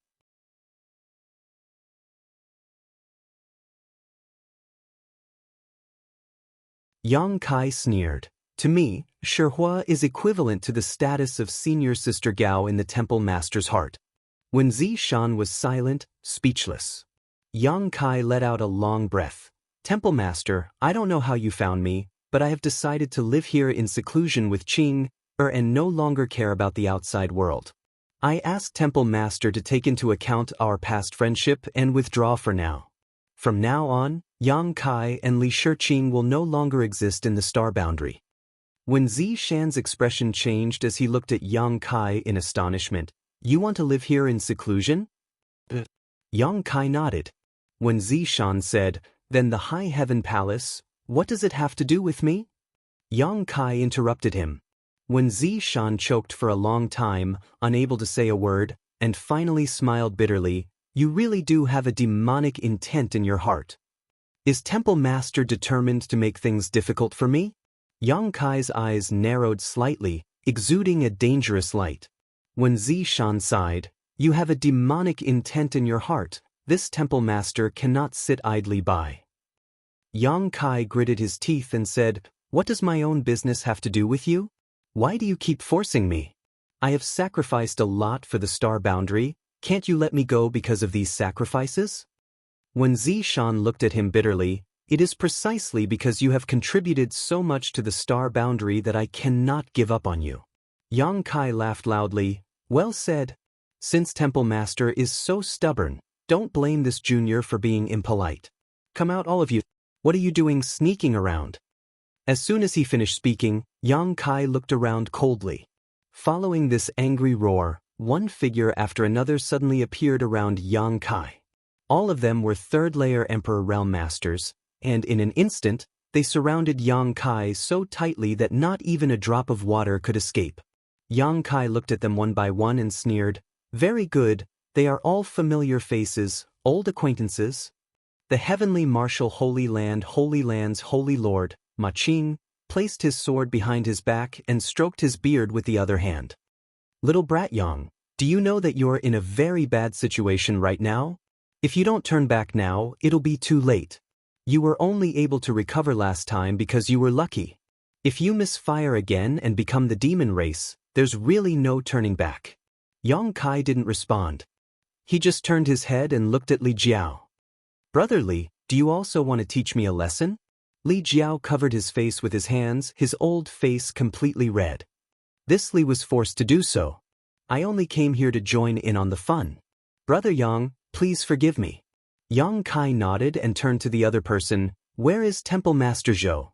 Yang Kai sneered. "To me, Shihua is equivalent to the status of Senior Sister Gao in the Temple Master's heart." When Zishan was silent, speechless, Yang Kai let out a long breath. "Temple Master, I don't know how you found me, but I have decided to live here in seclusion with Qing, and no longer care about the outside world. I ask Temple Master to take into account our past friendship and withdraw for now. From now on, Yang Kai and Li Shiqing will no longer exist in the star boundary." When Zishan's expression changed as he looked at Yang Kai in astonishment, "You want to live here in seclusion?" Yang Kai nodded. When Zishan said, "Then the High Heaven Palace, what does it have to do with me?" Yang Kai interrupted him. When Zishan choked for a long time, unable to say a word, and finally smiled bitterly, "You really do have a demonic intent in your heart. Is Temple Master determined to make things difficult for me?" Yang Kai's eyes narrowed slightly, exuding a dangerous light. When Zishan sighed, "You have a demonic intent in your heart. This Temple Master cannot sit idly by." Yang Kai gritted his teeth and said, "What does my own business have to do with you? Why do you keep forcing me? I have sacrificed a lot for the star boundary. Can't you let me go because of these sacrifices?" When Zishan looked at him bitterly, "It is precisely because you have contributed so much to the star boundary that I cannot give up on you." Yang Kai laughed loudly. "Well said. Since Temple Master is so stubborn, don't blame this junior for being impolite. Come out all of you. What are you doing sneaking around?" As soon as he finished speaking, Yang Kai looked around coldly. Following this angry roar, one figure after another suddenly appeared around Yang Kai. All of them were third-layer Emperor Realm Masters, and in an instant, they surrounded Yang Kai so tightly that not even a drop of water could escape. Yang Kai looked at them one by one and sneered, "Very good, they are all familiar faces, old acquaintances." The heavenly marshal Holy Land, Holy Lands, Holy Lord, Ma Qing, placed his sword behind his back and stroked his beard with the other hand. "Little brat Yang, do you know that you're in a very bad situation right now? If you don't turn back now, it'll be too late. You were only able to recover last time because you were lucky. If you misfire again and become the demon race, there's really no turning back." Yang Kai didn't respond. He just turned his head and looked at Li Jiao. "Brother Li, do you also want to teach me a lesson?" Li Jiao covered his face with his hands, his old face completely red. This Li was forced to do so. "I only came here to join in on the fun. Brother Yang, please forgive me." Yang Kai nodded and turned to the other person. "Where is Temple Master Zhou?"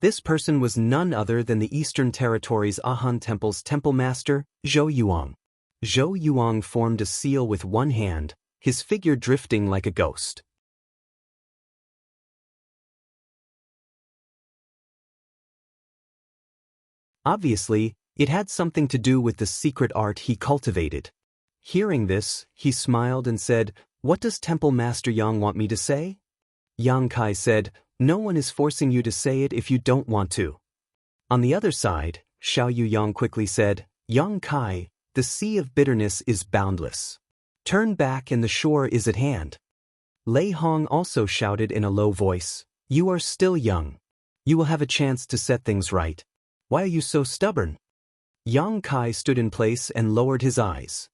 This person was none other than the Eastern Territories Ahan Temple's Temple Master, Zhou Yuang. Zhou Yuang formed a seal with one hand, his figure drifting like a ghost. Obviously, it had something to do with the secret art he cultivated. Hearing this, he smiled and said, "What does Temple Master Yang want me to say?" Yang Kai said, "No one is forcing you to say it if you don't want to." On the other side, Xiao Yang quickly said, "Yang Kai, the sea of bitterness is boundless. Turn back and the shore is at hand." Lei Hong also shouted in a low voice, "You are still young. You will have a chance to set things right. Why are you so stubborn?" Yang Kai stood in place and lowered his eyes.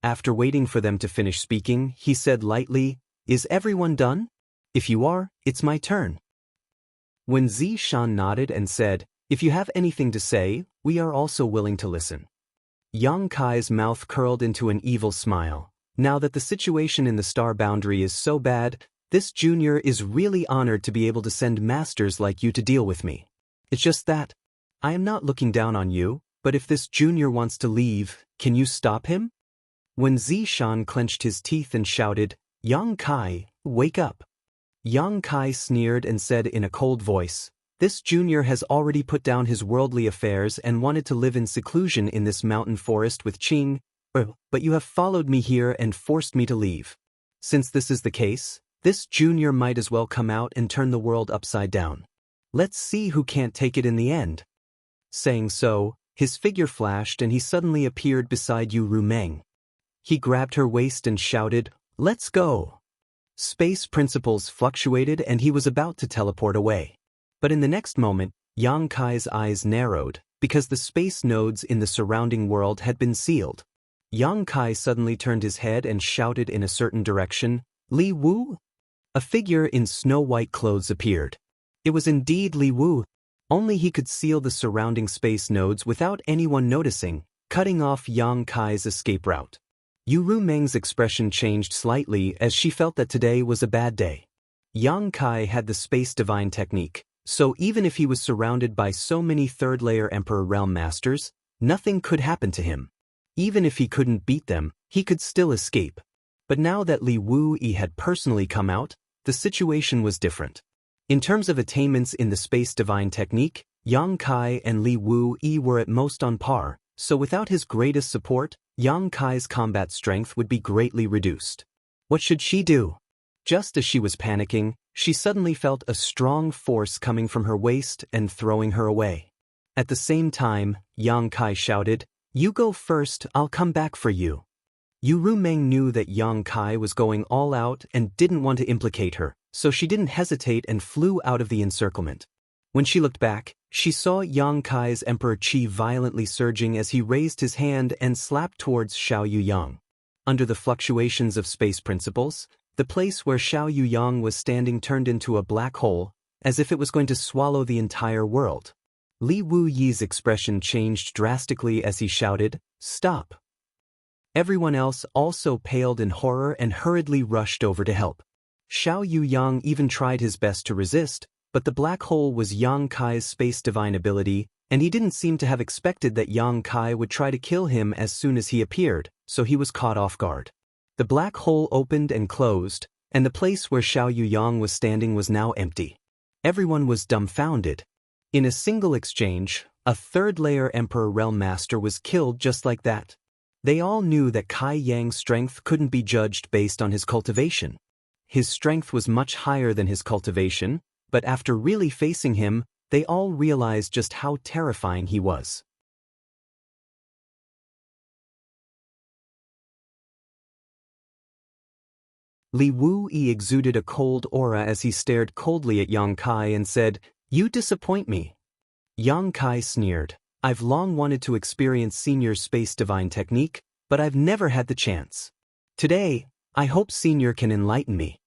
After waiting for them to finish speaking, he said lightly, "Is everyone done? If you are, it's my turn." When Zishan nodded and said, "If you have anything to say, we are also willing to listen." Yang Kai's mouth curled into an evil smile. Now that the situation in the star boundary is so bad, this junior is really honored to be able to send masters like you to deal with me. It's just that, I am not looking down on you, but if this junior wants to leave, can you stop him? When Zishan clenched his teeth and shouted, "Yang Kai, wake up." Yang Kai sneered and said in a cold voice, "This junior has already put down his worldly affairs and wanted to live in seclusion in this mountain forest with Qing, but you have followed me here and forced me to leave. Since this is the case, this junior might as well come out and turn the world upside down. Let's see who can't take it in the end." Saying so, his figure flashed and he suddenly appeared beside Yu Rumeng. He grabbed her waist and shouted, "Let's go." Space principles fluctuated and he was about to teleport away. But in the next moment, Yang Kai's eyes narrowed, because the space nodes in the surrounding world had been sealed. Yang Kai suddenly turned his head and shouted in a certain direction, "Li Wu?" A figure in snow-white clothes appeared. It was indeed Li Wu. Only he could seal the surrounding space nodes without anyone noticing, cutting off Yang Kai's escape route. Yu Rumeng's expression changed slightly as she felt that today was a bad day. Yang Kai had the space divine technique, so even if he was surrounded by so many third-layer Emperor Realm Masters, nothing could happen to him. Even if he couldn't beat them, he could still escape. But now that Li Wu-yi had personally come out, the situation was different. In terms of attainments in the space divine technique, Yang Kai and Li Wu-yi were at most on par, so without his greatest support, Yang Kai's combat strength would be greatly reduced. What should she do? Just as she was panicking, she suddenly felt a strong force coming from her waist and throwing her away. At the same time, Yang Kai shouted, "You go first, I'll come back for you." Yu Rumeng knew that Yang Kai was going all out and didn't want to implicate her, so she didn't hesitate and flew out of the encirclement. When she looked back, she saw Yang Kai's Emperor Qi violently surging as he raised his hand and slapped towards Xiao Yang. Under the fluctuations of space principles, the place where Xiao Yang was standing turned into a black hole, as if it was going to swallow the entire world. Li Wu-yi's expression changed drastically as he shouted, "Stop." Everyone else also paled in horror and hurriedly rushed over to help. Xiao Yang even tried his best to resist, but the black hole was Yang Kai's space divine ability, and he didn't seem to have expected that Yang Kai would try to kill him as soon as he appeared, so he was caught off guard. The black hole opened and closed, and the place where Xiao Yang was standing was now empty. Everyone was dumbfounded. In a single exchange, a third-layer Emperor Realm Master was killed just like that. They all knew that Kai Yang's strength couldn't be judged based on his cultivation. His strength was much higher than his cultivation, but after really facing him, they all realized just how terrifying he was. Li Wu-yi exuded a cold aura as he stared coldly at Yang Kai and said, "You disappoint me." Yang Kai sneered, "I've long wanted to experience Senior Space Divine Technique, but I've never had the chance. Today, I hope Senior can enlighten me."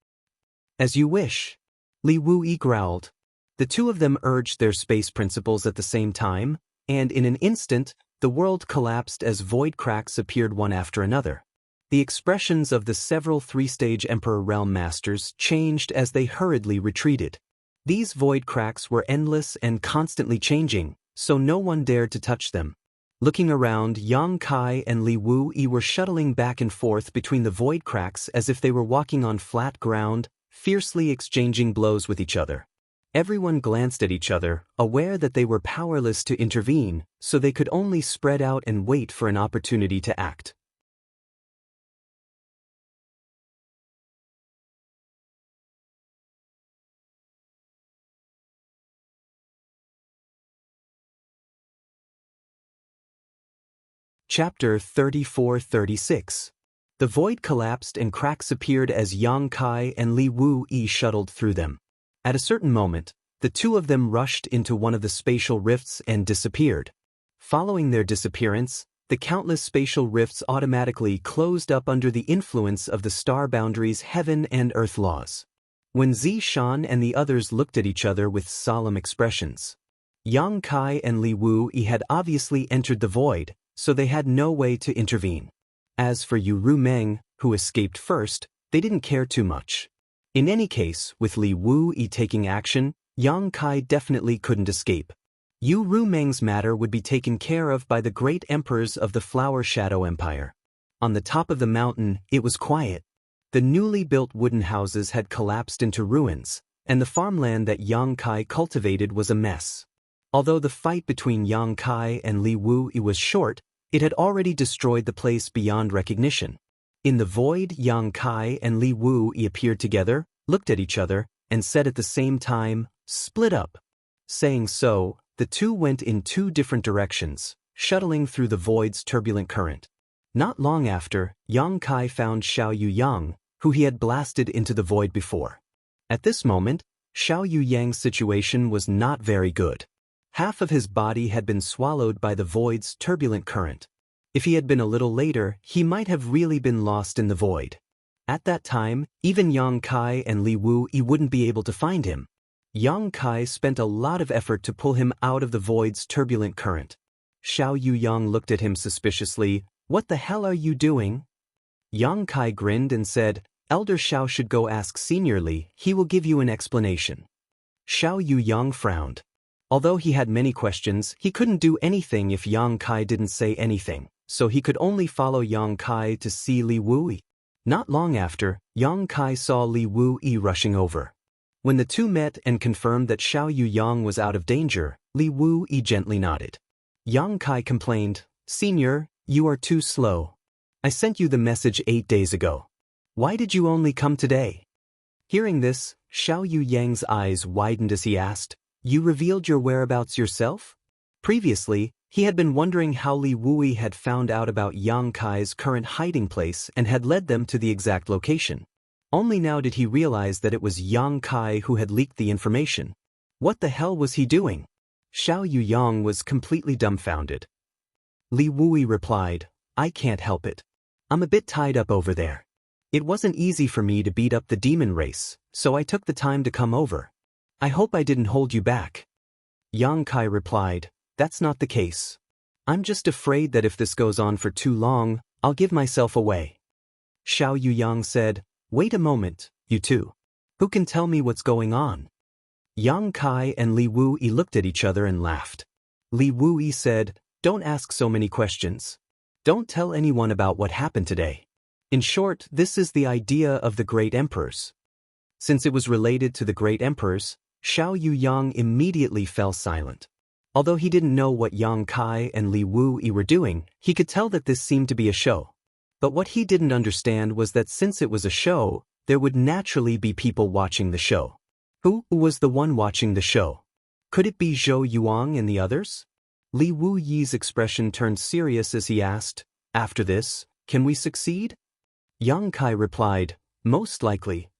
"As you wish." Li Wu-yi growled. The two of them urged their space principles at the same time, and in an instant, the world collapsed as void cracks appeared one after another. The expressions of the several three-stage Emperor Realm Masters changed as they hurriedly retreated. These void cracks were endless and constantly changing, so no one dared to touch them. Looking around, Yang Kai and Li Wu-yi were shuttling back and forth between the void cracks as if they were walking on flat ground, fiercely exchanging blows with each other. Everyone glanced at each other, aware that they were powerless to intervene, so they could only spread out and wait for an opportunity to act. Chapter 34-36. The void collapsed and cracks appeared as Yang Kai and Li Wu-yi shuttled through them. At a certain moment, the two of them rushed into one of the spatial rifts and disappeared. Following their disappearance, the countless spatial rifts automatically closed up under the influence of the star boundaries' heaven and earth laws. When Zishan and the others looked at each other with solemn expressions. Yang Kai and Li Wu-yi had obviously entered the void, so they had no way to intervene. As for Yu Rumeng, who escaped first, they didn't care too much. In any case, with Li Wu-yi taking action, Yang Kai definitely couldn't escape. Yu Rumeng's matter would be taken care of by the great emperors of the Flower Shadow Empire. On the top of the mountain, it was quiet. The newly built wooden houses had collapsed into ruins, and the farmland that Yang Kai cultivated was a mess. Although the fight between Yang Kai and Li Wu-yi was short, it had already destroyed the place beyond recognition. In the void, Yang Kai and Li Wu-yi appeared together, looked at each other, and said at the same time, "Split up." Saying so, the two went in two different directions, shuttling through the void's turbulent current. Not long after, Yang Kai found Xiao Yuyang, who he had blasted into the void before. At this moment, Xiao Yuyang's situation was not very good. Half of his body had been swallowed by the void's turbulent current. If he had been a little later, he might have really been lost in the void. At that time, even Yang Kai and Li Wu-yi wouldn't be able to find him. Yang Kai spent a lot of effort to pull him out of the void's turbulent current. Xiao Yuyang looked at him suspiciously. "What the hell are you doing?" Yang Kai grinned and said, "Elder Xiao should go ask Senior Li, he will give you an explanation." Xiao Yuyang frowned. Although he had many questions, he couldn't do anything if Yang Kai didn't say anything, so he could only follow Yang Kai to see Li Wu-yi. Not long after, Yang Kai saw Li Wu-yi rushing over. When the two met and confirmed that Xiao Yuyang was out of danger, Li Wu-yi gently nodded. Yang Kai complained, "Senior, you are too slow. I sent you the message 8 days ago. Why did you only come today?" Hearing this, Xiao Yuyang's eyes widened as he asked, "You revealed your whereabouts yourself?" Previously, he had been wondering how Li Wu-yi had found out about Yang Kai's current hiding place and had led them to the exact location. Only now did he realize that it was Yang Kai who had leaked the information. What the hell was he doing? Xiao Yuyang was completely dumbfounded. Li Wu-yi replied, "I can't help it. I'm a bit tied up over there. It wasn't easy for me to beat up the demon race, so I took the time to come over. I hope I didn't hold you back." Yang Kai replied, "That's not the case. I'm just afraid that if this goes on for too long, I'll give myself away." Xiao Yuyang said, "Wait a moment, you two. Who can tell me what's going on?" Yang Kai and Li Wu-yi looked at each other and laughed. Li Wu-yi said, "Don't ask so many questions. Don't tell anyone about what happened today. In short, this is the idea of the great emperors." Since it was related to the great emperors, Xiao Yuyang immediately fell silent. Although he didn't know what Yang Kai and Li Wu-yi were doing, he could tell that this seemed to be a show. But what he didn't understand was that since it was a show, there would naturally be people watching the show. Who was the one watching the show? Could it be Zhou Yuang and the others? Li Wu-yi's expression turned serious as he asked, "After this, can we succeed?" Yang Kai replied, "Most likely."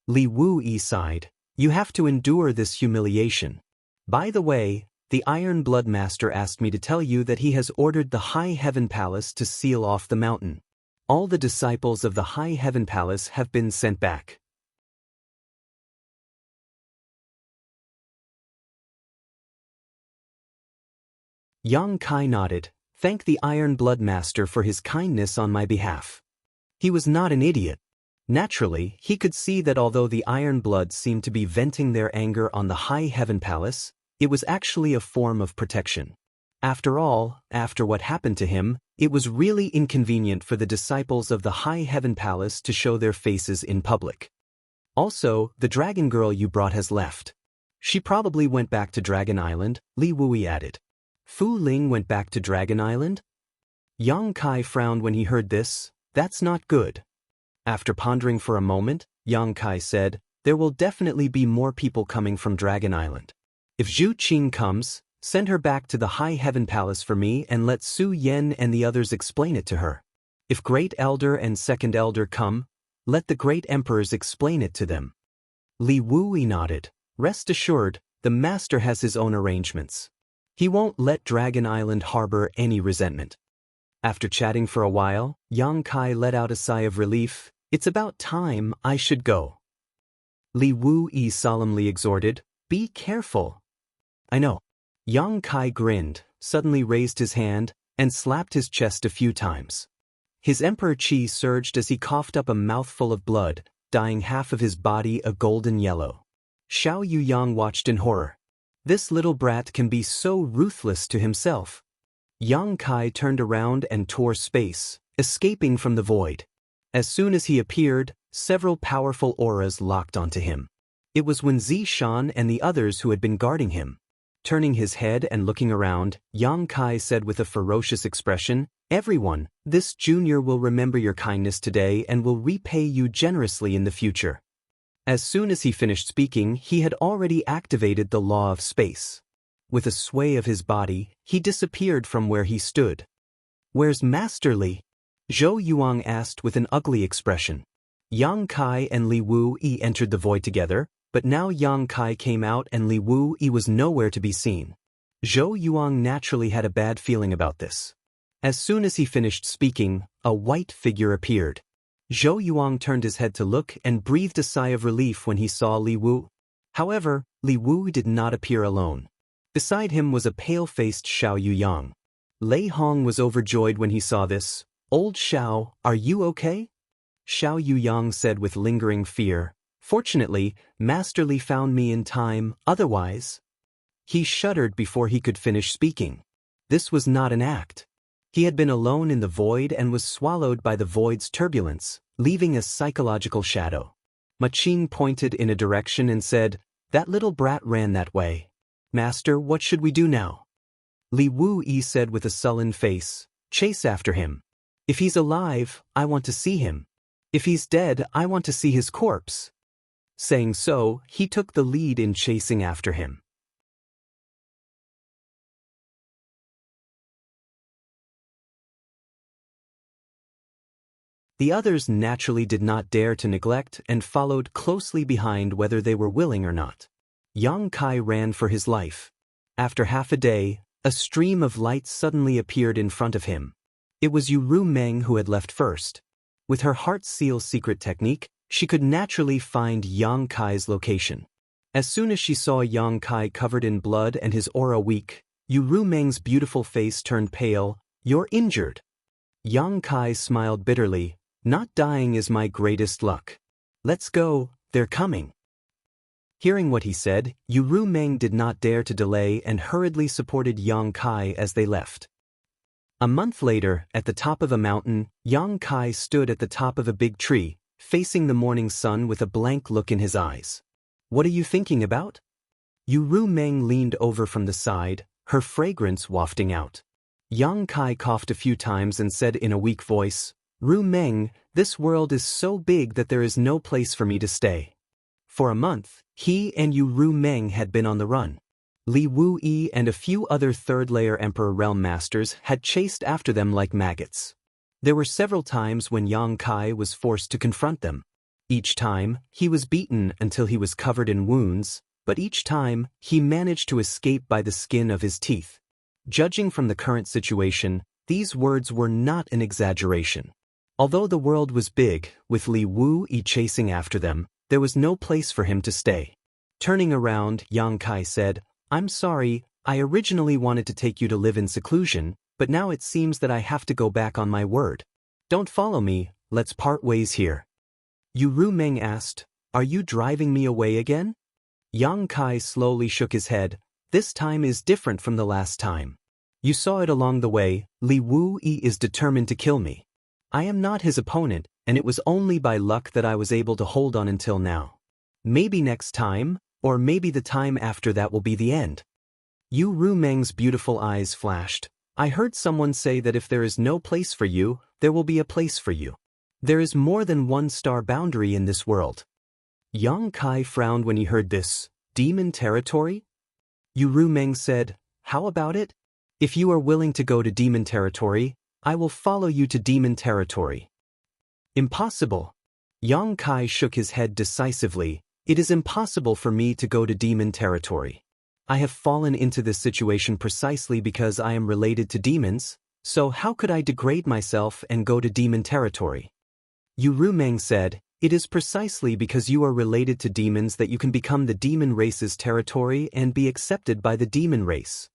Li Wu-yi sighed, "You have to endure this humiliation. By the way, the Iron Blood Master asked me to tell you that he has ordered the High Heaven Palace to seal off the mountain. All the disciples of the High Heaven Palace have been sent back." Yang Kai nodded, "Thank the Iron Blood Master for his kindness on my behalf." He was not an idiot. Naturally, he could see that although the Iron Blood seemed to be venting their anger on the High Heaven Palace, it was actually a form of protection. After all, after what happened to him, it was really inconvenient for the disciples of the High Heaven Palace to show their faces in public. "Also, the dragon girl you brought has left. She probably went back to Dragon Island, Li Wui added. Fu Ling went back to Dragon Island? Yang Kai frowned when he heard this. That's not good. After pondering for a moment, Yang Kai said, there will definitely be more people coming from Dragon Island. If Zhu Qing comes, send her back to the High Heaven Palace for me and let Su Yen and the others explain it to her. If Great Elder and Second Elder come, let the Great Emperors explain it to them. Li Wui nodded. Rest assured, the master has his own arrangements. He won't let Dragon Island harbor any resentment. After chatting for a while, Yang Kai let out a sigh of relief. It's about time I should go. Li Wui solemnly exhorted, be careful. I know. Yang Kai grinned, suddenly raised his hand, and slapped his chest a few times. His emperor chi surged as he coughed up a mouthful of blood, dyeing half of his body a golden yellow. Xiao Yuyang watched in horror. This little brat can be so ruthless to himself. Yang Kai turned around and tore space, escaping from the void. As soon as he appeared, several powerful auras locked onto him. It was Wen Zishan and the others who had been guarding him. Turning his head and looking around, Yang Kai said with a ferocious expression, everyone, this junior will remember your kindness today and will repay you generously in the future. As soon as he finished speaking, he had already activated the law of space. With a sway of his body, he disappeared from where he stood. Where's Master Li? Zhou Yuang asked with an ugly expression. Yang Kai and Li Wui entered the void together, but now Yang Kai came out and Li Wui was nowhere to be seen. Zhou Yuang naturally had a bad feeling about this. As soon as he finished speaking, a white figure appeared. Zhou Yuang turned his head to look and breathed a sigh of relief when he saw Li Wui. However, Li Wui did not appear alone. Beside him was a pale-faced Xiao Yuyang. Lei Hong was overjoyed when he saw this. Old Xiao, are you okay? Xiao Yuyang said with lingering fear. Fortunately, Master Li found me in time, otherwise. He shuddered before he could finish speaking. This was not an act. He had been alone in the void and was swallowed by the void's turbulence, leaving a psychological shadow. Ma Qing pointed in a direction and said, that little brat ran that way. Master, what should we do now? Li Wui said with a sullen face, chase after him. If he's alive, I want to see him. If he's dead, I want to see his corpse. Saying so, he took the lead in chasing after him. The others naturally did not dare to neglect and followed closely behind whether they were willing or not. Yang Kai ran for his life. After half a day, a stream of light suddenly appeared in front of him. It was Yu Meng who had left first. With her heart seal secret technique, she could naturally find Yang Kai's location. As soon as she saw Yang Kai covered in blood and his aura weak, Yu Meng's beautiful face turned pale. You're injured. Yang Kai smiled bitterly. Not dying is my greatest luck. Let's go, they're coming. Hearing what he said, Yu Meng did not dare to delay and hurriedly supported Yang Kai as they left. A month later, at the top of a mountain, Yang Kai stood at the top of a big tree, facing the morning sun with a blank look in his eyes. What are you thinking about? Yu Meng leaned over from the side, her fragrance wafting out. Yang Kai coughed a few times and said in a weak voice, Ru Meng, this world is so big that there is no place for me to stay. For a month, he and Yu Meng had been on the run. Li Wui and a few other third-layer Emperor Realm Masters had chased after them like maggots. There were several times when Yang Kai was forced to confront them. Each time, he was beaten until he was covered in wounds, but each time, he managed to escape by the skin of his teeth. Judging from the current situation, these words were not an exaggeration. Although the world was big, with Li Wui chasing after them, there was no place for him to stay. Turning around, Yang Kai said, I'm sorry, I originally wanted to take you to live in seclusion, but now it seems that I have to go back on my word. Don't follow me, let's part ways here. Yu Meng asked, are you driving me away again? Yang Kai slowly shook his head. This time is different from the last time. You saw it along the way, Li Wui is determined to kill me. I am not his opponent, and it was only by luck that I was able to hold on until now. Maybe next time, or maybe the time after that will be the end. Yu Rumeng's beautiful eyes flashed. I heard someone say that if there is no place for you, there will be a place for you. There is more than one star boundary in this world. Yang Kai frowned when he heard this. Demon territory? Yu Rumeng said, how about it? If you are willing to go to demon territory, I will follow you to demon territory. Impossible. Yang Kai shook his head decisively. It is impossible for me to go to demon territory. I have fallen into this situation precisely because I am related to demons, so how could I degrade myself and go to demon territory? Yu Rumeng said, it is precisely because you are related to demons that you can become the demon race's territory and be accepted by the demon race.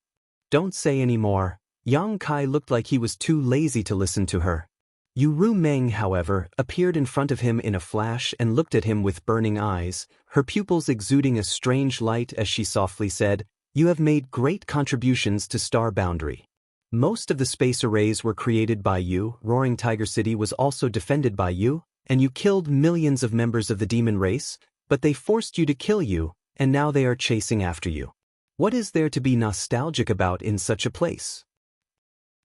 Don't say any more. Yang Kai looked like he was too lazy to listen to her. Yu Rumeng, however, appeared in front of him in a flash and looked at him with burning eyes, her pupils exuding a strange light as she softly said, you have made great contributions to Star Boundary. Most of the space arrays were created by you, Roaring Tiger City was also defended by you, and you killed millions of members of the demon race, but they forced you to kill you, and now they are chasing after you. What is there to be nostalgic about in such a place?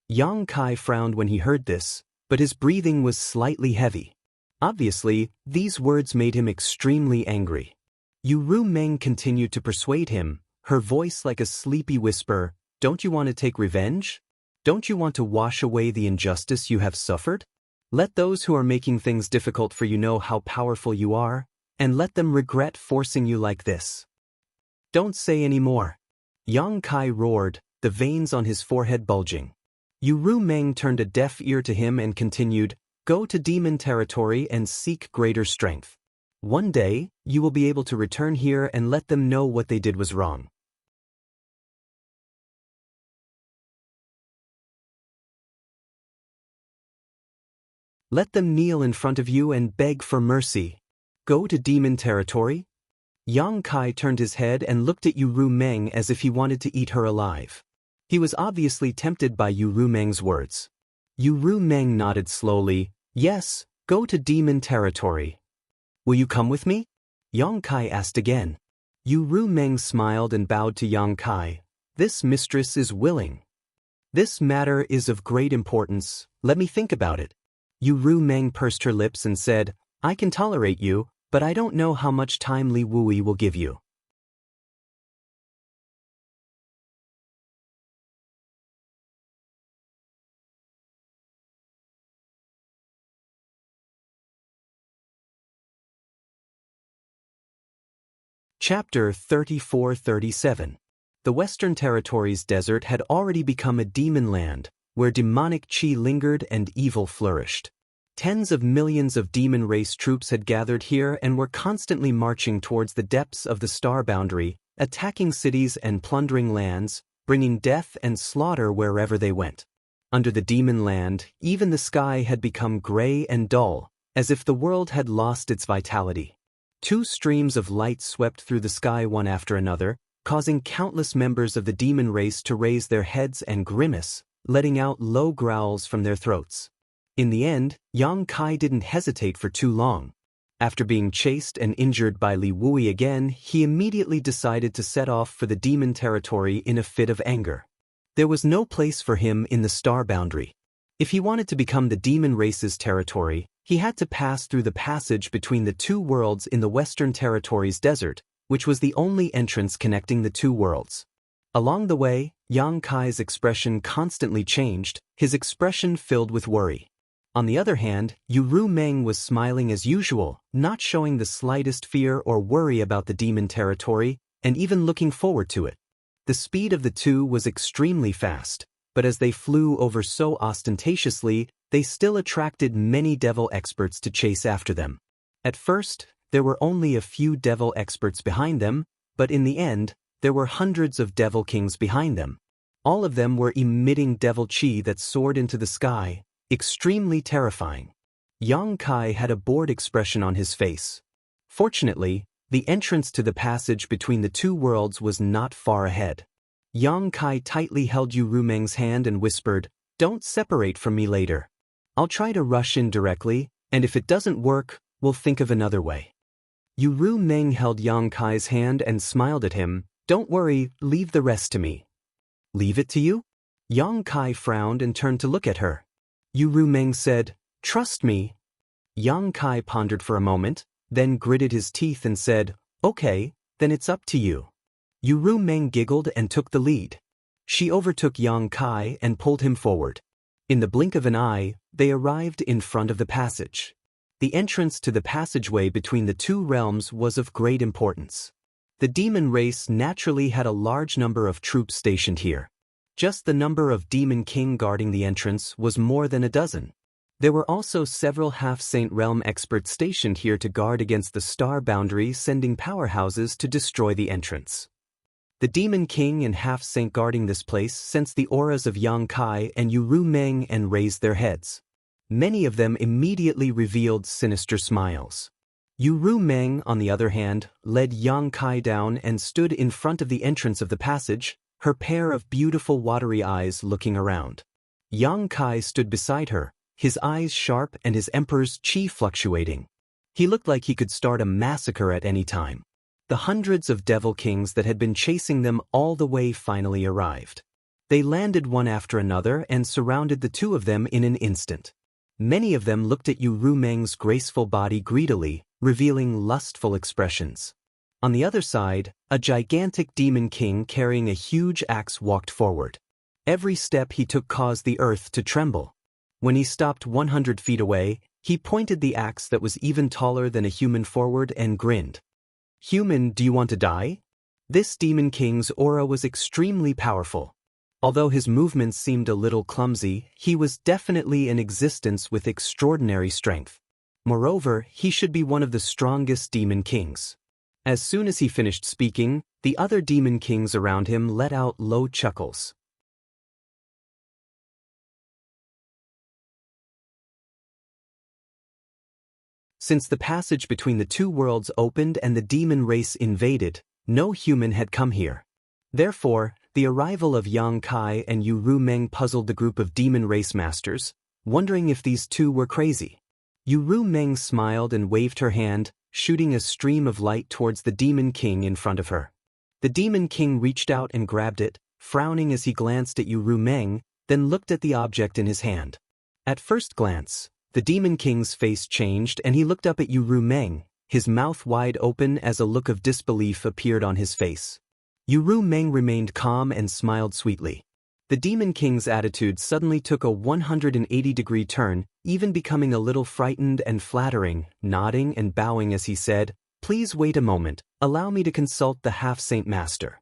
Yang Kai frowned when he heard this, but his breathing was slightly heavy. Obviously, these words made him extremely angry. Yu Rumeng continued to persuade him, her voice like a sleepy whisper, don't you want to take revenge? Don't you want to wash away the injustice you have suffered? Let those who are making things difficult for you know how powerful you are, and let them regret forcing you like this. Don't say any more. Yang Kai roared, the veins on his forehead bulging. Yu Rumeng turned a deaf ear to him and continued, go to demon territory and seek greater strength. One day, you will be able to return here and let them know what they did was wrong. Let them kneel in front of you and beg for mercy. Go to demon territory? Yang Kai turned his head and looked at Yu Rumeng as if he wanted to eat her alive. He was obviously tempted by Yu Rumeng's words. Yu Rumeng nodded slowly, yes, go to demon territory. Will you come with me? Yang Kai asked again. Yu Rumeng smiled and bowed to Yang Kai. This mistress is willing. This matter is of great importance, let me think about it. Yu Rumeng pursed her lips and said, I can tolerate you, but I don't know how much time Li Wui will give you. Chapter 34-37. The Western Territories desert had already become a demon land, where demonic chi lingered and evil flourished. Tens of millions of demon race troops had gathered here and were constantly marching towards the depths of the Star Boundary, attacking cities and plundering lands, bringing death and slaughter wherever they went. Under the demon land, even the sky had become gray and dull, as if the world had lost its vitality. Two streams of light swept through the sky one after another, causing countless members of the demon race to raise their heads and grimace, letting out low growls from their throats. In the end, Yang Kai didn't hesitate for too long. After being chased and injured by Li Wui again, he immediately decided to set off for the demon territory in a fit of anger. There was no place for him in the Star Boundary. If he wanted to become the demon race's territory, he had to pass through the passage between the two worlds in the Western Territories desert, which was the only entrance connecting the two worlds. Along the way, Yang Kai's expression constantly changed, his expression filled with worry. On the other hand, Yu Rumeng was smiling as usual, not showing the slightest fear or worry about the demon territory, and even looking forward to it. The speed of the two was extremely fast, but as they flew over so ostentatiously, they still attracted many devil experts to chase after them. At first, there were only a few devil experts behind them, but in the end, there were hundreds of devil kings behind them. All of them were emitting devil chi that soared into the sky, extremely terrifying. Yang Kai had a bored expression on his face. Fortunately, the entrance to the passage between the two worlds was not far ahead. Yang Kai tightly held Yu Rumeng's hand and whispered, "Don't separate from me later. I'll try to rush in directly, and if it doesn't work, we'll think of another way." Yu Meng held Yang Kai's hand and smiled at him. Don't worry, leave the rest to me. Leave it to you? Yang Kai frowned and turned to look at her. Yu Meng said, trust me. Yang Kai pondered for a moment, then gritted his teeth and said, okay, then it's up to you. Yu Meng giggled and took the lead. She overtook Yang Kai and pulled him forward. In the blink of an eye, they arrived in front of the passage. The entrance to the passageway between the two realms was of great importance. The demon race naturally had a large number of troops stationed here. Just the number of demon king guarding the entrance was more than a dozen. There were also several half-saint realm experts stationed here to guard against the star boundary, sending powerhouses to destroy the entrance. The demon king and half-saint guarding this place sensed the auras of Yang Kai and Yu Meng and raised their heads. Many of them immediately revealed sinister smiles. Yu Meng, on the other hand, led Yang Kai down and stood in front of the entrance of the passage, her pair of beautiful watery eyes looking around. Yang Kai stood beside her, his eyes sharp and his emperor's chi fluctuating. He looked like he could start a massacre at any time. The hundreds of devil kings that had been chasing them all the way finally arrived. They landed one after another and surrounded the two of them in an instant. Many of them looked at Yu Meng's graceful body greedily, revealing lustful expressions. On the other side, a gigantic demon king carrying a huge axe walked forward. Every step he took caused the earth to tremble. When he stopped 100 feet away, he pointed the axe that was even taller than a human forward and grinned. Human, do you want to die? This demon king's aura was extremely powerful. Although his movements seemed a little clumsy, he was definitely in existence with extraordinary strength. Moreover, he should be one of the strongest demon kings. As soon as he finished speaking, the other demon kings around him let out low chuckles. Since the passage between the two worlds opened and the demon race invaded, no human had come here. Therefore, the arrival of Yang Kai and Yu Meng puzzled the group of demon race masters, wondering if these two were crazy. Yu Meng smiled and waved her hand, shooting a stream of light towards the demon king in front of her. The demon king reached out and grabbed it, frowning as he glanced at Yu Meng, then looked at the object in his hand. At first glance, the demon king's face changed and he looked up at Yu Meng, his mouth wide open as a look of disbelief appeared on his face. Yu Meng remained calm and smiled sweetly. The demon king's attitude suddenly took a 180-degree turn, even becoming a little frightened and flattering, nodding and bowing as he said, "Please wait a moment, allow me to consult the half-saint master."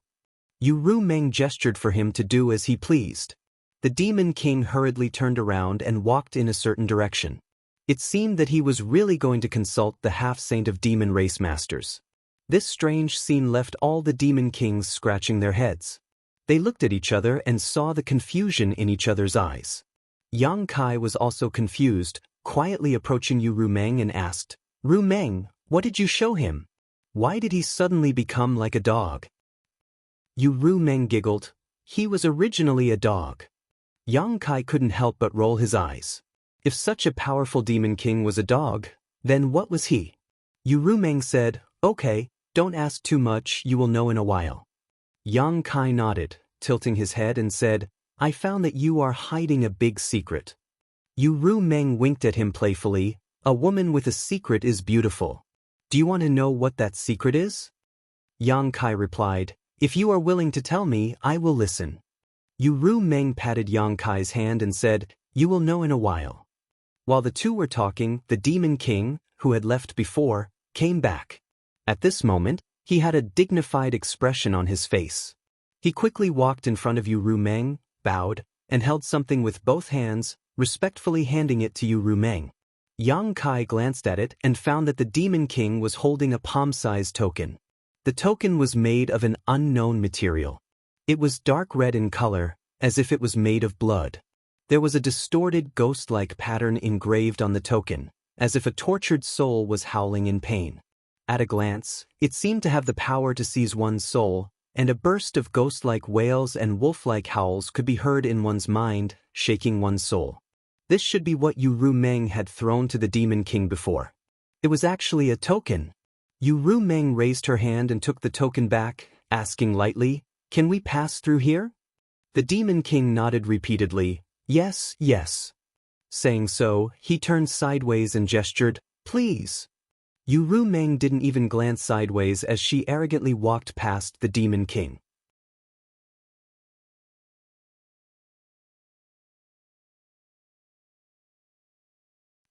Yu Meng gestured for him to do as he pleased. The demon king hurriedly turned around and walked in a certain direction. It seemed that he was really going to consult the half-saint of demon race masters. This strange scene left all the demon kings scratching their heads. They looked at each other and saw the confusion in each other's eyes. Yang Kai was also confused, quietly approaching Yu Meng and asked, Meng, what did you show him? Why did he suddenly become like a dog? Yu Meng giggled. He was originally a dog. Yang Kai couldn't help but roll his eyes. If such a powerful demon king was a dog, then what was he? Yu Meng said, okay, don't ask too much, you will know in a while. Yang Kai nodded, tilting his head and said, I found that you are hiding a big secret. Yu Meng winked at him playfully. A woman with a secret is beautiful. Do you want to know what that secret is? Yang Kai replied, if you are willing to tell me, I will listen. Yu Meng patted Yang Kai's hand and said, you will know in a while. While the two were talking, the demon king, who had left before, came back. At this moment, he had a dignified expression on his face. He quickly walked in front of Yu Meng, bowed, and held something with both hands, respectfully handing it to Yu Meng. Yang Kai glanced at it and found that the demon king was holding a palm-sized token. The token was made of an unknown material. It was dark red in color, as if it was made of blood. There was a distorted ghost-like pattern engraved on the token, as if a tortured soul was howling in pain. At a glance, it seemed to have the power to seize one's soul, and a burst of ghost-like wails and wolf-like howls could be heard in one's mind, shaking one's soul. This should be what Yu Meng had thrown to the demon king before. It was actually a token. Yu Meng raised her hand and took the token back, asking lightly, "Can we pass through here?" The Demon King nodded repeatedly, "Yes, yes." Saying so, he turned sideways and gestured, "Please." Yu Meng didn't even glance sideways as she arrogantly walked past the Demon King.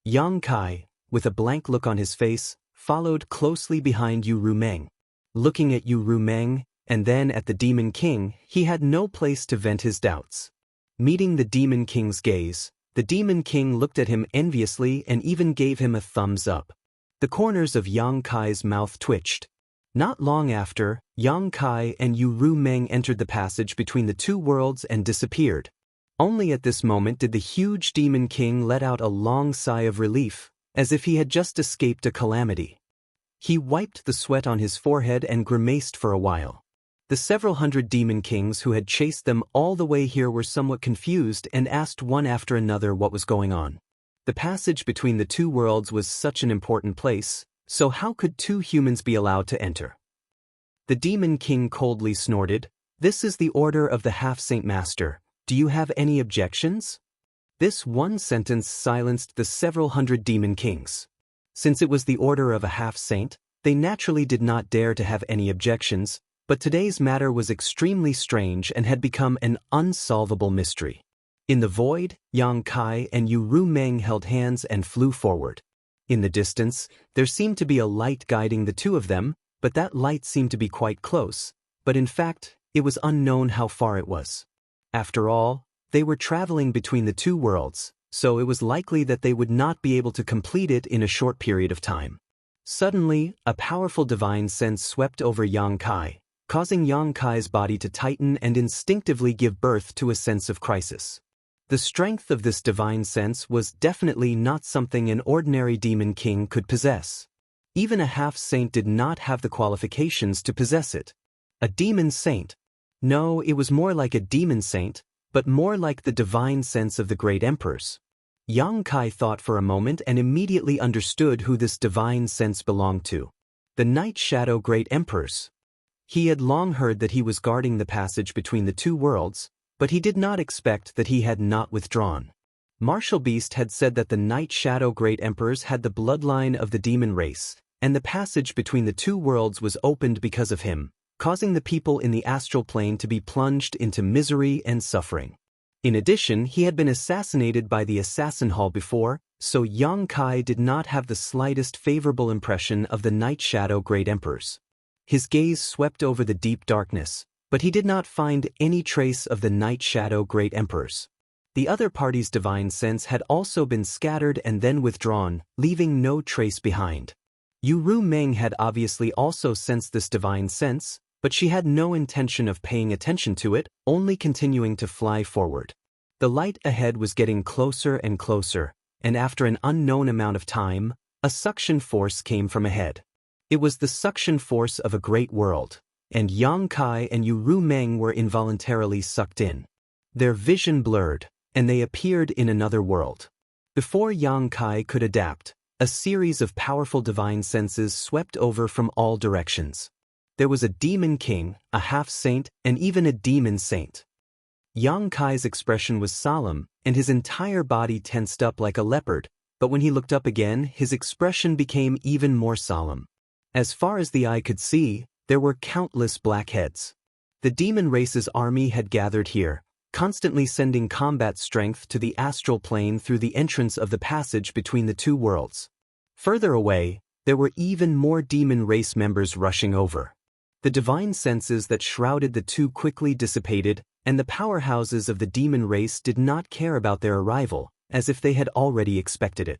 Yang Kai, with a blank look on his face, followed closely behind Yu Meng. Looking at Yu Meng, and then at the Demon King, he had no place to vent his doubts. Meeting the Demon King's gaze, the Demon King looked at him enviously and even gave him a thumbs up. The corners of Yang Kai's mouth twitched. Not long after, Yang Kai and Yu Meng entered the passage between the two worlds and disappeared. Only at this moment did the huge Demon King let out a long sigh of relief, as if he had just escaped a calamity. He wiped the sweat on his forehead and grimaced for a while. The several hundred Demon Kings who had chased them all the way here were somewhat confused and asked one after another what was going on. The passage between the two worlds was such an important place, so how could two humans be allowed to enter? The Demon King coldly snorted, "This is the order of the half-saint master. Do you have any objections?" This one sentence silenced the several hundred Demon Kings. Since it was the order of a half-saint, they naturally did not dare to have any objections, but today's matter was extremely strange and had become an unsolvable mystery. In the void, Yang Kai and Yu Meng held hands and flew forward. In the distance, there seemed to be a light guiding the two of them, but that light seemed to be quite close, but in fact, it was unknown how far it was. After all, they were traveling between the two worlds, so it was likely that they would not be able to complete it in a short period of time. Suddenly, a powerful divine sense swept over Yang Kai, causing Yang Kai's body to tighten and instinctively give birth to a sense of crisis. The strength of this divine sense was definitely not something an ordinary Demon King could possess. Even a half-saint did not have the qualifications to possess it. A demon saint. No, it was more like a demon saint, but more like the divine sense of the great emperors. Yang Kai thought for a moment and immediately understood who this divine sense belonged to. The Night Shadow Great Emperors. He had long heard that he was guarding the passage between the two worlds, but he did not expect that he had not withdrawn. Martial Beast had said that the Night Shadow Great Emperors had the bloodline of the demon race, and the passage between the two worlds was opened because of him, causing the people in the astral plane to be plunged into misery and suffering. In addition, he had been assassinated by the Assassin Hall before, so Yang Kai did not have the slightest favorable impression of the Night Shadow Great Emperors. His gaze swept over the deep darkness, but he did not find any trace of the Night Shadow Great Emperors. The other party's divine sense had also been scattered and then withdrawn, leaving no trace behind. Yu Meng had obviously also sensed this divine sense, but she had no intention of paying attention to it, only continuing to fly forward. The light ahead was getting closer and closer, and after an unknown amount of time, a suction force came from ahead. It was the suction force of a great world, and Yang Kai and Yu Meng were involuntarily sucked in. Their vision blurred, and they appeared in another world. Before Yang Kai could adapt, a series of powerful divine senses swept over from all directions. There was a demon king, a half-saint, and even a demon saint. Yang Kai's expression was solemn, and his entire body tensed up like a leopard, but when he looked up again, his expression became even more solemn. As far as the eye could see, there were countless blackheads. The demon race's army had gathered here, constantly sending combat strength to the astral plane through the entrance of the passage between the two worlds. Further away, there were even more demon race members rushing over. The divine senses that shrouded the two quickly dissipated, and the powerhouses of the demon race did not care about their arrival, as if they had already expected it.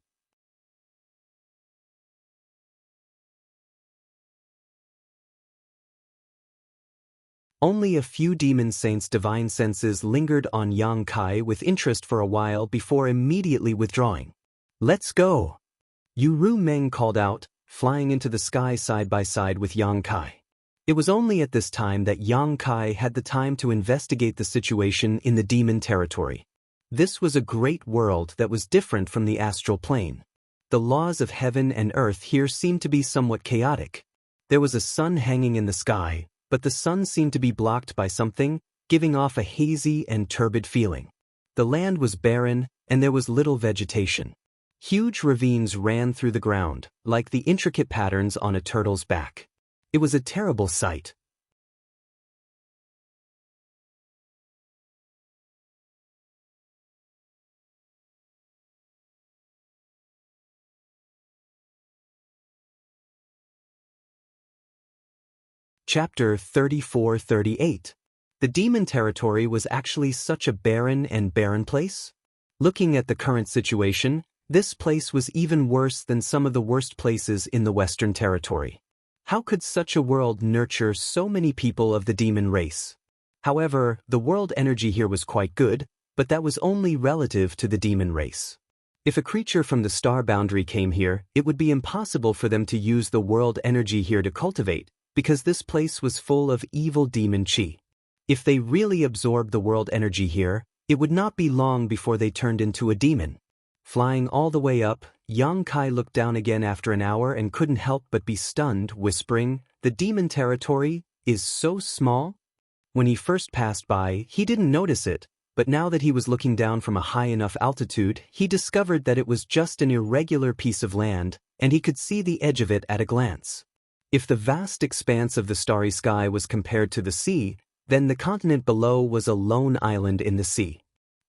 Only a few demon saints' divine senses lingered on Yang Kai with interest for a while before immediately withdrawing. "Let's go!" Yu Meng called out, flying into the sky side by side with Yang Kai. It was only at this time that Yang Kai had the time to investigate the situation in the demon territory. This was a great world that was different from the astral plane. The laws of heaven and earth here seemed to be somewhat chaotic. There was a sun hanging in the sky, but the sun seemed to be blocked by something, giving off a hazy and turbid feeling. The land was barren, and there was little vegetation. Huge ravines ran through the ground, like the intricate patterns on a turtle's back. It was a terrible sight. Chapter 34-38. The demon territory was actually such a barren place? Looking at the current situation, this place was even worse than some of the worst places in the Western Territory. How could such a world nurture so many people of the demon race? However, the world energy here was quite good, but that was only relative to the demon race. If a creature from the star boundary came here, it would be impossible for them to use the world energy here to cultivate, because this place was full of evil demon chi. If they really absorbed the world energy here, it would not be long before they turned into a demon. Flying all the way up, Yang Kai looked down again after an hour and couldn't help but be stunned, whispering, "The demon territory is so small?" When he first passed by, he didn't notice it, but now that he was looking down from a high enough altitude, he discovered that it was just an irregular piece of land, and he could see the edge of it at a glance. If the vast expanse of the starry sky was compared to the sea, then the continent below was a lone island in the sea.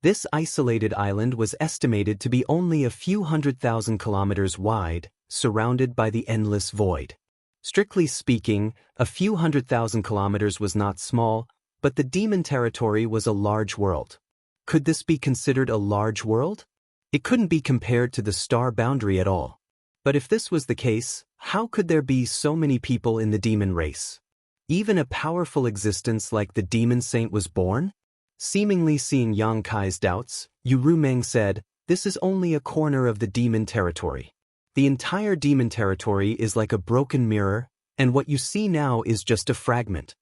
This isolated island was estimated to be only a few 100,000 kilometers wide, surrounded by the endless void. Strictly speaking, a few 100,000 kilometers was not small, but the demon territory was a large world. Could this be considered a large world? It couldn't be compared to the star boundary at all. But if this was the case, how could there be so many people in the demon race? Even a powerful existence like the demon saint was born? Seemingly seeing Yang Kai's doubts, Yu Rumeng said, "This is only a corner of the demon territory. The entire demon territory is like a broken mirror, and what you see now is just a fragment."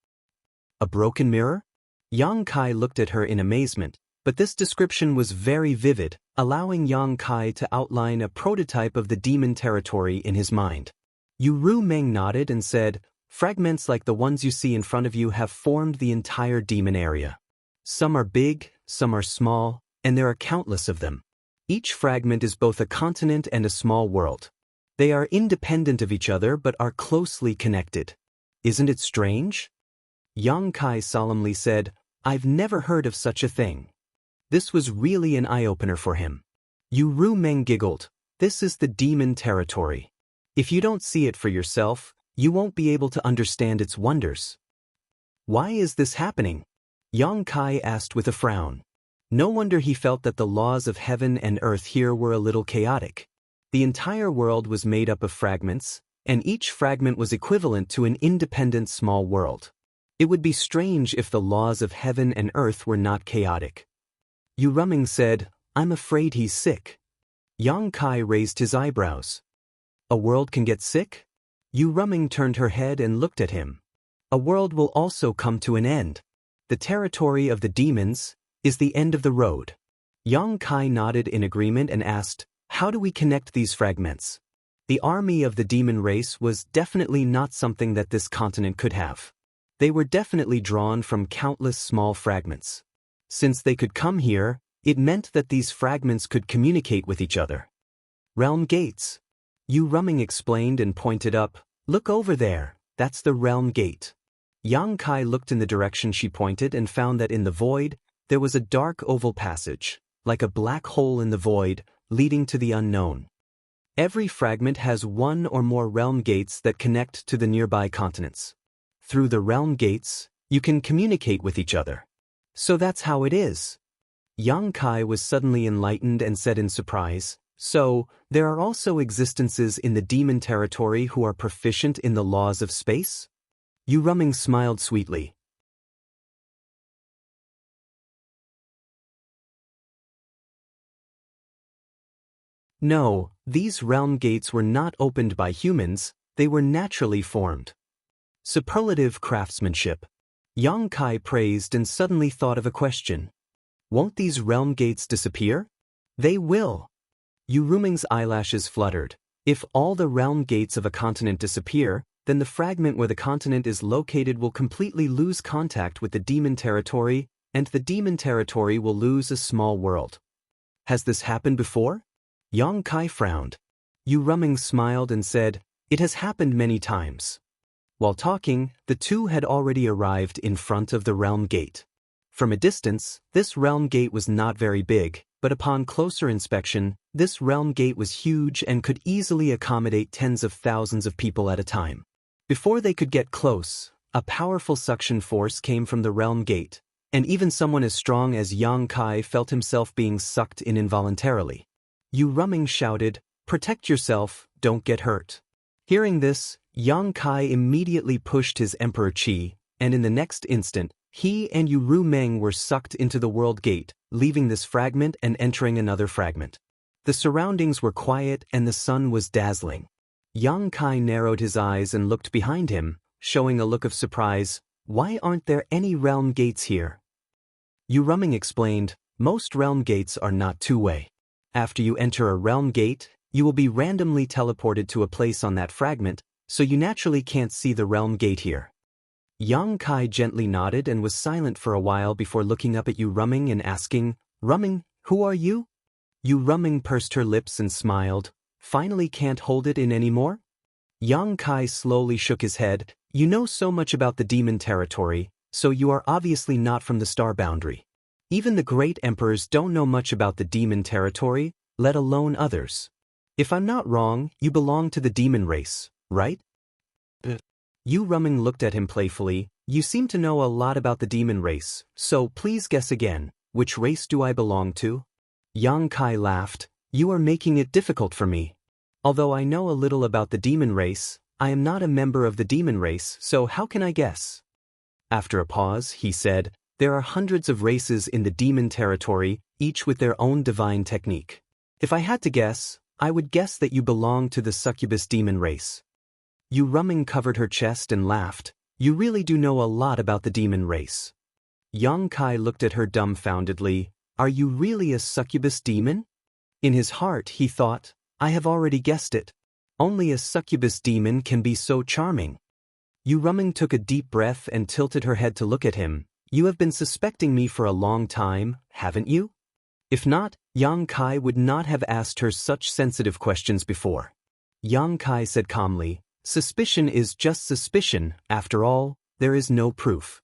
A broken mirror? Yang Kai looked at her in amazement, but this description was very vivid, allowing Yang Kai to outline a prototype of the demon territory in his mind. Yu Rumeng nodded and said, "Fragments like the ones you see in front of you have formed the entire demon area. Some are big, some are small, and there are countless of them. Each fragment is both a continent and a small world. They are independent of each other but are closely connected. Isn't it strange?" Yang Kai solemnly said, "I've never heard of such a thing." This was really an eye-opener for him. Yu Rumeng giggled, "This is the demon territory. If you don't see it for yourself, you won't be able to understand its wonders." "Why is this happening?" Yang Kai asked with a frown. No wonder he felt that the laws of heaven and earth here were a little chaotic. The entire world was made up of fragments, and each fragment was equivalent to an independent small world. It would be strange if the laws of heaven and earth were not chaotic. Yu Rumeng said, "I'm afraid he's sick." Yang Kai raised his eyebrows. "A world can get sick?" Yu Rumeng turned her head and looked at him. "A world will also come to an end. The territory of the demons is the end of the road." Yang Kai nodded in agreement and asked, "How do we connect these fragments?" The army of the demon race was definitely not something that this continent could have. They were definitely drawn from countless small fragments. Since they could come here, it meant that these fragments could communicate with each other. "Realm gates," Yu Rumeng explained and pointed up. "Look over there, that's the realm gate." Yang Kai looked in the direction she pointed and found that in the void, there was a dark oval passage, like a black hole in the void, leading to the unknown. Every fragment has one or more realm gates that connect to the nearby continents. Through the realm gates, you can communicate with each other. So that's how it is. Yang Kai was suddenly enlightened and said in surprise, "So, there are also existences in the demon territory who are proficient in the laws of space?" Yu Rumeng smiled sweetly. No, these realm gates were not opened by humans, they were naturally formed. Superlative craftsmanship. Yang Kai praised and suddenly thought of a question. Won't these realm gates disappear? They will. Yu Rumeng's eyelashes fluttered. If all the realm gates of a continent disappear, then the fragment where the continent is located will completely lose contact with the demon territory, and the demon territory will lose a small world. Has this happened before? Yang Kai frowned. Yu Ruming smiled and said, "It has happened many times." While talking, the two had already arrived in front of the realm gate. From a distance, this realm gate was not very big, but upon closer inspection, this realm gate was huge and could easily accommodate tens of thousands of people at a time. Before they could get close, a powerful suction force came from the realm gate, and even someone as strong as Yang Kai felt himself being sucked in involuntarily. Yu Ruming shouted, "Protect yourself, don't get hurt." Hearing this, Yang Kai immediately pushed his Emperor Qi, and in the next instant, he and Yu Ruming were sucked into the world gate, leaving this fragment and entering another fragment. The surroundings were quiet and the sun was dazzling. Yang Kai narrowed his eyes and looked behind him, showing a look of surprise. "Why aren't there any realm gates here?" Yu Ruming explained, "Most realm gates are not two-way. After you enter a realm gate, you will be randomly teleported to a place on that fragment, so you naturally can't see the realm gate here." Yang Kai gently nodded and was silent for a while before looking up at Yu Ruming and asking, "Ruming, who are you?" Yu Ruming pursed her lips and smiled. "Finally can't hold it in anymore?" Yang Kai slowly shook his head. "You know so much about the demon territory, so you are obviously not from the star boundary. Even the great emperors don't know much about the demon territory, let alone others. If I'm not wrong, you belong to the demon race, right?" Yu Ruming looked at him playfully. "You seem to know a lot about the demon race, so please guess again, which race do I belong to?" Yang Kai laughed. "You are making it difficult for me. Although I know a little about the demon race, I am not a member of the demon race, so how can I guess?" After a pause, he said, "There are hundreds of races in the demon territory, each with their own divine technique. If I had to guess, I would guess that you belong to the succubus demon race." Yu Ruming covered her chest and laughed. "You really do know a lot about the demon race." Yang Kai looked at her dumbfoundedly. "Are you really a succubus demon?" In his heart, he thought, "I have already guessed it. Only a succubus demon can be so charming." Yu Ruming took a deep breath and tilted her head to look at him. "You have been suspecting me for a long time, haven't you?" If not, Yang Kai would not have asked her such sensitive questions before. Yang Kai said calmly, "Suspicion is just suspicion. After all, there is no proof."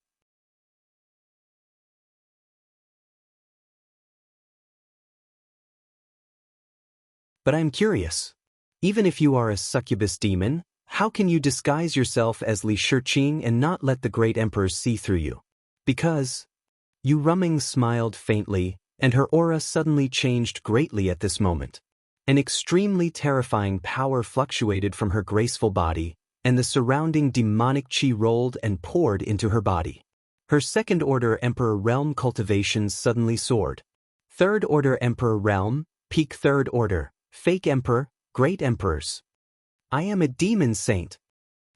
"But I'm curious. Even if you are a succubus demon, how can you disguise yourself as Li Shiqing and not let the great emperors see through you?" "Because..." Yu Ruming smiled faintly, and her aura suddenly changed greatly at this moment. An extremely terrifying power fluctuated from her graceful body, and the surrounding demonic qi rolled and poured into her body. Her second-order Emperor Realm cultivation suddenly soared. Third-order Emperor Realm, peak third order, fake Emperor, great emperors. "I am a demon saint."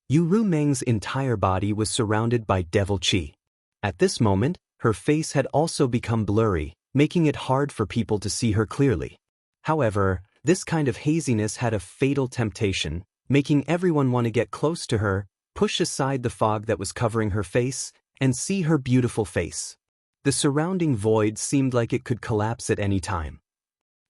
Yu Ruming's entire body was surrounded by devil qi. At this moment, her face had also become blurry, making it hard for people to see her clearly. However, this kind of haziness had a fatal temptation, making everyone want to get close to her, push aside the fog that was covering her face, and see her beautiful face. The surrounding void seemed like it could collapse at any time.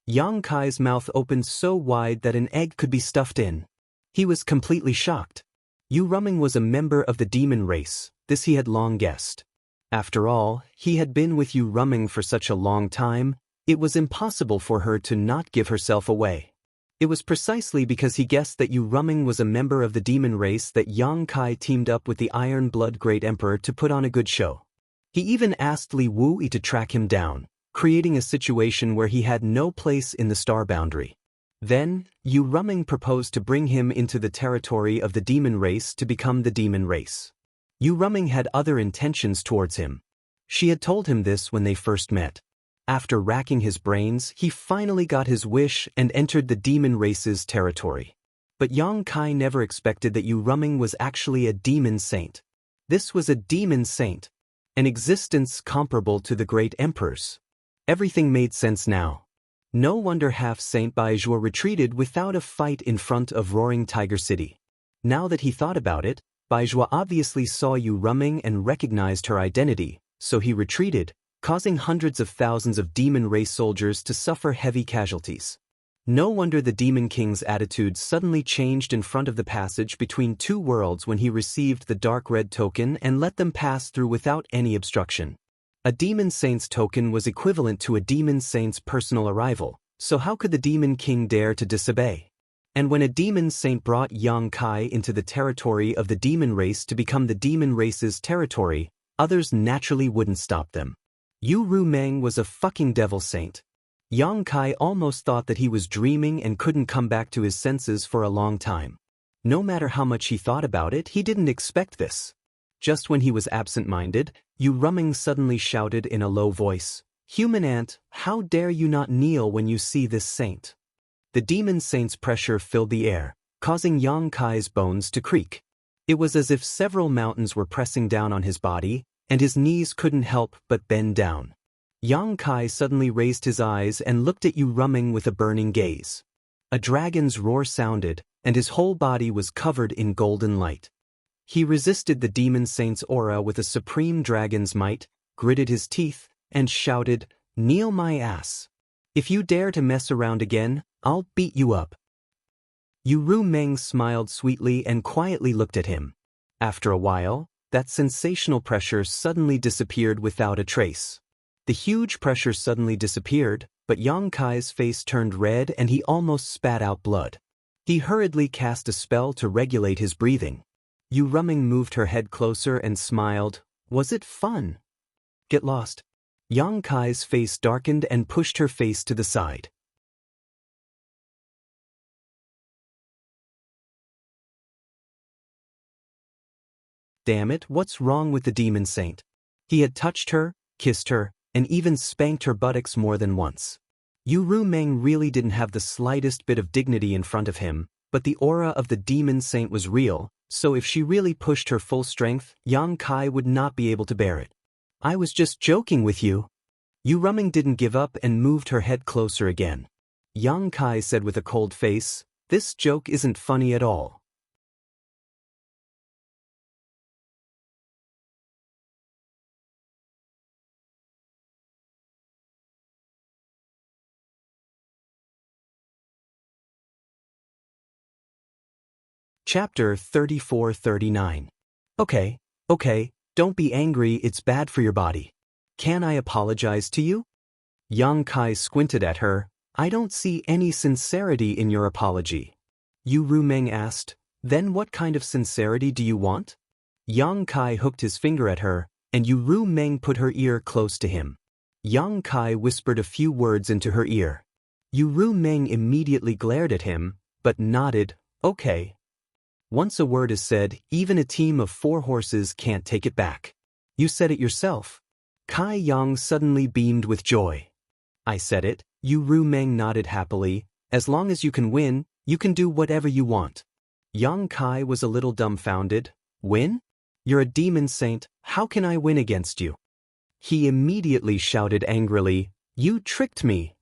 Yang Kai's mouth opened so wide that an egg could be stuffed in. He was completely shocked. Yu Ruming was a member of the demon race, this he had long guessed. After all, he had been with Yu Ruming for such a long time, it was impossible for her to not give herself away. It was precisely because he guessed that Yu Ruming was a member of the demon race that Yang Kai teamed up with the Iron Blood Great Emperor to put on a good show. He even asked Li Wuyi to track him down, creating a situation where he had no place in the star boundary. Then, Yu Ruming proposed to bring him into the territory of the demon race to become the demon race. Yu Ruming had other intentions towards him. She had told him this when they first met. After racking his brains, he finally got his wish and entered the demon race's territory. But Yang Kai never expected that Yu Ruming was actually a demon saint. This was a demon saint, an existence comparable to the great emperors. Everything made sense now. No wonder half-Saint Baizhuo retreated without a fight in front of Roaring Tiger City. Now that he thought about it, Baizhua obviously saw Yu Ruming and recognized her identity, so he retreated, causing hundreds of thousands of demon race soldiers to suffer heavy casualties. No wonder the Demon King's attitude suddenly changed in front of the passage between two worlds when he received the dark red token and let them pass through without any obstruction. A Demon Saint's token was equivalent to a Demon Saint's personal arrival, so how could the Demon King dare to disobey? And when a Demon Saint brought Yang Kai into the territory of the demon race to become the demon race's territory, others naturally wouldn't stop them. Yu Ruming was a fucking devil saint. Yang Kai almost thought that he was dreaming and couldn't come back to his senses for a long time. No matter how much he thought about it, he didn't expect this. Just when he was absent-minded, Yu Ruming suddenly shouted in a low voice, "Human ant, how dare you not kneel when you see this saint?" The demon saint's pressure filled the air, causing Yang Kai's bones to creak. It was as if several mountains were pressing down on his body, and his knees couldn't help but bend down. Yang Kai suddenly raised his eyes and looked at Yu Ruming with a burning gaze. A dragon's roar sounded, and his whole body was covered in golden light. He resisted the demon saint's aura with a supreme dragon's might, gritted his teeth, and shouted, "Kneel my ass. If you dare to mess around again, I'll beat you up." Yu Ruming smiled sweetly and quietly looked at him. After a while, that sensational pressure suddenly disappeared without a trace. The huge pressure suddenly disappeared, but Yang Kai's face turned red and he almost spat out blood. He hurriedly cast a spell to regulate his breathing. Yu Ruming moved her head closer and smiled. "Was it fun?" "Get lost." Yang Kai's face darkened and pushed her face to the side. Damn it, what's wrong with the demon saint? He had touched her, kissed her, and even spanked her buttocks more than once. Yu Ruming really didn't have the slightest bit of dignity in front of him, but the aura of the demon saint was real, so if she really pushed her full strength, Yang Kai would not be able to bear it. "I was just joking with you." Yu Ruming didn't give up and moved her head closer again. Yang Kai said with a cold face, "This joke isn't funny at all." Chapter 34-39. Okay, don't be angry, it's bad for your body. Can I apologize to you? Yang Kai squinted at her. "I don't see any sincerity in your apology." Yu Ruming asked, "Then what kind of sincerity do you want?" Yang Kai hooked his finger at her, and Yu Ruming put her ear close to him. Yang Kai whispered a few words into her ear. Yu Ruming immediately glared at him, but nodded, "Okay." Once a word is said, even a team of 4 horses can't take it back. "You said it yourself." Kai Yang suddenly beamed with joy. "I said it," Yu Ruming nodded happily. "As long as you can win, you can do whatever you want." Yang Kai was a little dumbfounded. "Win? You're a demon saint, how can I win against you?" He immediately shouted angrily, "You tricked me."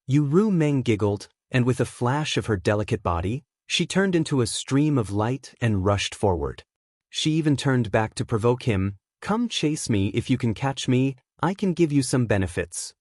Yu Ruming giggled, and with a flash of her delicate body, she turned into a stream of light and rushed forward. She even turned back to provoke him. "Come chase me if you can catch me, I can give you some benefits.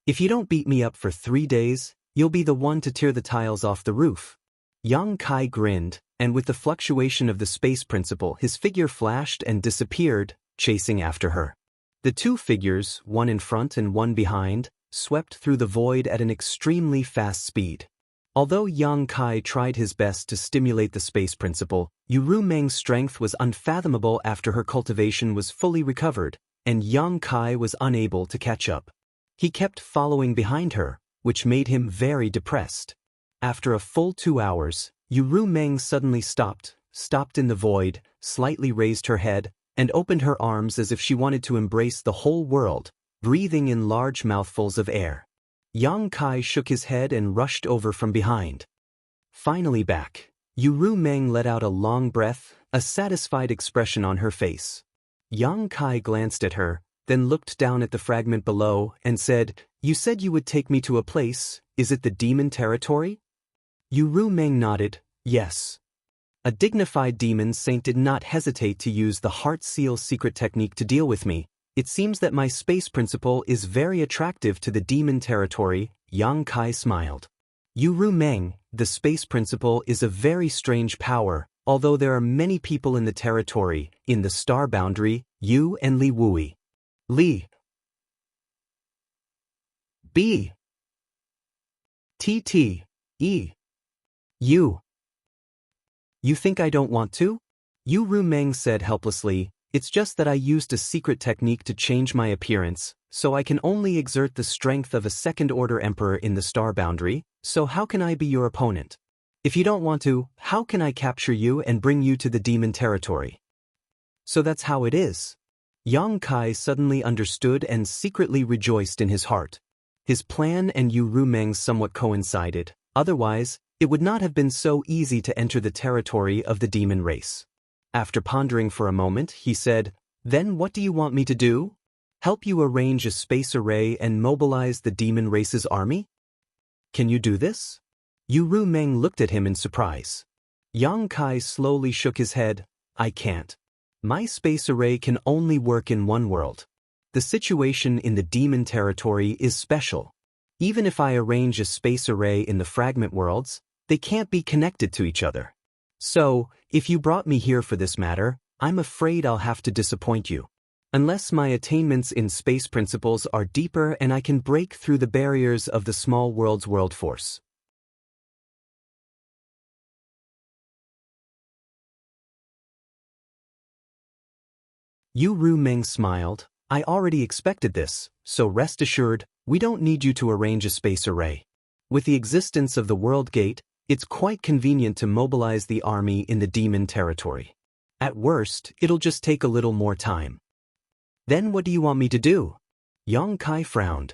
If you don't beat me up for 3 days, you'll be the one to tear the tiles off the roof." Yang Kai grinned, and with the fluctuation of the space principle, his figure flashed and disappeared, chasing after her. The 2 figures, one in front and one behind, swept through the void at an extremely fast speed. Although Yang Kai tried his best to stimulate the space principle, Yu Ruming's strength was unfathomable after her cultivation was fully recovered, and Yang Kai was unable to catch up. He kept following behind her, which made him very depressed. After a full 2 hours, Yu Ruming suddenly stopped in the void, slightly raised her head, and opened her arms as if she wanted to embrace the whole world, breathing in large mouthfuls of air. Yang Kai shook his head and rushed over from behind. Finally back, Yu Ruming let out a long breath, a satisfied expression on her face. Yang Kai glanced at her, then looked down at the fragment below and said, "You said you would take me to a place, is it the demon territory?" Yu Ruming nodded, "Yes." A dignified demon saint did not hesitate to use the heart seal secret technique to deal with me. It seems that my space principle is very attractive to the demon territory. Yang Kai smiled. Yu Ru Meng, the space principle is a very strange power, although there are many people in the territory, in the star boundary, you and Li Wui. Li. B. T. T. E. You. You think I don't want to? Yu Ru Meng said helplessly, it's just that I used a secret technique to change my appearance, so I can only exert the strength of a second-order emperor in the star boundary, so how can I be your opponent? If you don't want to, how can I capture you and bring you to the demon territory? So that's how it is. Yang Kai suddenly understood and secretly rejoiced in his heart. His plan and Yu Ru Meng's somewhat coincided, otherwise, it would not have been so easy to enter the territory of the demon race. After pondering for a moment, he said, then what do you want me to do? Help you arrange a space array and mobilize the demon race's army? Can you do this? Yu Ru Meng looked at him in surprise. Yang Kai slowly shook his head, I can't. My space array can only work in one world. The situation in the demon territory is special. Even if I arrange a space array in the fragment worlds, they can't be connected to each other. So, if you brought me here for this matter, I'm afraid I'll have to disappoint you. Unless my attainments in space principles are deeper and I can break through the barriers of the small world's world force. Yu Ru Meng smiled, I already expected this, so rest assured, we don't need you to arrange a space array. With the existence of the World Gate, it's quite convenient to mobilize the army in the demon territory. At worst, it'll just take a little more time. Then what do you want me to do? Yang Kai frowned.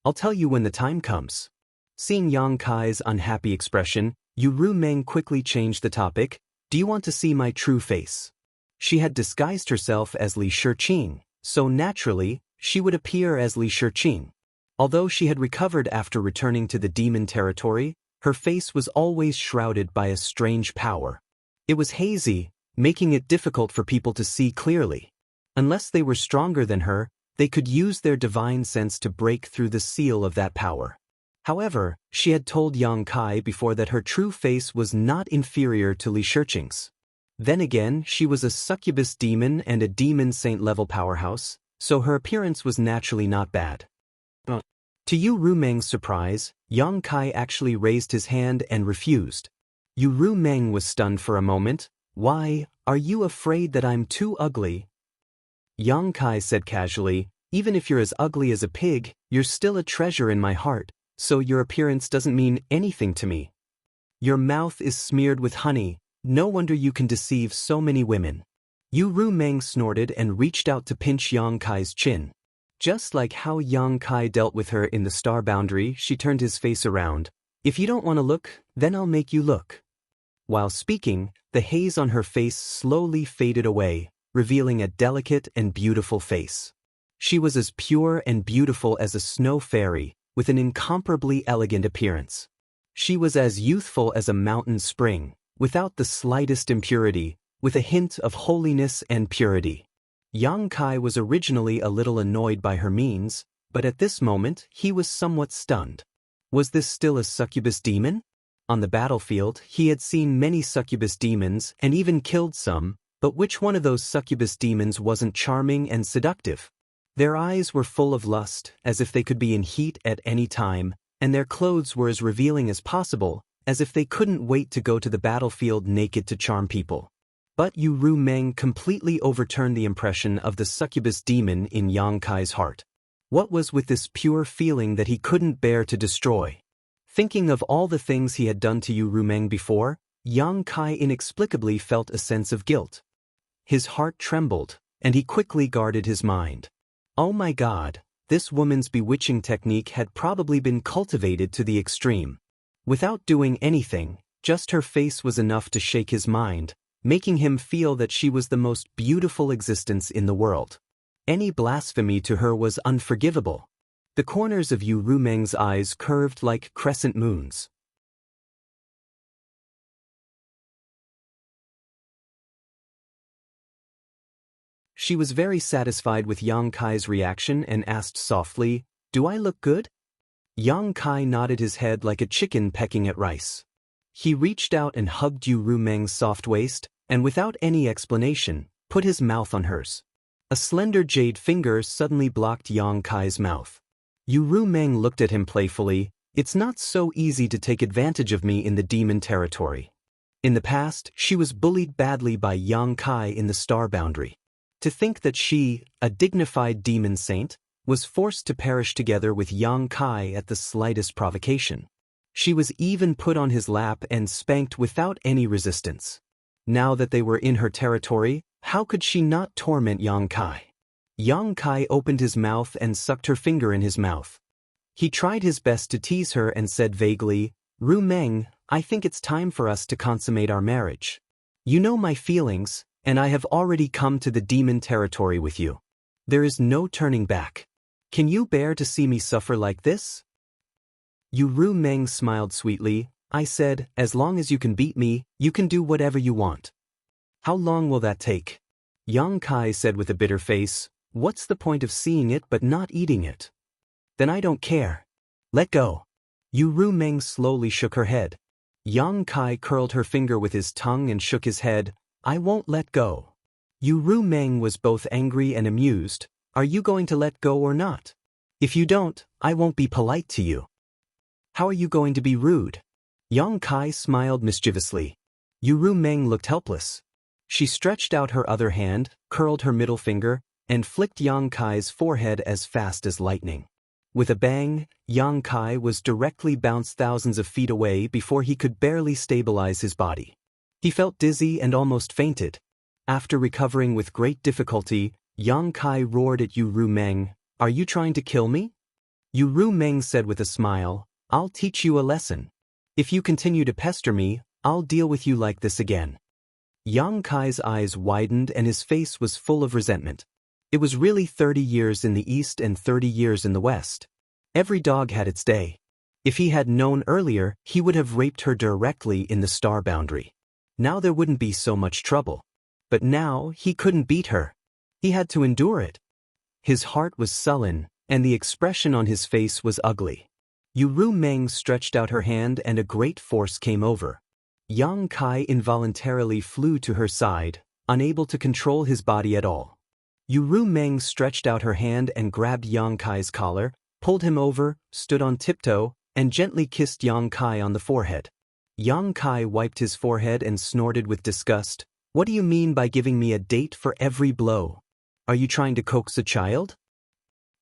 I'll tell you when the time comes. Seeing Yang Kai's unhappy expression, Yu Ru Meng quickly changed the topic. Do you want to see my true face? She had disguised herself as Li Shiqing, so naturally, she would appear as Li Shiqing. Although she had recovered after returning to the demon territory, her face was always shrouded by a strange power. It was hazy, making it difficult for people to see clearly. Unless they were stronger than her, they could use their divine sense to break through the seal of that power. However, she had told Yang Kai before that her true face was not inferior to Li Shiqing's. Then again, she was a succubus demon and a demon saint level powerhouse, so her appearance was naturally not bad. To Yu Ru Meng's surprise, Yang Kai actually raised his hand and refused. Yu Ru Meng was stunned for a moment. Why, are you afraid that I'm too ugly? Yang Kai said casually, even if you're as ugly as a pig, you're still a treasure in my heart, so your appearance doesn't mean anything to me. Your mouth is smeared with honey, no wonder you can deceive so many women. Yu Ru Meng snorted and reached out to pinch Yang Kai's chin. Just like how Yang Kai dealt with her in the star boundary, she turned his face around. If you don't want to look, then I'll make you look. While speaking, the haze on her face slowly faded away, revealing a delicate and beautiful face. She was as pure and beautiful as a snow fairy, with an incomparably elegant appearance. She was as youthful as a mountain spring, without the slightest impurity, with a hint of holiness and purity. Yang Kai was originally a little annoyed by her means, but at this moment he was somewhat stunned. Was this still a succubus demon? On the battlefield, he had seen many succubus demons and even killed some, but which one of those succubus demons wasn't charming and seductive? Their eyes were full of lust, as if they could be in heat at any time, and their clothes were as revealing as possible, as if they couldn't wait to go to the battlefield naked to charm people. But Yu Ru Meng completely overturned the impression of the succubus demon in Yang Kai's heart. What was with this pure feeling that he couldn't bear to destroy? Thinking of all the things he had done to Yu Ru Meng before, Yang Kai inexplicably felt a sense of guilt. His heart trembled, and he quickly guarded his mind. Oh my God, this woman's bewitching technique had probably been cultivated to the extreme. Without doing anything, just her face was enough to shake his mind, making him feel that she was the most beautiful existence in the world. Any blasphemy to her was unforgivable. The corners of Yu Ru Meng's eyes curved like crescent moons. She was very satisfied with Yang Kai's reaction and asked softly, "Do I look good?" Yang Kai nodded his head like a chicken pecking at rice. He reached out and hugged Yu Rumeng's soft waist, and without any explanation, put his mouth on hers. A slender jade finger suddenly blocked Yang Kai's mouth. Yu Rumeng looked at him playfully. "It's not so easy to take advantage of me in the demon territory." In the past, she was bullied badly by Yang Kai in the star boundary. To think that she, a dignified demon saint, was forced to perish together with Yang Kai at the slightest provocation. She was even put on his lap and spanked without any resistance. Now that they were in her territory, how could she not torment Yang Kai? Yang Kai opened his mouth and sucked her finger in his mouth. He tried his best to tease her and said vaguely, "Rumeng, I think it's time for us to consummate our marriage. You know my feelings, and I have already come to the demon territory with you. There is no turning back. Can you bear to see me suffer like this?" Yu Rumeng smiled sweetly. "I said, as long as you can beat me, you can do whatever you want." "How long will that take?" Yang Kai said with a bitter face. "What's the point of seeing it but not eating it?" "Then I don't care. Let go." Yu Rumeng slowly shook her head. Yang Kai curled her finger with his tongue and shook his head. "I won't let go." Yu Rumeng was both angry and amused. "Are you going to let go or not? If you don't, I won't be polite to you." "How are you going to be rude?" Yang Kai smiled mischievously. Yu Rumeng looked helpless. She stretched out her other hand, curled her middle finger, and flicked Yang Kai's forehead as fast as lightning. With a bang, Yang Kai was directly bounced thousands of feet away before he could barely stabilize his body. He felt dizzy and almost fainted. After recovering with great difficulty, Yang Kai roared at Yu Rumeng, "Are you trying to kill me?" Yu Rumeng said with a smile, "I'll teach you a lesson. If you continue to pester me, I'll deal with you like this again." Yang Kai's eyes widened and his face was full of resentment. It was really 30 years in the east and 30 years in the west. Every dog had its day. If he had known earlier, he would have raped her directly in the star boundary. Now there wouldn't be so much trouble. But now, he couldn't beat her. He had to endure it. His heart was sullen, and the expression on his face was ugly. Yu Rumeng stretched out her hand and a great force came over. Yang Kai involuntarily flew to her side, unable to control his body at all. Yu Rumeng stretched out her hand and grabbed Yang Kai's collar, pulled him over, stood on tiptoe, and gently kissed Yang Kai on the forehead. Yang Kai wiped his forehead and snorted with disgust. "What do you mean by giving me a date for every blow? Are you trying to coax a child?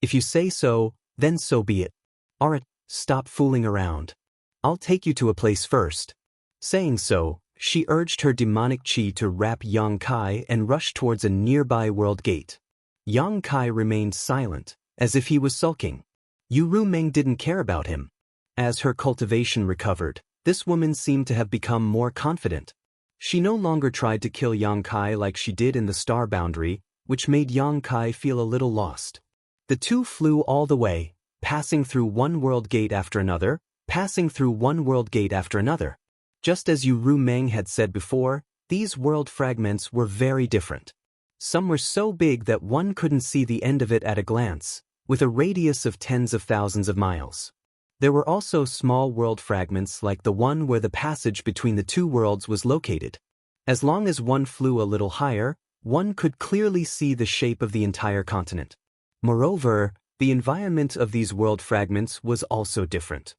If you say so, then so be it. Alright, stop fooling around. I'll take you to a place first." Saying so, she urged her demonic chi to wrap Yang Kai and rushed towards a nearby world gate. Yang Kai remained silent, as if he was sulking. Yu Rumeng didn't care about him. As her cultivation recovered, this woman seemed to have become more confident. She no longer tried to kill Yang Kai like she did in the star boundary, which made Yang Kai feel a little lost. The two flew all the way, passing through one world gate after another, passing through one world gate after another. Just as Yu Rumeng had said before, these world fragments were very different. Some were so big that one couldn't see the end of it at a glance, with a radius of tens of thousands of miles. There were also small world fragments like the one where the passage between the two worlds was located. As long as one flew a little higher, one could clearly see the shape of the entire continent. Moreover, the environment of these world fragments was also different.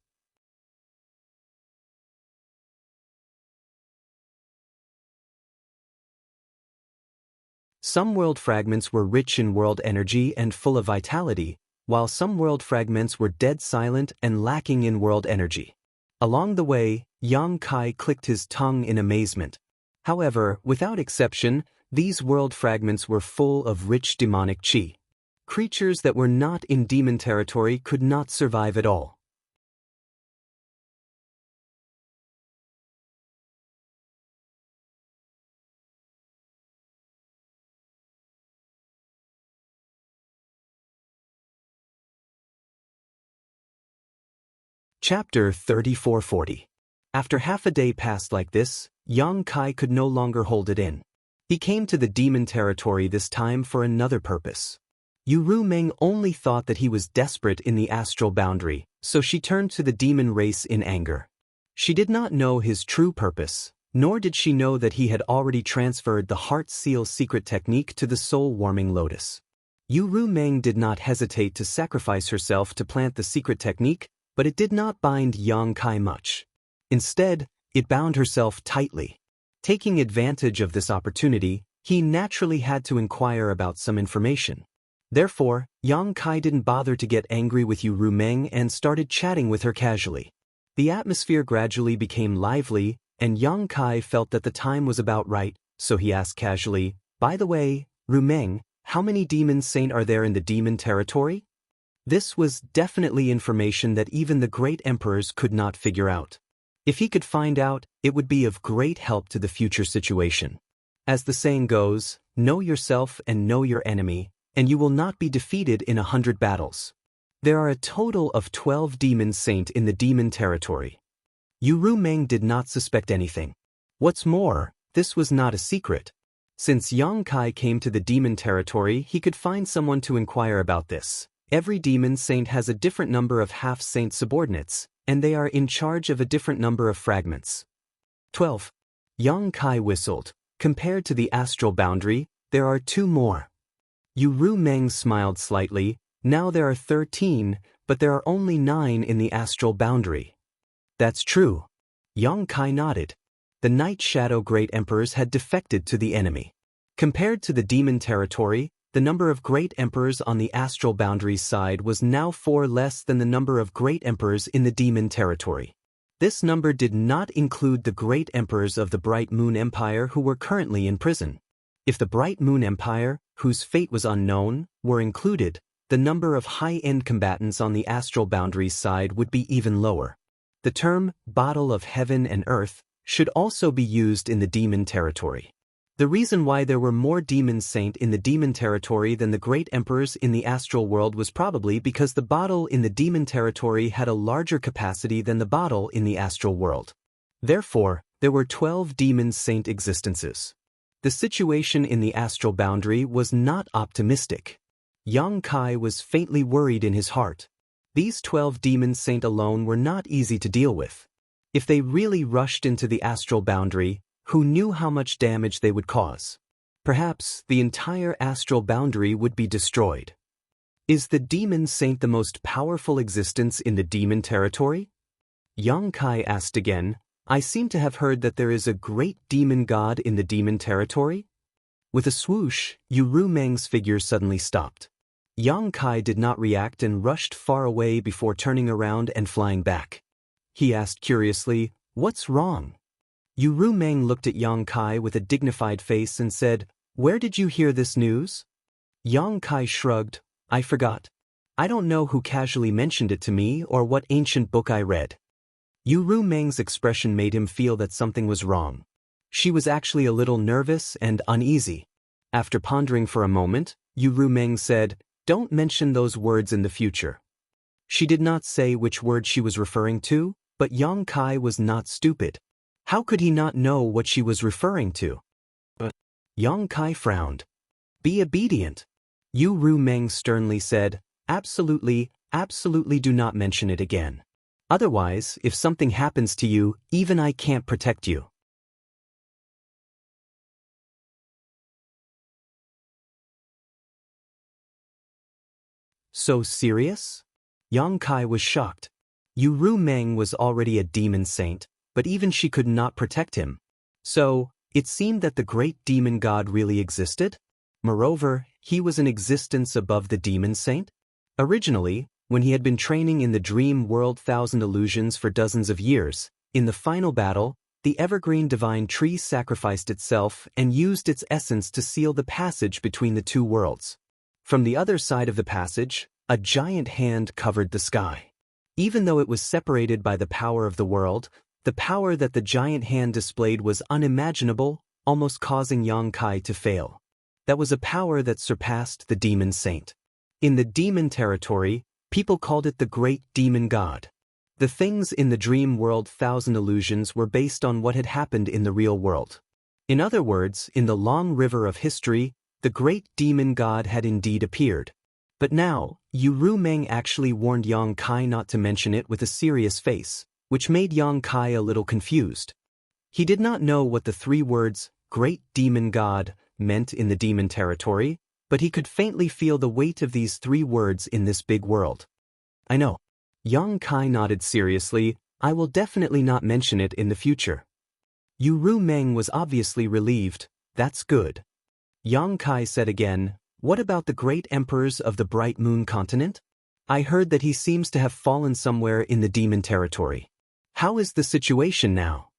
Some world fragments were rich in world energy and full of vitality, while some world fragments were dead silent and lacking in world energy. Along the way, Yang Kai clicked his tongue in amazement. However, without exception, these world fragments were full of rich demonic chi. Creatures that were not in demon territory could not survive at all. Chapter 3440. After half a day passed like this, Yang Kai could no longer hold it in. He came to the demon territory this time for another purpose. Yu Rumeng only thought that he was desperate in the astral boundary, so she turned to the demon race in anger. She did not know his true purpose, nor did she know that he had already transferred the heart seal secret technique to the soul-warming lotus. Yu Rumeng did not hesitate to sacrifice herself to plant the secret technique, but it did not bind Yang Kai much. Instead, it bound herself tightly. Taking advantage of this opportunity, he naturally had to inquire about some information. Therefore, Yang Kai didn't bother to get angry with Yu Rumeng and started chatting with her casually. The atmosphere gradually became lively, and Yang Kai felt that the time was about right, so he asked casually, "By the way, Rumeng, how many demon saint are there in the demon territory?" This was definitely information that even the great emperors could not figure out. If he could find out, it would be of great help to the future situation. As the saying goes, know yourself and know your enemy, and you will not be defeated in 100 battles. There are a total of 12 demon saint in the demon territory. Yu Rumeng did not suspect anything. What's more, this was not a secret. Since Yang Kai came to the demon territory, he could find someone to inquire about this. Every demon saint has a different number of half-saint subordinates, and they are in charge of a different number of fragments. 12. Yang Kai whistled. Compared to the astral boundary, there are 2 more. Yu Rumeng smiled slightly. Now there are 13, but there are only 9 in the astral boundary. That's true. Yang Kai nodded. The Night Shadow Great Emperors had defected to the enemy. Compared to the demon territory, the number of Great Emperors on the astral boundaries side was now 4 less than the number of Great Emperors in the demon territory. This number did not include the Great Emperors of the Bright Moon Empire who were currently in prison. If the Bright Moon Empire, whose fate was unknown, were included, the number of high-end combatants on the astral boundaries side would be even lower. The term, Bottle of Heaven and Earth, should also be used in the demon territory. The reason why there were more demon saint in the demon territory than the great emperors in the astral world was probably because the bottle in the demon territory had a larger capacity than the bottle in the astral world. Therefore, there were 12 demon saint existences. The situation in the astral boundary was not optimistic. Yang Kai was faintly worried in his heart. These 12 demon saint alone were not easy to deal with. If they really rushed into the astral boundary, who knew how much damage they would cause? Perhaps the entire astral boundary would be destroyed. Is the demon saint the most powerful existence in the demon territory? Yang Kai asked again. I seem to have heard that there is a great demon god in the demon territory. With a swoosh, Yu Rumeng's figure suddenly stopped. Yang Kai did not react and rushed far away before turning around and flying back. He asked curiously, "What's wrong?" Yu Rumeng looked at Yang Kai with a dignified face and said, "Where did you hear this news?" Yang Kai shrugged, "I forgot. I don't know who casually mentioned it to me or what ancient book I read." Yu Rumeng's expression made him feel that something was wrong. She was actually a little nervous and uneasy. After pondering for a moment, Yu Rumeng said, "Don't mention those words in the future." She did not say which word she was referring to, but Yang Kai was not stupid. How could he not know what she was referring to? But Yang Kai frowned. "Be obedient." Yu Rumeng sternly said, absolutely do not mention it again. Otherwise, if something happens to you, even I can't protect you." So serious? Yang Kai was shocked. Yu Rumeng was already a demon saint, but even she could not protect him. So, it seemed that the great demon god really existed? Moreover, he was an existence above the demon saint? Originally, when he had been training in the dream world Thousand Illusions for dozens of years, in the final battle, the evergreen divine tree sacrificed itself and used its essence to seal the passage between the 2 worlds. From the other side of the passage, a giant hand covered the sky. Even though it was separated by the power of the world, the power that the giant hand displayed was unimaginable, almost causing Yang Kai to fail. That was a power that surpassed the demon saint. In the demon territory, people called it the great demon god. The things in the dream world Thousand Illusions were based on what had happened in the real world. In other words, in the long river of history, the great demon god had indeed appeared. But now, Yu Meng actually warned Yang Kai not to mention it with a serious face, which made Yang Kai a little confused. He did not know what the 3 words, Great Demon God, meant in the demon territory, but he could faintly feel the weight of these 3 words in this big world. I know. Yang Kai nodded seriously. I will definitely not mention it in the future. Yu Meng was obviously relieved. That's good. Yang Kai said again, what about the great emperors of the Bright Moon continent? I heard that he seems to have fallen somewhere in the demon territory. How is the situation now?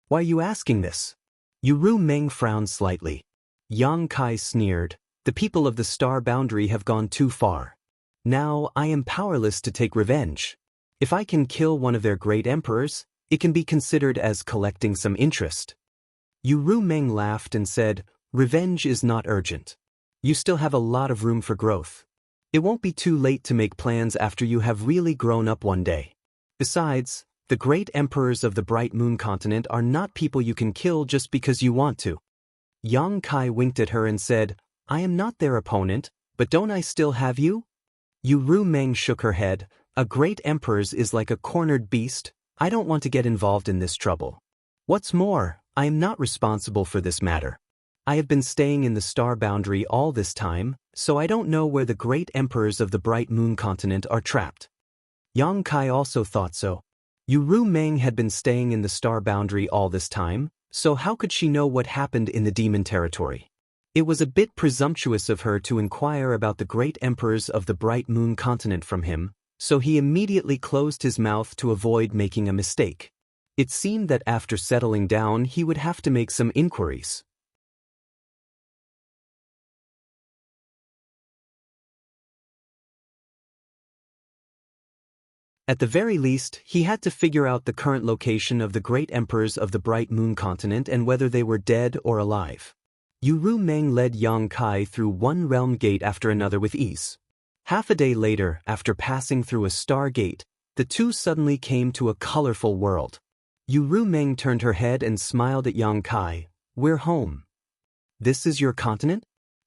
Why are you asking this? Yu Meng frowned slightly. Yang Kai sneered. The people of the star boundary have gone too far. Now I am powerless to take revenge. If I can kill one of their great emperors, it can be considered as collecting some interest. Yu Meng laughed and said, revenge is not urgent. You still have a lot of room for growth. It won't be too late to make plans after you have really grown up one day. Besides, the great emperors of the Bright Moon continent are not people you can kill just because you want to. Yang Kai winked at her and said, I am not their opponent, but don't I still have you? Yu Meng shook her head. A great emperor's is like a cornered beast. I don't want to get involved in this trouble. What's more, I am not responsible for this matter. I have been staying in the star boundary all this time, so I don't know where the great emperors of the Bright Moon continent are trapped. Yang Kai also thought so. Yu Meng had been staying in the star boundary all this time, so how could she know what happened in the demon territory? It was a bit presumptuous of her to inquire about the great emperors of the Bright Moon continent from him, so he immediately closed his mouth to avoid making a mistake. It seemed that after settling down he would have to make some inquiries. At the very least, he had to figure out the current location of the great emperors of the Bright Moon continent and whether they were dead or alive. Yu Meng led Yang Kai through one realm gate after another with ease. Half a day later, after passing through a star gate, the two suddenly came to a colorful world. Yu Meng turned her head and smiled at Yang Kai. We're home. This is your continent?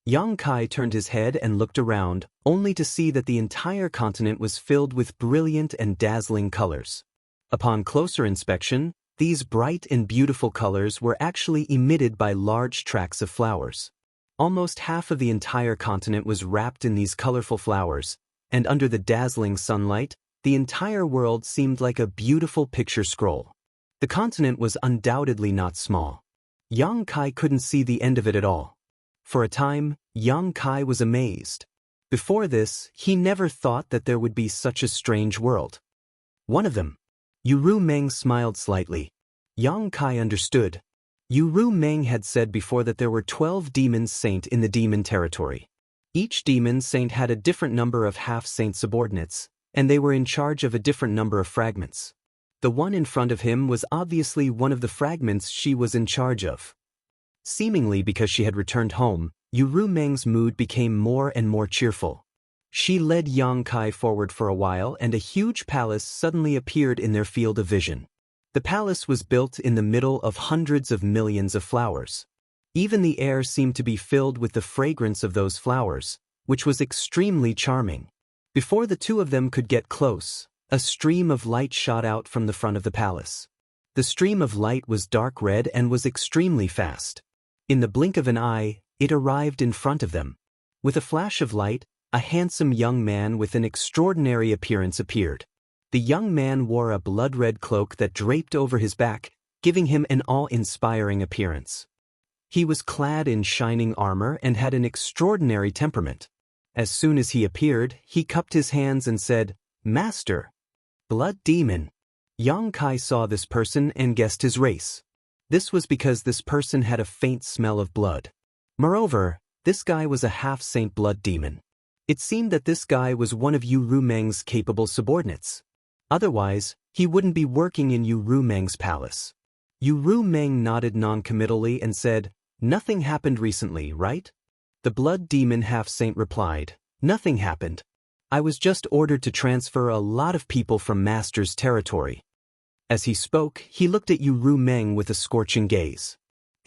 Yang Kai turned his head and looked around, only to see that the entire continent was filled with brilliant and dazzling colors. Upon closer inspection, these bright and beautiful colors were actually emitted by large tracts of flowers. Almost half of the entire continent was wrapped in these colorful flowers, and under the dazzling sunlight, the entire world seemed like a beautiful picture scroll. The continent was undoubtedly not small. Yang Kai couldn't see the end of it at all. For a time, Yang Kai was amazed. Before this, he never thought that there would be such a strange world. One of them. Yu Meng smiled slightly. Yang Kai understood. Yu Meng had said before that there were 12 demon saint in the demon territory. Each demon saint had a different number of half-saint subordinates, and they were in charge of a different number of fragments. The one in front of him was obviously one of the fragments she was in charge of. Seemingly because she had returned home, Yu Meng's mood became more and more cheerful. She led Yang Kai forward for a while and a huge palace suddenly appeared in their field of vision. The palace was built in the middle of hundreds of millions of flowers. Even the air seemed to be filled with the fragrance of those flowers, which was extremely charming. Before the two of them could get close, a stream of light shot out from the front of the palace. The stream of light was dark red and was extremely fast. In the blink of an eye, it arrived in front of them. With a flash of light, a handsome young man with an extraordinary appearance appeared. The young man wore a blood-red cloak that draped over his back, giving him an awe-inspiring appearance. He was clad in shining armor and had an extraordinary temperament. As soon as he appeared, he cupped his hands and said, "Master." Blood Demon. Yang Kai saw this person and guessed his race. This was because this person had a faint smell of blood. Moreover, this guy was a half-saint blood demon. It seemed that this guy was one of Yu Meng's capable subordinates. Otherwise, he wouldn't be working in Yu Meng's palace. Yu Meng nodded non-committally and said, "Nothing happened recently, right?" The blood demon half-saint replied, "Nothing happened. I was just ordered to transfer a lot of people from Master's territory." As he spoke, he looked at Yu Meng with a scorching gaze.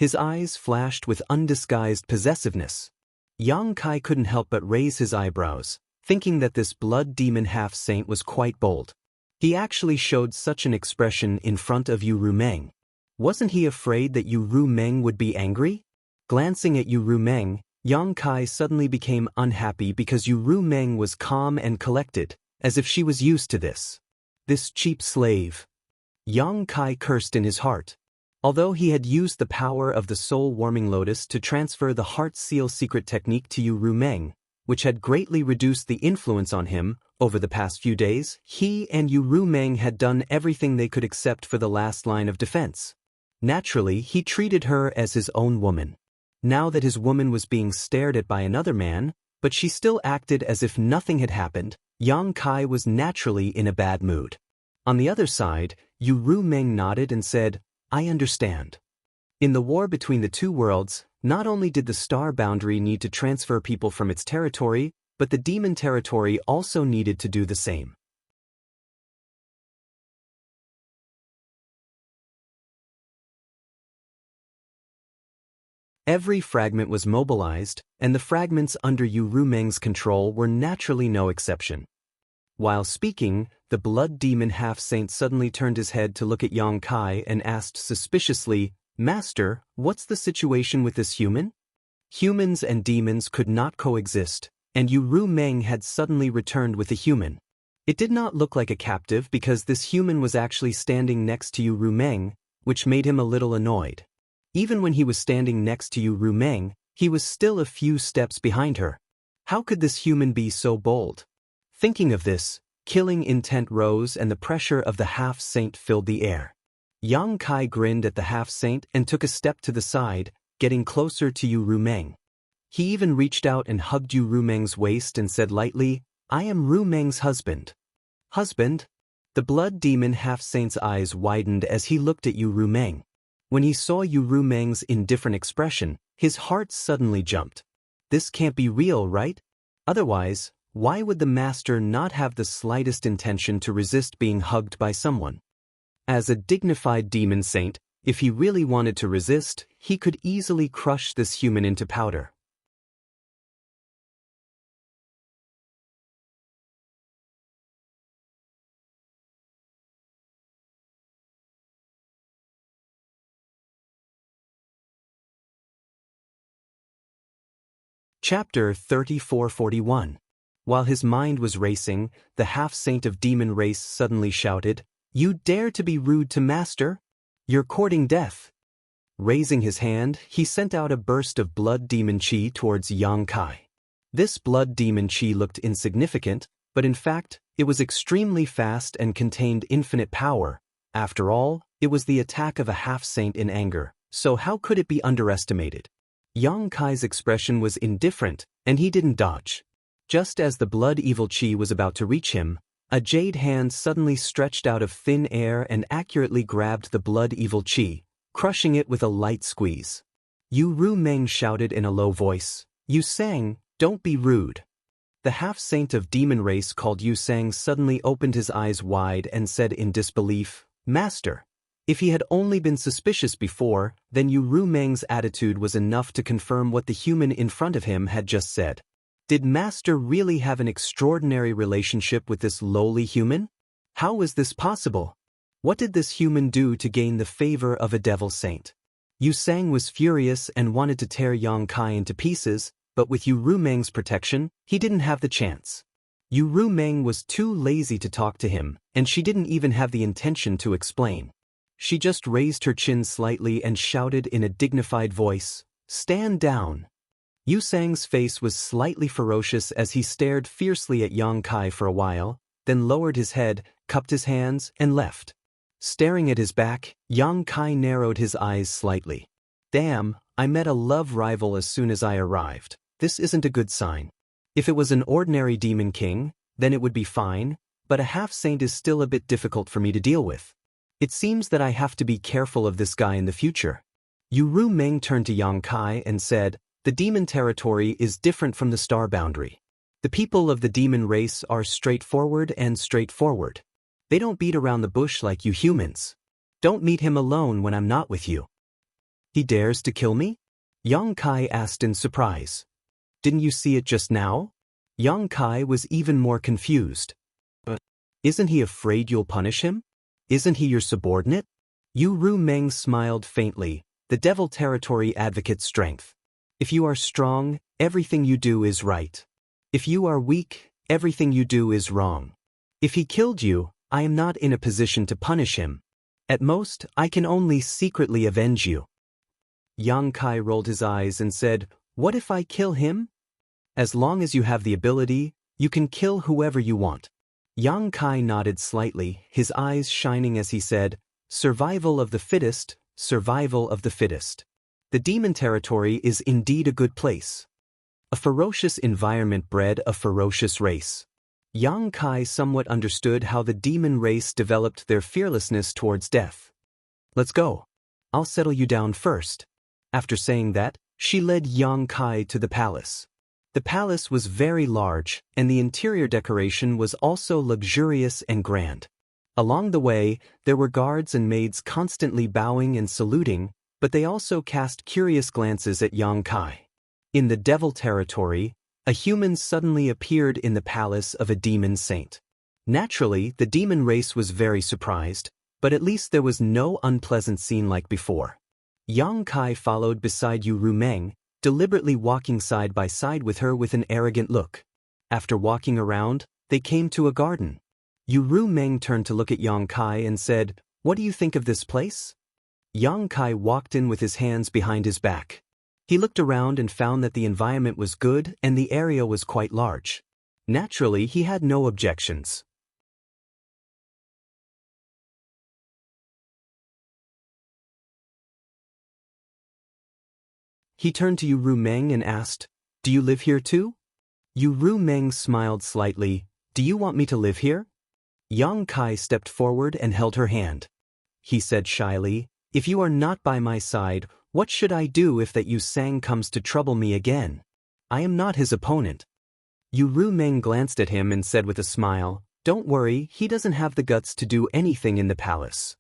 His eyes flashed with undisguised possessiveness. Yang Kai couldn't help but raise his eyebrows, thinking that this blood demon half-saint was quite bold. He actually showed such an expression in front of Yu Rumeng. Wasn't he afraid that Yu Rumeng would be angry? Glancing at Yu Rumeng, Yang Kai suddenly became unhappy because Yu Rumeng was calm and collected, as if she was used to this. This cheap slave. Yang Kai cursed in his heart. Although he had used the power of the soul-warming lotus to transfer the heart seal secret technique to Yu Rumeng, which had greatly reduced the influence on him over the past few days, he and Yu Rumeng had done everything they could except for the last line of defense. Naturally, he treated her as his own woman. Now that his woman was being stared at by another man, but she still acted as if nothing had happened, Yang Kai was naturally in a bad mood. On the other side, Yu Rumeng nodded and said, "I understand." In the war between the two worlds, not only did the star boundary need to transfer people from its territory, but the demon territory also needed to do the same. Every fragment was mobilized, and the fragments under Yu Rumeng's control were naturally no exception. While speaking, the blood demon half-saint suddenly turned his head to look at Yang Kai and asked suspiciously, "Master, what's the situation with this human?" Humans and demons could not coexist, and Yu Rumeng had suddenly returned with a human. It did not look like a captive because this human was actually standing next to Yu Rumeng, which made him a little annoyed. Even when he was standing next to Yu Rumeng, he was still a few steps behind her. How could this human be so bold? Thinking of this, killing intent rose and the pressure of the half-saint filled the air. Yang Kai grinned at the half-saint and took a step to the side, getting closer to Yu Rumeng. He even reached out and hugged Yu Rumeng's waist and said lightly, "I am Rumeng's husband." Husband? The blood demon half-saint's eyes widened as he looked at Yu Rumeng. When he saw Yu Rumeng's indifferent expression, his heart suddenly jumped. This can't be real, right? Otherwise, why would the master not have the slightest intention to resist being hugged by someone? As a dignified demon saint, if he really wanted to resist, he could easily crush this human into powder. Chapter 3441. While his mind was racing, the half-saint of demon race suddenly shouted, "You dare to be rude to master? You're courting death." Raising his hand, he sent out a burst of blood demon chi towards Yang Kai. This blood demon chi looked insignificant, but in fact, it was extremely fast and contained infinite power. After all, it was the attack of a half-saint in anger, so how could it be underestimated? Yang Kai's expression was indifferent, and he didn't dodge. Just as the blood evil chi was about to reach him, a jade hand suddenly stretched out of thin air and accurately grabbed the blood evil chi, crushing it with a light squeeze. Yu Rumeng shouted in a low voice, "Yu Sang, don't be rude." The half-saint of demon race called Yu Sang suddenly opened his eyes wide and said in disbelief, "Master." If he had only been suspicious before, then Yu Rumeng's attitude was enough to confirm what the human in front of him had just said. Did Master really have an extraordinary relationship with this lowly human? How was this possible? What did this human do to gain the favor of a devil saint? Yu Sang was furious and wanted to tear Yang Kai into pieces, but with Yu Rumeng's protection, he didn't have the chance. Yu Rumeng was too lazy to talk to him, and she didn't even have the intention to explain. She just raised her chin slightly and shouted in a dignified voice, "Stand down." Yu Sang's face was slightly ferocious as he stared fiercely at Yang Kai for a while, then lowered his head, cupped his hands, and left. Staring at his back, Yang Kai narrowed his eyes slightly. "Damn, I met a love rival as soon as I arrived. This isn't a good sign. If it was an ordinary demon king, then it would be fine, but a half-saint is still a bit difficult for me to deal with. It seems that I have to be careful of this guy in the future." Yu Rumeng turned to Yang Kai and said, "The demon territory is different from the star boundary. The people of the demon race are straightforward and straightforward. They don't beat around the bush like you humans. Don't meet him alone when I'm not with you." He dares to kill me? Yang Kai asked in surprise. Didn't you see it just now? Yang Kai was even more confused. But isn't he afraid you'll punish him? Isn't he your subordinate? Yu Ru Meng smiled faintly, the devil territory advocates strength. If you are strong, everything you do is right. If you are weak, everything you do is wrong. If he killed you, I am not in a position to punish him. At most, I can only secretly avenge you. Yang Kai rolled his eyes and said, What if I kill him? As long as you have the ability, you can kill whoever you want. Yang Kai nodded slightly, his eyes shining as he said, Survival of the fittest, survival of the fittest. The demon territory is indeed a good place. A ferocious environment bred a ferocious race. Yang Kai somewhat understood how the demon race developed their fearlessness towards death. Let's go. I'll settle you down first. After saying that, she led Yang Kai to the palace. The palace was very large, and the interior decoration was also luxurious and grand. Along the way, there were guards and maids constantly bowing and saluting, but they also cast curious glances at Yang Kai. In the devil territory, a human suddenly appeared in the palace of a demon saint. Naturally, the demon race was very surprised, but at least there was no unpleasant scene like before. Yang Kai followed beside Yu Ru Meng, deliberately walking side by side with her with an arrogant look. After walking around, they came to a garden. Yu Ru Meng turned to look at Yang Kai and said, What do you think of this place? Yang Kai walked in with his hands behind his back. He looked around and found that the environment was good and the area was quite large. Naturally, he had no objections. He turned to Yu Ru Meng and asked, Do you live here too? Yu Ru Meng smiled slightly. Do you want me to live here? Yang Kai stepped forward and held her hand. He said shyly, If you are not by my side, what should I do if that Yu Sang comes to trouble me again? I am not his opponent. Yu Ru Meng glanced at him and said with a smile, Don't worry, he doesn't have the guts to do anything in the palace.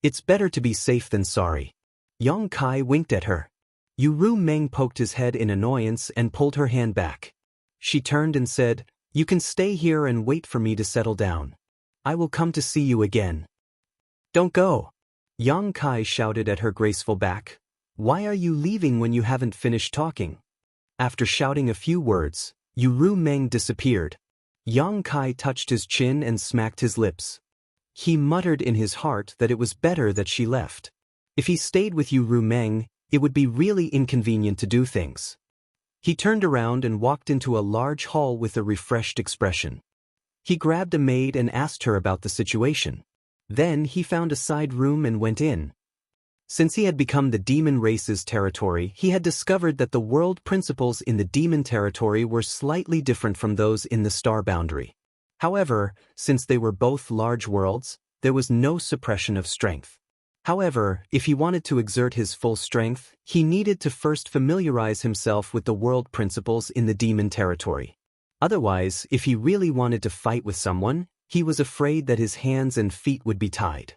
It's better to be safe than sorry. Yang Kai winked at her. Yu Ru Meng poked his head in annoyance and pulled her hand back. She turned and said, You can stay here and wait for me to settle down. I will come to see you again. Don't go. Yang Kai shouted at her graceful back. Why are you leaving when you haven't finished talking? After shouting a few words, Yu Ru Meng disappeared. Yang Kai touched his chin and smacked his lips. He muttered in his heart that it was better that she left. If he stayed with Yu Ru Meng, it would be really inconvenient to do things. He turned around and walked into a large hall with a refreshed expression. He grabbed a maid and asked her about the situation. Then he found a side room and went in. Since he had become the demon race's territory, he had discovered that the world principles in the demon territory were slightly different from those in the star boundary. However, since they were both large worlds, there was no suppression of strength. However, if he wanted to exert his full strength, he needed to first familiarize himself with the world principles in the demon territory. Otherwise, if he really wanted to fight with someone, he was afraid that his hands and feet would be tied.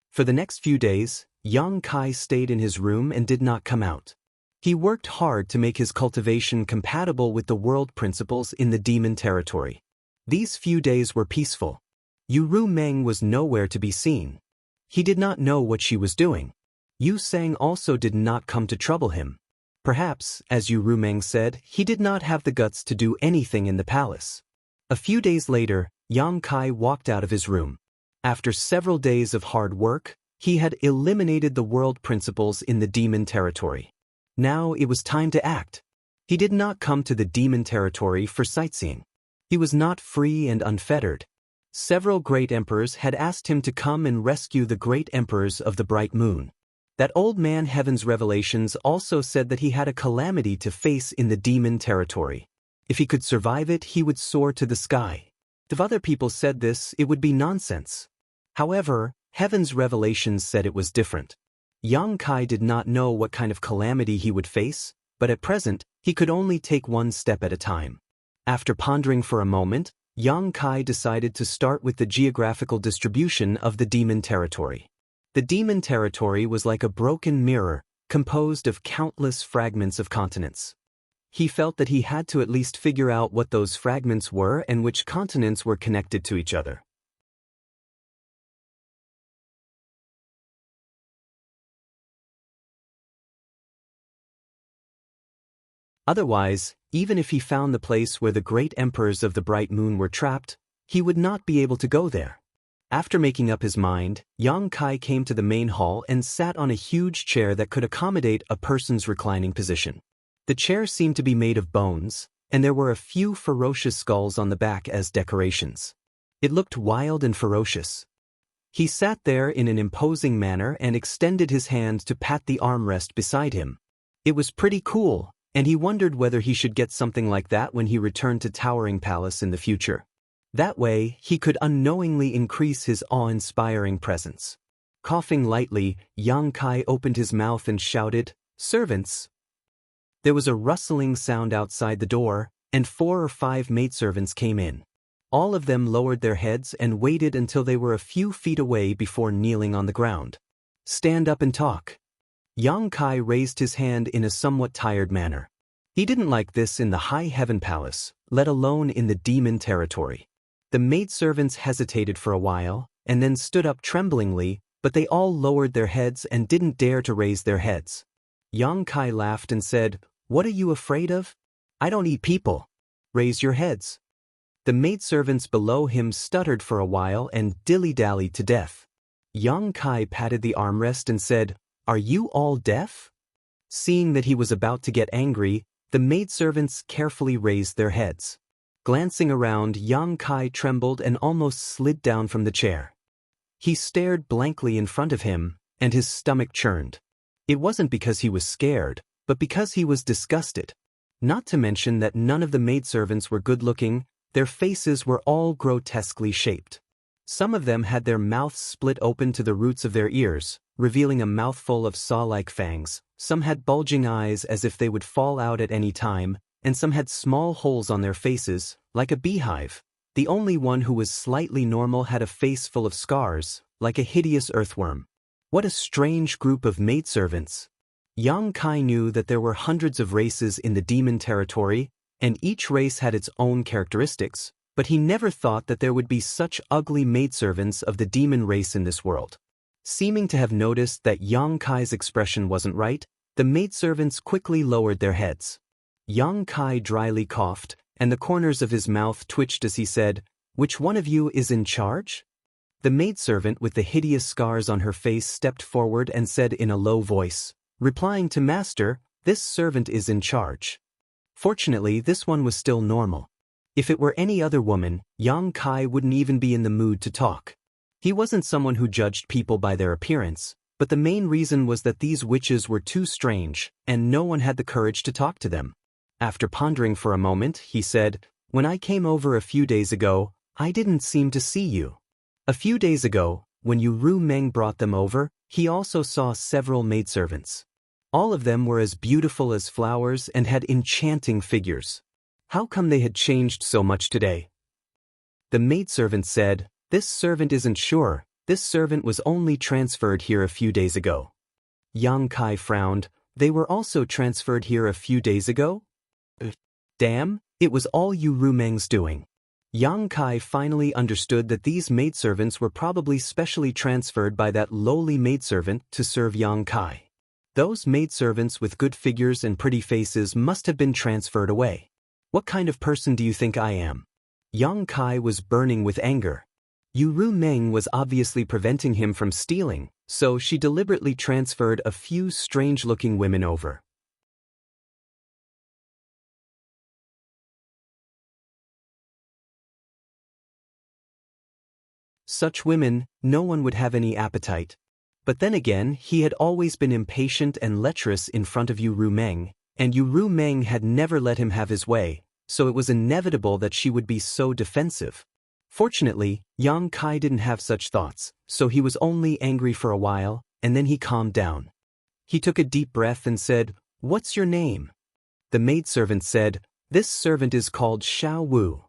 For the next few days, Yang Kai stayed in his room and did not come out. He worked hard to make his cultivation compatible with the world principles in the demon territory. These few days were peaceful. Yu Ru Meng was nowhere to be seen. He did not know what she was doing. Yu Sang also did not come to trouble him. Perhaps, as Yu Ru Meng said, he did not have the guts to do anything in the palace. A few days later, Yang Kai walked out of his room. After several days of hard work, he had eliminated the world principles in the demon territory. Now it was time to act. He did not come to the demon territory for sightseeing. He was not free and unfettered. Several great emperors had asked him to come and rescue the great emperors of the bright moon. That old man Heaven's Revelations also said that he had a calamity to face in the demon territory. If he could survive it, he would soar to the sky. If other people said this, it would be nonsense. However, Heaven's Revelations said it was different. Yang Kai did not know what kind of calamity he would face, but at present, he could only take one step at a time. After pondering for a moment, Yang Kai decided to start with the geographical distribution of the demon territory. The demon territory was like a broken mirror, composed of countless fragments of continents. He felt that he had to at least figure out what those fragments were and which continents were connected to each other. Otherwise, even if he found the place where the great emperors of the bright moon were trapped, he would not be able to go there. After making up his mind, Yang Kai came to the main hall and sat on a huge chair that could accommodate a person's reclining position. The chair seemed to be made of bones, and there were a few ferocious skulls on the back as decorations. It looked wild and ferocious. He sat there in an imposing manner and extended his hand to pat the armrest beside him. It was pretty cool, and he wondered whether he should get something like that when he returned to Towering Palace in the future. That way, he could unknowingly increase his awe-inspiring presence. Coughing lightly, Yang Kai opened his mouth and shouted, "Servants!" There was a rustling sound outside the door, and 4 or 5 maidservants came in. All of them lowered their heads and waited until they were a few feet away before kneeling on the ground. "Stand up and talk." Yang Kai raised his hand in a somewhat tired manner. He didn't like this in the High Heaven Palace, let alone in the demon territory. The maidservants hesitated for a while, and then stood up tremblingly, but they all lowered their heads and didn't dare to raise their heads. Yang Kai laughed and said, "What are you afraid of? I don't eat people. Raise your heads." The maidservants below him stuttered for a while and dilly-dallied to death. Yang Kai patted the armrest and said, "Are you all deaf?" Seeing that he was about to get angry, the maidservants carefully raised their heads. Glancing around, Yang Kai trembled and almost slid down from the chair. He stared blankly in front of him, and his stomach churned. It wasn't because he was scared, but because he was disgusted. Not to mention that none of the maidservants were good-looking, their faces were all grotesquely shaped. Some of them had their mouths split open to the roots of their ears, revealing a mouthful of saw-like fangs. Some had bulging eyes as if they would fall out at any time, and some had small holes on their faces, like a beehive. The only one who was slightly normal had a face full of scars, like a hideous earthworm. What a strange group of maidservants. Yang Kai knew that there were hundreds of races in the demon territory, and each race had its own characteristics, but he never thought that there would be such ugly maidservants of the demon race in this world. Seeming to have noticed that Yang Kai's expression wasn't right, the maidservants quickly lowered their heads. Yang Kai dryly coughed, and the corners of his mouth twitched as he said, "Which one of you is in charge?" The maidservant with the hideous scars on her face stepped forward and said in a low voice, replying to Master, "This servant is in charge." Fortunately, this one was still normal. If it were any other woman, Yang Kai wouldn't even be in the mood to talk. He wasn't someone who judged people by their appearance, but the main reason was that these witches were too strange, and no one had the courage to talk to them. After pondering for a moment, he said, "When I came over a few days ago, I didn't seem to see you. A few days ago, when Ru Meng brought them over, he also saw several maidservants. All of them were as beautiful as flowers and had enchanting figures. How come they had changed so much today?" The maidservant said, "This servant isn't sure. This servant was only transferred here a few days ago." Yang Kai frowned. "They were also transferred here a few days ago?" Damn, it was all Ru Meng's doing. Yang Kai finally understood that these maidservants were probably specially transferred by that lowly maidservant to serve Yang Kai. Those maidservants with good figures and pretty faces must have been transferred away. What kind of person do you think I am? Yang Kai was burning with anger. Ru Meng was obviously preventing him from stealing, so she deliberately transferred a few strange-looking women over. Such women, no one would have any appetite. But then again, he had always been impatient and lecherous in front of Ru Meng, and Ru Meng had never let him have his way, so it was inevitable that she would be so defensive. Fortunately, Yang Kai didn't have such thoughts, so he was only angry for a while, and then he calmed down. He took a deep breath and said, "What's your name?" The maidservant said, "This servant is called Xiao Wu."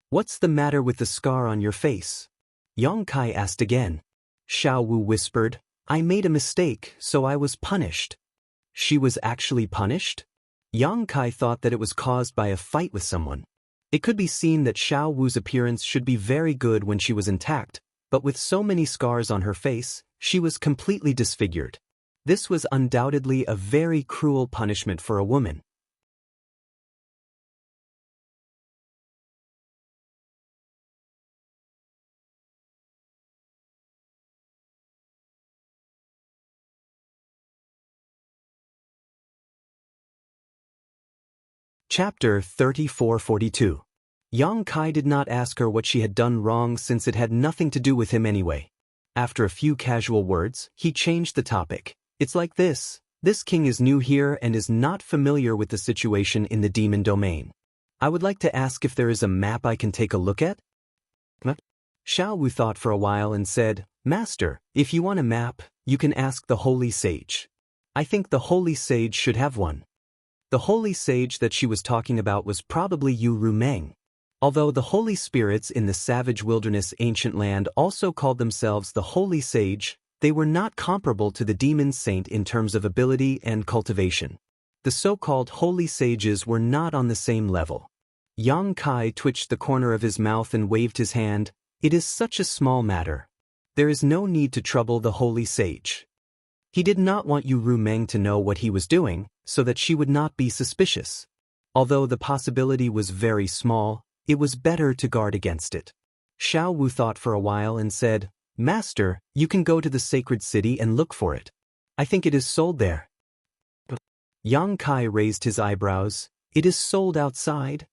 "What's the matter with the scar on your face?" Yang Kai asked again. Xiao Wu whispered, "I made a mistake, so I was punished." She was actually punished? Yang Kai thought that it was caused by a fight with someone. It could be seen that Xiao Wu's appearance should be very good when she was intact, but with so many scars on her face, she was completely disfigured. This was undoubtedly a very cruel punishment for a woman. Chapter 3442. Yang Kai did not ask her what she had done wrong since it had nothing to do with him anyway. After a few casual words, he changed the topic. It's like this. This king is new here and is not familiar with the situation in the demon domain. I would like to ask if there is a map I can take a look at? Xiao Wu thought for a while and said, Master, if you want a map, you can ask the holy sage. I think the holy sage should have one. The holy sage that she was talking about was probably Yu Rumeng. Although the holy spirits in the savage wilderness ancient land also called themselves the holy sage, they were not comparable to the demon saint in terms of ability and cultivation. The so-called holy sages were not on the same level. Yang Kai twitched the corner of his mouth and waved his hand. It is such a small matter. There is no need to trouble the holy sage. He did not want Yu Rumeng to know what he was doing, so that she would not be suspicious. Although the possibility was very small, it was better to guard against it. Xiao Wu thought for a while and said, Master, you can go to the sacred city and look for it. I think it is sold there. Yang Kai raised his eyebrows. It is sold outside?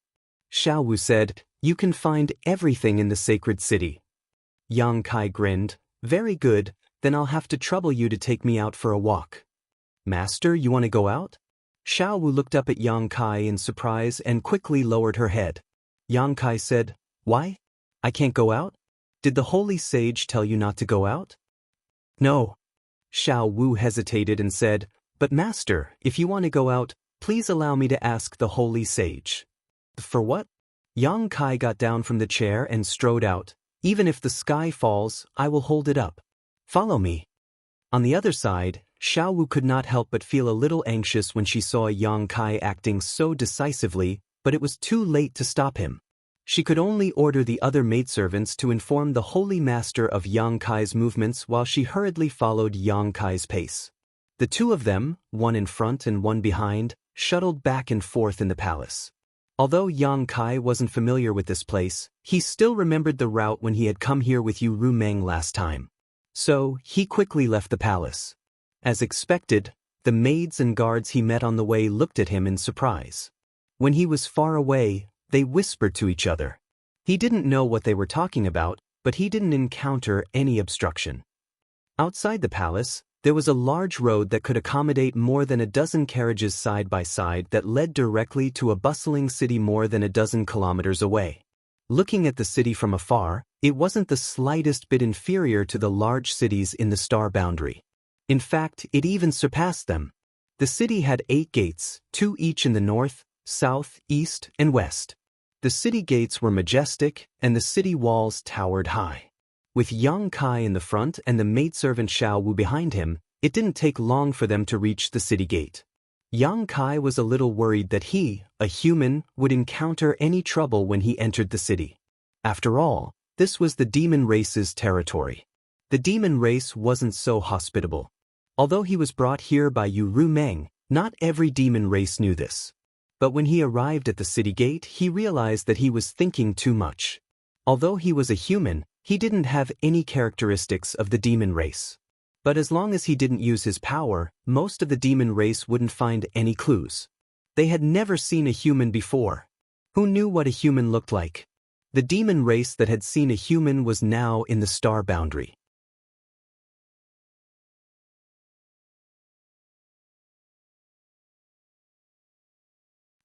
Xiao Wu said, You can find everything in the sacred city. Yang Kai grinned. Very good, then I'll have to trouble you to take me out for a walk. Master, you want to go out? Xiao Wu looked up at Yang Kai in surprise and quickly lowered her head. Yang Kai said, Why? I can't go out? Did the holy sage tell you not to go out? No. Xiao Wu hesitated and said, But master, if you want to go out, please allow me to ask the holy sage. For what? Yang Kai got down from the chair and strode out. Even if the sky falls, I will hold it up. Follow me. On the other side, Xiao Wu could not help but feel a little anxious when she saw Yang Kai acting so decisively, but it was too late to stop him. She could only order the other maidservants to inform the holy master of Yang Kai's movements while she hurriedly followed Yang Kai's pace. The two of them, one in front and one behind, shuttled back and forth in the palace. Although Yang Kai wasn't familiar with this place, he still remembered the route when he had come here with Yu Rumeng last time. So, he quickly left the palace. As expected, the maids and guards he met on the way looked at him in surprise. When he was far away, they whispered to each other. He didn't know what they were talking about, but he didn't encounter any obstruction. Outside the palace, there was a large road that could accommodate more than a dozen carriages side by side that led directly to a bustling city more than a dozen kilometers away. Looking at the city from afar, it wasn't the slightest bit inferior to the large cities in the star boundary. In fact, it even surpassed them. The city had 8 gates, 2 each in the north, south, east, and west. The city gates were majestic, and the city walls towered high. With Yang Kai in the front and the maidservant Xiao Wu behind him, it didn't take long for them to reach the city gate. Yang Kai was a little worried that he, a human, would encounter any trouble when he entered the city. After all, this was the demon race's territory. The demon race wasn't so hospitable. Although he was brought here by Yu Rumeng, not every demon race knew this. But when he arrived at the city gate, he realized that he was thinking too much. Although he was a human, he didn't have any characteristics of the demon race. But as long as he didn't use his power, most of the demon race wouldn't find any clues. They had never seen a human before. Who knew what a human looked like? The demon race that had seen a human was now in the star boundary.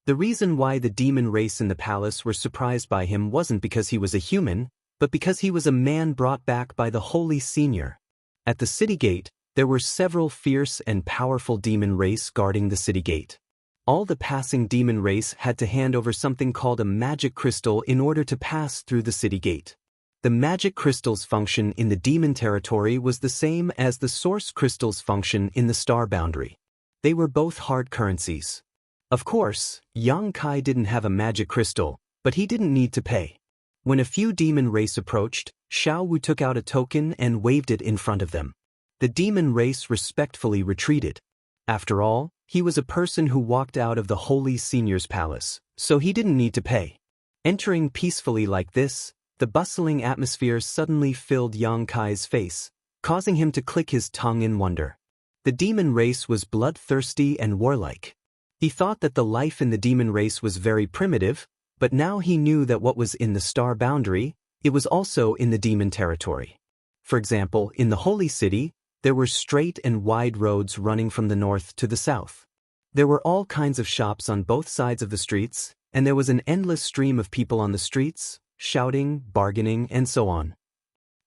The reason why the demon race in the palace were surprised by him wasn't because he was a human, but because he was a man brought back by the Holy Senior. At the city gate, there were several fierce and powerful demon race guarding the city gate. All the passing demon race had to hand over something called a magic crystal in order to pass through the city gate. The magic crystal's function in the demon territory was the same as the source crystal's function in the star boundary. They were both hard currencies. Of course, Yang Kai didn't have a magic crystal, but he didn't need to pay. When a few demon race approached, Xiao Wu took out a token and waved it in front of them. The demon race respectfully retreated. After all, he was a person who walked out of the Holy Senior's palace, so he didn't need to pay. Entering peacefully like this, the bustling atmosphere suddenly filled Yang Kai's face, causing him to click his tongue in wonder. The demon race was bloodthirsty and warlike. He thought that the life in the demon race was very primitive, but now he knew that what was in the star boundary, it was also in the demon territory. For example, in the Holy City, there were straight and wide roads running from the north to the south. There were all kinds of shops on both sides of the streets, and there was an endless stream of people on the streets, shouting, bargaining, and so on.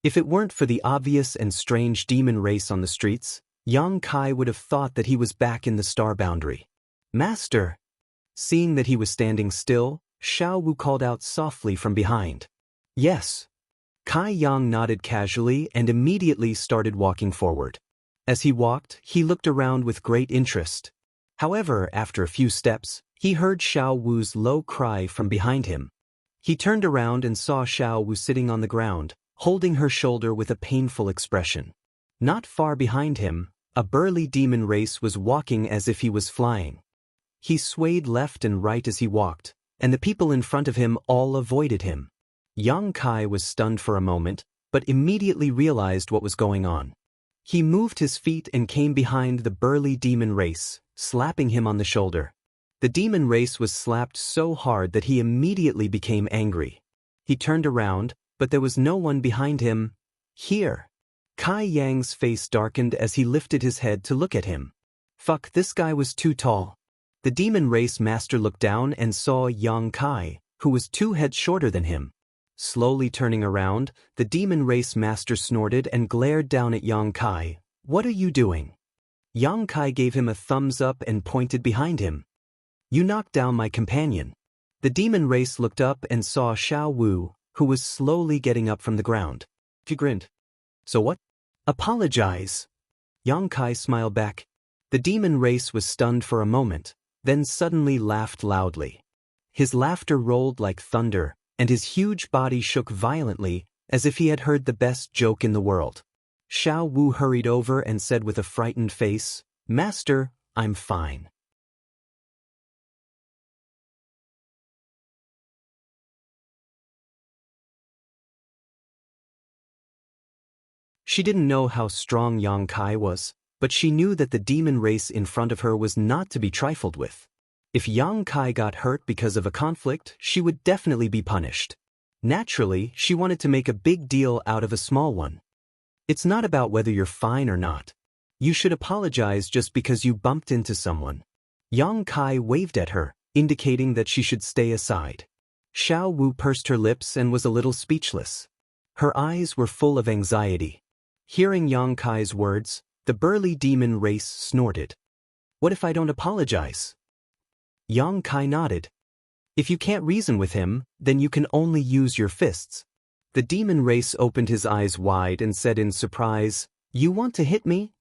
If it weren't for the obvious and strange demon race on the streets, Yang Kai would have thought that he was back in the star boundary. "Master!" Seeing that he was standing still, Xiao Wu called out softly from behind. "Yes." Kai Yang nodded casually and immediately started walking forward. As he walked, he looked around with great interest. However, after a few steps, he heard Xiao Wu's low cry from behind him. He turned around and saw Xiao Wu sitting on the ground, holding her shoulder with a painful expression. Not far behind him, a burly demon race was walking as if he was flying. He swayed left and right as he walked, and the people in front of him all avoided him. Yang Kai was stunned for a moment, but immediately realized what was going on. He moved his feet and came behind the burly demon race, slapping him on the shoulder. The demon race was slapped so hard that he immediately became angry. He turned around, but there was no one behind him. "Here." Kai Yang's face darkened as he lifted his head to look at him. Fuck, this guy was too tall. The demon race master looked down and saw Yang Kai, who was 2 heads shorter than him. Slowly turning around, the demon race master snorted and glared down at Yang Kai. "What are you doing?" Yang Kai gave him a thumbs up and pointed behind him. "You knocked down my companion." The demon race looked up and saw Xiao Wu, who was slowly getting up from the ground. He grinned. "So what?" "Apologize." Yang Kai smiled back. The demon race was stunned for a moment, then suddenly laughed loudly. His laughter rolled like thunder, and his huge body shook violently, as if he had heard the best joke in the world. Xiao Wu hurried over and said with a frightened face, "Master, I'm fine." She didn't know how strong Yang Kai was, but she knew that the demon race in front of her was not to be trifled with. If Yang Kai got hurt because of a conflict, she would definitely be punished. Naturally, she wanted to make a big deal out of a small one. It's not about whether you're fine or not. You should apologize just because you bumped into someone. Yang Kai waved at her, indicating that she should stay aside. Xiao Wu pursed her lips and was a little speechless. Her eyes were full of anxiety. Hearing Yang Kai's words, the burly demon race snorted. "What if I don't apologize?" Yang Kai nodded. "If you can't reason with him, then you can only use your fists." The demon race opened his eyes wide and said in surprise, "You want to hit me?"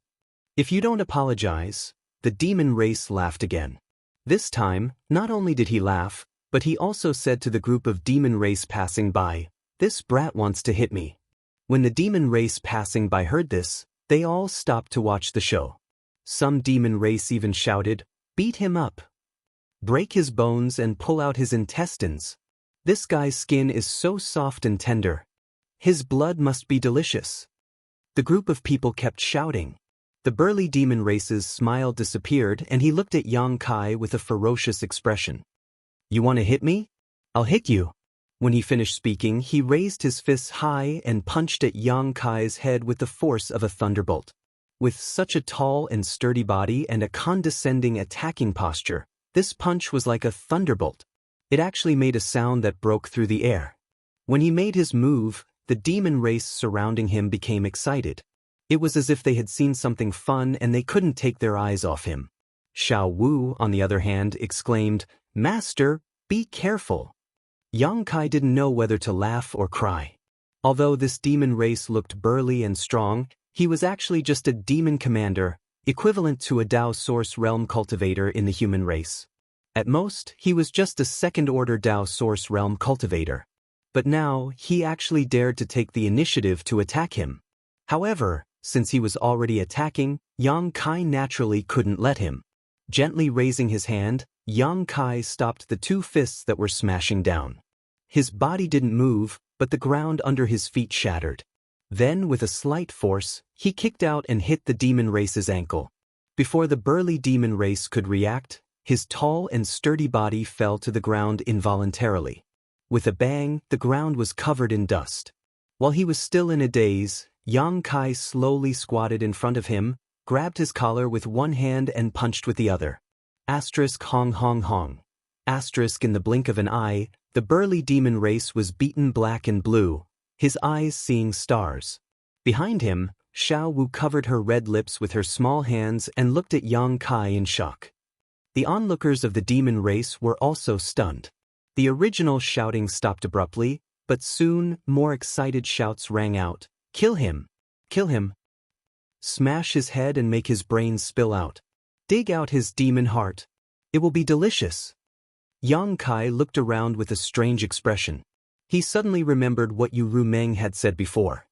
"If you don't apologize." The demon race laughed again. This time, not only did he laugh, but he also said to the group of demon race passing by, "This brat wants to hit me." When the demon race passing by heard this, they all stopped to watch the show. Some demon race even shouted, "Beat him up. Break his bones and pull out his intestines. This guy's skin is so soft and tender. His blood must be delicious." The group of people kept shouting. The burly demon race's smile disappeared and he looked at Yang Kai with a ferocious expression. "You want to hit me? I'll hit you." When he finished speaking, he raised his fists high and punched at Yang Kai's head with the force of a thunderbolt. With such a tall and sturdy body and a condescending attacking posture, this punch was like a thunderbolt. It actually made a sound that broke through the air. When he made his move, the demon race surrounding him became excited. It was as if they had seen something fun and they couldn't take their eyes off him. Xiao Wu, on the other hand, exclaimed, "Master, be careful." Yang Kai didn't know whether to laugh or cry. Although this demon race looked burly and strong, he was actually just a demon commander. equivalent to a Dao Source Realm cultivator in the human race. At most, he was just a second-order Dao Source Realm cultivator. But now, he actually dared to take the initiative to attack him. However, since he was already attacking, Yang Kai naturally couldn't let him. Gently raising his hand, Yang Kai stopped the two fists that were smashing down. His body didn't move, but the ground under his feet shattered. Then, with a slight force, he kicked out and hit the demon race's ankle. Before the burly demon race could react, his tall and sturdy body fell to the ground involuntarily. With a bang, the ground was covered in dust. While he was still in a daze, Yang Kai slowly squatted in front of him, grabbed his collar with one hand and punched with the other. Asterisk hong hong hong. Asterisk in the blink of an eye, the burly demon race was beaten black and blue, his eyes seeing stars. Behind him, Xiao Wu covered her red lips with her small hands and looked at Yang Kai in shock. The onlookers of the demon race were also stunned. The original shouting stopped abruptly, but soon more excited shouts rang out. Kill him! Kill him! Smash his head and make his brains spill out. Dig out his demon heart. It will be delicious. Yang Kai looked around with a strange expression. He suddenly remembered what Yu Rumeng had said before.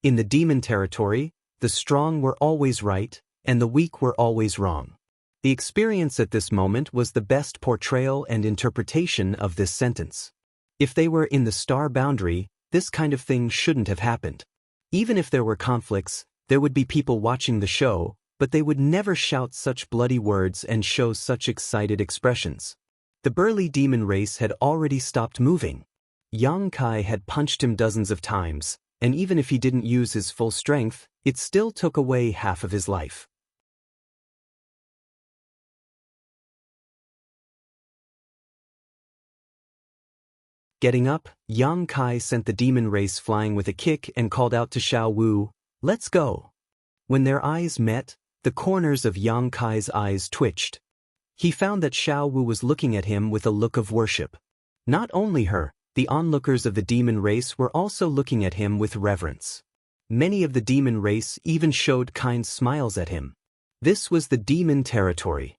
In the demon territory, the strong were always right, and the weak were always wrong. The experience at this moment was the best portrayal and interpretation of this sentence. If they were in the star boundary, this kind of thing shouldn't have happened. Even if there were conflicts, there would be people watching the show, but they would never shout such bloody words and show such excited expressions. The burly demon race had already stopped moving. Yang Kai had punched him dozens of times, and even if he didn't use his full strength, it still took away half of his life. Getting up, Yang Kai sent the demon race flying with a kick and called out to Xiao Wu, "Let's go." When their eyes met, the corners of Yang Kai's eyes twitched. He found that Xiao Wu was looking at him with a look of worship. Not only her, the onlookers of the demon race were also looking at him with reverence. Many of the demon race even showed kind smiles at him. This was the demon territory.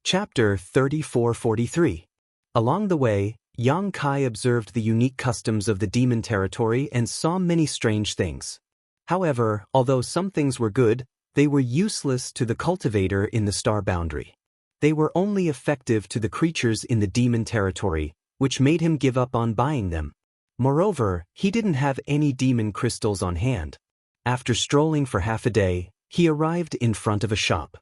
Chapter 3443. Along the way, Yang Kai observed the unique customs of the demon territory and saw many strange things. However, although some things were good, they were useless to the cultivator in the star boundary. They were only effective to the creatures in the demon territory, which made him give up on buying them. Moreover, he didn't have any demon crystals on hand. After strolling for half a day, he arrived in front of a shop.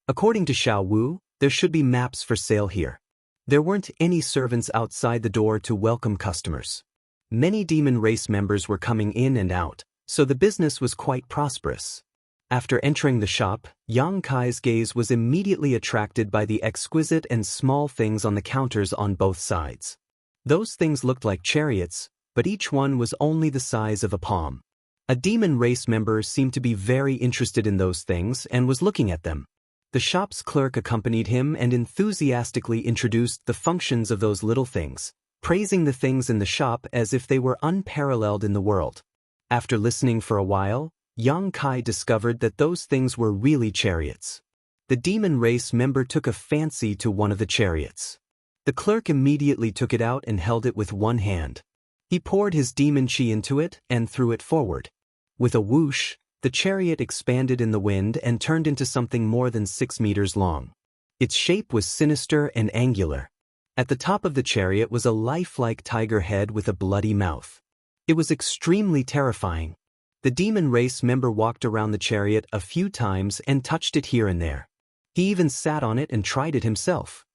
According to Xiao Wu, there should be maps for sale here. There weren't any servants outside the door to welcome customers. Many demon race members were coming in and out, so the business was quite prosperous. After entering the shop, Yang Kai's gaze was immediately attracted by the exquisite and small things on the counters on both sides. Those things looked like chariots, but each one was only the size of a palm. A demon race member seemed to be very interested in those things and was looking at them. The shop's clerk accompanied him and enthusiastically introduced the functions of those little things, praising the things in the shop as if they were unparalleled in the world. After listening for a while, Yang Kai discovered that those things were really chariots. The demon race member took a fancy to one of the chariots. The clerk immediately took it out and held it with one hand. He poured his demon chi into it and threw it forward. With a whoosh, the chariot expanded in the wind and turned into something more than 6 meters long. Its shape was sinister and angular. At the top of the chariot was a lifelike tiger head with a bloody mouth. It was extremely terrifying. The demon race member walked around the chariot a few times and touched it here and there. He even sat on it and tried it himself.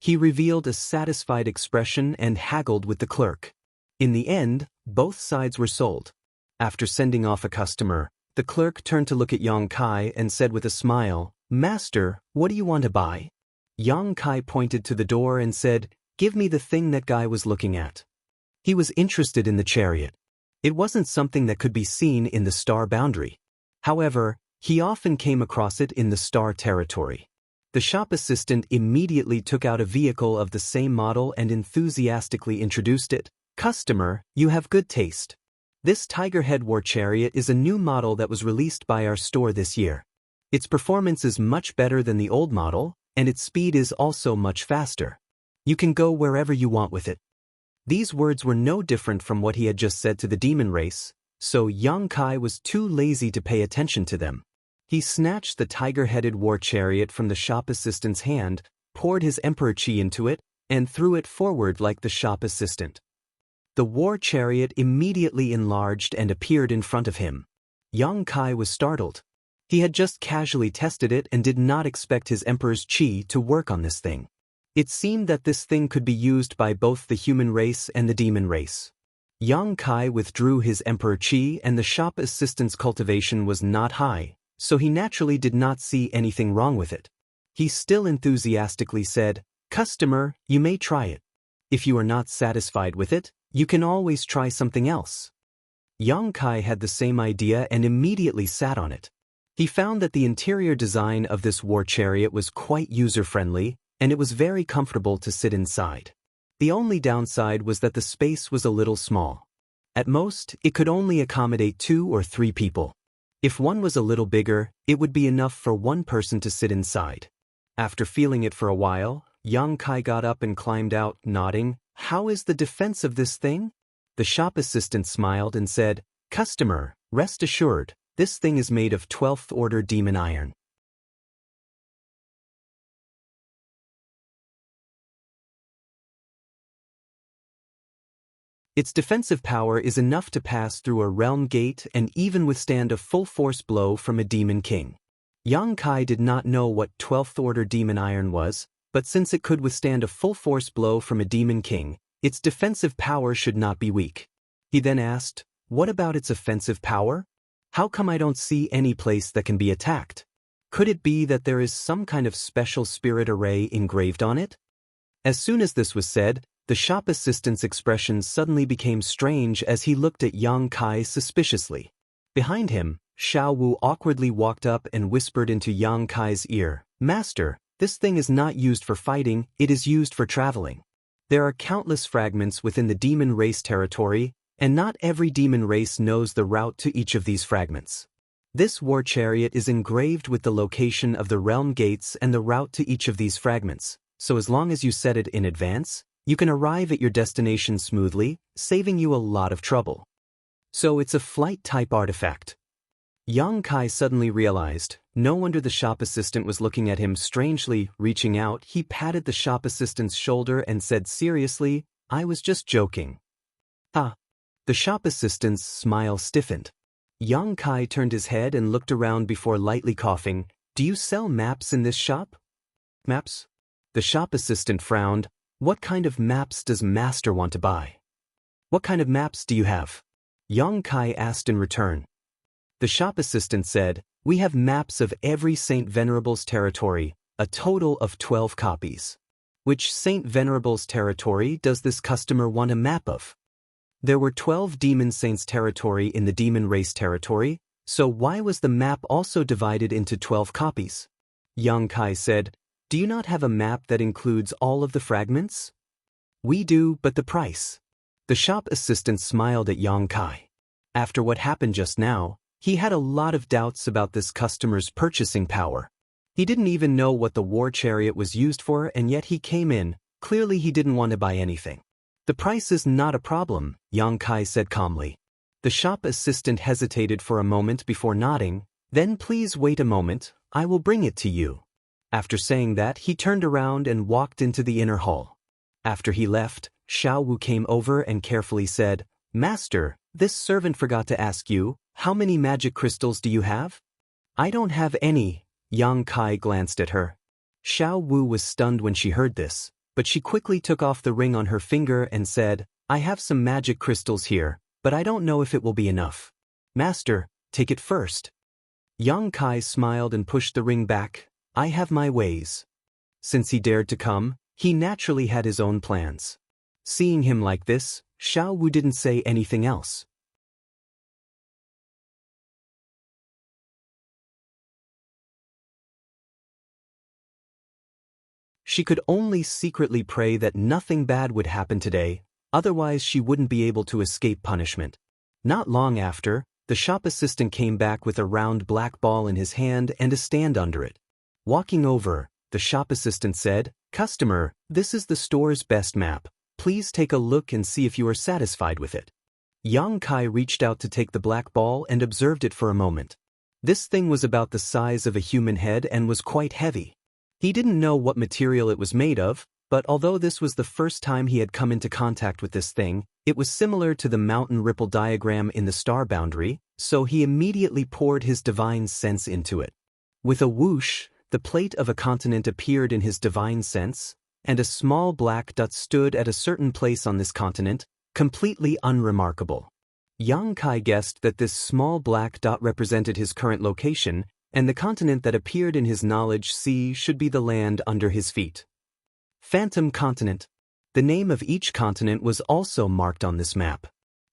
He revealed a satisfied expression and haggled with the clerk. In the end, both sides were sold. After sending off a customer, the clerk turned to look at Yang Kai and said with a smile, "Master, what do you want to buy?" Yang Kai pointed to the door and said, "Give me the thing that guy was looking at." He was interested in the chariot. It wasn't something that could be seen in the star boundary. However, He often came across it in the star territory. The shop assistant immediately took out a vehicle of the same model and enthusiastically introduced it. "Customer, you have good taste. This Tigerhead War Chariot is a new model that was released by our store this year. Its performance is much better than the old model, and its speed is also much faster. You can go wherever you want with it." These words were no different from what he had just said to the demon race, so Yang Kai was too lazy to pay attention to them. He snatched the tiger-headed war chariot from the shop assistant's hand, poured his emperor chi into it, and threw it forward like the shop assistant. The war chariot immediately enlarged and appeared in front of him. Yang Kai was startled. He had just casually tested it and did not expect his emperor's chi to work on this thing. It seemed that this thing could be used by both the human race and the demon race. Yang Kai withdrew his emperor chi and the shop assistant's cultivation was not high, so he naturally did not see anything wrong with it. He still enthusiastically said, "Customer, you may try it. If you are not satisfied with it, you can always try something else." Yang Kai had the same idea and immediately sat on it. He found that the interior design of this war chariot was quite user-friendly, and it was very comfortable to sit inside. The only downside was that the space was a little small. At most, it could only accommodate 2 or 3 people. If one was a little bigger, it would be enough for one person to sit inside. After feeling it for a while, Yang Kai got up and climbed out, nodding. "How is the defense of this thing?" The shop assistant smiled and said, "Customer, rest assured, this thing is made of 12th order demon iron. Its defensive power is enough to pass through a realm gate and even withstand a full-force blow from a demon king." Yang Kai did not know what 12th order demon iron was, but since it could withstand a full-force blow from a demon king, its defensive power should not be weak. He then asked, "What about its offensive power? How come I don't see any place that can be attacked? Could it be that there is some kind of special spirit array engraved on it?" As soon as this was said, the shop assistant's expression suddenly became strange as he looked at Yang Kai suspiciously. Behind him, Xiao Wu awkwardly walked up and whispered into Yang Kai's ear, "Master, this thing is not used for fighting, it is used for traveling. There are countless fragments within the demon race territory, and not every demon race knows the route to each of these fragments. This war chariot is engraved with the location of the realm gates and the route to each of these fragments, so as long as you set it in advance, you can arrive at your destination smoothly, saving you a lot of trouble. So it's a flight-type artifact." Yang Kai suddenly realized, no wonder the shop assistant was looking at him strangely. Reaching out, he patted the shop assistant's shoulder and said seriously, "I was just joking." "Ha!" The shop assistant's smile stiffened. Yang Kai turned his head and looked around before lightly coughing. "Do you sell maps in this shop?" "Maps?" The shop assistant frowned. "What kind of maps does Master want to buy?" "What kind of maps do you have?" Yang Kai asked in return. The shop assistant said, "We have maps of every Saint Venerable's territory, a total of 12 copies. Which Saint Venerable's territory does this customer want a map of?" There were 12 demon saints' territory in the demon race territory, so why was the map also divided into 12 copies? Yang Kai said, "Do you not have a map that includes all of the fragments?" "We do, but the price." The shop assistant smiled at Yang Kai. After what happened just now, he had a lot of doubts about this customer's purchasing power. He didn't even know what the war chariot was used for, and yet he came in. Clearly he didn't want to buy anything. "The price is not a problem," Yang Kai said calmly. The shop assistant hesitated for a moment before nodding. "Then please wait a moment, I will bring it to you." After saying that, he turned around and walked into the inner hall. After he left, Xiao Wu came over and carefully said, "Master, this servant forgot to ask you, how many magic crystals do you have?" "I don't have any." Yang Kai glanced at her. Xiao Wu was stunned when she heard this, but she quickly took off the ring on her finger and said, "I have some magic crystals here, but I don't know if it will be enough." "Master, take it first." Yang Kai smiled and pushed the ring back. "I have my ways." Since he dared to come, he naturally had his own plans. Seeing him like this, Xiao Wu didn't say anything else. She could only secretly pray that nothing bad would happen today, otherwise she wouldn't be able to escape punishment. Not long after, the shop assistant came back with a round black ball in his hand and a stand under it. Walking over, the shop assistant said, "Customer, this is the store's best map. Please take a look and see if you are satisfied with it." Yang Kai reached out to take the black ball and observed it for a moment. This thing was about the size of a human head and was quite heavy. He didn't know what material it was made of, but although this was the first time he had come into contact with this thing, it was similar to the mountain ripple diagram in the star boundary, so he immediately poured his divine sense into it. With a whoosh, the plate of a continent appeared in his divine sense, and a small black dot stood at a certain place on this continent, completely unremarkable. Yang Kai guessed that this small black dot represented his current location, and the continent that appeared in his knowledge sea should be the land under his feet. Phantom Continent. The name of each continent was also marked on this map.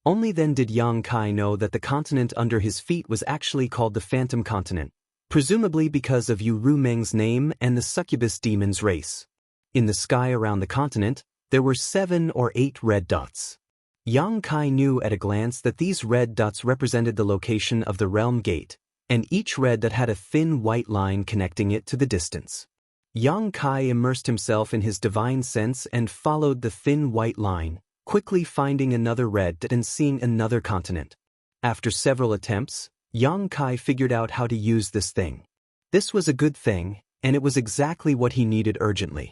Only then did Yang Kai know that the continent under his feet was actually called the Phantom Continent, presumably because of Yu Rumeng's name and the succubus demon's race. In the sky around the continent, there were 7 or 8 red dots. Yang Kai knew at a glance that these red dots represented the location of the realm gate, and each red dot had a thin white line connecting it to the distance. Yang Kai immersed himself in his divine sense and followed the thin white line, quickly finding another red dot and seeing another continent. After several attempts, Yang Kai figured out how to use this thing. This was a good thing, and it was exactly what he needed urgently.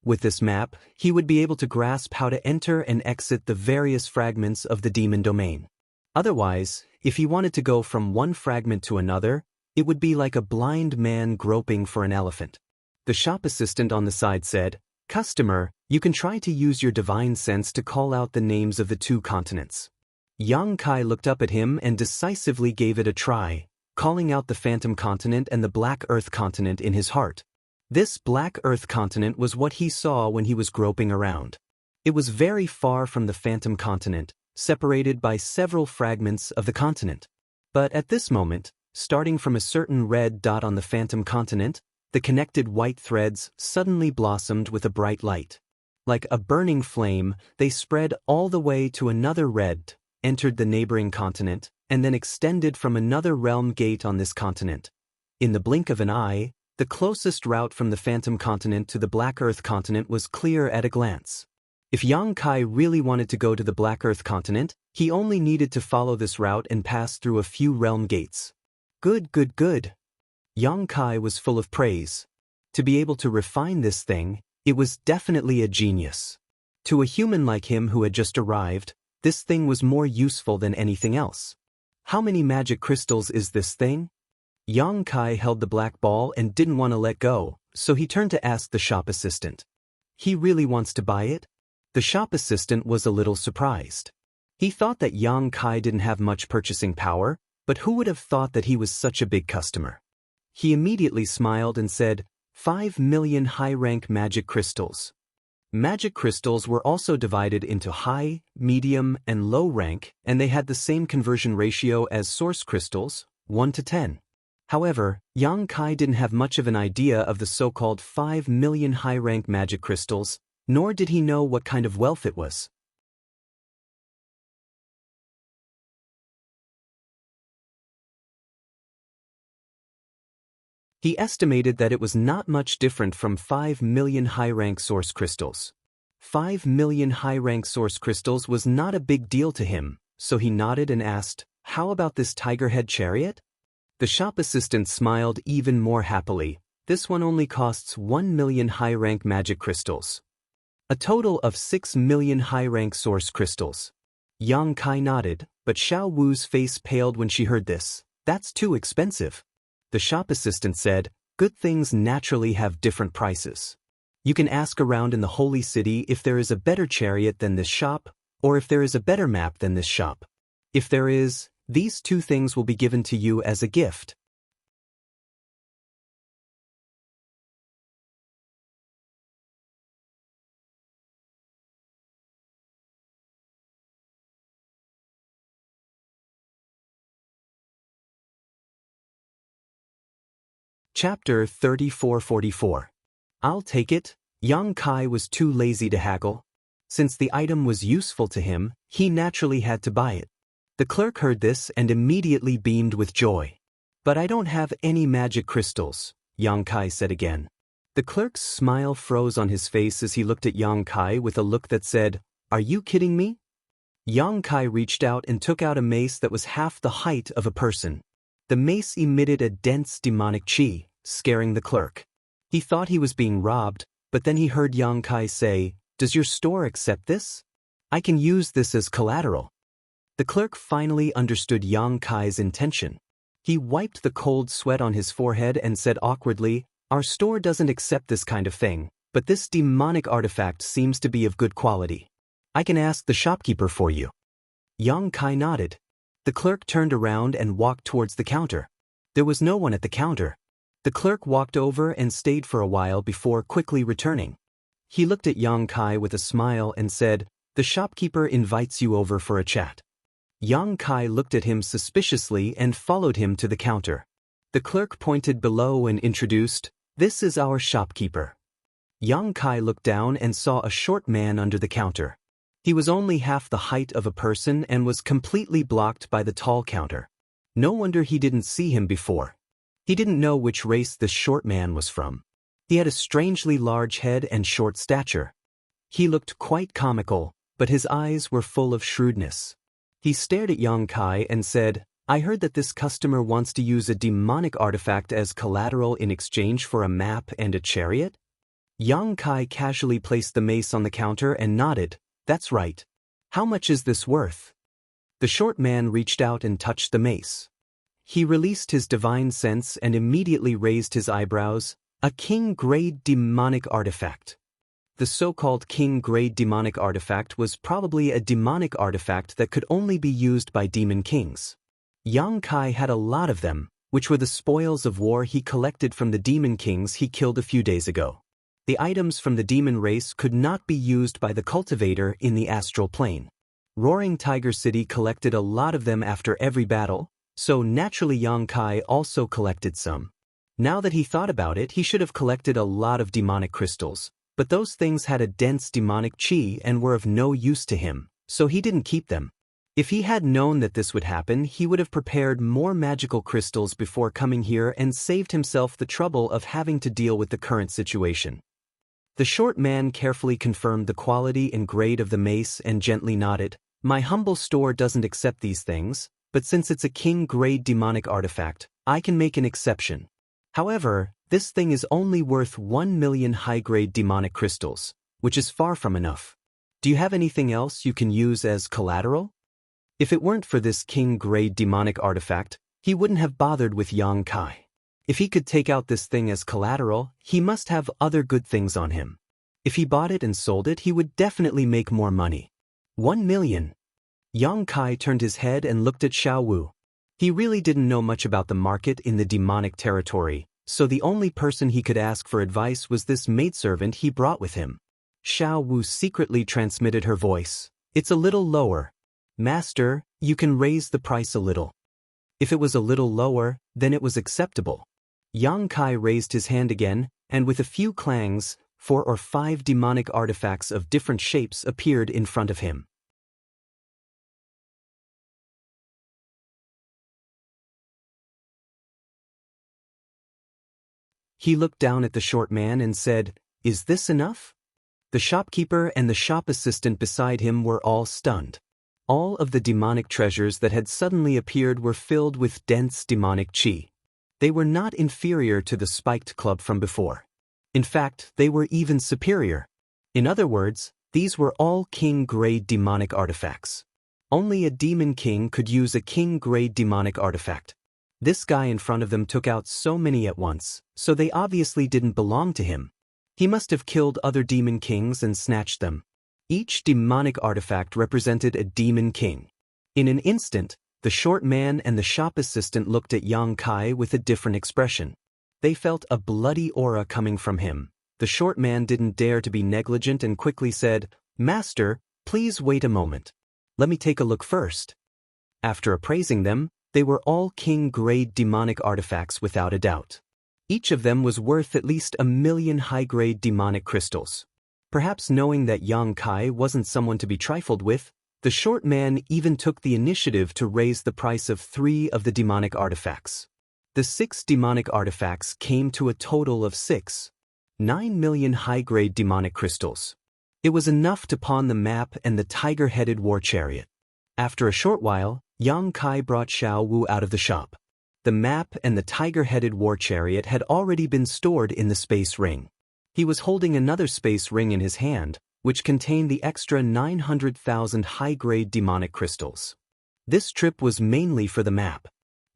With this map, he would be able to grasp how to enter and exit the various fragments of the demon domain. Otherwise, if he wanted to go from one fragment to another, it would be like a blind man groping for an elephant. The shop assistant on the side said, "Customer, you can try to use your divine sense to call out the names of the 2 continents." Yang Kai looked up at him and decisively gave it a try, calling out the Phantom Continent and the Black Earth Continent in his heart. This Black Earth Continent was what he saw when he was groping around. It was very far from the Phantom Continent, separated by several fragments of the continent. But at this moment, starting from a certain red dot on the Phantom Continent, the connected white threads suddenly blossomed with a bright light. Like a burning flame, they spread all the way to another red, entered the neighboring continent, and then extended from another realm gate on this continent. In the blink of an eye, the closest route from the Phantom Continent to the Black Earth Continent was clear at a glance. If Yang Kai really wanted to go to the Black Earth Continent, he only needed to follow this route and pass through a few realm gates. Good, good, good. Yang Kai was full of praise. To be able to refine this thing, it was definitely a genius. To a human like him who had just arrived, this thing was more useful than anything else. How many magic crystals is this thing? Yang Kai held the black ball and didn't want to let go, so he turned to ask the shop assistant. He really wants to buy it? The shop assistant was a little surprised. He thought that Yang Kai didn't have much purchasing power, but who would have thought that he was such a big customer? He immediately smiled and said, 5 million high-rank magic crystals. Magic crystals were also divided into high, medium, and low rank, and they had the same conversion ratio as source crystals, 1 to 10. However, Yang Kai didn't have much of an idea of the so-called 5 million high-rank magic crystals, nor did he know what kind of wealth it was. He estimated that it was not much different from 5 million high-rank source crystals. 5 million high-rank source crystals was not a big deal to him, so he nodded and asked, "How about this tiger-head chariot?" The shop assistant smiled even more happily. "This one only costs 1 million high-rank magic crystals. A total of 6 million high-rank source crystals." Yang Kai nodded, but Xiao Wu's face paled when she heard this. "That's too expensive." The shop assistant said, "Good things naturally have different prices. You can ask around in the holy city if there is a better chariot than this shop, or if there is a better map than this shop. If there is, these 2 things will be given to you as a gift." Chapter 3444. I'll take it, Yang Kai was too lazy to haggle. Since the item was useful to him, he naturally had to buy it. The clerk heard this and immediately beamed with joy. "But I don't have any magic crystals," Yang Kai said again. The clerk's smile froze on his face as he looked at Yang Kai with a look that said, "Are you kidding me?" Yang Kai reached out and took out a mace that was half the height of a person. The mace emitted a dense demonic chi, scaring the clerk. He thought he was being robbed, but then he heard Yang Kai say, "Does your store accept this? I can use this as collateral." The clerk finally understood Yang Kai's intention. He wiped the cold sweat on his forehead and said awkwardly, "Our store doesn't accept this kind of thing, but this demonic artifact seems to be of good quality. I can ask the shopkeeper for you." Yang Kai nodded. The clerk turned around and walked towards the counter. There was no one at the counter. The clerk walked over and stayed for a while before quickly returning. He looked at Yang Kai with a smile and said, "The shopkeeper invites you over for a chat." Yang Kai looked at him suspiciously and followed him to the counter. The clerk pointed below and introduced, "This is our shopkeeper." Yang Kai looked down and saw a short man under the counter. He was only half the height of a person and was completely blocked by the tall counter. No wonder he didn't see him before. He didn't know which race this short man was from. He had a strangely large head and short stature. He looked quite comical, but his eyes were full of shrewdness. He stared at Yang Kai and said, "I heard that this customer wants to use a demonic artifact as collateral in exchange for a map and a chariot?" Yang Kai casually placed the mace on the counter and nodded, "That's right. How much is this worth?" The short man reached out and touched the mace. He released his divine sense and immediately raised his eyebrows. "A king-grade demonic artifact." The so-called king-grade demonic artifact was probably a demonic artifact that could only be used by demon kings. Yang Kai had a lot of them, which were the spoils of war he collected from the demon kings he killed a few days ago. The items from the demon race could not be used by the cultivator in the astral plane. Roaring Tiger City collected a lot of them after every battle, so naturally Yang Kai also collected some. Now that he thought about it, he should have collected a lot of demonic crystals, but those things had a dense demonic chi and were of no use to him, so he didn't keep them. If he had known that this would happen, he would have prepared more magical crystals before coming here and saved himself the trouble of having to deal with the current situation. The short man carefully confirmed the quality and grade of the mace and gently nodded, "My humble store doesn't accept these things, but since it's a king-grade demonic artifact, I can make an exception. However, this thing is only worth 1 million high-grade demonic crystals, which is far from enough. Do you have anything else you can use as collateral?" If it weren't for this king-grade demonic artifact, he wouldn't have bothered with Yang Kai. If he could take out this thing as collateral, he must have other good things on him. If he bought it and sold it, he would definitely make more money. 1 million. Yang Kai turned his head and looked at Xiao Wu. He really didn't know much about the market in the demonic territory, so the only person he could ask for advice was this maidservant he brought with him. Xiao Wu secretly transmitted her voice. "It's a little lower. Master, you can raise the price a little." If it was a little lower, then it was acceptable. Yang Kai raised his hand again, and with a few clangs, 4 or 5 demonic artifacts of different shapes appeared in front of him. He looked down at the short man and said, "Is this enough?" The shopkeeper and the shop assistant beside him were all stunned. All of the demonic treasures that had suddenly appeared were filled with dense demonic chi. They were not inferior to the spiked club from before. In fact, they were even superior. In other words, these were all king-grade demonic artifacts. Only a demon king could use a king-grade demonic artifact. This guy in front of them took out so many at once, so they obviously didn't belong to him. He must have killed other demon kings and snatched them. Each demonic artifact represented a demon king. In an instant, the short man and the shop assistant looked at Yang Kai with a different expression. They felt a bloody aura coming from him. The short man didn't dare to be negligent and quickly said, "Master, please wait a moment. Let me take a look first." After appraising them, they were all king-grade demonic artifacts without a doubt. Each of them was worth at least 1,000,000 high-grade demonic crystals. Perhaps knowing that Yang Kai wasn't someone to be trifled with, the short man even took the initiative to raise the price of 3 of the demonic artifacts. The 6 demonic artifacts came to a total of 9,000,000 high-grade demonic crystals. It was enough to pawn the map and the tiger-headed war chariot. After a short while, Yang Kai brought Xiao Wu out of the shop. The map and the tiger-headed war chariot had already been stored in the space ring. He was holding another space ring in his hand, which contained the extra 900,000 high-grade demonic crystals. This trip was mainly for the map.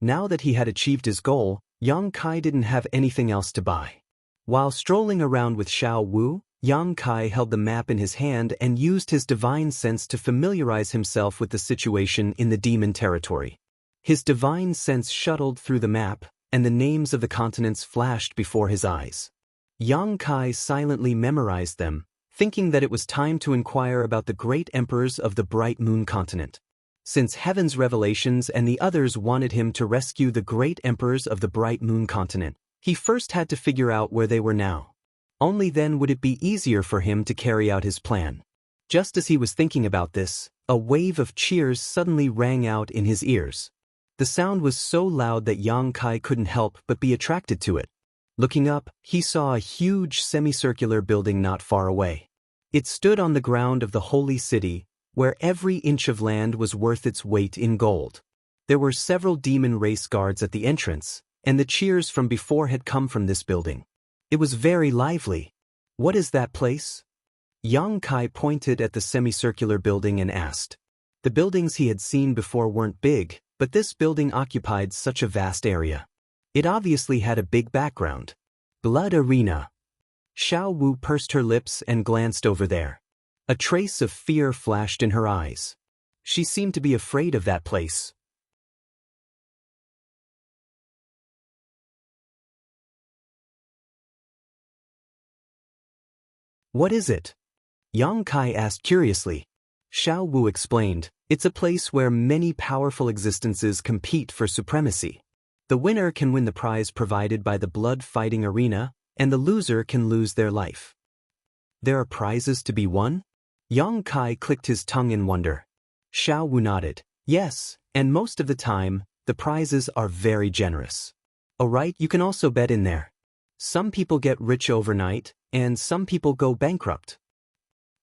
Now that he had achieved his goal, Yang Kai didn't have anything else to buy. While strolling around with Xiao Wu, Yang Kai held the map in his hand and used his divine sense to familiarize himself with the situation in the demon territory. His divine sense shuttled through the map, and the names of the continents flashed before his eyes. Yang Kai silently memorized them, thinking that it was time to inquire about the great emperors of the Bright Moon continent. Since Heaven's revelations and the others wanted him to rescue the great emperors of the Bright Moon continent, he first had to figure out where they were now. Only then would it be easier for him to carry out his plan. Just as he was thinking about this, a wave of cheers suddenly rang out in his ears. The sound was so loud that Yang Kai couldn't help but be attracted to it. Looking up, he saw a huge semicircular building not far away. It stood on the ground of the holy city, where every inch of land was worth its weight in gold. There were several demon race guards at the entrance, and the cheers from before had come from this building. It was very lively. "What is that place?" Yang Kai pointed at the semicircular building and asked. The buildings he had seen before weren't big, but this building occupied such a vast area. It obviously had a big background. "Blood Arena." Xiao Wu pursed her lips and glanced over there. A trace of fear flashed in her eyes. She seemed to be afraid of that place. "What is it?" Yang Kai asked curiously. Xiao Wu explained, "It's a place where many powerful existences compete for supremacy. The winner can win the prize provided by the blood fighting arena, and the loser can lose their life." "There are prizes to be won?" Yang Kai clicked his tongue in wonder. Xiao Wu nodded. "Yes, and most of the time, the prizes are very generous. Alright, you can also bet in there. Some people get rich overnight, and some people go bankrupt.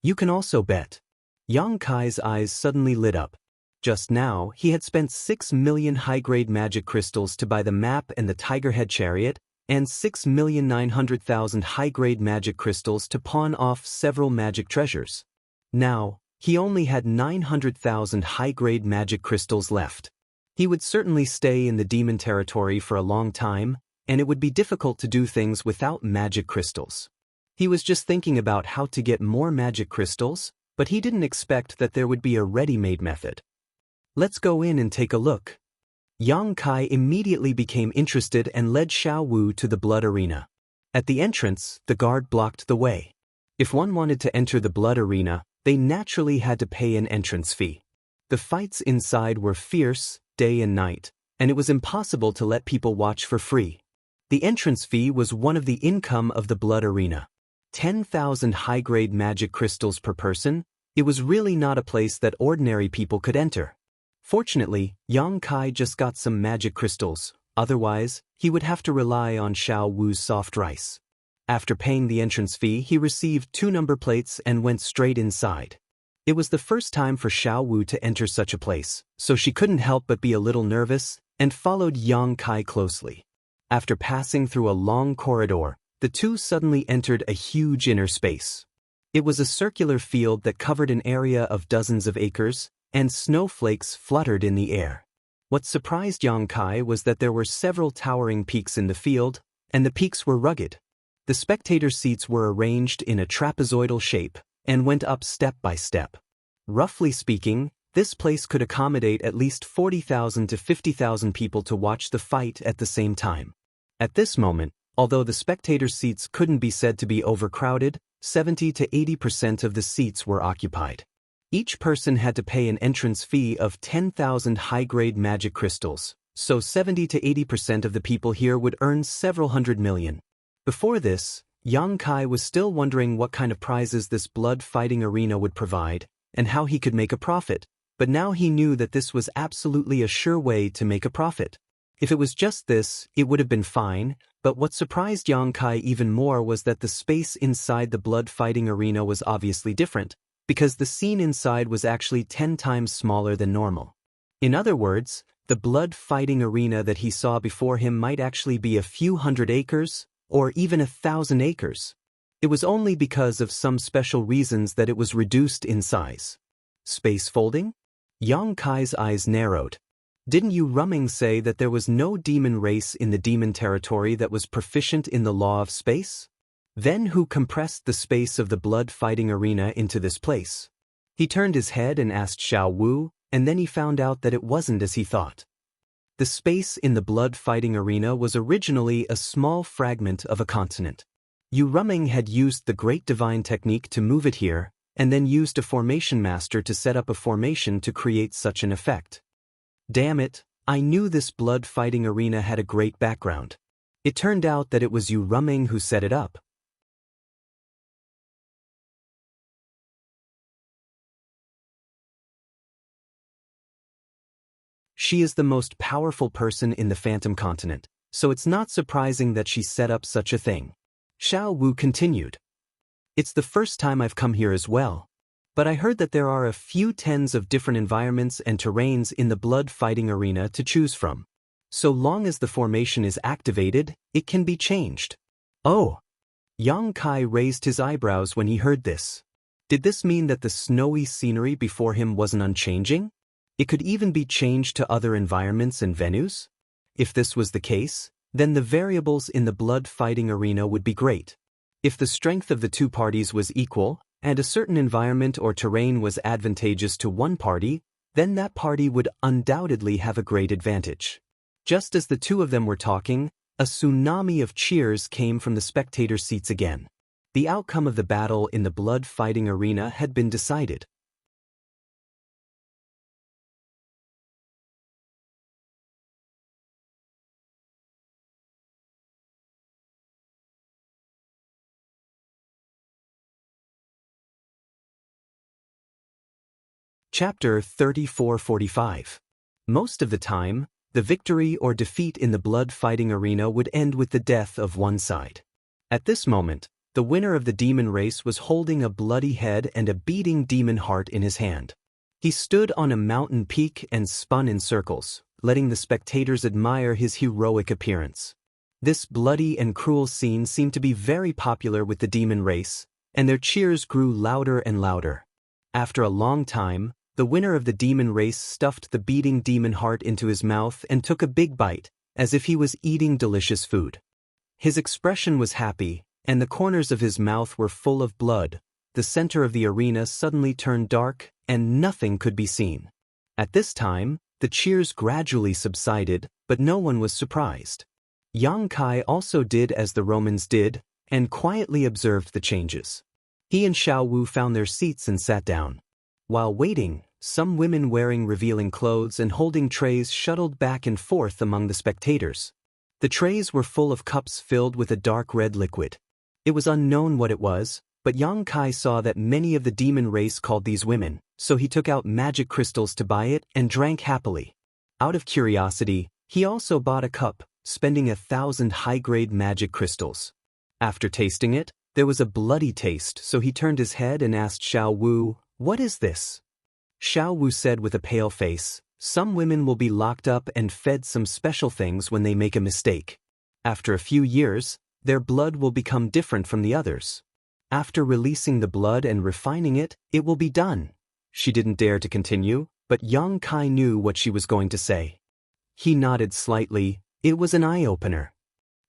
You can also bet." Yang Kai's eyes suddenly lit up. Just now, he had spent 6,000,000 high-grade magic crystals to buy the map and the tiger-head chariot, and 6,900,000 high-grade magic crystals to pawn off several magic treasures. Now, he only had 900,000 high-grade magic crystals left. He would certainly stay in the demon territory for a long time, and it would be difficult to do things without magic crystals. He was just thinking about how to get more magic crystals, but he didn't expect that there would be a ready-made method. "Let's go in and take a look." Yang Kai immediately became interested and led Xiao Wu to the blood arena. At the entrance, the guard blocked the way. If one wanted to enter the blood arena, they naturally had to pay an entrance fee. The fights inside were fierce, day and night, and it was impossible to let people watch for free. The entrance fee was one of the income of the blood arena. 10,000 high-grade magic crystals per person. It was really not a place that ordinary people could enter. Fortunately, Yang Kai just got some magic crystals, otherwise, he would have to rely on Xiao Wu's soft rice. After paying the entrance fee, he received 2 number plates and went straight inside. It was the first time for Xiao Wu to enter such a place, so she couldn't help but be a little nervous, and followed Yang Kai closely. After passing through a long corridor, the two suddenly entered a huge inner space. It was a circular field that covered an area of dozens of acres, and snowflakes fluttered in the air. What surprised Yang Kai was that there were several towering peaks in the field, and the peaks were rugged. The spectator seats were arranged in a trapezoidal shape, and went up step by step. Roughly speaking, this place could accommodate at least 40,000 to 50,000 people to watch the fight at the same time. At this moment, although the spectator seats couldn't be said to be overcrowded, 70 to 80% of the seats were occupied. Each person had to pay an entrance fee of 10,000 high-grade magic crystals, so 70 to 80% of the people here would earn several hundred million. Before this, Yang Kai was still wondering what kind of prizes this blood-fighting arena would provide, and how he could make a profit, but now he knew that this was absolutely a sure way to make a profit. If it was just this, it would have been fine, but what surprised Yang Kai even more was that the space inside the blood-fighting arena was obviously different, because the scene inside was actually 10 times smaller than normal. In other words, the blood-fighting arena that he saw before him might actually be a few hundred acres, or even 1,000 acres. It was only because of some special reasons that it was reduced in size. Space folding? Yang Kai's eyes narrowed. Didn't you Rumming say that there was no demon race in the demon territory that was proficient in the law of space? Then who compressed the space of the blood-fighting arena into this place? He turned his head and asked Xiao Wu, and then he found out that it wasn't as he thought. The space in the blood-fighting arena was originally a small fragment of a continent. Yu Rumming had used the Great Divine Technique to move it here, and then used a formation master to set up a formation to create such an effect. Damn it, I knew this blood-fighting arena had a great background. It turned out that it was Yu Rumming who set it up. She is the most powerful person in the Phantom Continent, so it's not surprising that she set up such a thing. Xiao Wu continued. It's the first time I've come here as well. But I heard that there are a few tens of different environments and terrains in the blood-fighting arena to choose from. So long as the formation is activated, it can be changed. Oh! Yang Kai raised his eyebrows when he heard this. Did this mean that the snowy scenery before him wasn't unchanging? It could even be changed to other environments and venues? If this was the case, then the variables in the blood-fighting arena would be great. If the strength of the two parties was equal, and a certain environment or terrain was advantageous to one party, then that party would undoubtedly have a great advantage. Just as the two of them were talking, a tsunami of cheers came from the spectator seats again. The outcome of the battle in the blood-fighting arena had been decided. Chapter 3445. Most of the time, the victory or defeat in the blood-fighting arena would end with the death of one side. At this moment, the winner of the demon race was holding a bloody head and a beating demon heart in his hand. He stood on a mountain peak and spun in circles, letting the spectators admire his heroic appearance. This bloody and cruel scene seemed to be very popular with the demon race, and their cheers grew louder and louder. After a long time, the winner of the demon race stuffed the beating demon heart into his mouth and took a big bite, as if he was eating delicious food. His expression was happy, and the corners of his mouth were full of blood. The center of the arena suddenly turned dark, and nothing could be seen. At this time, the cheers gradually subsided, but no one was surprised. Yang Kai also did as the Romans did, and quietly observed the changes. He and Xiao Wu found their seats and sat down. While waiting, some women wearing revealing clothes and holding trays shuttled back and forth among the spectators. The trays were full of cups filled with a dark red liquid. It was unknown what it was, but Yang Kai saw that many of the demon race called these women, so he took out magic crystals to buy it and drank happily. Out of curiosity, he also bought a cup, spending 1,000 high-grade magic crystals. After tasting it, there was a bloody taste, so he turned his head and asked Xiao Wu, "What is this?" Xiao Wu said with a pale face, "Some women will be locked up and fed some special things when they make a mistake. After a few years, their blood will become different from the others. After releasing the blood and refining it, it will be done." She didn't dare to continue, but Yang Kai knew what she was going to say. He nodded slightly. It was an eye-opener.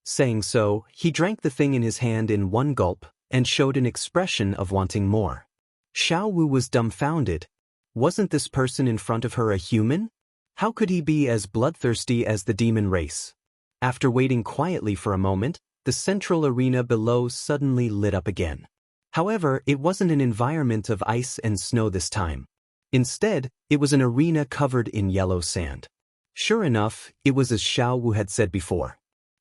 Saying so, he drank the thing in his hand in one gulp, and showed an expression of wanting more. Xiao Wu was dumbfounded. Wasn't this person in front of her a human? How could he be as bloodthirsty as the demon race? After waiting quietly for a moment, the central arena below suddenly lit up again. However, it wasn't an environment of ice and snow this time. Instead, it was an arena covered in yellow sand. Sure enough, it was as Xiao Wu had said before.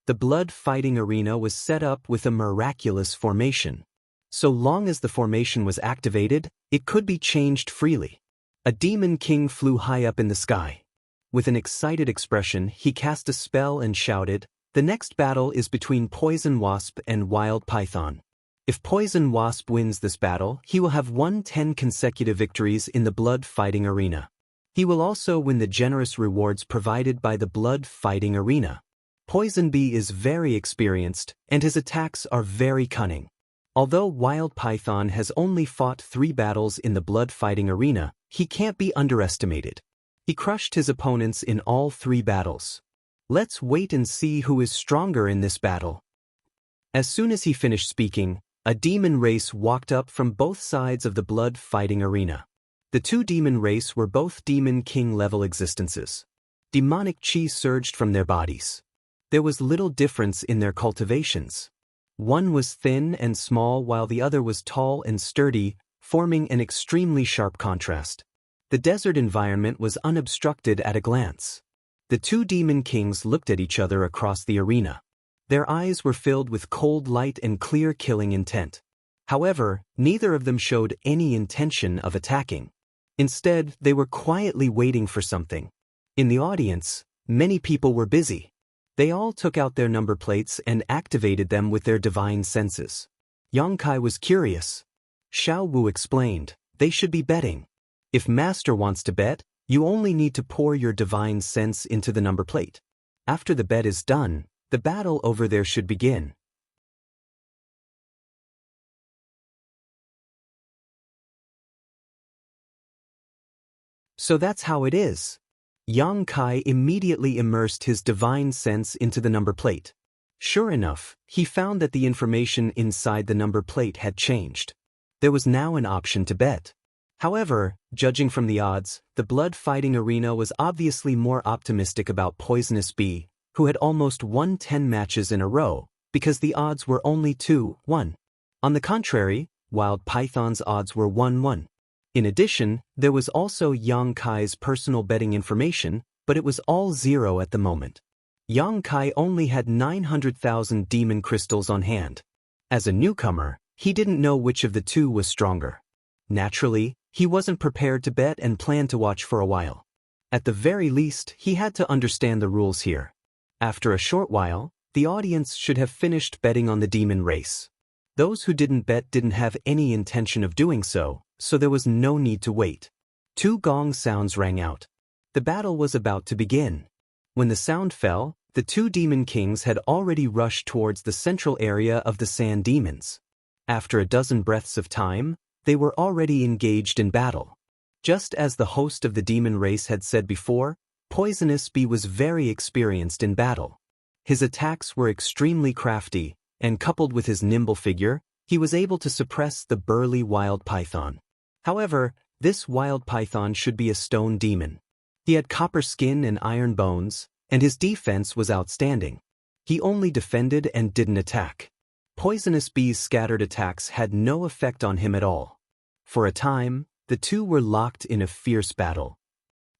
The blood fighting arena was set up with a miraculous formation. So long as the formation was activated, it could be changed freely. A demon king flew high up in the sky. With an excited expression, he cast a spell and shouted, "The next battle is between Poison Wasp and Wild Python. If Poison Wasp wins this battle, he will have won 10 consecutive victories in the blood fighting arena. He will also win the generous rewards provided by the blood fighting arena. Poison Bee is very experienced, and his attacks are very cunning. Although Wild Python has only fought 3 battles in the blood fighting arena, he can't be underestimated. He crushed his opponents in all 3 battles. Let's wait and see who is stronger in this battle." As soon as he finished speaking, a demon race walked up from both sides of the blood fighting arena. The 2 demon race were both demon king level existences. Demonic chi surged from their bodies. There was little difference in their cultivations. One was thin and small while the other was tall and sturdy, forming an extremely sharp contrast. The desert environment was unobstructed at a glance. The 2 demon kings looked at each other across the arena. Their eyes were filled with cold light and clear killing intent. However, neither of them showed any intention of attacking. Instead, they were quietly waiting for something. In the audience, many people were busy. They all took out their number plates and activated them with their divine senses. Yang Kai was curious. Xiao Wu explained, "They should be betting. If Master wants to bet, you only need to pour your divine sense into the number plate. After the bet is done, the battle over there should begin." So that's how it is. Yang Kai immediately immersed his divine sense into the number plate. Sure enough, he found that the information inside the number plate had changed. There was now an option to bet. However, judging from the odds, the blood fighting arena was obviously more optimistic about Poisonous Bee, who had almost won 10 matches in a row, because the odds were only 2-1. On the contrary, Wild Python's odds were 1-1. In addition, there was also Yang Kai's personal betting information, but it was all 0 at the moment. Yang Kai only had 900,000 demon crystals on hand. As a newcomer, he didn't know which of the 2 was stronger. Naturally, he wasn't prepared to bet and planned to watch for a while. At the very least, he had to understand the rules here. After a short while, the audience should have finished betting on the demon race. Those who didn't bet didn't have any intention of doing so, so there was no need to wait. 2 gong sounds rang out. The battle was about to begin. When the sound fell, the 2 demon kings had already rushed towards the central area of the sand demons. After a dozen breaths of time, they were already engaged in battle. Just as the host of the demon race had said before, Poisonous Bee was very experienced in battle. His attacks were extremely crafty, and coupled with his nimble figure, he was able to suppress the burly wild python. However, this wild python should be a stone demon. He had copper skin and iron bones, and his defense was outstanding. He only defended and didn't attack. Poisonous Bee's scattered attacks had no effect on him at all. For a time, the 2 were locked in a fierce battle.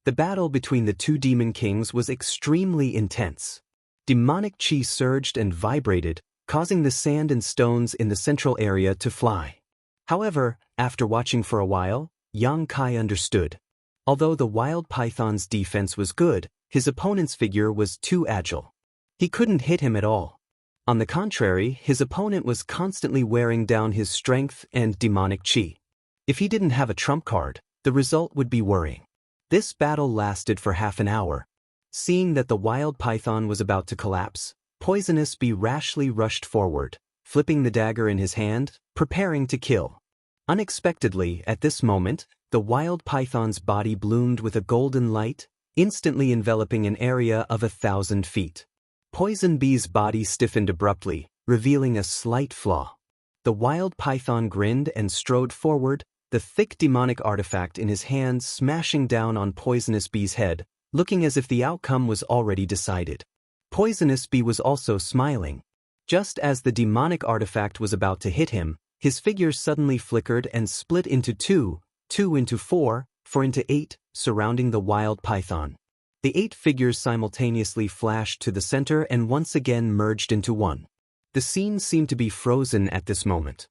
The battle between the 2 demon kings was extremely intense. Demonic chi surged and vibrated, causing the sand and stones in the central area to fly. However, after watching for a while, Yang Kai understood. Although the wild python's defense was good, his opponent's figure was too agile. He couldn't hit him at all. On the contrary, his opponent was constantly wearing down his strength and demonic chi. If he didn't have a trump card, the result would be worrying. This battle lasted for half an hour. Seeing that the wild python was about to collapse, Poisonous Bee rashly rushed forward, flipping the dagger in his hand, preparing to kill. Unexpectedly, at this moment, the wild python's body bloomed with a golden light, instantly enveloping an area of 1,000 feet. Poison Bee's body stiffened abruptly, revealing a slight flaw. The wild python grinned and strode forward, the thick demonic artifact in his hands smashing down on Poisonous Bee's head, looking as if the outcome was already decided. Poisonous Bee was also smiling. Just as the demonic artifact was about to hit him, his figure suddenly flickered and split into 2, 2 into 4, 4 into 8, surrounding the wild python. The 8 figures simultaneously flashed to the center and once again merged into one. The scene seemed to be frozen at this moment.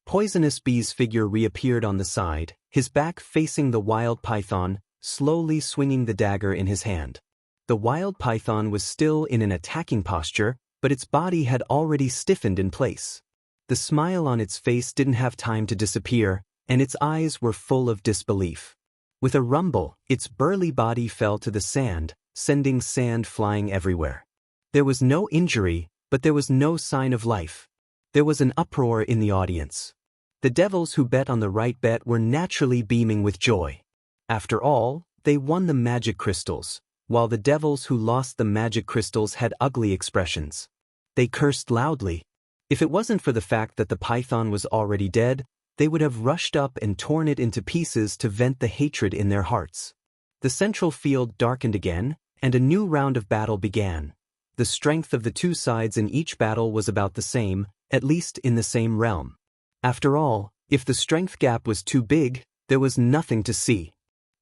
Poisonous Bee's figure reappeared on the side, his back facing the wild python, slowly swinging the dagger in his hand. The wild python was still in an attacking posture, but its body had already stiffened in place. The smile on its face didn't have time to disappear, and its eyes were full of disbelief. With a rumble, its burly body fell to the sand, sending sand flying everywhere. There was no injury, but there was no sign of life. There was an uproar in the audience. The devils who bet on the right bet were naturally beaming with joy. After all, they won the magic crystals, while the devils who lost the magic crystals had ugly expressions. They cursed loudly. If it wasn't for the fact that the python was already dead, they would have rushed up and torn it into pieces to vent the hatred in their hearts. The central field darkened again, and a new round of battle began. The strength of the two sides in each battle was about the same, at least in the same realm. After all, if the strength gap was too big, there was nothing to see.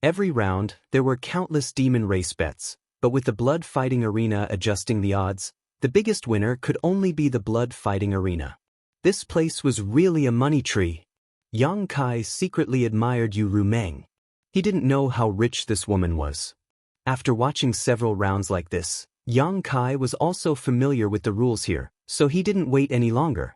Every round, there were countless demon race bets, but with the blood fighting arena adjusting the odds, the biggest winner could only be the blood fighting arena. This place was really a money tree. Yang Kai secretly admired Yu Rumeng. He didn't know how rich this woman was. After watching several rounds like this, Yang Kai was also familiar with the rules here, so he didn't wait any longer.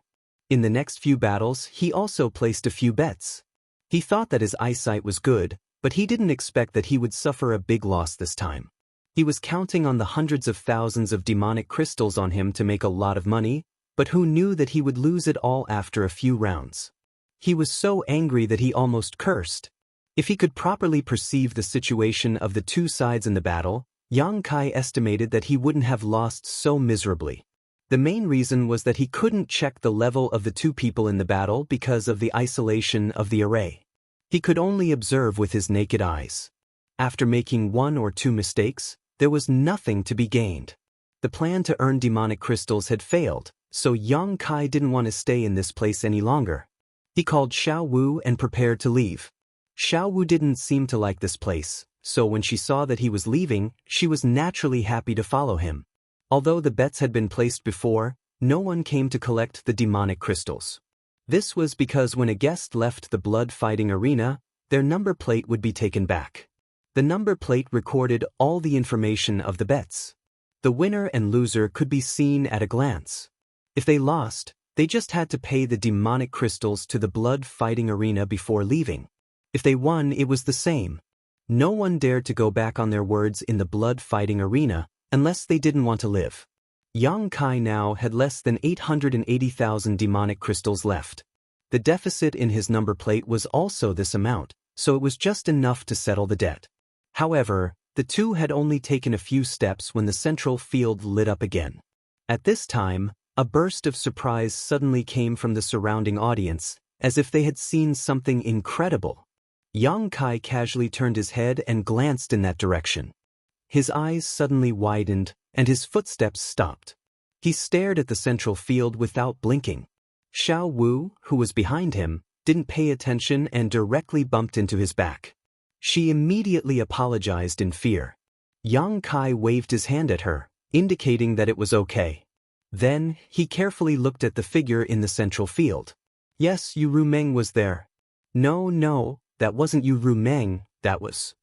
In the next few battles, he also placed a few bets. He thought that his eyesight was good, but he didn't expect that he would suffer a big loss this time. He was counting on the hundreds of thousands of demonic crystals on him to make a lot of money, but who knew that he would lose it all after a few rounds? He was so angry that he almost cursed. If he could properly perceive the situation of the two sides in the battle, Yang Kai estimated that he wouldn't have lost so miserably. The main reason was that he couldn't check the level of the two people in the battle because of the isolation of the array. He could only observe with his naked eyes. After making 1 or 2 mistakes, there was nothing to be gained. The plan to earn demonic crystals had failed, so Yang Kai didn't want to stay in this place any longer. He called Xiao Wu and prepared to leave. Xiao Wu didn't seem to like this place, so when she saw that he was leaving, she was naturally happy to follow him. Although the bets had been placed before, no one came to collect the demonic crystals. This was because when a guest left the blood fighting arena, their number plate would be taken back. The number plate recorded all the information of the bets. The winner and loser could be seen at a glance. If they lost, they just had to pay the demonic crystals to the blood fighting arena before leaving. If they won, it was the same. No one dared to go back on their words in the blood fighting arena, unless they didn't want to live. Yang Kai now had less than 880,000 demonic crystals left. The deficit in his number plate was also this amount, so it was just enough to settle the debt. However, the two had only taken a few steps when the central field lit up again. At this time, a burst of surprise suddenly came from the surrounding audience, as if they had seen something incredible. Yang Kai casually turned his head and glanced in that direction. His eyes suddenly widened, and his footsteps stopped. He stared at the central field without blinking. Xiao Wu, who was behind him, didn't pay attention and directly bumped into his back. She immediately apologized in fear. Yang Kai waved his hand at her, indicating that it was okay. Then, he carefully looked at the figure in the central field. Yes, Yu Rumeng was there. No, that wasn't Yu Rumeng, that was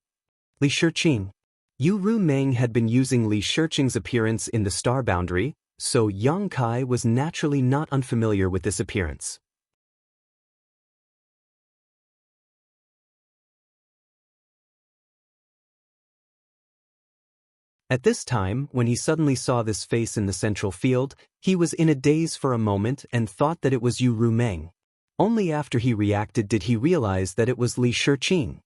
Li Shiqing. Yu Rumeng had been using Li Shiqing's appearance in the star boundary, so Yang Kai was naturally not unfamiliar with this appearance. At this time, when he suddenly saw this face in the central field, he was in a daze for a moment and thought that it was Yu Rumeng. Only after he reacted did he realize that it was Li Shiqing.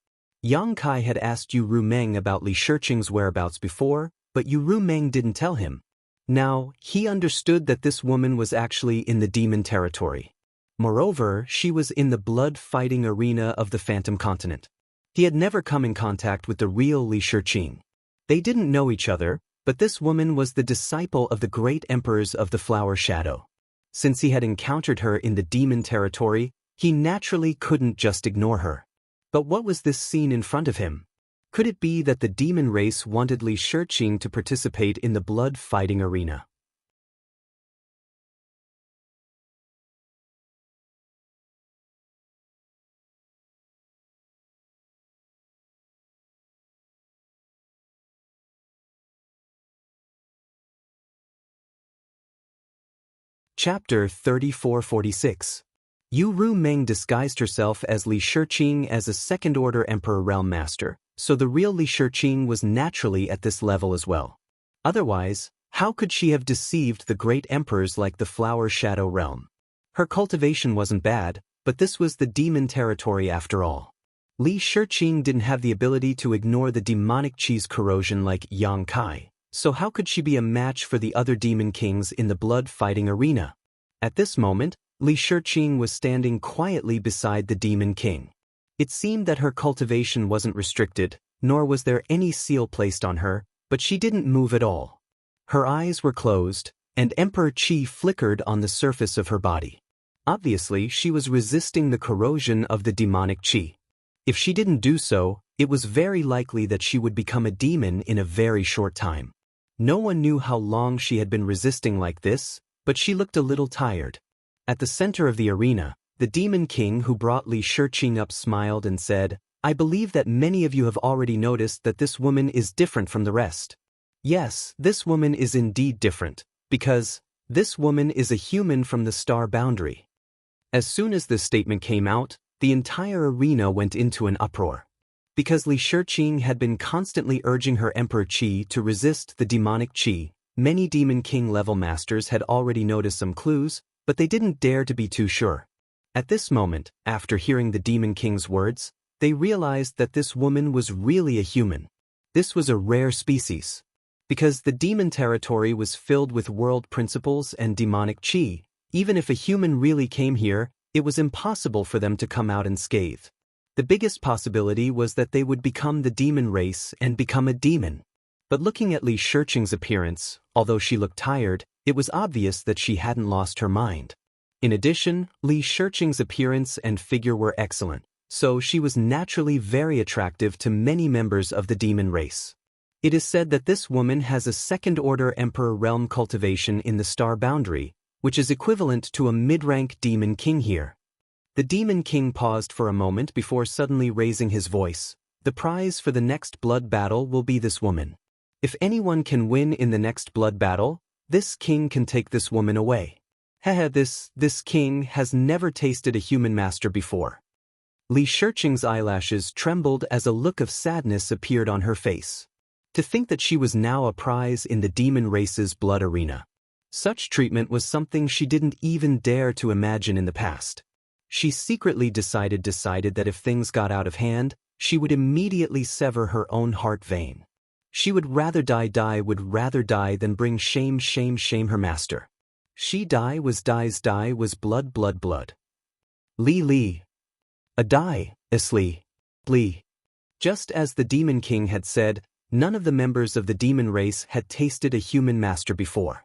Yang Kai had asked Yu Rumeng about Li Shiqing's whereabouts before, but Yu Rumeng didn't tell him. Now, he understood that this woman was actually in the demon territory. Moreover, she was in the blood-fighting arena of the Phantom Continent. He had never come in contact with the real Li Shiqing. They didn't know each other, but this woman was the disciple of the great emperors of the Flower Shadow. Since he had encountered her in the demon territory, he naturally couldn't just ignore her. But what was this scene in front of him? Could it be that the demon race wanted Li Shiqing to participate in the blood fighting arena? Chapter 3446. Yu Meng disguised herself as Li Shiqing as a second-order Emperor Realm Master, so the real Li Shiqing was naturally at this level as well. Otherwise, how could she have deceived the great emperors like the Flower Shadow Realm? Her cultivation wasn't bad, but this was the demon territory after all. Li Shiqing didn't have the ability to ignore the demonic chi's corrosion like Xianxia. So how could she be a match for the other demon kings in the blood fighting arena? At this moment, Li Shiqing was standing quietly beside the demon king. It seemed that her cultivation wasn't restricted, nor was there any seal placed on her, but she didn't move at all. Her eyes were closed, and Emperor Qi flickered on the surface of her body. Obviously, she was resisting the corrosion of the demonic Qi. If she didn't do so, it was very likely that she would become a demon in a very short time. No one knew how long she had been resisting like this, but she looked a little tired. At the center of the arena, the demon king who brought Li Shiqing up smiled and said, "I believe that many of you have already noticed that this woman is different from the rest. Yes, this woman is indeed different, because this woman is a human from the star boundary." As soon as this statement came out, the entire arena went into an uproar. Because Li Shiqing had been constantly urging her Emperor Qi to resist the demonic Qi, many Demon King level masters had already noticed some clues, but they didn't dare to be too sure. At this moment, after hearing the Demon King's words, they realized that this woman was really a human. This was a rare species. Because the demon territory was filled with world principles and demonic Qi, even if a human really came here, it was impossible for them to come out unscathed. The biggest possibility was that they would become the demon race and become a demon. But looking at Li Shiqing's appearance, although she looked tired, it was obvious that she hadn't lost her mind. In addition, Li Shiqing's appearance and figure were excellent, so she was naturally very attractive to many members of the demon race. It is said that this woman has a second-order Emperor Realm cultivation in the star boundary, which is equivalent to a mid-rank demon king here. The demon king paused for a moment before suddenly raising his voice. "The prize for the next blood battle will be this woman. If anyone can win in the next blood battle, this king can take this woman away." Haha, this king has never tasted a human master before. Li Shiqing's eyelashes trembled as a look of sadness appeared on her face. To think that she was now a prize in the demon race's blood arena. Such treatment was something she didn't even dare to imagine in the past. She secretly decided that if things got out of hand, she would immediately sever her own heart vein. She would rather die than bring shame her master. She dies was blood. Li. A die, Isli. Li. Just as the Demon King had said, none of the members of the demon race had tasted a human master before.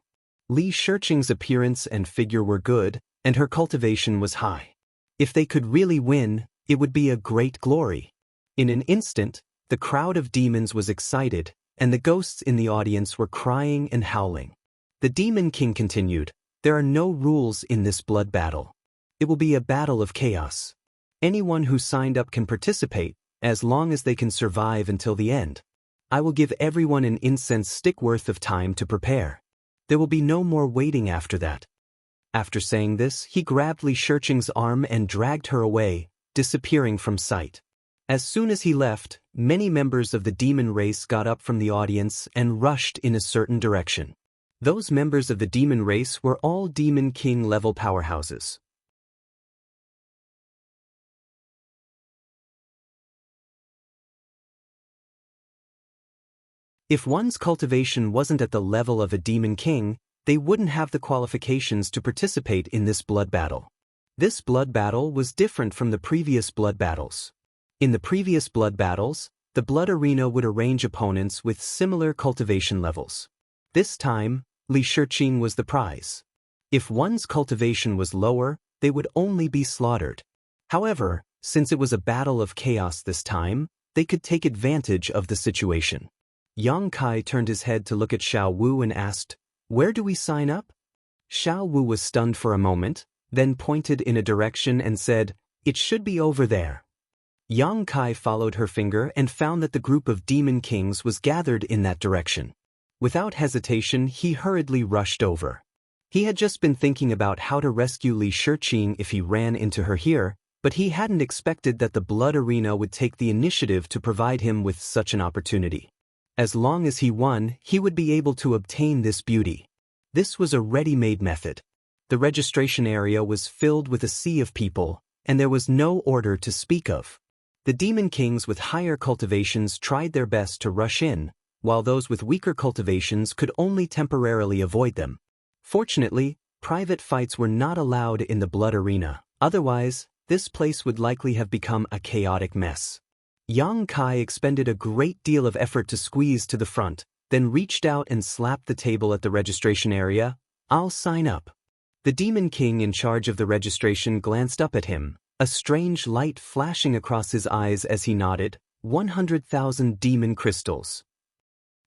Li Shiqing's appearance and figure were good, and her cultivation was high. If they could really win, it would be a great glory. In an instant, the crowd of demons was excited, and the ghosts in the audience were crying and howling. The Demon King continued, "There are no rules in this blood battle. It will be a battle of chaos. Anyone who signed up can participate, as long as they can survive until the end. I will give everyone an incense stick worth of time to prepare. There will be no more waiting after that." After saying this, he grabbed Li Shiqing's arm and dragged her away, disappearing from sight. As soon as he left, many members of the demon race got up from the audience and rushed in a certain direction. Those members of the demon race were all Demon King level powerhouses. If one's cultivation wasn't at the level of a Demon King, they wouldn't have the qualifications to participate in this blood battle. This blood battle was different from the previous blood battles. In the previous blood battles, the blood arena would arrange opponents with similar cultivation levels. This time, Li Shiqing was the prize. If one's cultivation was lower, they would only be slaughtered. However, since it was a battle of chaos this time, they could take advantage of the situation. Yang Kai turned his head to look at Xiao Wu and asked, "Where do we sign up?" Xiao Wu was stunned for a moment, then pointed in a direction and said, "It should be over there." Yang Kai followed her finger and found that the group of demon kings was gathered in that direction. Without hesitation, he hurriedly rushed over. He had just been thinking about how to rescue Li Shiqing if he ran into her here, but he hadn't expected that the blood arena would take the initiative to provide him with such an opportunity. As long as he won, he would be able to obtain this beauty. This was a ready-made method. The registration area was filled with a sea of people, and there was no order to speak of. The demon kings with higher cultivations tried their best to rush in, while those with weaker cultivations could only temporarily avoid them. Fortunately, private fights were not allowed in the blood arena, otherwise, this place would likely have become a chaotic mess. Yang Kai expended a great deal of effort to squeeze to the front, then reached out and slapped the table at the registration area. "I'll sign up." The demon king in charge of the registration glanced up at him, a strange light flashing across his eyes as he nodded. 100,000 demon crystals.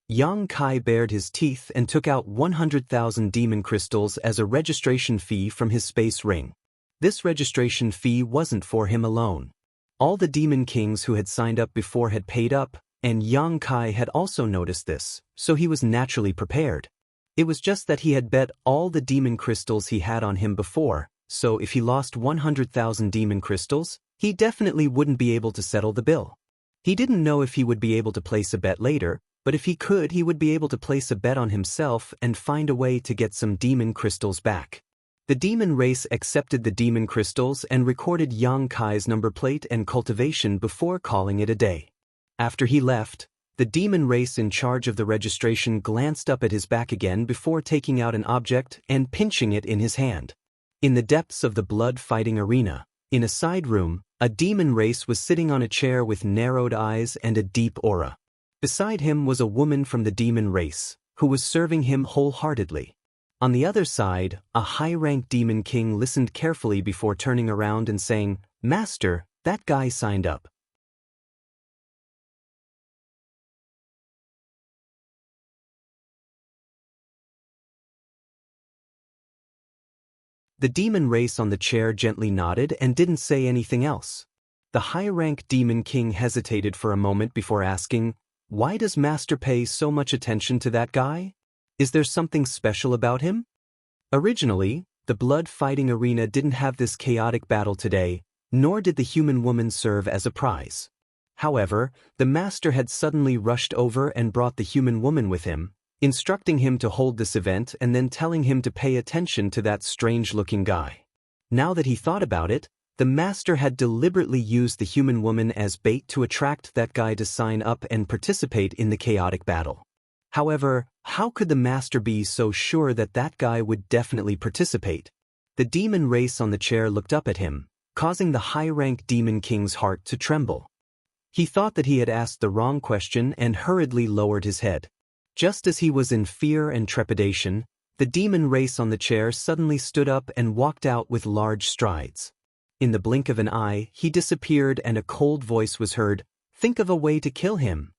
Yang Kai bared his teeth and took out 100,000 demon crystals as a registration fee from his space ring. This registration fee wasn't for him alone. All the demon kings who had signed up before had paid up, and Yang Kai had also noticed this, so he was naturally prepared. It was just that he had bet all the demon crystals he had on him before, so if he lost 100,000 demon crystals, he definitely wouldn't be able to settle the bill. He didn't know if he would be able to place a bet later, but if he could, he would be able to place a bet on himself and find a way to get some demon crystals back. The demon race accepted the demon crystals and recorded Yang Kai's number plate and cultivation before calling it a day. After he left, the demon race in charge of the registration glanced up at his back again before taking out an object and pinching it in his hand. In the depths of the blood-fighting arena, in a side room, a demon race was sitting on a chair with narrowed eyes and a deep aura. Beside him was a woman from the demon race, who was serving him wholeheartedly. On the other side, a high-ranked demon king listened carefully before turning around and saying, "Master, that guy signed up." The demon race on the chair gently nodded and didn't say anything else. The high-ranked demon king hesitated for a moment before asking, "Why does Master pay so much attention to that guy? Is there something special about him?" Originally, the blood-fighting arena didn't have this chaotic battle today, nor did the human woman serve as a prize. However, the master had suddenly rushed over and brought the human woman with him, instructing him to hold this event and then telling him to pay attention to that strange-looking guy. Now that he thought about it, the master had deliberately used the human woman as bait to attract that guy to sign up and participate in the chaotic battle. However, how could the master be so sure that that guy would definitely participate? The demon race on the chair looked up at him, causing the high-ranked demon king's heart to tremble. He thought that he had asked the wrong question and hurriedly lowered his head. Just as he was in fear and trepidation, the demon race on the chair suddenly stood up and walked out with large strides. In the blink of an eye, he disappeared and a cold voice was heard, "Think of a way to kill him."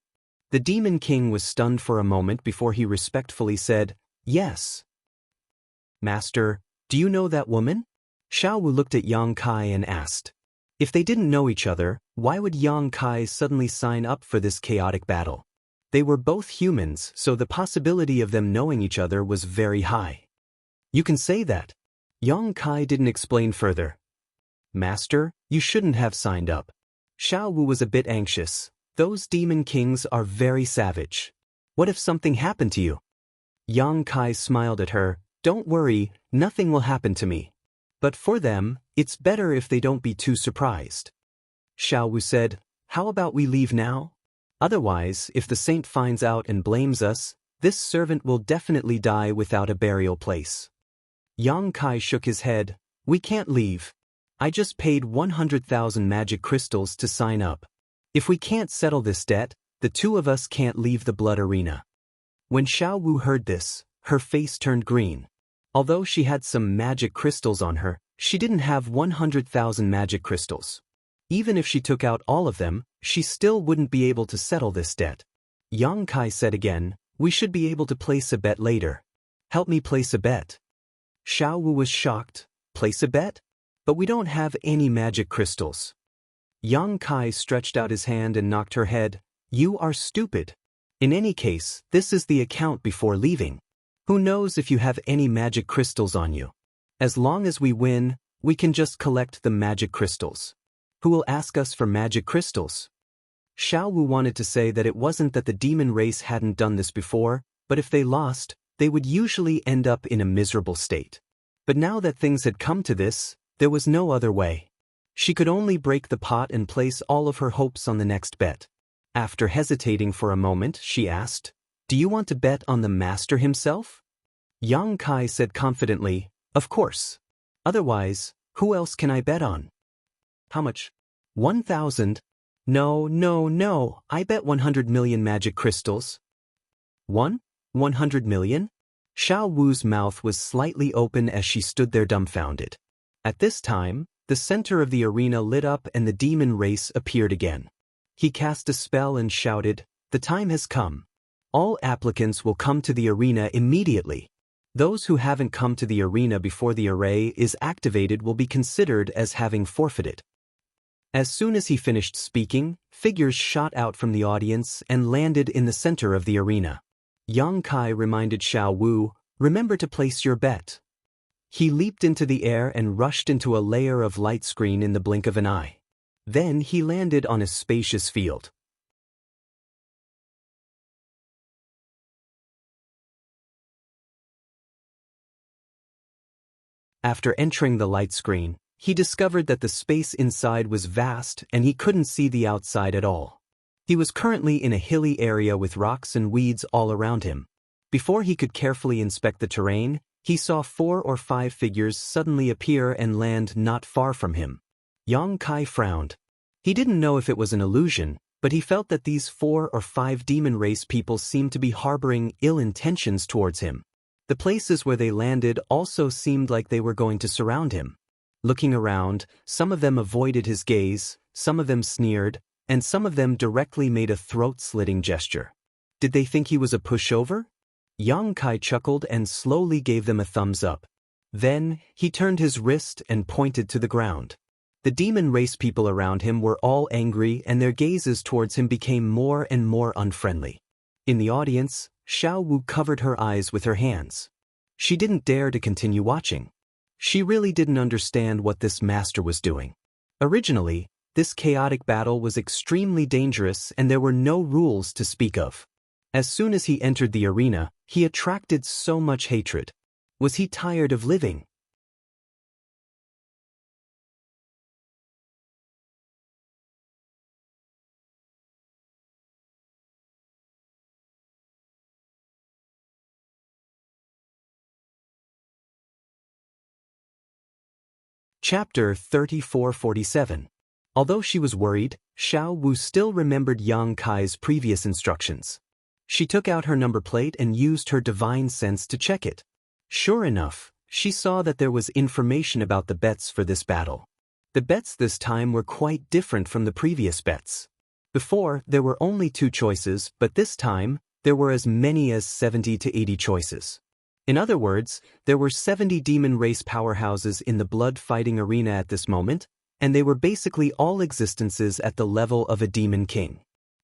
The demon king was stunned for a moment before he respectfully said, "Yes." "Master, do you know that woman?" Xiao Wu looked at Yang Kai and asked. If they didn't know each other, why would Yang Kai suddenly sign up for this chaotic battle? They were both humans, so the possibility of them knowing each other was very high. "You can say that." Yang Kai didn't explain further. "Master, you shouldn't have signed up." Xiao Wu was a bit anxious. Those demon kings are very savage. What if something happened to you? Yang Kai smiled at her. "Don't worry, nothing will happen to me. But for them, it's better if they don't be too surprised." Xiao Wu said, "How about we leave now? Otherwise, if the saint finds out and blames us, this servant will definitely die without a burial place." Yang Kai shook his head. "We can't leave. I just paid 100,000 magic crystals to sign up. If we can't settle this debt, the two of us can't leave the blood arena." When Xiao Wu heard this, her face turned green. Although she had some magic crystals on her, she didn't have 100,000 magic crystals. Even if she took out all of them, she still wouldn't be able to settle this debt. Yang Kai said again, "We should be able to place a bet later. Help me place a bet." Xiao Wu was shocked. "Place a bet? But we don't have any magic crystals." Yang Kai stretched out his hand and knocked her head. "You are stupid. In any case, this is the account before leaving. Who knows if you have any magic crystals on you? As long as we win, we can just collect the magic crystals. Who will ask us for magic crystals?" Xiao Wu wanted to say that it wasn't that the demon race hadn't done this before, but if they lost, they would usually end up in a miserable state. But now that things had come to this, there was no other way. She could only break the pot and place all of her hopes on the next bet. After hesitating for a moment, she asked, "Do you want to bet on the master himself?" Yang Kai said confidently, "Of course. Otherwise, who else can I bet on?" "How much?" 1,000. No, I bet 100 million magic crystals." 100 million? Xiao Wu's mouth was slightly open as she stood there dumbfounded. At this time, the center of the arena lit up and the demon race appeared again. He cast a spell and shouted, "The time has come. All applicants will come to the arena immediately. Those who haven't come to the arena before the array is activated will be considered as having forfeited." As soon as he finished speaking, figures shot out from the audience and landed in the center of the arena. Yang Kai reminded Xiao Wu, "Remember to place your bet." He leaped into the air and rushed into a layer of light screen in the blink of an eye. Then he landed on a spacious field. After entering the light screen, he discovered that the space inside was vast and he couldn't see the outside at all. He was currently in a hilly area with rocks and weeds all around him. Before he could carefully inspect the terrain, he saw 4 or 5 figures suddenly appear and land not far from him. Yang Kai frowned. He didn't know if it was an illusion, but he felt that these 4 or 5 demon race people seemed to be harboring ill intentions towards him. The places where they landed also seemed like they were going to surround him. Looking around, some of them avoided his gaze, some of them sneered, and some of them directly made a throat-slitting gesture. Did they think he was a pushover? Yang Kai chuckled and slowly gave them a thumbs up. Then, he turned his wrist and pointed to the ground. The demon race people around him were all angry and their gazes towards him became more and more unfriendly. In the audience, Xiao Wu covered her eyes with her hands. She didn't dare to continue watching. She really didn't understand what this master was doing. Originally, this chaotic battle was extremely dangerous and there were no rules to speak of. As soon as he entered the arena, he attracted so much hatred. Was he tired of living? Chapter 3447. Although she was worried, Xiao Wu still remembered Yang Kai's previous instructions. She took out her number plate and used her divine sense to check it. Sure enough, she saw that there was information about the bets for this battle. The bets this time were quite different from the previous bets. Before, there were only 2 choices, but this time, there were as many as 70 to 80 choices. In other words, there were 70 demon race powerhouses in the blood-fighting arena at this moment, and they were basically all existences at the level of a demon king.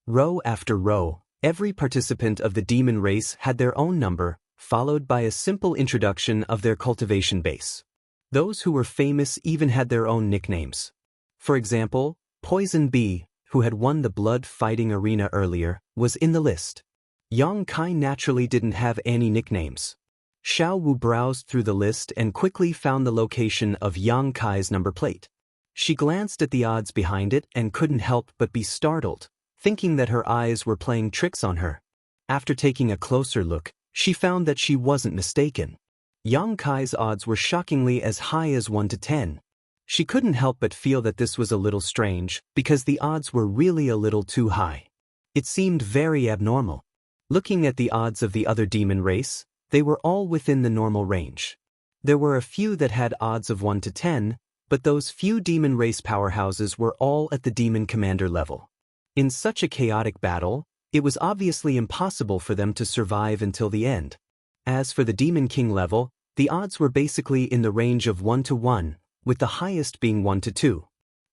Row after row, every participant of the demon race had their own number, followed by a simple introduction of their cultivation base. Those who were famous even had their own nicknames. For example, Poison Bee, who had won the blood-fighting arena earlier, was in the list. Yang Kai naturally didn't have any nicknames. Xiao Wu browsed through the list and quickly found the location of Yang Kai's number plate. She glanced at the odds behind it and couldn't help but be startled, thinking that her eyes were playing tricks on her. After taking a closer look, she found that she wasn't mistaken. Yang Kai's odds were shockingly as high as 1 to 10. She couldn't help but feel that this was a little strange, because the odds were really a little too high. It seemed very abnormal. Looking at the odds of the other demon race, they were all within the normal range. There were a few that had odds of 1 to 10, but those few demon race powerhouses were all at the demon commander level. In such a chaotic battle, it was obviously impossible for them to survive until the end. As for the demon king level, the odds were basically in the range of 1 to 1, with the highest being 1 to 2.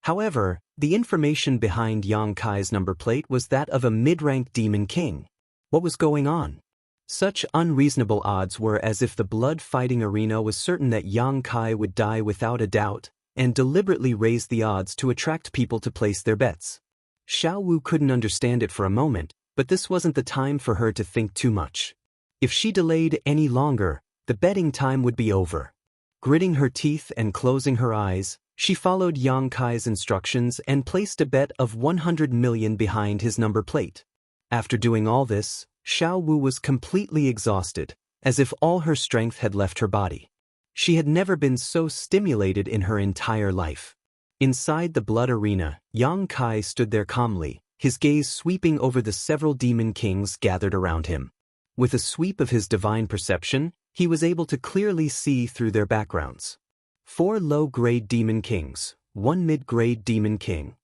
However, the information behind Yang Kai's number plate was that of a mid-ranked demon king. What was going on? Such unreasonable odds were as if the blood-fighting arena was certain that Yang Kai would die without a doubt, and deliberately raised the odds to attract people to place their bets. Xiao Wu couldn't understand it for a moment, but this wasn't the time for her to think too much. If she delayed any longer, the betting time would be over. Gritting her teeth and closing her eyes, she followed Yang Kai's instructions and placed a bet of 100 million behind his number plate. After doing all this, Xiao Wu was completely exhausted, as if all her strength had left her body. She had never been so stimulated in her entire life. Inside the blood arena, Yang Kai stood there calmly, his gaze sweeping over the several demon kings gathered around him. With a sweep of his divine perception, he was able to clearly see through their backgrounds. 4 low-grade demon kings, 1 mid-grade demon king.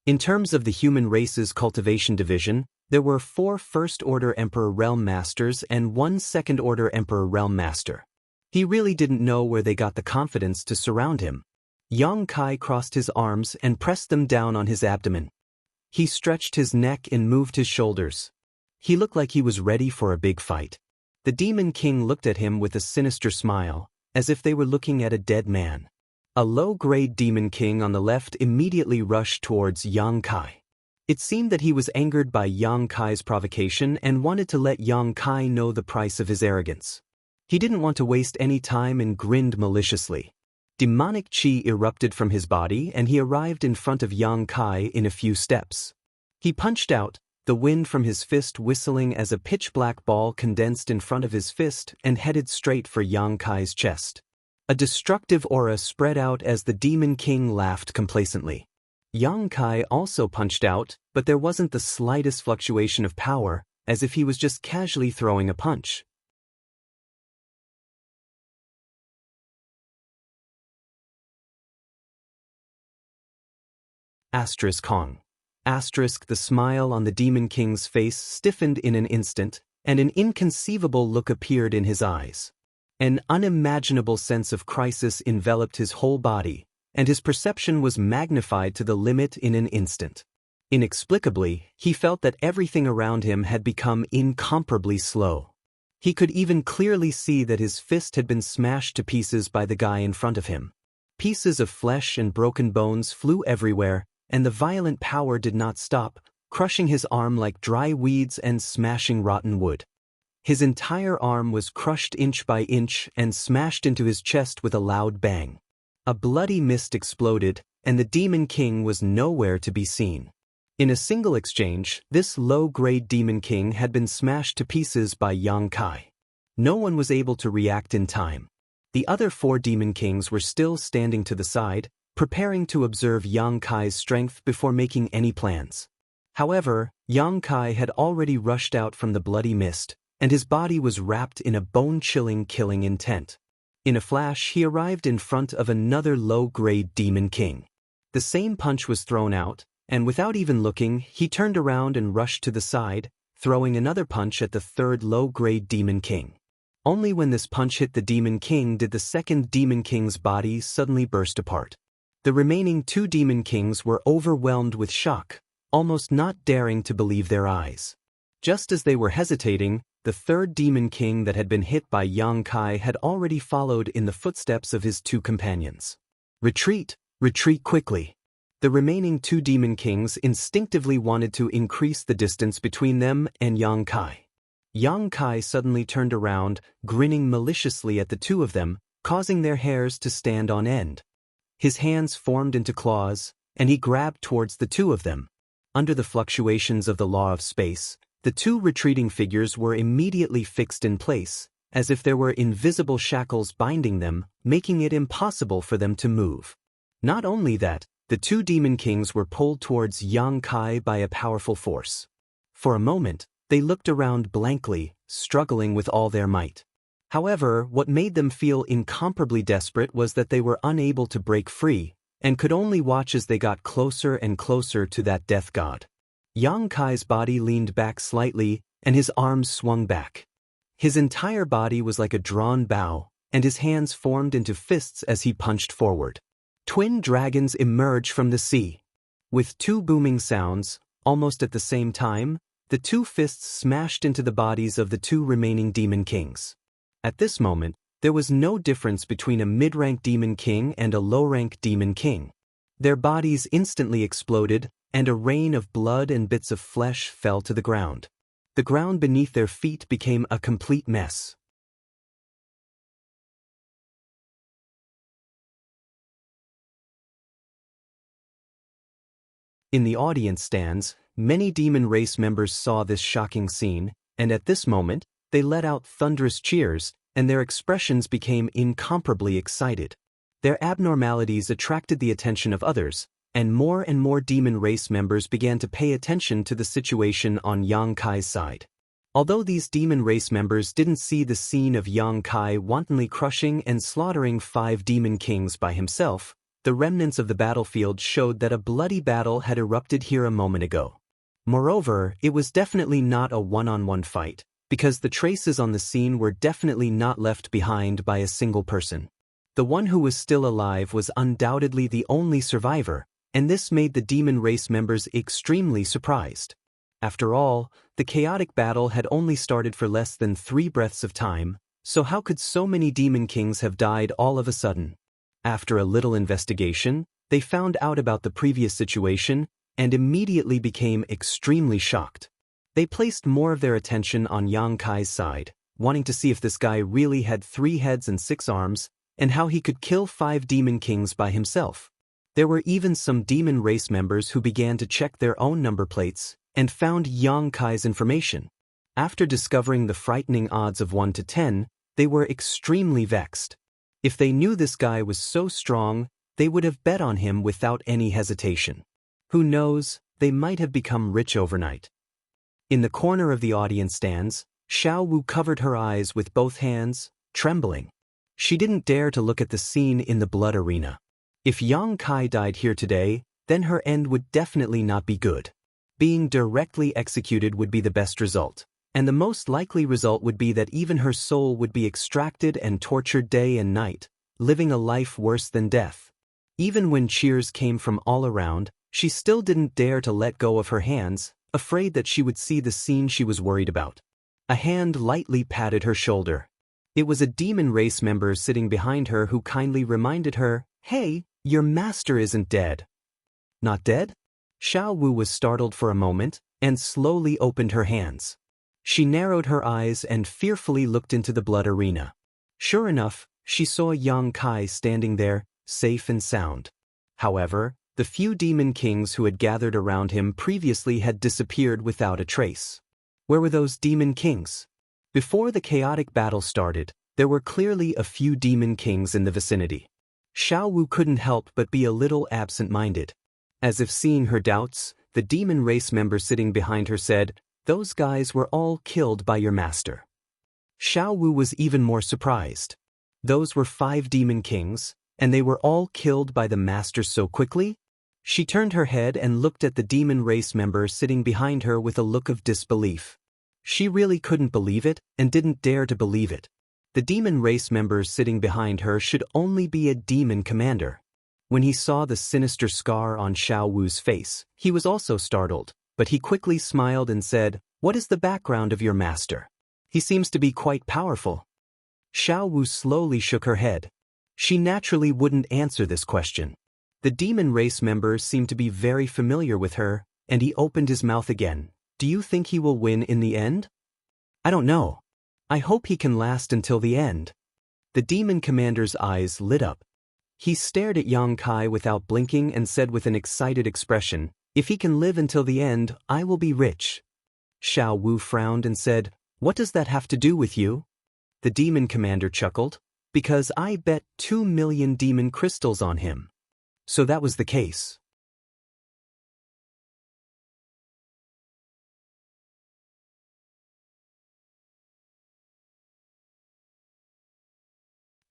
In terms of the human race's cultivation division, there were 4 first-order Emperor Realm Masters and 1 second-order Emperor Realm Master. He really didn't know where they got the confidence to surround him. Yang Kai crossed his arms and pressed them down on his abdomen. He stretched his neck and moved his shoulders. He looked like he was ready for a big fight. The Demon King looked at him with a sinister smile, as if they were looking at a dead man. A low-grade Demon King on the left immediately rushed towards Yang Kai. It seemed that he was angered by Yang Kai's provocation and wanted to let Yang Kai know the price of his arrogance. He didn't want to waste any time and grinned maliciously. Demonic chi erupted from his body and he arrived in front of Yang Kai in a few steps. He punched out, the wind from his fist whistling as a pitch-black ball condensed in front of his fist and headed straight for Yang Kai's chest. A destructive aura spread out as the Demon King laughed complacently. Yang Kai also punched out, but there wasn't the slightest fluctuation of power, as if he was just casually throwing a punch. Kong. The smile on the Demon King's face stiffened in an instant, and an inconceivable look appeared in his eyes. An unimaginable sense of crisis enveloped his whole body, and his perception was magnified to the limit in an instant. Inexplicably, he felt that everything around him had become incomparably slow. He could even clearly see that his fist had been smashed to pieces by the guy in front of him. Pieces of flesh and broken bones flew everywhere, and the violent power did not stop, crushing his arm like dry weeds and smashing rotten wood. His entire arm was crushed inch by inch and smashed into his chest with a loud bang. A bloody mist exploded, and the Demon King was nowhere to be seen. In a single exchange, this low-grade Demon King had been smashed to pieces by Yang Kai. No one was able to react in time. The other 4 Demon Kings were still standing to the side, preparing to observe Yang Kai's strength before making any plans. However, Yang Kai had already rushed out from the bloody mist, and his body was wrapped in a bone-chilling killing intent. In a flash, he arrived in front of another low-grade Demon King. The same punch was thrown out, and without even looking, he turned around and rushed to the side, throwing another punch at the 3rd low-grade Demon King. Only when this punch hit the Demon King did the 2nd Demon King's body suddenly burst apart. The remaining 2 Demon Kings were overwhelmed with shock, almost not daring to believe their eyes. Just as they were hesitating, the 3rd Demon King that had been hit by Yang Kai had already followed in the footsteps of his 2 companions. Retreat! Retreat quickly! The remaining 2 Demon Kings instinctively wanted to increase the distance between them and Yang Kai. Yang Kai suddenly turned around, grinning maliciously at the 2 of them, causing their hairs to stand on end. His hands formed into claws, and he grabbed towards the 2 of them. Under the fluctuations of the law of space, the 2 retreating figures were immediately fixed in place, as if there were invisible shackles binding them, making it impossible for them to move. Not only that, the 2 Demon Kings were pulled towards Yang Kai by a powerful force. For a moment, they looked around blankly, struggling with all their might. However, what made them feel incomparably desperate was that they were unable to break free, and could only watch as they got closer and closer to that death god. Yang Kai's body leaned back slightly, and his arms swung back. His entire body was like a drawn bow, and his hands formed into fists as he punched forward. Twin dragons emerged from the sea. With two booming sounds, almost at the same time, the two fists smashed into the bodies of the two remaining demon kings. At this moment, there was no difference between a mid-rank demon king and a low-rank demon king. Their bodies instantly exploded, and a rain of blood and bits of flesh fell to the ground. The ground beneath their feet became a complete mess. In the audience stands, many demon race members saw this shocking scene, and at this moment, they let out thunderous cheers, and their expressions became incomparably excited. Their abnormalities attracted the attention of others, and more demon race members began to pay attention to the situation on Yang Kai's side. Although these demon race members didn't see the scene of Yang Kai wantonly crushing and slaughtering 5 demon kings by himself, the remnants of the battlefield showed that a bloody battle had erupted here a moment ago. Moreover, it was definitely not a one-on-one fight, because the traces on the scene were definitely not left behind by a single person. The one who was still alive was undoubtedly the only survivor, and this made the demon race members extremely surprised. After all, the chaotic battle had only started for less than 3 breaths of time, so how could so many demon kings have died all of a sudden? After a little investigation, they found out about the previous situation and immediately became extremely shocked. They placed more of their attention on Yang Kai's side, wanting to see if this guy really had 3 heads and 6 arms, and how he could kill 5 demon kings by himself. There were even some demon race members who began to check their own number plates and found Yang Kai's information. After discovering the frightening odds of 1 to 10, they were extremely vexed. If they knew this guy was so strong, they would have bet on him without any hesitation. Who knows, they might have become rich overnight. In the corner of the audience stands, Xiao Wu covered her eyes with both hands, trembling. She didn't dare to look at the scene in the blood arena. If Yang Kai died here today, then her end would definitely not be good. Being directly executed would be the best result, and the most likely result would be that even her soul would be extracted and tortured day and night, living a life worse than death. Even when cheers came from all around, she still didn't dare to let go of her hands, afraid that she would see the scene she was worried about. A hand lightly patted her shoulder. It was a demon race member sitting behind her who kindly reminded her, "Hey, your master isn't dead." Not dead? Xiao Wu was startled for a moment, and slowly opened her hands. She narrowed her eyes and fearfully looked into the blood arena. Sure enough, she saw Yang Kai standing there, safe and sound. However, the few demon kings who had gathered around him previously had disappeared without a trace. Where were those demon kings? Before the chaotic battle started, there were clearly a few demon kings in the vicinity. Xiao Wu couldn't help but be a little absent-minded. As if seeing her doubts, the demon race member sitting behind her said, "Those guys were all killed by your master." Xiao Wu was even more surprised. Those were 5 demon kings, and they were all killed by the master so quickly? She turned her head and looked at the demon race member sitting behind her with a look of disbelief. She really couldn't believe it and didn't dare to believe it. The demon race member sitting behind her should only be a demon commander. When he saw the sinister scar on Xiao Wu's face, he was also startled, but he quickly smiled and said, "What is the background of your master? He seems to be quite powerful." Xiao Wu slowly shook her head. She naturally wouldn't answer this question. The demon race member seemed to be very familiar with her, and he opened his mouth again. "Do you think he will win in the end?" "I don't know. I hope he can last until the end." The demon commander's eyes lit up. He stared at Yang Kai without blinking and said with an excited expression, "If he can live until the end, I will be rich." Xiao Wu frowned and said, "What does that have to do with you?" The demon commander chuckled, "Because I bet 2 million demon crystals on him." So that was the case.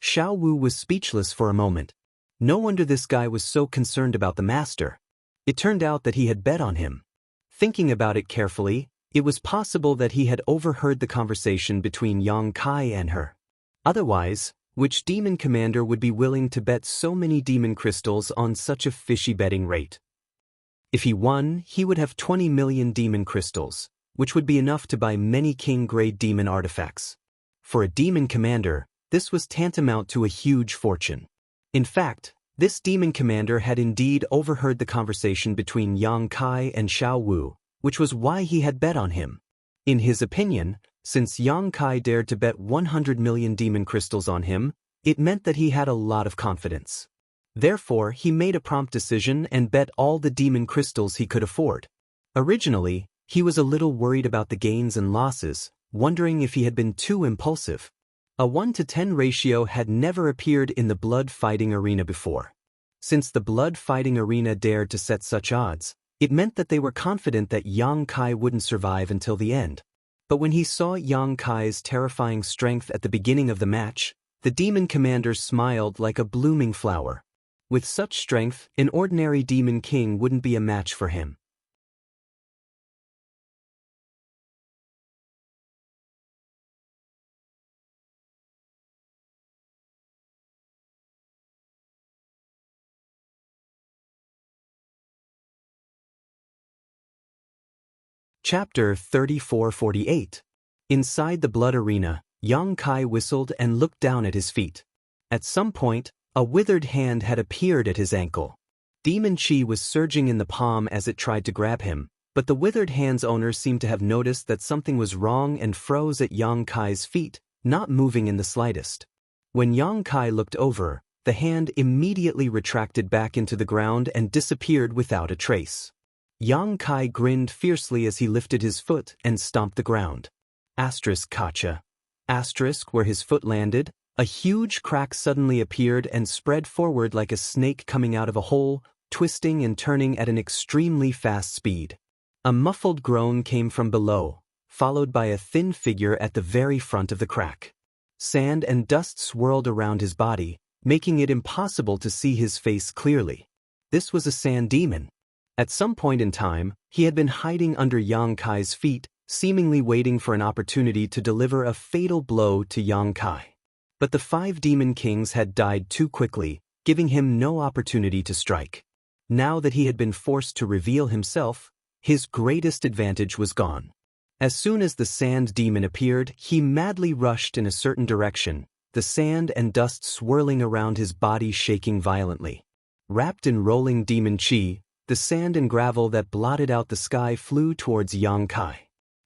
Xiao Wu was speechless for a moment. No wonder this guy was so concerned about the master. It turned out that he had bet on him. Thinking about it carefully, it was possible that he had overheard the conversation between Yang Kai and her. Otherwise, which demon commander would be willing to bet so many demon crystals on such a fishy betting rate? If he won, he would have 20 million demon crystals, which would be enough to buy many king-grade demon artifacts. For a demon commander, this was tantamount to a huge fortune. In fact, this demon commander had indeed overheard the conversation between Yang Kai and Xiao Wu, which was why he had bet on him. In his opinion, since Yang Kai dared to bet 100 million demon crystals on him, it meant that he had a lot of confidence. Therefore, he made a prompt decision and bet all the demon crystals he could afford. Originally, he was a little worried about the gains and losses, wondering if he had been too impulsive. A 1-to-10 ratio had never appeared in the blood fighting arena before. Since the blood fighting arena dared to set such odds, it meant that they were confident that Yang Kai wouldn't survive until the end. But when he saw Yang Kai's terrifying strength at the beginning of the match, the demon commander smiled like a blooming flower. With such strength, an ordinary demon king wouldn't be a match for him. Chapter 3448. Inside the blood arena, Yang Kai whistled and looked down at his feet. At some point, a withered hand had appeared at his ankle. Demon Chi was surging in the palm as it tried to grab him, but the withered hand's owner seemed to have noticed that something was wrong and froze at Yang Kai's feet, not moving in the slightest. When Yang Kai looked over, the hand immediately retracted back into the ground and disappeared without a trace. Yang Kai grinned fiercely as he lifted his foot and stomped the ground. Asterisk Kacha. Asterisk where his foot landed, a huge crack suddenly appeared and spread forward like a snake coming out of a hole, twisting and turning at an extremely fast speed. A muffled groan came from below, followed by a thin figure at the very front of the crack. Sand and dust swirled around his body, making it impossible to see his face clearly. This was a sand demon. At some point in time, he had been hiding under Yang Kai's feet, seemingly waiting for an opportunity to deliver a fatal blow to Yang Kai. But the 5 demon kings had died too quickly, giving him no opportunity to strike. Now that he had been forced to reveal himself, his greatest advantage was gone. As soon as the sand demon appeared, he madly rushed in a certain direction, the sand and dust swirling around his body, shaking violently. Wrapped in rolling demon chi, the sand and gravel that blotted out the sky flew towards Yang Kai.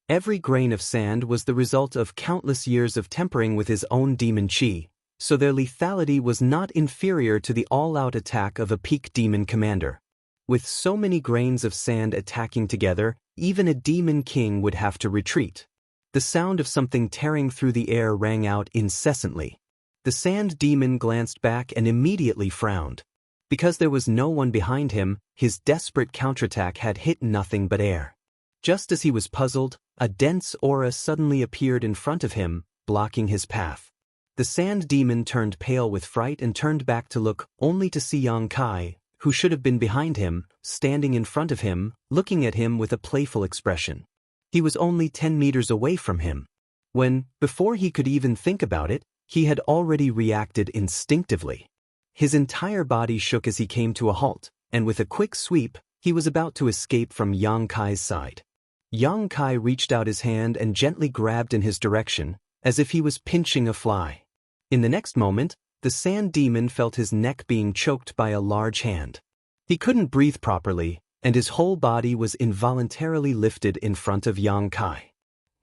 Every grain of sand was the result of countless years of tempering with his own demon chi, so their lethality was not inferior to the all-out attack of a peak demon commander. With so many grains of sand attacking together, even a demon king would have to retreat. The sound of something tearing through the air rang out incessantly. The sand demon glanced back and immediately frowned. Because there was no one behind him, his desperate counterattack had hit nothing but air. Just as he was puzzled, a dense aura suddenly appeared in front of him, blocking his path. The sand demon turned pale with fright and turned back to look, only to see Yang Kai, who should have been behind him, standing in front of him, looking at him with a playful expression. He was only 10 meters away from him. When, before he could even think about it, he had already reacted instinctively. His entire body shook as he came to a halt, and with a quick sweep, he was about to escape from Yang Kai's side. Yang Kai reached out his hand and gently grabbed in his direction, as if he was pinching a fly. In the next moment, the sand demon felt his neck being choked by a large hand. He couldn't breathe properly, and his whole body was involuntarily lifted in front of Yang Kai.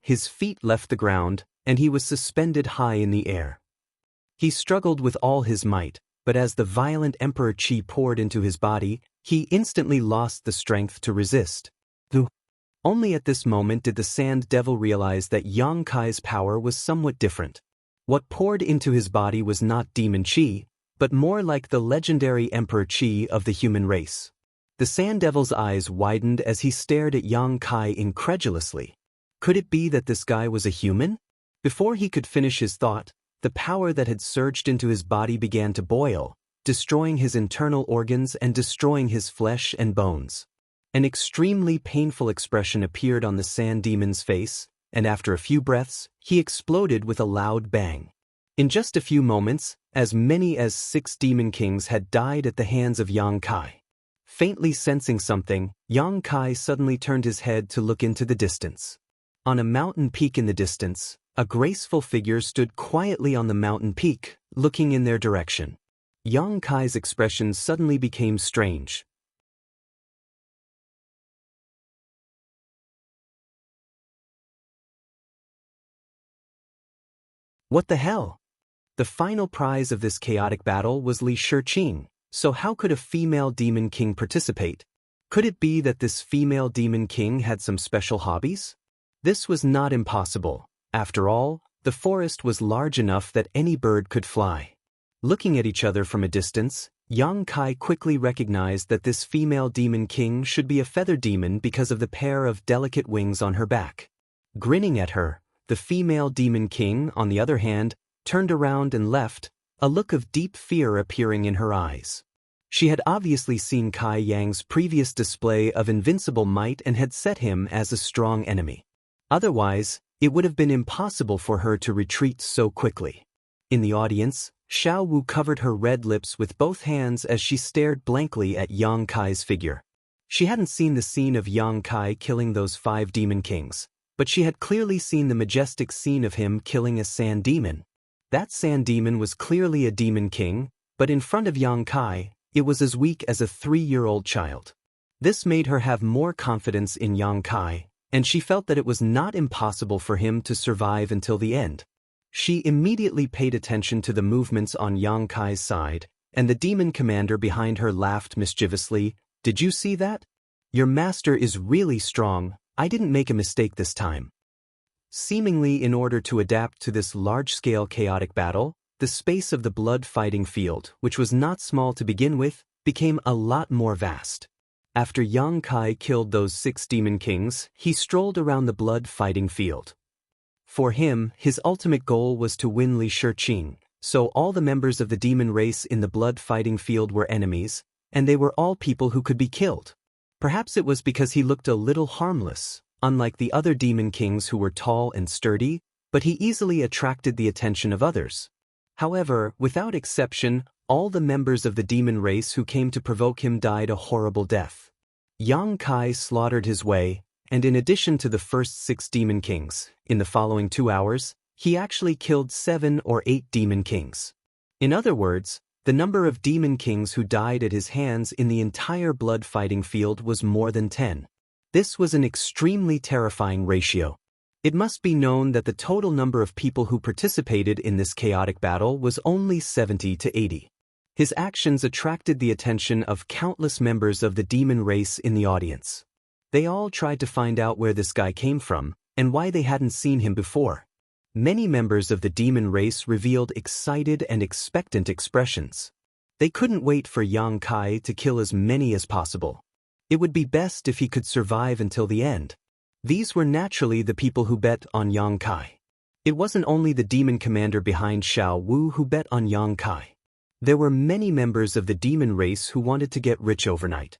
His feet left the ground, and he was suspended high in the air. He struggled with all his might, but as the violent emperor chi poured into his body, he instantly lost the strength to resist. Only at this moment did the sand devil realize that Yang Kai's power was somewhat different. What poured into his body was not demon chi, but more like the legendary emperor chi of the human race. The sand devil's eyes widened as he stared at Yang Kai incredulously. Could it be that this guy was a human? Before he could finish his thought, The power that had surged into his body began to boil, destroying his internal organs and destroying his flesh and bones. An extremely painful expression appeared on the sand demon's face, and after a few breaths, he exploded with a loud bang. In just a few moments, as many as 6 demon kings had died at the hands of Yang Kai. Faintly sensing something, Yang Kai suddenly turned his head to look into the distance. On a mountain peak in the distance, a graceful figure stood quietly on the mountain peak, looking in their direction. Yang Kai's expression suddenly became strange. What the hell? The final prize of this chaotic battle was Li Shiqing, so how could a female demon king participate? Could it be that this female demon king had some special hobbies? This was not impossible. After all, the forest was large enough that any bird could fly. Looking at each other from a distance, Yang Kai quickly recognized that this female demon king should be a feather demon because of the pair of delicate wings on her back. Grinning at her, the female demon king, on the other hand, turned around and left, a look of deep fear appearing in her eyes. She had obviously seen Kai Yang's previous display of invincible might and had set him as a strong enemy. Otherwise, it would have been impossible for her to retreat so quickly. In the audience, Xiao Wu covered her red lips with both hands as she stared blankly at Yang Kai's figure. She hadn't seen the scene of Yang Kai killing those 5 demon kings, but she had clearly seen the majestic scene of him killing a sand demon. That sand demon was clearly a demon king, but in front of Yang Kai, it was as weak as a 3-year-old child. This made her have more confidence in Yang Kai, and she felt that it was not impossible for him to survive until the end. She immediately paid attention to the movements on Yang Kai's side, and the demon commander behind her laughed mischievously. "Did you see that? Your master is really strong. I didn't make a mistake this time." Seemingly in order to adapt to this large-scale chaotic battle, the space of the blood-fighting field, which was not small to begin with, became a lot more vast. After Yang Kai killed those 6 demon kings, he strolled around the blood-fighting field. For him, his ultimate goal was to win Li Shiqing, so all the members of the demon race in the blood-fighting field were enemies, and they were all people who could be killed. Perhaps it was because he looked a little harmless, unlike the other demon kings who were tall and sturdy, but he easily attracted the attention of others. However, without exception, all the members of the demon race who came to provoke him died a horrible death. Yang Kai slaughtered his way, and in addition to the first 6 demon kings, in the following 2 hours, he actually killed 7 or 8 demon kings. In other words, the number of demon kings who died at his hands in the entire blood-fighting field was more than 10. This was an extremely terrifying ratio. It must be known that the total number of people who participated in this chaotic battle was only 70 to 80. His actions attracted the attention of countless members of the demon race in the audience. They all tried to find out where this guy came from, and why they hadn't seen him before. Many members of the demon race revealed excited and expectant expressions. They couldn't wait for Yang Kai to kill as many as possible. It would be best if he could survive until the end. These were naturally the people who bet on Yang Kai. It wasn't only the demon commander behind Xiao Wu who bet on Yang Kai. There were many members of the demon race who wanted to get rich overnight.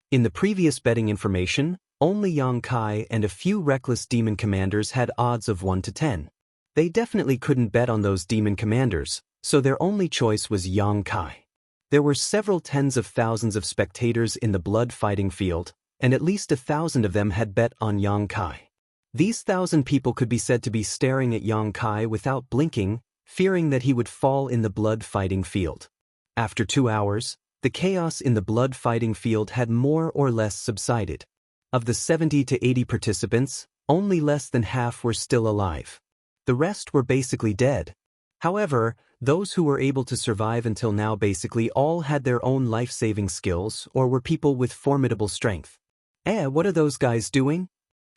In the previous betting information, only Yang Kai and a few reckless demon commanders had odds of 1 to 10. They definitely couldn't bet on those demon commanders, so their only choice was Yang Kai. There were several tens of thousands of spectators in the blood-fighting field, and at least 1,000 of them had bet on Yang Kai. These 1,000 people could be said to be staring at Yang Kai without blinking, fearing that he would fall in the blood-fighting field. After 2 hours, the chaos in the blood-fighting field had more or less subsided. Of the 70 to 80 participants, only less than half were still alive. The rest were basically dead. However, those who were able to survive until now basically all had their own life-saving skills or were people with formidable strength. What are those guys doing?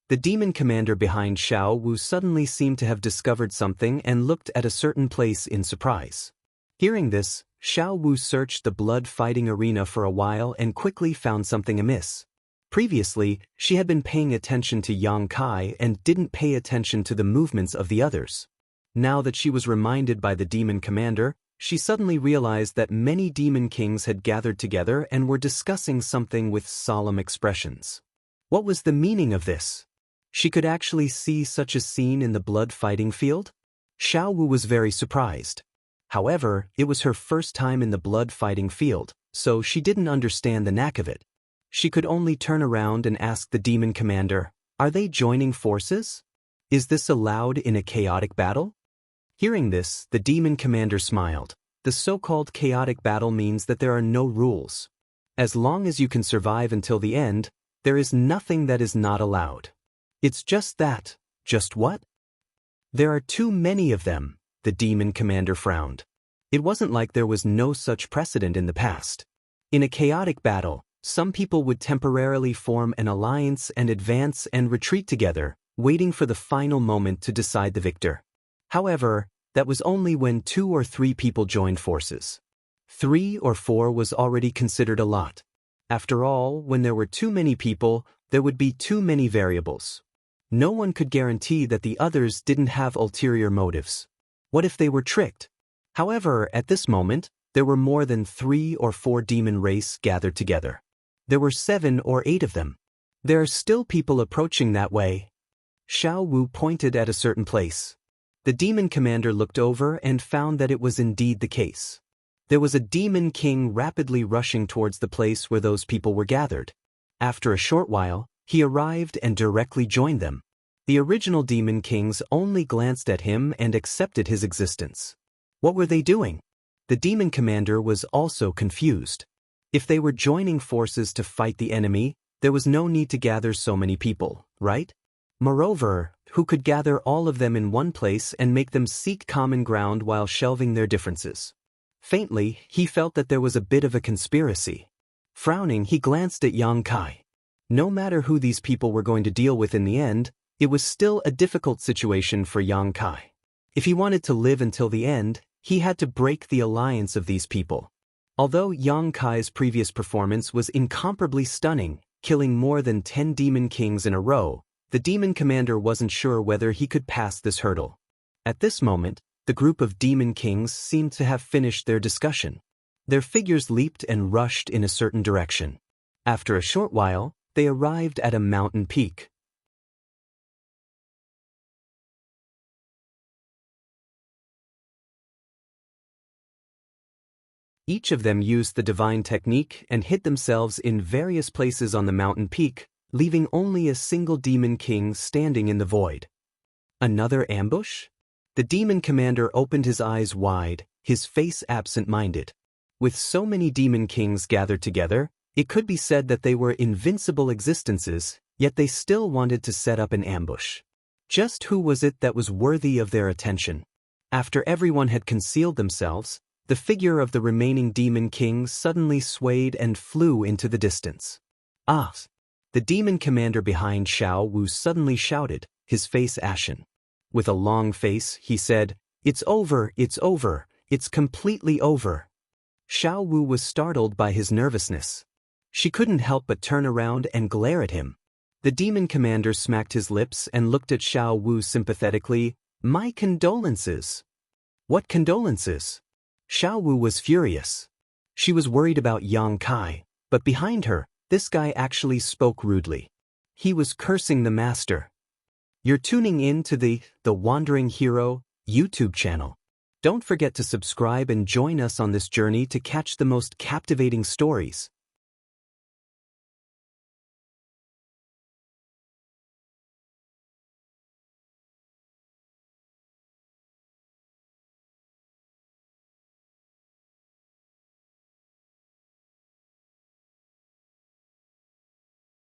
The demon commander behind Xiao Wu suddenly seemed to have discovered something and looked at a certain place in surprise. Hearing this, Xiao Wu searched the blood-fighting arena for a while and quickly found something amiss. Previously, she had been paying attention to Yang Kai and didn't pay attention to the movements of the others. Now that she was reminded by the demon commander, she suddenly realized that many demon kings had gathered together and were discussing something with solemn expressions. What was the meaning of this? She could actually see such a scene in the blood-fighting field? Xiao Wu was very surprised. However, it was her first time in the blood-fighting field, so she didn't understand the knack of it. She could only turn around and ask the demon commander, "Are they joining forces? Is this allowed in a chaotic battle?" Hearing this, the demon commander smiled. The so-called chaotic battle means that there are no rules. As long as you can survive until the end, there is nothing that is not allowed. It's just that. Just what? There are too many of them, the demon commander frowned. It wasn't like there was no such precedent in the past. In a chaotic battle, some people would temporarily form an alliance and advance and retreat together, waiting for the final moment to decide the victor. However, that was only when 2 or 3 people joined forces. 3 or 4 was already considered a lot. After all, when there were too many people, there would be too many variables. No one could guarantee that the others didn't have ulterior motives. What if they were tricked? However, at this moment, there were more than 3 or 4 demon race gathered together. There were 7 or 8 of them. There are still people approaching that way. Xiao Wu pointed at a certain place. The demon commander looked over and found that it was indeed the case. There was a demon king rapidly rushing towards the place where those people were gathered. After a short while, he arrived and directly joined them. The original demon kings only glanced at him and accepted his existence. What were they doing? The demon commander was also confused. If they were joining forces to fight the enemy, there was no need to gather so many people, right? Moreover, who could gather all of them in one place and make them seek common ground while shelving their differences? Faintly, he felt that there was a bit of a conspiracy. Frowning, he glanced at Yang Kai. No matter who these people were going to deal with in the end, it was still a difficult situation for Yang Kai. If he wanted to live until the end, he had to break the alliance of these people. Although Yang Kai's previous performance was incomparably stunning, killing more than 10 demon kings in a row, the demon commander wasn't sure whether he could pass this hurdle. At this moment, the group of demon kings seemed to have finished their discussion. Their figures leaped and rushed in a certain direction. After a short while, they arrived at a mountain peak. Each of them used the divine technique and hid themselves in various places on the mountain peak, leaving only a single demon king standing in the void. Another ambush? The demon commander opened his eyes wide, his face absent-minded. With so many demon kings gathered together, it could be said that they were invincible existences, yet they still wanted to set up an ambush. Just who was it that was worthy of their attention? After everyone had concealed themselves, the figure of the remaining demon king suddenly swayed and flew into the distance. Ah! The demon commander behind Xiao Wu suddenly shouted, his face ashen. With a long face, he said, "It's over, it's over, it's completely over." Xiao Wu was startled by his nervousness. She couldn't help but turn around and glare at him. The demon commander smacked his lips and looked at Xiao Wu sympathetically. "My condolences." "What condolences?" Xiao Wu was furious. She was worried about Yang Kai, but behind her, this guy actually spoke rudely. He was cursing the master. You're tuning in to the Wandering Hero YouTube channel. Don't forget to subscribe and join us on this journey to catch the most captivating stories.